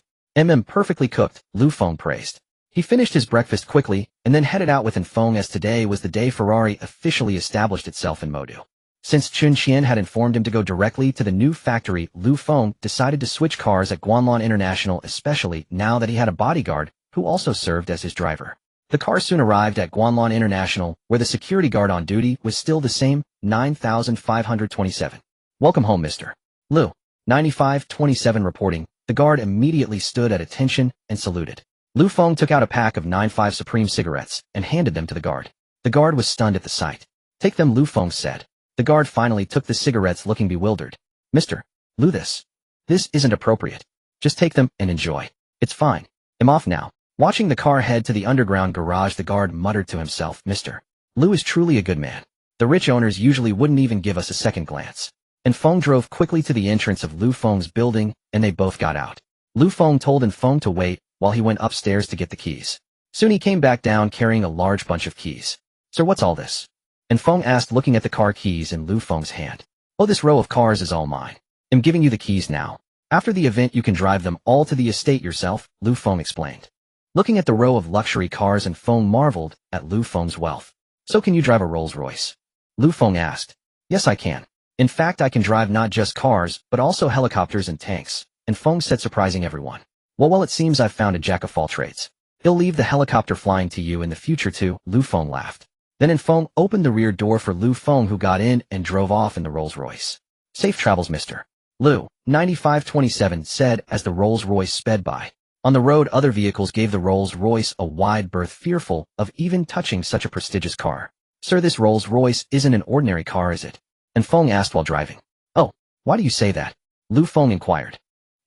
Perfectly cooked, Lu Feng praised. He finished his breakfast quickly and then headed out with Feng, as today was the day Ferrari officially established itself in Modu. Since Xianyun had informed him to go directly to the new factory, Lu Feng decided to switch cars at Guanlan International, especially now that he had a bodyguard who also served as his driver. The car soon arrived at Guanlan International, where the security guard on duty was still the same, 9527. Welcome home, Mr. Lu. 9527 reporting. The guard immediately stood at attention and saluted. Lu Feng took out a pack of 95 Supreme cigarettes and handed them to the guard. The guard was stunned at the sight. Take them, Lu Feng said. The guard finally took the cigarettes, looking bewildered. Mr. Lu, this isn't appropriate. Just take them and enjoy. It's fine. I'm off now. Watching the car head to the underground garage, the guard muttered to himself, Mr. Lu is truly a good man. The rich owners usually wouldn't even give us a second glance. Feng drove quickly to the entrance of Lu Feng's building, and they both got out. Lu Feng told Feng to wait while he went upstairs to get the keys. Soon he came back down carrying a large bunch of keys. Sir, what's all this? And Feng asked, looking at the car keys in Lu Feng's hand. Oh, this row of cars is all mine. I'm giving you the keys now. After the event you can drive them all to the estate yourself, Lu Feng explained. Looking at the row of luxury cars, and Feng marveled at Lu Feng's wealth. So can you drive a Rolls-Royce? Lu Feng asked. Yes, I can. In fact, I can drive not just cars, but also helicopters and tanks. And Feng said, surprising everyone. Well, it seems I've found a jack of all trades. He'll leave the helicopter flying to you in the future too, Lu Feng laughed. Then Feng opened the rear door for Lu Feng, who got in and drove off in the Rolls-Royce. Safe travels, Mr. Lu, 9527 said as the Rolls-Royce sped by. On the road, other vehicles gave the Rolls-Royce a wide berth, fearful of even touching such a prestigious car. Sir, this Rolls-Royce isn't an ordinary car, is it? And Feng asked while driving. Oh, why do you say that? Lu Feng inquired.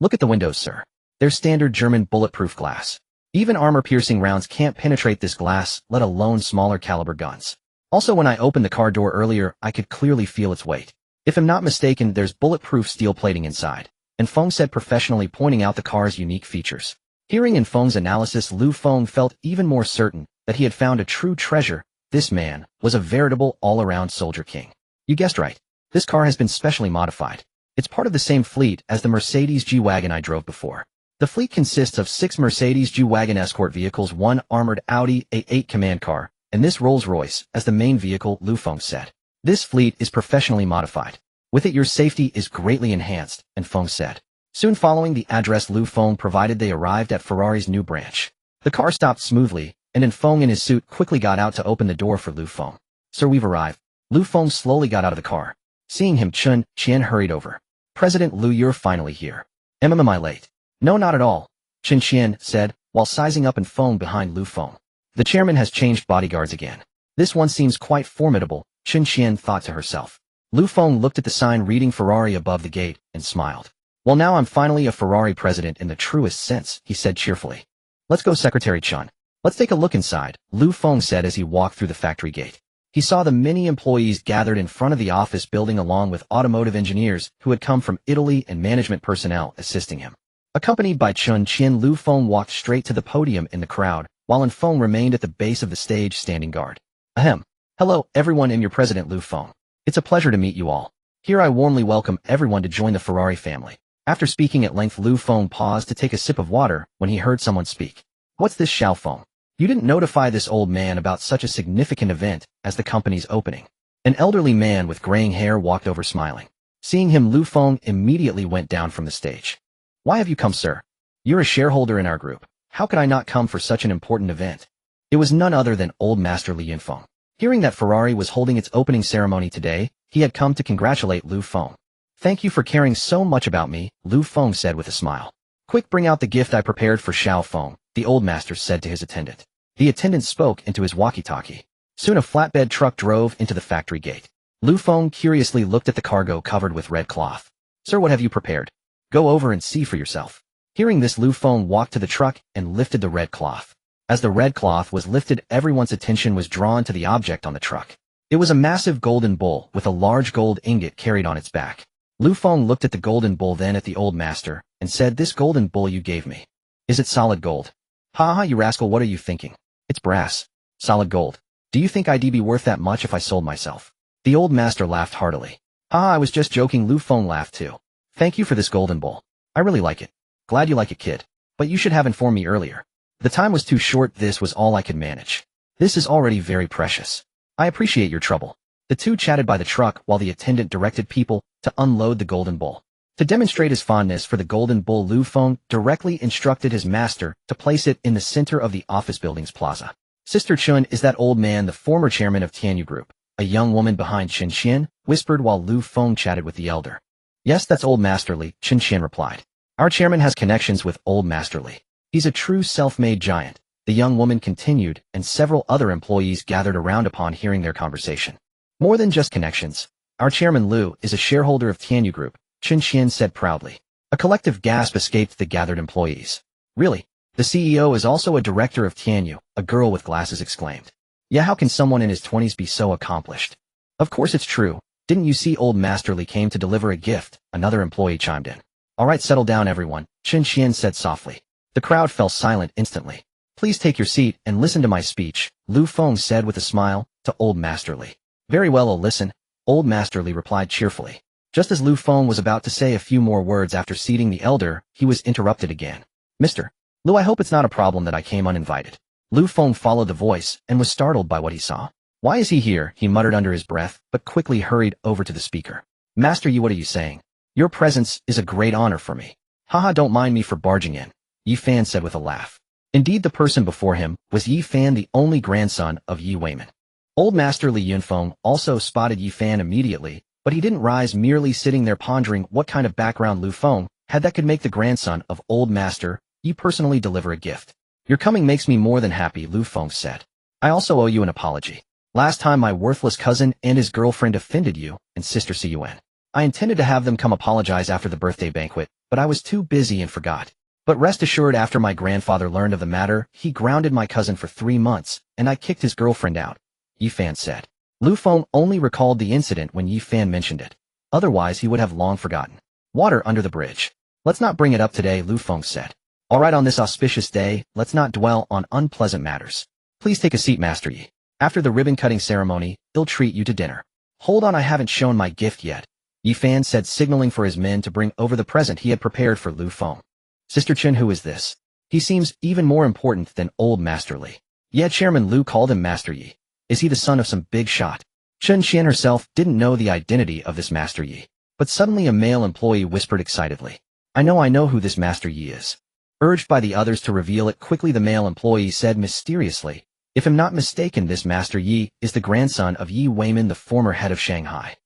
Look at the windows, sir. They're standard German bulletproof glass. Even armor-piercing rounds can't penetrate this glass, let alone smaller caliber guns. Also, when I opened the car door earlier, I could clearly feel its weight. If I'm not mistaken, there's bulletproof steel plating inside. And Feng said, professionally pointing out the car's unique features. Hearing in Feng's analysis, Lu Feng felt even more certain that he had found a true treasure. This man was a veritable all-around soldier king. You guessed right. This car has been specially modified. It's part of the same fleet as the Mercedes G-Wagon I drove before. The fleet consists of 6 Mercedes G-Wagon escort vehicles, 1 armored Audi A8 command car, and this Rolls-Royce as the main vehicle, Lu Feng said. This fleet is professionally modified. With it, your safety is greatly enhanced, and Feng said. Soon following the address Lu Feng provided, they arrived at Ferrari's new branch. The car stopped smoothly, and Feng in his suit quickly got out to open the door for Lu Feng. Sir, we've arrived. Lu Feng slowly got out of the car. Seeing him, Xianyun hurried over. President Lu, you're finally here. Am I late? No, not at all, Xianyun said, while sizing up Feng behind Lu Feng. The chairman has changed bodyguards again. This one seems quite formidable, Xianyun thought to herself. Lu Feng looked at the sign reading Ferrari above the gate and smiled. Well, now I'm finally a Ferrari president in the truest sense, he said cheerfully. Let's go, Secretary Chun. Let's take a look inside, Lu Feng said as he walked through the factory gate. He saw the many employees gathered in front of the office building, along with automotive engineers who had come from Italy and management personnel assisting him. Accompanied by Xianyun, Lu Feng walked straight to the podium in the crowd, while Feng remained at the base of the stage standing guard. Ahem. Hello, everyone, I'm your president, Lu Feng. It's a pleasure to meet you all. Here I warmly welcome everyone to join the Ferrari family. After speaking at length, Lu Feng paused to take a sip of water when he heard someone speak. What's this, Xiao Feng? You didn't notify this old man about such a significant event as the company's opening. An elderly man with graying hair walked over smiling. Seeing him, Lu Feng immediately went down from the stage. Why have you come, sir? You're a shareholder in our group. How could I not come for such an important event? It was none other than Old Master Li Feng. Hearing that Ferrari was holding its opening ceremony today, he had come to congratulate Lu Feng. Thank you for caring so much about me, Lu Feng said with a smile. Quick, bring out the gift I prepared for Xiao Feng, the old master said to his attendant. The attendant spoke into his walkie-talkie. Soon a flatbed truck drove into the factory gate. Lu Feng curiously looked at the cargo covered with red cloth. Sir, what have you prepared? Go over and see for yourself. Hearing this, Lu Feng walked to the truck and lifted the red cloth. As the red cloth was lifted, everyone's attention was drawn to the object on the truck. It was a massive golden bull with a large gold ingot carried on its back. Lu Feng looked at the golden bull, then at the old master, and said, this golden bull you gave me. Is it solid gold? Ha ha, you rascal, what are you thinking? It's brass. Solid gold. Do you think I'd be worth that much if I sold myself? The old master laughed heartily. Ha ha, I was just joking. Lu Feng laughed too. Thank you for this golden bull. I really like it. Glad you like it, kid. But you should have informed me earlier. The time was too short. This was all I could manage. This is already very precious. I appreciate your trouble. The two chatted by the truck while the attendant directed people to unload the golden bull. To demonstrate his fondness for the golden bull, Lu Feng directly instructed his master to place it in the center of the office building's plaza. Sister Chun, is that old man the former chairman of Tianyu Group? A young woman behind Xianyun whispered while Lu Feng chatted with the elder. Yes, that's Old Master Li, Xianyun replied. Our chairman has connections with Old Master Li. He's a true self-made giant, the young woman continued, and several other employees gathered around upon hearing their conversation. More than just connections. Our chairman Lu is a shareholder of Tianyu Group, Xianyun said proudly. A collective gasp escaped the gathered employees. Really? The CEO is also a director of Tianyu, a girl with glasses exclaimed. Yeah, how can someone in his 20s be so accomplished? Of course it's true. Didn't you see Old Master Li came to deliver a gift? Another employee chimed in. All right, settle down everyone, Xianyun said softly. The crowd fell silent instantly. Please take your seat and listen to my speech, Lu Feng said with a smile to Old Master Li. Very well, I'll listen, Old Master Li replied cheerfully. Just as Lu Feng was about to say a few more words after seating the elder, he was interrupted again. Mr. Lu, I hope it's not a problem that I came uninvited. Lu Feng followed the voice and was startled by what he saw. Why is he here? He muttered under his breath, but quickly hurried over to the speaker. Master Yi, what are you saying? Your presence is a great honor for me. Haha, don't mind me for barging in, Yi Fan said with a laugh. Indeed, the person before him was Yi Fan, the only grandson of Yi Weiman. Old Master Li Yunfeng also spotted Yi Fan immediately, but he didn't rise, merely sitting there pondering what kind of background Lu Feng had that could make the grandson of Old Master Yi personally deliver a gift. Your coming makes me more than happy, Lu Feng said. I also owe you an apology. Last time my worthless cousin and his girlfriend offended you and Sister Xianyun. I intended to have them come apologize after the birthday banquet, but I was too busy and forgot. But rest assured, after my grandfather learned of the matter, he grounded my cousin for 3 months, and I kicked his girlfriend out, Yi Fan said. Lu Feng only recalled the incident when Yi Fan mentioned it. Otherwise, he would have long forgotten. Water under the bridge. Let's not bring it up today, Lu Feng said. All right, on this auspicious day, let's not dwell on unpleasant matters. Please take a seat, Master Yi. After the ribbon-cutting ceremony, he'll treat you to dinner. Hold on, I haven't shown my gift yet, Yi Fan said, signaling for his men to bring over the present he had prepared for Lu Feng. Sister Chen, who is this? He seems even more important than Old Master Li. Yeah, Chairman Lu called him Master Yi. Is he the son of some big shot? Chen Qian herself didn't know the identity of this Master Yi. But suddenly a male employee whispered excitedly. I know who this Master Yi is. Urged by the others to reveal it quickly, the male employee said mysteriously, if I'm not mistaken, this Master Yi is the grandson of Yi Weiman, the former head of Shanghai.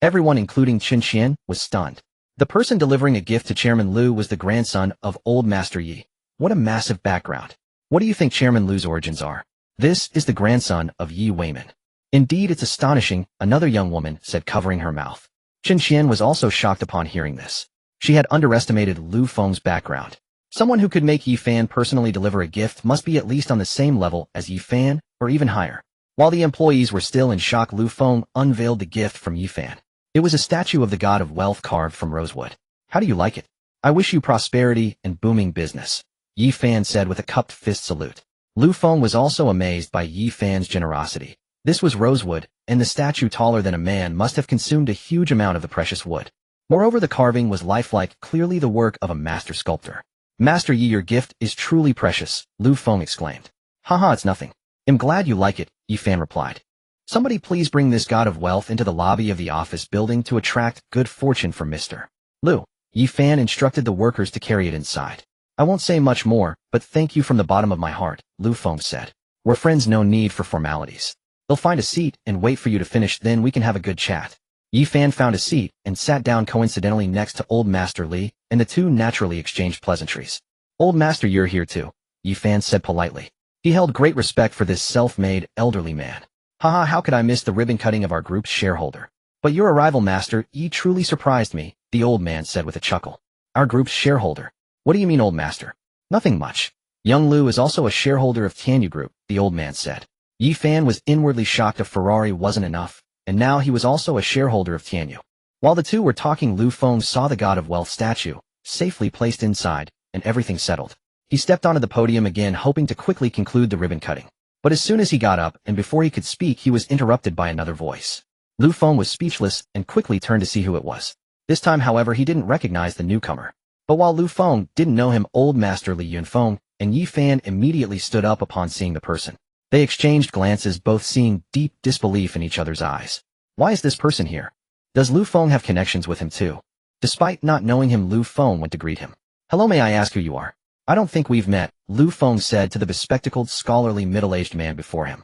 Everyone, including Chen Qian, was stunned. The person delivering a gift to Chairman Lu was the grandson of Old Master Yi. What a massive background. What do you think Chairman Lu's origins are? This is the grandson of Yi Weiman. Indeed, it's astonishing, another young woman said, covering her mouth. Chen Qian was also shocked upon hearing this. She had underestimated Lu Feng's background. Someone who could make Yi Fan personally deliver a gift must be at least on the same level as Yi Fan, or even higher. While the employees were still in shock, Lu Feng unveiled the gift from Yi Fan. It was a statue of the god of wealth carved from rosewood. How do you like it? I wish you prosperity and booming business, Yi Fan said with a cupped fist salute. Lu Feng was also amazed by Yi Fan's generosity. This was rosewood, and the statue, taller than a man, must have consumed a huge amount of the precious wood. Moreover, the carving was lifelike, clearly the work of a master sculptor. Master Yi, your gift is truly precious, Lu Feng exclaimed. Haha, it's nothing. I'm glad you like it, Yi Fan replied. Somebody please bring this god of wealth into the lobby of the office building to attract good fortune for Mr. Lu. Yi Fan instructed the workers to carry it inside. I won't say much more, but thank you from the bottom of my heart, Lu Feng said. We're friends, no need for formalities. They'll find a seat and wait for you to finish, then we can have a good chat. Yi Fan found a seat and sat down coincidentally next to Old Master Li, and the two naturally exchanged pleasantries. Old Master, you're here too, Yi Fan said politely. He held great respect for this self-made, elderly man. Haha, how could I miss the ribbon cutting of our group's shareholder? But your arrival, Master Yi, truly surprised me, the old man said with a chuckle. Our group's shareholder? What do you mean, Old Master? Nothing much. Young Lu is also a shareholder of Tianyu Group, the old man said. Yi Fan was inwardly shocked if Ferrari wasn't enough, and now he was also a shareholder of Tianyu. While the two were talking, Lu Feng saw the god of wealth statue, safely placed inside, and everything settled. He stepped onto the podium again, hoping to quickly conclude the ribbon cutting. But as soon as he got up, and before he could speak, he was interrupted by another voice. Lu Feng was speechless and quickly turned to see who it was. This time, however, he didn't recognize the newcomer. But while Lu Feng didn't know him, Old Master Li Yunfeng and Yi Fan immediately stood up upon seeing the person. They exchanged glances, both seeing deep disbelief in each other's eyes. Why is this person here? Does Lu Feng have connections with him too? Despite not knowing him, Lu Feng went to greet him. Hello, may I ask who you are? I don't think we've met, Lu Feng said to the bespectacled, scholarly, middle-aged man before him.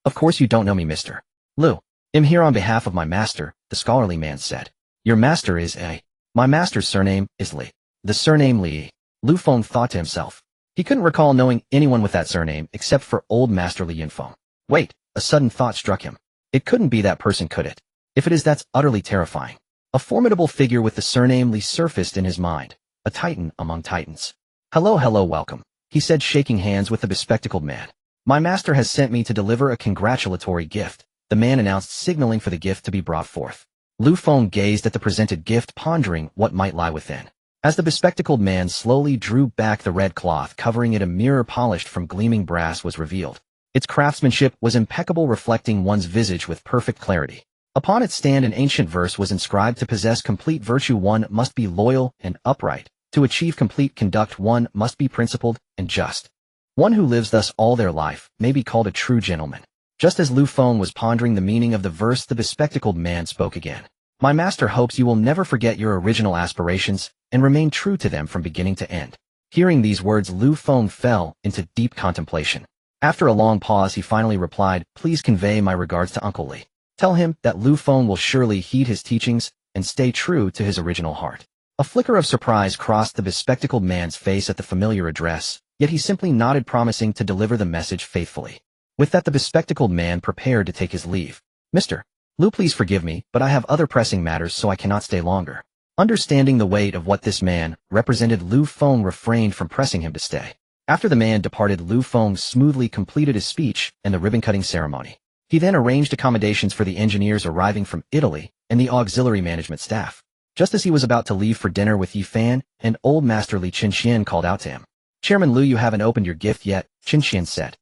Of course you don't know me, Mr. Lu. I'm here on behalf of my master, the scholarly man said. Your master is A. My master's surname is Li. The surname Li. Lu Feng thought to himself. He couldn't recall knowing anyone with that surname except for Old Master Li Yunfeng. Wait, a sudden thought struck him. It couldn't be that person, could it? If it is, that's utterly terrifying. A formidable figure with the surname Li surfaced in his mind, a titan among titans. Hello, welcome, he said, shaking hands with the bespectacled man. My master has sent me to deliver a congratulatory gift, the man announced, signaling for the gift to be brought forth. Lu Feng gazed at the presented gift, pondering what might lie within. As the bespectacled man slowly drew back the red cloth covering it, a mirror polished from gleaming brass was revealed. Its craftsmanship was impeccable, reflecting one's visage with perfect clarity. Upon its stand an ancient verse was inscribed: to possess complete virtue one must be loyal and upright. To achieve complete conduct one must be principled and just. One who lives thus all their life may be called a true gentleman. Just as Lu Feng was pondering the meaning of the verse, the bespectacled man spoke again. My master hopes you will never forget your original aspirations and remain true to them from beginning to end. Hearing these words, Lu Feng fell into deep contemplation. After a long pause, he finally replied, please convey my regards to Uncle Li. Tell him that Lu Feng will surely heed his teachings and stay true to his original heart. A flicker of surprise crossed the bespectacled man's face at the familiar address, yet he simply nodded, promising to deliver the message faithfully. With that, the bespectacled man prepared to take his leave. Mr. Lu, please forgive me, but I have other pressing matters, so I cannot stay longer. Understanding the weight of what this man represented, Lu Feng refrained from pressing him to stay. After the man departed, Lu Feng smoothly completed his speech and the ribbon-cutting ceremony. He then arranged accommodations for the engineers arriving from Italy and the auxiliary management staff. Just as he was about to leave for dinner with Yi Fan, and Old Master Li, Xianyun called out to him. Chairman Lu, you haven't opened your gift yet, Xianyun said.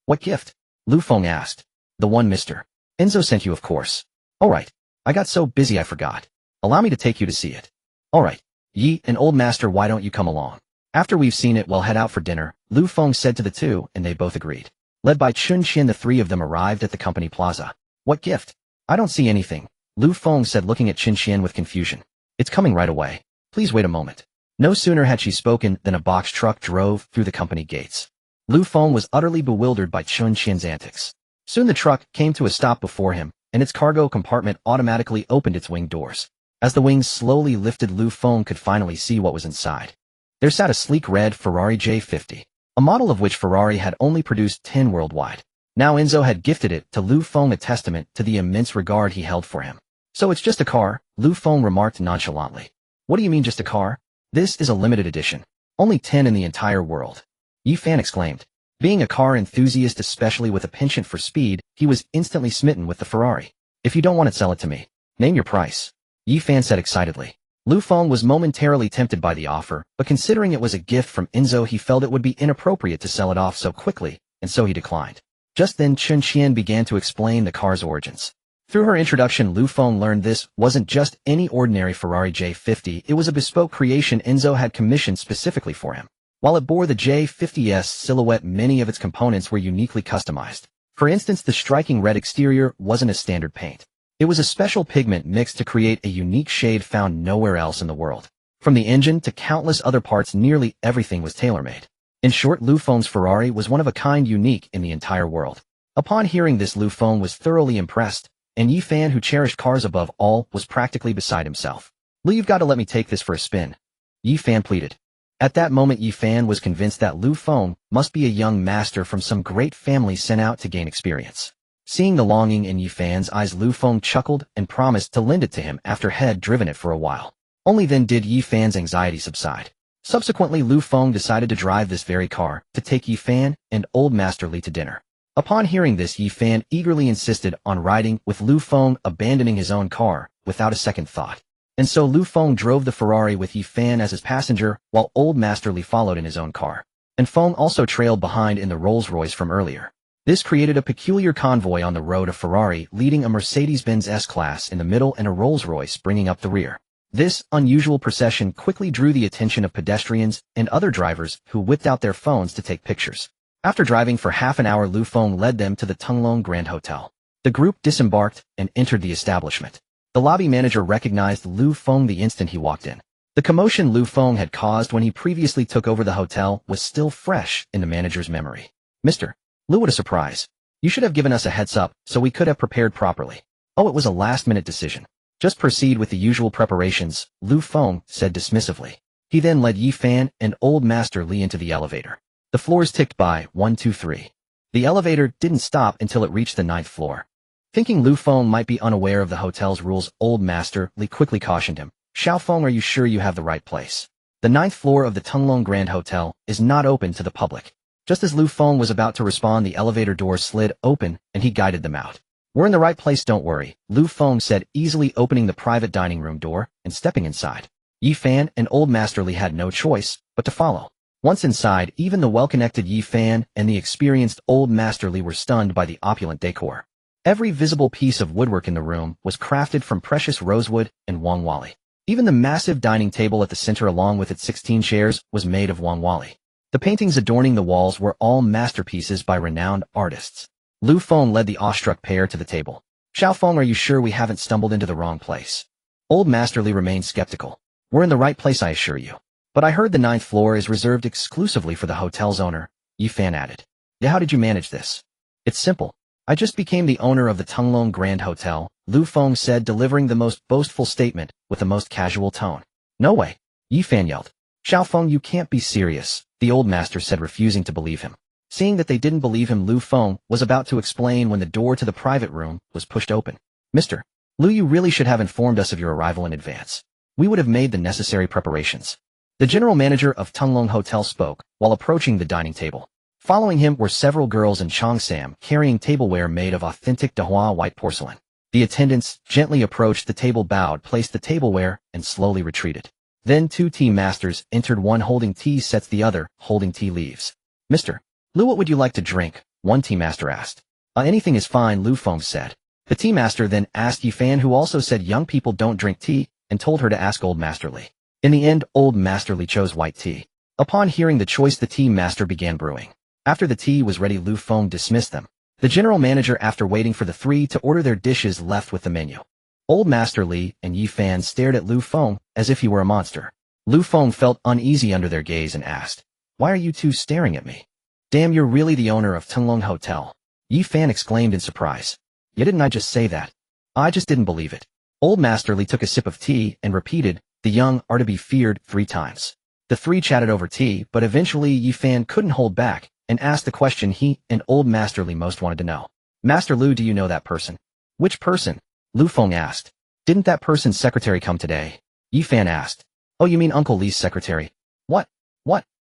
What gift? Lu Feng asked. The one Mr. Enzo sent you, of course. Alright. I got so busy I forgot. Allow me to take you to see it. Alright. Yi and Old Master, why don't you come along? After we've seen it, we'll head out for dinner, Lu Feng said to the two, and they both agreed. Led by Xianyun, the three of them arrived at the company plaza. What gift? I don't see anything, Lu Feng said, looking at Xianyun with confusion. It's coming right away. Please wait a moment. No sooner had she spoken than a box truck drove through the company gates. Lu Feng was utterly bewildered by Xianyun's antics. Soon the truck came to a stop before him, and its cargo compartment automatically opened its wing doors. As the wings slowly lifted, Lu Feng could finally see what was inside. There sat a sleek red Ferrari J50, a model of which Ferrari had only produced 10 worldwide. Now Enzo had gifted it to Lu Feng, a testament to the immense regard he held for him. So it's just a car, Lu Feng remarked nonchalantly. What do you mean just a car? This is a limited edition. Only 10 in the entire world. Yi Fan exclaimed. Being a car enthusiast, especially with a penchant for speed, he was instantly smitten with the Ferrari. If you don't want it, sell it to me. Name your price. Yi Fan said excitedly. Lu Feng was momentarily tempted by the offer, but considering it was a gift from Enzo, he felt it would be inappropriate to sell it off so quickly, and so he declined. Just then Xianyun began to explain the car's origins. Through her introduction, Lu Feng learned this wasn't just any ordinary Ferrari J50, it was a bespoke creation Enzo had commissioned specifically for him. While it bore the J50's silhouette, many of its components were uniquely customized. For instance, the striking red exterior wasn't a standard paint. It was a special pigment mixed to create a unique shade found nowhere else in the world. From the engine to countless other parts, nearly everything was tailor-made. In short, Lu Feng's Ferrari was one of a kind, unique in the entire world. Upon hearing this, Lu Feng was thoroughly impressed, and Yi Fan, who cherished cars above all, was practically beside himself. Lu, you've got to let me take this for a spin, Yi Fan pleaded. At that moment, Yi Fan was convinced that Lu Feng must be a young master from some great family sent out to gain experience. Seeing the longing in Yi Fan's eyes, Lu Feng chuckled and promised to lend it to him after had driven it for a while. Only then did Yi Fan's anxiety subside. Subsequently, Lu Feng decided to drive this very car to take Yi Fan and Old Master Li to dinner. Upon hearing this, Yi Fan eagerly insisted on riding with Lu Feng, abandoning his own car without a second thought. And so Lu Feng drove the Ferrari with Yi Fan as his passenger, while Old Master Li followed in his own car. And Feng also trailed behind in the Rolls-Royce from earlier. This created a peculiar convoy on the road, a Ferrari leading a Mercedes-Benz S-Class in the middle and a Rolls-Royce bringing up the rear. This unusual procession quickly drew the attention of pedestrians and other drivers who whipped out their phones to take pictures. After driving for half an hour, Lu Feng led them to the Tunglong Grand Hotel. The group disembarked and entered the establishment. The lobby manager recognized Lu Feng the instant he walked in. The commotion Lu Feng had caused when he previously took over the hotel was still fresh in the manager's memory. Mr. Lu, what a surprise. You should have given us a heads up so we could have prepared properly. Oh, it was a last-minute decision. Just proceed with the usual preparations, Lu Feng said dismissively. He then led Yi Fan and Old Master Li into the elevator. The floors ticked by 1, 2, 3. The elevator didn't stop until it reached the 9th floor. Thinking Lu Feng might be unaware of the hotel's rules, Old Master Li quickly cautioned him. Xiao Feng, are you sure you have the right place? The 9th floor of the Tunglong Grand Hotel is not open to the public. Just as Lu Feng was about to respond, the elevator doors slid open and he guided them out. We're in the right place, don't worry, Lu Feng said, easily opening the private dining room door and stepping inside. Yi Fan and Old Master Li had no choice but to follow. Once inside, even the well-connected Yi Fan and the experienced Old Master Li were stunned by the opulent decor. Every visible piece of woodwork in the room was crafted from precious rosewood and Wangwali. Even the massive dining table at the center along with its 16 chairs was made of Wangwali. The paintings adorning the walls were all masterpieces by renowned artists. Lu Feng led the awestruck pair to the table. Xiao Feng, are you sure we haven't stumbled into the wrong place? Old Master Li remained skeptical. We're in the right place, I assure you. But I heard the 9th floor is reserved exclusively for the hotel's owner, Yi Fan added. Yeah, how did you manage this? It's simple. I just became the owner of the Tunglong Grand Hotel, Lu Feng said, delivering the most boastful statement with the most casual tone. No way, Yi Fan yelled. Xiao Feng, you can't be serious, the old master said, refusing to believe him. Seeing that they didn't believe him, Lu Feng was about to explain when the door to the private room was pushed open. Mr. Lu, you really should have informed us of your arrival in advance. We would have made the necessary preparations. The general manager of Tunglong Hotel spoke while approaching the dining table. Following him were several girls in Cheongsam carrying tableware made of authentic Dahua white porcelain. The attendants gently approached the table, bowed, placed the tableware, and slowly retreated. Then 2 tea masters entered, one holding tea sets, the other holding tea leaves. Mr. Lu, what would you like to drink? One tea master asked. Anything is fine, Lu Feng said. The tea master then asked Yi Fan, who also said young people don't drink tea, and told her to ask Old Master Li. In the end, Old Master Li chose white tea. Upon hearing the choice, the tea master began brewing. After the tea was ready, Lu Feng dismissed them. The general manager, after waiting for the 3 to order their dishes, left with the menu. Old Master Li and Yi Fan stared at Lu Feng as if he were a monster. Lu Feng felt uneasy under their gaze and asked, "Why are you two staring at me?" "Damn, you're really the owner of Tunglong Hotel," Yi Fan exclaimed in surprise. "Yeah, didn't I just say that? I just didn't believe it." Old Master Li took a sip of tea and repeated, "The young are to be feared," 3 times. The 3 chatted over tea, but eventually Yi Fan couldn't hold back and asked the question he and Old Master Li most wanted to know. "Master Lu, do you know that person?" "Which person?" Lu Feng asked. "Didn't that person's secretary come today?" Yi Fan asked. "Oh, you mean Uncle Li's secretary?" What?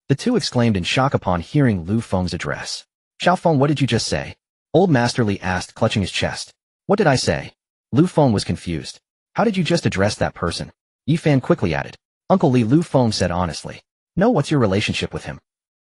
The 2 exclaimed in shock upon hearing Lu Feng's address. "Xiao Feng, what did you just say?" Old Master Li asked, clutching his chest. "What did I say?" Lu Feng was confused. "How did you just address that person?" Yi Fan quickly added. "Uncle Li," Lu Feng said honestly. "No, what's your relationship with him?"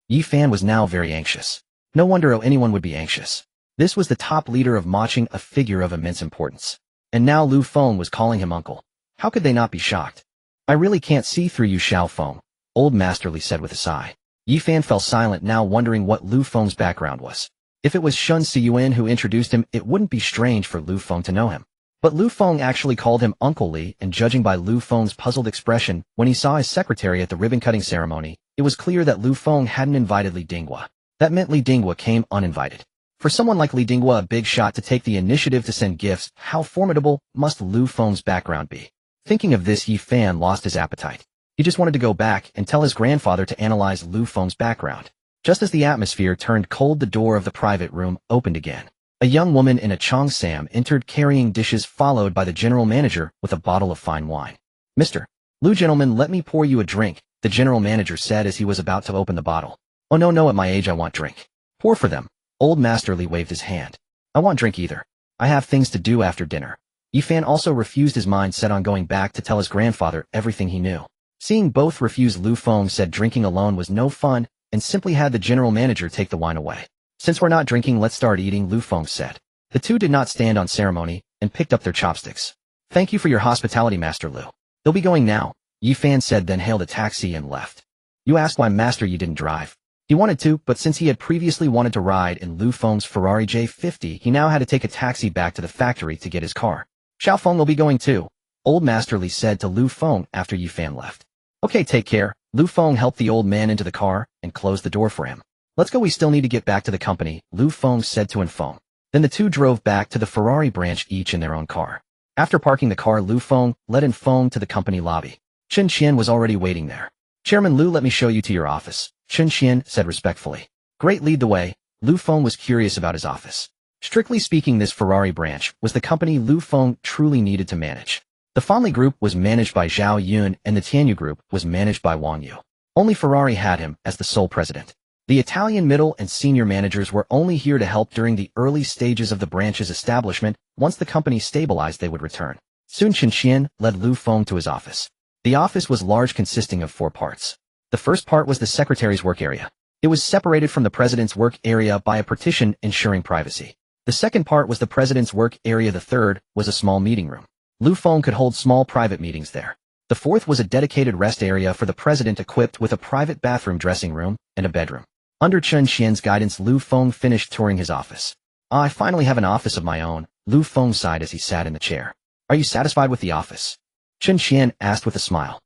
Yi Fan was now very anxious. No wonder anyone would be anxious. This was the top leader of Maching, a figure of immense importance. And now Lu Feng was calling him uncle. How could they not be shocked? "I really can't see through you, Xiao Feng," Old Master Li said with a sigh. Yi Fan fell silent, now wondering what Lu Feng's background was. If it was Xianyun who introduced him, it wouldn't be strange for Lu Feng to know him. But Lu Feng actually called him Uncle Li, and judging by Lu Feng's puzzled expression when he saw his secretary at the ribbon-cutting ceremony, it was clear that Lu Feng hadn't invited Li Dinghua. That meant Li Dinghua came uninvited. For someone like Li Dinghua, a big shot, to take the initiative to send gifts, how formidable must Lu Feng's background be? Thinking of this, Yi Fan lost his appetite. He just wanted to go back and tell his grandfather to analyze Lu Feng's background. Just as the atmosphere turned cold, the door of the private room opened again. A young woman in a Cheongsam entered carrying dishes, followed by the general manager with a bottle of fine wine. "Mr. Lu, gentlemen, let me pour you a drink," the general manager said as he was about to open the bottle. "Oh no, at my age I want drink." "Pour for them." Old Master Li waved his hand. "I want drink either. I have things to do after dinner." Yi Fan also refused, his mind set on going back to tell his grandfather everything he knew. Seeing both refuse, Lu Feng said drinking alone was no fun and simply had the general manager take the wine away. "Since we're not drinking, let's start eating," Lu Feng said. The 2 did not stand on ceremony and picked up their chopsticks. "Thank you for your hospitality, Master Lu. They'll be going now," Yi Fan said, then hailed a taxi and left. You ask why Master Yi didn't drive. He wanted to, but since he had previously wanted to ride in Lu Feng's Ferrari J50, he now had to take a taxi back to the factory to get his car. "Xiao Feng will be going too," Old Master Li said to Lu Feng after Yi Fan left. "Okay, take care." Lu Feng helped the old man into the car and closed the door for him. "Let's go, we still need to get back to the company," Lu Feng said to Feng. Then the 2 drove back to the Ferrari branch, each in their own car. After parking the car, Lu Feng led Feng to the company lobby. Chen Xian was already waiting there. "Chairman Lu, let me show you to your office," Chen Xian said respectfully. "Great, lead the way." Lu Feng was curious about his office. Strictly speaking, this Ferrari branch was the company Lu Feng truly needed to manage. The Fonley Group was managed by Xianyun and the Tianyu Group was managed by Wang Yu. Only Ferrari had him as the sole president. The Italian middle and senior managers were only here to help during the early stages of the branch's establishment. Once the company stabilized, they would return. Soon Chen Xian led Lu Feng to his office. The office was large, consisting of 4 parts. The first part was the secretary's work area. It was separated from the president's work area by a partition ensuring privacy. The second part was the president's work area. The third was a small meeting room. Feng could hold small private meetings there. The fourth was a dedicated rest area for the president equipped with a private bathroom, dressing room, and a bedroom. Under Xianyun's guidance, Feng finished touring his office. I finally have an office of my own, Feng sighed as he sat in the chair. Are you satisfied with the office? Xianyun asked with a smile.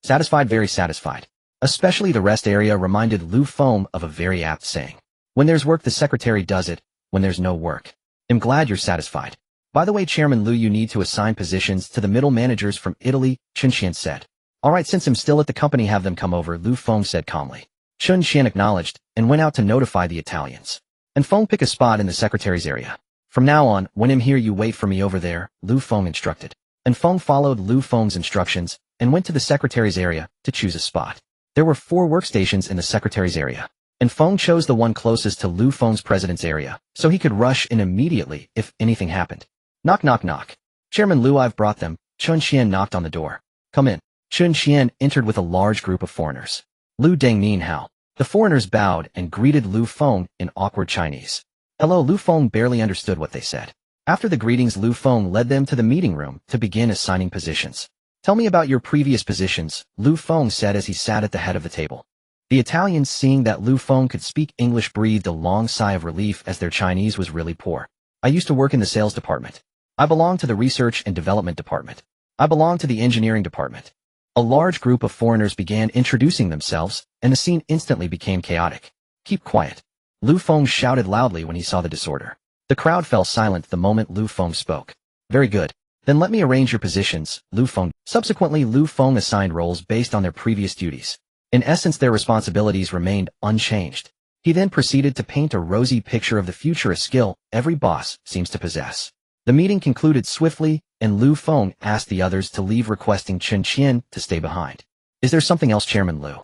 Satisfied, very satisfied. Especially the rest area reminded Feng of a very apt saying. When there's work, the secretary does it. When there's no work. I'm glad you're satisfied. By the way, Chairman Liu, you need to assign positions to the middle managers from Italy, Xianyun said. All right, since I'm still at the company, have them come over, Feng said calmly. Xianyun acknowledged and went out to notify the Italians. And Feng, pick a spot in the secretary's area. From now on, when I'm here, you wait for me over there, Feng instructed. And Feng followed Feng's instructions and went to the secretary's area to choose a spot. There were 4 workstations in the secretary's area, and Feng chose the one closest to Feng's president's area, so he could rush in immediately if anything happened. Knock, knock, knock. Chairman Liu, I've brought them. Xianyun knocked on the door. Come in. Xianyun entered with a large group of foreigners. Liu Deng Nin Hao. The foreigners bowed and greeted Feng in awkward Chinese. Hello. Feng barely understood what they said. After the greetings, Feng led them to the meeting room to begin assigning positions. Tell me about your previous positions, Feng said as he sat at the head of the table. The Italians, seeing that Feng could speak English, breathed a long sigh of relief as their Chinese was really poor. I used to work in the sales department. I belong to the research and development department. I belong to the engineering department. A large group of foreigners began introducing themselves, and the scene instantly became chaotic. Keep quiet. Feng shouted loudly when he saw the disorder. The crowd fell silent the moment Feng spoke. Very good. Then let me arrange your positions, Feng. Subsequently, Feng assigned roles based on their previous duties. In essence, their responsibilities remained unchanged. He then proceeded to paint a rosy picture of the future, a skill every boss seems to possess. The meeting concluded swiftly, and Feng asked the others to leave, requesting Xianyun to stay behind. Is there something else, Chairman Liu?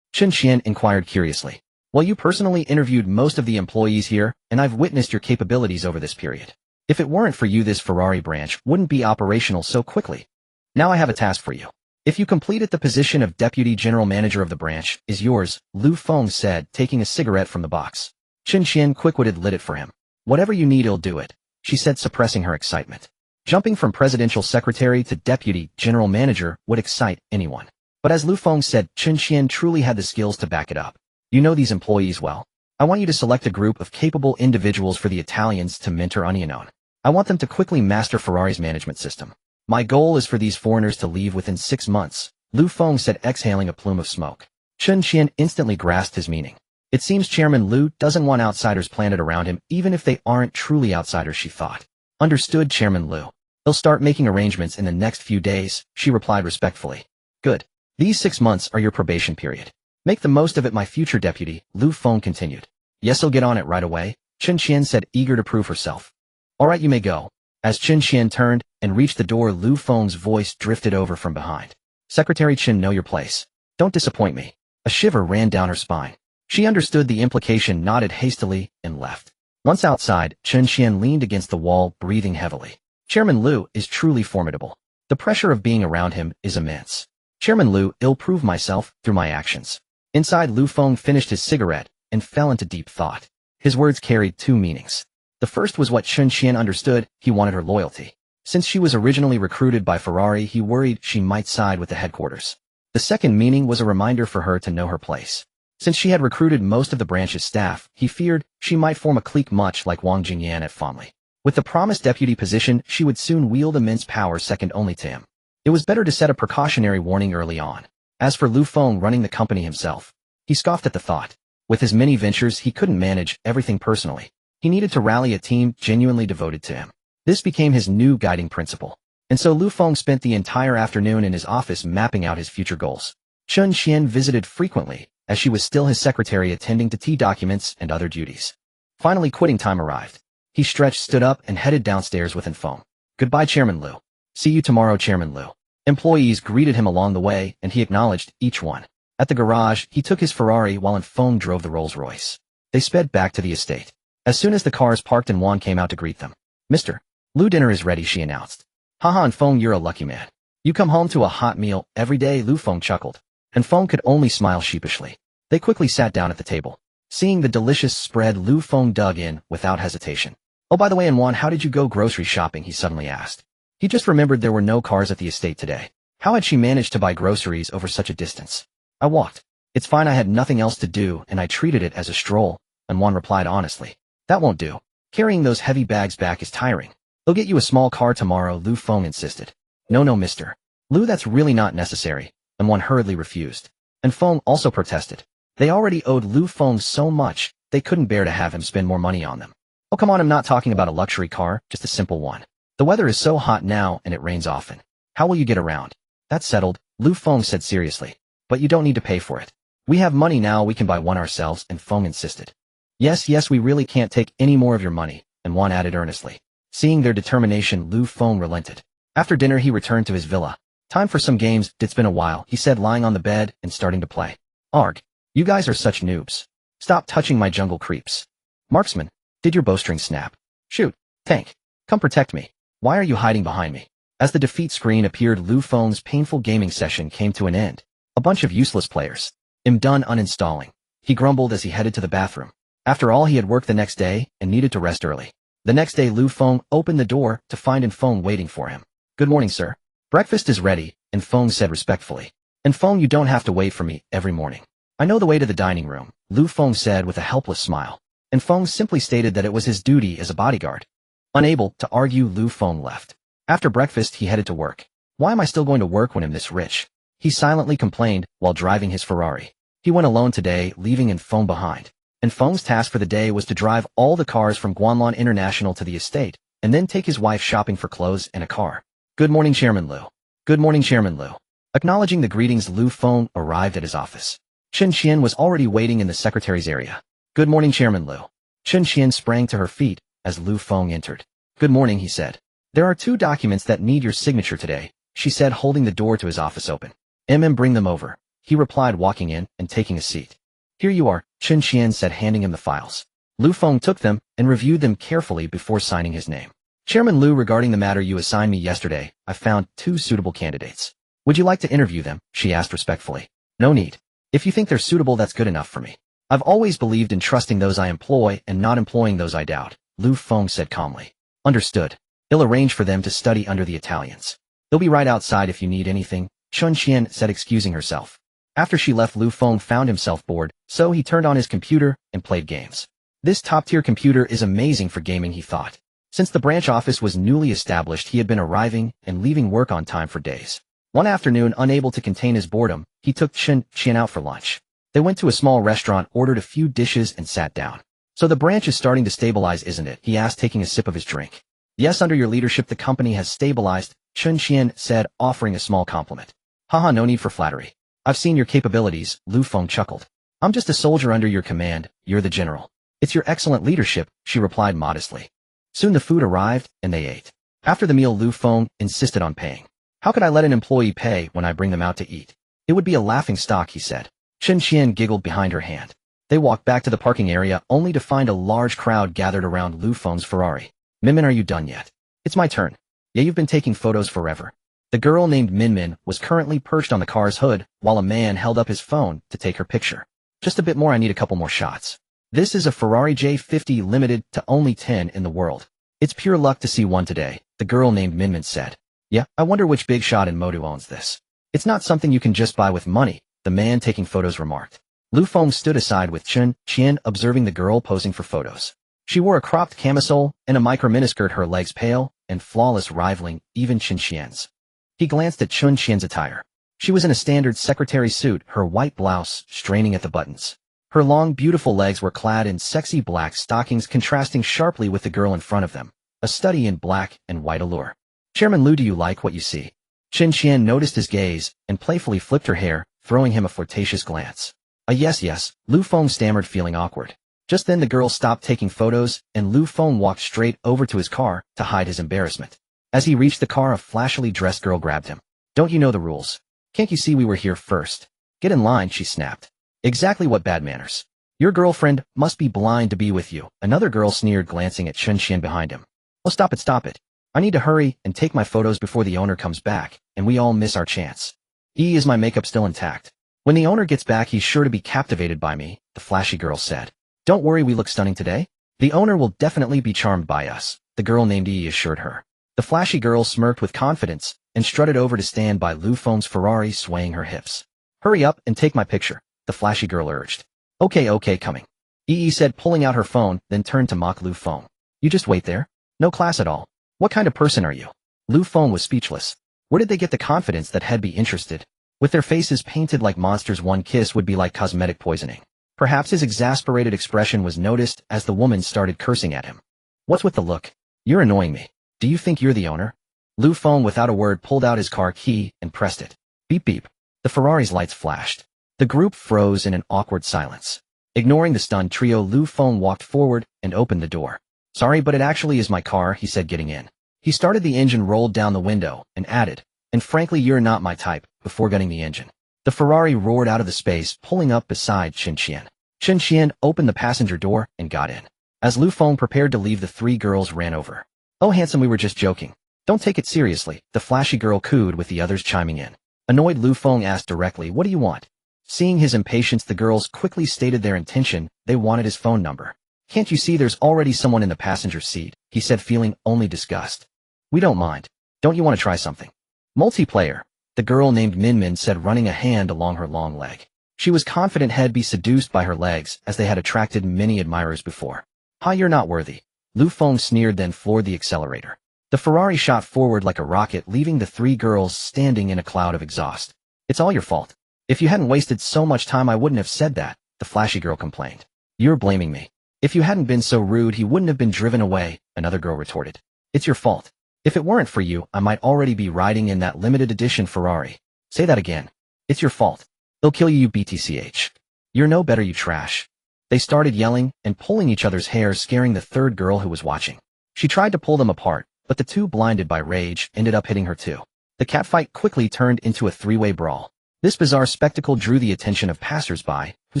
Xianyun inquired curiously. Well, you personally interviewed most of the employees here, and I've witnessed your capabilities over this period. If it weren't for you, this Ferrari branch wouldn't be operational so quickly. Now I have a task for you. If you complete it, the position of Deputy General Manager of the branch is yours, Feng said, taking a cigarette from the box. Xianyun quick-witted lit it for him. Whatever you need, I'll do it, she said, suppressing her excitement. Jumping from Presidential Secretary to Deputy General Manager would excite anyone. But as Feng said, Xianyun truly had the skills to back it up. You know these employees well. I want you to select a group of capable individuals for the Italians to mentor Xianyun. I want them to quickly master Ferrari's management system. My goal is for these foreigners to leave within 6 months, Feng said, exhaling a plume of smoke. Xianyun instantly grasped his meaning. It seems Chairman Liu doesn't want outsiders planted around him, even if they aren't truly outsiders, she thought. Understood, Chairman Liu. They'll start making arrangements in the next few days, she replied respectfully. Good. These 6 months are your probation period. Make the most of it, my future deputy, Feng continued. Yes, I'll get on it right away, Xianyun said, eager to prove herself. All right, you may go. As Xianyun turned and reached the door, Feng's voice drifted over from behind. Secretary Chen, know your place. Don't disappoint me. A shiver ran down her spine. She understood the implication, nodded hastily, and left. Once outside, Xianyun leaned against the wall, breathing heavily. Chairman Liu is truly formidable. The pressure of being around him is immense. Chairman Liu, I'll prove myself through my actions. Inside, Feng finished his cigarette and fell into deep thought. His words carried 2 meanings. The first was what Xianyun understood: he wanted her loyalty. Since she was originally recruited by Ferrari, he worried she might side with the headquarters. The second meaning was a reminder for her to know her place. Since she had recruited most of the branch's staff, he feared she might form a clique much like Wang Jingyan at Fengli. With the promised deputy position, she would soon wield immense power second only to him. It was better to set a precautionary warning early on. As for Feng running the company himself, he scoffed at the thought. With his many ventures, he couldn't manage everything personally. He needed to rally a team genuinely devoted to him. This became his new guiding principle. And so Feng spent the entire afternoon in his office mapping out his future goals. Xianyun visited frequently, as she was still his secretary, attending to tea documents and other duties. Finally, quitting time arrived. He stretched, stood up, and headed downstairs with Feng. Goodbye, Chairman Liu. See you tomorrow, Chairman Liu. Employees greeted him along the way, and he acknowledged each one. At the garage, he took his Ferrari while Feng drove the Rolls-Royce. They sped back to the estate. As soon as the cars parked, Wang came out to greet them. Mr. Liu, dinner is ready, she announced. Haha, Feng, you're a lucky man. You come home to a hot meal every day, Lu Feng chuckled. And Feng could only smile sheepishly. They quickly sat down at the table. Seeing the delicious spread, Lu Feng dug in without hesitation. Oh, by the way, Anwan, how did you go grocery shopping? He suddenly asked. He just remembered there were no cars at the estate today. How had she managed to buy groceries over such a distance? I walked. It's fine, I had nothing else to do, and I treated it as a stroll, Anwan replied honestly. That won't do. Carrying those heavy bags back is tiring. They'll get you a small car tomorrow, Lu Feng insisted. No, mister. Lu, that's really not necessary, Anwan hurriedly refused. And Feng also protested. They already owed Lu Feng so much, they couldn't bear to have him spend more money on them. Oh, come on, I'm not talking about a luxury car, just a simple one. The weather is so hot now and it rains often. How will you get around? That's settled, Lu Feng said seriously. But you don't need to pay for it. We have money now, we can buy one ourselves, and Feng insisted. Yes, we really can't take any more of your money, Anwan added earnestly. Seeing their determination, Lu Feng relented. After dinner he returned to his villa. Time for some games, it's been a while, he said lying on the bed and starting to play. Arg. You guys are such noobs. Stop touching my jungle creeps. Marksman. Did your bowstring snap? Shoot. Tank. Come protect me. Why are you hiding behind me? As the defeat screen appeared, Lu Feng's painful gaming session came to an end. A bunch of useless players. I'm done uninstalling. He grumbled as he headed to the bathroom. After all, he had worked the next day and needed to rest early. The next day, Lu Feng opened the door to find Feng waiting for him. Good morning, sir. Breakfast is ready, Feng said respectfully. Feng, you don't have to wait for me every morning. I know the way to the dining room, Lu Feng said with a helpless smile. Feng simply stated that it was his duty as a bodyguard. Unable to argue, Lu Feng left. After breakfast, he headed to work. Why am I still going to work when I'm this rich? He silently complained while driving his Ferrari. He went alone today, leaving Feng behind. Feng's task for the day was to drive all the cars from Guanlan International to the estate, and then take his wife shopping for clothes and a car. Good morning, Chairman Lu. Good morning, Chairman Lu. Acknowledging the greetings, Lu Feng arrived at his office. Xianyun was already waiting in the secretary's area. Good morning, Chairman Lu. Xianyun sprang to her feet as Lu Feng entered. Good morning, he said. There are 2 documents that need your signature today, she said, holding the door to his office open. Bring them over, he replied, walking in and taking a seat. Here you are, Xianyun said, handing him the files. Lu Feng took them and reviewed them carefully before signing his name. Chairman Lu, regarding the matter you assigned me yesterday, I found 2 suitable candidates. Would you like to interview them? She asked respectfully. No need. If you think they're suitable, that's good enough for me. I've always believed in trusting those I employ and not employing those I doubt, Lu Feng said calmly. Understood. I'll arrange for them to study under the Italians. They'll be right outside if you need anything, Xianyun said, excusing herself. After she left, Lu Feng found himself bored, so he turned on his computer and played games. This top-tier computer is amazing for gaming, he thought. Since the branch office was newly established, he had been arriving and leaving work on time for days. One afternoon, unable to contain his boredom, he took Xianyun out for lunch. They went to a small restaurant, ordered a few dishes, and sat down. So the branch is starting to stabilize, isn't it? He asked, taking a sip of his drink. Yes, under your leadership the company has stabilized, Xianyun said, offering a small compliment. Haha, no need for flattery. I've seen your capabilities, Lu Feng chuckled. I'm just a soldier under your command, you're the general. It's your excellent leadership, she replied modestly. Soon the food arrived, and they ate. After the meal, Lu Feng insisted on paying. How could I let an employee pay when I bring them out to eat? It would be a laughing stock, he said. Xianyun giggled behind her hand. They walked back to the parking area only to find a large crowd gathered around Lu Feng's Ferrari. Minmin, are you done yet? It's my turn. Yeah, you've been taking photos forever. The girl named Minmin was currently perched on the car's hood while a man held up his phone to take her picture. Just a bit more, I need a couple more shots. This is a Ferrari J50 limited to only 10 in the world. It's pure luck to see one today, the girl named Minmin said. Yeah, I wonder which big shot in Modu owns this. It's not something you can just buy with money, the man taking photos remarked. Lu Feng stood aside with Xianyun observing the girl posing for photos. She wore a cropped camisole and a micro-miniskirt, her legs pale and flawless, rivaling even Xianyun's. He glanced at Xianyun's attire. She was in a standard secretary suit, her white blouse straining at the buttons. Her long, beautiful legs were clad in sexy black stockings, contrasting sharply with the girl in front of them, a study in black and white allure. Chairman Lu, do you like what you see? Xianyun noticed his gaze and playfully flipped her hair, throwing him a flirtatious glance. Yes, Lu Feng stammered, feeling awkward. Just then the girl stopped taking photos, and Lu Feng walked straight over to his car to hide his embarrassment. As he reached the car, a flashily dressed girl grabbed him. Don't you know the rules? Can't you see we were here first? Get in line, she snapped. Exactly what bad manners. Your girlfriend must be blind to be with you, another girl sneered, glancing at Xianyun behind him. Oh, stop it. I need to hurry and take my photos before the owner comes back, and we all miss our chance. Is my makeup still intact? When the owner gets back, he's sure to be captivated by me, the flashy girl said. Don't worry, we look stunning today. The owner will definitely be charmed by us, the girl named E assured her. The flashy girl smirked with confidence and strutted over to stand by Lu Feng's Ferrari, swaying her hips. Hurry up and take my picture, the flashy girl urged. Okay, coming. E said, pulling out her phone, then turned to mock Lu Feng. You just wait there? No class at all. What kind of person are you? Lu Feng was speechless. Where did they get the confidence that he'd be interested? With their faces painted like monsters, one kiss would be like cosmetic poisoning. Perhaps his exasperated expression was noticed as the woman started cursing at him. What's with the look? You're annoying me. Do you think you're the owner? Lu Feng without a word pulled out his car key and pressed it. Beep beep. The Ferrari's lights flashed. The group froze in an awkward silence. Ignoring the stunned trio, Lu Feng walked forward and opened the door. Sorry, but it actually is my car, he said, getting in. He started the engine, rolled down the window, and added, and frankly you're not my type, before getting the engine. The Ferrari roared out of the space, pulling up beside Xianyun. Xianyun opened the passenger door and got in. As Lu Feng prepared to leave, the three girls ran over. Oh handsome, we were just joking. Don't take it seriously, the flashy girl cooed, with the others chiming in. Annoyed, Lu Feng asked directly, what do you want? Seeing his impatience, the girls quickly stated their intention. They wanted his phone number. Can't you see there's already someone in the passenger seat, he said, feeling only disgust. We don't mind. Don't you want to try something? Multiplayer, the girl named Minmin said, running a hand along her long leg. She was confident he'd be seduced by her legs, as they had attracted many admirers before. Ha, you're not worthy. Lu Feng sneered, then floored the accelerator. The Ferrari shot forward like a rocket, leaving the three girls standing in a cloud of exhaust. It's all your fault. If you hadn't wasted so much time, I wouldn't have said that, the flashy girl complained. You're blaming me. If you hadn't been so rude, he wouldn't have been driven away, another girl retorted. It's your fault. If it weren't for you, I might already be riding in that limited edition Ferrari. Say that again. It's your fault. They'll kill you, BTCH. You're no better, you trash. They started yelling and pulling each other's hair, scaring the third girl who was watching. She tried to pull them apart, but the two, blinded by rage, ended up hitting her too. The catfight quickly turned into a three-way brawl. This bizarre spectacle drew the attention of passers-by, who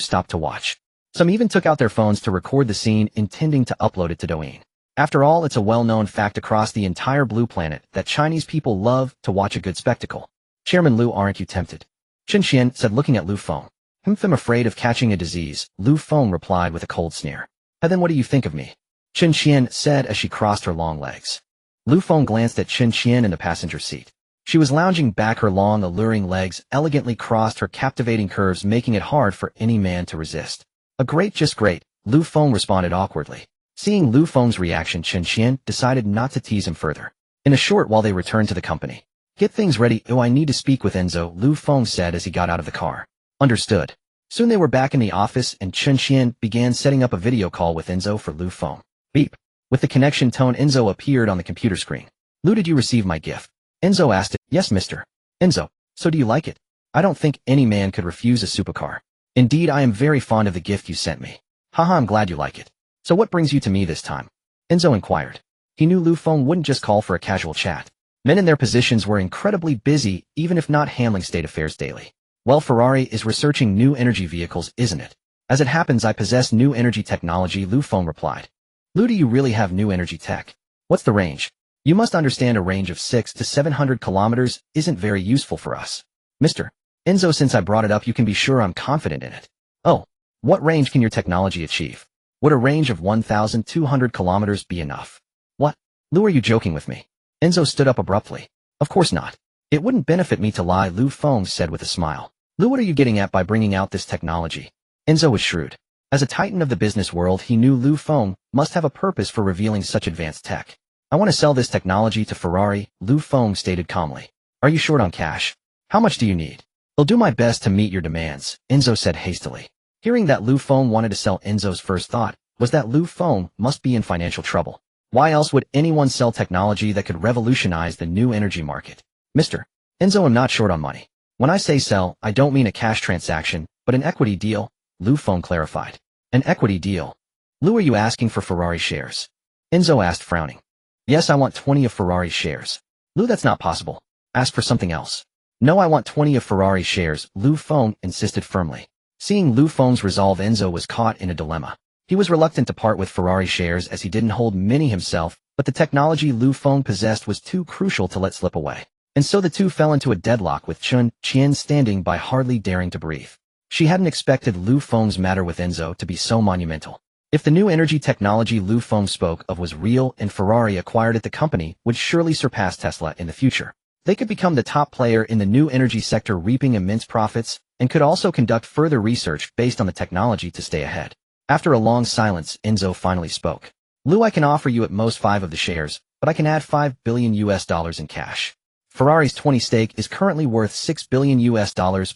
stopped to watch. Some even took out their phones to record the scene, intending to upload it to Douyin. After all, it's a well-known fact across the entire blue planet that Chinese people love to watch a good spectacle. Chairman Lu, aren't you tempted? Xianyun said, looking at Lu Feng. I'm afraid of catching a disease, Lu Feng replied with a cold sneer. Then what do you think of me? Xianyun said as she crossed her long legs. Lu Feng glanced at Xianyun in the passenger seat. She was lounging back, her long, alluring legs elegantly crossed, her captivating curves making it hard for any man to resist. A great, just great, Lu Feng responded awkwardly. Seeing Lu Feng's reaction, Xianyun decided not to tease him further. In a short while they returned to the company. Get things ready. Oh, I need to speak with Enzo, Lu Feng said as he got out of the car. Understood. Soon they were back in the office and Xianyun began setting up a video call with Enzo for Lu Feng. Beep. With the connection tone, Enzo appeared on the computer screen. Lu, did you receive my gift? Enzo asked it. Yes, mister. Enzo, so do you like it? I don't think any man could refuse a supercar. Indeed, I am very fond of the gift you sent me. Haha, I'm glad you like it. So what brings you to me this time? Enzo inquired. He knew Lu Feng wouldn't just call for a casual chat. Men in their positions were incredibly busy, even if not handling state affairs daily. Well, Ferrari is researching new energy vehicles, isn't it? As it happens, I possess new energy technology, Lu Feng replied. Lu, do you really have new energy tech? What's the range? You must understand a range of 600 to 700 kilometers isn't very useful for us. Mister Enzo, since I brought it up, you can be sure I'm confident in it. Oh, what range can your technology achieve? Would a range of 1,200 kilometers be enough? What? Lu, are you joking with me? Enzo stood up abruptly. Of course not. It wouldn't benefit me to lie, Lu Feng said with a smile. Lu, what are you getting at by bringing out this technology? Enzo was shrewd. As a titan of the business world, he knew Lu Feng must have a purpose for revealing such advanced tech. I want to sell this technology to Ferrari, Lu Feng stated calmly. Are you short on cash? How much do you need? I'll do my best to meet your demands, Enzo said hastily. Hearing that Lu Feng wanted to sell, Enzo's first thought was that Lu Feng must be in financial trouble. Why else would anyone sell technology that could revolutionize the new energy market? Mister Enzo, I'm not short on money. When I say sell, I don't mean a cash transaction, but an equity deal, Lu Feng clarified. An equity deal? Lu, are you asking for Ferrari shares? Enzo asked, frowning. Yes, I want 20 of Ferrari shares. Lu, that's not possible. Ask for something else. No, I want 20 of Ferrari shares, Lu Feng insisted firmly. Seeing Lu Feng's resolve, Enzo was caught in a dilemma. He was reluctant to part with Ferrari shares as he didn't hold many himself, but the technology Lu Feng possessed was too crucial to let slip away. And so the two fell into a deadlock with Chun Qian standing by hardly daring to breathe. She hadn't expected Lu Feng's matter with Enzo to be so monumental. If the new energy technology Lu Feng spoke of was real and Ferrari acquired it, the company would surely surpass Tesla in the future. They could become the top player in the new energy sector, reaping immense profits, and could also conduct further research based on the technology to stay ahead. After a long silence, Enzo finally spoke. Lu, I can offer you at most 5 of the shares, but I can add $5 billion in cash. Ferrari's 20 stake is currently worth $6 billion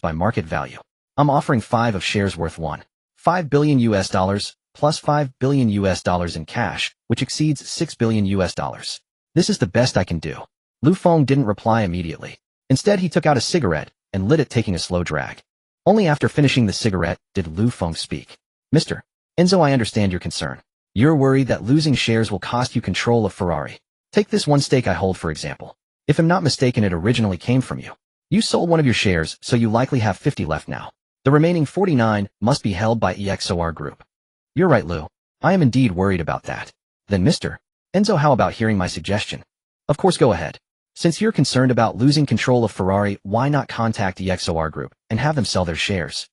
by market value. I'm offering 5 of shares worth $1.5 billion plus $5 billion in cash, which exceeds $6 billion. This is the best I can do. Lu Feng didn't reply immediately. Instead, he took out a cigarette and lit it, taking a slow drag. Only after finishing the cigarette did Lu Feng speak. Mr. Enzo, I understand your concern. You're worried that losing shares will cost you control of Ferrari. Take this one stake I hold, for example. If I'm not mistaken, it originally came from you. You sold one of your shares, so you likely have 50 left now. The remaining 49 must be held by EXOR Group. You're right, Lu. I am indeed worried about that. Then Mr. Enzo, how about hearing my suggestion? Of course, go ahead. Since you're concerned about losing control of Ferrari, why not contact EXOR Group and have them sell their shares?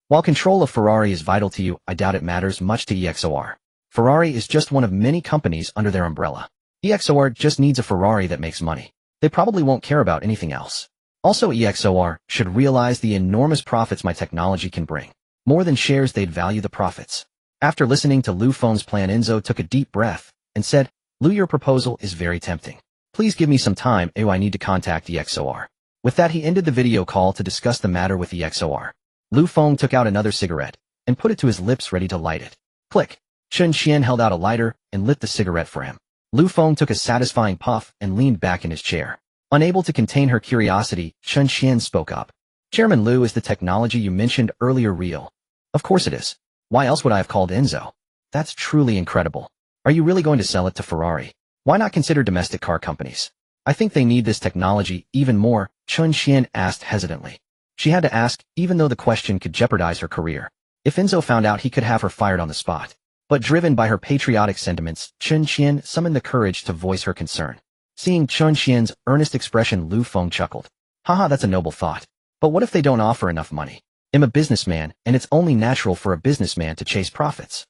While control of Ferrari is vital to you, I doubt it matters much to EXOR. Ferrari is just one of many companies under their umbrella. EXOR just needs a Ferrari that makes money. They probably won't care about anything else. Also, EXOR should realize the enormous profits my technology can bring. More than shares, they'd value the profits. After listening to Lu Feng's plan, Enzo took a deep breath and said, Lu, your proposal is very tempting. Please give me some time. I need to contact EXOR. With that, he ended the video call to discuss the matter with EXOR. Lu Feng took out another cigarette and put it to his lips, ready to light it. Click. Chun Qian held out a lighter and lit the cigarette for him. Lu Feng took a satisfying puff and leaned back in his chair. Unable to contain her curiosity, Chun Qian spoke up. Chairman Lu, is the technology you mentioned earlier real? Of course it is. Why else would I have called Enzo? That's truly incredible. Are you really going to sell it to Ferrari? Why not consider domestic car companies? I think they need this technology even more, Chun Qian asked hesitantly. She had to ask, even though the question could jeopardize her career. If Enzo found out, he could have her fired on the spot. But driven by her patriotic sentiments, Chun Qian summoned the courage to voice her concern. Seeing Chun Qian's earnest expression, Lu Feng chuckled. Haha, that's a noble thought. But what if they don't offer enough money? I'm a businessman, and it's only natural for a businessman to chase profits.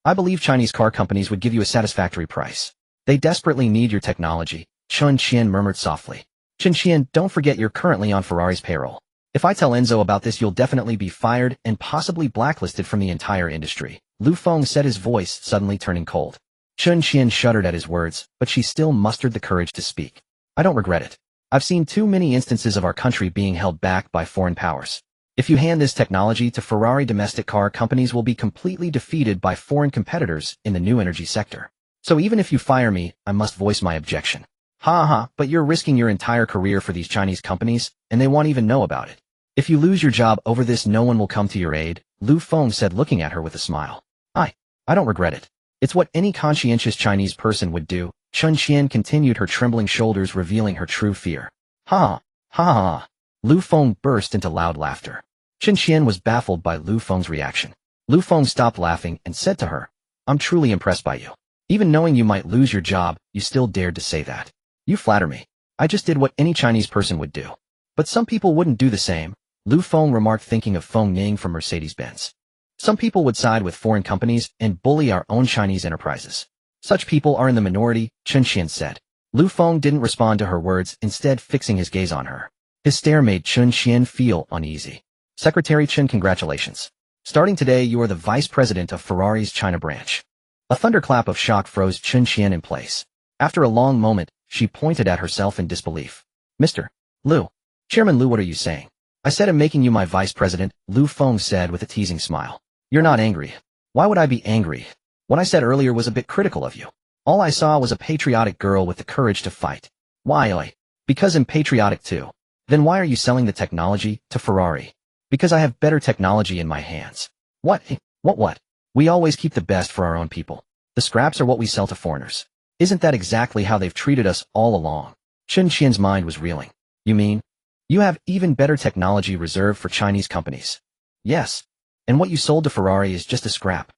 I believe Chinese car companies would give you a satisfactory price. They desperately need your technology, Chun Qian murmured softly. Chun Qian, don't forget you're currently on Ferrari's payroll. If I tell Enzo about this, you'll definitely be fired and possibly blacklisted from the entire industry. Lu Feng said, his voice suddenly turning cold. Chun Qian shuddered at his words, but she still mustered the courage to speak. I don't regret it. I've seen too many instances of our country being held back by foreign powers. If you hand this technology to Ferrari, domestic car companies will be completely defeated by foreign competitors in the new energy sector. So even if you fire me, I must voice my objection. But you're risking your entire career for these Chinese companies, and they won't even know about it. If you lose your job over this, no one will come to your aid, Lu Feng said, looking at her with a smile. I don't regret it. It's what any conscientious Chinese person would do. Chun Qian continued, her trembling shoulders revealing her true fear. Lu Feng burst into loud laughter. Chun Qian was baffled by Lu Feng's reaction. Lu Feng stopped laughing and said to her, I'm truly impressed by you. Even knowing you might lose your job, you still dared to say that. You flatter me. I just did what any Chinese person would do. But some people wouldn't do the same, Lu Feng remarked, thinking of Feng Ning from Mercedes-Benz. Some people would side with foreign companies and bully our own Chinese enterprises. Such people are in the minority, Chun Qian said. Lu Feng didn't respond to her words, instead fixing his gaze on her. His stare made Chun Qian feel uneasy. Secretary Chun, congratulations. Starting today, you are the vice president of Ferrari's China branch. A thunderclap of shock froze Chun Qian in place. After a long moment, she pointed at herself in disbelief. Mr. Lu. Chairman Lu, what are you saying? I said I'm making you my vice president, Lu Feng said with a teasing smile. You're not angry. Why would I be angry? What I said earlier was a bit critical of you. All I saw was a patriotic girl with the courage to fight. Why? Because I'm patriotic too. Then why are you selling the technology to Ferrari? Because I have better technology in my hands. What? We always keep the best for our own people. The scraps are what we sell to foreigners. Isn't that exactly how they've treated us all along? Chun Qian's mind was reeling. You mean? You have even better technology reserved for Chinese companies? Yes. And what you sold to Ferrari is just a scrap.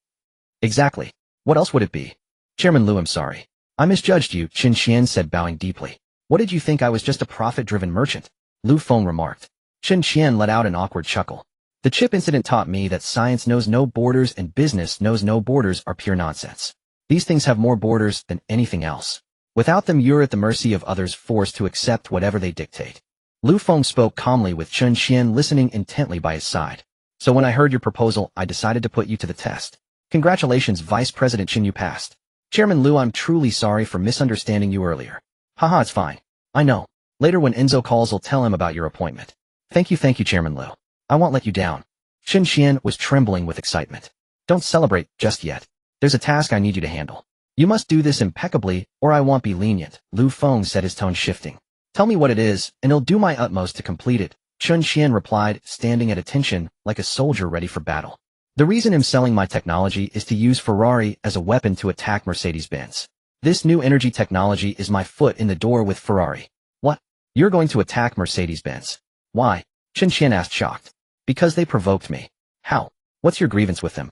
Exactly. What else would it be? Chairman Lu, I'm sorry. I misjudged you, Xianyun said, bowing deeply. What did you think I was, just a profit-driven merchant? Lu Feng remarked. Xianyun let out an awkward chuckle. The chip incident taught me that science knows no borders and business knows no borders are pure nonsense. These things have more borders than anything else. Without them, you're at the mercy of others, forced to accept whatever they dictate. Lu Feng spoke calmly, with Xianyun listening intently by his side. So when I heard your proposal, I decided to put you to the test. Congratulations, Vice President Chen, you passed. Chairman Lu, I'm truly sorry for misunderstanding you earlier. Haha, it's fine. I know. Later when Enzo calls, I'll tell him about your appointment. Thank you, Chairman Lu. I won't let you down. Xianyun was trembling with excitement. Don't celebrate just yet. There's a task I need you to handle. You must do this impeccably, or I won't be lenient, Lu Feng said, his tone shifting. Tell me what it is, and I'll do my utmost to complete it, Xianyun replied, standing at attention like a soldier ready for battle. The reason I'm selling my technology is to use Ferrari as a weapon to attack Mercedes-Benz. This new energy technology is my foot in the door with Ferrari. What? You're going to attack Mercedes-Benz? Why? Xianyun asked, shocked. Because they provoked me. How? What's your grievance with them?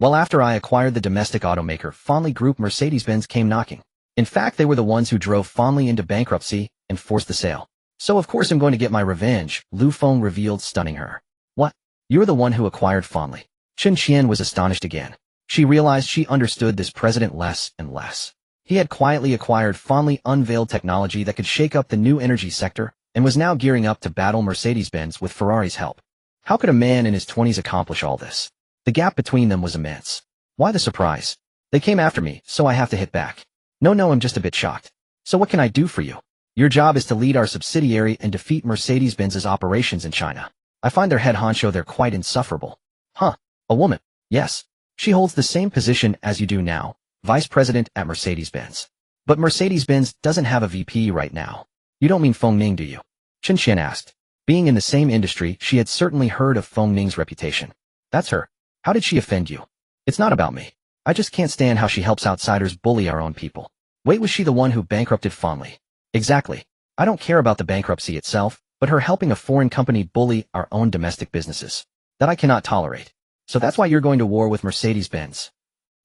Well, after I acquired the domestic automaker Fenli Group, Mercedes-Benz came knocking. In fact, they were the ones who drove Fenli into bankruptcy and forced the sale. So of course I'm going to get my revenge, Lu Feng revealed, stunning her. What? You're the one who acquired Fenli? Xianyun was astonished again. She realized she understood this president less and less. He had quietly acquired Fenli, unveiled technology that could shake up the new energy sector, and was now gearing up to battle Mercedes-Benz with Ferrari's help. How could a man in his 20s accomplish all this? The gap between them was immense. Why the surprise? They came after me, so I have to hit back. No, I'm just a bit shocked. So what can I do for you? Your job is to lead our subsidiary and defeat Mercedes-Benz's operations in China. I find their head honcho there quite insufferable. Huh? A woman? Yes. She holds the same position as you do now, vice president at Mercedes-Benz. But Mercedes-Benz doesn't have a VP right now. You don't mean Feng Ning, do you? Xianyun asked. Being in the same industry, she had certainly heard of Feng Ning's reputation. That's her. How did she offend you? It's not about me. I just can't stand how she helps outsiders bully our own people. Wait, was she the one who bankrupted Fenli? Exactly. I don't care about the bankruptcy itself, but her helping a foreign company bully our own domestic businesses. That I cannot tolerate. So that's why you're going to war with Mercedes-Benz?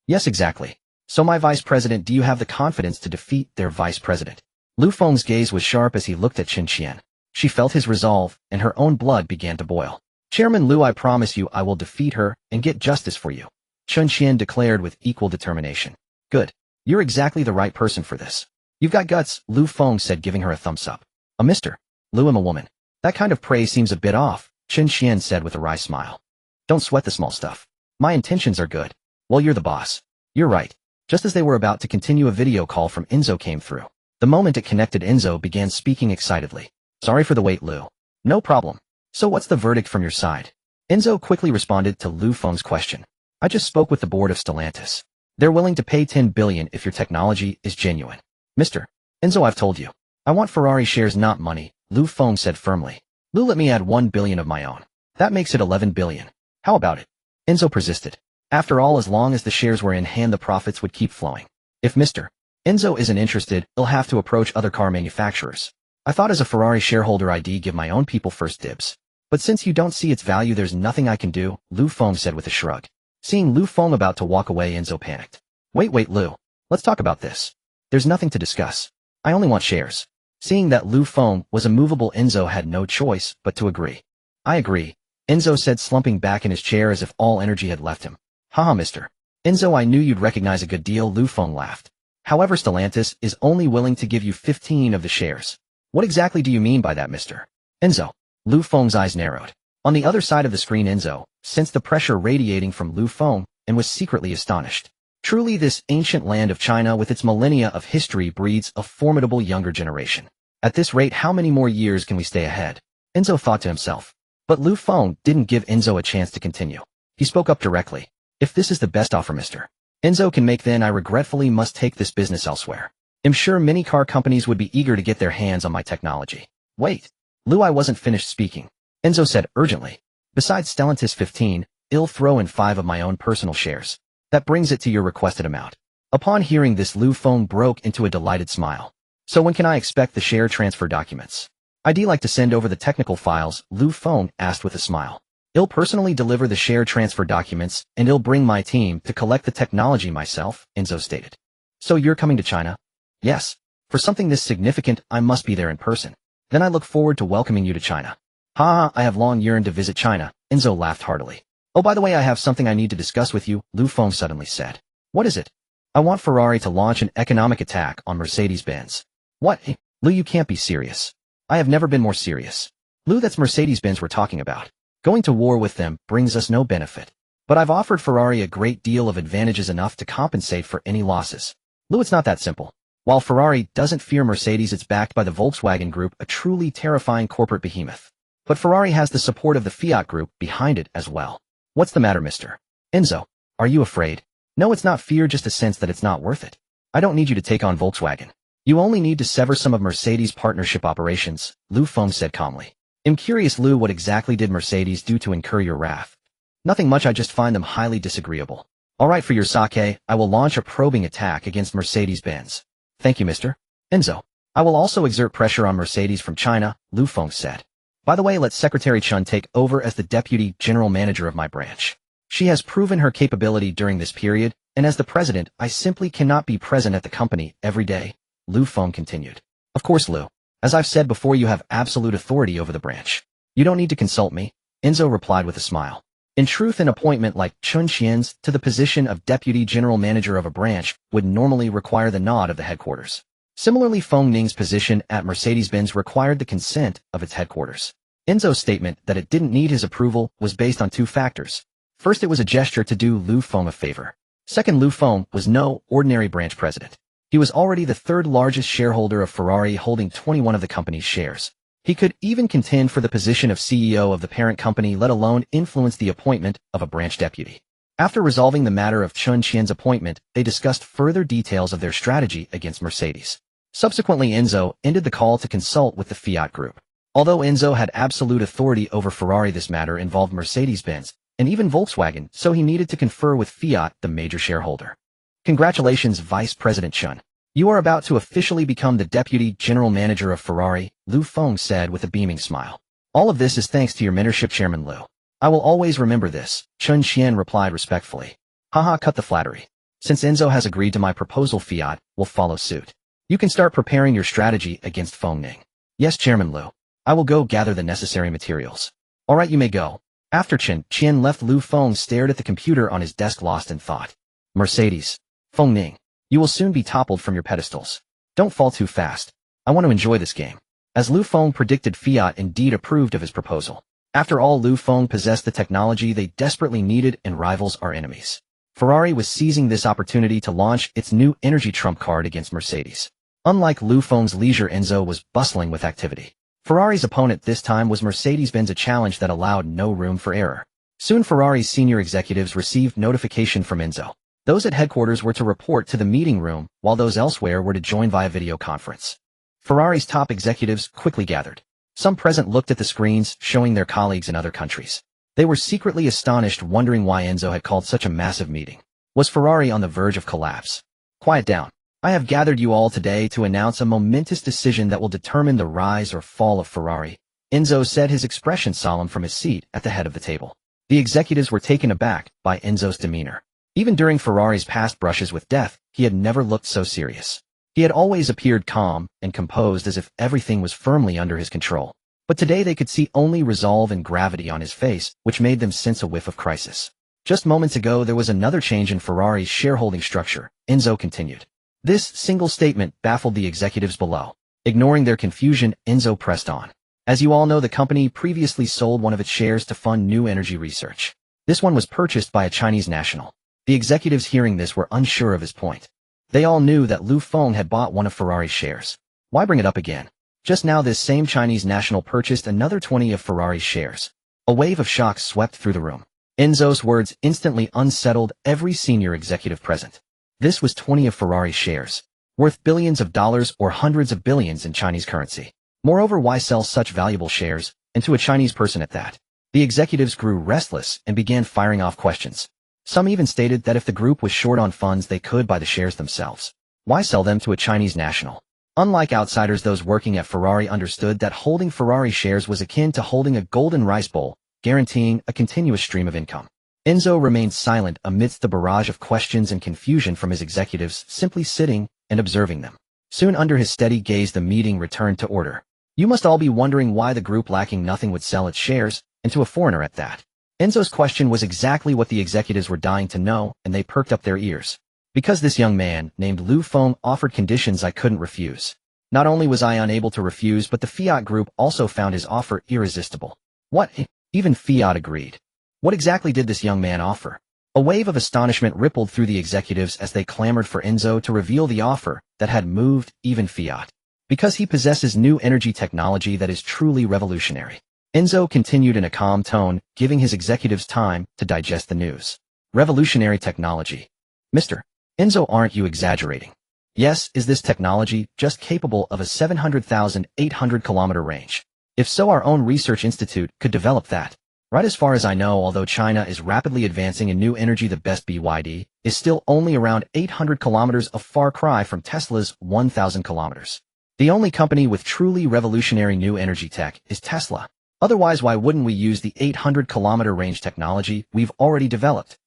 Yes, exactly. So my vice president, do you have the confidence to defeat their vice president? Lu Feng's gaze was sharp as he looked at Xianyun. She felt his resolve, and her own blood began to boil. Chairman Lu, I promise you I will defeat her and get justice for you, Xianyun declared with equal determination. Good. You're exactly the right person for this. You've got guts, Lu Feng said, giving her a thumbs up. A mister. Lu, I'm a woman. That kind of praise seems a bit off, Xianyun said with a wry smile. Don't sweat the small stuff. My intentions are good. Well, you're the boss. You're right. Just as they were about to continue, a video call from Enzo came through. The moment it connected, Enzo began speaking excitedly. Sorry for the wait, Lu. No problem. So what's the verdict from your side? Enzo quickly responded to Lu Feng's question. I just spoke with the board of Stellantis. They're willing to pay 10 billion if your technology is genuine. Mr. Enzo, I've told you. I want Ferrari shares, not money, Lu Feng said firmly. Lu, let me add 1 billion of my own. That makes it 11 billion. How about it? Enzo persisted. After all, as long as the shares were in hand, the profits would keep flowing. If Mr. Enzo isn't interested, he'll have to approach other car manufacturers. I thought as a Ferrari shareholder I'd give my own people first dibs. But since you don't see its value, there's nothing I can do, Lu Feng said with a shrug. Seeing Lu Feng about to walk away, Enzo panicked. Wait, Lu. Let's talk about this. There's nothing to discuss. I only want shares. Seeing that Lu Feng was immovable, Enzo had no choice but to agree. I agree, Enzo said, slumping back in his chair as if all energy had left him. Haha, Mr. Enzo, I knew you'd recognize a good deal, Lu Feng laughed. However, Stellantis is only willing to give you 15 of the shares. What exactly do you mean by that, Mr. Enzo? Lu Feng's eyes narrowed. On the other side of the screen, Enzo sensed the pressure radiating from Lu Feng and was secretly astonished. Truly, this ancient land of China with its millennia of history breeds a formidable younger generation. At this rate, how many more years can we stay ahead? Enzo thought to himself. But Lu Feng didn't give Enzo a chance to continue. He spoke up directly. If this is the best offer Mr. Enzo can make, then I regretfully must take this business elsewhere. I'm sure many car companies would be eager to get their hands on my technology. Wait. Lu, I wasn't finished speaking. Enzo said urgently. Besides Stellantis 15, I'll throw in 5 of my own personal shares. That brings it to your requested amount. Upon hearing this, Lu Feng broke into a delighted smile. So when can I expect the share transfer documents? I'd like to send over the technical files, Lu Feng asked with a smile. I'll personally deliver the share transfer documents, and I'll bring my team to collect the technology myself, Enzo stated. So you're coming to China? Yes. For something this significant, I must be there in person. Then I look forward to welcoming you to China. Ha, I have long yearned to visit China, Enzo laughed heartily. Oh, by the way, I have something I need to discuss with you, Lu Feng suddenly said. What is it? I want Ferrari to launch an economic attack on Mercedes-Benz. What? Lu, you can't be serious. I have never been more serious. Lu, that's Mercedes-Benz we're talking about. Going to war with them brings us no benefit. But I've offered Ferrari a great deal of advantages enough to compensate for any losses. Lu, it's not that simple. While Ferrari doesn't fear Mercedes, it's backed by the Volkswagen Group, a truly terrifying corporate behemoth. But Ferrari has the support of the Fiat Group behind it as well. What's the matter, Mr. Enzo? Are you afraid? No, it's not fear, just a sense that it's not worth it. I don't need you to take on Volkswagen. You only need to sever some of Mercedes' partnership operations, Lu Feng said calmly. I'm curious, Lu, what exactly did Mercedes do to incur your wrath? Nothing much, I just find them highly disagreeable. Alright, for your sake, I will launch a probing attack against Mercedes-Benz. Thank you, Mr. Enzo. I will also exert pressure on Mercedes from China, Lu Feng said. By the way, let Secretary Chun take over as the Deputy General Manager of my branch. She has proven her capability during this period, and as the president, I simply cannot be present at the company every day, Lu Feng continued. Of course, Lu. As I've said before, you have absolute authority over the branch. You don't need to consult me, Enzo replied with a smile. In truth, an appointment like Chun Xian's to the position of Deputy General Manager of a branch would normally require the nod of the headquarters. Similarly, Feng Ning's position at Mercedes-Benz required the consent of its headquarters. Enzo's statement that it didn't need his approval was based on two factors. First, it was a gesture to do Lu Feng a favor. Second, Lu Feng was no ordinary branch president. He was already the third largest shareholder of Ferrari, holding 21 of the company's shares. He could even contend for the position of CEO of the parent company, let alone influence the appointment of a branch deputy. After resolving the matter of Chun Qian's appointment, they discussed further details of their strategy against Mercedes. Subsequently, Enzo ended the call to consult with the Fiat Group. Although Enzo had absolute authority over Ferrari, this matter involved Mercedes-Benz and even Volkswagen, so he needed to confer with Fiat, the major shareholder. Congratulations, Vice President Chun. You are about to officially become the Deputy General Manager of Ferrari, Lu Feng said with a beaming smile. All of this is thanks to your mentorship, Chairman Lu. I will always remember this, Chun Qian replied respectfully. Haha, cut the flattery. Since Enzo has agreed to my proposal, Fiat will follow suit. You can start preparing your strategy against Feng Ning. Yes, Chairman Lu. I will go gather the necessary materials. Alright, you may go. After Chun Qian left, Lu Feng stared at the computer on his desk, lost in thought. Mercedes. Feng Ning. You will soon be toppled from your pedestals. Don't fall too fast. I want to enjoy this game. As Lu Feng predicted, Fiat indeed approved of his proposal. After all, Lu Feng possessed the technology they desperately needed, and rivals are enemies. Ferrari was seizing this opportunity to launch its new energy trump card against Mercedes. Unlike Lu Feng's leisure, Enzo was bustling with activity. Ferrari's opponent this time was Mercedes-Benz, a challenge that allowed no room for error. Soon Ferrari's senior executives received notification from Enzo. Those at headquarters were to report to the meeting room, while those elsewhere were to join via video conference. Ferrari's top executives quickly gathered. Some present looked at the screens showing their colleagues in other countries. They were secretly astonished, wondering why Enzo had called such a massive meeting. Was Ferrari on the verge of collapse? Quiet down. I have gathered you all today to announce a momentous decision that will determine the rise or fall of Ferrari, Enzo said, his expression solemn from his seat at the head of the table. The executives were taken aback by Enzo's demeanor. Even during Ferrari's past brushes with death, he had never looked so serious. He had always appeared calm and composed, as if everything was firmly under his control. But today they could see only resolve and gravity on his face, which made them sense a whiff of crisis. Just moments ago, there was another change in Ferrari's shareholding structure, Enzo continued. This single statement baffled the executives below. Ignoring their confusion, Enzo pressed on. As you all know, the company previously sold one of its shares to fund new energy research. This one was purchased by a Chinese national. The executives hearing this were unsure of his point. They all knew that Lu Feng had bought one of Ferrari's shares. Why bring it up again? Just now this same Chinese national purchased another 20 of Ferrari's shares. A wave of shock swept through the room. Enzo's words instantly unsettled every senior executive present. This was 20 of Ferrari's shares, worth billions of dollars or hundreds of billions in Chinese currency. Moreover, why sell such valuable shares, and to a Chinese person at that? The executives grew restless and began firing off questions. Some even stated that if the group was short on funds, they could buy the shares themselves. Why sell them to a Chinese national? Unlike outsiders, those working at Ferrari understood that holding Ferrari shares was akin to holding a golden rice bowl, guaranteeing a continuous stream of income. Enzo remained silent amidst the barrage of questions and confusion from his executives, simply sitting and observing them. Soon under his steady gaze the meeting returned to order. You must all be wondering why the group lacking nothing would sell its shares, and to a foreigner at that. Enzo's question was exactly what the executives were dying to know, and they perked up their ears. Because this young man, named Feng, offered conditions I couldn't refuse. Not only was I unable to refuse, but the Fiat Group also found his offer irresistible. What? Even Fiat agreed. What exactly did this young man offer? A wave of astonishment rippled through the executives as they clamored for Enzo to reveal the offer that had moved even Fiat. Because he possesses new energy technology that is truly revolutionary. Enzo continued in a calm tone, giving his executives time to digest the news. Revolutionary technology. Mr. Enzo, aren't you exaggerating? Yes, is this technology just capable of a 700,800-kilometer range? If so, our own research institute could develop that. Right, as far as I know, although China is rapidly advancing in new energy, the best BYD is still only around 800 kilometers, a far cry from Tesla's 1,000 kilometers. The only company with truly revolutionary new energy tech is Tesla. Otherwise, why wouldn't we use the 800-kilometer range technology we've already developed?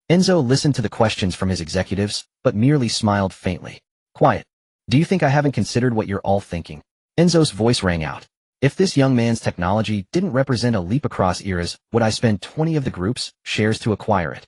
Enzo listened to the questions from his executives, but merely smiled faintly. Quiet. Do you think I haven't considered what you're all thinking? Enzo's voice rang out. If this young man's technology didn't represent a leap across eras, would I spend 20 of the group's shares to acquire it?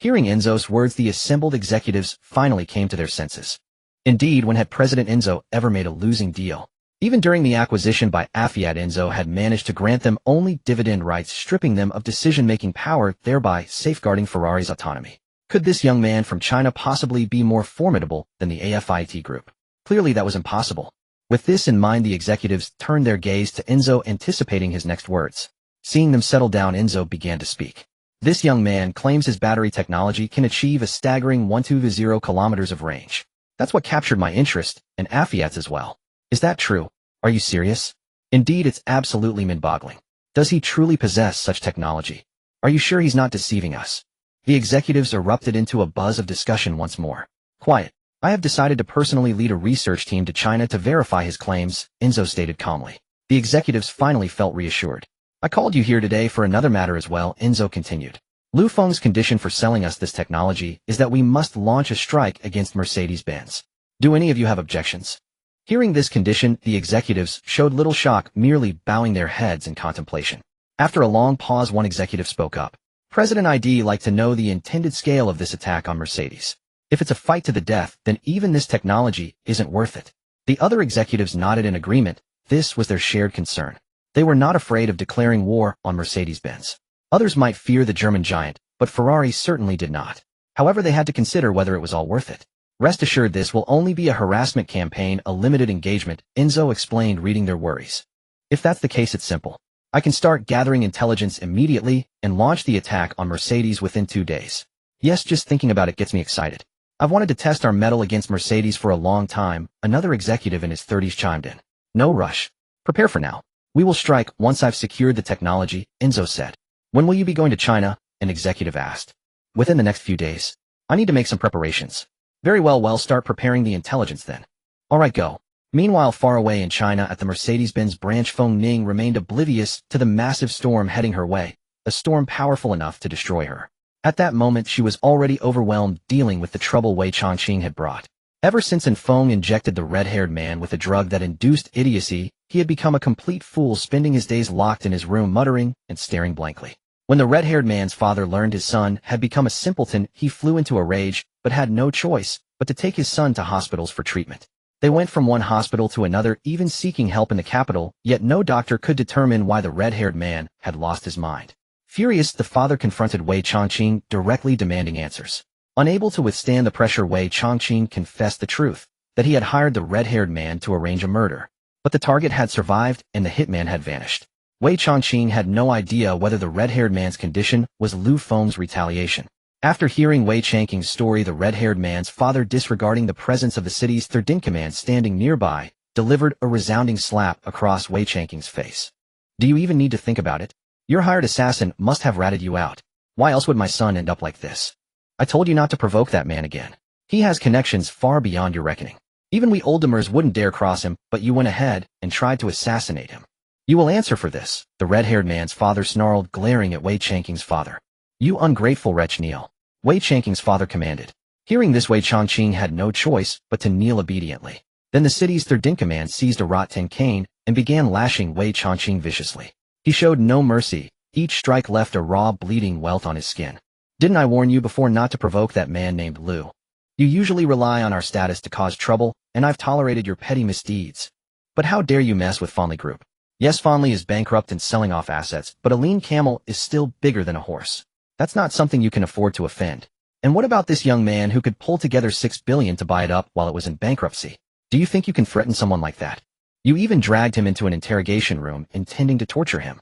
Hearing Enzo's words, the assembled executives finally came to their senses. Indeed, when had President Enzo ever made a losing deal? Even during the acquisition by Fiat, Enzo had managed to grant them only dividend rights, stripping them of decision-making power, thereby safeguarding Ferrari's autonomy. Could this young man from China possibly be more formidable than the AFIT group? Clearly that was impossible. With this in mind, the executives turned their gaze to Enzo, anticipating his next words. Seeing them settle down, Enzo began to speak. This young man claims his battery technology can achieve a staggering 120 kilometers of range. That's what captured my interest, and Fiat's as well. Is that true? Are you serious? Indeed, it's absolutely mind-boggling. Does he truly possess such technology? Are you sure he's not deceiving us? The executives erupted into a buzz of discussion once more. Quiet. I have decided to personally lead a research team to China to verify his claims, Enzo stated calmly. The executives finally felt reassured. I called you here today for another matter as well, Enzo continued. Feng's condition for selling us this technology is that we must launch a strike against Mercedes-Benz. Do any of you have objections? Hearing this condition, the executives showed little shock, merely bowing their heads in contemplation. After a long pause, one executive spoke up. President, I'd like to know the intended scale of this attack on Mercedes. If it's a fight to the death, then even this technology isn't worth it. The other executives nodded in agreement. This was their shared concern. They were not afraid of declaring war on Mercedes-Benz. Others might fear the German giant, but Ferrari certainly did not. However, they had to consider whether it was all worth it. Rest assured, this will only be a harassment campaign, a limited engagement, Enzo explained, reading their worries. If that's the case, it's simple. I can start gathering intelligence immediately and launch the attack on Mercedes within 2 days. Yes, just thinking about it gets me excited. I've wanted to test our mettle against Mercedes for a long time, another executive in his 30s chimed in. No rush. Prepare for now. We will strike once I've secured the technology, Enzo said. When will you be going to China? An executive asked. Within the next few days. I need to make some preparations. Very well, start preparing the intelligence then. Alright, go. Meanwhile, far away in China at the Mercedes-Benz branch, Feng Ning remained oblivious to the massive storm heading her way, a storm powerful enough to destroy her. At that moment, she was already overwhelmed dealing with the trouble Wei Chongqing had brought. Ever since Feng injected the red-haired man with a drug that induced idiocy, he had become a complete fool, spending his days locked in his room, muttering and staring blankly. When the red-haired man's father learned his son had become a simpleton, he flew into a rage, but had no choice but to take his son to hospitals for treatment. They went from one hospital to another, even seeking help in the capital, yet no doctor could determine why the red-haired man had lost his mind. Furious, the father confronted Wei Chongqing, directly demanding answers. Unable to withstand the pressure, Wei Chongqing confessed the truth, that he had hired the red-haired man to arrange a murder. But the target had survived, and the hitman had vanished. Wei Chongqing had no idea whether the red-haired man's condition was Feng's retaliation. After hearing Wei Chongqing's story, the red-haired man's father, disregarding the presence of the city's third-in-command standing nearby, delivered a resounding slap across Wei Chongqing's face. Do you even need to think about it? Your hired assassin must have ratted you out. Why else would my son end up like this? I told you not to provoke that man again. He has connections far beyond your reckoning. Even we old-timers wouldn't dare cross him, but you went ahead and tried to assassinate him. You will answer for this, the red-haired man's father snarled, glaring at Wei Chongqing's father. You ungrateful wretch, kneel. Wei Chongqing's father commanded. Hearing this, Wei Chongqing had no choice but to kneel obediently. Then the city's third-in-command seized a rot-tin cane and began lashing Wei Changqing viciously. He showed no mercy. Each strike left a raw, bleeding welt on his skin. Didn't I warn you before not to provoke that man named Liu? You usually rely on our status to cause trouble, and I've tolerated your petty misdeeds. But how dare you mess with Fengli Group? Yes, Fengli is bankrupt and selling off assets, but a lean camel is still bigger than a horse. That's not something you can afford to offend. And what about this young man who could pull together $6 billion to buy it up while it was in bankruptcy? Do you think you can threaten someone like that? You even dragged him into an interrogation room, intending to torture him.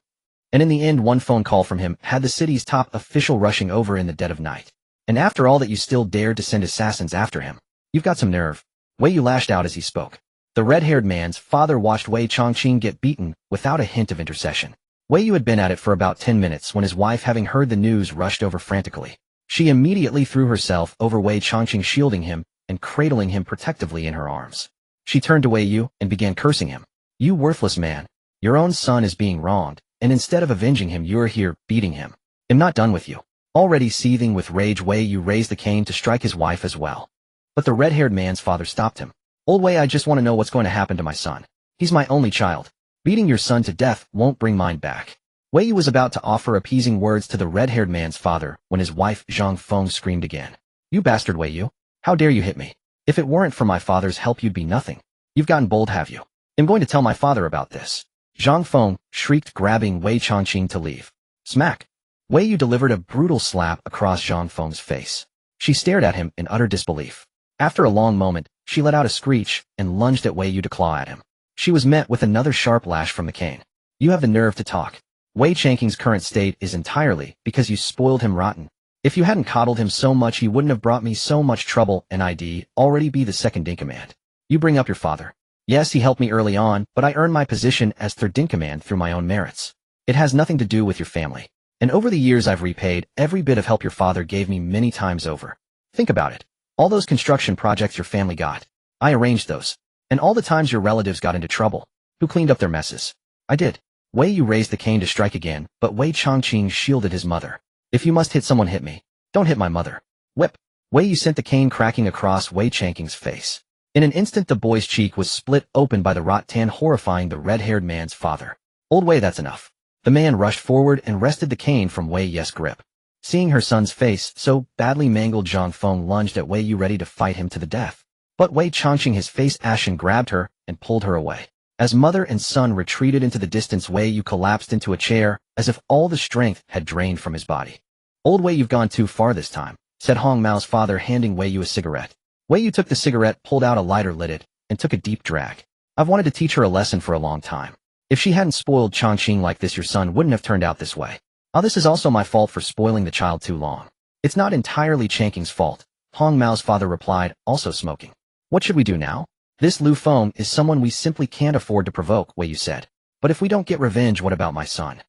And in the end, one phone call from him had the city's top official rushing over in the dead of night. And after all that, you still dared to send assassins after him. You've got some nerve. Wei Yu lashed out as he spoke. The red-haired man's father watched Wei Changqing get beaten without a hint of intercession. Wei Yu had been at it for about 10 minutes when his wife, having heard the news, rushed over frantically. She immediately threw herself over Wei Changqing, shielding him and cradling him protectively in her arms. She turned to Wei Yu and began cursing him. You worthless man. Your own son is being wronged, and instead of avenging him, you're here beating him. I'm not done with you. Already seething with rage, Wei Yu raised the cane to strike his wife as well. But the red-haired man's father stopped him. Old Wei, I just want to know what's going to happen to my son. He's my only child. Beating your son to death won't bring mine back. Wei Yu was about to offer appeasing words to the red-haired man's father when his wife Zhang Feng screamed again. You bastard Wei Yu. How dare you hit me? If it weren't for my father's help, you'd be nothing. You've gotten bold, have you? I'm going to tell my father about this. Zhang Feng shrieked, grabbing Wei Changqing to leave. Smack! Wei Yu delivered a brutal slap across Zhang Feng's face. She stared at him in utter disbelief. After a long moment, she let out a screech and lunged at Wei Yu to claw at him. She was met with another sharp lash from the cane. You have the nerve to talk. Wei Changqing's current state is entirely because you spoiled him rotten. If you hadn't coddled him so much, he wouldn't have brought me so much trouble, and I'd already be the second-in-command. You bring up your father. Yes, he helped me early on, but I earned my position as third-in-command through my own merits. It has nothing to do with your family. And over the years, I've repaid every bit of help your father gave me many times over. Think about it. All those construction projects your family got. I arranged those. And all the times your relatives got into trouble. Who cleaned up their messes? I did. Wei Yu raised the cane to strike again, but Wei Changqing shielded his mother. If you must hit someone, hit me. Don't hit my mother. Whip. Wei Yu sent the cane cracking across Wei Changqing's face. In an instant, the boy's cheek was split open by the rattan, horrifying the red-haired man's father. Old Wei, that's enough. The man rushed forward and wrested the cane from Wei Yu's grip. Seeing her son's face so badly mangled, Zhang Feng lunged at Wei Yu, ready to fight him to the death. But Wei Changqing, his face ashen, grabbed her and pulled her away. As mother and son retreated into the distance, Wei Yu collapsed into a chair as if all the strength had drained from his body. Old Wei, you've gone too far this time, said Hong Mao's father, handing Wei Yu a cigarette. Wei Yu took the cigarette, pulled out a lighter, lit it, and took a deep drag. I've wanted to teach her a lesson for a long time. If she hadn't spoiled Changqing like this, your son wouldn't have turned out this way. This is also my fault for spoiling the child too long. It's not entirely Changqing's fault, Hong Mao's father replied, also smoking. What should we do now? This Lu Feng is someone we simply can't afford to provoke, Wei Yu said. But if we don't get revenge, what about my son?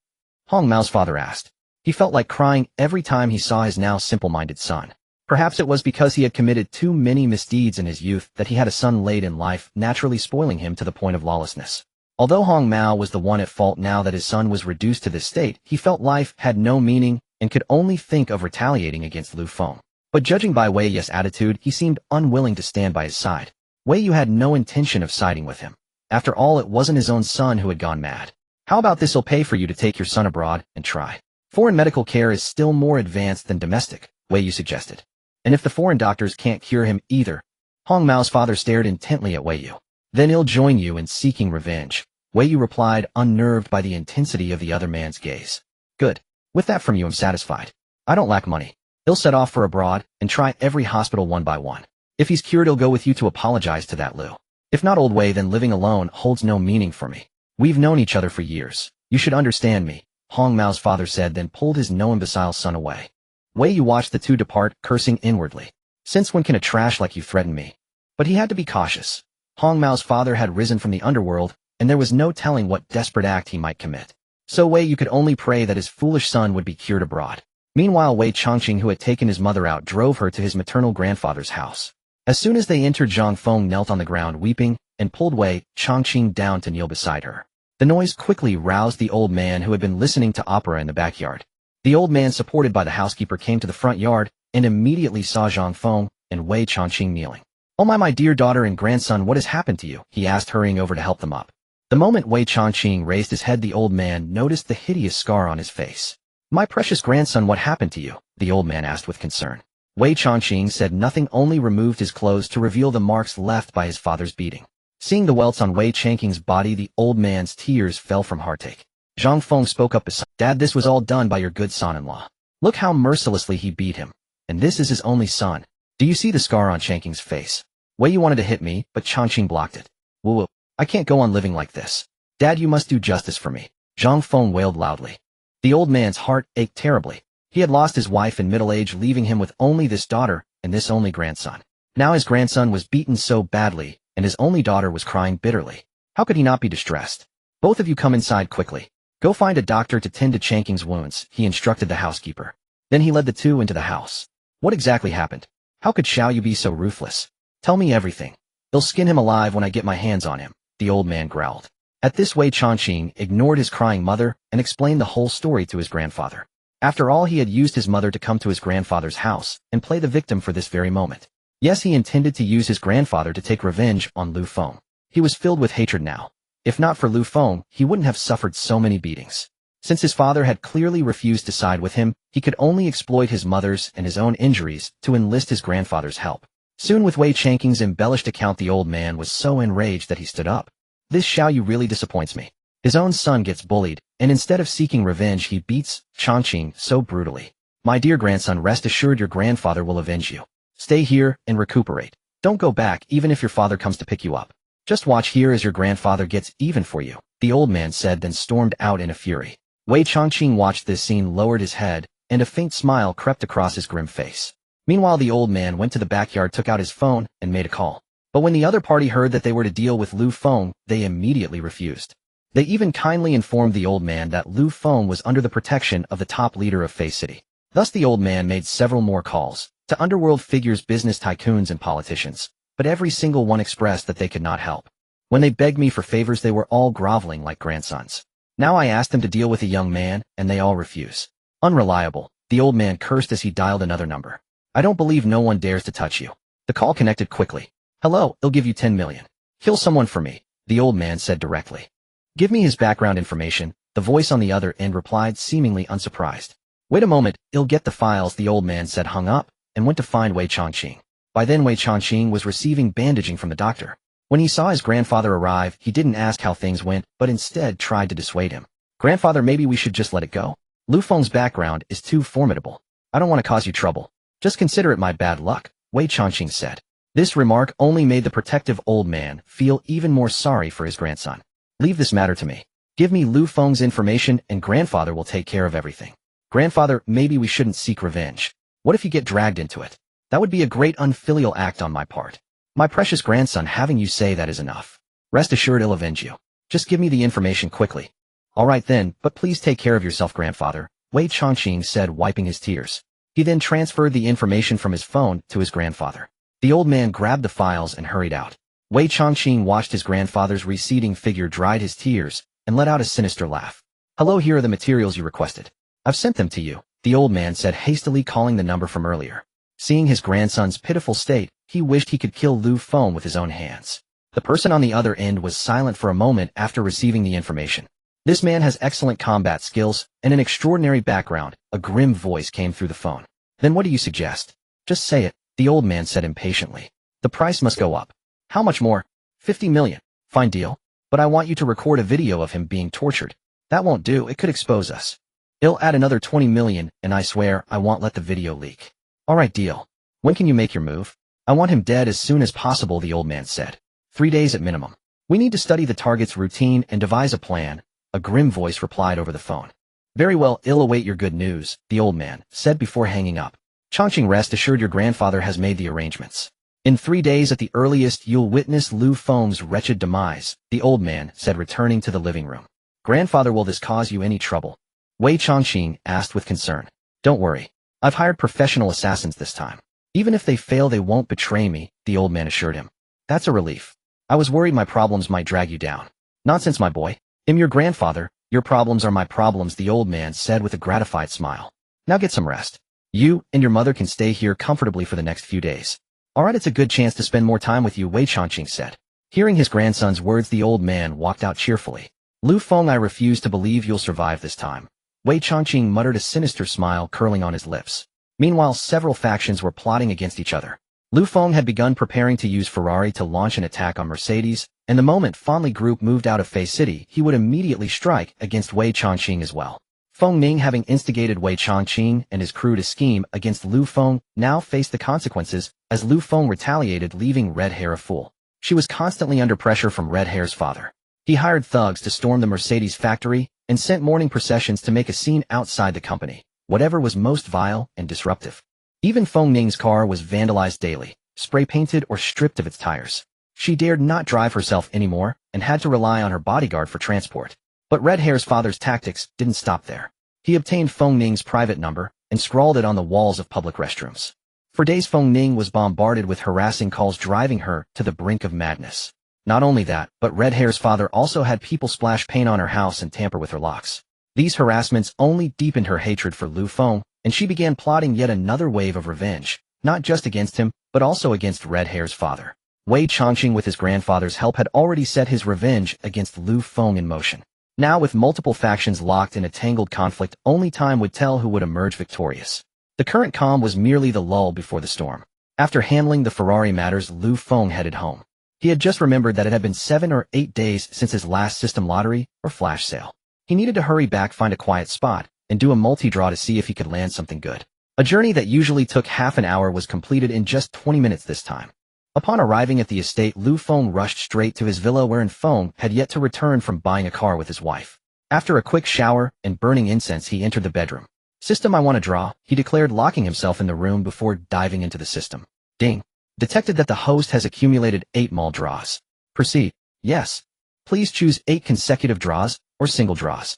Hong Mao's father asked. He felt like crying every time he saw his now simple-minded son. Perhaps it was because he had committed too many misdeeds in his youth that he had a son late in life, naturally spoiling him to the point of lawlessness. Although Hong Mao was the one at fault now that his son was reduced to this state, he felt life had no meaning and could only think of retaliating against Lu Feng. But judging by Wei Yu's attitude, he seemed unwilling to stand by his side. Wei Yu had no intention of siding with him. After all, it wasn't his own son who had gone mad. How about this'll pay for you to take your son abroad and try. Foreign medical care is still more advanced than domestic, Wei Yu suggested. And if the foreign doctors can't cure him either, Hong Mao's father stared intently at Wei Yu. Then he'll join you in seeking revenge, Wei Yu replied, unnerved by the intensity of the other man's gaze. Good. With that from you, I'm satisfied. I don't lack money. He'll set off for abroad and try every hospital one by one. If he's cured, he'll go with you to apologize to that Lu. If not, old Wei, then living alone holds no meaning for me. We've known each other for years. You should understand me, Hong Mao's father said, then pulled his no-imbecile son away. Wei Yu watched the two depart, cursing inwardly. Since when can a trash like you threaten me? But he had to be cautious. Hong Mao's father had risen from the underworld, and there was no telling what desperate act he might commit. So Wei Yu could only pray that his foolish son would be cured abroad. Meanwhile, Wei Changqing, who had taken his mother out, drove her to his maternal grandfather's house. As soon as they entered, Zhang Feng knelt on the ground weeping and pulled Wei Changqing down to kneel beside her. The noise quickly roused the old man who had been listening to opera in the backyard. The old man, supported by the housekeeper, came to the front yard and immediately saw Zhang Feng and Wei Changqing kneeling. "Oh my dear daughter and grandson, what has happened to you?" he asked, hurrying over to help them up. The moment Wei Changqing raised his head, the old man noticed the hideous scar on his face. "My precious grandson, what happened to you?" the old man asked with concern. Wei Changqing said nothing, only removed his clothes to reveal the marks left by his father's beating. Seeing the welts on Wei Changqing's body, the old man's tears fell from heartache. Zhang Feng spoke up beside, "Dad, this was all done by your good son-in-law. Look how mercilessly he beat him. And this is his only son. Do you see the scar on Changqing's face? Wei, you wanted to hit me, but Changqing blocked it. Woo, I can't go on living like this. Dad, you must do justice for me." Zhang Feng wailed loudly. The old man's heart ached terribly. He had lost his wife in middle age, leaving him with only this daughter and this only grandson. Now his grandson was beaten so badly, and his only daughter was crying bitterly. How could he not be distressed? "Both of you come inside quickly. Go find a doctor to tend to Changqing's wounds," he instructed the housekeeper. Then he led the two into the house. "What exactly happened? How could Xianyun be so ruthless? Tell me everything. They'll skin him alive when I get my hands on him," the old man growled. At this, Wei Changqing ignored his crying mother and explained the whole story to his grandfather. After all, he had used his mother to come to his grandfather's house and play the victim for this very moment. Yes, he intended to use his grandfather to take revenge on Lu Feng. He was filled with hatred now. If not for Lu Feng, he wouldn't have suffered so many beatings. Since his father had clearly refused to side with him, he could only exploit his mother's and his own injuries to enlist his grandfather's help. Soon, with Wei Changqing's embellished account, the old man was so enraged that he stood up. "This Xianyun really disappoints me. His own son gets bullied, and instead of seeking revenge, he beats Changqing so brutally. My dear grandson, rest assured your grandfather will avenge you. Stay here and recuperate. Don't go back even if your father comes to pick you up. Just watch here as your grandfather gets even for you," the old man said, then stormed out in a fury. Wei Changqing watched this scene, lowered his head, and a faint smile crept across his grim face. Meanwhile, the old man went to the backyard, took out his phone, and made a call. But when the other party heard that they were to deal with Lu Feng, they immediately refused. They even kindly informed the old man that Lu Feng was under the protection of the top leader of Fei City. Thus the old man made several more calls to underworld figures, business tycoons, and politicians, but every single one expressed that they could not help. When they begged me for favors, they were all groveling like grandsons. Now I asked them to deal with a young man, and they all refuse. Unreliable, the old man cursed as he dialed another number. I don't believe no one dares to touch you. The call connected quickly. Hello, I'll give you 10 million. Kill someone for me, the old man said directly. Give me his background information, the voice on the other end replied, seemingly unsurprised. Wait a moment, I'll get the files, the old man said, hung up, and went to find Wei Changqing. By then Wei Changqing was receiving bandaging from the doctor. When he saw his grandfather arrive, he didn't ask how things went, but instead tried to dissuade him. Grandfather, maybe we should just let it go. Lu Feng's background is too formidable. I don't want to cause you trouble. Just consider it my bad luck, Wei Changqing said. This remark only made the protective old man feel even more sorry for his grandson. Leave this matter to me. Give me Lu Feng's information and grandfather will take care of everything. Grandfather, maybe we shouldn't seek revenge. What if you get dragged into it? That would be a great unfilial act on my part. My precious grandson, having you say that is enough. Rest assured I'll avenge you. Just give me the information quickly. All right then, but please take care of yourself, grandfather, Wei Changqing said, wiping his tears. He then transferred the information from his phone to his grandfather. The old man grabbed the files and hurried out. Wei Changqing watched his grandfather's receding figure, dried his tears, and let out a sinister laugh. Hello, here are the materials you requested. I've sent them to you, the old man said, hastily calling the number from earlier. Seeing his grandson's pitiful state, he wished he could kill Lu Feng with his own hands. The person on the other end was silent for a moment after receiving the information. This man has excellent combat skills and an extraordinary background, a grim voice came through the phone. Then what do you suggest? Just say it, the old man said impatiently. The price must go up. How much more? 50 million. Fine deal. But I want you to record a video of him being tortured. That won't do, it could expose us. I'll add another 20 million, and I swear I won't let the video leak. Alright, deal. When can you make your move? I want him dead as soon as possible, the old man said. 3 days at minimum. We need to study the target's routine and devise a plan, a grim voice replied over the phone. Very well, I'll await your good news, the old man said before hanging up. Changqing, rest assured your grandfather has made the arrangements. In 3 days at the earliest you'll witness Lu Feng's wretched demise, the old man said, returning to the living room. Grandfather, will this cause you any trouble? Wei Changqing asked with concern. Don't worry. I've hired professional assassins this time. Even if they fail, they won't betray me, the old man assured him. That's a relief. I was worried my problems might drag you down. Nonsense, my boy. I'm your grandfather. Your problems are my problems, the old man said with a gratified smile. Now get some rest. You and your mother can stay here comfortably for the next few days. Alright, it's a good chance to spend more time with you, Wei Changqing said. Hearing his grandson's words, the old man walked out cheerfully. Lu Feng, I refuse to believe you'll survive this time. Wei Changqing muttered, a sinister smile curling on his lips. Meanwhile, several factions were plotting against each other. Lu Feng had begun preparing to use Ferrari to launch an attack on Mercedes, and the moment Fanli Group moved out of Fei City, he would immediately strike against Wei Changqing as well. Feng Ning, having instigated Wei Changqing and his crew to scheme against Lu Feng, now faced the consequences as Lu Feng retaliated, leaving Red Hair a fool. She was constantly under pressure from Red Hair's father. He hired thugs to storm the Mercedes factory and sent morning processions to make a scene outside the company, whatever was most vile and disruptive. Even Feng Ning's car was vandalized daily, spray-painted or stripped of its tires. She dared not drive herself anymore and had to rely on her bodyguard for transport. But Red Hair's father's tactics didn't stop there. He obtained Feng Ning's private number and scrawled it on the walls of public restrooms. For days, Feng Ning was bombarded with harassing calls, driving her to the brink of madness. Not only that, but Red Hair's father also had people splash paint on her house and tamper with her locks. These harassments only deepened her hatred for Lu Feng, and she began plotting yet another wave of revenge, not just against him, but also against Red Hair's father. Wei Changqing, with his grandfather's help, had already set his revenge against Lu Feng in motion. Now, with multiple factions locked in a tangled conflict, only time would tell who would emerge victorious. The current calm was merely the lull before the storm. After handling the Ferrari matters, Lu Feng headed home. He had just remembered that it had been 7 or 8 days since his last system lottery or flash sale. He needed to hurry back, find a quiet spot, and do a multi-draw to see if he could land something good. A journey that usually took half an hour was completed in just 20 minutes this time. Upon arriving at the estate, Lu Feng rushed straight to his villa, wherein Feng had yet to return from buying a car with his wife. After a quick shower and burning incense, he entered the bedroom. System, I want to draw, he declared, locking himself in the room before diving into the system. Ding. Detected that the host has accumulated 8 mall draws. Proceed. Yes. Please choose 8 consecutive draws or single draws.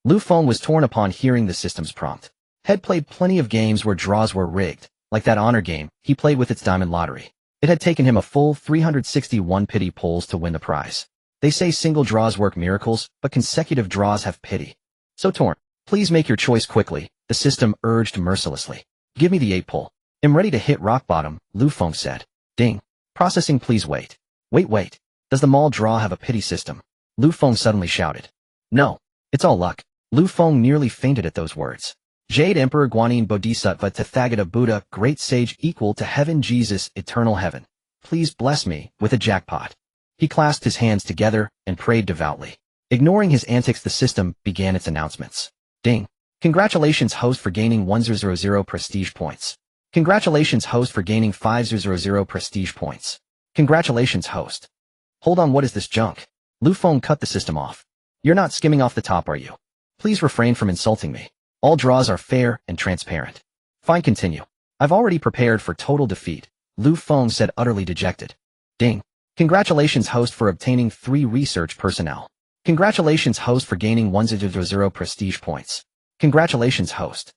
Lu Feng was torn upon hearing the system's prompt. Had played plenty of games where draws were rigged, like that honor game he played with its diamond lottery. It had taken him a full 361 pity pulls to win the prize. They say single draws work miracles, but consecutive draws have pity. So torn. Please make your choice quickly, the system urged mercilessly. Give me the 8 pull. I'm ready to hit rock bottom, Lu Feng said. Ding. Processing, please wait. Wait. Does the mall draw have a pity system? Lu Feng suddenly shouted. No. It's all luck. Lu Feng nearly fainted at those words. Jade Emperor Guanyin Bodhisattva Tathagata Buddha, Great Sage equal to Heaven Jesus, Eternal Heaven. Please bless me with a jackpot. He clasped his hands together and prayed devoutly. Ignoring his antics, the system began its announcements. Ding. Congratulations, host, for gaining 1000 prestige points. Congratulations, host, for gaining 500 prestige points. Congratulations, host. Hold on, what is this junk? Lu Feng cut the system off. You're not skimming off the top, are you? Please refrain from insulting me. All draws are fair and transparent. Fine, continue. I've already prepared for total defeat, Lu Feng said, utterly dejected. Ding. Congratulations, host, for obtaining 3 research personnel. Congratulations, host, for gaining 100 prestige points. Congratulations, host.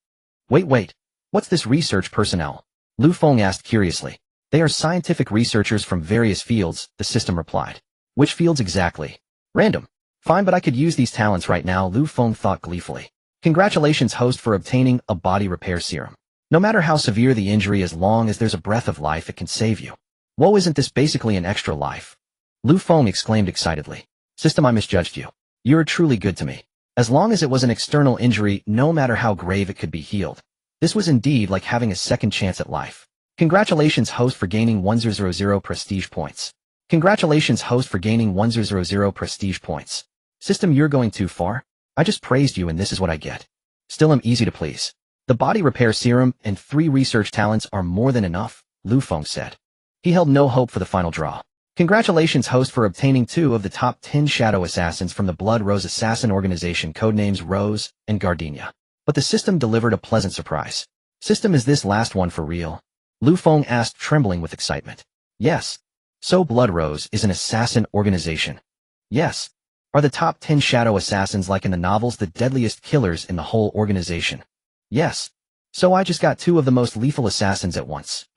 Wait. What's this research personnel? Lu Feng asked curiously. They are scientific researchers from various fields, the system replied. Which fields exactly? Random. Fine, but I could use these talents right now, Lu Feng thought gleefully. Congratulations, host, for obtaining a body repair serum. No matter how severe the injury, as long as there's a breath of life, it can save you. Whoa, isn't this basically an extra life? Lu Feng exclaimed excitedly. System, I misjudged you. You're truly good to me. As long as it was an external injury, no matter how grave, it could be healed. This was indeed like having a second chance at life. Congratulations, host, for gaining 100 prestige points. Congratulations, host, for gaining 100 prestige points. System, you're going too far. I just praised you and this is what I get. Still, I'm easy to please. The body repair serum and 3 research talents are more than enough, Lu Feng said. He held no hope for the final draw. Congratulations, host, for obtaining 2 of the top 10 shadow assassins from the Blood Rose Assassin Organization, codenames Rose and Gardenia. But the system delivered a pleasant surprise. System, is this last one for real? Lu Feng asked, trembling with excitement. Yes. So Blood Rose is an assassin organization. Yes. Are the top 10 shadow assassins, like in the novels, the deadliest killers in the whole organization? Yes. So I just got 2 of the most lethal assassins at once.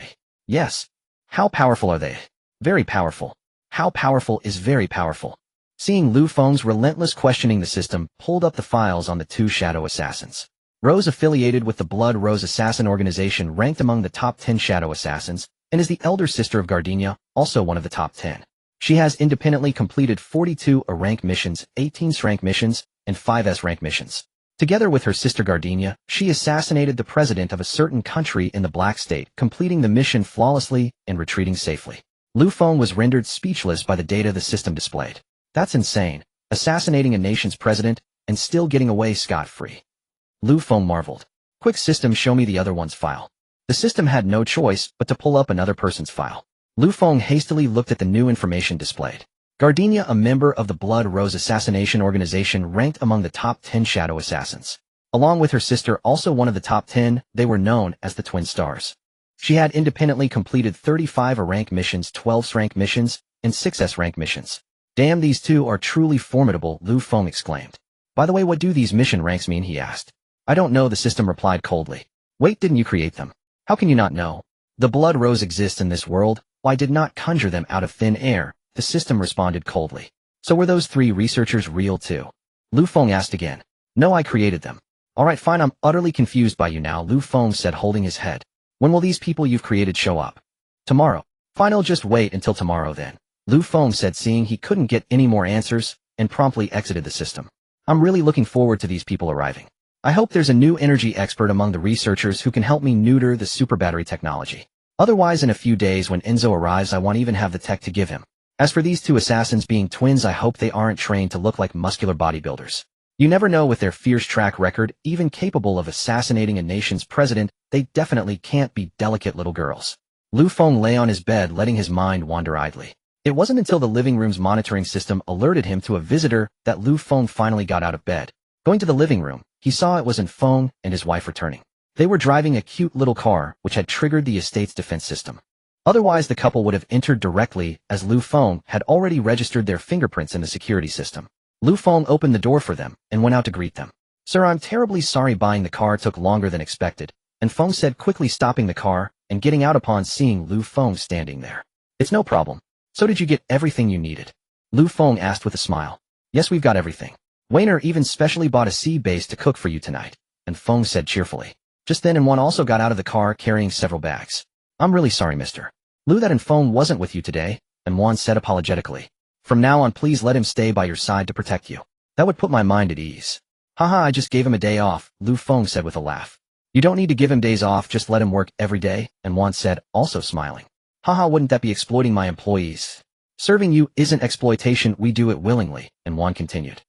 Yes. How powerful are they? Very powerful. How powerful is very powerful. Seeing Lu Feng's relentless questioning, the system pulled up the files on the 2 shadow assassins. Rose, affiliated with the Blood Rose Assassin Organization, ranked among the top 10 shadow assassins, and is the elder sister of Gardenia, also one of the top 10. She has independently completed 42 A-rank missions, 18 S-rank missions, and 5 S-rank missions. Together with her sister Gardenia, she assassinated the president of a certain country in the Black State, completing the mission flawlessly and retreating safely. Lu Feng was rendered speechless by the data the system displayed. That's insane, assassinating a nation's president and still getting away scot-free. Lu Feng marveled. Quick system, show me the other one's file. The system had no choice but to pull up another person's file. Lu Feng hastily looked at the new information displayed. Gardenia, a member of the Blood Rose assassination organization, ranked among the top 10 shadow assassins. Along with her sister, also one of the top 10, they were known as the Twin Stars. She had independently completed 35 A-rank missions, 12 S-rank missions, and 6 S-rank missions. Damn, these two are truly formidable, Lu Feng exclaimed. By the way, what do these mission ranks mean, he asked. I don't know, the system replied coldly. Wait, didn't you create them? How can you not know? The Blood Rose exists in this world, why did not conjure them out of thin air? The system responded coldly. So were those 3 researchers real too? Lu Feng asked again. No, I created them. Alright, fine, I'm utterly confused by you now, Lu Feng said, holding his head. When will these people you've created show up? Tomorrow. Fine, I'll just wait until tomorrow then. Lu Feng said, seeing he couldn't get any more answers, and promptly exited the system. I'm really looking forward to these people arriving. I hope there's a new energy expert among the researchers who can help me neuter the super battery technology. Otherwise, in a few days when Enzo arrives, I won't even have the tech to give him. As for these 2 assassins being twins, I hope they aren't trained to look like muscular bodybuilders. You never know, with their fierce track record, even capable of assassinating a nation's president, they definitely can't be delicate little girls. Lu Feng lay on his bed, letting his mind wander idly. It wasn't until the living room's monitoring system alerted him to a visitor that Lu Feng finally got out of bed. Going to the living room, he saw it was Feng and his wife returning. They were driving a cute little car, which had triggered the estate's defense system. Otherwise, the couple would have entered directly, as Lu Feng had already registered their fingerprints in the security system. Lu Feng opened the door for them and went out to greet them. Sir, I'm terribly sorry buying the car took longer than expected, and Feng said, quickly stopping the car and getting out upon seeing Lu Feng standing there. It's no problem. So did you get everything you needed? Lu Feng asked with a smile. Yes, we've got everything. Wainer even specially bought a sea base to cook for you tonight, and Feng said cheerfully. Just then, One also got out of the car carrying several bags. I'm really sorry, mister. Lu, that Feng wasn't with you today, and Juan said apologetically. From now on, please let him stay by your side to protect you. That would put my mind at ease. Haha, I just gave him a day off, Lu Feng said with a laugh. You don't need to give him days off, just let him work every day, and Juan said, also smiling. Haha, wouldn't that be exploiting my employees? Serving you isn't exploitation, we do it willingly, and Juan continued.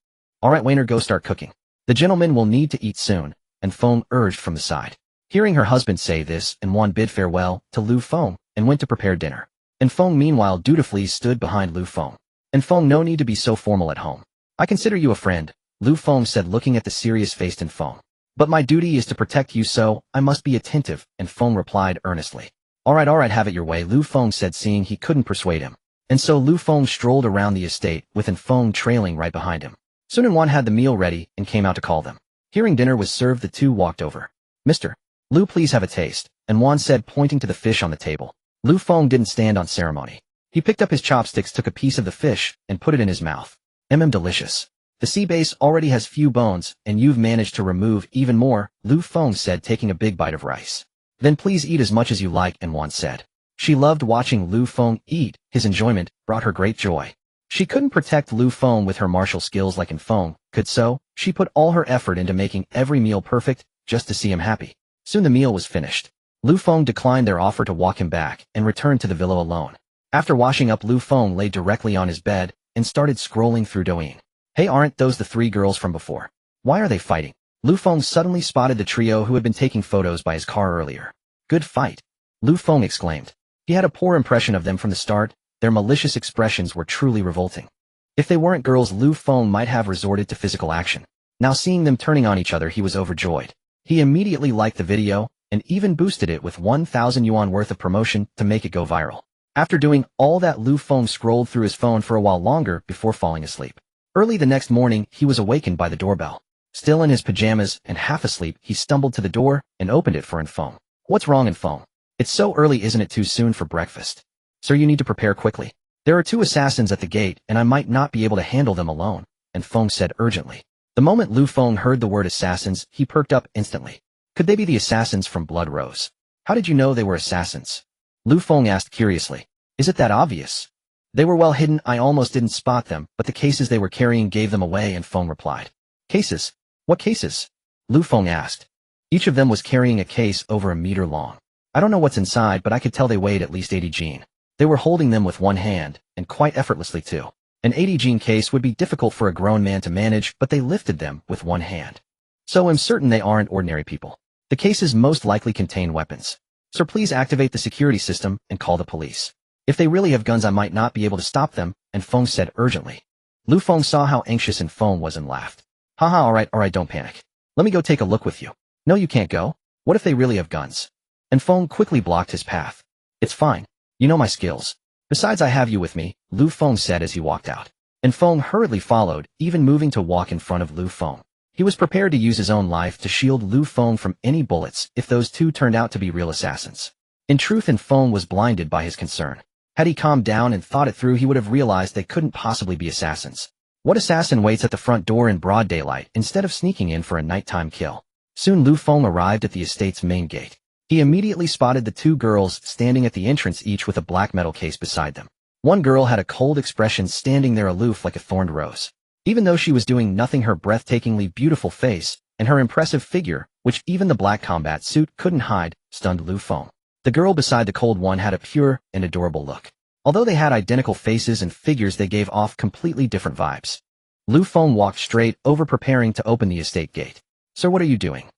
Alright, Wainer, go start cooking. The gentleman will need to eat soon, and Feng urged from the side. Hearing her husband say this, and Juan bid farewell to Lu Feng and went to prepare dinner. And Feng meanwhile dutifully stood behind Lu Feng. And Feng, no need to be so formal at home. I consider you a friend, Lu Feng said, looking at the serious-faced Feng. But my duty is to protect you, so I must be attentive, and Feng replied earnestly. Alright, have it your way, Lu Feng said, seeing he couldn't persuade him. And so Lu Feng strolled around the estate, with Feng trailing right behind him. Soon Juan had the meal ready and came out to call them. Hearing dinner was served, the two walked over. Mr. Lu, please have a taste, and Juan said, pointing to the fish on the table. Lu Feng didn't stand on ceremony. He picked up his chopsticks, took a piece of the fish, and put it in his mouth. Delicious. The sea base already has few bones, and you've managed to remove even more, Lu Feng said, taking a big bite of rice. Then please eat as much as you like, and Juan said. She loved watching Lu Feng eat. His enjoyment brought her great joy. She couldn't protect Lu Feng with her martial skills like Feng could, so she put all her effort into making every meal perfect, just to see him happy. Soon the meal was finished. Lu Feng declined their offer to walk him back and returned to the villa alone. After washing up, Lu Feng lay directly on his bed and started scrolling through Douyin. Hey, aren't those the three girls from before? Why are they fighting? Lu Feng suddenly spotted the trio who had been taking photos by his car earlier. Good fight, Lu Feng exclaimed. He had a poor impression of them from the start. Their malicious expressions were truly revolting. If they weren't girls, Lu Feng might have resorted to physical action. Now seeing them turning on each other, he was overjoyed. He immediately liked the video and even boosted it with 1,000 yuan worth of promotion to make it go viral. After doing all that, Lu Feng scrolled through his phone for a while longer before falling asleep. Early the next morning, he was awakened by the doorbell. Still in his pajamas and half asleep, he stumbled to the door and opened it for Feng. What's wrong, Feng? It's so early, isn't it too soon for breakfast? Sir, you need to prepare quickly. There are 2 assassins at the gate, and I might not be able to handle them alone, and Feng said urgently. The moment Lu Feng heard the word assassins, he perked up instantly. Could they be the assassins from Blood Rose? How did you know they were assassins? Lu Feng asked curiously. Is it that obvious? They were well hidden, I almost didn't spot them, but the cases they were carrying gave them away, and Feng replied. Cases? What cases? Lu Feng asked. Each of them was carrying a case over a meter long. I don't know what's inside, but I could tell they weighed at least 80 jin. They were holding them with one hand, and quite effortlessly too. An 80 jin case would be difficult for a grown man to manage, but they lifted them with one hand. So I'm certain they aren't ordinary people. The cases most likely contain weapons. So please activate the security system and call the police. If they really have guns, I might not be able to stop them, and Feng said urgently. Lu Feng saw how anxious and Feng was and laughed. Haha, alright, don't panic. Let me go take a look with you. No, you can't go. What if they really have guns? And Feng quickly blocked his path. It's fine. You know my skills. Besides, I have you with me, Lu Feng said as he walked out. And Feng hurriedly followed, even moving to walk in front of Lu Feng. He was prepared to use his own life to shield Lu Feng from any bullets if those two turned out to be real assassins. In truth, and Feng was blinded by his concern. Had he calmed down and thought it through, he would have realized they couldn't possibly be assassins. What assassin waits at the front door in broad daylight instead of sneaking in for a nighttime kill? Soon Lu Feng arrived at the estate's main gate. He immediately spotted the two girls standing at the entrance, each with a black metal case beside them. One girl had a cold expression, standing there aloof like a thorned rose. Even though she was doing nothing, her breathtakingly beautiful face and her impressive figure, which even the black combat suit couldn't hide, stunned Lu Feng. The girl beside the cold one had a pure and adorable look. Although they had identical faces and figures, they gave off completely different vibes. Lu Feng walked straight over, preparing to open the estate gate. Sir, what are you doing?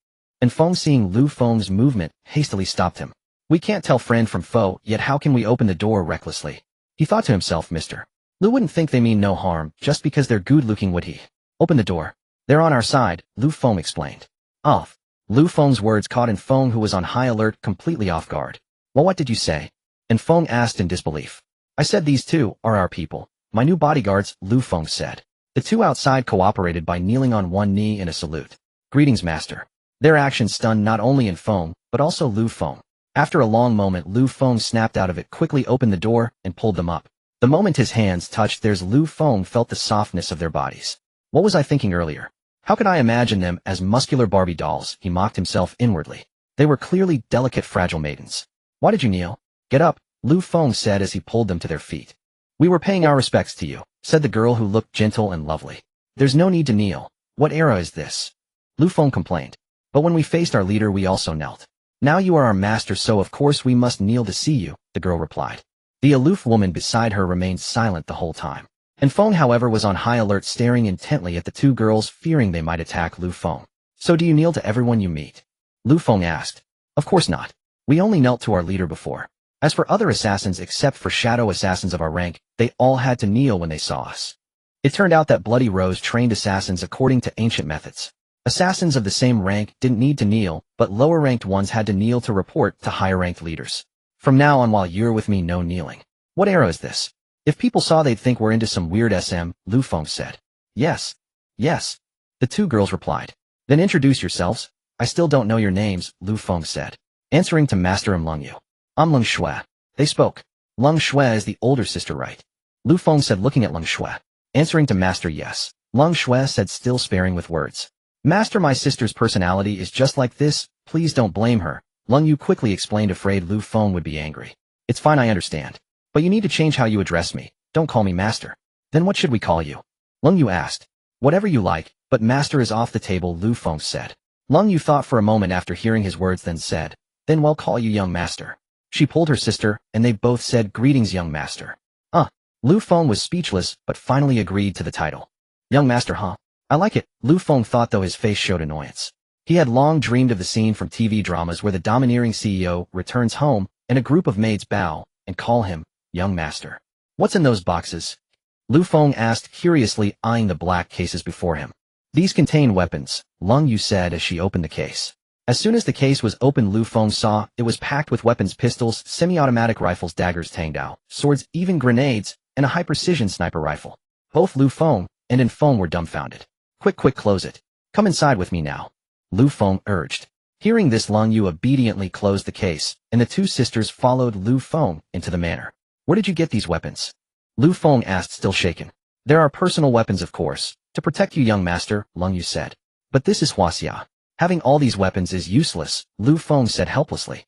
And Feng, seeing Lu Feng's movement, hastily stopped him. We can't tell friend from foe, yet how can we open the door recklessly? He thought to himself, Mr. Lu wouldn't think they mean no harm, just because they're good-looking, would he? Open the door. They're on our side, Lu Feng explained. Off. Lu Feng's words caught in Feng, who was on high alert, completely off guard. Well, what did you say? And Feng asked in disbelief. I said these two are our people. My new bodyguards, Lu Feng said. The two outside cooperated by kneeling on one knee in a salute. Greetings, master. Their actions stunned not only in Feng, but also Lu Feng. After a long moment, Lu Feng snapped out of it, quickly opened the door, and pulled them up. The moment his hands touched theirs, Lu Feng felt the softness of their bodies. What was I thinking earlier? How could I imagine them as muscular Barbie dolls? He mocked himself inwardly. They were clearly delicate, fragile maidens. Why did you kneel? Get up, Lu Feng said as he pulled them to their feet. We were paying our respects to you, said the girl, who looked gentle and lovely. There's no need to kneel. What era is this? Lu Feng complained. But when we faced our leader, we also knelt. Now you are our master, so of course we must kneel to see you, the girl replied. The aloof woman beside her remained silent the whole time. And Feng, however, was on high alert, staring intently at the two girls, fearing they might attack Lu Feng. So do you kneel to everyone you meet? Lu Feng asked. Of course not. We only knelt to our leader before. As for other assassins, except for shadow assassins of our rank, they all had to kneel when they saw us. It turned out that Bloody Rose trained assassins according to ancient methods. Assassins of the same rank didn't need to kneel, but lower-ranked ones had to kneel to report to higher-ranked leaders. From now on, while you're with me, no kneeling. What era is this? If people saw, they'd think we're into some weird SM, Lu Feng said. Yes. Yes. The two girls replied. Then introduce yourselves. I still don't know your names, Lu Feng said. Answering to Master Lung. I'm Lung Shui. They spoke. Lung Shui is the older sister, right? Lu Feng said, looking at Lung Shui. Answering to Master, yes. Lung Shui said, still sparing with words. Master, my sister's personality is just like this. Please don't blame her. Lung Yu quickly explained, afraid Lu Feng would be angry. It's fine, I understand. But you need to change how you address me. Don't call me master. Then what should we call you? Lung Yu asked. Whatever you like, but master is off the table, Lu Feng said. Lung Yu thought for a moment after hearing his words, then said, then we'll call you young master. She pulled her sister, and they both said, greetings, young master. Lu Feng was speechless, but finally agreed to the title. Young master, huh? I like it, Lu Feng thought, though his face showed annoyance. He had long dreamed of the scene from TV dramas where the domineering CEO returns home, and a group of maids bow and call him young master. What's in those boxes? Lu Feng asked curiously, eyeing the black cases before him. These contain weapons, Lung Yu said as she opened the case. As soon as the case was opened, Lu Feng saw it was packed with weapons: pistols, semi-automatic rifles, daggers, tangdao, swords, even grenades, and a high-precision sniper rifle. Both Lu Feng and Feng were dumbfounded. Quick, close it. Come inside with me now, Lu Feng urged. Hearing this, Lung Yu obediently closed the case, and the two sisters followed Lu Feng into the manor. Where did you get these weapons? Lu Feng asked, still shaken. There are personal weapons, of course, to protect you, young master, Lung Yu said. But this is Huaxia. Having all these weapons is useless, Lu Feng said helplessly.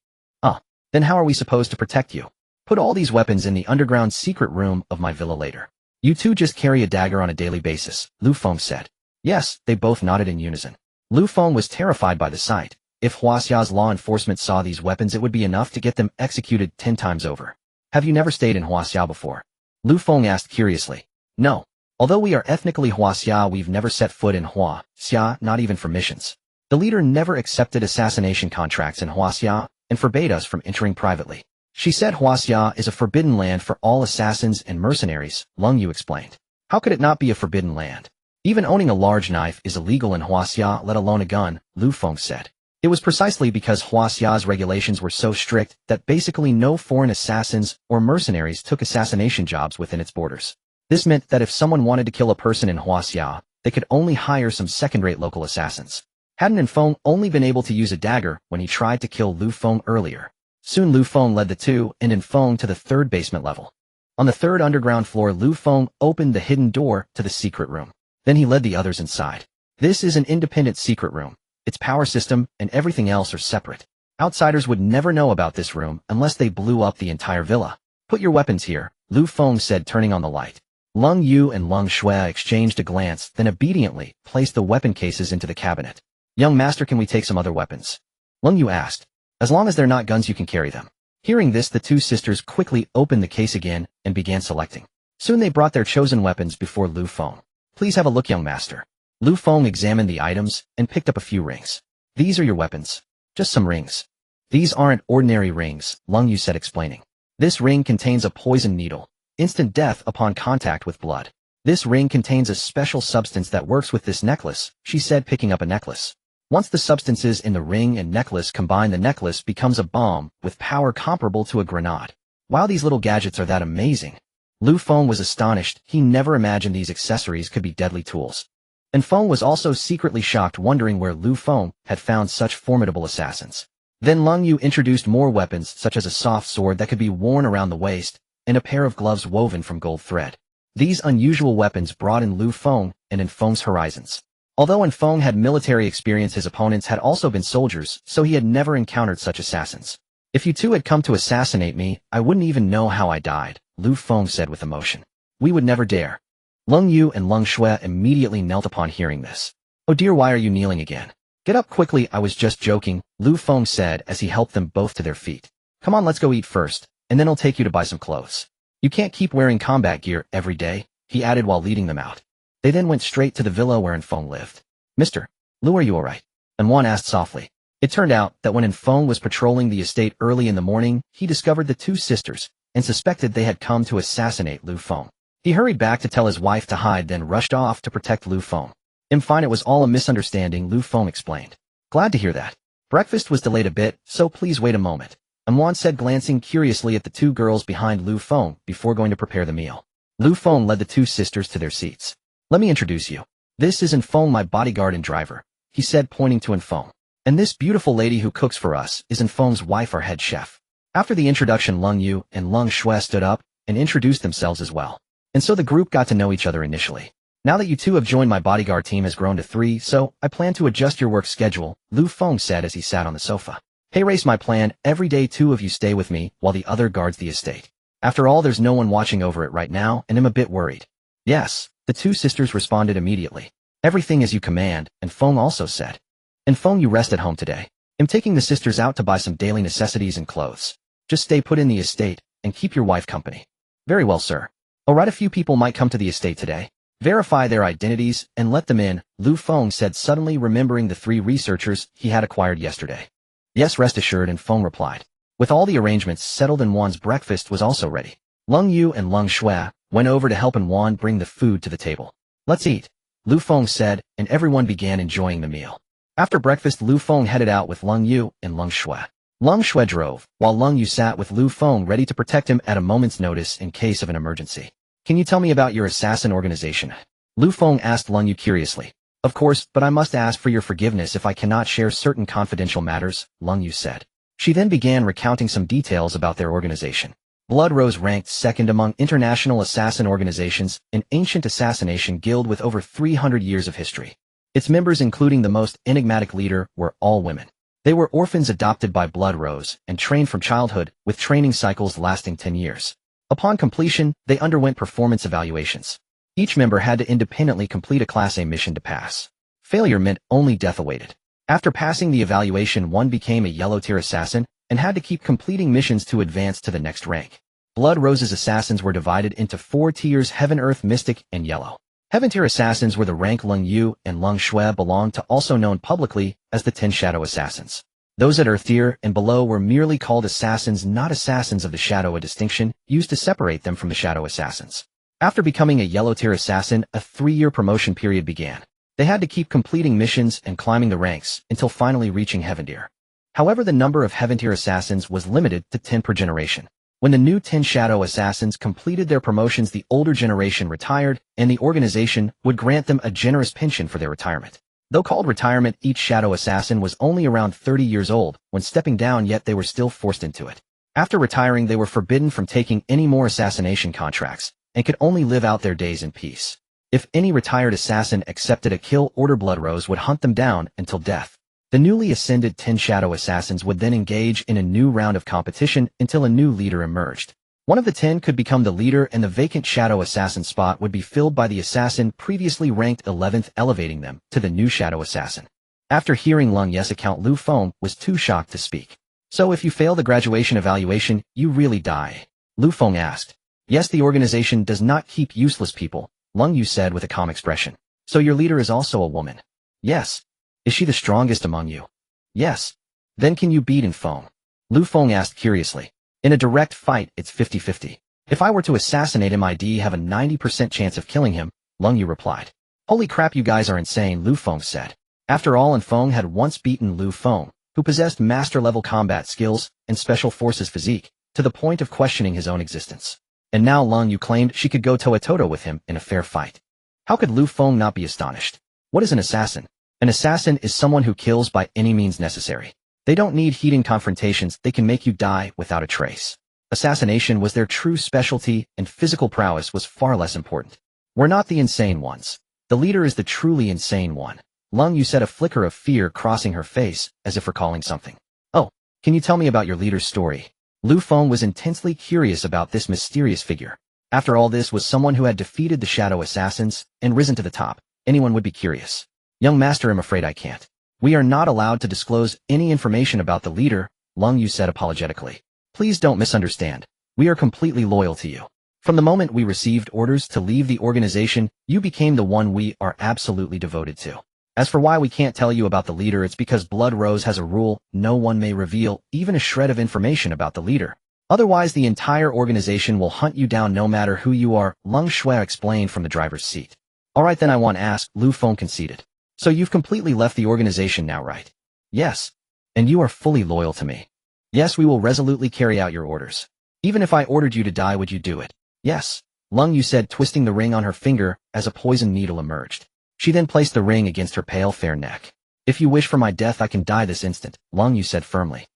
Then how are we supposed to protect you? Put all these weapons in the underground secret room of my villa later. You two just carry a dagger on a daily basis, Lu Feng said. Yes, they both nodded in unison. Lu Feng was terrified by the sight. If Huaxia's law enforcement saw these weapons, it would be enough to get them executed 10 times over. Have you never stayed in Huaxia before? Lu Feng asked curiously. No. Although we are ethnically Huaxia, we've never set foot in Huaxia, not even for missions. The leader never accepted assassination contracts in Huaxia and forbade us from entering privately. She said Huaxia is a forbidden land for all assassins and mercenaries, Leng Yu explained. How could it not be a forbidden land? Even owning a large knife is illegal in Huaxia, let alone a gun, Lu Feng said. It was precisely because Huaxia's regulations were so strict that basically no foreign assassins or mercenaries took assassination jobs within its borders. This meant that if someone wanted to kill a person in Huaxia, they could only hire some second-rate local assassins. Hadn't Feng only been able to use a dagger when he tried to kill Lu Feng earlier? Soon Lu Feng led the two and Feng to the third basement level. On the third underground floor, Lu Feng opened the hidden door to the secret room. Then he led the others inside. This is an independent secret room. Its power system and everything else are separate. Outsiders would never know about this room unless they blew up the entire villa. Put your weapons here, Lu Feng said, turning on the light. Leng Yu and Leng Shui exchanged a glance, then obediently placed the weapon cases into the cabinet. Young master, can we take some other weapons? Leng Yu asked. As long as they're not guns, you can carry them. Hearing this, the two sisters quickly opened the case again and began selecting. Soon they brought their chosen weapons before Lu Feng. Please have a look, young master. Lu Feng examined the items and picked up a few rings. These are your weapons. Just some rings. These aren't ordinary rings, Leng Yu said, explaining. This ring contains a poison needle. Instant death upon contact with blood. This ring contains a special substance that works with this necklace, she said, picking up a necklace. Once the substances in the ring and necklace combine, the necklace becomes a bomb with power comparable to a grenade. Wow, these little gadgets are that amazing. Lu Feng was astonished. He never imagined these accessories could be deadly tools. And Feng was also secretly shocked, wondering where Lu Feng had found such formidable assassins. Then Leng Yu introduced more weapons, such as a soft sword that could be worn around the waist, and a pair of gloves woven from gold thread. These unusual weapons broadened Lu Feng and Feng's horizons. Although Feng had military experience, his opponents had also been soldiers, so he had never encountered such assassins. If you two had come to assassinate me, I wouldn't even know how I died, Lu Feng said with emotion. We would never dare. Leng Yu and Leng Shui immediately knelt upon hearing this. Oh dear, why are you kneeling again? Get up quickly, I was just joking, Lu Feng said as he helped them both to their feet. Come on, let's go eat first, and then I'll take you to buy some clothes. You can't keep wearing combat gear every day, he added while leading them out. They then went straight to the villa where Feng lived. Mr. Lu, are you alright? Wan asked softly. It turned out that when Feng was patrolling the estate early in the morning, he discovered the two sisters and suspected they had come to assassinate Lu Feng. He hurried back to tell his wife to hide, then rushed off to protect Lu Feng. Fine, it was all a misunderstanding, Lu Feng explained. Glad to hear that. Breakfast was delayed a bit, so please wait a moment, Wan said, glancing curiously at the two girls behind Lu Feng before going to prepare the meal. Lu Feng led the two sisters to their seats. Let me introduce you. This is Feng, my bodyguard and driver, he said, pointing to Feng. And this beautiful lady who cooks for us is Feng's wife, our head chef. After the introduction, Leng Yu and Leng Shui stood up and introduced themselves as well. And so the group got to know each other initially. Now that you two have joined, my bodyguard team has grown to 3, so I plan to adjust your work schedule, Lu Feng said as he sat on the sofa. Hey, race, my plan, every day 2 of you stay with me while the other guards the estate. After all, there's no one watching over it right now, and I'm a bit worried. Yes, the two sisters responded immediately. Everything as you command, and Feng also said. And Feng, you rest at home today. I'm taking the sisters out to buy some daily necessities and clothes. Just stay put in the estate, and keep your wife company. Very well, sir. Alright, a few people might come to the estate today. Verify their identities, and let them in, Lu Feng said, suddenly remembering the 3 researchers he had acquired yesterday. Yes, rest assured, and Feng replied. With all the arrangements settled, Wan's breakfast was also ready. Leng Yu and Leng Shui went over to help Wan bring the food to the table. Let's eat, Lu Feng said, and everyone began enjoying the meal. After breakfast, Lu Feng headed out with Leng Yu and Leng Shui. Leng Shui drove, while Leng Yu sat with Lu Feng ready to protect him at a moment's notice in case of an emergency. Can you tell me about your assassin organization? Lu Feng asked Leng Yu curiously. Of course, but I must ask for your forgiveness if I cannot share certain confidential matters, Leng Yu said. She then began recounting some details about their organization. Blood Rose ranked second among international assassin organizations, an ancient assassination guild with over 300 years of history. Its members, including the most enigmatic leader, were all women. They were orphans adopted by Blood Rose and trained from childhood, with training cycles lasting 10 years. Upon completion, they underwent performance evaluations. Each member had to independently complete a Class A mission to pass. Failure meant only death awaited. After passing the evaluation, one became a yellow-tier assassin and had to keep completing missions to advance to the next rank. Blood Rose's assassins were divided into 4 tiers: Heaven, Earth, Mystic, and Yellow. Heaven-tier assassins were the rank Lung Yu and Lung Shui belonged to, also known publicly as the 10 Shadow Assassins. Those at Earth tier and below were merely called assassins, not assassins of the Shadow, a distinction used to separate them from the Shadow Assassins. After becoming a yellow-tier assassin, a 3-year promotion period began. They had to keep completing missions and climbing the ranks until finally reaching Heaven tier. However, the number of Heaven tier assassins was limited to 10 per generation. When the new 10 Shadow Assassins completed their promotions, the older generation retired, and the organization would grant them a generous pension for their retirement. Though called retirement, each Shadow Assassin was only around 30 years old when stepping down, yet they were still forced into it. After retiring, they were forbidden from taking any more assassination contracts and could only live out their days in peace. If any retired assassin accepted a kill order, Blood Rose would hunt them down until death. The newly ascended 10 Shadow Assassins would then engage in a new round of competition until a new leader emerged. One of the 10 could become the leader, and the vacant Shadow Assassin spot would be filled by the assassin previously ranked 11th, elevating them to the new Shadow Assassin. After hearing Lung Ye's account, Lu Feng was too shocked to speak. "So if you fail the graduation evaluation, you really die?" Lu Feng asked. "Yes, the organization does not keep useless people," Lung Yu said with a calm expression. "So your leader is also a woman?" "Yes." "Is she the strongest among you?" "Yes." "Then can you beat Feng?" Lu Feng asked curiously. "In a direct fight, it's 50-50. If I were to assassinate him, I'd have a 90% chance of killing him," Lung Yu replied. "Holy crap, you guys are insane," Lu Feng said. After all, Feng had once beaten Lu Feng, who possessed master-level combat skills and special forces physique, to the point of questioning his own existence. And now Lung Yu claimed she could go toe-to-toe with him in a fair fight. How could Lu Feng not be astonished? What is an assassin? An assassin is someone who kills by any means necessary. They don't need heated confrontations, they can make you die without a trace. Assassination was their true specialty, and physical prowess was far less important. "We're not the insane ones. The leader is the truly insane one," Lung Yu said, a flicker of fear crossing her face, as if recalling something. "Oh, can you tell me about your leader's story?" Lu Feng was intensely curious about this mysterious figure. After all, this was someone who had defeated the Shadow Assassins and risen to the top. Anyone would be curious. "Young master, I'm afraid I can't. We are not allowed to disclose any information about the leader," Lung Yu said apologetically. "Please don't misunderstand. We are completely loyal to you. From the moment we received orders to leave the organization, you became the one we are absolutely devoted to. As for why we can't tell you about the leader, it's because Blood Rose has a rule: no one may reveal even a shred of information about the leader. Otherwise, the entire organization will hunt you down no matter who you are," Lung Shui explained from the driver's seat. "All right then, I want to ask," Lu Feng conceded. "So you've completely left the organization now, right?" "Yes." "And you are fully loyal to me?" "Yes, we will resolutely carry out your orders. Even if I ordered you to die, would you do it?" "Yes," Lung Yu said, twisting the ring on her finger as a poison needle emerged. She then placed the ring against her pale, fair neck. "If you wish for my death, I can die this instant," Lung Yu said firmly.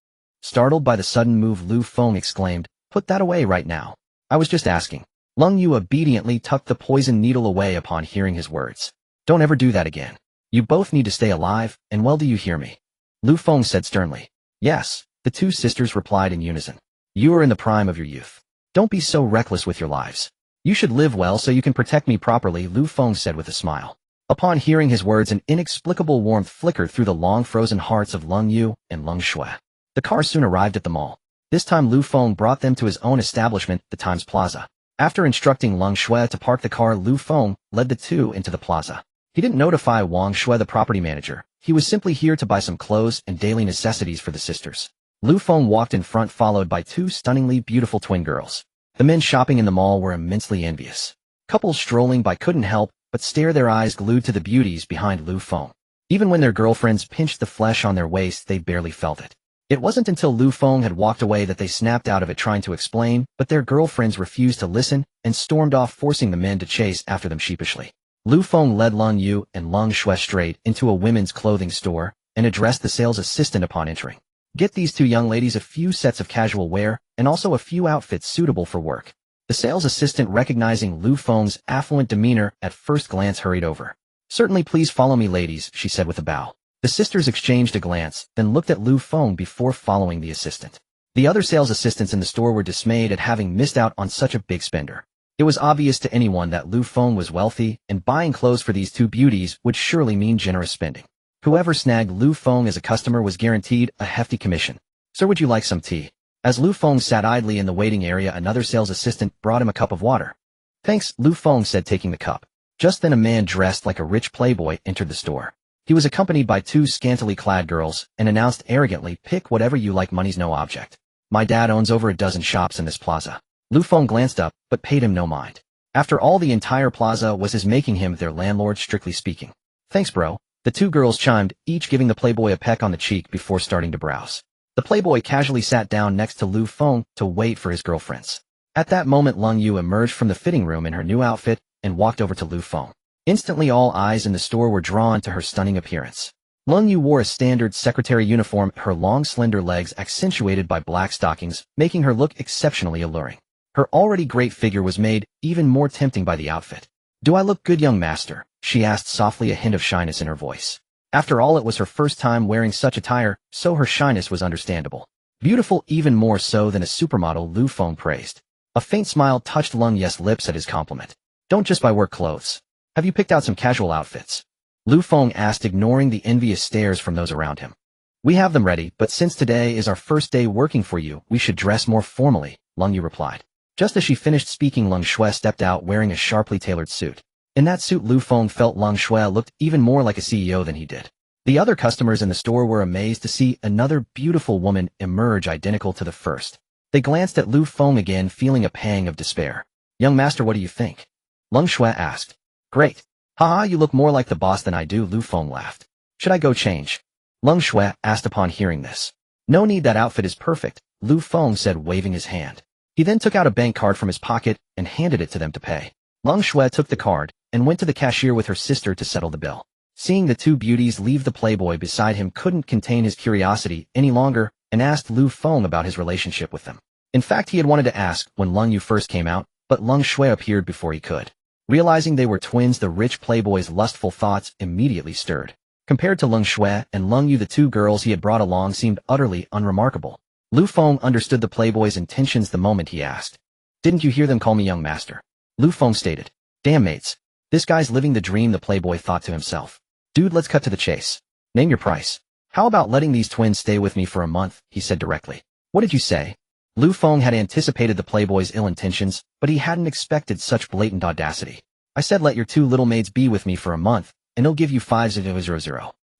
Startled by the sudden move, Lu Feng exclaimed, "Put that away right now. I was just asking." Lung Yu obediently tucked the poison needle away upon hearing his words. "Don't ever do that again. You both need to stay alive, and well, do you hear me?" Lu Feng said sternly. "Yes," the two sisters replied in unison. "You are in the prime of your youth. Don't be so reckless with your lives. You should live well so you can protect me properly," Lu Feng said with a smile. Upon hearing his words, an inexplicable warmth flickered through the long-frozen hearts of Lung Yu and Lung Shui. The car soon arrived at the mall. This time Lu Feng brought them to his own establishment, the Times Plaza. After instructing Lung Shui to park the car, Lu Feng led the two into the plaza. He didn't notify Wang Shui, the property manager. He was simply here to buy some clothes and daily necessities for the sisters. Lu Feng walked in front, followed by two stunningly beautiful twin girls. The men shopping in the mall were immensely envious. Couples strolling by couldn't help but stare, their eyes glued to the beauties behind Lu Feng. Even when their girlfriends pinched the flesh on their waist, they barely felt it. It wasn't until Lu Feng had walked away that they snapped out of it, trying to explain, but their girlfriends refused to listen and stormed off, forcing the men to chase after them sheepishly. Lu Feng led Lung Yu and Lung Shui straight into a women's clothing store and addressed the sales assistant upon entering. "Get these two young ladies a few sets of casual wear and also a few outfits suitable for work." The sales assistant, recognizing Lu Feng's affluent demeanor at first glance, hurried over. "Certainly, please follow me, ladies," she said with a bow. The The sisters exchanged a glance, then looked at Lu Feng before following the assistant. The other sales assistants in the store were dismayed at having missed out on such a big spender. It was obvious to anyone that Lu Feng was wealthy, and buying clothes for these two beauties would surely mean generous spending. Whoever snagged Lu Feng as a customer was guaranteed a hefty commission. "Sir, would you like some tea?" As Lu Feng sat idly in the waiting area, another sales assistant brought him a cup of water. "Thanks," Lu Feng said, taking the cup. Just then a man dressed like a rich playboy entered the store. He was accompanied by two scantily clad girls and announced arrogantly, "Pick whatever you like, money's no object. My dad owns over a dozen shops in this plaza." Lu Feng glanced up, but paid him no mind. After all, the entire plaza was his, making him their landlord, strictly speaking. "Thanks, bro." The two girls chimed, each giving the playboy a peck on the cheek before starting to browse. The playboy casually sat down next to Lu Feng to wait for his girlfriends. At that moment, Lung Yu emerged from the fitting room in her new outfit and walked over to Lu Feng. Instantly, all eyes in the store were drawn to her stunning appearance. Lung Yu wore a standard secretary uniform, her long slender legs accentuated by black stockings, making her look exceptionally alluring. Her already great figure was made even more tempting by the outfit. "Do I look good, young master?" she asked softly, a hint of shyness in her voice. After all, it was her first time wearing such attire, so her shyness was understandable. "Beautiful, even more so than a supermodel," Lu Feng praised. A faint smile touched Lung Yu's lips at his compliment. "Don't just buy work clothes. Have you picked out some casual outfits?" Lu Feng asked, ignoring the envious stares from those around him. "We have them ready, but since today is our first day working for you, we should dress more formally," Lung Yu replied. Just as she finished speaking, Lung Shui stepped out wearing a sharply tailored suit. In that suit, Lu Feng felt Lung Shui looked even more like a CEO than he did. The other customers in the store were amazed to see another beautiful woman emerge identical to the first. They glanced at Lu Feng again, feeling a pang of despair. "Young master, what do you think?" Lung Shui asked. "Great. Haha, you look more like the boss than I do," Lu Feng laughed. "Should I go change?" Lung Shui asked upon hearing this. "No need, that outfit is perfect," Lu Feng said, waving his hand. He then took out a bank card from his pocket and handed it to them to pay. Lung Shui took the card and went to the cashier with her sister to settle the bill. Seeing the two beauties leave, the playboy beside him couldn't contain his curiosity any longer and asked Lu Feng about his relationship with them. In fact, he had wanted to ask when Lung Yu first came out, but Lung Shui appeared before he could. Realizing they were twins, the rich playboy's lustful thoughts immediately stirred. Compared to Lung Shui and Lung Yu, the two girls he had brought along seemed utterly unremarkable. Lu Feng understood the playboy's intentions the moment he asked. "Didn't you hear them call me young master?" Lu Feng stated. "Damn, mates. This guy's living the dream," the playboy thought to himself. "Dude, let's cut to the chase. Name your price." "How about letting these twins stay with me for a month?" he said directly. "What did you say?" Lu Feng had anticipated the playboy's ill intentions, but he hadn't expected such blatant audacity. "I said let your two little maids be with me for a month, and he'll give you 5,000.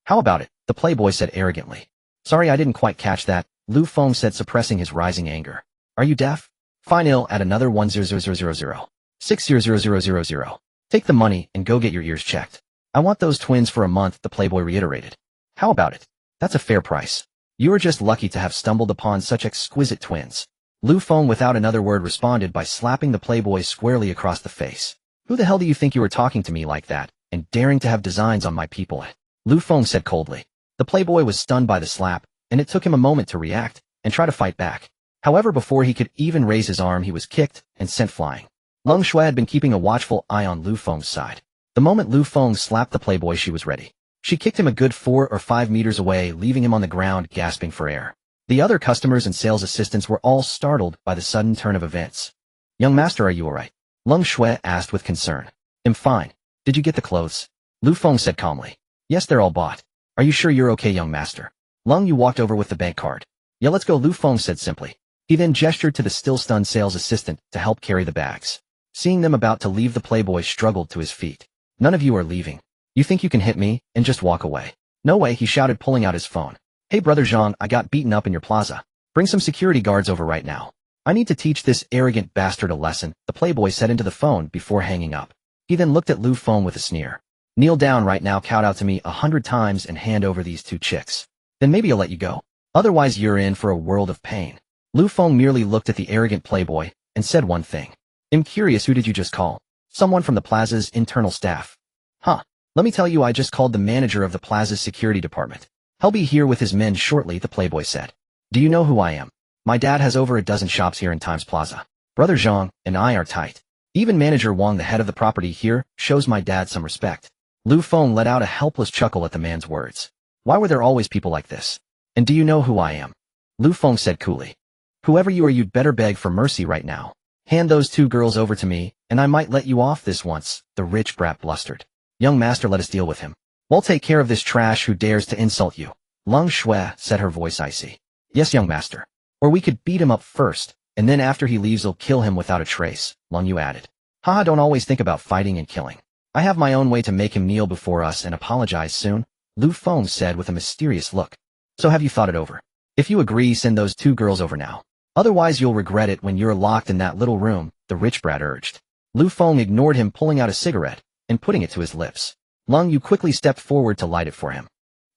How about it?" the playboy said arrogantly. "Sorry, I didn't quite catch that," Lu Feng said, suppressing his rising anger. "Are you deaf?" "Fine, ill at another 1,000. 6,000. Take the money and go get your ears checked." "I want those twins for a month," the playboy reiterated. "How about it? That's a fair price. You are just lucky to have stumbled upon such exquisite twins." Lu Feng without another word responded by slapping the playboy squarely across the face. "Who the hell do you think you were talking to me like that, and daring to have designs on my people?" Lu Feng said coldly. The playboy was stunned by the slap, and it took him a moment to react and try to fight back. However, before he could even raise his arm, he was kicked and sent flying. Lung Shui had been keeping a watchful eye on Lu Feng's side. The moment Lu Feng slapped the playboy, she was ready. She kicked him a good 4 or 5 meters away, leaving him on the ground gasping for air. The other customers and sales assistants were all startled by the sudden turn of events. "Young master, are you alright?" Lung Shui asked with concern. "I'm fine. Did you get the clothes?" Lu Feng said calmly. "Yes, they're all bought." "Are you sure you're okay, young master?" Lung Yu walked over with the bank card. "Yeah, let's go," Lu Feng said simply. He then gestured to the still stunned sales assistant to help carry the bags. Seeing them about to leave, the playboy struggled to his feet. "None of you are leaving. You think you can hit me and just walk away?" "No way," he shouted, pulling out his phone. "Hey brother Zhang, I got beaten up in your plaza. Bring some security guards over right now. I need to teach this arrogant bastard a lesson," the playboy said into the phone before hanging up. He then looked at Lu Feng with a sneer. "Kneel down right now, kowtow to me 100 times, and hand over these 2 chicks. Then maybe I'll let you go. Otherwise you're in for a world of pain." Lu Feng merely looked at the arrogant playboy and said one thing. "I'm curious, who did you just call?" "Someone from the plaza's internal staff." "Huh. Let me tell you, I just called the manager of the plaza's security department. He'll be here with his men shortly," the playboy said. "Do you know who I am? My dad has over a dozen shops here in Times Plaza. Brother Zhang and I are tight. Even manager Wang, the head of the property here, shows my dad some respect." Lu Feng let out a helpless chuckle at the man's words. Why were there always people like this? And do you know who I am? Lu Feng said coolly. Whoever you are, you'd better beg for mercy right now. Hand those two girls over to me, and I might let you off this once, the rich brat blustered. Young master, let us deal with him. We'll take care of this trash who dares to insult you. Lung Shui said, her voice icy. Yes, young master. Or we could beat him up first, and then after he leaves, we'll kill him without a trace, Lung Yu added. Haha, don't always think about fighting and killing. I have my own way to make him kneel before us and apologize soon, Lu Feng said with a mysterious look. So have you thought it over? If you agree, send those two girls over now. Otherwise you'll regret it when you're locked in that little room, the rich brat urged. Lu Feng ignored him, pulling out a cigarette and putting it to his lips. Lung Yu quickly stepped forward to light it for him.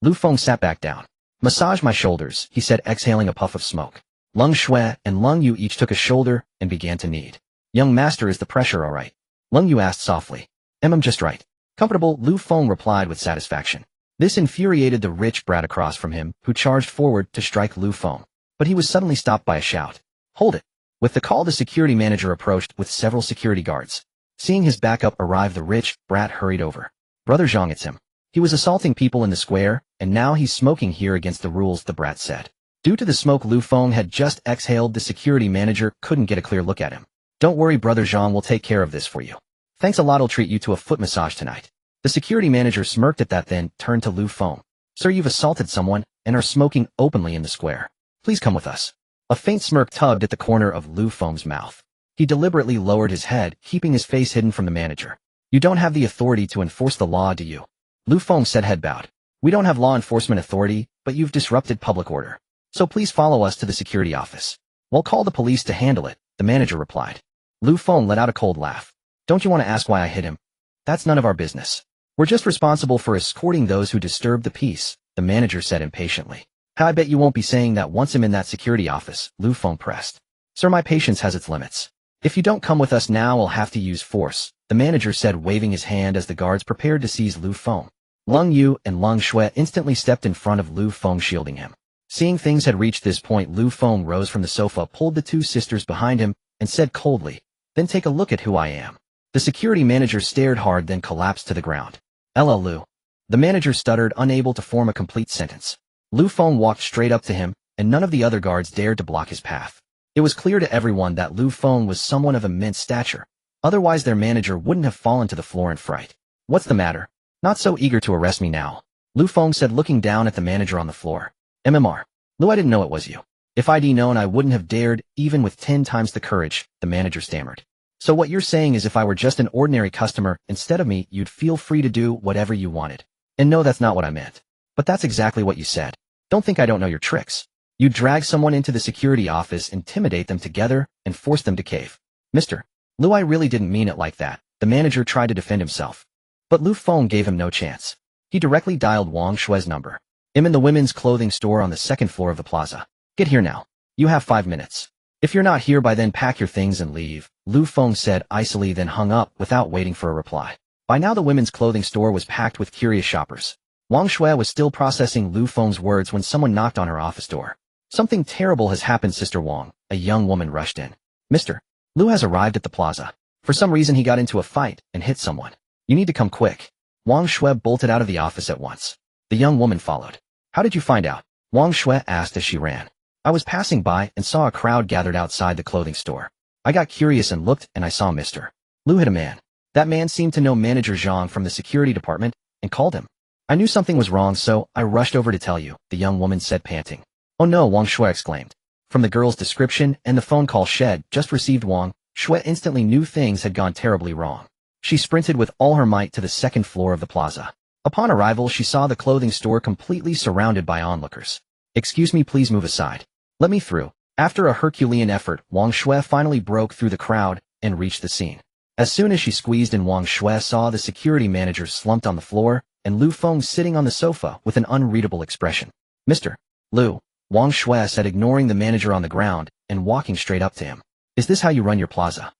Lu Feng sat back down. Massage my shoulders, he said, exhaling a puff of smoke. Lung Shui and Lung Yu each took a shoulder and began to knead. Young master, is the pressure all right? Lung Yu asked softly. I'm just right. Comfortable, Lu Feng replied with satisfaction. This infuriated the rich brat across from him, who charged forward to strike Lu Feng. But he was suddenly stopped by a shout. Hold it. With the call, the security manager approached with several security guards. Seeing his backup arrive, the rich brat hurried over. Brother Zhang, it's him. He was assaulting people in the square, and now he's smoking here against the rules, the brat said. Due to the smoke Lu Feng had just exhaled, the security manager couldn't get a clear look at him. Don't worry, Brother Zhang, will take care of this for you. Thanks a lot, I'll treat you to a foot massage tonight. The security manager smirked at that, then turned to Lu Feng. Sir, you've assaulted someone and are smoking openly in the square. Please come with us. A faint smirk tugged at the corner of Lu Feng's mouth. He deliberately lowered his head, keeping his face hidden from the manager. You don't have the authority to enforce the law, do you? Lu Feng said, head bowed. We don't have law enforcement authority, but you've disrupted public order. So please follow us to the security office. We'll call the police to handle it, the manager replied. Lu Feng let out a cold laugh. Don't you want to ask why I hit him? That's none of our business. We're just responsible for escorting those who disturb the peace, the manager said impatiently. I bet you won't be saying that once I'm in that security office, Lu Feng pressed. Sir, my patience has its limits. If you don't come with us now, we'll have to use force, the manager said, waving his hand as the guards prepared to seize Lu Feng. Lung Yu and Lung Shui instantly stepped in front of Lu Feng, shielding him. Seeing things had reached this point, Lu Feng rose from the sofa, pulled the two sisters behind him, and said coldly, then take a look at who I am. The security manager stared hard, then collapsed to the ground. LL Lu. The manager stuttered, unable to form a complete sentence. Lu Feng walked straight up to him, and none of the other guards dared to block his path. It was clear to everyone that Lu Feng was someone of immense stature. Otherwise their manager wouldn't have fallen to the floor in fright. What's the matter? Not so eager to arrest me now, Lu Feng said, looking down at the manager on the floor. MMR. Lu, I didn't know it was you. If I'd known, I wouldn't have dared, even with 10 times the courage, the manager stammered. So what you're saying is if I were just an ordinary customer instead of me, you'd feel free to do whatever you wanted. And no, that's not what I meant. But that's exactly what you said. Don't think I don't know your tricks. You drag someone into the security office, intimidate them together, and force them to cave. Mr. Lu, I really didn't mean it like that. The manager tried to defend himself. But Lu Feng gave him no chance. He directly dialed Wang Shui's number. I'm in the women's clothing store on the second floor of the plaza. Get here now. You have 5 minutes. If you're not here by then, pack your things and leave, Lu Feng said icily, then hung up without waiting for a reply. By now the women's clothing store was packed with curious shoppers. Wang Shui was still processing Lu Feng's words when someone knocked on her office door. Something terrible has happened, Sister Wang, a young woman rushed in. Mr. Lu has arrived at the plaza. For some reason he got into a fight and hit someone. You need to come quick. Wang Shui bolted out of the office at once. The young woman followed. How did you find out? Wang Shui asked as she ran. I was passing by and saw a crowd gathered outside the clothing store. I got curious and looked, and I saw Mr. Lu hit a man. That man seemed to know Manager Zhang from the security department and called him. I knew something was wrong, so I rushed over to tell you, the young woman said, panting. Oh no, Wang Shui exclaimed. From the girl's description and the phone call Shed just received, Wang Shui instantly knew things had gone terribly wrong. She sprinted with all her might to the second floor of the plaza. Upon arrival, she saw the clothing store completely surrounded by onlookers. Excuse me, please move aside. Let me through. After a Herculean effort, Wang Shui finally broke through the crowd and reached the scene. As soon as she squeezed in, Wang Shui saw the security manager slumped on the floor and Lu Feng sitting on the sofa with an unreadable expression. Mr. Lu, Wang Shui said, ignoring the manager on the ground and walking straight up to him. Is this how you run your plaza?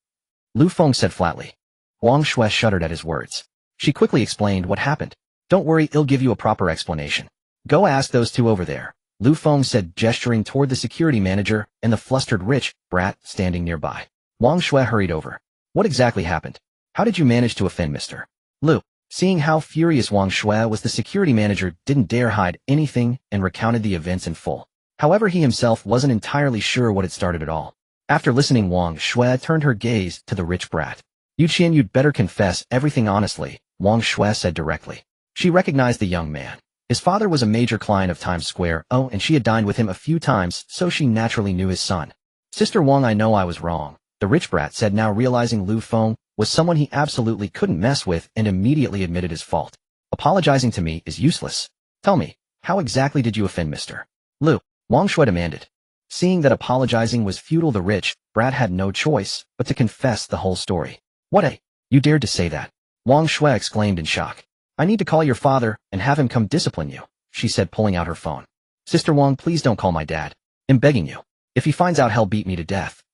Lu Feng said flatly. Wang Shui shuddered at his words. She quickly explained what happened. Don't worry, I'll give you a proper explanation. Go ask those two over there, Lu Feng said, gesturing toward the security manager and the flustered rich brat standing nearby. Wang Shui hurried over. What exactly happened? How did you manage to offend Mr. Lu? Seeing how furious Wang Shui was, the security manager didn't dare hide anything and recounted the events in full. However, he himself wasn't entirely sure what had started it all. After listening, Wang Shui turned her gaze to the rich brat. Xianyun, you'd better confess everything honestly, Wang Shui said directly. She recognized the young man. His father was a major client of Times Square, and she had dined with him a few times, so she naturally knew his son. Sister Wang, I know I was wrong, the rich brat said, now realizing Lu Feng was someone he absolutely couldn't mess with, and immediately admitted his fault. Apologizing to me is useless. Tell me, how exactly did you offend Mr. Lu? Wang Shui demanded. Seeing that apologizing was futile, the rich brat had no choice but to confess the whole story. What, you dared to say that? Wang Shui exclaimed in shock. I need to call your father and have him come discipline you, she said, pulling out her phone. Sister Wang, please don't call my dad. I'm begging you. If he finds out, he'll beat me to death.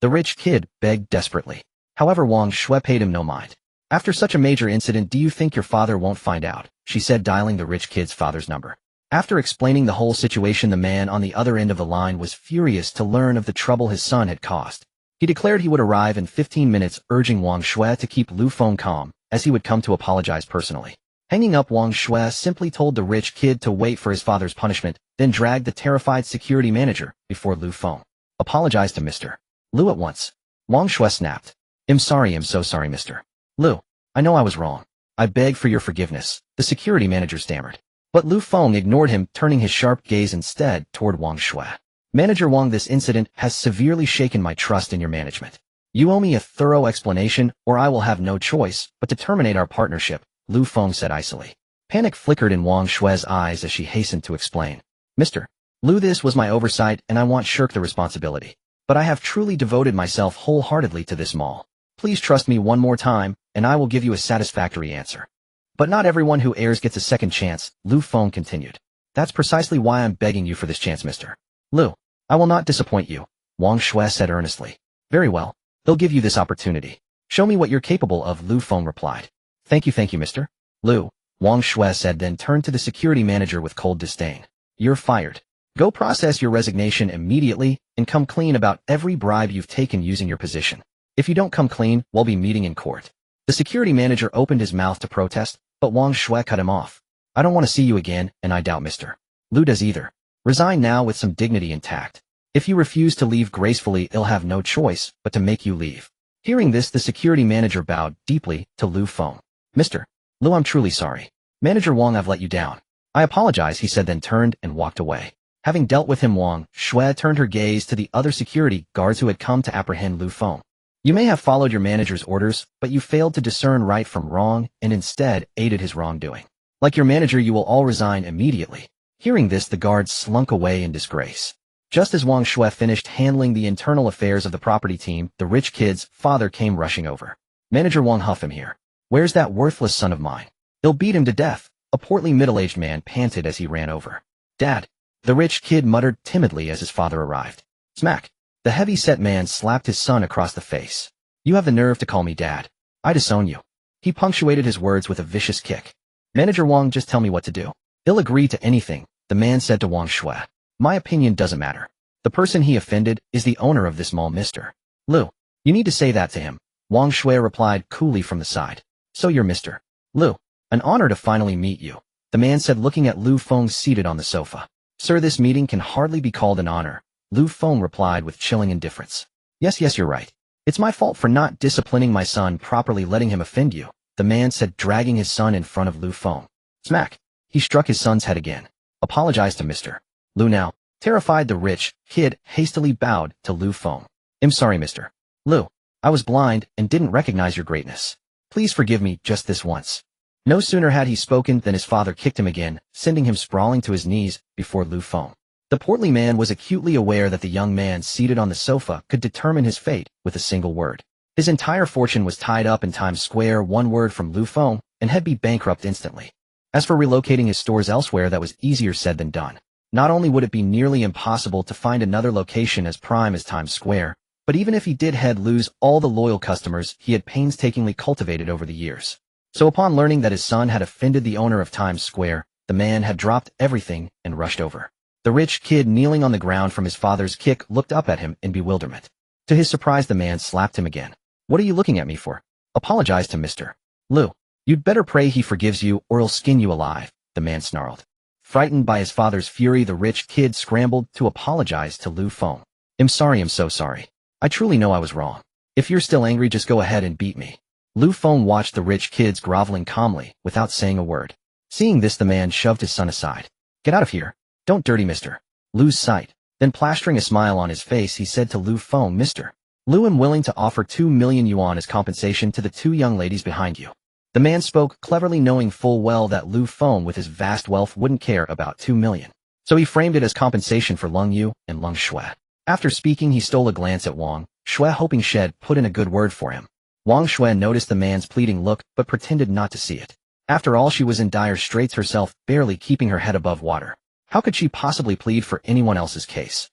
The rich kid begged desperately. However, Wang Shui paid him no mind. After such a major incident, do you think your father won't find out? She said, dialing the rich kid's father's number. After explaining the whole situation, the man on the other end of the line was furious to learn of the trouble his son had caused. He declared he would arrive in 15 minutes, urging Wang Shui to keep Lu Feng calm, as he would come to apologize personally. Hanging up, Wang Shui simply told the rich kid to wait for his father's punishment, then dragged the terrified security manager before Lu Feng. Apologize to Mr. Lu at once. Wang Shui snapped. I'm sorry, I'm so sorry, Mr. Lu. I know I was wrong. I beg for your forgiveness, the security manager stammered. But Lu Feng ignored him, turning his sharp gaze instead toward Wang Shui. Manager Wang, this incident has severely shaken my trust in your management. You owe me a thorough explanation, or I will have no choice but to terminate our partnership, Lu Feng said icily. Panic flickered in Wang Shui's eyes as she hastened to explain. Mr. Lu, this was my oversight and I won't shirk the responsibility. But I have truly devoted myself wholeheartedly to this mall. Please trust me one more time, and I will give you a satisfactory answer. But not everyone who errs gets a second chance, Lu Feng continued. That's precisely why I'm begging you for this chance, Mr. Lu. I will not disappoint you, Wang Shui said earnestly. Very well. They'll give you this opportunity. Show me what you're capable of, Lu Feng replied. Thank you, Mr. Lu, Wang Shui said, then turned to the security manager with cold disdain. You're fired. Go process your resignation immediately and come clean about every bribe you've taken using your position. If you don't come clean, we'll be meeting in court. The security manager opened his mouth to protest, but Wang Shui cut him off. I don't want to see you again, and I doubt Mr. Lu does either. Resign now with some dignity intact. If you refuse to leave gracefully, he'll have no choice but to make you leave. Hearing this, the security manager bowed deeply to Lu Feng. Mr. Lu, I'm truly sorry. Manager Wang, I've let you down. I apologize, he said, then turned and walked away. Having dealt with him, Wang Shui turned her gaze to the other security guards who had come to apprehend Lu Feng. You may have followed your manager's orders, but you failed to discern right from wrong and instead aided his wrongdoing. Like your manager, you will all resign immediately. Hearing this, the guards slunk away in disgrace. Just as Wang Shui finished handling the internal affairs of the property team, the rich kid's father came rushing over. Manager Wang, huff him here. Where's that worthless son of mine? He'll beat him to death, a portly middle-aged man panted as he ran over. Dad, the rich kid muttered timidly as his father arrived. Smack. The heavy-set man slapped his son across the face. You have the nerve to call me dad. I disown you. He punctuated his words with a vicious kick. Manager Wang, just tell me what to do. He'll agree to anything, the man said to Wang Shui. My opinion doesn't matter. The person he offended is the owner of this mall, Mr. Lu. You need to say that to him, Wang Shui replied coolly from the side. So you're Mr. Lu. An honor to finally meet you, the man said, looking at Lu Feng seated on the sofa. Sir, this meeting can hardly be called an honor, Lu Feng replied with chilling indifference. Yes, you're right. It's my fault for not disciplining my son properly, letting him offend you, the man said, dragging his son in front of Lu Feng. Smack. He struck his son's head again. Apologize to Mr. Lu now. Terrified, the rich kid hastily bowed to Lu Feng. I'm sorry, Mr. Lu. I was blind and didn't recognize your greatness. Please forgive me just this once. No sooner had he spoken than his father kicked him again, sending him sprawling to his knees before Lu Feng. The portly man was acutely aware that the young man seated on the sofa could determine his fate with a single word. His entire fortune was tied up in Times Square, one word from Lu Feng, and he'd be bankrupt instantly. As for relocating his stores elsewhere, that was easier said than done. Not only would it be nearly impossible to find another location as prime as Times Square, but even if he did, he'd lose all the loyal customers he had painstakingly cultivated over the years. So upon learning that his son had offended the owner of Times Square, the man had dropped everything and rushed over. The rich kid, kneeling on the ground from his father's kick, looked up at him in bewilderment. To his surprise, the man slapped him again. What are you looking at me for? Apologize to Mr. Lu. You'd better pray he forgives you or he'll skin you alive, the man snarled. Frightened by his father's fury, the rich kid scrambled to apologize to Lu Feng. I'm sorry, I'm so sorry. I truly know I was wrong. If you're still angry, just go ahead and beat me. Lu Feng watched the rich kids groveling calmly, without saying a word. Seeing this, the man shoved his son aside. Get out of here. Don't dirty Mr. Lu's sight. Then plastering a smile on his face, he said to Lu Feng, Mr. Lu, I'm willing to offer 2 million yuan as compensation to the 2 young ladies behind you. The man spoke cleverly, knowing full well that Lu Feng with his vast wealth wouldn't care about 2 million. So he framed it as compensation for Lung Yu and Lung Shui. After speaking, he stole a glance at Wang Shui, hoping she'd put in a good word for him. Wang Shui noticed the man's pleading look, but pretended not to see it. After all, she was in dire straits herself, barely keeping her head above water. How could she possibly plead for anyone else's case?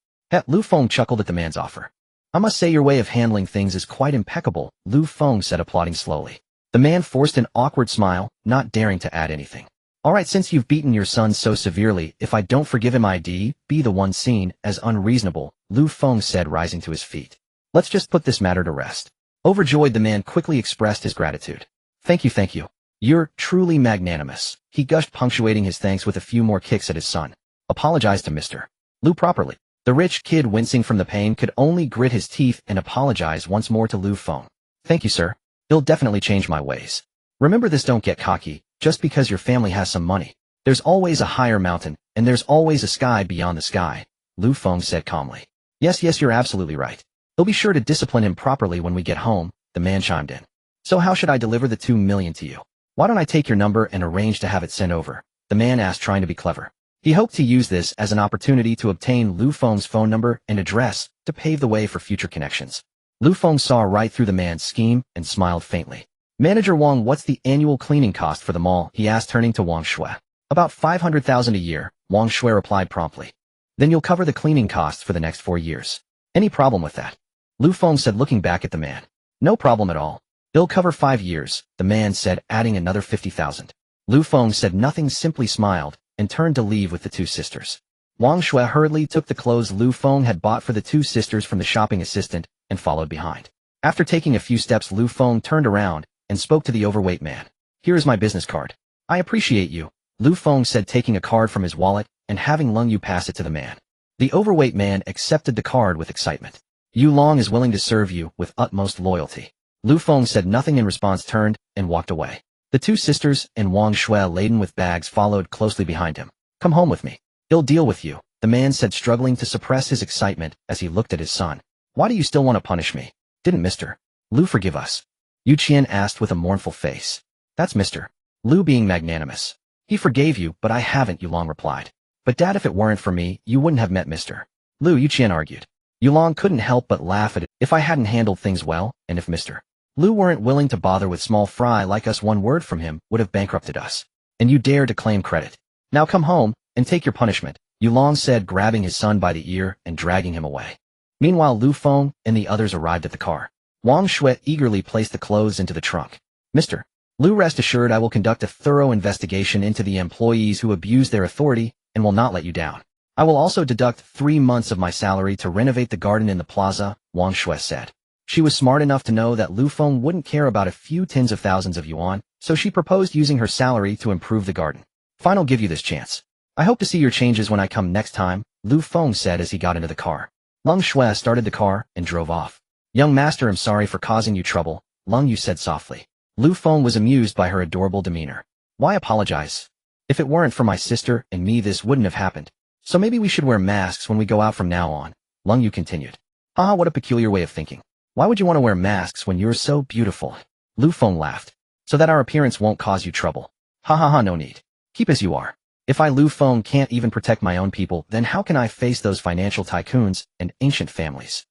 Lu Feng chuckled at the man's offer. I must say your way of handling things is quite impeccable, Lu Feng said, applauding slowly. The man forced an awkward smile, not daring to add anything. All right, since you've beaten your son so severely, if I don't forgive him, I'd be the one seen as unreasonable, Lu Feng said, rising to his feet. Let's just put this matter to rest. Overjoyed, the man quickly expressed his gratitude. Thank you, thank you. You're truly magnanimous, he gushed, punctuating his thanks with a few more kicks at his son. Apologize to Mr. Lu properly. The rich kid, wincing from the pain, could only grit his teeth and apologize once more to Lu Feng. Thank you, sir. He'll definitely change my ways. Remember this, don't get cocky. Just because your family has some money, there's always a higher mountain, and there's always a sky beyond the sky, Lu Feng said calmly. Yes, you're absolutely right. He'll be sure to discipline him properly when we get home, the man chimed in. So how should I deliver the 2 million to you? Why don't I take your number and arrange to have it sent over? The man asked, trying to be clever. He hoped to use this as an opportunity to obtain Lu Feng's phone number and address to pave the way for future connections. Lu Feng saw right through the man's scheme and smiled faintly. Manager Wang, what's the annual cleaning cost for the mall? He asked, turning to Wang Shui. About 500,000 a year, Wang Shui replied promptly. Then you'll cover the cleaning costs for the next 4 years. Any problem with that? Lu Feng said, looking back at the man. No problem at all. They'll cover 5 years, the man said, adding another 50,000. Lu Feng said nothing, simply smiled, and turned to leave with the 2 sisters. Wang Shui hurriedly took the clothes Lu Feng had bought for the 2 sisters from the shopping assistant and followed behind. After taking a few steps, Lu Feng turned around and spoke to the overweight man. Here is my business card. I appreciate you, Lu Feng said, taking a card from his wallet and having Lung Yu pass it to the man. The overweight man accepted the card with excitement. Yu Long is willing to serve you with utmost loyalty. Lu Feng said nothing in response, turned and walked away. The 2 sisters and Wang Shui, laden with bags, followed closely behind him. Come home with me. He'll deal with you, the man said, struggling to suppress his excitement as he looked at his son. Why do you still want to punish me? Didn't Mr. Lu forgive us? Yu Qian asked with a mournful face. That's Mr. Lu being magnanimous. He forgave you, but I haven't, Yu Long replied. But Dad, if it weren't for me, you wouldn't have met Mr. Lu, Yu Qian argued. Yu Long couldn't help but laugh at it. If I hadn't handled things well, and if Mr. Lu weren't willing to bother with small fry like us, one word from him would have bankrupted us. And you dare to claim credit. Now come home and take your punishment, Yu Long said, grabbing his son by the ear and dragging him away. Meanwhile, Lu Feng and the others arrived at the car. Wang Shui eagerly placed the clothes into the trunk. Mr. Lu, rest assured I will conduct a thorough investigation into the employees who abuse their authority and will not let you down. I will also deduct 3 months of my salary to renovate the garden in the plaza, Wang Shui said. She was smart enough to know that Lu Feng wouldn't care about a few tens of thousands of yuan, so she proposed using her salary to improve the garden. Fine, I'll give you this chance. I hope to see your changes when I come next time, Lu Feng said as he got into the car. Lung Shui started the car and drove off. Young master, I'm sorry for causing you trouble, Lung Yu said softly. Lu Feng was amused by her adorable demeanor. Why apologize? If it weren't for my sister and me, this wouldn't have happened. So maybe we should wear masks when we go out from now on, Lung Yu continued. Haha, what a peculiar way of thinking. Why would you want to wear masks when you're so beautiful? Lu Feng laughed. So that our appearance won't cause you trouble. Ha ha ha, no need. Keep as you are. If I, Lu Feng, can't even protect my own people, then how can I face those financial tycoons and ancient families?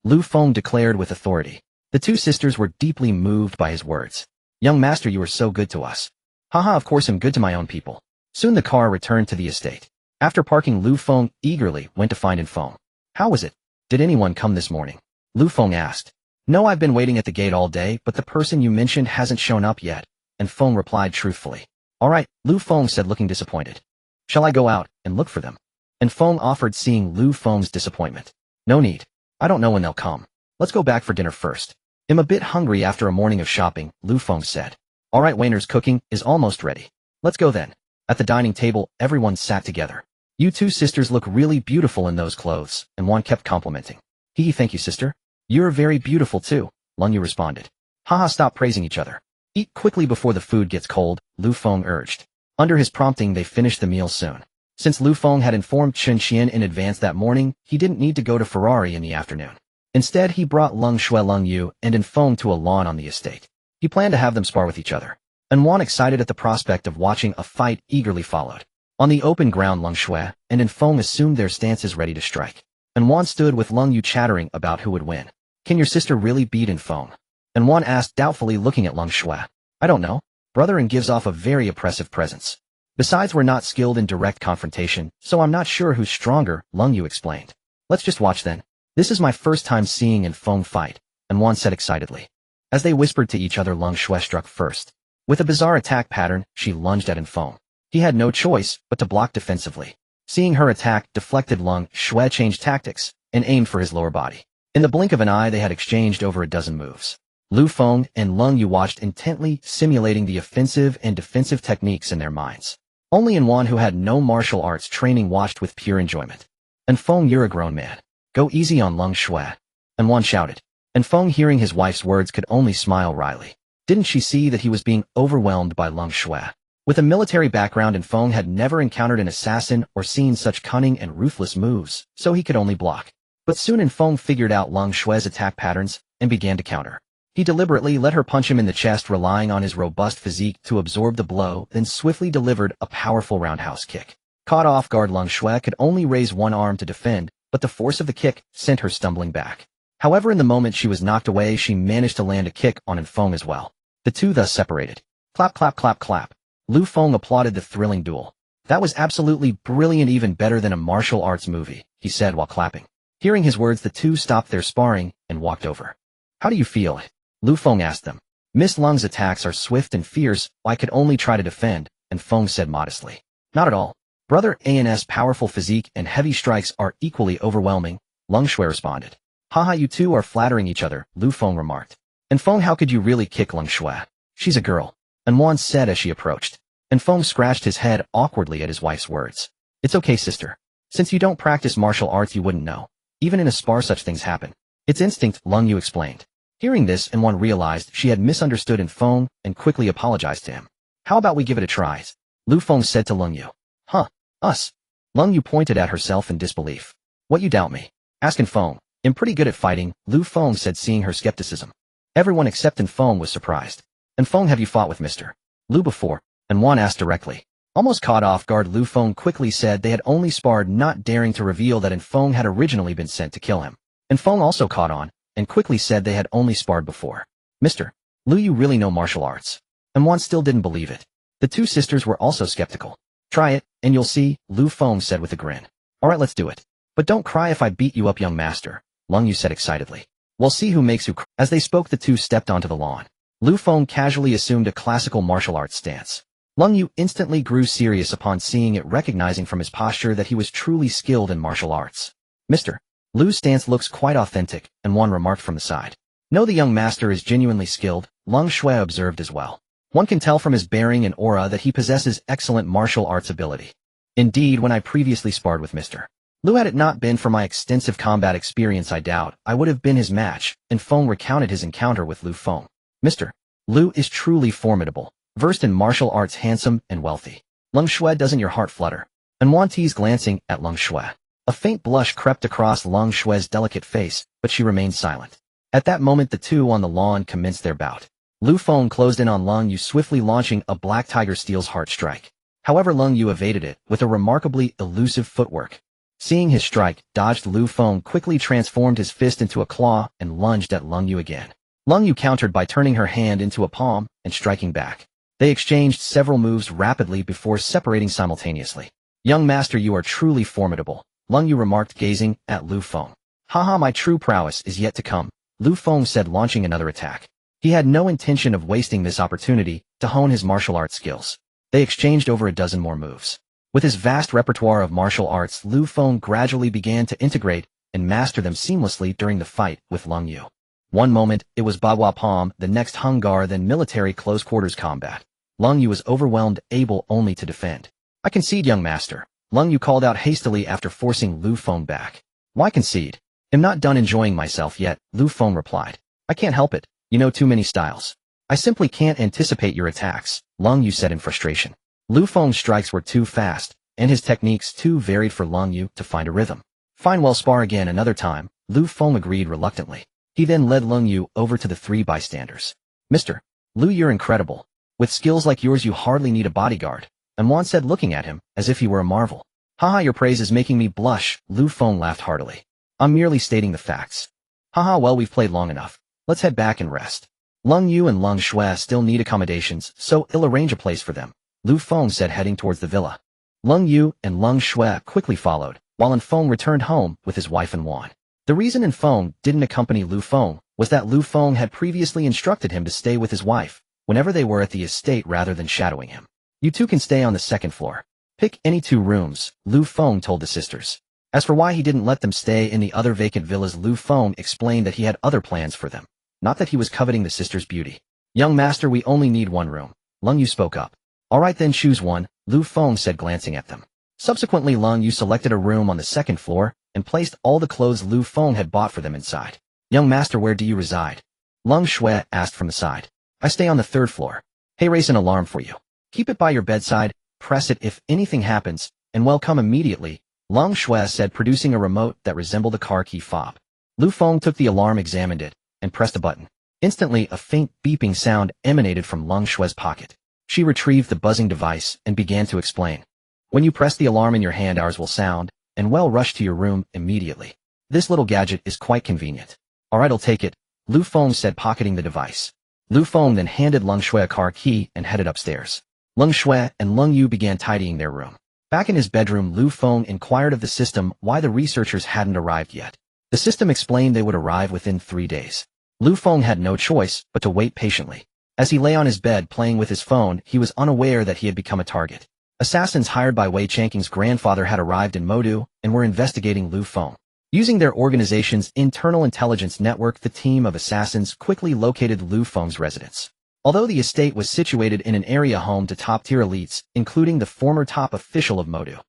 Lu Feng declared with authority. The 2 sisters were deeply moved by his words. Young master, you are so good to us. Haha, of course I'm good to my own people. Soon the car returned to the estate. After parking, Lu Feng eagerly went to find Feng. How was it? Did anyone come this morning? Lu Feng asked. No, I've been waiting at the gate all day, but the person you mentioned hasn't shown up yet, and Feng replied truthfully. All right, Lu Feng said, looking disappointed. Shall I go out and look for them? And Feng offered, seeing Lu Feng's disappointment. No need. I don't know when they'll come. Let's go back for dinner first. I'm a bit hungry after a morning of shopping, Lu Feng said. Alright, Wayner's cooking is almost ready. Let's go then. At the dining table, everyone sat together. You two sisters look really beautiful in those clothes, and one kept complimenting. Hee, thank you, sister. You're very beautiful too, Lungyu responded. Haha, stop praising each other. Eat quickly before the food gets cold, Lu Feng urged. Under his prompting, they finished the meal soon. Since Lu Feng had informed Xianyun in advance that morning, he didn't need to go to Ferrari in the afternoon. Instead, he brought Lungyu and Feng to a lawn on the estate. He planned to have them spar with each other. And Wan, excited at the prospect of watching a fight, eagerly followed. On the open ground, Lungshui and Feng assumed their stances ready to strike. And Wan stood with Lungyu chattering about who would win. Can your sister really beat Feng? And Wan asked doubtfully, looking at Lungshui. I don't know. Brother and gives off a very oppressive presence. Besides, we're not skilled in direct confrontation, so I'm not sure who's stronger, Lungyu explained. Let's just watch then. This is my first time seeing Feng fight, and Wan said excitedly. As they whispered to each other, Lungshui struck first. With a bizarre attack pattern, she lunged at Feng. He had no choice but to block defensively. Seeing her attack deflected, Lungshui changed tactics and aimed for his lower body. In the blink of an eye, they had exchanged over a dozen moves. Lu Feng and Lungyu watched intently, simulating the offensive and defensive techniques in their minds. Only Wan, who had no martial arts training, watched with pure enjoyment. And Feng, you're a grown man. Go easy on Lungshui. And Wan shouted. And Feng, hearing his wife's words, could only smile wryly. Didn't she see that he was being overwhelmed by Lungshui? With a military background, Feng had never encountered an assassin or seen such cunning and ruthless moves, so he could only block. But soon Feng figured out Lungshui's attack patterns and began to counter. He deliberately let her punch him in the chest, relying on his robust physique to absorb the blow, then swiftly delivered a powerful roundhouse kick. Caught off guard, Lungshui could only raise one arm to defend, but the force of the kick sent her stumbling back. However, in the moment she was knocked away, she managed to land a kick on Feng as well. The two thus separated. Clap, clap, clap, clap. Lu Feng applauded the thrilling duel. That was absolutely brilliant, even better than a martial arts movie, he said while clapping. Hearing his words, the two stopped their sparring and walked over. How do you feel? Lu Feng asked them. Miss Lung's attacks are swift and fierce, I could only try to defend, and Feng said modestly. Not at all. Brother An's powerful physique and heavy strikes are equally overwhelming, Lungshui responded. Haha, you two are flattering each other, Lu Feng remarked. And Feng, how could you really kick Lungshui? She's a girl. And Wan said as she approached. And Feng scratched his head awkwardly at his wife's words. It's okay, sister. Since you don't practice martial arts, you wouldn't know. Even in a spar, such things happen. It's instinct, Lungyu explained. Hearing this, Wan realized she had misunderstood Feng and quickly apologized to him. How about we give it a try? Lu Feng said to Lungyu. Huh? Us? Lungyu pointed at herself in disbelief. What, you doubt me? Ask Feng. I'm pretty good at fighting, Lu Feng said, seeing her skepticism. Everyone except Feng was surprised. And Feng, have you fought with Mr. Lu before? And Wan asked directly. Almost caught off guard, Lu Feng quickly said they had only sparred, not daring to reveal that Feng had originally been sent to kill him. And Feng also caught on, and quickly said they had only sparred before. Mr. Lu, you really know martial arts? And Wan still didn't believe it. The two sisters were also skeptical. Try it, and you'll see, Lu Feng said with a grin. Alright, let's do it. But don't cry if I beat you up, young master, Lungyu said excitedly. We'll see who makes who cry. As they spoke, the two stepped onto the lawn. Lu Feng casually assumed a classical martial arts stance. Lungyu instantly grew serious upon seeing it, recognizing from his posture that he was truly skilled in martial arts. Mr. Lu's stance looks quite authentic, and Wan remarked from the side. No, the young master is genuinely skilled, Lungshui observed as well. One can tell from his bearing and aura that he possesses excellent martial arts ability. Indeed, when I previously sparred with Mr. Lu, had it not been for my extensive combat experience, I doubt I would have been his match, and Feng recounted his encounter with Lu Feng. Mr. Lu is truly formidable, versed in martial arts, handsome and wealthy. Lungshui, doesn't your heart flutter? And Wan teased, glancing at Lungshui. A faint blush crept across Lungshui's delicate face, but she remained silent. At that moment, the two on the lawn commenced their bout. Lu Feng closed in on Lungyu, swiftly launching a Black Tiger Steel's heart strike. However, Lungyu evaded it with a remarkably elusive footwork. Seeing his strike dodged, Lu Feng quickly transformed his fist into a claw and lunged at Lungyu again. Lungyu countered by turning her hand into a palm and striking back. They exchanged several moves rapidly before separating simultaneously. Young master, you are truly formidable, Lungyu remarked, gazing at Lu Feng. Haha, my true prowess is yet to come, Lu Feng said, launching another attack. He had no intention of wasting this opportunity to hone his martial arts skills. They exchanged over a dozen more moves. With his vast repertoire of martial arts, Lu Feng gradually began to integrate and master them seamlessly during the fight with Lungyu. One moment, it was Bagua Palm, the next Hungar, then military close-quarters combat. Lung Yu was overwhelmed, able only to defend. I concede, young master. Lung Yu called out hastily after forcing Lu Feng back. Why concede? I'm not done enjoying myself yet, Lu Feng replied. I can't help it. You know too many styles. I simply can't anticipate your attacks, Lung Yu said in frustration. Lu Feng's strikes were too fast, and his techniques too varied for Lung Yu to find a rhythm. Fine, we'll spar again another time, Lu Feng agreed reluctantly. He then led Lung Yu over to the three bystanders. Mr. Lu, you're incredible. With skills like yours you hardly need a bodyguard, Amwan said looking at him, as if he were a marvel. Haha, your praise is making me blush, Lu Feng laughed heartily. I'm merely stating the facts. Haha, well, we've played long enough. Let's head back and rest. Lung Yu and Lung Shui still need accommodations, so I'll arrange a place for them, Lu Feng said heading towards the villa. Lung Yu and Lung Shui quickly followed, while Feng returned home with his wife Wan. The reason Feng didn't accompany Lu Feng was that Lu Feng had previously instructed him to stay with his wife whenever they were at the estate rather than shadowing him. You two can stay on the second floor. Pick any two rooms, Lu Feng told the sisters. As for why he didn't let them stay in the other vacant villas, Lu Feng explained that he had other plans for them, not that he was coveting the sisters' beauty. Young master, we only need one room. Lung Yu spoke up. All right then, choose one, Lu Feng said glancing at them. Subsequently, Lung Yu selected a room on the second floor and placed all the clothes Lu Feng had bought for them inside. Young master, where do you reside? Lung Shui asked from the side. I stay on the third floor. Hey, raise an alarm for you. Keep it by your bedside, press it if anything happens, and come immediately, Lung Shui said, producing a remote that resembled a car key fob. Lu Feng took the alarm, examined it, and pressed a button. Instantly, a faint beeping sound emanated from Lung Shui's pocket. She retrieved the buzzing device and began to explain. When you press the alarm in your hand, ours will sound, and rush to your room immediately. This little gadget is quite convenient. All right, I'll take it, Lu Feng said, pocketing the device. Lu Feng then handed Lung Shui a car key and headed upstairs. Lung Shui and Lung Yu began tidying their room. Back in his bedroom, Lu Feng inquired of the system why the researchers hadn't arrived yet. The system explained they would arrive within 3 days. Lu Feng had no choice but to wait patiently. As he lay on his bed playing with his phone, he was unaware that he had become a target. Assassins hired by Wei Changqing's grandfather had arrived in Modu and were investigating Lu Feng. Using their organization's internal intelligence network, the team of assassins quickly located Lu Feng's residence. Although the estate was situated in an area home to top-tier elites, including the former top official of Modu,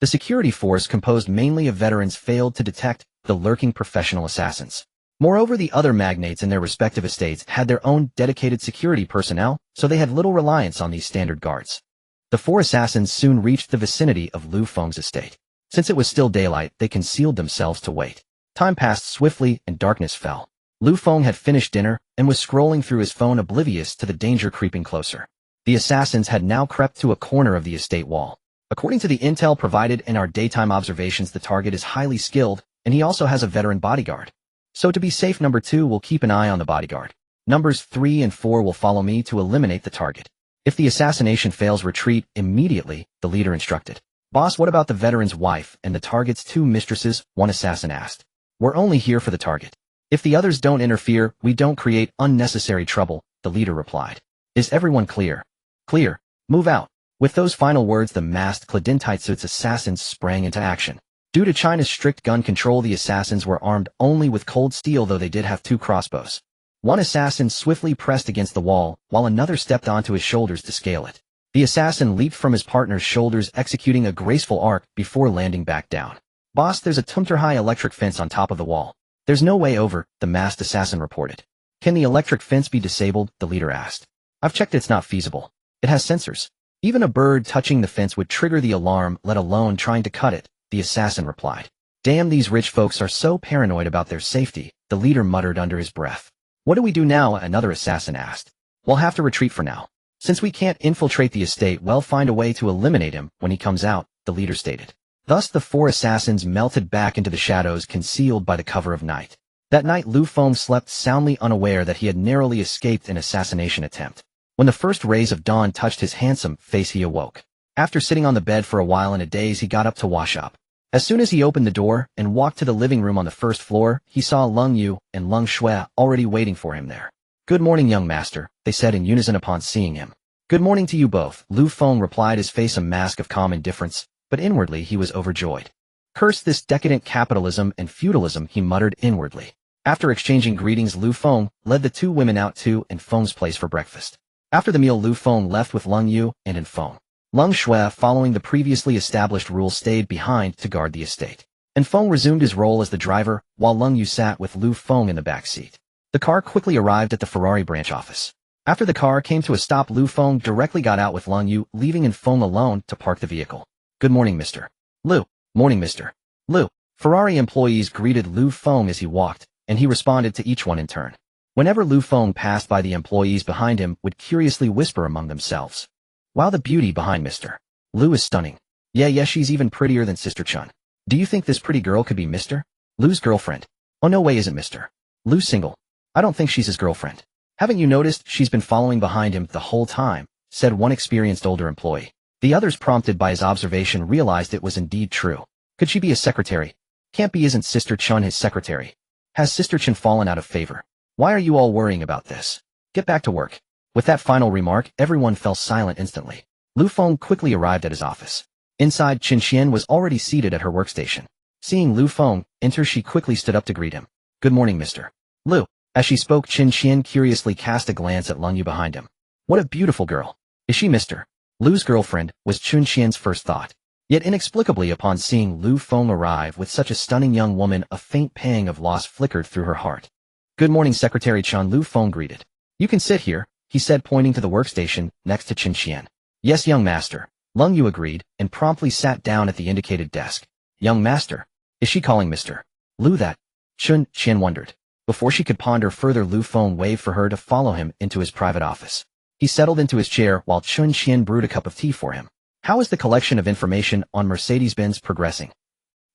the security force, composed mainly of veterans, failed to detect the lurking professional assassins. Moreover, the other magnates in their respective estates had their own dedicated security personnel, so they had little reliance on these standard guards. The 4 assassins soon reached the vicinity of Lu Feng's estate. Since it was still daylight, they concealed themselves to wait. Time passed swiftly and darkness fell. Lu Feng had finished dinner and was scrolling through his phone, oblivious to the danger creeping closer. The assassins had now crept to a corner of the estate wall. According to the intel provided in our daytime observations, the target is highly skilled, and he also has a veteran bodyguard. So to be safe, number 2 will keep an eye on the bodyguard. Numbers 3 and 4 will follow me to eliminate the target. If the assassination fails, retreat immediately, the leader instructed. Boss, what about the veteran's wife and the target's 2 mistresses? One assassin asked. We're only here for the target. If the others don't interfere, we don't create unnecessary trouble, the leader replied. Is everyone clear? Clear. Move out. With those final words, the masked Cladintaitsuit's assassins sprang into action. Due to China's strict gun control, the assassins were armed only with cold steel, though they did have 2 crossbows. One assassin swiftly pressed against the wall, while another stepped onto his shoulders to scale it. The assassin leaped from his partner's shoulders, executing a graceful arc before landing back down. Boss, there's a tumter-high electric fence on top of the wall. There's no way over, the masked assassin reported. Can the electric fence be disabled? The leader asked. I've checked, it's not feasible. It has sensors. Even a bird touching the fence would trigger the alarm, let alone trying to cut it, the assassin replied. Damn, these rich folks are so paranoid about their safety, the leader muttered under his breath. What do we do now? Another assassin asked. We'll have to retreat for now. Since we can't infiltrate the estate, we'll find a way to eliminate him when he comes out, the leader stated. Thus the 4 assassins melted back into the shadows, concealed by the cover of night. That night, Lu Feng slept soundly, unaware that he had narrowly escaped an assassination attempt. When the first rays of dawn touched his handsome face, he awoke. After sitting on the bed for a while in a daze, he got up to wash up. As soon as he opened the door and walked to the living room on the first floor, he saw Lung Yu and Lung Shui already waiting for him there. Good morning, young master, they said in unison upon seeing him. Good morning to you both, Lu Feng replied, his face a mask of calm indifference, but inwardly he was overjoyed. Curse this decadent capitalism and feudalism, he muttered inwardly. After exchanging greetings, Lu Feng led the two women out to and Feng's place for breakfast. After the meal, Lu Feng left with Leng Yu and Feng. Leng Shui, following the previously established rules, stayed behind to guard the estate. And Feng resumed his role as the driver, while Leng Yu sat with Lu Feng in the back seat. The car quickly arrived at the Ferrari branch office. After the car came to a stop, Lu Feng directly got out with Leng Yu, leaving Feng alone to park the vehicle. Good morning, Mr. Lu. Morning, Mr. Lu. Ferrari employees greeted Lu Feng as he walked, and he responded to each one in turn. Whenever Lu Feng passed by, the employees behind him would curiously whisper among themselves. Wow, the beauty behind Mr. Lu is stunning. Yeah, she's even prettier than Sister Chun. Do you think this pretty girl could be Mr. Lu's girlfriend? Oh, no way isn't Mr. Lu single. I don't think she's his girlfriend. Haven't you noticed she's been following behind him the whole time, said one experienced older employee. The others, prompted by his observation, realized it was indeed true. Could she be his secretary? Can't be. Isn't Sister Chun his secretary? Has Sister Chun fallen out of favor? Why are you all worrying about this? Get back to work. With that final remark, everyone fell silent instantly. Lu Feng quickly arrived at his office. Inside, Xianyun was already seated at her workstation. Seeing Lu Feng enter, she quickly stood up to greet him. Good morning, Mr. Lu. As she spoke, Xianyun curiously cast a glance at Leng Yu behind him. What a beautiful girl. Is she Mr. Lu's girlfriend, was Xianyun's first thought. Yet inexplicably, upon seeing Lu Feng arrive with such a stunning young woman, a faint pang of loss flickered through her heart. Good morning, Secretary Chun, Lu Feng greeted. You can sit here, he said, pointing to the workstation next to Xianyun. Yes, young master. Leng Yu agreed, and promptly sat down at the indicated desk. Young master? Is she calling Mr. Lu that? Xianyun wondered. Before she could ponder further, Lu Feng waved for her to follow him into his private office. He settled into his chair while Xianyun brewed a cup of tea for him. How is the collection of information on Mercedes-Benz progressing?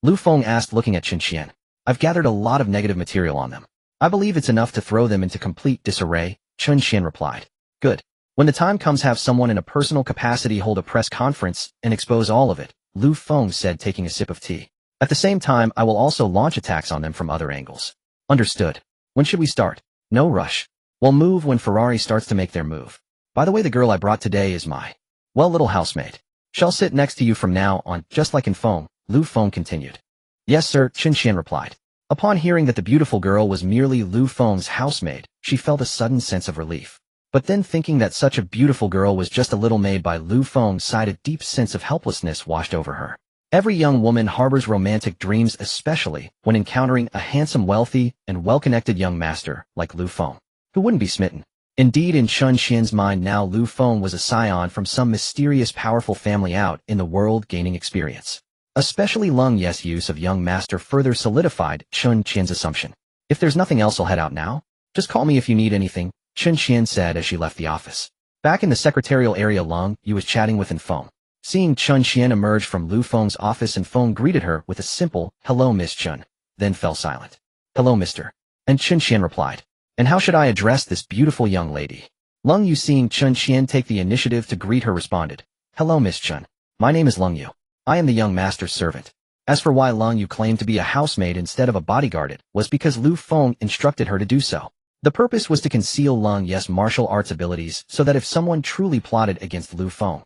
Lu Feng asked, looking at Xianyun. I've gathered a lot of negative material on them. I believe it's enough to throw them into complete disarray, Xianyun replied. Good. When the time comes, have someone in a personal capacity hold a press conference and expose all of it, Lu Feng said, taking a sip of tea. At the same time, I will also launch attacks on them from other angles. Understood. When should we start? No rush. We'll move when Ferrari starts to make their move. By the way, the girl I brought today is my, little housemate. She'll sit next to you from now on, just like in Feng, Lu Feng continued. Yes, sir, Xianyun replied. Upon hearing that the beautiful girl was merely Lu Feng's housemaid, she felt a sudden sense of relief. But then, thinking that such a beautiful girl was just a little maid by Lu Feng side, a deep sense of helplessness washed over her. Every young woman harbors romantic dreams, especially when encountering a handsome, wealthy, and well-connected young master like Lu Feng. Who wouldn't be smitten? Indeed, in Xianyun's mind now, Lu Feng was a scion from some mysterious, powerful family out in the world, gaining experience. Especially Leng Yu's use of young master further solidified Xianyun's assumption. If there's nothing else, I'll head out now. Just call me if you need anything, Xianyun said as she left the office. Back in the secretarial area, Leng Yu was chatting with Feng. Seeing Xianyun emerge from Lu Feng's office, Feng greeted her with a simple, hello, Miss Chun, then fell silent. Hello, Mr. And Xianyun replied. And how should I address this beautiful young lady? Leng Yu, seeing Xianyun take the initiative to greet her, responded. Hello, Miss Chun. My name is Leng Yu. I am the young master's servant. As for why Leng Yu claimed to be a housemaid instead of a bodyguard, it was because Lu Feng instructed her to do so. The purpose was to conceal Leng Yu's martial arts abilities so that if someone truly plotted against Lu Feng,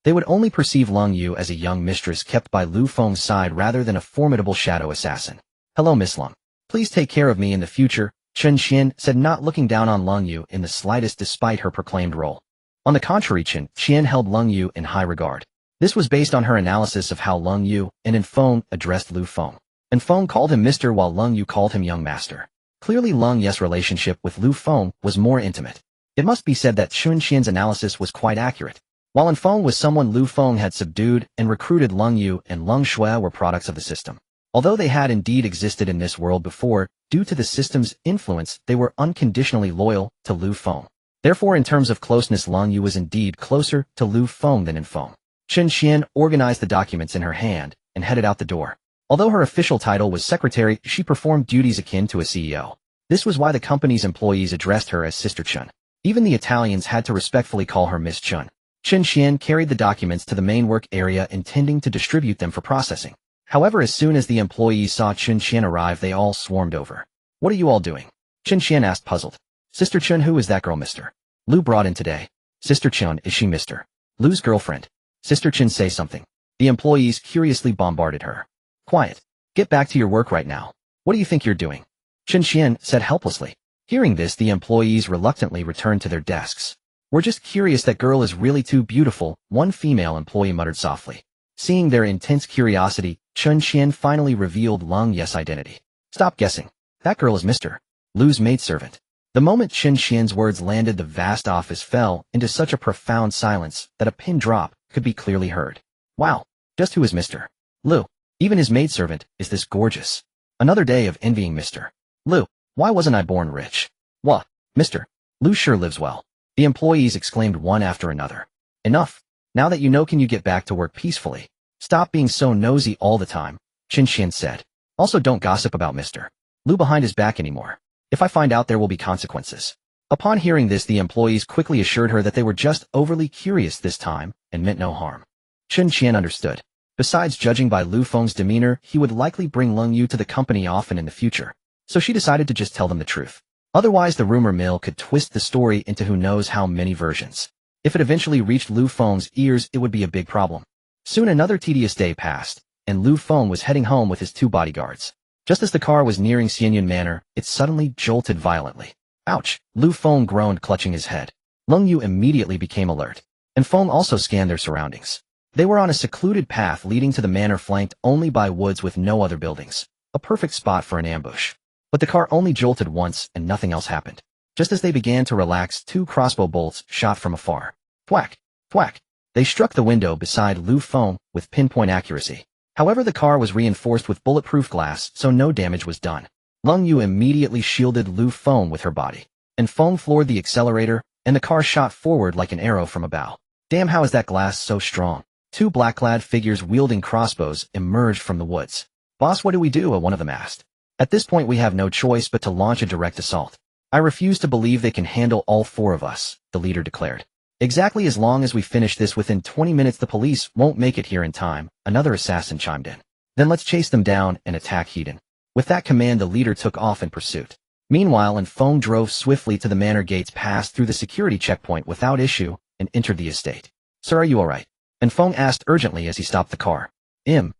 they would only perceive Leng Yu as a young mistress kept by Lu Feng's side rather than a formidable shadow assassin. Hello, Miss Leng. Please take care of me in the future, Xianyun said, not looking down on Leng Yu in the slightest despite her proclaimed role. On the contrary, Xianyun held Leng Yu in high regard. This was based on her analysis of how Leng Yu and Feng addressed Lu Feng. Feng called him Mr. while Leng Yu called him young master. Clearly, Leng Yu's relationship with Lu Feng was more intimate. It must be said that Xianyun's analysis was quite accurate. While Feng was someone Lu Feng had subdued and recruited, Leng Yu and Leng Shui were products of the system. Although they had indeed existed in this world before, due to the system's influence, they were unconditionally loyal to Lu Feng. Therefore, in terms of closeness, Leng Yu was indeed closer to Lu Feng than Feng. Xianyun organized the documents in her hand and headed out the door. Although her official title was secretary, she performed duties akin to a CEO. This was why the company's employees addressed her as Sister Chun. Even the Italians had to respectfully call her Miss Chun. Xianyun carried the documents to the main work area, intending to distribute them for processing. However, as soon as the employees saw Xianyun arrive, they all swarmed over. What are you all doing? Xianyun asked, puzzled. Sister Chun, who is that girl Mr. Lu brought in today? Sister Chun, is she Mr. Lu's girlfriend? Sister Chun, say something. The employees curiously bombarded her. Quiet. Get back to your work right now. What do you think you're doing? Xianyun said helplessly. Hearing this, the employees reluctantly returned to their desks. We're just curious, that girl is really too beautiful, one female employee muttered softly. Seeing their intense curiosity, Xianyun finally revealed Lung Ye's identity. Stop guessing. That girl is Mr. Lu's maidservant. The moment Xianyun's words landed, the vast office fell into such a profound silence that a pin drop could be clearly heard. Wow, just who is Mr. Lu? Even his maidservant is this gorgeous. Another day of envying Mr. Lu. Why wasn't I born rich? What? Mr. Lu sure lives well. The employees exclaimed one after another. Enough. Now that you know, can you get back to work peacefully? Stop being so nosy all the time, Xianyun said. Also, don't gossip about Mr. Lu behind his back anymore. If I find out, there will be consequences. Upon hearing this, the employees quickly assured her that they were just overly curious this time and meant no harm. Xianyun understood. Besides, judging by Lu Feng's demeanor, he would likely bring Lung Yu to the company often in the future. So she decided to just tell them the truth. Otherwise, the rumor mill could twist the story into who knows how many versions. If it eventually reached Lu Feng's ears, it would be a big problem. Soon another tedious day passed, and Lu Feng was heading home with his 2 bodyguards. Just as the car was nearing Xianyun Manor, it suddenly jolted violently. Ouch! Lu Feng groaned, clutching his head. Lung Yu immediately became alert, and Feng also scanned their surroundings. They were on a secluded path leading to the manor, flanked only by woods with no other buildings. A perfect spot for an ambush. But the car only jolted once and nothing else happened. Just as they began to relax, 2 crossbow bolts shot from afar. Thwack! Thwack! They struck the window beside Lu Feng with pinpoint accuracy. However, the car was reinforced with bulletproof glass, so no damage was done. Lung Yu immediately shielded Lu Feng with her body, and Feng floored the accelerator, and the car shot forward like an arrow from a bow. Damn, how is that glass so strong? 2 black-clad figures wielding crossbows emerged from the woods. Boss, what do we do? One of them asked. At this point, we have no choice but to launch a direct assault. I refuse to believe they can handle all 4 of us, the leader declared. Exactly, as long as we finish this within 20 minutes, the police won't make it here in time, another assassin chimed in. Then let's chase them down and attack Hedon. With that command, the leader took off in pursuit. Meanwhile, Feng drove swiftly to the manor gates, passed through the security checkpoint without issue, and entered the estate. Sir, are you alright? Feng asked urgently as he stopped the car. I'm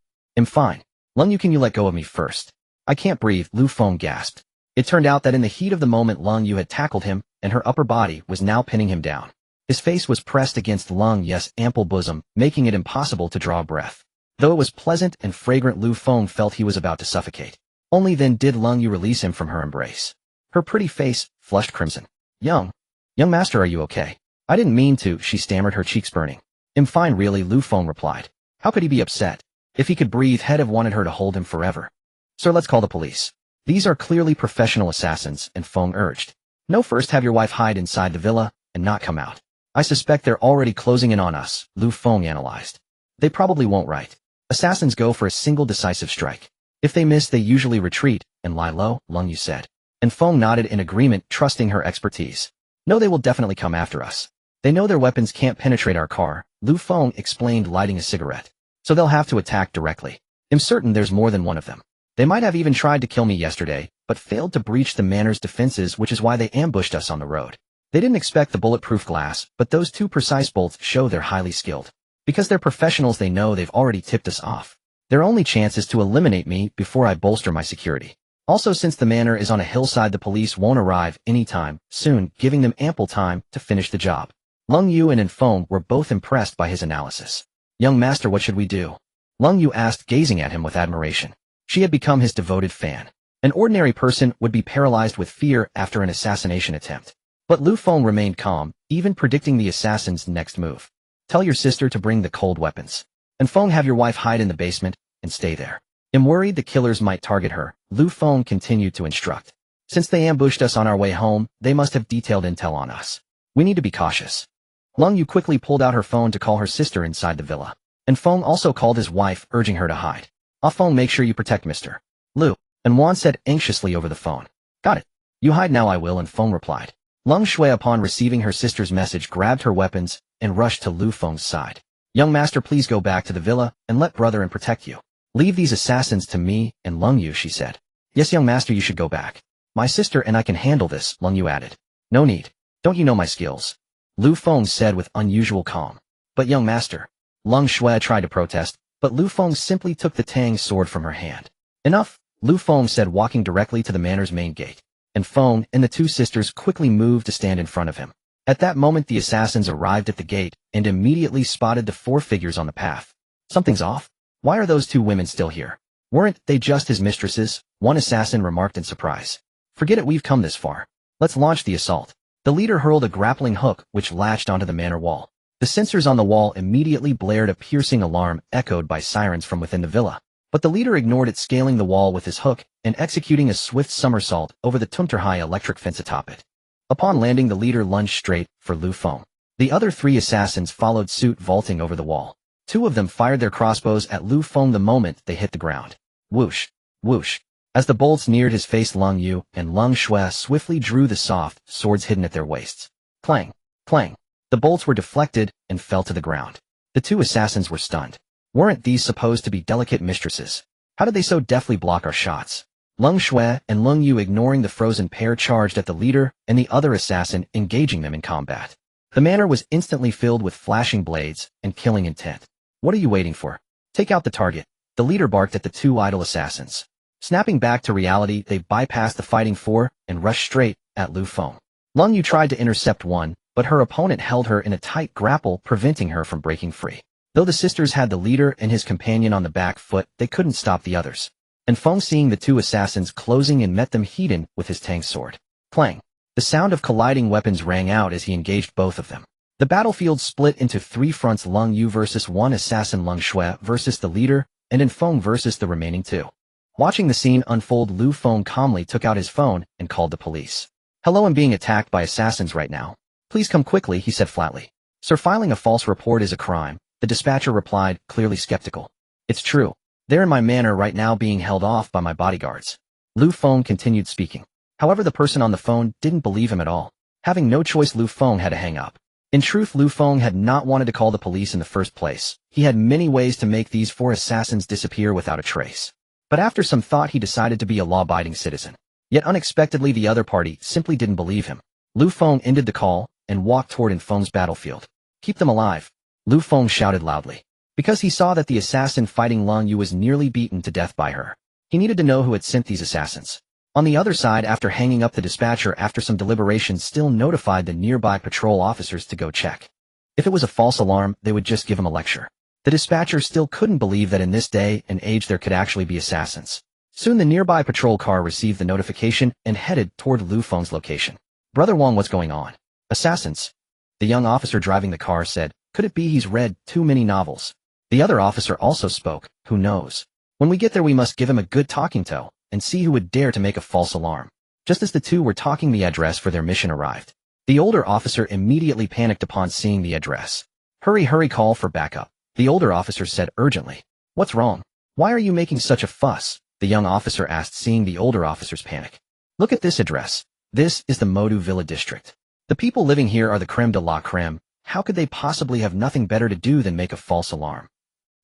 fine. Lung Yu, can you let go of me first? I can't breathe, Lu Feng gasped. It turned out that in the heat of the moment, Lung Yu had tackled him, and her upper body was now pinning him down. His face was pressed against Lung Ye's ample bosom, making it impossible to draw a breath. Though it was pleasant and fragrant, Lu Feng felt he was about to suffocate. Only then did Lung Yu release him from her embrace. Her pretty face flushed crimson. Young master, are you okay? I didn't mean to, she stammered, her cheeks burning. I'm fine really, Lu Feng replied. How could he be upset? If he could breathe, he'd have wanted her to hold him forever. Sir, let's call the police. These are clearly professional assassins, and Feng urged. No, first have your wife hide inside the villa and not come out. I suspect they're already closing in on us, Lu Feng analyzed. They probably won't, right? Assassins go for a single decisive strike. If they miss, they usually retreat and lie low, Lung Yu said. And Feng nodded in agreement, trusting her expertise. No, they will definitely come after us. They know their weapons can't penetrate our car, Lu Feng explained, lighting a cigarette. So they'll have to attack directly. I'm certain there's more than one of them. They might have even tried to kill me yesterday, but failed to breach the manor's defenses, which is why they ambushed us on the road. They didn't expect the bulletproof glass, but those 2 precise bolts show they're highly skilled. Because they're professionals, they know they've already tipped us off. Their only chance is to eliminate me before I bolster my security. Also, since the manor is on a hillside, the police won't arrive anytime soon, giving them ample time to finish the job. Lung Yu and Feng were both impressed by his analysis. Young master, what should we do? Lung Yu asked, gazing at him with admiration. She had become his devoted fan. An ordinary person would be paralyzed with fear after an assassination attempt. But Lu Feng remained calm, even predicting the assassin's next move. Tell your sister to bring the cold weapons. And Feng, have your wife hide in the basement and stay there. I'm worried the killers might target her, Lu Feng continued to instruct. Since they ambushed us on our way home, they must have detailed intel on us. We need to be cautious. Lung Yu quickly pulled out her phone to call her sister inside the villa. And Feng also called his wife, urging her to hide. Feng, make sure you protect Mr. Lu. And Wan said anxiously over the phone. Got it. You hide now, I will, and Feng replied. Lung Shui, upon receiving her sister's message, grabbed her weapons and rushed to Lu Feng's side. Young master, please go back to the villa and let brother and protect you. Leave these assassins to me and Lung Yu, she said. Yes, young master, you should go back. My sister and I can handle this, Lung Yu added. No need. Don't you know my skills? Lu Feng said with unusual calm. But young master. Lung Shui tried to protest, but Lu Feng simply took the Tang sword from her hand. Enough, Lu Feng said, walking directly to the manor's main gate. And Feng and the two sisters quickly moved to stand in front of him. At that moment the assassins arrived at the gate and immediately spotted the four figures on the path. Something's off. Why are those two women still here? Weren't they just his mistresses? One assassin remarked in surprise. Forget it, we've come this far. Let's launch the assault. The leader hurled a grappling hook which latched onto the manor wall. The sensors on the wall immediately blared a piercing alarm echoed by sirens from within the villa. But the leader ignored it, scaling the wall with his hook and executing a swift somersault over the Tunterhai electric fence atop it. Upon landing, the leader lunged straight for Lu Feng. The other three assassins followed suit, vaulting over the wall. Two of them fired their crossbows at Lu Feng the moment they hit the ground. Whoosh, whoosh. As the bolts neared his face, Lung Yu and Lung Shui swiftly drew the soft swords hidden at their waists. Clang, clang. The bolts were deflected and fell to the ground. The two assassins were stunned. Weren't these supposed to be delicate mistresses? How did they so deftly block our shots? Lung Shui and Lung Yu, ignoring the frozen pair, charged at the leader and the other assassin, engaging them in combat. The manor was instantly filled with flashing blades and killing intent. What are you waiting for? Take out the target. The leader barked at the two idle assassins. Snapping back to reality, they bypassed the fighting four and rushed straight at Lu Feng. Lung Yu tried to intercept one, but her opponent held her in a tight grapple, preventing her from breaking free. Though the sisters had the leader and his companion on the back foot, they couldn't stop the others. And Feng, seeing the two assassins closing in, met them heat-in with his Tang sword. Clang! The sound of colliding weapons rang out as he engaged both of them. The battlefield split into three fronts: Lung Yu versus one assassin, Lung Shui versus the leader, and in Feng versus the remaining two. Watching the scene unfold, Lu Feng calmly took out his phone and called the police. Hello, I'm being attacked by assassins right now. Please come quickly, he said flatly. Sir, filing a false report is a crime, the dispatcher replied, clearly skeptical. It's true. They're in my manor right now, being held off by my bodyguards. Lu Feng continued speaking. However, the person on the phone didn't believe him at all. Having no choice, Lu Feng had to hang up. In truth, Lu Feng had not wanted to call the police in the first place. He had many ways to make these four assassins disappear without a trace. But after some thought, he decided to be a law-abiding citizen. Yet unexpectedly, the other party simply didn't believe him. Lu Feng ended the call and walked toward in Feng's battlefield. Keep them alive, Lu Feng shouted loudly. Because he saw that the assassin fighting Lung Yu was nearly beaten to death by her. He needed to know who had sent these assassins. On the other side, after hanging up, the dispatcher, after some deliberation, still notified the nearby patrol officers to go check. If it was a false alarm, they would just give him a lecture. The dispatcher still couldn't believe that in this day and age there could actually be assassins. Soon the nearby patrol car received the notification and headed toward Lu Feng's location. Brother Wang, what's going on? Assassins? The young officer driving the car said. Could it be he's read too many novels? The other officer also spoke. Who knows? When we get there, we must give him a good talking to and see who would dare to make a false alarm. Just as the two were talking, the address for their mission arrived. The older officer immediately panicked upon seeing the address. Hurry, hurry, call for backup, the older officer said urgently. What's wrong? Why are you making such a fuss? The young officer asked, seeing the older officer's panic. Look at this address. This is the Modu Villa district. The people living here are the creme de la creme. How could they possibly have nothing better to do than make a false alarm?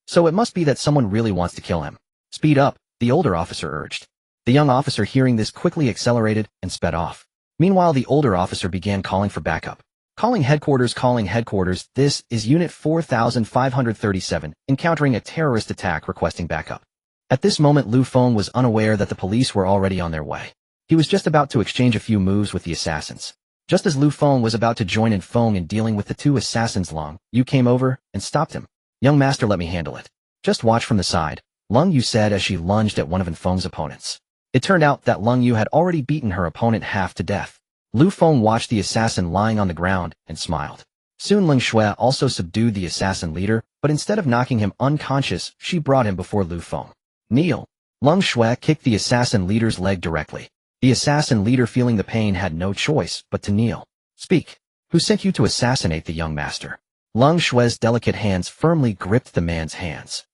So it must be that someone really wants to kill him. Speed up, the older officer urged. The young officer, hearing this, quickly accelerated and sped off. Meanwhile, the older officer began calling for backup. Calling headquarters, this is Unit 4537, encountering a terrorist attack, requesting backup. At this moment, Lu Feng was unaware that the police were already on their way. He was just about to exchange a few moves with the assassins. Just as Lu Feng was about to join in Feng in dealing with the two assassins, Lung Yu came over and stopped him. Young master, let me handle it. Just watch from the side, Lung Yu said as she lunged at one of Feng's opponents. It turned out that Lung Yu had already beaten her opponent half to death. Lu Feng watched the assassin lying on the ground and smiled. Soon Lung Shui also subdued the assassin leader, but instead of knocking him unconscious, she brought him before Lu Feng. Kneel. Lung Shui kicked the assassin leader's leg directly. The assassin leader, feeling the pain, had no choice but to kneel. Speak. Who sent you to assassinate the young master? Lung Shui's delicate hands firmly gripped the man's hands.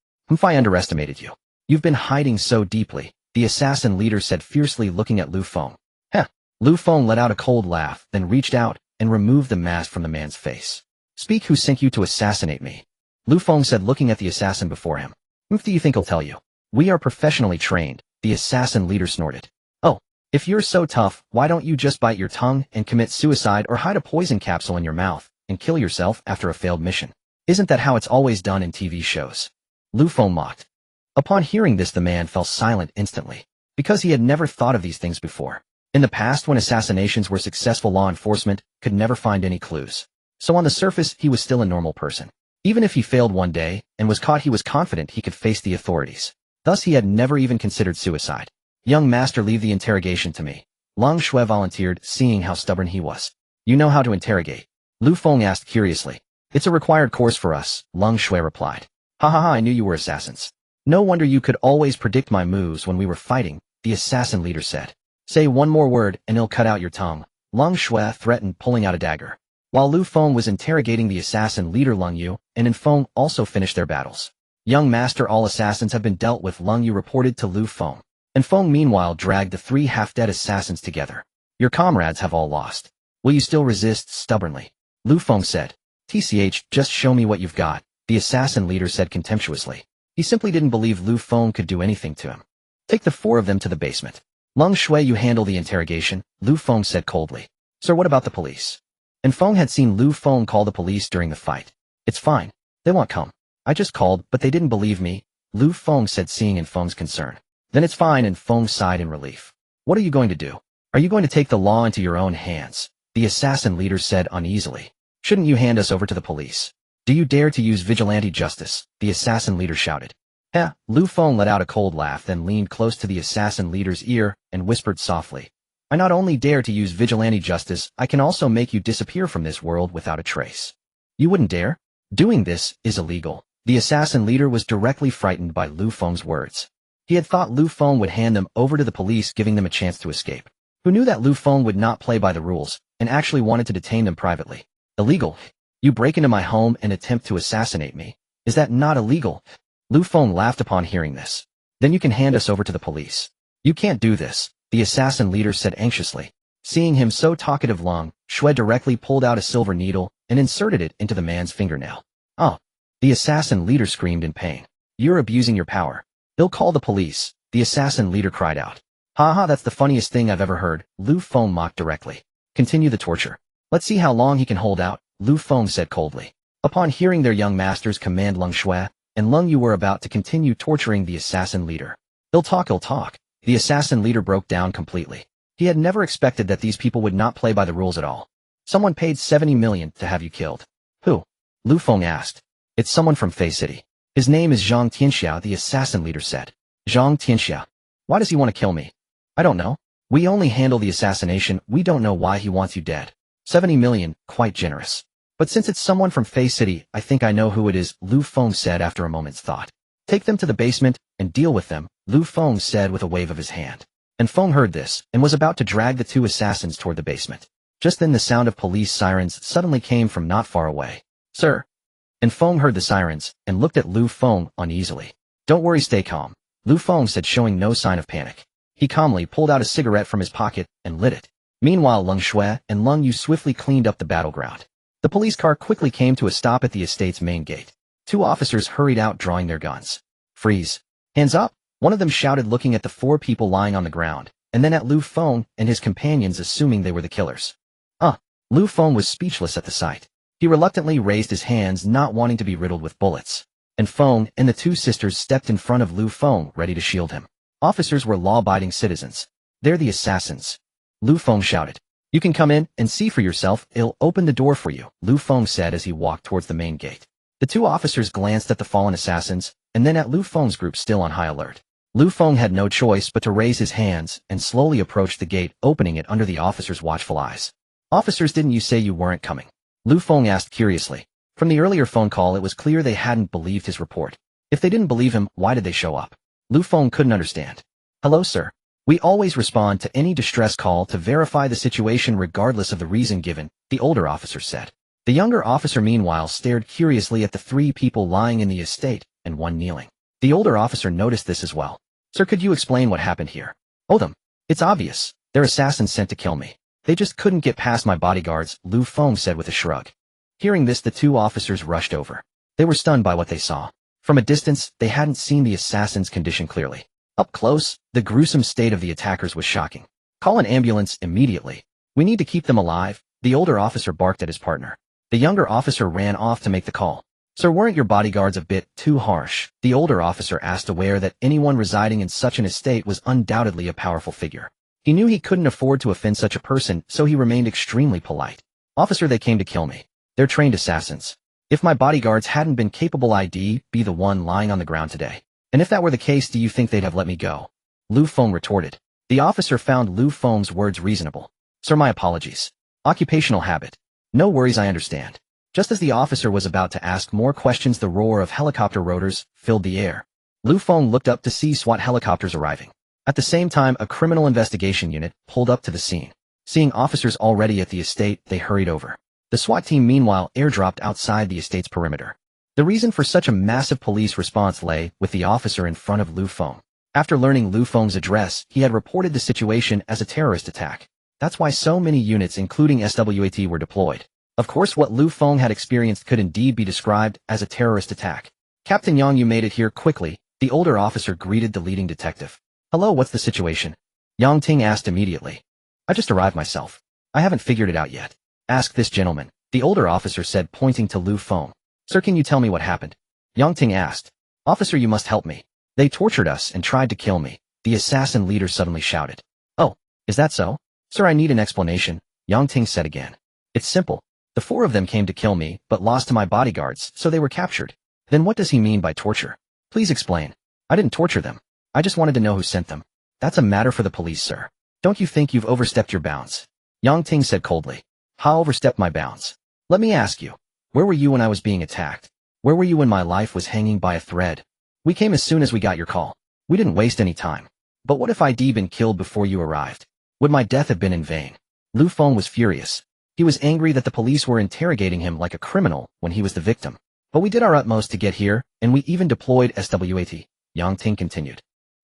I underestimated you. You've been hiding so deeply, the assassin leader said fiercely, looking at Lu Feng. Heh. Lu Feng let out a cold laugh, then reached out and removed the mask from the man's face. Speak. Who sent you to assassinate me? Lu Feng said, looking at the assassin before him. What do you think he'll tell you? We are professionally trained, the assassin leader snorted. Oh, if you're so tough, why don't you just bite your tongue and commit suicide, or hide a poison capsule in your mouth and kill yourself after a failed mission? Isn't that how it's always done in TV shows? Lu Feng mocked. Upon hearing this, the man fell silent instantly. because he had never thought of these things before. In the past, when assassinations were successful, law enforcement could never find any clues. So on the surface, he was still a normal person. Even if he failed one day and was caught, he was confident he could face the authorities. Thus, he had never even considered suicide. Young master, leave the interrogation to me. Long Shui volunteered, seeing how stubborn he was. You know how to interrogate? Lu Feng asked curiously. It's a required course for us, Long Shui replied. Ha ha ha, I knew you were assassins. No wonder you could always predict my moves when we were fighting, the assassin leader said. Say one more word and he'll cut out your tongue, Long Shui threatened, pulling out a dagger. While Lu Feng was interrogating the assassin leader, Lung Yu and Feng also finished their battles. Young master, all assassins have been dealt with, Lung Yu reported to Lu Feng. And Feng meanwhile dragged the 3 half-dead assassins together. Your comrades have all lost. Will you still resist stubbornly? Lu Feng said. TCH, just show me what you've got, the assassin leader said contemptuously. He simply didn't believe Lu Feng could do anything to him. Take the 4 of them to the basement. Lung Shui, you handle the interrogation, Lu Feng said coldly. Sir, what about the police? And Feng had seen Lu Feng call the police during the fight. It's fine. They won't come. I just called, but they didn't believe me, Lu Feng said, seeing in Feng's concern. Then it's fine, and Feng sighed in relief. What are you going to do? Are you going to take the law into your own hands? The assassin leader said uneasily. Shouldn't you hand us over to the police? Do you dare to use vigilante justice? The assassin leader shouted. Heh, Lu Feng let out a cold laugh, then leaned close to the assassin leader's ear and whispered softly. I not only dare to use vigilante justice, I can also make you disappear from this world without a trace. You wouldn't dare? Doing this is illegal. The assassin leader was directly frightened by Lu Feng's words. He had thought Lu Feng would hand them over to the police, giving them a chance to escape. Who knew that Lu Feng would not play by the rules, and actually wanted to detain them privately? Illegal? You break into my home and attempt to assassinate me. Is that not illegal? Lu Feng laughed upon hearing this. Then you can hand us over to the police. You can't do this, the assassin leader said anxiously. Seeing him so talkative, Long Shui directly pulled out a silver needle and inserted it into the man's fingernail. Oh! The assassin leader screamed in pain. You're abusing your power. They'll call the police, the assassin leader cried out. Haha, that's the funniest thing I've ever heard, Lu Feng mocked directly. Continue the torture. Let's see how long he can hold out, Lu Feng said coldly. Upon hearing their young master's command, Lung Shui and Lung Yu were about to continue torturing the assassin leader. He'll talk. The assassin leader broke down completely. He had never expected that these people would not play by the rules at all. Someone paid 70 million to have you killed. Who? Lu Feng asked. It's someone from Fei City. His name is Zhang Tianxia, the assassin leader said. Zhang Tianxia. Why does he want to kill me? I don't know. We only handle the assassination, we don't know why he wants you dead. 70 million, quite generous. But since it's someone from Fei City, I think I know who it is, Lu Feng said after a moment's thought. Take them to the basement and deal with them, Lu Feng said with a wave of his hand. And Feng heard this and was about to drag the 2 assassins toward the basement. Just then the sound of police sirens suddenly came from not far away. Sir. And Feng heard the sirens and looked at Lu Feng uneasily. Don't worry, stay calm, Lu Feng said, showing no sign of panic. He calmly pulled out a cigarette from his pocket and lit it. Meanwhile, Lung Shui and Lung Yu swiftly cleaned up the battleground. The police car quickly came to a stop at the estate's main gate. 2 officers hurried out, drawing their guns. Freeze. Hands up, one of them shouted, looking at the 4 people lying on the ground, and then at Lu Feng and his companions, assuming they were the killers. Lu Feng was speechless at the sight. He reluctantly raised his hands, not wanting to be riddled with bullets. And Feng and the 2 sisters stepped in front of Lu Feng, ready to shield him. Officers were law-abiding citizens. They're the assassins. Lu Feng shouted. You can come in and see for yourself, I'll open the door for you, Lu Feng said as he walked towards the main gate. The 2 officers glanced at the fallen assassins, and then at Lu Feng's group still on high alert. Lu Feng had no choice but to raise his hands and slowly approach the gate, opening it under the officers' watchful eyes. Officers, didn't you say you weren't coming? Lu Feng asked curiously. From the earlier phone call, it was clear they hadn't believed his report. If they didn't believe him, why did they show up? Lu Feng couldn't understand. Hello, sir. We always respond to any distress call to verify the situation regardless of the reason given, the older officer said. The younger officer meanwhile stared curiously at the 3 people lying in the estate and 1 kneeling. The older officer noticed this as well. Sir, could you explain what happened here? Oh, them. It's obvious. They're assassins sent to kill me. They just couldn't get past my bodyguards, Lu Feng said with a shrug. Hearing this, the 2 officers rushed over. They were stunned by what they saw. From a distance, they hadn't seen the assassin's condition clearly. Up close, the gruesome state of the attackers was shocking. Call an ambulance immediately. We need to keep them alive, the older officer barked at his partner. The younger officer ran off to make the call. Sir, weren't your bodyguards a bit too harsh? The older officer asked, aware that anyone residing in such an estate was undoubtedly a powerful figure. He knew he couldn't afford to offend such a person, so he remained extremely polite. Officer, they came to kill me. They're trained assassins. If my bodyguards hadn't been capable, I'd be the one lying on the ground today. And if that were the case, do you think they'd have let me go? Lu Feng retorted. The officer found Lu Feng's words reasonable. Sir, my apologies. Occupational habit. No worries, I understand. Just as the officer was about to ask more questions, the roar of helicopter rotors filled the air. Lu Feng looked up to see SWAT helicopters arriving. At the same time, a criminal investigation unit pulled up to the scene. Seeing officers already at the estate, they hurried over. The SWAT team, meanwhile, airdropped outside the estate's perimeter. The reason for such a massive police response lay with the officer in front of Lu Feng. After learning Lu Feng's address, he had reported the situation as a terrorist attack. That's why so many units, including SWAT, were deployed. Of course, what Lu Feng had experienced could indeed be described as a terrorist attack. Captain Yang, you made it here quickly, the older officer greeted the leading detective. Hello, what's the situation? Yang Ting asked immediately. I just arrived myself. I haven't figured it out yet. Ask this gentleman, the older officer said, pointing to Lu Feng. Sir, can you tell me what happened? Yang Ting asked. Officer, you must help me. They tortured us and tried to kill me, the assassin leader suddenly shouted. Oh, is that so? Sir, I need an explanation, Yang Ting said again. It's simple. The four of them came to kill me, but lost to my bodyguards, so they were captured. Then what does he mean by torture? Please explain. I didn't torture them. I just wanted to know who sent them. That's a matter for the police, sir. Don't you think you've overstepped your bounds? Yang Ting said coldly. How overstepped my bounds? Let me ask you. Where were you when I was being attacked? Where were you when my life was hanging by a thread? We came as soon as we got your call. We didn't waste any time. But what if I'd been killed before you arrived? Would my death have been in vain? Lu Feng was furious. He was angry that the police were interrogating him like a criminal when he was the victim. But we did our utmost to get here, and we even deployed SWAT, Yang Ting continued.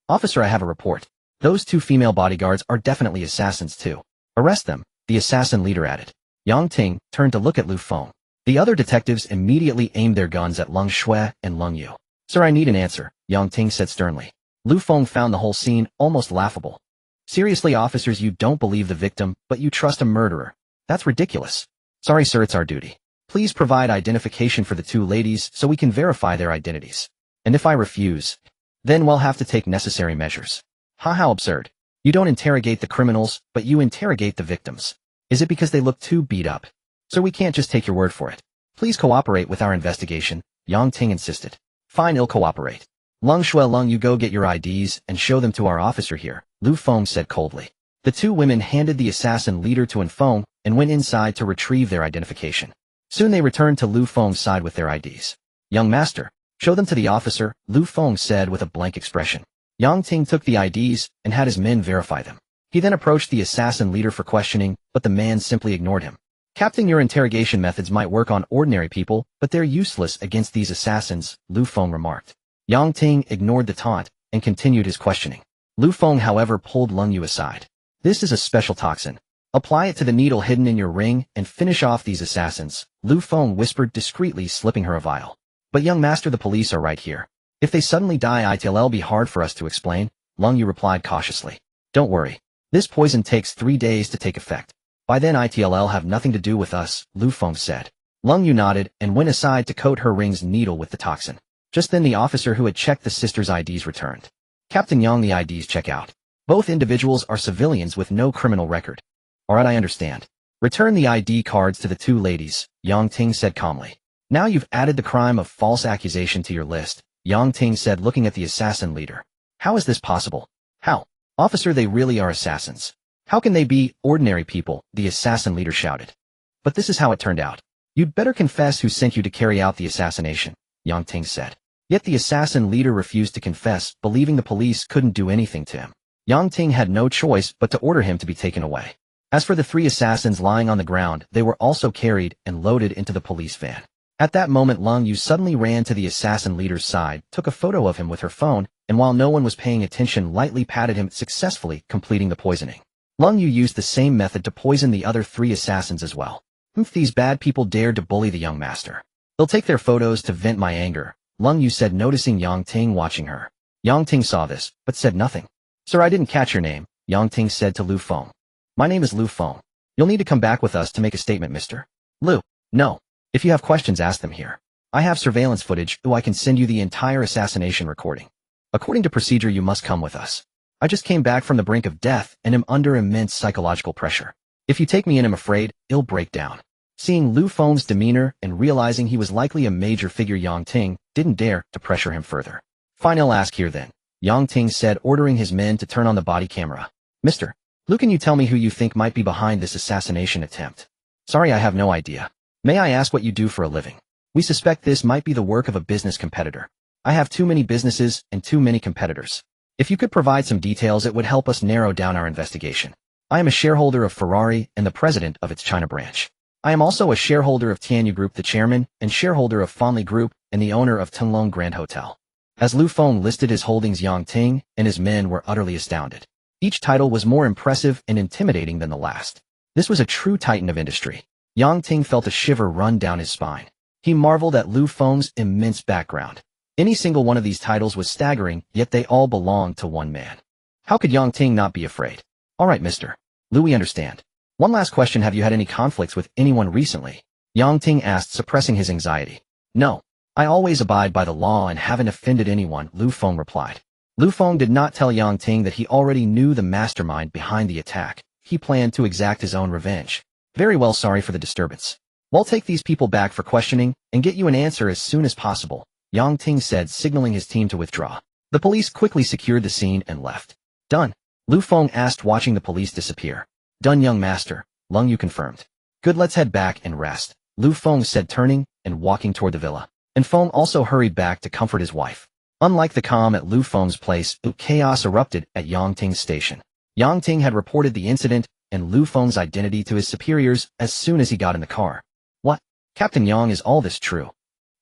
Officer, I have a report. Those two female bodyguards are definitely assassins too. Arrest them, the assassin leader added. Yang Ting turned to look at Lu Feng. The other detectives immediately aimed their guns at Leng Shui and Leng Yu. Sir, I need an answer, Yang Ting said sternly. Lu Feng found the whole scene almost laughable. Seriously, officers, you don't believe the victim, but you trust a murderer. That's ridiculous. Sorry, sir, it's our duty. Please provide identification for the two ladies so we can verify their identities. And if I refuse, then we'll have to take necessary measures. How absurd. You don't interrogate the criminals, but you interrogate the victims. Is it because they look too beat up? Sir, we can't just take your word for it. Please cooperate with our investigation, Yang Ting insisted. Fine, I'll cooperate. Leng Shui, Leng Yu, go get your IDs and show them to our officer here, Lu Feng said coldly. The two women handed the assassin leader to Feng and went inside to retrieve their identification. Soon they returned to Lu Feng's side with their IDs. Young master, show them to the officer, Lu Feng said with a blank expression. Yang Ting took the IDs and had his men verify them. He then approached the assassin leader for questioning, but the man simply ignored him. Captain, your interrogation methods might work on ordinary people, but they're useless against these assassins, Lu Feng remarked. Yang Ting ignored the taunt and continued his questioning. Lu Feng, however, pulled Leng Yu aside. This is a special toxin. Apply it to the needle hidden in your ring and finish off these assassins, Lu Feng whispered discreetly, slipping her a vial. But young master, the police are right here. If they suddenly die, it'll be hard for us to explain, Leng Yu replied cautiously. Don't worry. This poison takes 3 days to take effect. By then it'll have nothing to do with us, Lu Feng said. Leng Yu nodded and went aside to coat her ring's needle with the toxin. Just then the officer who had checked the sisters' IDs returned. Captain Yang, the IDs check out. Both individuals are civilians with no criminal record. Alright, I understand. Return the ID cards to the two ladies, Yang Ting said calmly. Now you've added the crime of false accusation to your list, Yang Ting said, looking at the assassin leader. How is this possible? How? Officer, they really are assassins. How can they be ordinary people? The assassin leader shouted. But this is how it turned out. You'd better confess who sent you to carry out the assassination, Yang Ting said. Yet the assassin leader refused to confess, believing the police couldn't do anything to him. Yang Ting had no choice but to order him to be taken away. As for the 3 assassins lying on the ground, they were also carried and loaded into the police van. At that moment, Leng Yu suddenly ran to the assassin leader's side, took a photo of him with her phone, and while no one was paying attention, lightly patted him, successfully completing the poisoning. Leng Yu used the same method to poison the other 3 assassins as well. If these bad people dared to bully the young master, they'll take their photos to vent my anger, Leng Yu said, noticing Yang Ting watching her. Yang Ting saw this, but said nothing. Sir, I didn't catch your name, Yang Ting said to Lu Feng. My name is Lu Feng. You'll need to come back with us to make a statement, mister. Lu. No. If you have questions, ask them here. I have surveillance footage, so I can send you the entire assassination recording. According to procedure, you must come with us. I just came back from the brink of death and am under immense psychological pressure. If you take me in, I'm afraid I'll break down. Seeing Lu Feng's demeanor and realizing he was likely a major figure, Yang Ting didn't dare to pressure him further. Fine, I'll ask here then, Yang Ting said, ordering his men to turn on the body camera. Mr. Lu, can you tell me who you think might be behind this assassination attempt? Sorry, I have no idea. May I ask what you do for a living? We suspect this might be the work of a business competitor. I have too many businesses and too many competitors. If you could provide some details, it would help us narrow down our investigation. I am a shareholder of Ferrari and the president of its China branch. I am also a shareholder of Xianyun Group, the chairman, and shareholder of Feng Group, and the owner of Tenglong Grand Hotel. As Lu Feng listed his holdings, Yang Ting and his men were utterly astounded. Each title was more impressive and intimidating than the last. This was a true titan of industry. Yang Ting felt a shiver run down his spine. He marveled at Lu Feng's immense background. Any single one of these titles was staggering, yet they all belonged to one man. How could Yang Ting not be afraid? All right, Mr. Lu, we understand. One last question, have you had any conflicts with anyone recently? Yang Ting asked, suppressing his anxiety. No. I always abide by the law and haven't offended anyone, Lu Feng replied. Lu Feng did not tell Yang Ting that he already knew the mastermind behind the attack. He planned to exact his own revenge. Very well, sorry for the disturbance. We'll take these people back for questioning and get you an answer as soon as possible, Yang Ting said, signaling his team to withdraw. The police quickly secured the scene and left. Done? Lu Feng asked, watching the police disappear. Done, young master, Lung Yu confirmed. Good, let's head back and rest, Lu Feng said, turning and walking toward the villa. And Feng also hurried back to comfort his wife. Unlike the calm at Lu Feng's place, chaos erupted at Yang Ting's station. Yang Ting had reported the incident and Lu Feng's identity to his superiors as soon as he got in the car. What? Captain Yang, is all this true?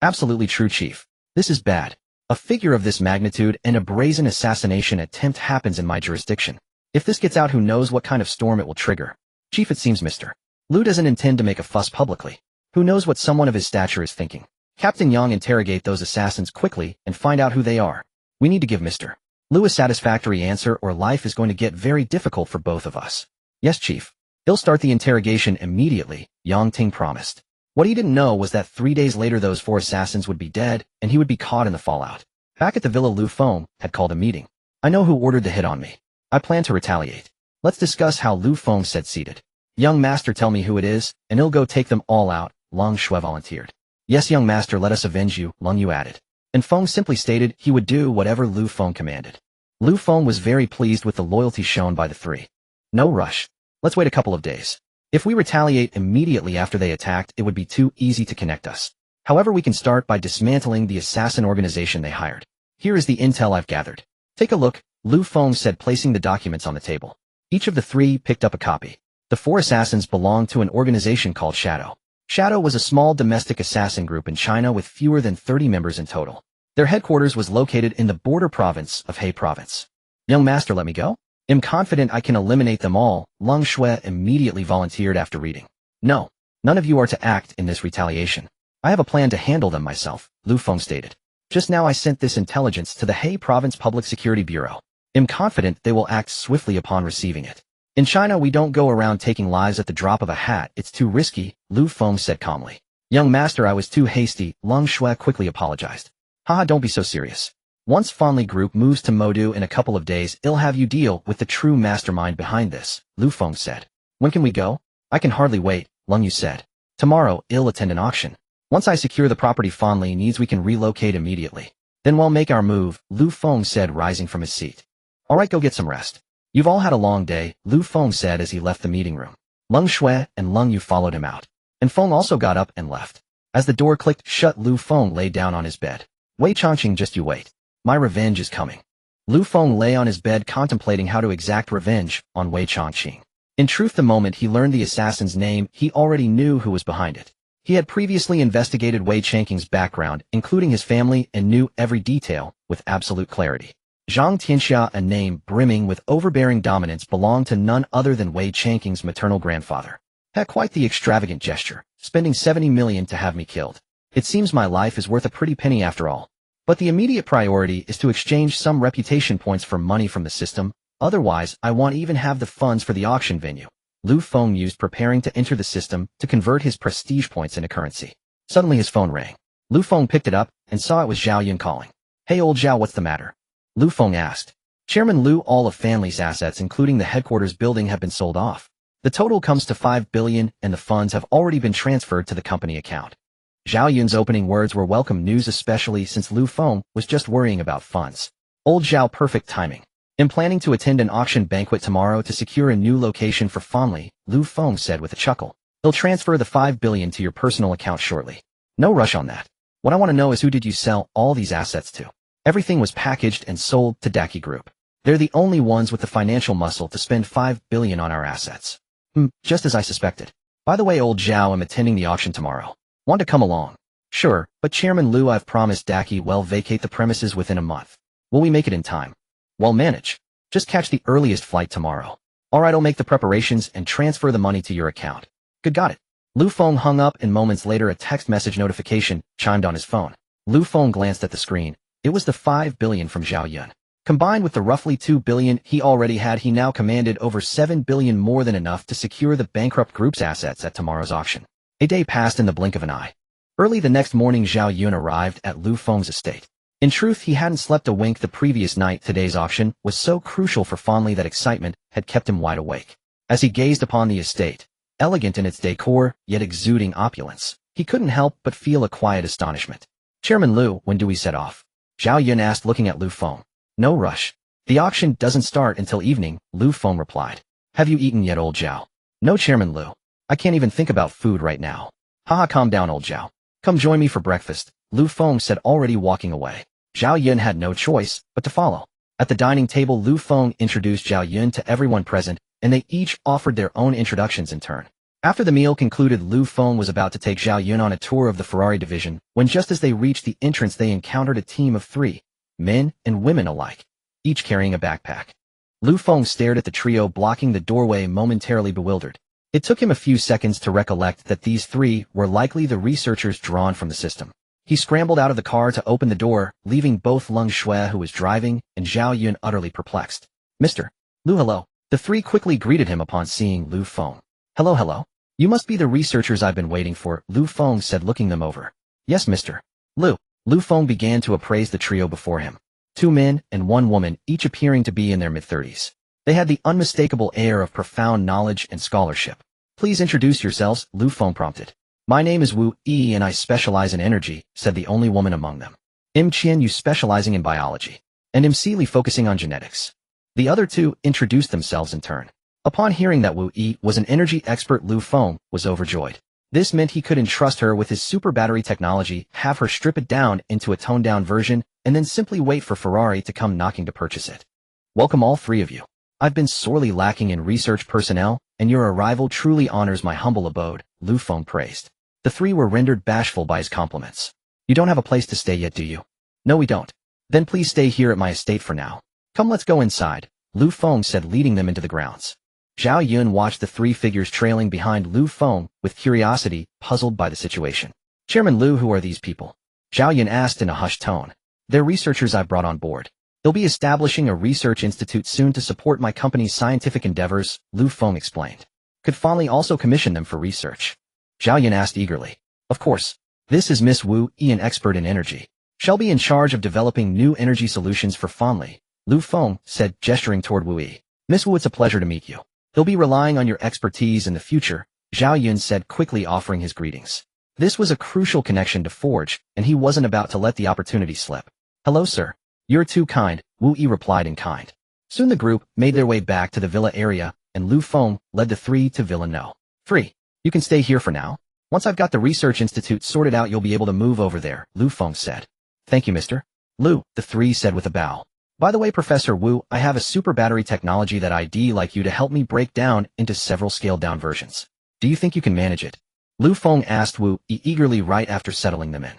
Absolutely true, Chief. This is bad. A figure of this magnitude and a brazen assassination attempt happens in my jurisdiction. If this gets out, who knows what kind of storm it will trigger. Chief, it seems Mr. Lu doesn't intend to make a fuss publicly. Who knows what someone of his stature is thinking. Captain Yang, interrogate those assassins quickly and find out who they are. We need to give Mr. Lu a satisfactory answer or life is going to get very difficult for both of us. Yes, Chief. He'll start the interrogation immediately, Yang Ting promised. What he didn't know was that 3 days later those 4 assassins would be dead and he would be caught in the fallout. Back at the villa, Lu Feng had called a meeting. I know who ordered the hit on me. I plan to retaliate. Let's discuss how, Lu Feng said, seated. Young master, tell me who it is, and he'll go take them all out, Long Shui volunteered. Yes, young master, let us avenge you, Lung Yu added. And Feng simply stated he would do whatever Lu Feng commanded. Lu Feng was very pleased with the loyalty shown by the 3. No rush. Let's wait a couple of days. If we retaliate immediately after they attacked, it would be too easy to connect us. However, we can start by dismantling the assassin organization they hired. Here is the intel I've gathered. Take a look, Lu Feng said, placing the documents on the table. Each of the 3 picked up a copy. The 4 assassins belonged to an organization called Shadow. Shadow was a small domestic assassin group in China with fewer than 30 members in total. Their headquarters was located in the border province of He Province. Young master, let me go? I'm confident I can eliminate them all, Lung Shui immediately volunteered after reading. No, none of you are to act in this retaliation. I have a plan to handle them myself, Lu Feng stated. Just now I sent this intelligence to the He Province Public Security Bureau. I'm confident they will act swiftly upon receiving it. In China, we don't go around taking lives at the drop of a hat. It's too risky, Lu Feng said calmly. Young master, I was too hasty, Lung Shui quickly apologized. Haha, don't be so serious. Once Feng Group moves to Modu in a couple of days, I'll have you deal with the true mastermind behind this, Lu Feng said. When can we go? I can hardly wait, Lung Yu said. Tomorrow, I'll attend an auction. Once I secure the property Feng needs, we can relocate immediately. Then we'll make our move, Lu Feng said, rising from his seat. All right, go get some rest. You've all had a long day, Lu Feng said as he left the meeting room. Lung Shui and Lung Yu followed him out. And Feng also got up and left. As the door clicked shut, Lu Feng lay down on his bed. Wei Changqing, just you wait. My revenge is coming. Lu Feng lay on his bed contemplating how to exact revenge on Wei Changqing. In truth, the moment he learned the assassin's name, he already knew who was behind it. He had previously investigated Wei Changqing's background, including his family, and knew every detail with absolute clarity. Zhang Tianxia, a name brimming with overbearing dominance, belonged to none other than Wei Changqing's maternal grandfather. Had quite the extravagant gesture, spending 70 million to have me killed. It seems my life is worth a pretty penny after all. But the immediate priority is to exchange some reputation points for money from the system, otherwise I won't even have the funds for the auction venue. Lu Feng used preparing to enter the system to convert his prestige points into currency. Suddenly his phone rang. Lu Feng picked it up and saw it was Xianyun calling. Hey old Zhao, what's the matter? Lu Feng asked. Chairman Lu, all of family's assets including the headquarters building have been sold off. The total comes to 5 billion and the funds have already been transferred to the company account. Xianyun's opening words were welcome news, especially since Lu Feng was just worrying about funds. Old Zhao, perfect timing. I'm planning to attend an auction banquet tomorrow to secure a new location for family, Lu Feng said with a chuckle. They'll transfer the 5 billion to your personal account shortly. No rush on that. What I want to know is who did you sell all these assets to? Everything was packaged and sold to Daki Group. They're the only ones with the financial muscle to spend 5 billion on our assets. Just as I suspected. By the way, old Zhao, I'm attending the auction tomorrow. Want to come along? Sure, but Chairman Lu, I've promised Daki will vacate the premises within a month. Will we make it in time? Well, manage. Just catch the earliest flight tomorrow. Alright, I'll make the preparations and transfer the money to your account. Good, got it. Lu Feng hung up and moments later a text message notification chimed on his phone. Lu Feng glanced at the screen. It was the 5 billion from Xianyun. Combined with the roughly 2 billion he already had, he now commanded over 7 billion, more than enough to secure the bankrupt group's assets at tomorrow's auction. A day passed in the blink of an eye. Early the next morning, Xianyun arrived at Lu Feng's estate. In truth, he hadn't slept a wink the previous night. Today's auction was so crucial for Fanli that excitement had kept him wide awake. As he gazed upon the estate, elegant in its decor, yet exuding opulence, he couldn't help but feel a quiet astonishment. Chairman Lu, when do we set off? Xianyun asked, looking at Lu Feng. No rush. The auction doesn't start until evening, Lu Feng replied. Have you eaten yet, old Zhao? No, Chairman Lu. I can't even think about food right now. Haha, calm down, old Zhao. Come join me for breakfast, Lu Feng said, already walking away. Xianyun had no choice but to follow. At the dining table, Lu Feng introduced Xianyun to everyone present, and they each offered their own introductions in turn. After the meal concluded, Lu Feng was about to take Xianyun on a tour of the Ferrari division, when just as they reached the entrance they encountered a team of 3, men and women alike, each carrying a backpack. Lu Feng stared at the trio blocking the doorway, momentarily bewildered. It took him a few seconds to recollect that these 3 were likely the researchers drawn from the system. He scrambled out of the car to open the door, leaving both Leng Shui, who was driving, and Xianyun utterly perplexed. Mr. Lu, hello. The 3 quickly greeted him upon seeing Lu Feng. Hello, hello. You must be the researchers I've been waiting for, Lu Feng said, looking them over. Yes, Mr. Lu. Lu Feng began to appraise the trio before him. 2 men and 1 woman, each appearing to be in their mid-30s. They had the unmistakable air of profound knowledge and scholarship. Please introduce yourselves, Lu Feng prompted. My name is Wu Yi and I specialize in energy, said the only woman among them. Xianyun specializing in biology, and Li focusing on genetics. The other 2 introduced themselves in turn. Upon hearing that Wu Yi was an energy expert, Lu Feng was overjoyed. This meant he could entrust her with his super battery technology, have her strip it down into a toned-down version, and then simply wait for Ferrari to come knocking to purchase it. Welcome all 3 of you. I've been sorely lacking in research personnel, and your arrival truly honors my humble abode, Lu Feng praised. The 3 were rendered bashful by his compliments. You don't have a place to stay yet, do you? No, we don't. Then please stay here at my estate for now. Come, let's go inside, Lu Feng said, leading them into the grounds. Xianyun watched the 3 figures trailing behind Lu Feng with curiosity, puzzled by the situation. Chairman Lu, who are these people? Xianyun asked in a hushed tone. They're researchers I've brought on board. They'll be establishing a research institute soon to support my company's scientific endeavors, Lu Feng explained. Could Fanli also commission them for research? Xianyun asked eagerly. Of course. This is Miss Wu Yi, an expert in energy. She'll be in charge of developing new energy solutions for Fanli, Lu Feng said, gesturing toward Wu Yi. Miss Wu, it's a pleasure to meet you. They'll be relying on your expertise in the future, Xianyun said, quickly offering his greetings. This was a crucial connection to forge, and he wasn't about to let the opportunity slip. Hello, sir. You're too kind, Wu Yi replied in kind. Soon the group made their way back to the villa area, and Lu Feng led the 3 to Villa No. 3. You can stay here for now. Once I've got the research institute sorted out, you'll be able to move over there, Lu Feng said. Thank you, Mr. Lu, the 3 said with a bow. By the way, Professor Wu, I have a super battery technology that I'd like you to help me break down into several scaled-down versions. Do you think you can manage it? Lu Feng asked Wu Yi eagerly right after settling them in.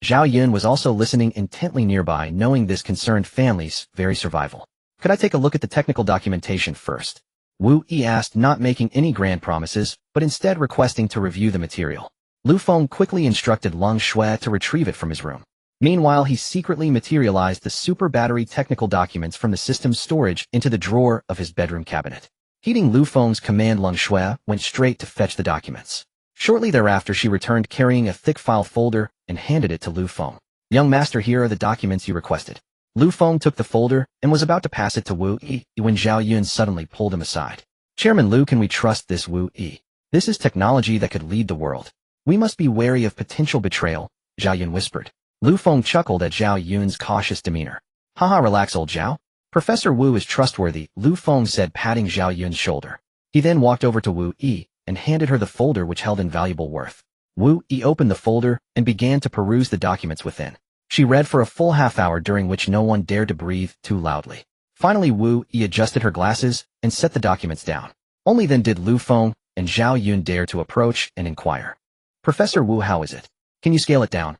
Xianyun was also listening intently nearby, knowing this concerned family's very survival. Could I take a look at the technical documentation first? Wu Yi asked, not making any grand promises, but instead requesting to review the material. Lu Feng quickly instructed Leng Shui to retrieve it from his room. Meanwhile, he secretly materialized the super battery technical documents from the system's storage into the drawer of his bedroom cabinet. Heeding Lu Feng's command, Leng Shui went straight to fetch the documents. Shortly thereafter she returned carrying a thick file folder and handed it to Lu Feng. Young master, here are the documents you requested. Lu Feng took the folder and was about to pass it to Wu Yi when Xianyun suddenly pulled him aside. Chairman Lu, can we trust this Wu Yi? This is technology that could lead the world. We must be wary of potential betrayal, Xianyun whispered. Lu Feng chuckled at Zhao Yun's cautious demeanor. Haha, relax old Zhao. Professor Wu is trustworthy, Lu Feng said, patting Zhao Yun's shoulder. He then walked over to Wu Yi and handed her the folder which held invaluable worth. Wu Yi opened the folder and began to peruse the documents within. She read for a full half-hour during which no one dared to breathe too loudly. Finally Wu Yi adjusted her glasses and set the documents down. Only then did Lu Feng and Zhao Yun dare to approach and inquire. Professor Wu, how is it? Can you scale it down?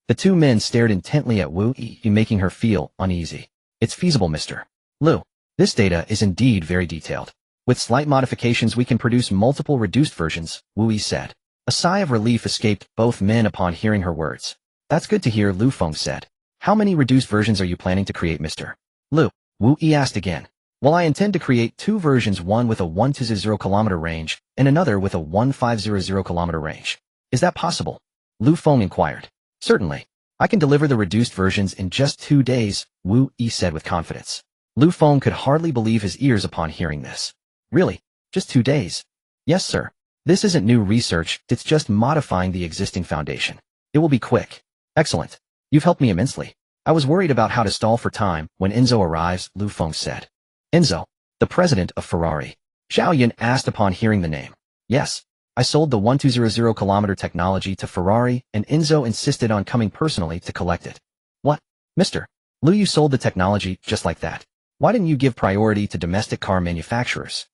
The two men stared intently at Wu Yi, making her feel uneasy. It's feasible, Mr. Lu. This data is indeed very detailed. With slight modifications we can produce multiple reduced versions, Wu Yi said. A sigh of relief escaped both men upon hearing her words. That's good to hear, Lu Feng said. How many reduced versions are you planning to create, Mr. Lu? Wu Yi asked again. Well, I intend to create two versions, one with a 120 kilometer range and another with a 1500 kilometer range. Is that possible? Lu Feng inquired. Certainly. I can deliver the reduced versions in just 2 days, Wu Yi said with confidence. Lu Feng could hardly believe his ears upon hearing this. Really? Just 2 days? Yes, sir. This isn't new research, it's just modifying the existing foundation. It will be quick. Excellent. You've helped me immensely. I was worried about how to stall for time when Enzo arrives, Lu Feng said. Enzo, the president of Ferrari. Xianyun asked upon hearing the name. Yes. I sold the 1200 kilometer technology to Ferrari and Enzo insisted on coming personally to collect it. What? Mr. Lu, you sold the technology just like that. Why didn't you give priority to domestic car manufacturers?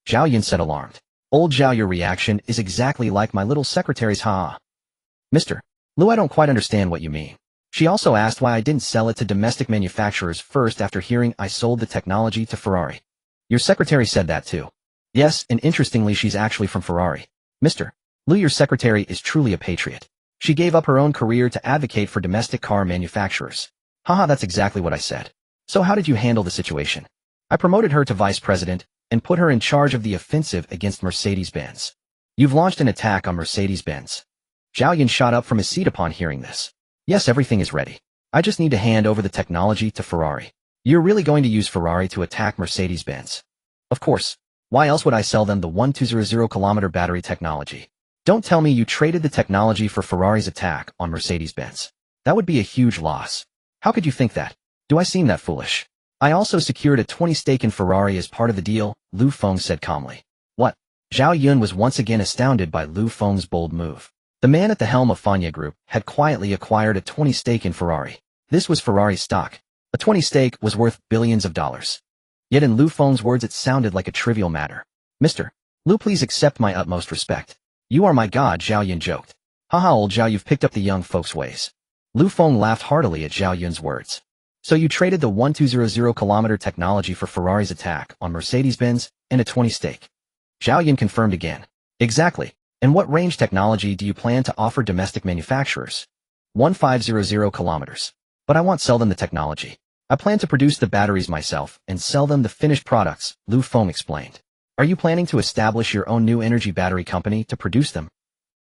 Xianyun said, alarmed. Old Zhao, your reaction is exactly like my little secretary's. Mr. Lu, I don't quite understand what you mean. She also asked why I didn't sell it to domestic manufacturers first after hearing I sold the technology to Ferrari. Your secretary said that too. Yes, and interestingly she's actually from Ferrari. Mr. Lu, your secretary is truly a patriot. She gave up her own career to advocate for domestic car manufacturers. Haha, that's exactly what I said. So how did you handle the situation? I promoted her to vice president and put her in charge of the offensive against Mercedes-Benz. You've launched an attack on Mercedes-Benz. Xianyun shot up from his seat upon hearing this. Yes, everything is ready. I just need to hand over the technology to Ferrari. You're really going to use Ferrari to attack Mercedes-Benz? Of course. Why else would I sell them the 1200 kilometer battery technology? Don't tell me you traded the technology for Ferrari's attack on Mercedes-Benz. That would be a huge loss. How could you think that? Do I seem that foolish? I also secured a 20% stake in Ferrari as part of the deal, Lu Feng said calmly. What? Xianyun was once again astounded by Lu Feng's bold move. The man at the helm of Feng Group had quietly acquired a 20% stake in Ferrari. This was Ferrari's stock. A 20% stake was worth billions of dollars. Yet in Lu Feng's words it sounded like a trivial matter. Mr. Lu, please accept my utmost respect. You are my god, Xianyun joked. Haha, old Zhao, you've picked up the young folks' ways. Lu Feng laughed heartily at Xianyun's words. So you traded the 1200 kilometer technology for Ferrari's attack on Mercedes-Benz and a 20% stake. Xianyun confirmed again. Exactly. And what range technology do you plan to offer domestic manufacturers? 1500 kilometers. But I won't sell them the technology. I plan to produce the batteries myself and sell them the finished products, Lu Feng explained. Are you planning to establish your own new energy battery company to produce them?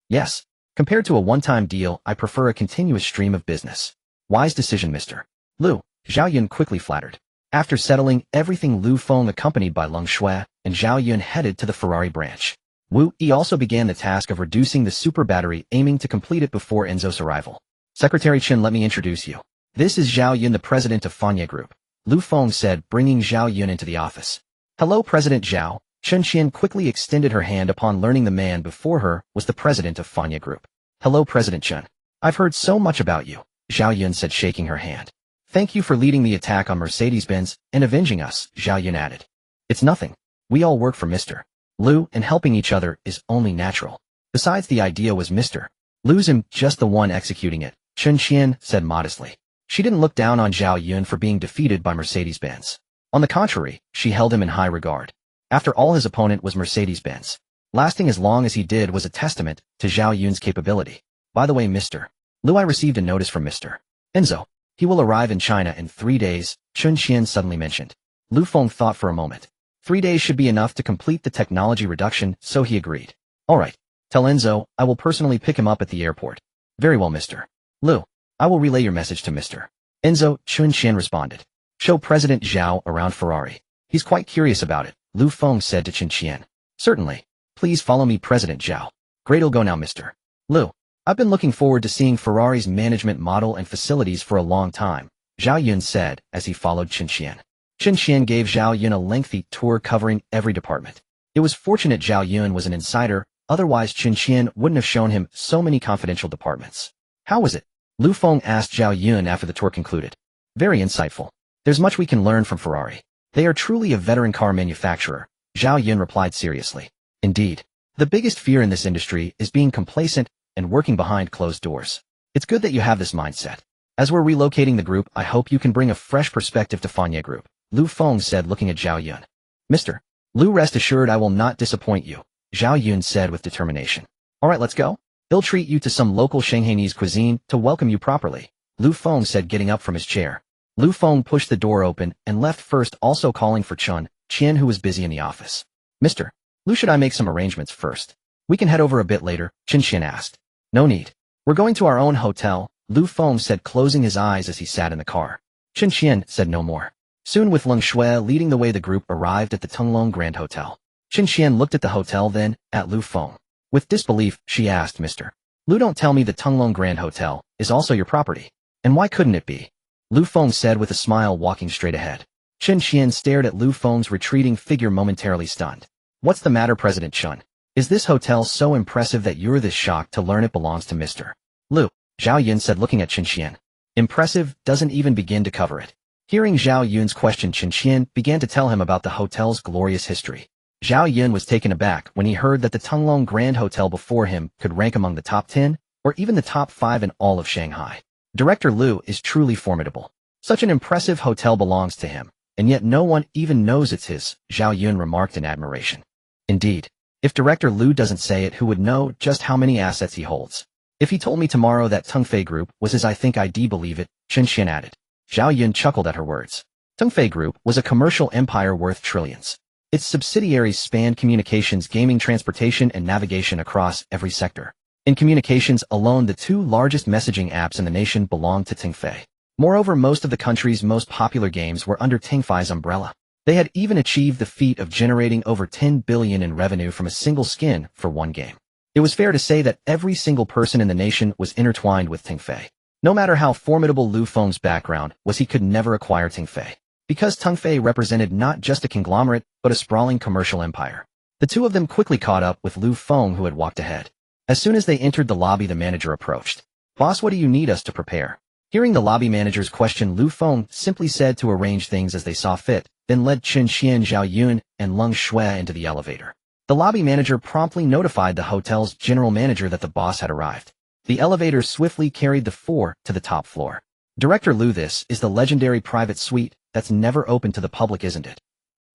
Yes. Compared to a one-time deal, I prefer a continuous stream of business. Wise decision, Mr. Lu, Xianyun quickly flattered. After settling everything, Lu Feng, accompanied by Leng Shui and Xianyun, headed to the Ferrari branch. Wu Yi also began the task of reducing the super battery, aiming to complete it before Enzo's arrival. Secretary Chen, let me introduce you. This is Xianyun, the president of Feng Group, Lu Feng said, bringing Xianyun into the office. Hello, President Zhao. Chen Qian quickly extended her hand upon learning the man before her was the president of Feng Group. Hello, President Chen. I've heard so much about you, Xianyun said, shaking her hand. Thank you for leading the attack on Mercedes-Benz and avenging us, Xianyun added. It's nothing. We all work for Mr. Lu, and helping each other is only natural. Besides, the idea was Mr. Lu's just the one executing it, Chen Qian said modestly. She didn't look down on Xianyun for being defeated by Mercedes-Benz. On the contrary, she held him in high regard. After all, his opponent was Mercedes-Benz. Lasting as long as he did was a testament to Xianyun's capability. By the way, Mr. Lu, I received a notice from Mr. Enzo. He will arrive in China in 3 days, Chen Qian suddenly mentioned. Lu Feng thought for a moment. 3 days should be enough to complete the technology reduction, so he agreed. All right. Tell Enzo I will personally pick him up at the airport. Very well, Mr. Lu. I will relay your message to Mr. Enzo, Xianyun responded. Show President Zhao around Ferrari. He's quite curious about it, Lu Feng said to Xianyun. Certainly. Please follow me, President Zhao. Great'll go now, Mr. Lu. I've been looking forward to seeing Ferrari's management model and facilities for a long time, Xianyun said as he followed Xianyun. Xianyun gave Xianyun a lengthy tour covering every department. It was fortunate Xianyun was an insider, otherwise Xianyun wouldn't have shown him so many confidential departments. How was it? Lu Feng asked Xianyun after the tour concluded. Very insightful. There's much we can learn from Ferrari. They are truly a veteran car manufacturer, Xianyun replied seriously. Indeed. The biggest fear in this industry is being complacent and working behind closed doors. It's good that you have this mindset. As we're relocating the group, I hope you can bring a fresh perspective to Feng Group, Lu Feng said looking at Xianyun. Mr. Lu, rest assured I will not disappoint you, Xianyun said with determination. Alright, let's go. He'll treat you to some local Shanghainese cuisine to welcome you properly, Lu Feng said getting up from his chair. Lu Feng pushed the door open and left first, also calling for Qian, who was busy in the office. Mr. Lu, should I make some arrangements first? We can head over a bit later, Qian asked. No need. We're going to our own hotel, Lu Feng said closing his eyes as he sat in the car. Qian said no more. Soon with Leng Shui leading the way the group arrived at the Tunglong Grand Hotel. Qian looked at the hotel then, at Lu Feng. With disbelief, she asked, Mr. Lu, don't tell me the Tunglong Grand Hotel is also your property. And why couldn't it be? Lu Feng said with a smile walking straight ahead. Qian stared at Lu Feng's retreating figure momentarily stunned. What's the matter, President Chen? Is this hotel so impressive that you're this shocked to learn it belongs to Mr. Lu? Xianyun said looking at Qian. Impressive doesn't even begin to cover it. Hearing Xianyun's question, Qian began to tell him about the hotel's glorious history. Xianyun was taken aback when he heard that the Tunglong Grand Hotel before him could rank among the top 10, or even the top 5 in all of Shanghai. Director Lu is truly formidable. Such an impressive hotel belongs to him, and yet no one even knows it's his, Xianyun remarked in admiration. Indeed. If Director Lu doesn't say it, who would know just how many assets he holds? If he told me tomorrow that Tungfei Group was his, I think I'd believe it, Qian added. Xianyun chuckled at her words. Tungfei Group was a commercial empire worth trillions. Its subsidiaries spanned communications, gaming, transportation, and navigation across every sector. In communications alone, the 2 largest messaging apps in the nation belonged to Tungfei. Moreover, most of the country's most popular games were under Tungfei's umbrella. They had even achieved the feat of generating over 10 billion in revenue from a single skin for one game. It was fair to say that every single person in the nation was intertwined with Tungfei. No matter how formidable Lu Feng's background was, he could never acquire Tungfei. Because Tungfei represented not just a conglomerate, but a sprawling commercial empire. The 2 of them quickly caught up with Lu Feng, who had walked ahead. As soon as they entered the lobby, the manager approached. Boss, what do you need us to prepare? Hearing the lobby manager's question, Lu Feng simply said to arrange things as they saw fit, then led Qian, Xianyun, and Leng Shui into the elevator. The lobby manager promptly notified the hotel's general manager that the boss had arrived. The elevator swiftly carried the 4 to the top floor. Director Lu, this is the legendary private suite that's never open to the public, isn't it?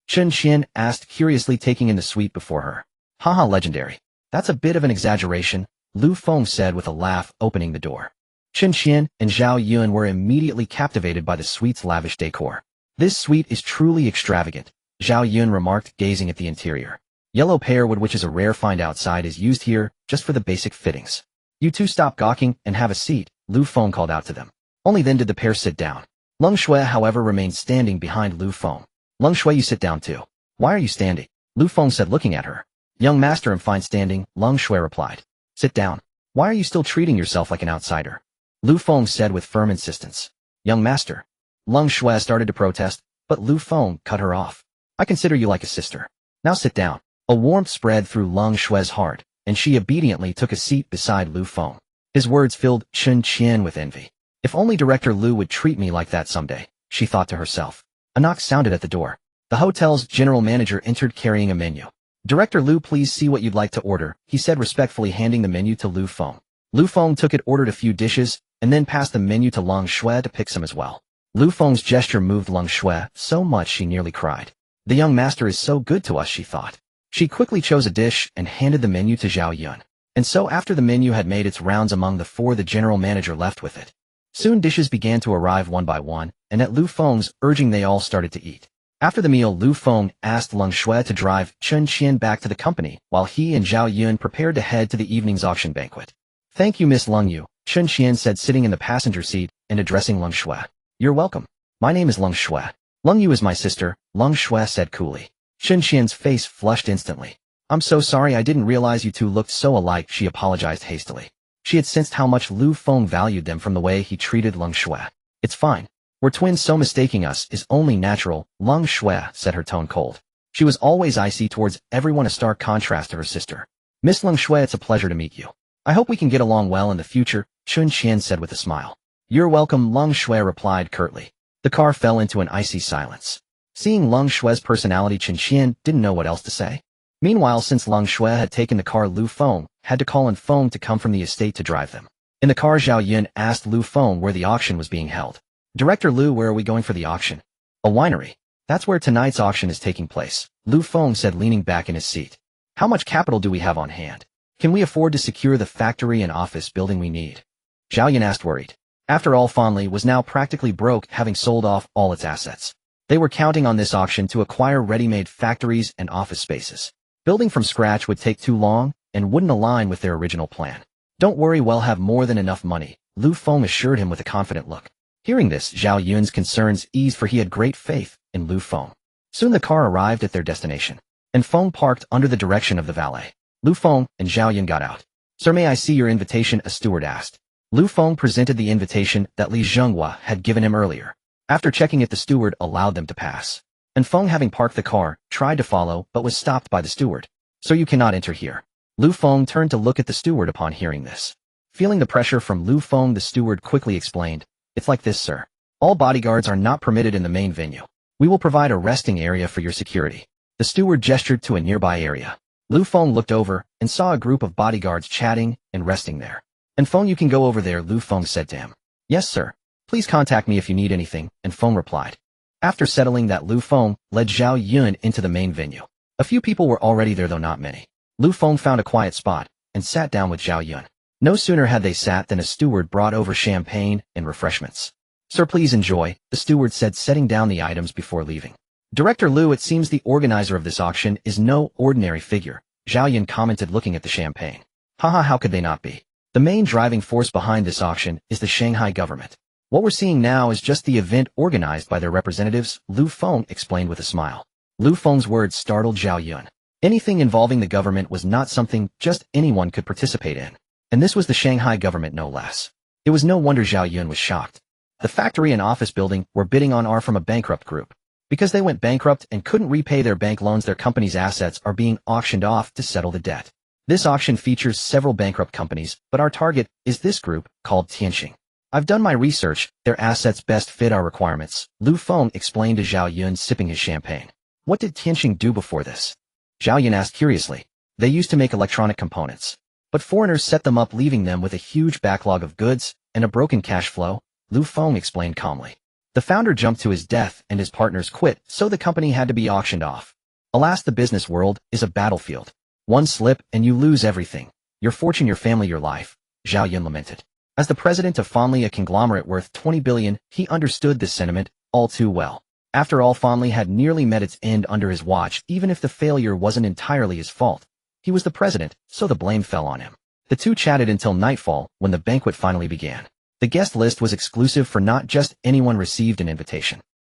Qian asked curiously, taking in the suite before her. Haha, legendary. That's a bit of an exaggeration, Lu Feng said with a laugh, opening the door. Qian and Xianyun were immediately captivated by the suite's lavish decor. This suite is truly extravagant, Xianyun remarked, gazing at the interior. Yellow pearwood, which is a rare find outside, is used here just for the basic fittings. You 2 stop gawking and have a seat, Lu Feng called out to them. Only then did the pair sit down. Leng Shui, however, remained standing behind Lu Feng. Leng Shui, you sit down too. Why are you standing? Lu Feng said looking at her. Young master, I'm fine standing, Leng Shui replied. Sit down. Why are you still treating yourself like an outsider? Lu Feng said with firm insistence. Young master. Leng Shui started to protest, but Lu Feng cut her off. I consider you like a sister. Now sit down. A warmth spread through Leng Shui's heart, and she obediently took a seat beside Lu Feng. His words filled Qian with envy. If only Director Lu would treat me like that someday, she thought to herself. A knock sounded at the door. The hotel's general manager entered carrying a menu. Director Lu, please see what you'd like to order, he said respectfully, handing the menu to Lu Feng. Lu Feng took it, ordered a few dishes, and then passed the menu to Leng Shui to pick some as well. Lu Feng's gesture moved Leng Shui so much she nearly cried. The young master is so good to us, she thought. She quickly chose a dish and handed the menu to Xianyun. And so after the menu had made its rounds among the 4, the general manager left with it. Soon dishes began to arrive one by one, and at Lu Feng's urging they all started to eat. After the meal, Lu Feng asked Leng Shui to drive Chen Qian back to the company while he and Xianyun prepared to head to the evening's auction banquet. "Thank you, Miss Leng Yu," Chen Qian said, sitting in the passenger seat and addressing Leng Shui. "You're welcome. My name is Leng Shui. Leng Yu is my sister," Leng Shui said coolly. Chen Qian's face flushed instantly. "I'm so sorry, I didn't realize you two looked so alike," she apologized hastily. She had sensed how much Lu Feng valued them from the way he treated Leng Shui. "It's fine. We're twins, so mistaking us is only natural," Leng Shui said, her tone cold. She was always icy towards everyone, a stark contrast to her sister. "Miss Leng Shui, it's a pleasure to meet you. I hope we can get along well in the future," Chen Qian said with a smile. "You're welcome," Leng Shui replied curtly. The car fell into an icy silence. Seeing Leng Shui's personality, Chen Qian didn't know what else to say. Meanwhile, since Leng Shui had taken the car, Lu Feng had to call on Feng to come from the estate to drive them. In the car, Xianyun asked Lu Feng where the auction was being held. "Director Lu, where are we going for the auction?" "A winery. That's where tonight's auction is taking place," Lu Feng said, leaning back in his seat. "How much capital do we have on hand? Can we afford to secure the factory and office building we need?" Xianyun asked, worried. After all, Fanli was now practically broke, having sold off all its assets. They were counting on this auction to acquire ready-made factories and office spaces. Building from scratch would take too long and wouldn't align with their original plan. "Don't worry, we'll have more than enough money," Lu Feng assured him with a confident look. Hearing this, Zhao Yun's concerns eased, for he had great faith in Lu Feng. Soon the car arrived at their destination, and Feng parked under the direction of the valet. Lu Feng and Zhao Yun got out. "Sir, may I see your invitation?" a steward asked. Lu Feng presented the invitation that Li Zhenghua had given him earlier. After checking it, the steward allowed them to pass. And Feng, having parked the car, tried to follow but was stopped by the steward. "So you cannot enter here." Lu Feng turned to look at the steward upon hearing this. Feeling the pressure from Lu Feng, the steward quickly explained, "It's like this, sir. All bodyguards are not permitted in the main venue. We will provide a resting area for your security." The steward gestured to a nearby area. Lu Feng looked over and saw a group of bodyguards chatting and resting there. "And Feng, you can go over there," Lu Feng said to him. "Yes, sir. Please contact me if you need anything," and Feng replied. After settling that, Lu Feng led Zhao Yun into the main venue. A few people were already there, though not many. Lu Feng found a quiet spot and sat down with Zhao Yun. No sooner had they sat than a steward brought over champagne and refreshments. "Sir, please enjoy," the steward said, setting down the items before leaving. "Director Lu, it seems the organizer of this auction is no ordinary figure," Zhao Yun commented, looking at the champagne. "Haha, how could they not be? The main driving force behind this auction is the Shanghai government. What we're seeing now is just the event organized by their representatives," Lu Feng explained with a smile. Lu Feng's words startled Zhao Yun. Anything involving the government was not something just anyone could participate in. And this was the Shanghai government, no less. It was no wonder Zhao Yun was shocked. The factory and office building we're bidding on are from a bankrupt group. Because they went bankrupt and couldn't repay their bank loans, their company's assets are being auctioned off to settle the debt. This auction features several bankrupt companies, but our target is this group, called Tianxing. I've done my research, their assets best fit our requirements, Lu Feng explained to Zhao Yun, sipping his champagne. "What did Tianxing do before this?" Zhao Yun asked curiously. "They used to make electronic components. But foreigners set them up, leaving them with a huge backlog of goods and a broken cash flow," Lu Feng explained calmly. "The founder jumped to his death and his partners quit, so the company had to be auctioned off. Alas, the business world is a battlefield. One slip and you lose everything. Your fortune, your family, your life," Zhao Yun lamented. As the president of Fanli, a conglomerate worth 20 billion, he understood this sentiment all too well. After all, Fanli had nearly met its end under his watch. Even if the failure wasn't entirely his fault, he was the president, so the blame fell on him. The two chatted until nightfall, when the banquet finally began. The guest list was exclusive, for not just anyone received an invitation.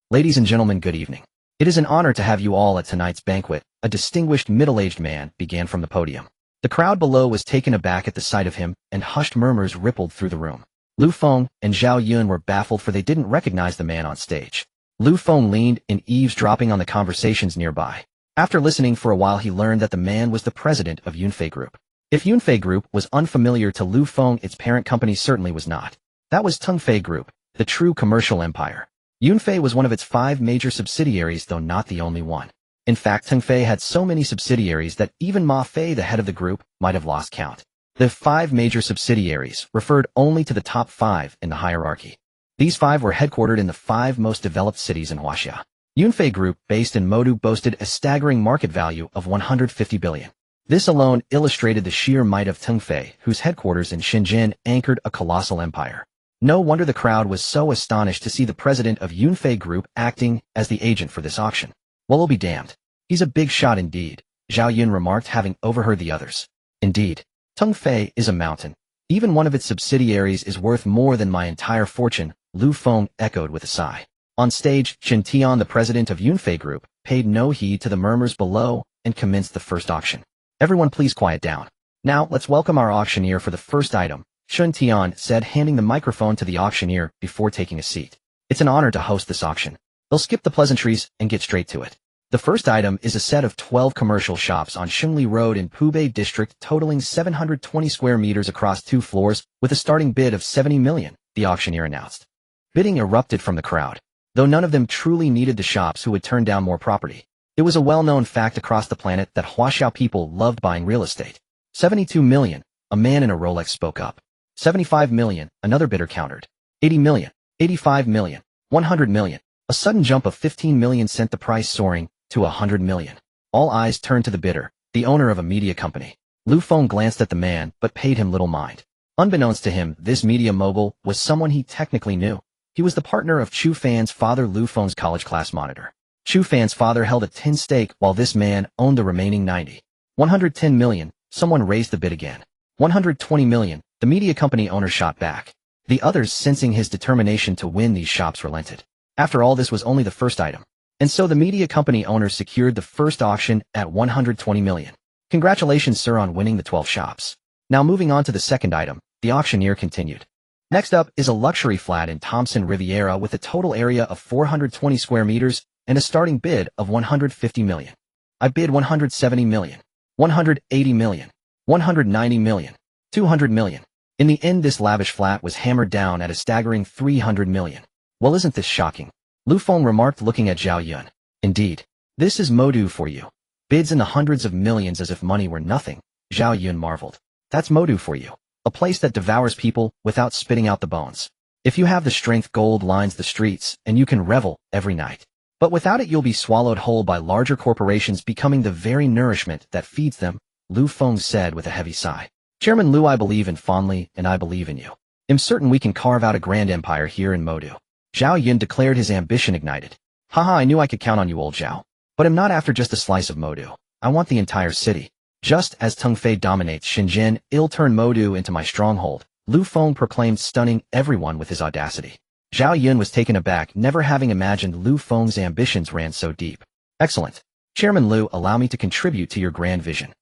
"Ladies and gentlemen, good evening. It is an honor to have you all at tonight's banquet," a distinguished middle-aged man began from the podium. The crowd below was taken aback at the sight of him, and hushed murmurs rippled through the room. Lu Feng and Zhao Yun were baffled, for they didn't recognize the man on stage. Lu Feng leaned in, eavesdropping on the conversations nearby. After listening for a while, he learned that the man was the president of Yunfei Group. If Yunfei Group was unfamiliar to Lu Feng, its parent company certainly was not. That was Tengfei Group, the true commercial empire. Yunfei was one of its 5 major subsidiaries, though not the only one. In fact, Tengfei had so many subsidiaries that even Ma Fei, the head of the group, might have lost count. The 5 major subsidiaries referred only to the top 5 in the hierarchy. These 5 were headquartered in the 5 most developed cities in Huaxia. Yunfei Group, based in Modu, boasted a staggering market value of 150 billion. This alone illustrated the sheer might of Tengfei, whose headquarters in Shenzhen anchored a colossal empire. No wonder the crowd was so astonished to see the president of Yunfei Group acting as the agent for this auction. Well, I'll be damned. He's a big shot indeed, Xianyun remarked, having overheard the others. Indeed. Tongfei is a mountain. Even one of its subsidiaries is worth more than my entire fortune, Lu Feng echoed with a sigh. On stage, Tian, the president of Yunfei Group, paid no heed to the murmurs below and commenced the first auction. Everyone please quiet down. Now, let's welcome our auctioneer for the first item, Tian said, handing the microphone to the auctioneer before taking a seat. It's an honor to host this auction. They'll skip the pleasantries and get straight to it. The first item is a set of 12 commercial shops on Shengli Road in Pubei District totaling 720 square meters across 2 floors with a starting bid of 70 million, the auctioneer announced. Bidding erupted from the crowd, though none of them truly needed the shops who would turn down more property. It was a well-known fact across the planet that Huaxiao people loved buying real estate. 72 million, a man in a Rolex spoke up. 75 million, another bidder countered. 80 million, 85 million, 100 million. A sudden jump of 15 million sent the price soaring to 100 million. All eyes turned to the bidder, the owner of a media company. Lu Feng glanced at the man, but paid him little mind. Unbeknownst to him, this media mogul was someone he technically knew. He was the partner of Chu Fan's father, Lu Feng's college class monitor. Chu Fan's father held a 10 stake, while this man owned the remaining 90. 110 million, someone raised the bid again. 120 million, the media company owner shot back. The others, sensing his determination to win these shops, relented. After all, this was only the first item. And so the media company owner secured the first auction at 120 million. Congratulations, sir, on winning the 12 shops. Now moving on to the second item, the auctioneer continued. Next up is a luxury flat in Thompson Riviera with a total area of 420 square meters and a starting bid of 150 million. I bid 170 million, 180 million, 190 million, 200 million. In the end, this lavish flat was hammered down at a staggering 300 million. Well, isn't this shocking? Lu Feng remarked, looking at Xianyun. Indeed. This is Modu for you. Bids in the hundreds of millions as if money were nothing, Xianyun marveled. That's Modu for you. A place that devours people without spitting out the bones. If you have the strength, gold lines the streets, and you can revel every night. But without it, you'll be swallowed whole by larger corporations, becoming the very nourishment that feeds them, Lu Feng said with a heavy sigh. Chairman Lu, I believe in fondly, and I believe in you. I'm certain we can carve out a grand empire here in Modu. Xianyun declared, his ambition ignited. Haha, I knew I could count on you, old Zhao. But I'm not after just a slice of Modu. I want the entire city. Just as Tongfei dominates Shenzhen, I'll turn Modu into my stronghold, Lu Feng proclaimed, stunning everyone with his audacity. Xianyun was taken aback, never having imagined Lu Feng's ambitions ran so deep. Excellent. Chairman Lu, allow me to contribute to your grand vision.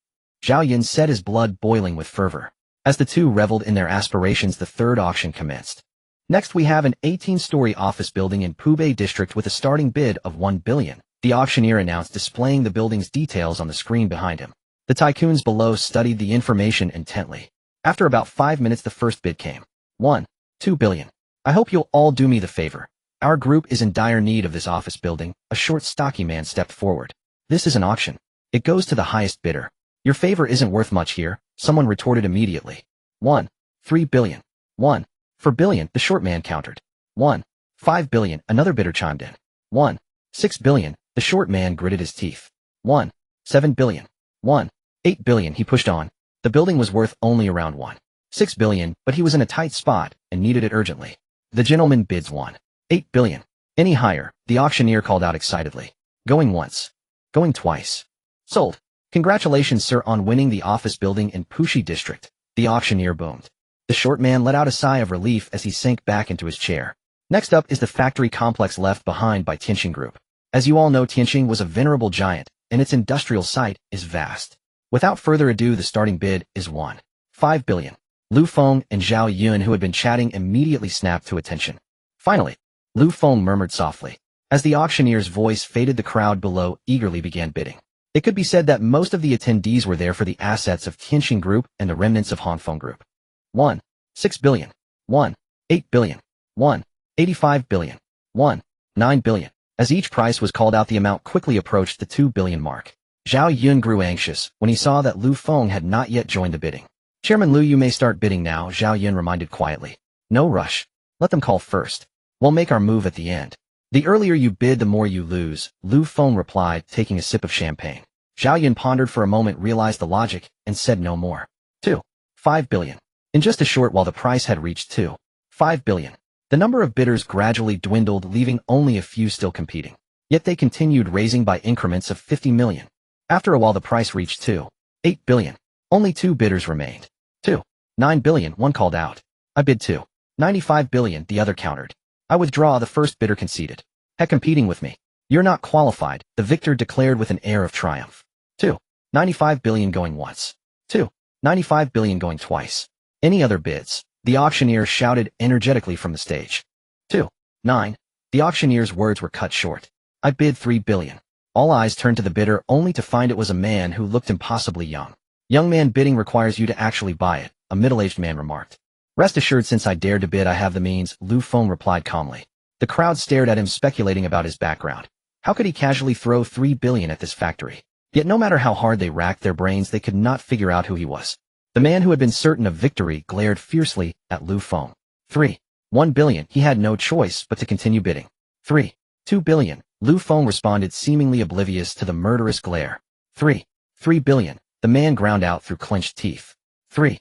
Xianyun said, his blood boiling with fervor. As the two reveled in their aspirations, the third auction commenced. Next we have an 18-story office building in Pubei District with a starting bid of 1 billion, the auctioneer announced, displaying the building's details on the screen behind him. The tycoons below studied the information intently. After about 5 minutes, the first bid came. 2 billion. I hope you'll all do me the favor. Our group is in dire need of this office building. A short, stocky man stepped forward. This is an auction. It goes to the highest bidder. Your favor isn't worth much here, someone retorted immediately. 3 billion. 4 billion, the short man countered. 5 billion, another bidder chimed in. 6 billion, the short man gritted his teeth. 7 billion. 8 billion, he pushed on. The building was worth only around 6 billion, but he was in a tight spot and needed it urgently. The gentleman bids 8 billion. Any higher, the auctioneer called out excitedly. Going once. Going twice. Sold. Congratulations, sir, on winning the office building in Puxi District, the auctioneer boomed. The short man let out a sigh of relief as he sank back into his chair. Next up is the factory complex left behind by Tianxing Group. As you all know, Tianxing was a venerable giant, and its industrial site is vast. Without further ado, the starting bid is 5 billion. Lu Feng and Xianyun, who had been chatting, immediately snapped to attention. Finally, Lu Feng murmured softly. As the auctioneer's voice faded, the crowd below eagerly began bidding. It could be said that most of the attendees were there for the assets of Tianxing Group and the remnants of Hongfeng Group. 6 billion. 8 billion. 85 billion. 9 billion. As each price was called out, the amount quickly approached the 2 billion mark. Xianyun grew anxious when he saw that Lu Feng had not yet joined the bidding. Chairman Lu, you may start bidding now, Xianyun reminded quietly. No rush. Let them call first. We'll make our move at the end. The earlier you bid, the more you lose, Lu Feng replied, taking a sip of champagne. Xianyun pondered for a moment, realized the logic, and said no more. 5 billion. In just a short while, the price had reached 5 billion. The number of bidders gradually dwindled, leaving only a few still competing. Yet they continued raising by increments of 50 million. After a while the price reached 2.8 billion. Only 2 bidders remained. 2.9 billion, one called out. I bid 2.95 billion, the other countered. I withdraw, the first bidder conceded. Heck, competing with me. You're not qualified, the victor declared with an air of triumph. 2.95 billion going once. 2.95 billion going twice. Any other bids? The auctioneer shouted energetically from the stage. 2.9. The auctioneer's words were cut short. I bid 3 billion. All eyes turned to the bidder only to find it was a man who looked impossibly young. Young man bidding requires you to actually buy it, a middle-aged man remarked. Rest assured, since I dared to bid, I have the means, Feng replied calmly. The crowd stared at him, speculating about his background. How could he casually throw 3 billion at this factory? Yet no matter how hard they racked their brains, they could not figure out who he was. The man who had been certain of victory glared fiercely at Feng. 3.1 billion. He had no choice but to continue bidding. 3.2 billion. Feng responded, seemingly oblivious to the murderous glare. 3 billion. The man ground out through clenched teeth. 3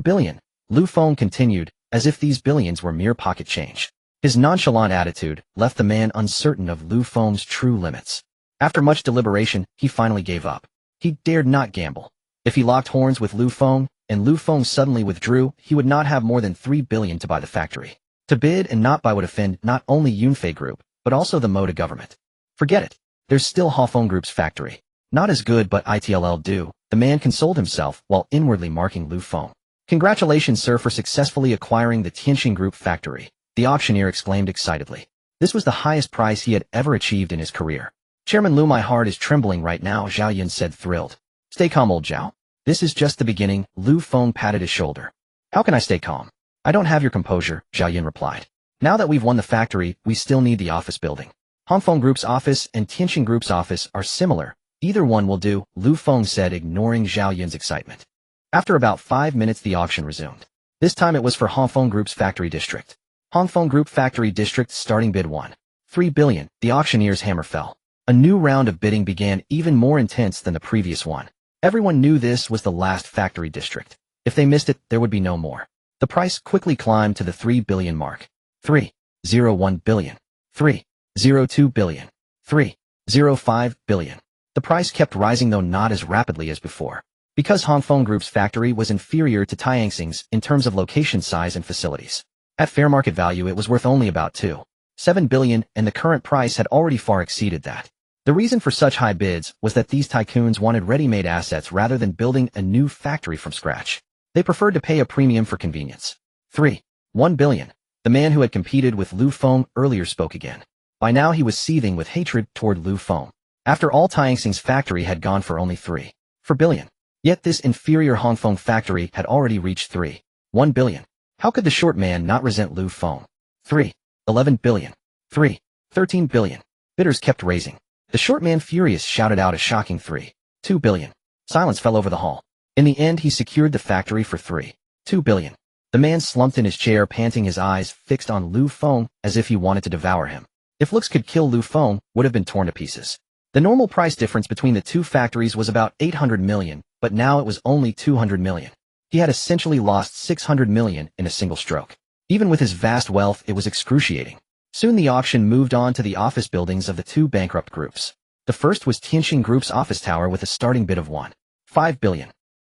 billion. Feng continued, as if these billions were mere pocket change. His nonchalant attitude left the man uncertain of Feng's true limits. After much deliberation, he finally gave up. He dared not gamble. If he locked horns with Feng, and Feng suddenly withdrew, he would not have more than 3 billion to buy the factory. To bid and not buy would offend not only Yunfei Group, but also the Moda government. Forget it. There's still Hafeng Group's factory. Not as good, but it'll do, the man consoled himself while inwardly marking Feng. Congratulations, sir, for successfully acquiring the Tianxin Group factory, the auctioneer exclaimed excitedly. This was the highest price he had ever achieved in his career. Chairman Lu, my heart is trembling right now, Xianyun said, thrilled. Stay calm, old Zhao. This is just the beginning, Feng patted his shoulder. How can I stay calm? I don't have your composure, Xianyun replied. Now that we've won the factory, we still need the office building. Hafeng Group's office and Tianxin Group's office are similar. Either one will do, Feng said, ignoring Xianyun's excitement. After about 5 minutes the auction resumed. This time it was for Hafeng Group's factory district. Hafeng Group Factory District starting bid 1.3 billion, the auctioneer's hammer fell. A new round of bidding began, even more intense than the previous one. Everyone knew this was the last factory district. If they missed it, there would be no more. The price quickly climbed to the 3 billion mark. 3.01 billion. 3.02 billion. 3.05 billion. The price kept rising, though not as rapidly as before. Because Hafeng Group's factory was inferior to Tianxin's in terms of location, size, and facilities. At fair market value it was worth only about 2.7 billion, and the current price had already far exceeded that. The reason for such high bids was that these tycoons wanted ready-made assets rather than building a new factory from scratch. They preferred to pay a premium for convenience. 3.1 billion. The man who had competed with Feng earlier spoke again. By now he was seething with hatred toward Feng. After all, Tianxin's factory had gone for only 3 billion. Yet this inferior Hafeng factory had already reached 3.1 billion. How could the short man not resent Feng? 3.11 billion. 3.13 billion. Bidders kept raising. The short man, furious, shouted out a shocking 3.2 billion. Silence fell over the hall. In the end he secured the factory for 3.2 billion. The man slumped in his chair, panting, his eyes fixed on Feng as if he wanted to devour him. If looks could kill, Feng would have been torn to pieces. The normal price difference between the two factories was about 800 million, but now it was only 200 million. He had essentially lost 600 million in a single stroke. Even with his vast wealth, it was excruciating. Soon the auction moved on to the office buildings of the two bankrupt groups. The first was Tianxin Group's office tower with a starting bid of 1.5 billion.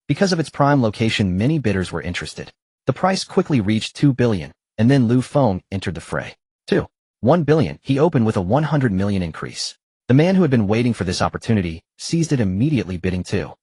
Because of its prime location, many bidders were interested. The price quickly reached 2 billion, and then Feng entered the fray. 2.1 billion. He opened with a 100 million increase. The man who had been waiting for this opportunity seized it immediately, bidding 2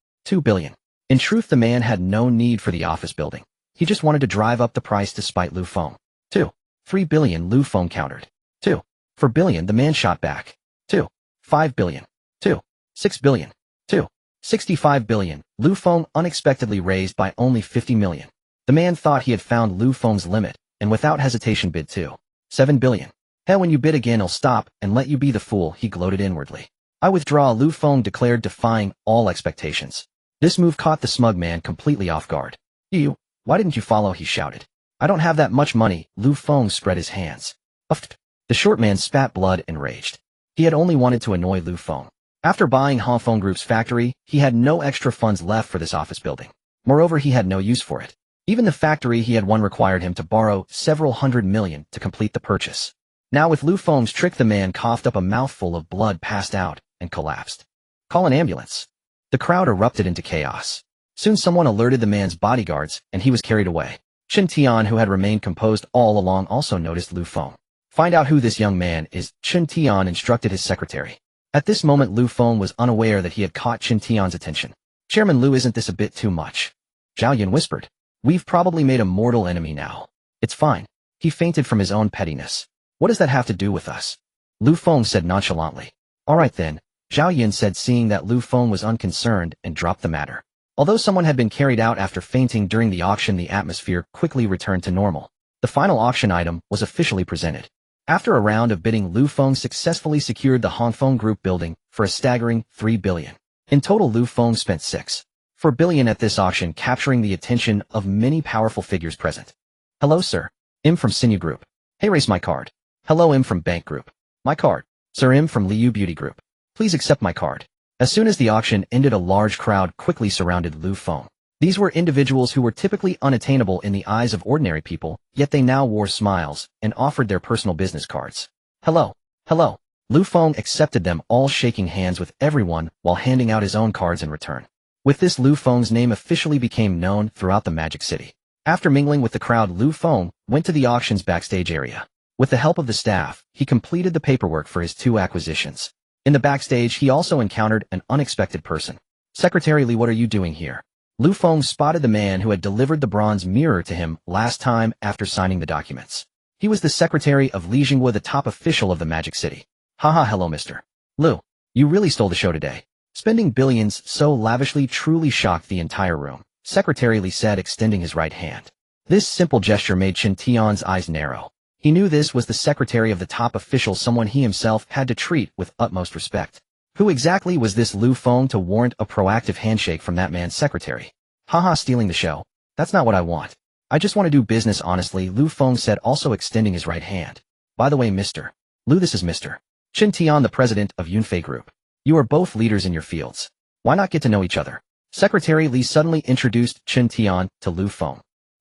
billion. In truth, the man had no need for the office building. He just wanted to drive up the price despite Feng. 2.3 billion. Feng countered. 2.4 billion. The man shot back. 2.5 billion. 2.6 billion. 2.65 billion. Feng unexpectedly raised by only 50 million. The man thought he had found Feng's limit, and without hesitation bid 2.7 billion. Hell, when you bid again I'll stop and let you be the fool, he gloated inwardly. I withdraw, Feng declared, defying all expectations. This move caught the smug man completely off guard. You, why didn't you follow, he shouted. I don't have that much money. Feng spread his hands. Uffed. The short man spat blood and raged. He had only wanted to annoy Feng. After buying Hafeng Group's factory, he had no extra funds left for this office building. Moreover, he had no use for it. Even the factory he had won required him to borrow several hundred million to complete the purchase. Now with Lu Feng's trick, the man coughed up a mouthful of blood, passed out, and collapsed. Call an ambulance. The crowd erupted into chaos. Soon someone alerted the man's bodyguards, and he was carried away. Chen Tian, who had remained composed all along, also noticed Lu Feng. Find out who this young man is, Chen Tian instructed his secretary. At this moment, Lu Feng was unaware that he had caught Chen Tian's attention. Chairman Lu, isn't this a bit too much? Xianyun whispered. We've probably made a mortal enemy now. It's fine. He fainted from his own pettiness. What does that have to do with us? Lu Feng said nonchalantly. All right then, Xianyun said, seeing that Lu Feng was unconcerned, and dropped the matter. Although someone had been carried out after fainting during the auction, the atmosphere quickly returned to normal. The final auction item was officially presented. After a round of bidding, Lu Feng successfully secured the Hongfeng Group building for a staggering 3 billion. In total, Lu Feng spent 6.4 billion at this auction, capturing the attention of many powerful figures present. Hello, sir. I'm from Xianyun Group. Hey, race my card. Hello, I'm from Bank Group. My card. Sir, I'm from Liu Beauty Group. Please accept my card. As soon as the auction ended, a large crowd quickly surrounded Lu Feng. These were individuals who were typically unattainable in the eyes of ordinary people, yet they now wore smiles and offered their personal business cards. Hello. Hello. Lu Feng accepted them all, shaking hands with everyone while handing out his own cards in return. With this, Lu Feng's name officially became known throughout the Magic City. After mingling with the crowd, Lu Feng went to the auction's backstage area. With the help of the staff, he completed the paperwork for his 2 acquisitions. In the backstage, he also encountered an unexpected person. Secretary Li, what are you doing here? Lu Feng spotted the man who had delivered the bronze mirror to him last time after signing the documents. He was the secretary of Li Jinghua, the top official of the Magic City. Haha, hello Mr. Lu. You really stole the show today. Spending billions so lavishly truly shocked the entire room, Secretary Li said, extending his right hand. This simple gesture made Chen Tian's eyes narrow. He knew this was the secretary of the top official, someone he himself had to treat with utmost respect. Who exactly was this Lu Feng to warrant a proactive handshake from that man's secretary? Haha, stealing the show. That's not what I want. I just want to do business honestly, Lu Feng said, also extending his right hand. By the way, Mr. Lu, this is Mr. Chen Tian, the president of Yunfei Group. You are both leaders in your fields. Why not get to know each other? Secretary Li suddenly introduced Chen Tian to Lu Feng.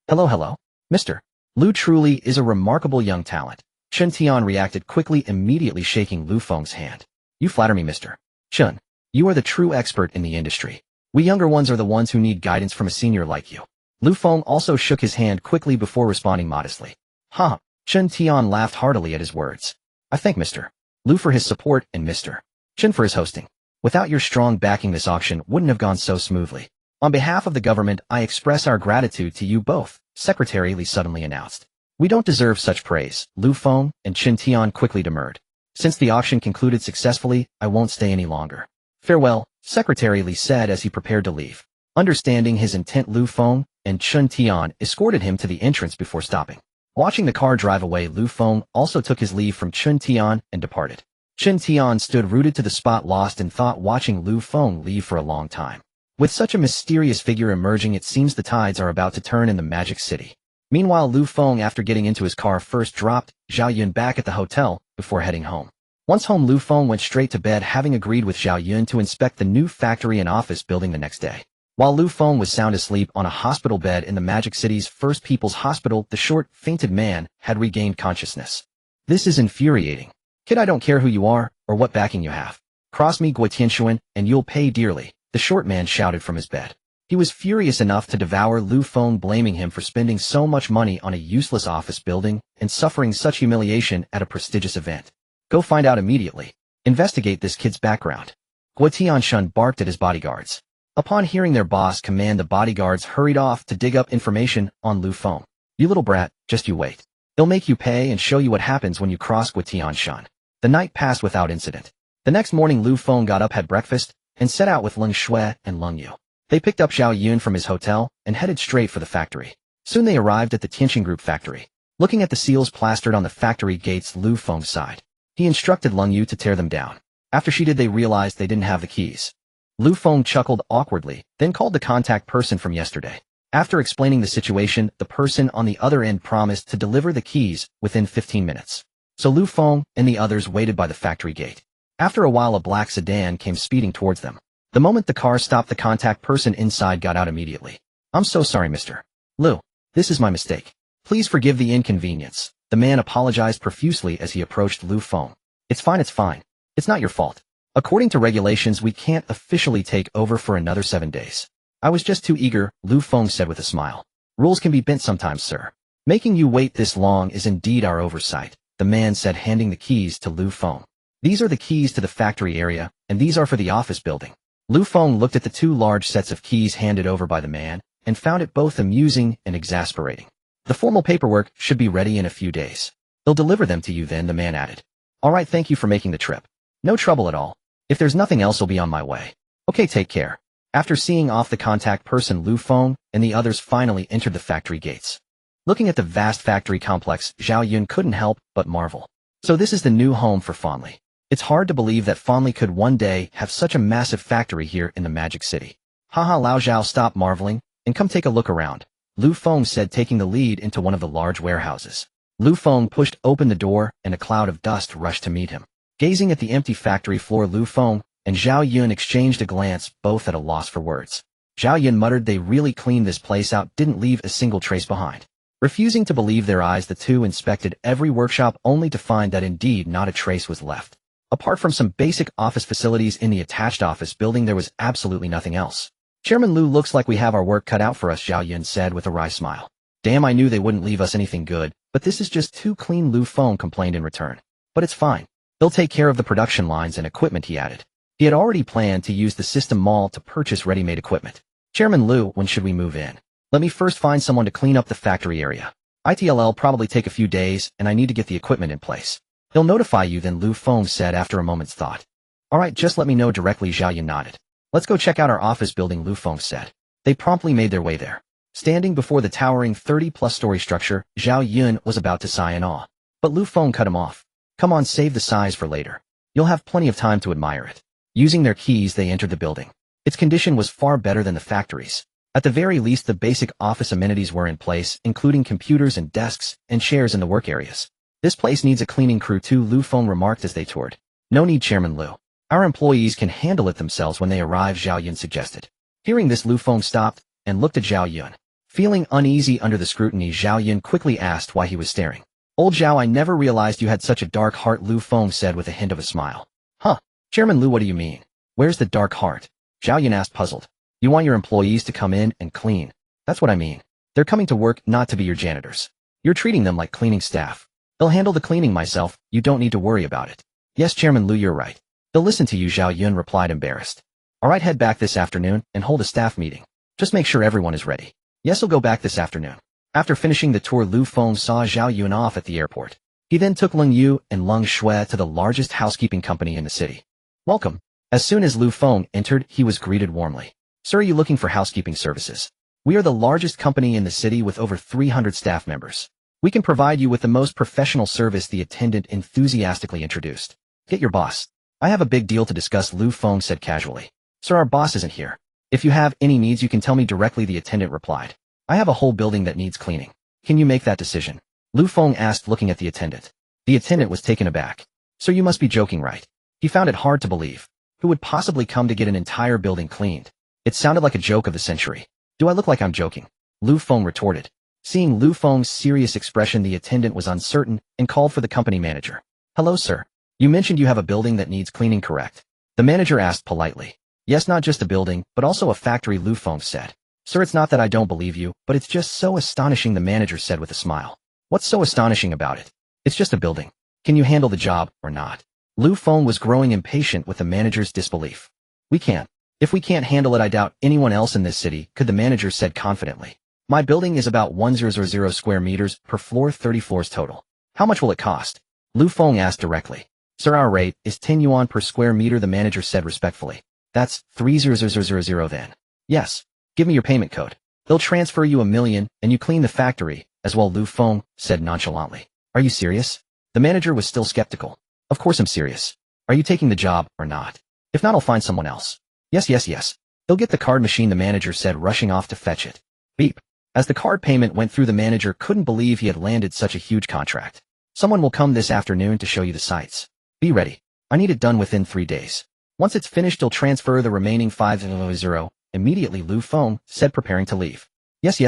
Hello, Mr. Lu truly is a remarkable young talent. Chen Tian reacted quickly, immediately shaking Lu Feng's hand. You flatter me, Mr. Chen. You are the true expert in the industry. We younger ones are the ones who need guidance from a senior like you. Lu Feng also shook his hand quickly before responding modestly. Ha! Chen Tian laughed heartily at his words. I thank Mr. Lu for his support and Mr. Chen for his hosting. Without your strong backing, this auction wouldn't have gone so smoothly. On behalf of the government, I express our gratitude to you both, Secretary Li suddenly announced. We don't deserve such praise, Lu Feng and Chen Tian quickly demurred. Since the auction concluded successfully, I won't stay any longer. Farewell, Secretary Li said as he prepared to leave. Understanding his intent, Lu Feng and Chen Tian escorted him to the entrance before stopping. Watching the car drive away, Lu Feng also took his leave from Chen Tian and departed. Chen Tian stood rooted to the spot, lost in thought, watching Lu Feng leave for a long time. With such a mysterious figure emerging, it seems the tides are about to turn in the Magic City. Meanwhile, Lu Feng, after getting into his car, first dropped Xianyun back at the hotel before heading home. Once home, Lu Feng went straight to bed, having agreed with Xianyun to inspect the new factory and office building the next day. While Lu Feng was sound asleep on a hospital bed in the Magic City's First People's Hospital, the short, fainted man had regained consciousness. This is infuriating. Kid, I don't care who you are or what backing you have. Cross me, Guotianshuan, and you'll pay dearly, the short man shouted from his bed. He was furious enough to devour Lu Feng, blaming him for spending so much money on a useless office building and suffering such humiliation at a prestigious event. Go find out immediately. Investigate this kid's background. Guotianshuan barked at his bodyguards. Upon hearing their boss command, the bodyguards hurried off to dig up information on Lu Feng. You little brat, just you wait. They'll make you pay and show you what happens when you cross Guotianshuan. The night passed without incident. The next morning, Lu Feng got up, had breakfast, and set out with Leng Shui and Leng Yu. They picked up Xianyun from his hotel and headed straight for the factory. Soon they arrived at the Tianqing Group factory. Looking at the seals plastered on the factory gates, Lu Feng sighed. He instructed Leng Yu to tear them down. After she did, they realized they didn't have the keys. Lu Feng chuckled awkwardly, then called the contact person from yesterday. After explaining the situation, the person on the other end promised to deliver the keys within 15 minutes. So Lu Feng and the others waited by the factory gate. After a while, a black sedan came speeding towards them. The moment the car stopped, the contact person inside got out immediately. I'm so sorry, Mr. Lu. This is my mistake. Please forgive the inconvenience. The man apologized profusely as he approached Lu Feng. It's fine, it's fine. It's not your fault. According to regulations, we can't officially take over for another 7 days. I was just too eager, Lu Feng said with a smile. Rules can be bent sometimes, sir. Making you wait this long is indeed our oversight, the man said, handing the keys to Lu Feng. These are the keys to the factory area, and these are for the office building. Lu Feng looked at the 2 large sets of keys handed over by the man, and found it both amusing and exasperating. The formal paperwork should be ready in a few days. They'll deliver them to you then, the man added. All right, thank you for making the trip. No trouble at all. If there's nothing else, I'll be on my way. Okay, take care. After seeing off the contact person, Lu Feng and the others finally entered the factory gates. Looking at the vast factory complex, Xianyun couldn't help but marvel. So this is the new home for Feng. It's hard to believe that Feng could one day have such a massive factory here in the Magic City. Haha, Lao Zhao, stop marveling and come take a look around, Lu Feng said, taking the lead into one of the large warehouses. Lu Feng pushed open the door and a cloud of dust rushed to meet him. Gazing at the empty factory floor, Lu Feng and Xianyun exchanged a glance, both at a loss for words. Xianyun muttered, they really cleaned this place out, didn't leave a single trace behind. Refusing to believe their eyes, the two inspected every workshop only to find that indeed not a trace was left. Apart from some basic office facilities in the attached office building, there was absolutely nothing else. Chairman Lu, looks like we have our work cut out for us, Xianyun said with a wry smile. Damn, I knew they wouldn't leave us anything good, but this is just too clean, Lu Feng complained in return. But it's fine. They'll take care of the production lines and equipment, he added. He had already planned to use the system mall to purchase ready-made equipment. Chairman Lu, when should we move in? Let me first find someone to clean up the factory area. It'll probably take a few days, and I need to get the equipment in place. He'll notify you then, Lu Feng said after a moment's thought. All right, just let me know directly, Xianyun nodded. Let's go check out our office building, Lu Feng said. They promptly made their way there. Standing before the towering 30-plus story structure, Xianyun was about to sigh in awe. But Lu Feng cut him off. Come on, save the sighs for later. You'll have plenty of time to admire it. Using their keys, they entered the building. Its condition was far better than the factory's. At the very least, the basic office amenities were in place, including computers and desks and chairs in the work areas. This place needs a cleaning crew too, Lu Feng remarked as they toured. No need, Chairman Lu. Our employees can handle it themselves when they arrive, Xianyun suggested. Hearing this, Lu Feng stopped and looked at Xianyun. Feeling uneasy under the scrutiny, Xianyun quickly asked why he was staring. Old Zhao, I never realized you had such a dark heart, Lu Feng said with a hint of a smile. Huh? Chairman Lu, what do you mean? Where's the dark heart? Xianyun asked, puzzled. You want your employees to come in and clean. That's what I mean. They're coming to work, not to be your janitors. You're treating them like cleaning staff. They'll handle the cleaning myself, you don't need to worry about it. Yes, Chairman Lu, you're right. They'll listen to you, Xianyun replied, embarrassed. All right, head back this afternoon and hold a staff meeting. Just make sure everyone is ready. Yes, I'll go back this afternoon. After finishing the tour, Lu Feng saw Xianyun off at the airport. He then took Leng Yu and Leng Shui to the largest housekeeping company in the city. Welcome. As soon as Lu Feng entered, he was greeted warmly. Sir, are you looking for housekeeping services? We are the largest company in the city with over 300 staff members. We can provide you with the most professional service, the attendant enthusiastically introduced. Get your boss. I have a big deal to discuss, Lu Feng said casually. Sir, our boss isn't here. If you have any needs, you can tell me directly, the attendant replied. I have a whole building that needs cleaning. Can you make that decision? Lu Feng asked, looking at the attendant. The attendant was taken aback. Sir, you must be joking, right? He found it hard to believe. Who would possibly come to get an entire building cleaned? It sounded like a joke of the century. Do I look like I'm joking? Lu Feng retorted. Seeing Lu Feng's serious expression, the attendant was uncertain and called for the company manager. Hello, sir. You mentioned you have a building that needs cleaning, correct? The manager asked politely. Yes, not just a building, but also a factory, Lu Feng said. Sir, it's not that I don't believe you, but it's just so astonishing, the manager said with a smile. What's so astonishing about it? It's just a building. Can you handle the job or not? Lu Feng was growing impatient with the manager's disbelief. We can. If we can't handle it, I doubt anyone else in this city could, the manager said confidently. My building is about 1000 square meters per floor, 30 floors total. How much will it cost? Lu Feng asked directly. Sir, our rate is 10 yuan per square meter, the manager said respectfully. That's 30000 then. Yes. Give me your payment code. They'll transfer you $1 million and you clean the factory as well, Lu Feng said nonchalantly. Are you serious? The manager was still skeptical. Of course I'm serious. Are you taking the job or not? If not, I'll find someone else. Yes. They'll get the card machine, the manager said, rushing off to fetch it. Beep. As the card payment went through, the manager couldn't believe he had landed such a huge contract. Someone will come this afternoon to show you the sights. Be ready. I need it done within 3 days. Once it's finished, he'll transfer the remaining 500. Immediately, Lu Feng said, preparing to leave. Yes.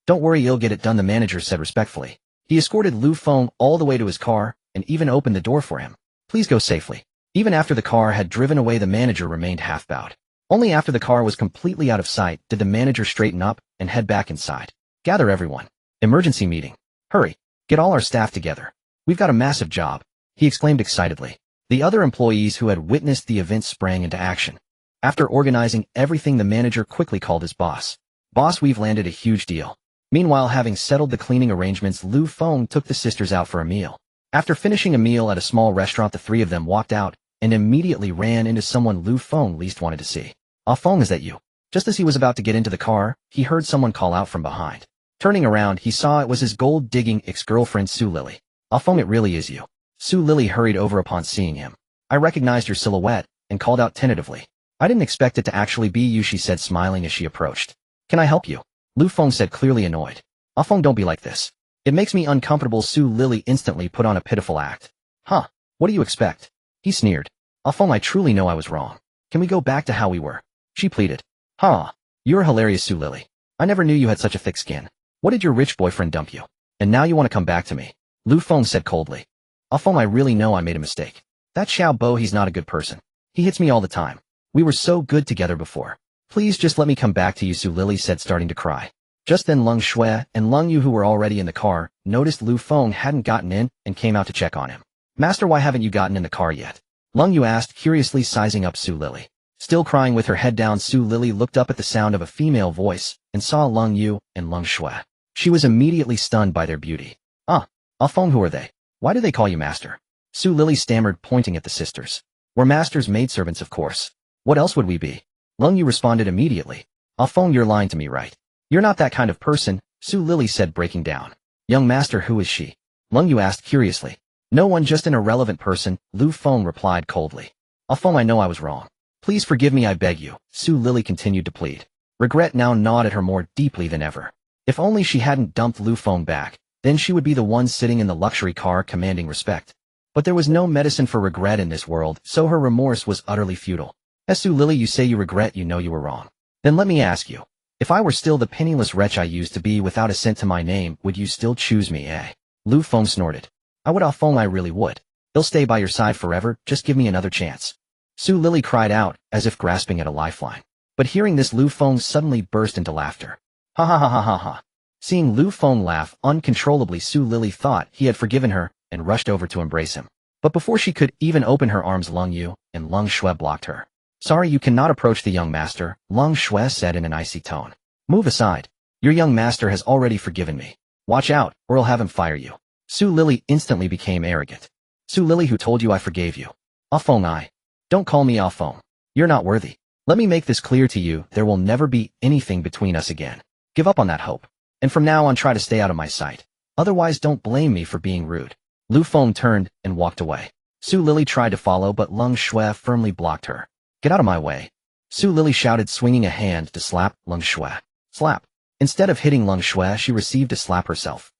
Don't worry, you'll get it done, the manager said respectfully. He escorted Lu Feng all the way to his car and even opened the door for him. Please go safely. Even after the car had driven away, the manager remained half-bowed. Only after the car was completely out of sight did the manager straighten up and head back inside. Gather everyone. Emergency meeting. Hurry. Get all our staff together. We've got a massive job, he exclaimed excitedly. The other employees who had witnessed the event sprang into action. After organizing everything, the manager quickly called his boss. Boss, we've landed a huge deal. Meanwhile, having settled the cleaning arrangements, Lu Feng took the sisters out for a meal. After finishing a meal at a small restaurant, the three of them walked out and immediately ran into someone Lu Feng least wanted to see. Ah, Feng, is that you? Just as he was about to get into the car, he heard someone call out from behind. Turning around, he saw it was his gold-digging ex-girlfriend Su Lily. Ah, Feng, it really is you. Su Lily hurried over upon seeing him. I recognized your silhouette and called out tentatively. I didn't expect it to actually be you, she said, smiling as she approached. Can I help you? Lu Feng said, clearly annoyed. Ah, Feng, don't be like this. It makes me uncomfortable. Su Lily instantly put on a pitiful act. Huh, what do you expect? He sneered. Ah, Feng, I truly know I was wrong. Can we go back to how we were? She pleaded. Huh, you're hilarious, Su Lily. I never knew you had such a thick skin. What did your rich boyfriend dump you? And now you want to come back to me? Lu Feng said coldly. Ah, Feng, I really know I made a mistake. That Xiao Bo, he's not a good person. He hits me all the time. We were so good together before. Please just let me come back to you, Su Lily said, starting to cry. Just then Leng Shui and Leng Yu, who were already in the car, noticed Lu Feng hadn't gotten in and came out to check on him. Master, why haven't you gotten in the car yet? Leng Yu asked, curiously sizing up Su Lily. Still crying with her head down, Su Lily looked up at the sound of a female voice and saw Leng Yu and Leng Shui. She was immediately stunned by their beauty. Ah Feng, who are they? Why do they call you master? Su Lily stammered, pointing at the sisters. We're master's maidservants, of course. What else would we be? Leng Yu responded immediately. Ah Feng, you're lying to me, right? You're not that kind of person, Su Lily said, breaking down. Young master, who is she? Leng Yu asked curiously. No one, just an irrelevant person, Lu Feng replied coldly. Ah Feng, I know I was wrong. Please forgive me, I beg you, Su Lily continued to plead. Regret now gnawed at her more deeply than ever. If only she hadn't dumped Lu Feng back, then she would be the one sitting in the luxury car commanding respect. But there was no medicine for regret in this world, so her remorse was utterly futile. As Su Lily, you say you regret, you know you were wrong. Then let me ask you, if I were still the penniless wretch I used to be without a cent to my name, would you still choose me, eh? Lu Feng snorted. I would, Ah Feng, I really would. I'll stay by your side forever, just give me another chance. Su Lily cried out, as if grasping at a lifeline. But hearing this, Lu Feng suddenly burst into laughter. Ha ha ha ha ha ha. Seeing Lu Feng laugh uncontrollably, Su Lily thought he had forgiven her and rushed over to embrace him. But before she could even open her arms, Leng Yu and Leng Shui blocked her. Sorry, you cannot approach the young master, Leng Shui said in an icy tone. Move aside. Your young master has already forgiven me. Watch out, or I'll have him fire you. Su Lily instantly became arrogant. Su Lily, who told you I forgave you? Ah Feng, Don't call me Ah Feng. You're not worthy. Let me make this clear to you, there will never be anything between us again. Give up on that hope. And from now on, try to stay out of my sight. Otherwise, don't blame me for being rude. Lu Feng turned and walked away. Su Lily tried to follow, but Leng Shui firmly blocked her. Get out of my way. Su Lily shouted, swinging a hand to slap Leng Shui. Slap. Instead of hitting Leng Shui, she received a slap herself.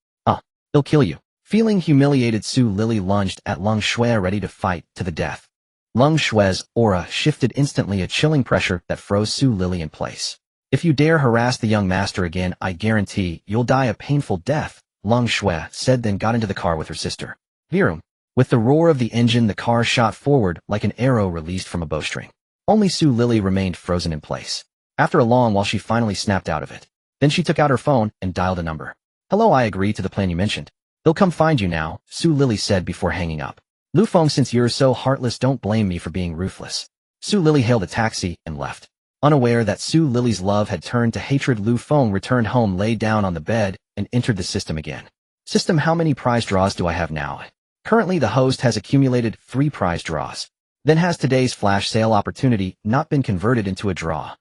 He'll kill you. Feeling humiliated, Su Lily lunged at Leng Shui, ready to fight to the death. Leng Shui's aura shifted instantly, a chilling pressure that froze Su Lily in place. If you dare harass the young master again, I guarantee you'll die a painful death, Leng Shui said, then got into the car with her sister. Virum. With the roar of the engine, the car shot forward like an arrow released from a bowstring. Only Su Lily remained frozen in place. After a long while, she finally snapped out of it. Then she took out her phone and dialed a number. Hello, I agree to the plan you mentioned. They'll come find you now, Su Lily said before hanging up. Lu Feng, since you're so heartless, don't blame me for being ruthless. Su Lily hailed a taxi and left. Unaware that Su Lily's love had turned to hatred, Lu Feng returned home, lay down on the bed, and entered the system again. System, how many prize draws do I have now? Currently, the host has accumulated 3 prize draws. Then has today's flash sale opportunity not been converted into a draw?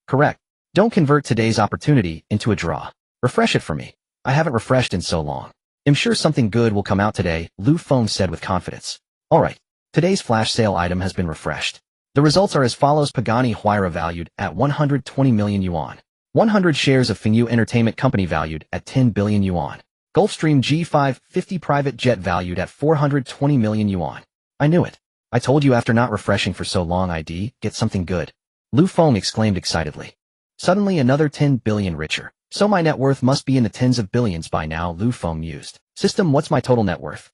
Correct. Don't convert today's opportunity into a draw. Refresh it for me. I haven't refreshed in so long. I'm sure something good will come out today, Lu Feng said with confidence. Alright. Today's flash sale item has been refreshed. The results are as follows: Pagani Huayra valued at 120 million yuan. 100 shares of Feng Entertainment Company valued at 10 billion yuan. Gulfstream G550 private jet valued at 420 million yuan. I knew it. I told you after not refreshing for so long I'd get something good. Lu Feng exclaimed excitedly. Suddenly another 10 billion richer. So my net worth must be in the tens of billions by now, Feng mused. System, what's my total net worth?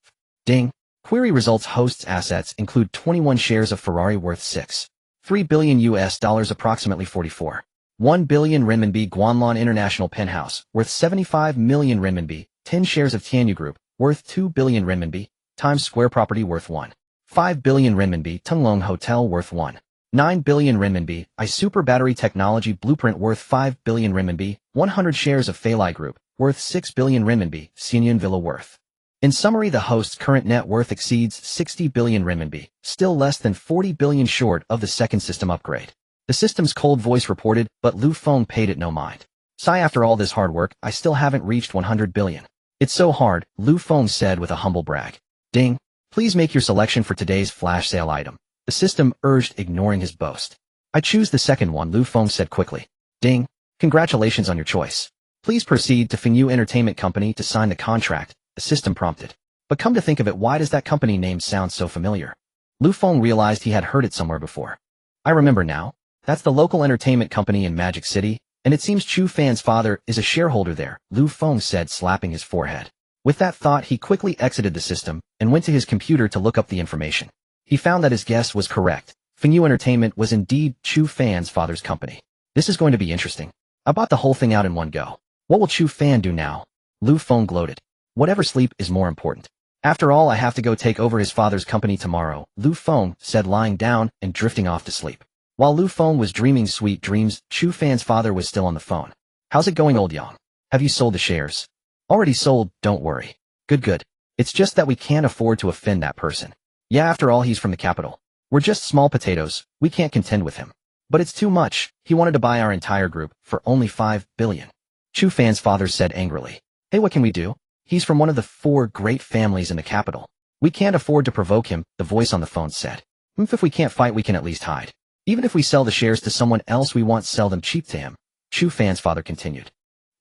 Ding. Query results. Host's assets include 21 shares of Ferrari worth 6.3 billion US dollars, approximately 44.1 billion renminbi. Guanlan International Penthouse, worth 75 million renminbi. 10 shares of Xianyun Group, worth 2 billion renminbi. Times Square Property, worth 1.5 billion renminbi. Tunglong Hotel, worth 1.9 billion renminbi. I Super Battery Technology Blueprint, worth 5 billion renminbi. 100 shares of Ferrari Group, worth 6 billion renminbi. Xianyun Villa worth. In summary, the host's current net worth exceeds 60 billion renminbi, still less than 40 billion short of the second system upgrade. The system's cold voice reported, but Feng paid it no mind. Sigh, after all this hard work, I still haven't reached 100 billion. It's so hard, Feng said with a humble brag. Ding. Please make your selection for today's flash sale item. The system urged, ignoring his boast. I choose the second one, Feng said quickly. Ding. Congratulations on your choice. Please proceed to Feng Entertainment Company to sign the contract, the system prompted. But come to think of it, why does that company name sound so familiar? Feng realized he had heard it somewhere before. I remember now. That's the local entertainment company in Magic City, and it seems Chu Fan's father is a shareholder there, Feng said, slapping his forehead. With that thought, he quickly exited the system and went to his computer to look up the information. He found that his guess was correct. Feng Entertainment was indeed Chu Fan's father's company. This is going to be interesting. I bought the whole thing out in one go. What will Chu Fan do now? Feng gloated. Whatever, sleep is more important. After all, I have to go take over his father's company tomorrow, Feng said, lying down and drifting off to sleep. While Feng was dreaming sweet dreams, Chu Fan's father was still on the phone. How's it going, old Yang? Have you sold the shares? Already sold, don't worry. Good. It's just that we can't afford to offend that person. Yeah, after all, he's from the capital. We're just small potatoes, we can't contend with him. But it's too much, he wanted to buy our entire group for only 5 billion. Chu Fan's father said angrily. Hey, what can we do? He's from one of the 4 great families in the capital. We can't afford to provoke him, the voice on the phone said. If we can't fight, we can at least hide. Even if we sell the shares to someone else, we won't sell them cheap to him, Chu Fan's father continued.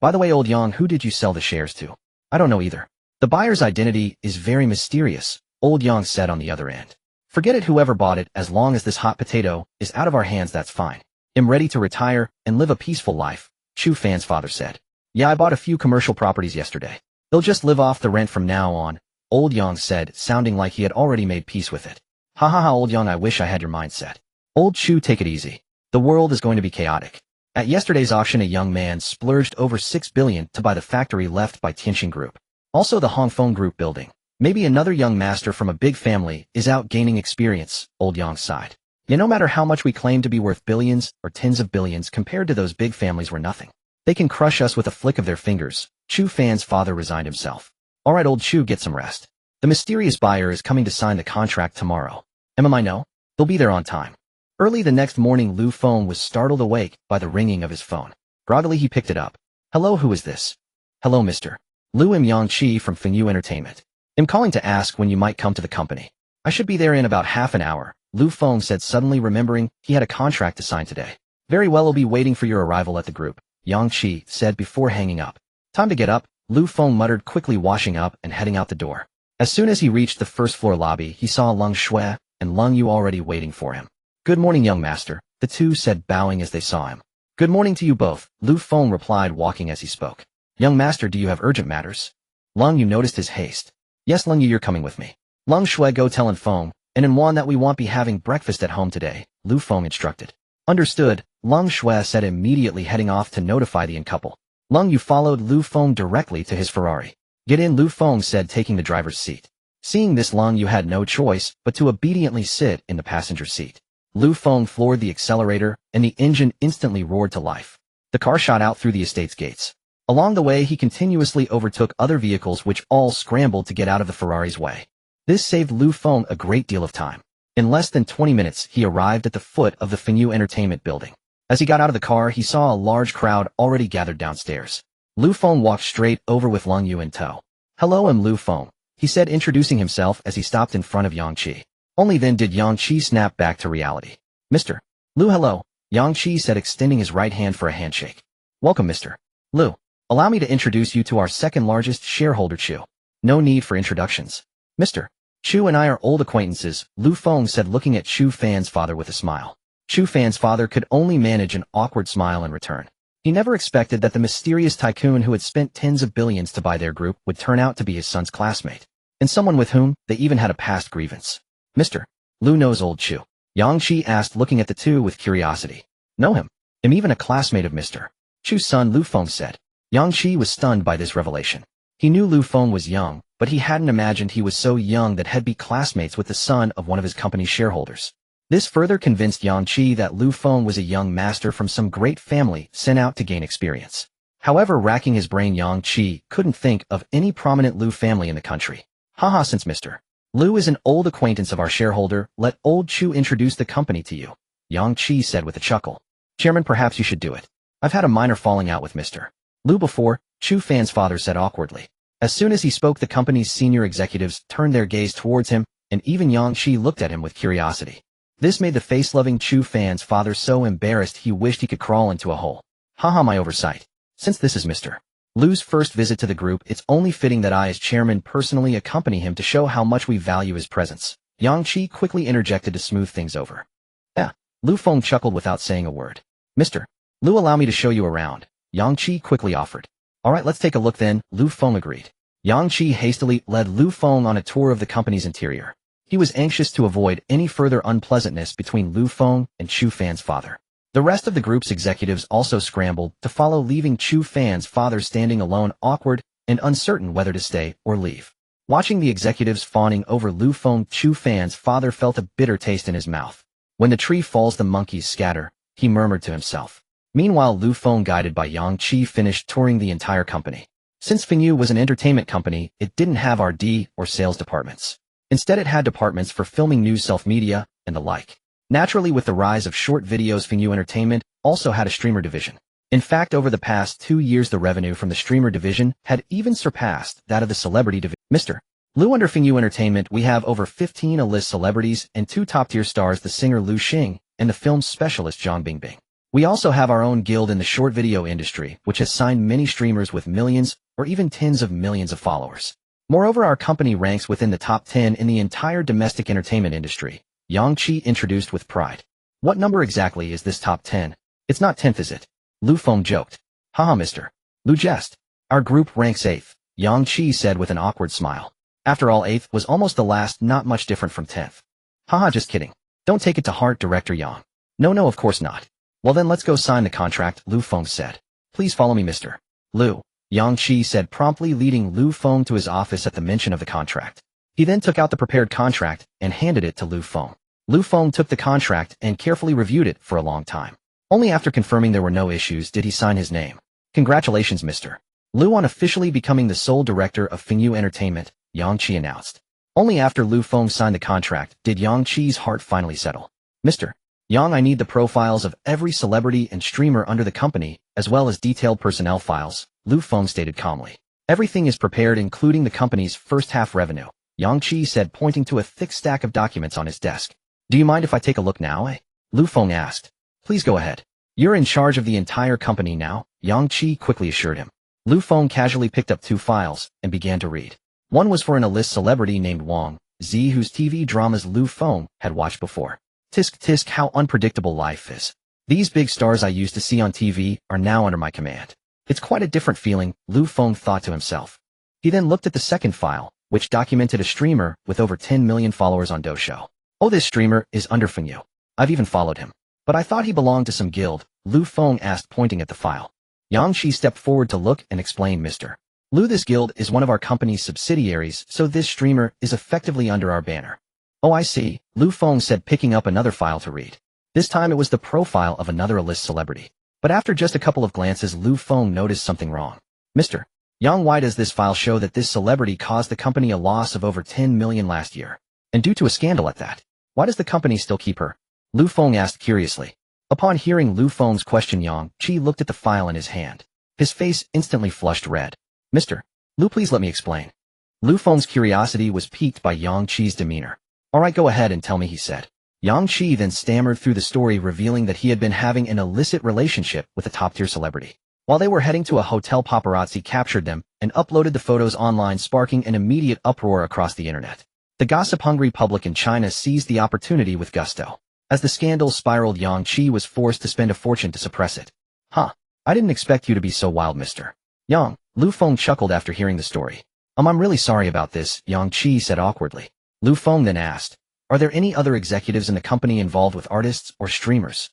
By the way, old Yang, who did you sell the shares to? I don't know either. The buyer's identity is very mysterious, old Yang said on the other end. Forget it, whoever bought it, as long as this hot potato is out of our hands, that's fine. I'm ready to retire and live a peaceful life, Chu Fan's father said. Yeah, I bought a few commercial properties yesterday. They'll just live off the rent from now on, old Yang said, sounding like he had already made peace with it. Ha ha ha, old Yang, I wish I had your mindset. Old Chu, take it easy. The world is going to be chaotic. At yesterday's auction, a young man splurged over 6 billion to buy the factory left by Tianxin Group. Also the Hongfeng Group building. Maybe another young master from a big family is out gaining experience, old Yang sighed. Yeah, no matter how much we claim to be worth billions or tens of billions, compared to those big families, we're nothing. They can crush us with a flick of their fingers. Chu Fan's father resigned himself. All right, old Chu, get some rest. The mysterious buyer is coming to sign the contract tomorrow. I know. They'll be there on time. Early the next morning, Feng was startled awake by the ringing of his phone. Groggily, he picked it up. Hello, who is this? Hello, Mr. I'm Yang Chi from Feng Entertainment. I'm calling to ask when you might come to the company. I should be there in about half an hour, Feng said, suddenly remembering he had a contract to sign today. Very well, I'll be waiting for your arrival at the group, Yang Chi said before hanging up. Time to get up, Feng muttered, quickly washing up and heading out the door. As soon as he reached the first floor lobby, he saw Leng Shui and Leng Yu already waiting for him. Good morning, young master, the two said, bowing as they saw him. Good morning to you both, Feng replied, walking as he spoke. Young master, do you have urgent matters? Leng Yu noticed his haste. Yes, Leng Yu, you're coming with me. Leng Shui, go tell Feng and Wan that we won't be having breakfast at home today, Feng instructed. Understood, Leng Shui said, immediately heading off to notify the couple. Leng Yu followed Feng directly to his Ferrari. Get in, Feng said, taking the driver's seat. Seeing this, Leng Yu had no choice but to obediently sit in the passenger seat. Feng floored the accelerator, and the engine instantly roared to life. The car shot out through the estate's gates. Along the way, he continuously overtook other vehicles which all scrambled to get out of the Ferrari's way. This saved Feng a great deal of time. In less than 20 minutes, he arrived at the foot of the Feng Entertainment building. As he got out of the car, he saw a large crowd already gathered downstairs. Feng walked straight over with Leng Yu in tow. Hello, I'm Feng, he said, introducing himself as he stopped in front of Yang Chi. Only then did Yang Chi snap back to reality. Mr. Lu, hello, Yang Chi said, extending his right hand for a handshake. Welcome, Mr. Lu. Allow me to introduce you to our second largest shareholder, Chu. No need for introductions. Mr. Chu and I are old acquaintances, Feng said, looking at Chu Fan's father with a smile. Chu Fan's father could only manage an awkward smile in return. He never expected that the mysterious tycoon who had spent tens of billions to buy their group would turn out to be his son's classmate, and someone with whom they even had a past grievance. Mr. Lu knows old Chu. Yang Qi asked, looking at the two with curiosity. Know him? I'm even a classmate of Mr. Chu's son, Lu Feng said. Yang Qi was stunned by this revelation. He knew Lu Feng was young, but he hadn't imagined he was so young that he'd be classmates with the son of one of his company's shareholders. This further convinced Yang Qi that Lu Feng was a young master from some great family sent out to gain experience. However, racking his brain, Yang Qi couldn't think of any prominent Lu family in the country. Haha, since Mr. Lu is an old acquaintance of our shareholder, let old Chu introduce the company to you, Yang Qi said with a chuckle. Chairman, perhaps you should do it. I've had a minor falling out with Mr. Lu before, Chu Fan's father said awkwardly. As soon as he spoke, the company's senior executives turned their gaze towards him, and even Yang Qi looked at him with curiosity. This made the face-loving Chu Fan's father so embarrassed he wished he could crawl into a hole. Haha, my oversight. Since this is Mr. Lu's first visit to the group, it's only fitting that I as chairman personally accompany him to show how much we value his presence. Yang Qi quickly interjected to smooth things over. Yeah, Lu Feng chuckled without saying a word. Mr. Lu, allow me to show you around, Yang Qi quickly offered. Alright, let's take a look then, Lu Feng agreed. Yang Qi hastily led Lu Feng on a tour of the company's interior. He was anxious to avoid any further unpleasantness between Lu Feng and Chu Fan's father. The rest of the group's executives also scrambled to follow, leaving Chu Fan's father standing alone, awkward and uncertain whether to stay or leave. Watching the executives fawning over Lu Feng, Chu Fan's father felt a bitter taste in his mouth. When the tree falls, the monkeys scatter, he murmured to himself. Meanwhile, Lu Feng, guided by Yang Qi, finished touring the entire company. Since Feng was an entertainment company, it didn't have R&D or sales departments. Instead, it had departments for filming news, self-media, and the like. Naturally, with the rise of short videos, Feng Entertainment also had a streamer division. In fact, over the past 2 years, the revenue from the streamer division had even surpassed that of the celebrity division. Mr. Lu, under Feng Entertainment, we have over 15 A-list celebrities and 2 top-tier stars, the singer Lu Xing and the film specialist Zhang Bingbing. We also have our own guild in the short video industry, which has signed many streamers with millions or even tens of millions of followers. Moreover, our company ranks within the top 10 in the entire domestic entertainment industry, Yang Qi introduced with pride. What number exactly is this top 10? It's not 10th, is it? Lu Feng joked. Haha, Mr. Lu jest. Our group ranks 8th, Yang Qi said with an awkward smile. After all, 8th was almost the last, not much different from 10th. Haha, just kidding. Don't take it to heart, Director Yang. No, of course not. Well then, let's go sign the contract, Lu Feng said. Please follow me, Mr. Lu, Yang Qi said promptly, leading Lu Feng to his office at the mention of the contract. He then took out the prepared contract and handed it to Lu Feng. Lu Feng took the contract and carefully reviewed it for a long time. Only after confirming there were no issues did he sign his name. Congratulations, Mr. Lu, on officially becoming the sole director of Feng Entertainment, Yang Qi announced. Only after Lu Feng signed the contract did Yang Qi's heart finally settle. Mr. Yang, I need the profiles of every celebrity and streamer under the company, as well as detailed personnel files, Lu Feng stated calmly. Everything is prepared, including the company's first half revenue, Yang Qi said, pointing to a thick stack of documents on his desk. Do you mind if I take a look now, eh? Lu Feng asked. Please go ahead. You're in charge of the entire company now, Yang Qi quickly assured him. Lu Feng casually picked up 2 files and began to read. One was for an A-list celebrity named Wang Zi, whose TV dramas Lu Feng had watched before. Tisk, how unpredictable life is. These big stars I used to see on TV are now under my command. It's quite a different feeling, Lu Feng thought to himself. He then looked at the second file, which documented a streamer with over 10 million followers on Doushou. Oh, this streamer is under Feng. I've even followed him. But I thought he belonged to some guild, Lu Feng asked, pointing at the file. Yang Qi stepped forward to look and explain, Mr. Lu, this guild is one of our company's subsidiaries, so this streamer is effectively under our banner. Oh, I see, Lu Feng said, picking up another file to read. This time it was the profile of another A-list celebrity. But after just a couple of glances, Lu Feng noticed something wrong. Mr. Yang, why does this file show that this celebrity caused the company a loss of over 10 million last year? And due to a scandal at that. Why does the company still keep her? Lu Feng asked curiously. Upon hearing Lu Feng's question, Yang Qi looked at the file in his hand. His face instantly flushed red. Mr. Lu, please let me explain. Lu Feng's curiosity was piqued by Yang Qi's demeanor. Alright, go ahead and tell me, he said. Yang Qi then stammered through the story, revealing that he had been having an illicit relationship with a top-tier celebrity. While they were heading to a hotel, paparazzi captured them and uploaded the photos online, sparking an immediate uproar across the internet. The gossip-hungry public in China seized the opportunity with gusto. As the scandal spiraled, Yang Qi was forced to spend a fortune to suppress it. Huh. I didn't expect you to be so wild, Mr. Yang. Lu Feng chuckled after hearing the story. I'm really sorry about this, Yang Qi said awkwardly. Lu Feng then asked, are there any other executives in the company involved with artists or streamers?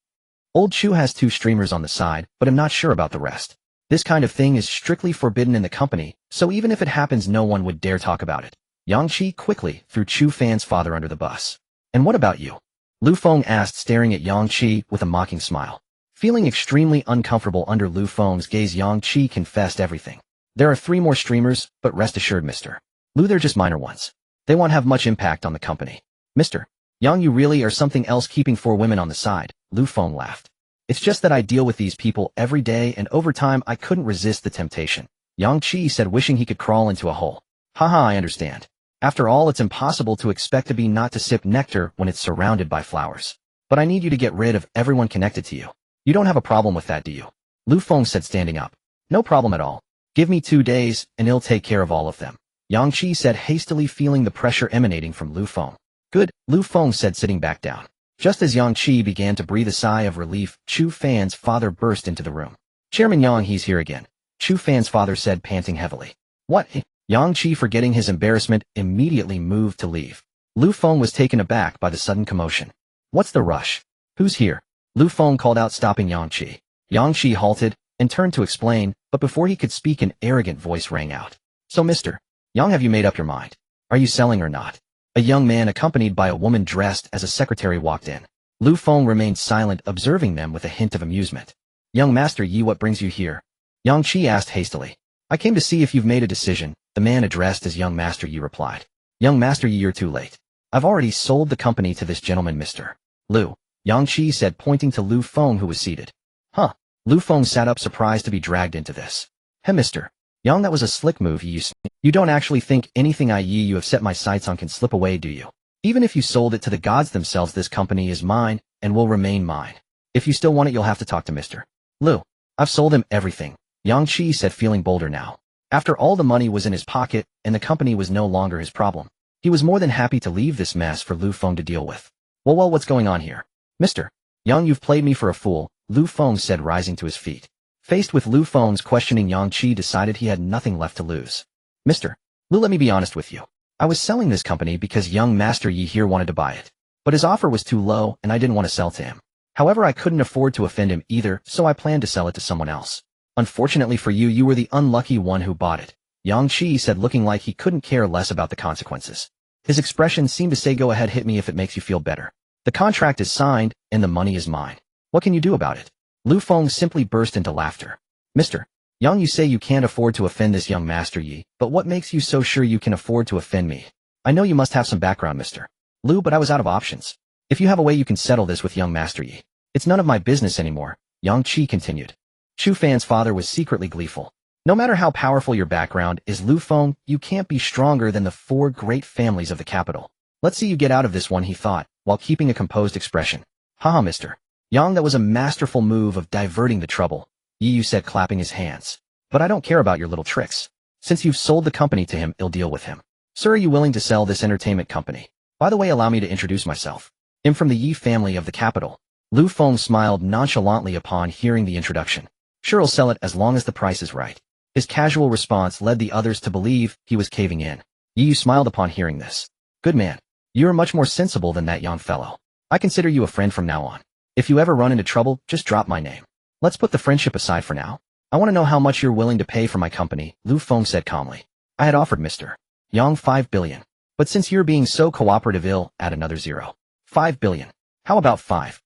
Old Chu has 2 streamers on the side, but I'm not sure about the rest. This kind of thing is strictly forbidden in the company, so even if it happens no one would dare talk about it. Yang Qi quickly threw Chu Fan's father under the bus. And what about you? Lu Feng asked, staring at Yang Qi with a mocking smile. Feeling extremely uncomfortable under Lu Feng's gaze, Yang Qi confessed everything. There are 3 more streamers, but rest assured, Mr. Lu, they're just minor ones. They won't have much impact on the company. Mr. Yang, you really are something else keeping 4 women on the side, Lu Feng laughed. It's just that I deal with these people every day and over time I couldn't resist the temptation. Yang Qi said, wishing he could crawl into a hole. Haha, I understand. After all, it's impossible to expect a bee not to sip nectar when it's surrounded by flowers. But I need you to get rid of everyone connected to you. You don't have a problem with that, do you? Lu Feng said, standing up. No problem at all. Give me 2 days, and he'll take care of all of them. Yang Qi said, hastily, feeling the pressure emanating from Lu Feng. Good, Lu Feng said, sitting back down. Just as Yang Qi began to breathe a sigh of relief, Chu Fan's father burst into the room. Chairman Yang, he's here again. Chu Fan's father said, panting heavily. What? Yang Qi, forgetting his embarrassment, immediately moved to leave. Lu Feng was taken aback by the sudden commotion. What's the rush? Who's here? Lu Feng called out, stopping Yang Qi. Yang Qi halted and turned to explain, but before he could speak, an arrogant voice rang out. So, Mr. Yang, have you made up your mind? Are you selling or not? A young man accompanied by a woman dressed as a secretary walked in. Lu Feng remained silent, observing them with a hint of amusement. Young Master Yi, what brings you here? Yang Qi asked hastily. I came to see if you've made a decision, the man addressed as Young Master Yi replied. Young Master Yi, you're too late. I've already sold the company to this gentleman, Mr. Lu. Yang Qi said, pointing to Lu Feng, who was seated. Huh. Lu Feng sat up, surprised to be dragged into this. Hey, Mr. Yang, that was a slick move, Yi. You don't actually think anything you have set my sights on can slip away, do you? Even if you sold it to the gods themselves, this company is mine and will remain mine. If you still want it, you'll have to talk to Mr. Lu. I've sold him everything, Yang Qi said, feeling bolder now. After all, the money was in his pocket and the company was no longer his problem. He was more than happy to leave this mess for Lu Feng to deal with. Well, what's going on here? Mr. Yang, you've played me for a fool, Lu Feng said, rising to his feet. Faced with Lu Feng's questioning, Yang Qi decided he had nothing left to lose. Mr. Lu, let me be honest with you. I was selling this company because young Master Yi here wanted to buy it. But his offer was too low and I didn't want to sell to him. However, I couldn't afford to offend him either, so I planned to sell it to someone else. Unfortunately for you, you were the unlucky one who bought it, Yang Qi said, looking like he couldn't care less about the consequences. His expression seemed to say, go ahead, hit me if it makes you feel better. The contract is signed and the money is mine. What can you do about it? Lu Feng simply burst into laughter. Mr. Yang, you say you can't afford to offend this young Master Yi, but what makes you so sure you can afford to offend me? I know you must have some background, Mr. Lu, but I was out of options. If you have a way you can settle this with young Master Yi, it's none of my business anymore, Yang Qi continued. Chu Fan's father was secretly gleeful. No matter how powerful your background is, Lu Feng, you can't be stronger than the 4 great families of the capital. Let's see you get out of this one, he thought, while keeping a composed expression. Haha, Mr. Yang, that was a masterful move of diverting the trouble, Yi said, clapping his hands. But I don't care about your little tricks. Since you've sold the company to him, I'll deal with him. Sir, are you willing to sell this entertainment company? By the way, allow me to introduce myself. I'm from the Yi family of the capital. Lu Feng smiled nonchalantly upon hearing the introduction. Sure, I'll sell it as long as the price is right. His casual response led the others to believe he was caving in. Yi smiled upon hearing this. Good man. You're much more sensible than that young fellow. I consider you a friend from now on. If you ever run into trouble, just drop my name. Let's put the friendship aside for now. I want to know how much you're willing to pay for my company, Lu Feng said calmly. I had offered Mr. Yang 5 billion. But since you're being so cooperative, I'll add another 0. 5 billion. How about 5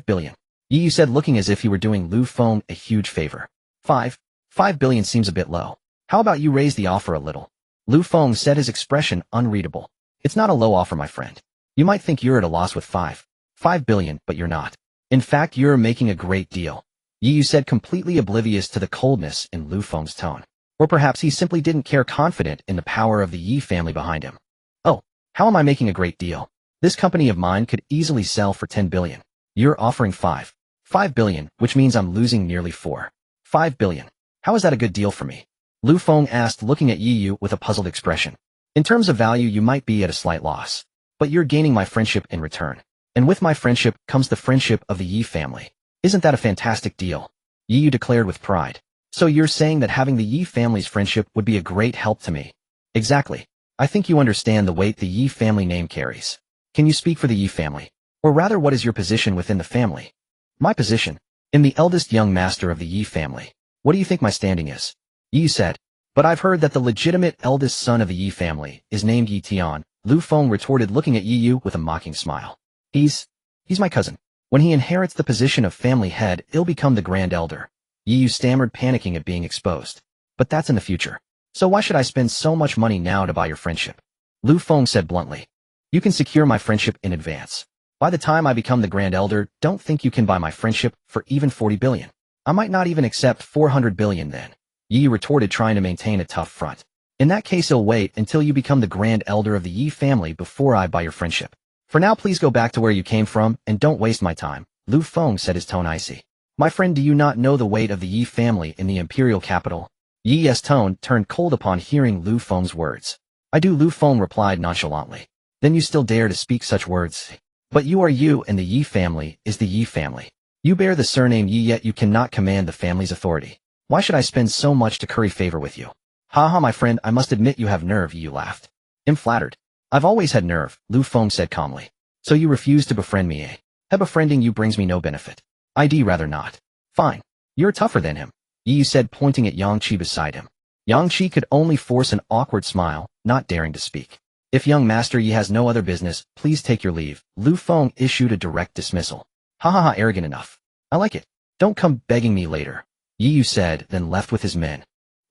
billion? Yi said, looking as if he were doing Lu Feng a huge favor. 5 billion seems a bit low. How about you raise the offer a little? Lu Feng said, his expression unreadable. It's not a low offer, my friend. You might think you're at a loss with 5 billion, but you're not. In fact, you're making a great deal. Yi said, completely oblivious to the coldness in Lu Feng's tone. Or perhaps he simply didn't care, confident in the power of the Yi family behind him. Oh, how am I making a great deal? This company of mine could easily sell for 10 billion. You're offering 5 billion, which means I'm losing nearly 5 billion. How is that a good deal for me? Lu Feng asked, looking at Yi with a puzzled expression. In terms of value, you might be at a slight loss. But you're gaining my friendship in return. And with my friendship comes the friendship of the Yi family. Isn't that a fantastic deal? Yi declared with pride. So you're saying that having the Yi family's friendship would be a great help to me? Exactly. I think you understand the weight the Yi family name carries. Can you speak for the Yi family? Or rather, what is your position within the family? My position? I'm the eldest young master of the Yi family. What do you think my standing is? Yi said. But I've heard that the legitimate eldest son of the Yi family is named Yi Tian. Lu Feng retorted, looking at Yi Yu with a mocking smile. He's my cousin. When he inherits the position of family head, he'll become the grand elder. Yi Yu stammered, panicking at being exposed. But that's in the future. So why should I spend so much money now to buy your friendship? Lu Feng said bluntly. You can secure my friendship in advance. By the time I become the grand elder, don't think you can buy my friendship for even 40 billion. I might not even accept 400 billion then. Yi retorted, trying to maintain a tough front. In that case, I'll wait until you become the grand elder of the Yi family before I buy your friendship. For now, please go back to where you came from and don't waste my time. Lu Feng said, his tone icy. My friend, do you not know the weight of the Yi family in the imperial capital? Yi's tone turned cold upon hearing Lu Feng's words. I do, Lu Feng replied nonchalantly. Then you still dare to speak such words? But you are you, and the Yi family is the Yi family. You bear the surname Yi, yet you cannot command the family's authority. Why should I spend so much to curry favor with you? Haha, my friend, I must admit you have nerve, Yi laughed. I'm flattered. I've always had nerve, Lu Feng said calmly. So you refuse to befriend me, eh? Befriending you brings me no benefit. I'd rather not. Fine. You're tougher than him, Yi said, pointing at Yang Qi beside him. Yang Qi could only force an awkward smile, not daring to speak. If young master Yi has no other business, please take your leave. Lu Feng issued a direct dismissal. Ha, arrogant enough. I like it. Don't come begging me later, Yi said, then left with his men.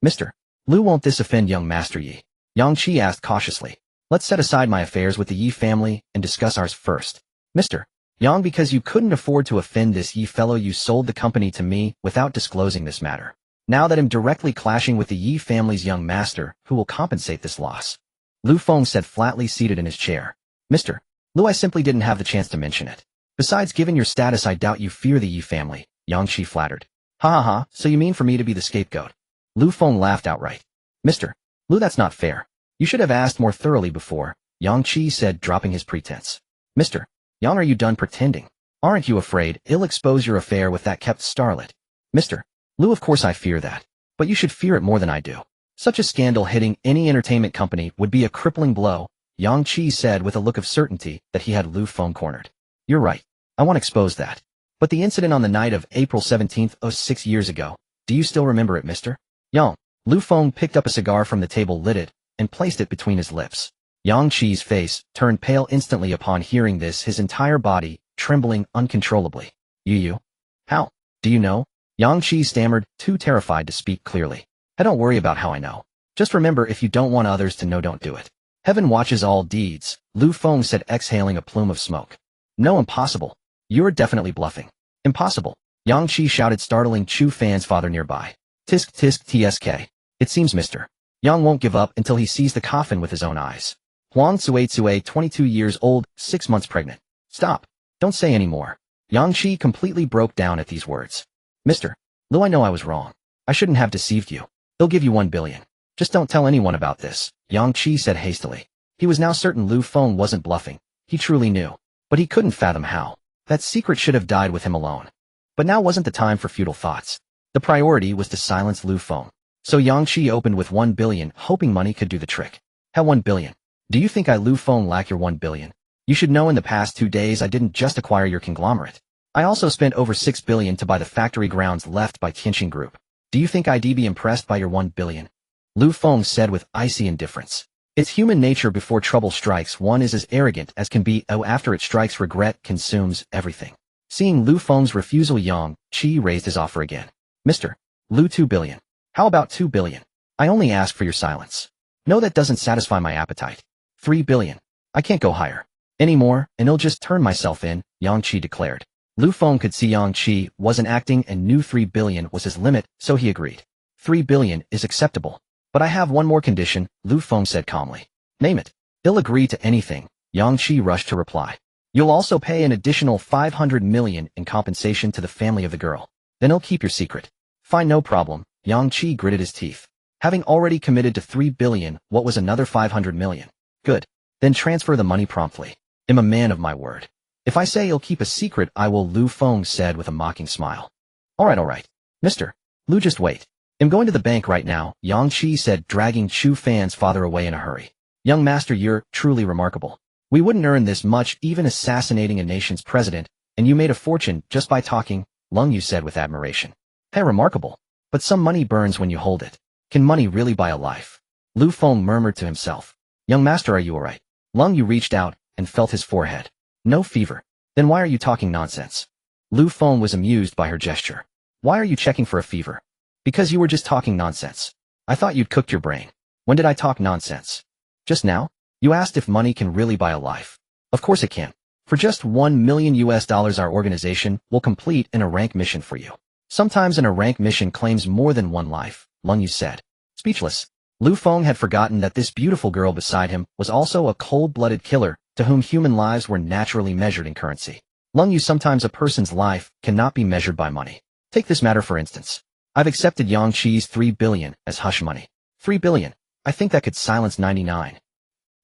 Mr. Lu, won't this offend young master Yi? Yang Qi asked cautiously. Let's set aside my affairs with the Yi family and discuss ours first. Mr. Yang, because you couldn't afford to offend this Yi fellow, you sold the company to me without disclosing this matter. Now that I'm directly clashing with the Yi family's young master, who will compensate this loss? Lu Feng said flatly, seated in his chair. Mr. Lu, I simply didn't have the chance to mention it. Besides, given your status, I doubt you fear the Yi family, Yang Qi flattered. Ha, so you mean for me to be the scapegoat? Lu Feng laughed outright. Mr. Lu, that's not fair. You should have asked more thoroughly before, Yang Qi said, dropping his pretense. Mr. Yang, are you done pretending? Aren't you afraid he'll expose your affair with that kept starlet? Mr. Lu, of course I fear that. But you should fear it more than I do. Such a scandal hitting any entertainment company would be a crippling blow, Yang Qi said with a look of certainty that he had Lu Feng cornered. You're right. I won't expose that. But the incident on the night of April 17th, 6 years ago, do you still remember it, Mr. Yang? Lu Feng picked up a cigar from the table, lit it, and placed it between his lips. Yang Qi's face turned pale instantly upon hearing this, his entire body trembling uncontrollably. You? How? Do you know? Yang Qi stammered, too terrified to speak clearly. I don't worry about how I know. Just remember, if you don't want others to know, don't do it. Heaven watches all deeds, Lu Feng said, exhaling a plume of smoke. No, impossible. You're definitely bluffing. Impossible. Yang Qi shouted, startling Chu Fan's father nearby. Tisk tsk. It seems Mr. Yang won't give up until he sees the coffin with his own eyes. Huang Tsue, 22 years old, 6 months pregnant. Stop. Don't say any more. Yang Qi completely broke down at these words. Mr. Lu, I know I was wrong. I shouldn't have deceived you. They'll give you 1 billion. Just don't tell anyone about this, Yang Qi said hastily. He was now certain Lu Feng wasn't bluffing. He truly knew. But he couldn't fathom how. That secret should have died with him alone. But now wasn't the time for futile thoughts. The priority was to silence Lu Feng. So Yang Qi opened with 1 billion, hoping money could do the trick. How 1 billion? Do you think I, Lu Feng, lack your 1 billion? You should know in the past 2 days I didn't just acquire your conglomerate. I also spent over 6 billion to buy the factory grounds left by Tianqing Group. Do you think I'd be impressed by your 1 billion? Lu Feng said with icy indifference. It's human nature, before trouble strikes one is as arrogant as can be, after it strikes regret consumes everything. Seeing Lu Feng's refusal, Yang Qi raised his offer again. Mr. Lu, 2 billion. How about 2 billion? I only ask for your silence. No, that doesn't satisfy my appetite. 3 billion. I can't go higher. Any more, and I'll just turn myself in, Yang Qi declared. Lu Feng could see Yang Qi wasn't acting and knew 3 billion was his limit, so he agreed. 3 billion is acceptable. But I have one more condition, Lu Feng said calmly. Name it. He'll agree to anything, Yang Qi rushed to reply. You'll also pay an additional 500 million in compensation to the family of the girl. Then he'll keep your secret. Fine, no problem, Yang Qi gritted his teeth. Having already committed to 3 billion, what was another 500 million? Good. Then transfer the money promptly. I'm a man of my word. If I say he'll keep a secret, I will, Lu Feng said with a mocking smile. All right. Mr. Lu, just wait. I'm going to the bank right now, Yang Qi said, dragging Chu Fan's father away in a hurry. Young master, you're truly remarkable. We wouldn't earn this much even assassinating a nation's president, and you made a fortune just by talking, Lung Yu said with admiration. Hey, remarkable. But some money burns when you hold it. Can money really buy a life? Lu Feng murmured to himself. Young master, are you alright? Lung Yu reached out and felt his forehead. No fever. Then why are you talking nonsense? Lu Feng was amused by her gesture. Why are you checking for a fever? Because you were just talking nonsense. I thought you'd cooked your brain. When did I talk nonsense? Just now? You asked if money can really buy a life. Of course it can. For just $1 million our organization will complete an rank mission for you. Sometimes an rank mission claims more than one life, Lung Yu said. Speechless, Lu Feng had forgotten that this beautiful girl beside him was also a cold-blooded killer to whom human lives were naturally measured in currency. Lung Yu, sometimes a person's life cannot be measured by money. Take this matter for instance. I've accepted Yang Qi's 3 billion as hush money. 3 billion. I think that could silence 99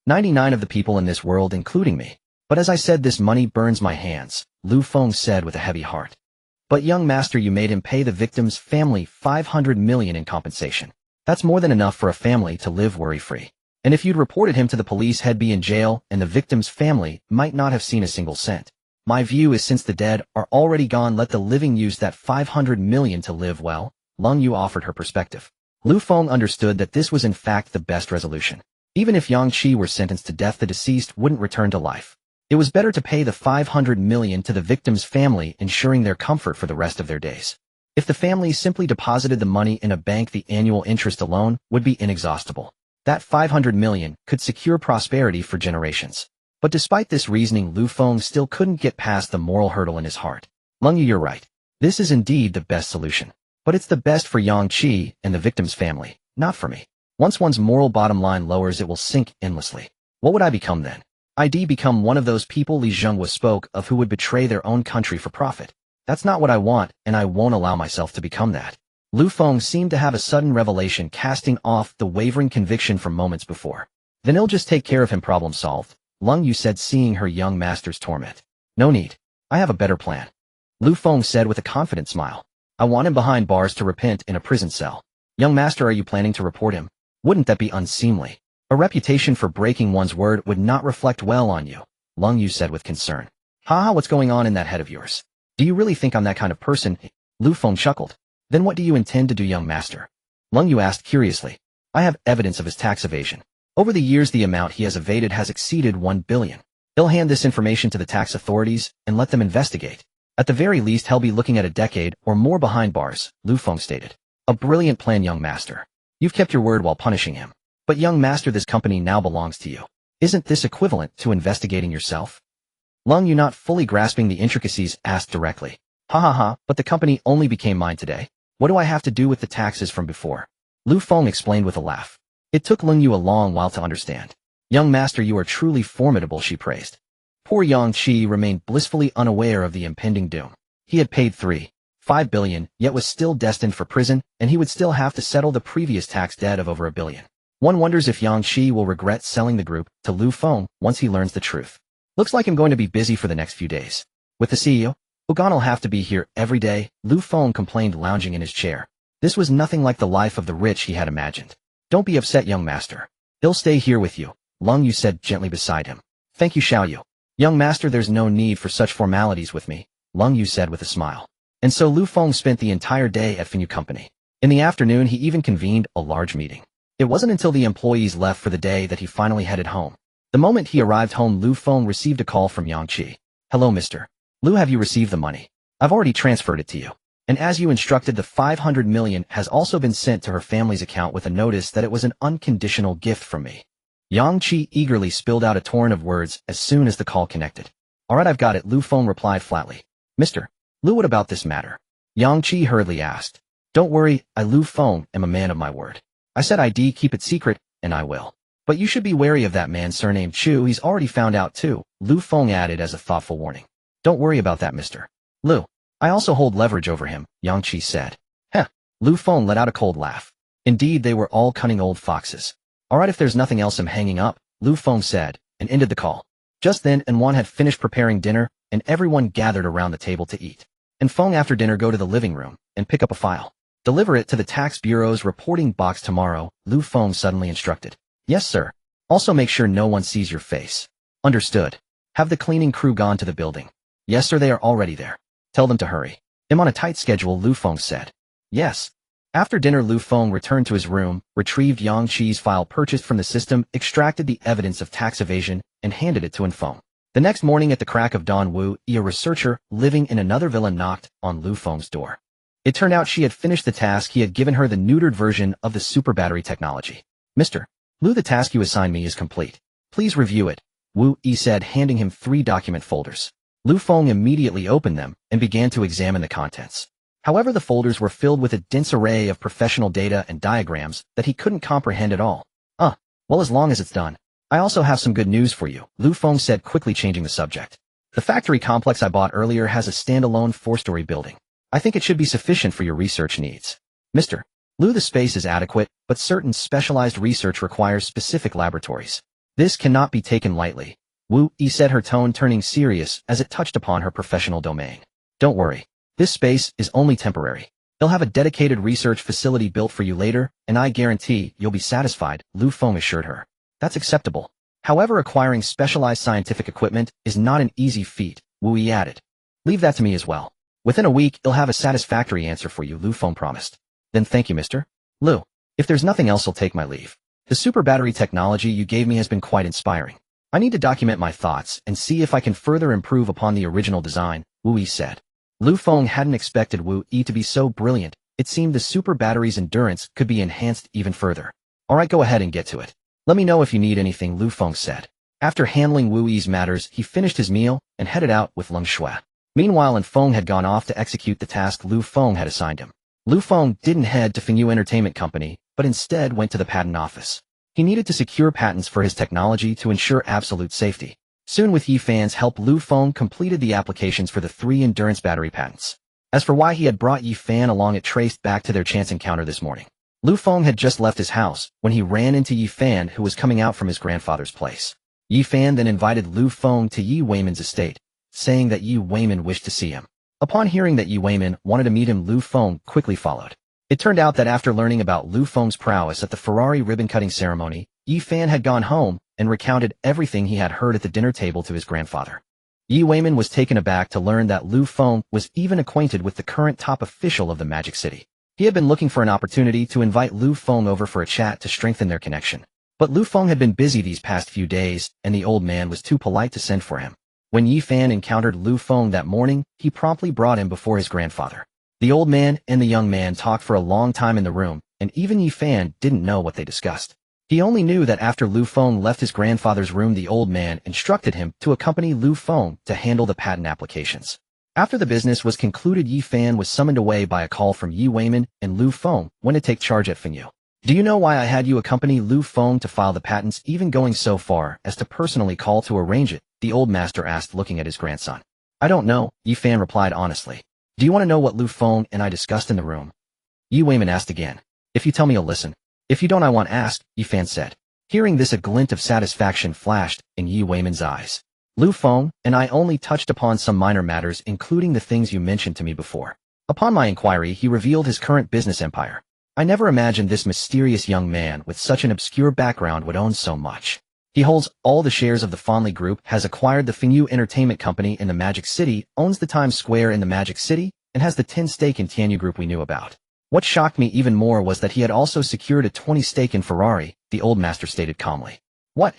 of the people in this world, including me. But as I said, this money burns my hands, Lu Feng said with a heavy heart. But young master, you made him pay the victim's family 500 million in compensation. That's more than enough for a family to live worry-free. And if you'd reported him to the police, he'd be in jail, and the victim's family might not have seen a single cent. My view is, since the dead are already gone, let the living use that 500 million to live well, Lung Yu offered her perspective. Lu Feng understood that this was in fact the best resolution. Even if Yang Qi were sentenced to death, the deceased wouldn't return to life. It was better to pay the 500 million to the victim's family, ensuring their comfort for the rest of their days. If the family simply deposited the money in a bank, the annual interest alone would be inexhaustible. That 500 million could secure prosperity for generations. But despite this reasoning, Lu Feng still couldn't get past the moral hurdle in his heart. Lung Yu, you're right. This is indeed the best solution. But it's the best for Yang Qi and the victim's family, not for me. Once one's moral bottom line lowers, it will sink endlessly. What would I become then? I'd become one of those people Li Zhenghua spoke of who would betray their own country for profit. That's not what I want, and I won't allow myself to become that. Lu Feng seemed to have a sudden revelation, casting off the wavering conviction from moments before. Then he'll just take care of him, problem solved, Lung Yu said, seeing her young master's torment. No need. I have a better plan. Lu Feng said with a confident smile. I want him behind bars to repent in a prison cell. Young master, are you planning to report him? Wouldn't that be unseemly? A reputation for breaking one's word would not reflect well on you, Lung Yu said with concern. Haha, what's going on in that head of yours? Do you really think I'm that kind of person? Lu Feng chuckled. Then what do you intend to do, young master? Lung Yu asked curiously. I have evidence of his tax evasion. Over the years, the amount he has evaded has exceeded 1 billion. He'll hand this information to the tax authorities and let them investigate. At the very least, he'll be looking at a decade or more behind bars, Lu Feng stated. A brilliant plan, young master. You've kept your word while punishing him. But young master, this company now belongs to you. Isn't this equivalent to investigating yourself? Lung Yu, not fully grasping the intricacies, asked directly. Ha ha ha, but the company only became mine today. What do I have to do with the taxes from before? Lu Feng explained with a laugh. It took Lung Yu a long while to understand. Young master, you are truly formidable, she praised. Poor Yang Qi remained blissfully unaware of the impending doom. He had paid 3.5 billion, yet was still destined for prison, and he would still have to settle the previous tax debt of over 1 billion. One wonders if Yang Qi will regret selling the group to Lu Feng once he learns the truth. Looks like I'm going to be busy for the next few days. With the CEO, Pagani will have to be here every day, Lu Feng complained, lounging in his chair. This was nothing like the life of the rich he had imagined. Don't be upset, young master. He'll stay here with you, Lung Yu said gently beside him. Thank you, Xianyun. Young master, there's no need for such formalities with me, Lung Yu said with a smile. And so Lu Feng spent the entire day at Feng company. In the afternoon, he even convened a large meeting. It wasn't until the employees left for the day that he finally headed home. The moment he arrived home, Lu Feng received a call from Yang Qi. Hello, Mr. Lu, have you received the money? I've already transferred it to you. And as you instructed, the 500 million has also been sent to her family's account with a notice that it was an unconditional gift from me. Yang Qi eagerly spilled out a torrent of words as soon as the call connected. Alright, I've got it, Lu Feng replied flatly. Mr. Lu, what about this matter? Yang Qi hurriedly asked. Don't worry, I, Lu Feng, am a man of my word. I said I'd keep it secret, and I will. But you should be wary of that man surnamed Chu. He's already found out too, Lu Feng added as a thoughtful warning. Don't worry about that, Mr. Lu. I also hold leverage over him, Yang Qi said. Heh. Lu Feng let out a cold laugh. Indeed, they were all cunning old foxes. Alright, if there's nothing else, I'm hanging up, Lu Feng said, and ended the call. Just then, Xianyun had finished preparing dinner, and everyone gathered around the table to eat. and Feng after dinner go to the living room and pick up a file. Deliver it to the tax bureau's reporting box tomorrow, Lu Feng suddenly instructed. Yes, sir. Also make sure no one sees your face. Understood. Have the cleaning crew gone to the building? Yes, sir, they are already there. Tell them to hurry. I'm on a tight schedule, Lu Feng said. Yes. After dinner, Lu Feng returned to his room, retrieved Yang Qi's file purchased from the system, extracted the evidence of tax evasion, and handed it to Feng. The next morning at the crack of dawn, Wu Yi, a researcher living in another villa, knocked on Lu Feng's door. It turned out she had finished the task he had given her, the neutered version of the super battery technology. Mr. Lu, the task you assigned me is complete. Please review it, Wu Yi said, handing him 3 document folders. Lu Feng immediately opened them and began to examine the contents. However, the folders were filled with a dense array of professional data and diagrams that he couldn't comprehend at all. Well, as long as it's done. I also have some good news for you, Lu Feng said, quickly changing the subject. The factory complex I bought earlier has a standalone 4-story building. I think it should be sufficient for your research needs. Mr. Lu, the space is adequate, but certain specialized research requires specific laboratories. This cannot be taken lightly, Wu Yi said, her tone turning serious as it touched upon her professional domain. Don't worry. This space is only temporary. They'll have a dedicated research facility built for you later, and I guarantee you'll be satisfied, Lu Feng assured her. That's acceptable. However, acquiring specialized scientific equipment is not an easy feat, Wu Yi added. Leave that to me as well. Within a week, you'll have a satisfactory answer for you, Lu Feng promised. Then thank you, Mr. Lu. If there's nothing else, I'll take my leave. The super battery technology you gave me has been quite inspiring. I need to document my thoughts and see if I can further improve upon the original design, Wu Yi said. Lu Feng hadn't expected Wu Yi to be so brilliant. It seemed the super battery's endurance could be enhanced even further. Alright, go ahead and get to it. Let me know if you need anything, Lu Feng said. After handling Wu Yi's matters, he finished his meal and headed out with Leng Shui. Meanwhile, Feng had gone off to execute the task Lu Feng had assigned him. Lu Feng didn't head to Feng Entertainment Company, but instead went to the patent office. He needed to secure patents for his technology to ensure absolute safety. Soon, with Yi Fan's help, Lu Feng completed the applications for the 3 endurance battery patents. As for why he had brought Yi Fan along, it traced back to their chance encounter this morning. Lu Feng had just left his house when he ran into Yi Fan, who was coming out from his grandfather's place. Yi Fan then invited Lu Feng to Yi Weiman's estate, saying that Yi Weiman wished to see him. Upon hearing that Yi Weiman wanted to meet him, Lu Feng quickly followed. It turned out that after learning about Lu Feng's prowess at the Ferrari ribbon-cutting ceremony, Yi Fan had gone home and recounted everything he had heard at the dinner table to his grandfather. Yi Weiman was taken aback to learn that Lu Feng was even acquainted with the current top official of the Magic City. He had been looking for an opportunity to invite Lu Feng over for a chat to strengthen their connection. But Lu Feng had been busy these past few days, and the old man was too polite to send for him. When Yi Fan encountered Lu Feng that morning, he promptly brought him before his grandfather. The old man and the young man talked for a long time in the room, and even Yi Fan didn't know what they discussed. He only knew that after Lu Feng left his grandfather's room, the old man instructed him to accompany Lu Feng to handle the patent applications. After the business was concluded, Yi Fan was summoned away by a call from Yi Weiman, and Lu Feng went to take charge at Feng. Do you know why I had you accompany Lu Feng to file the patents, even going so far as to personally call to arrange it? The old master asked, looking at his grandson. I don't know, Yi Fan replied honestly. Do you want to know what Lu Feng and I discussed in the room? Yi Weiman asked again. If you tell me, you'll listen. If you don't, I won't ask, Yi Fan said. Hearing this, a glint of satisfaction flashed in Yi Weiman's eyes. Lu Feng and I only touched upon some minor matters, including the things you mentioned to me before. Upon my inquiry, he revealed his current business empire. I never imagined this mysterious young man with such an obscure background would own so much. He holds all the shares of the Fonley Group, has acquired the Feng Entertainment Company in the Magic City, owns the Times Square in the Magic City, and has the 10 stake in Xianyun Group we knew about. What shocked me even more was that he had also secured a 20 stake in Ferrari, the old master stated calmly. What?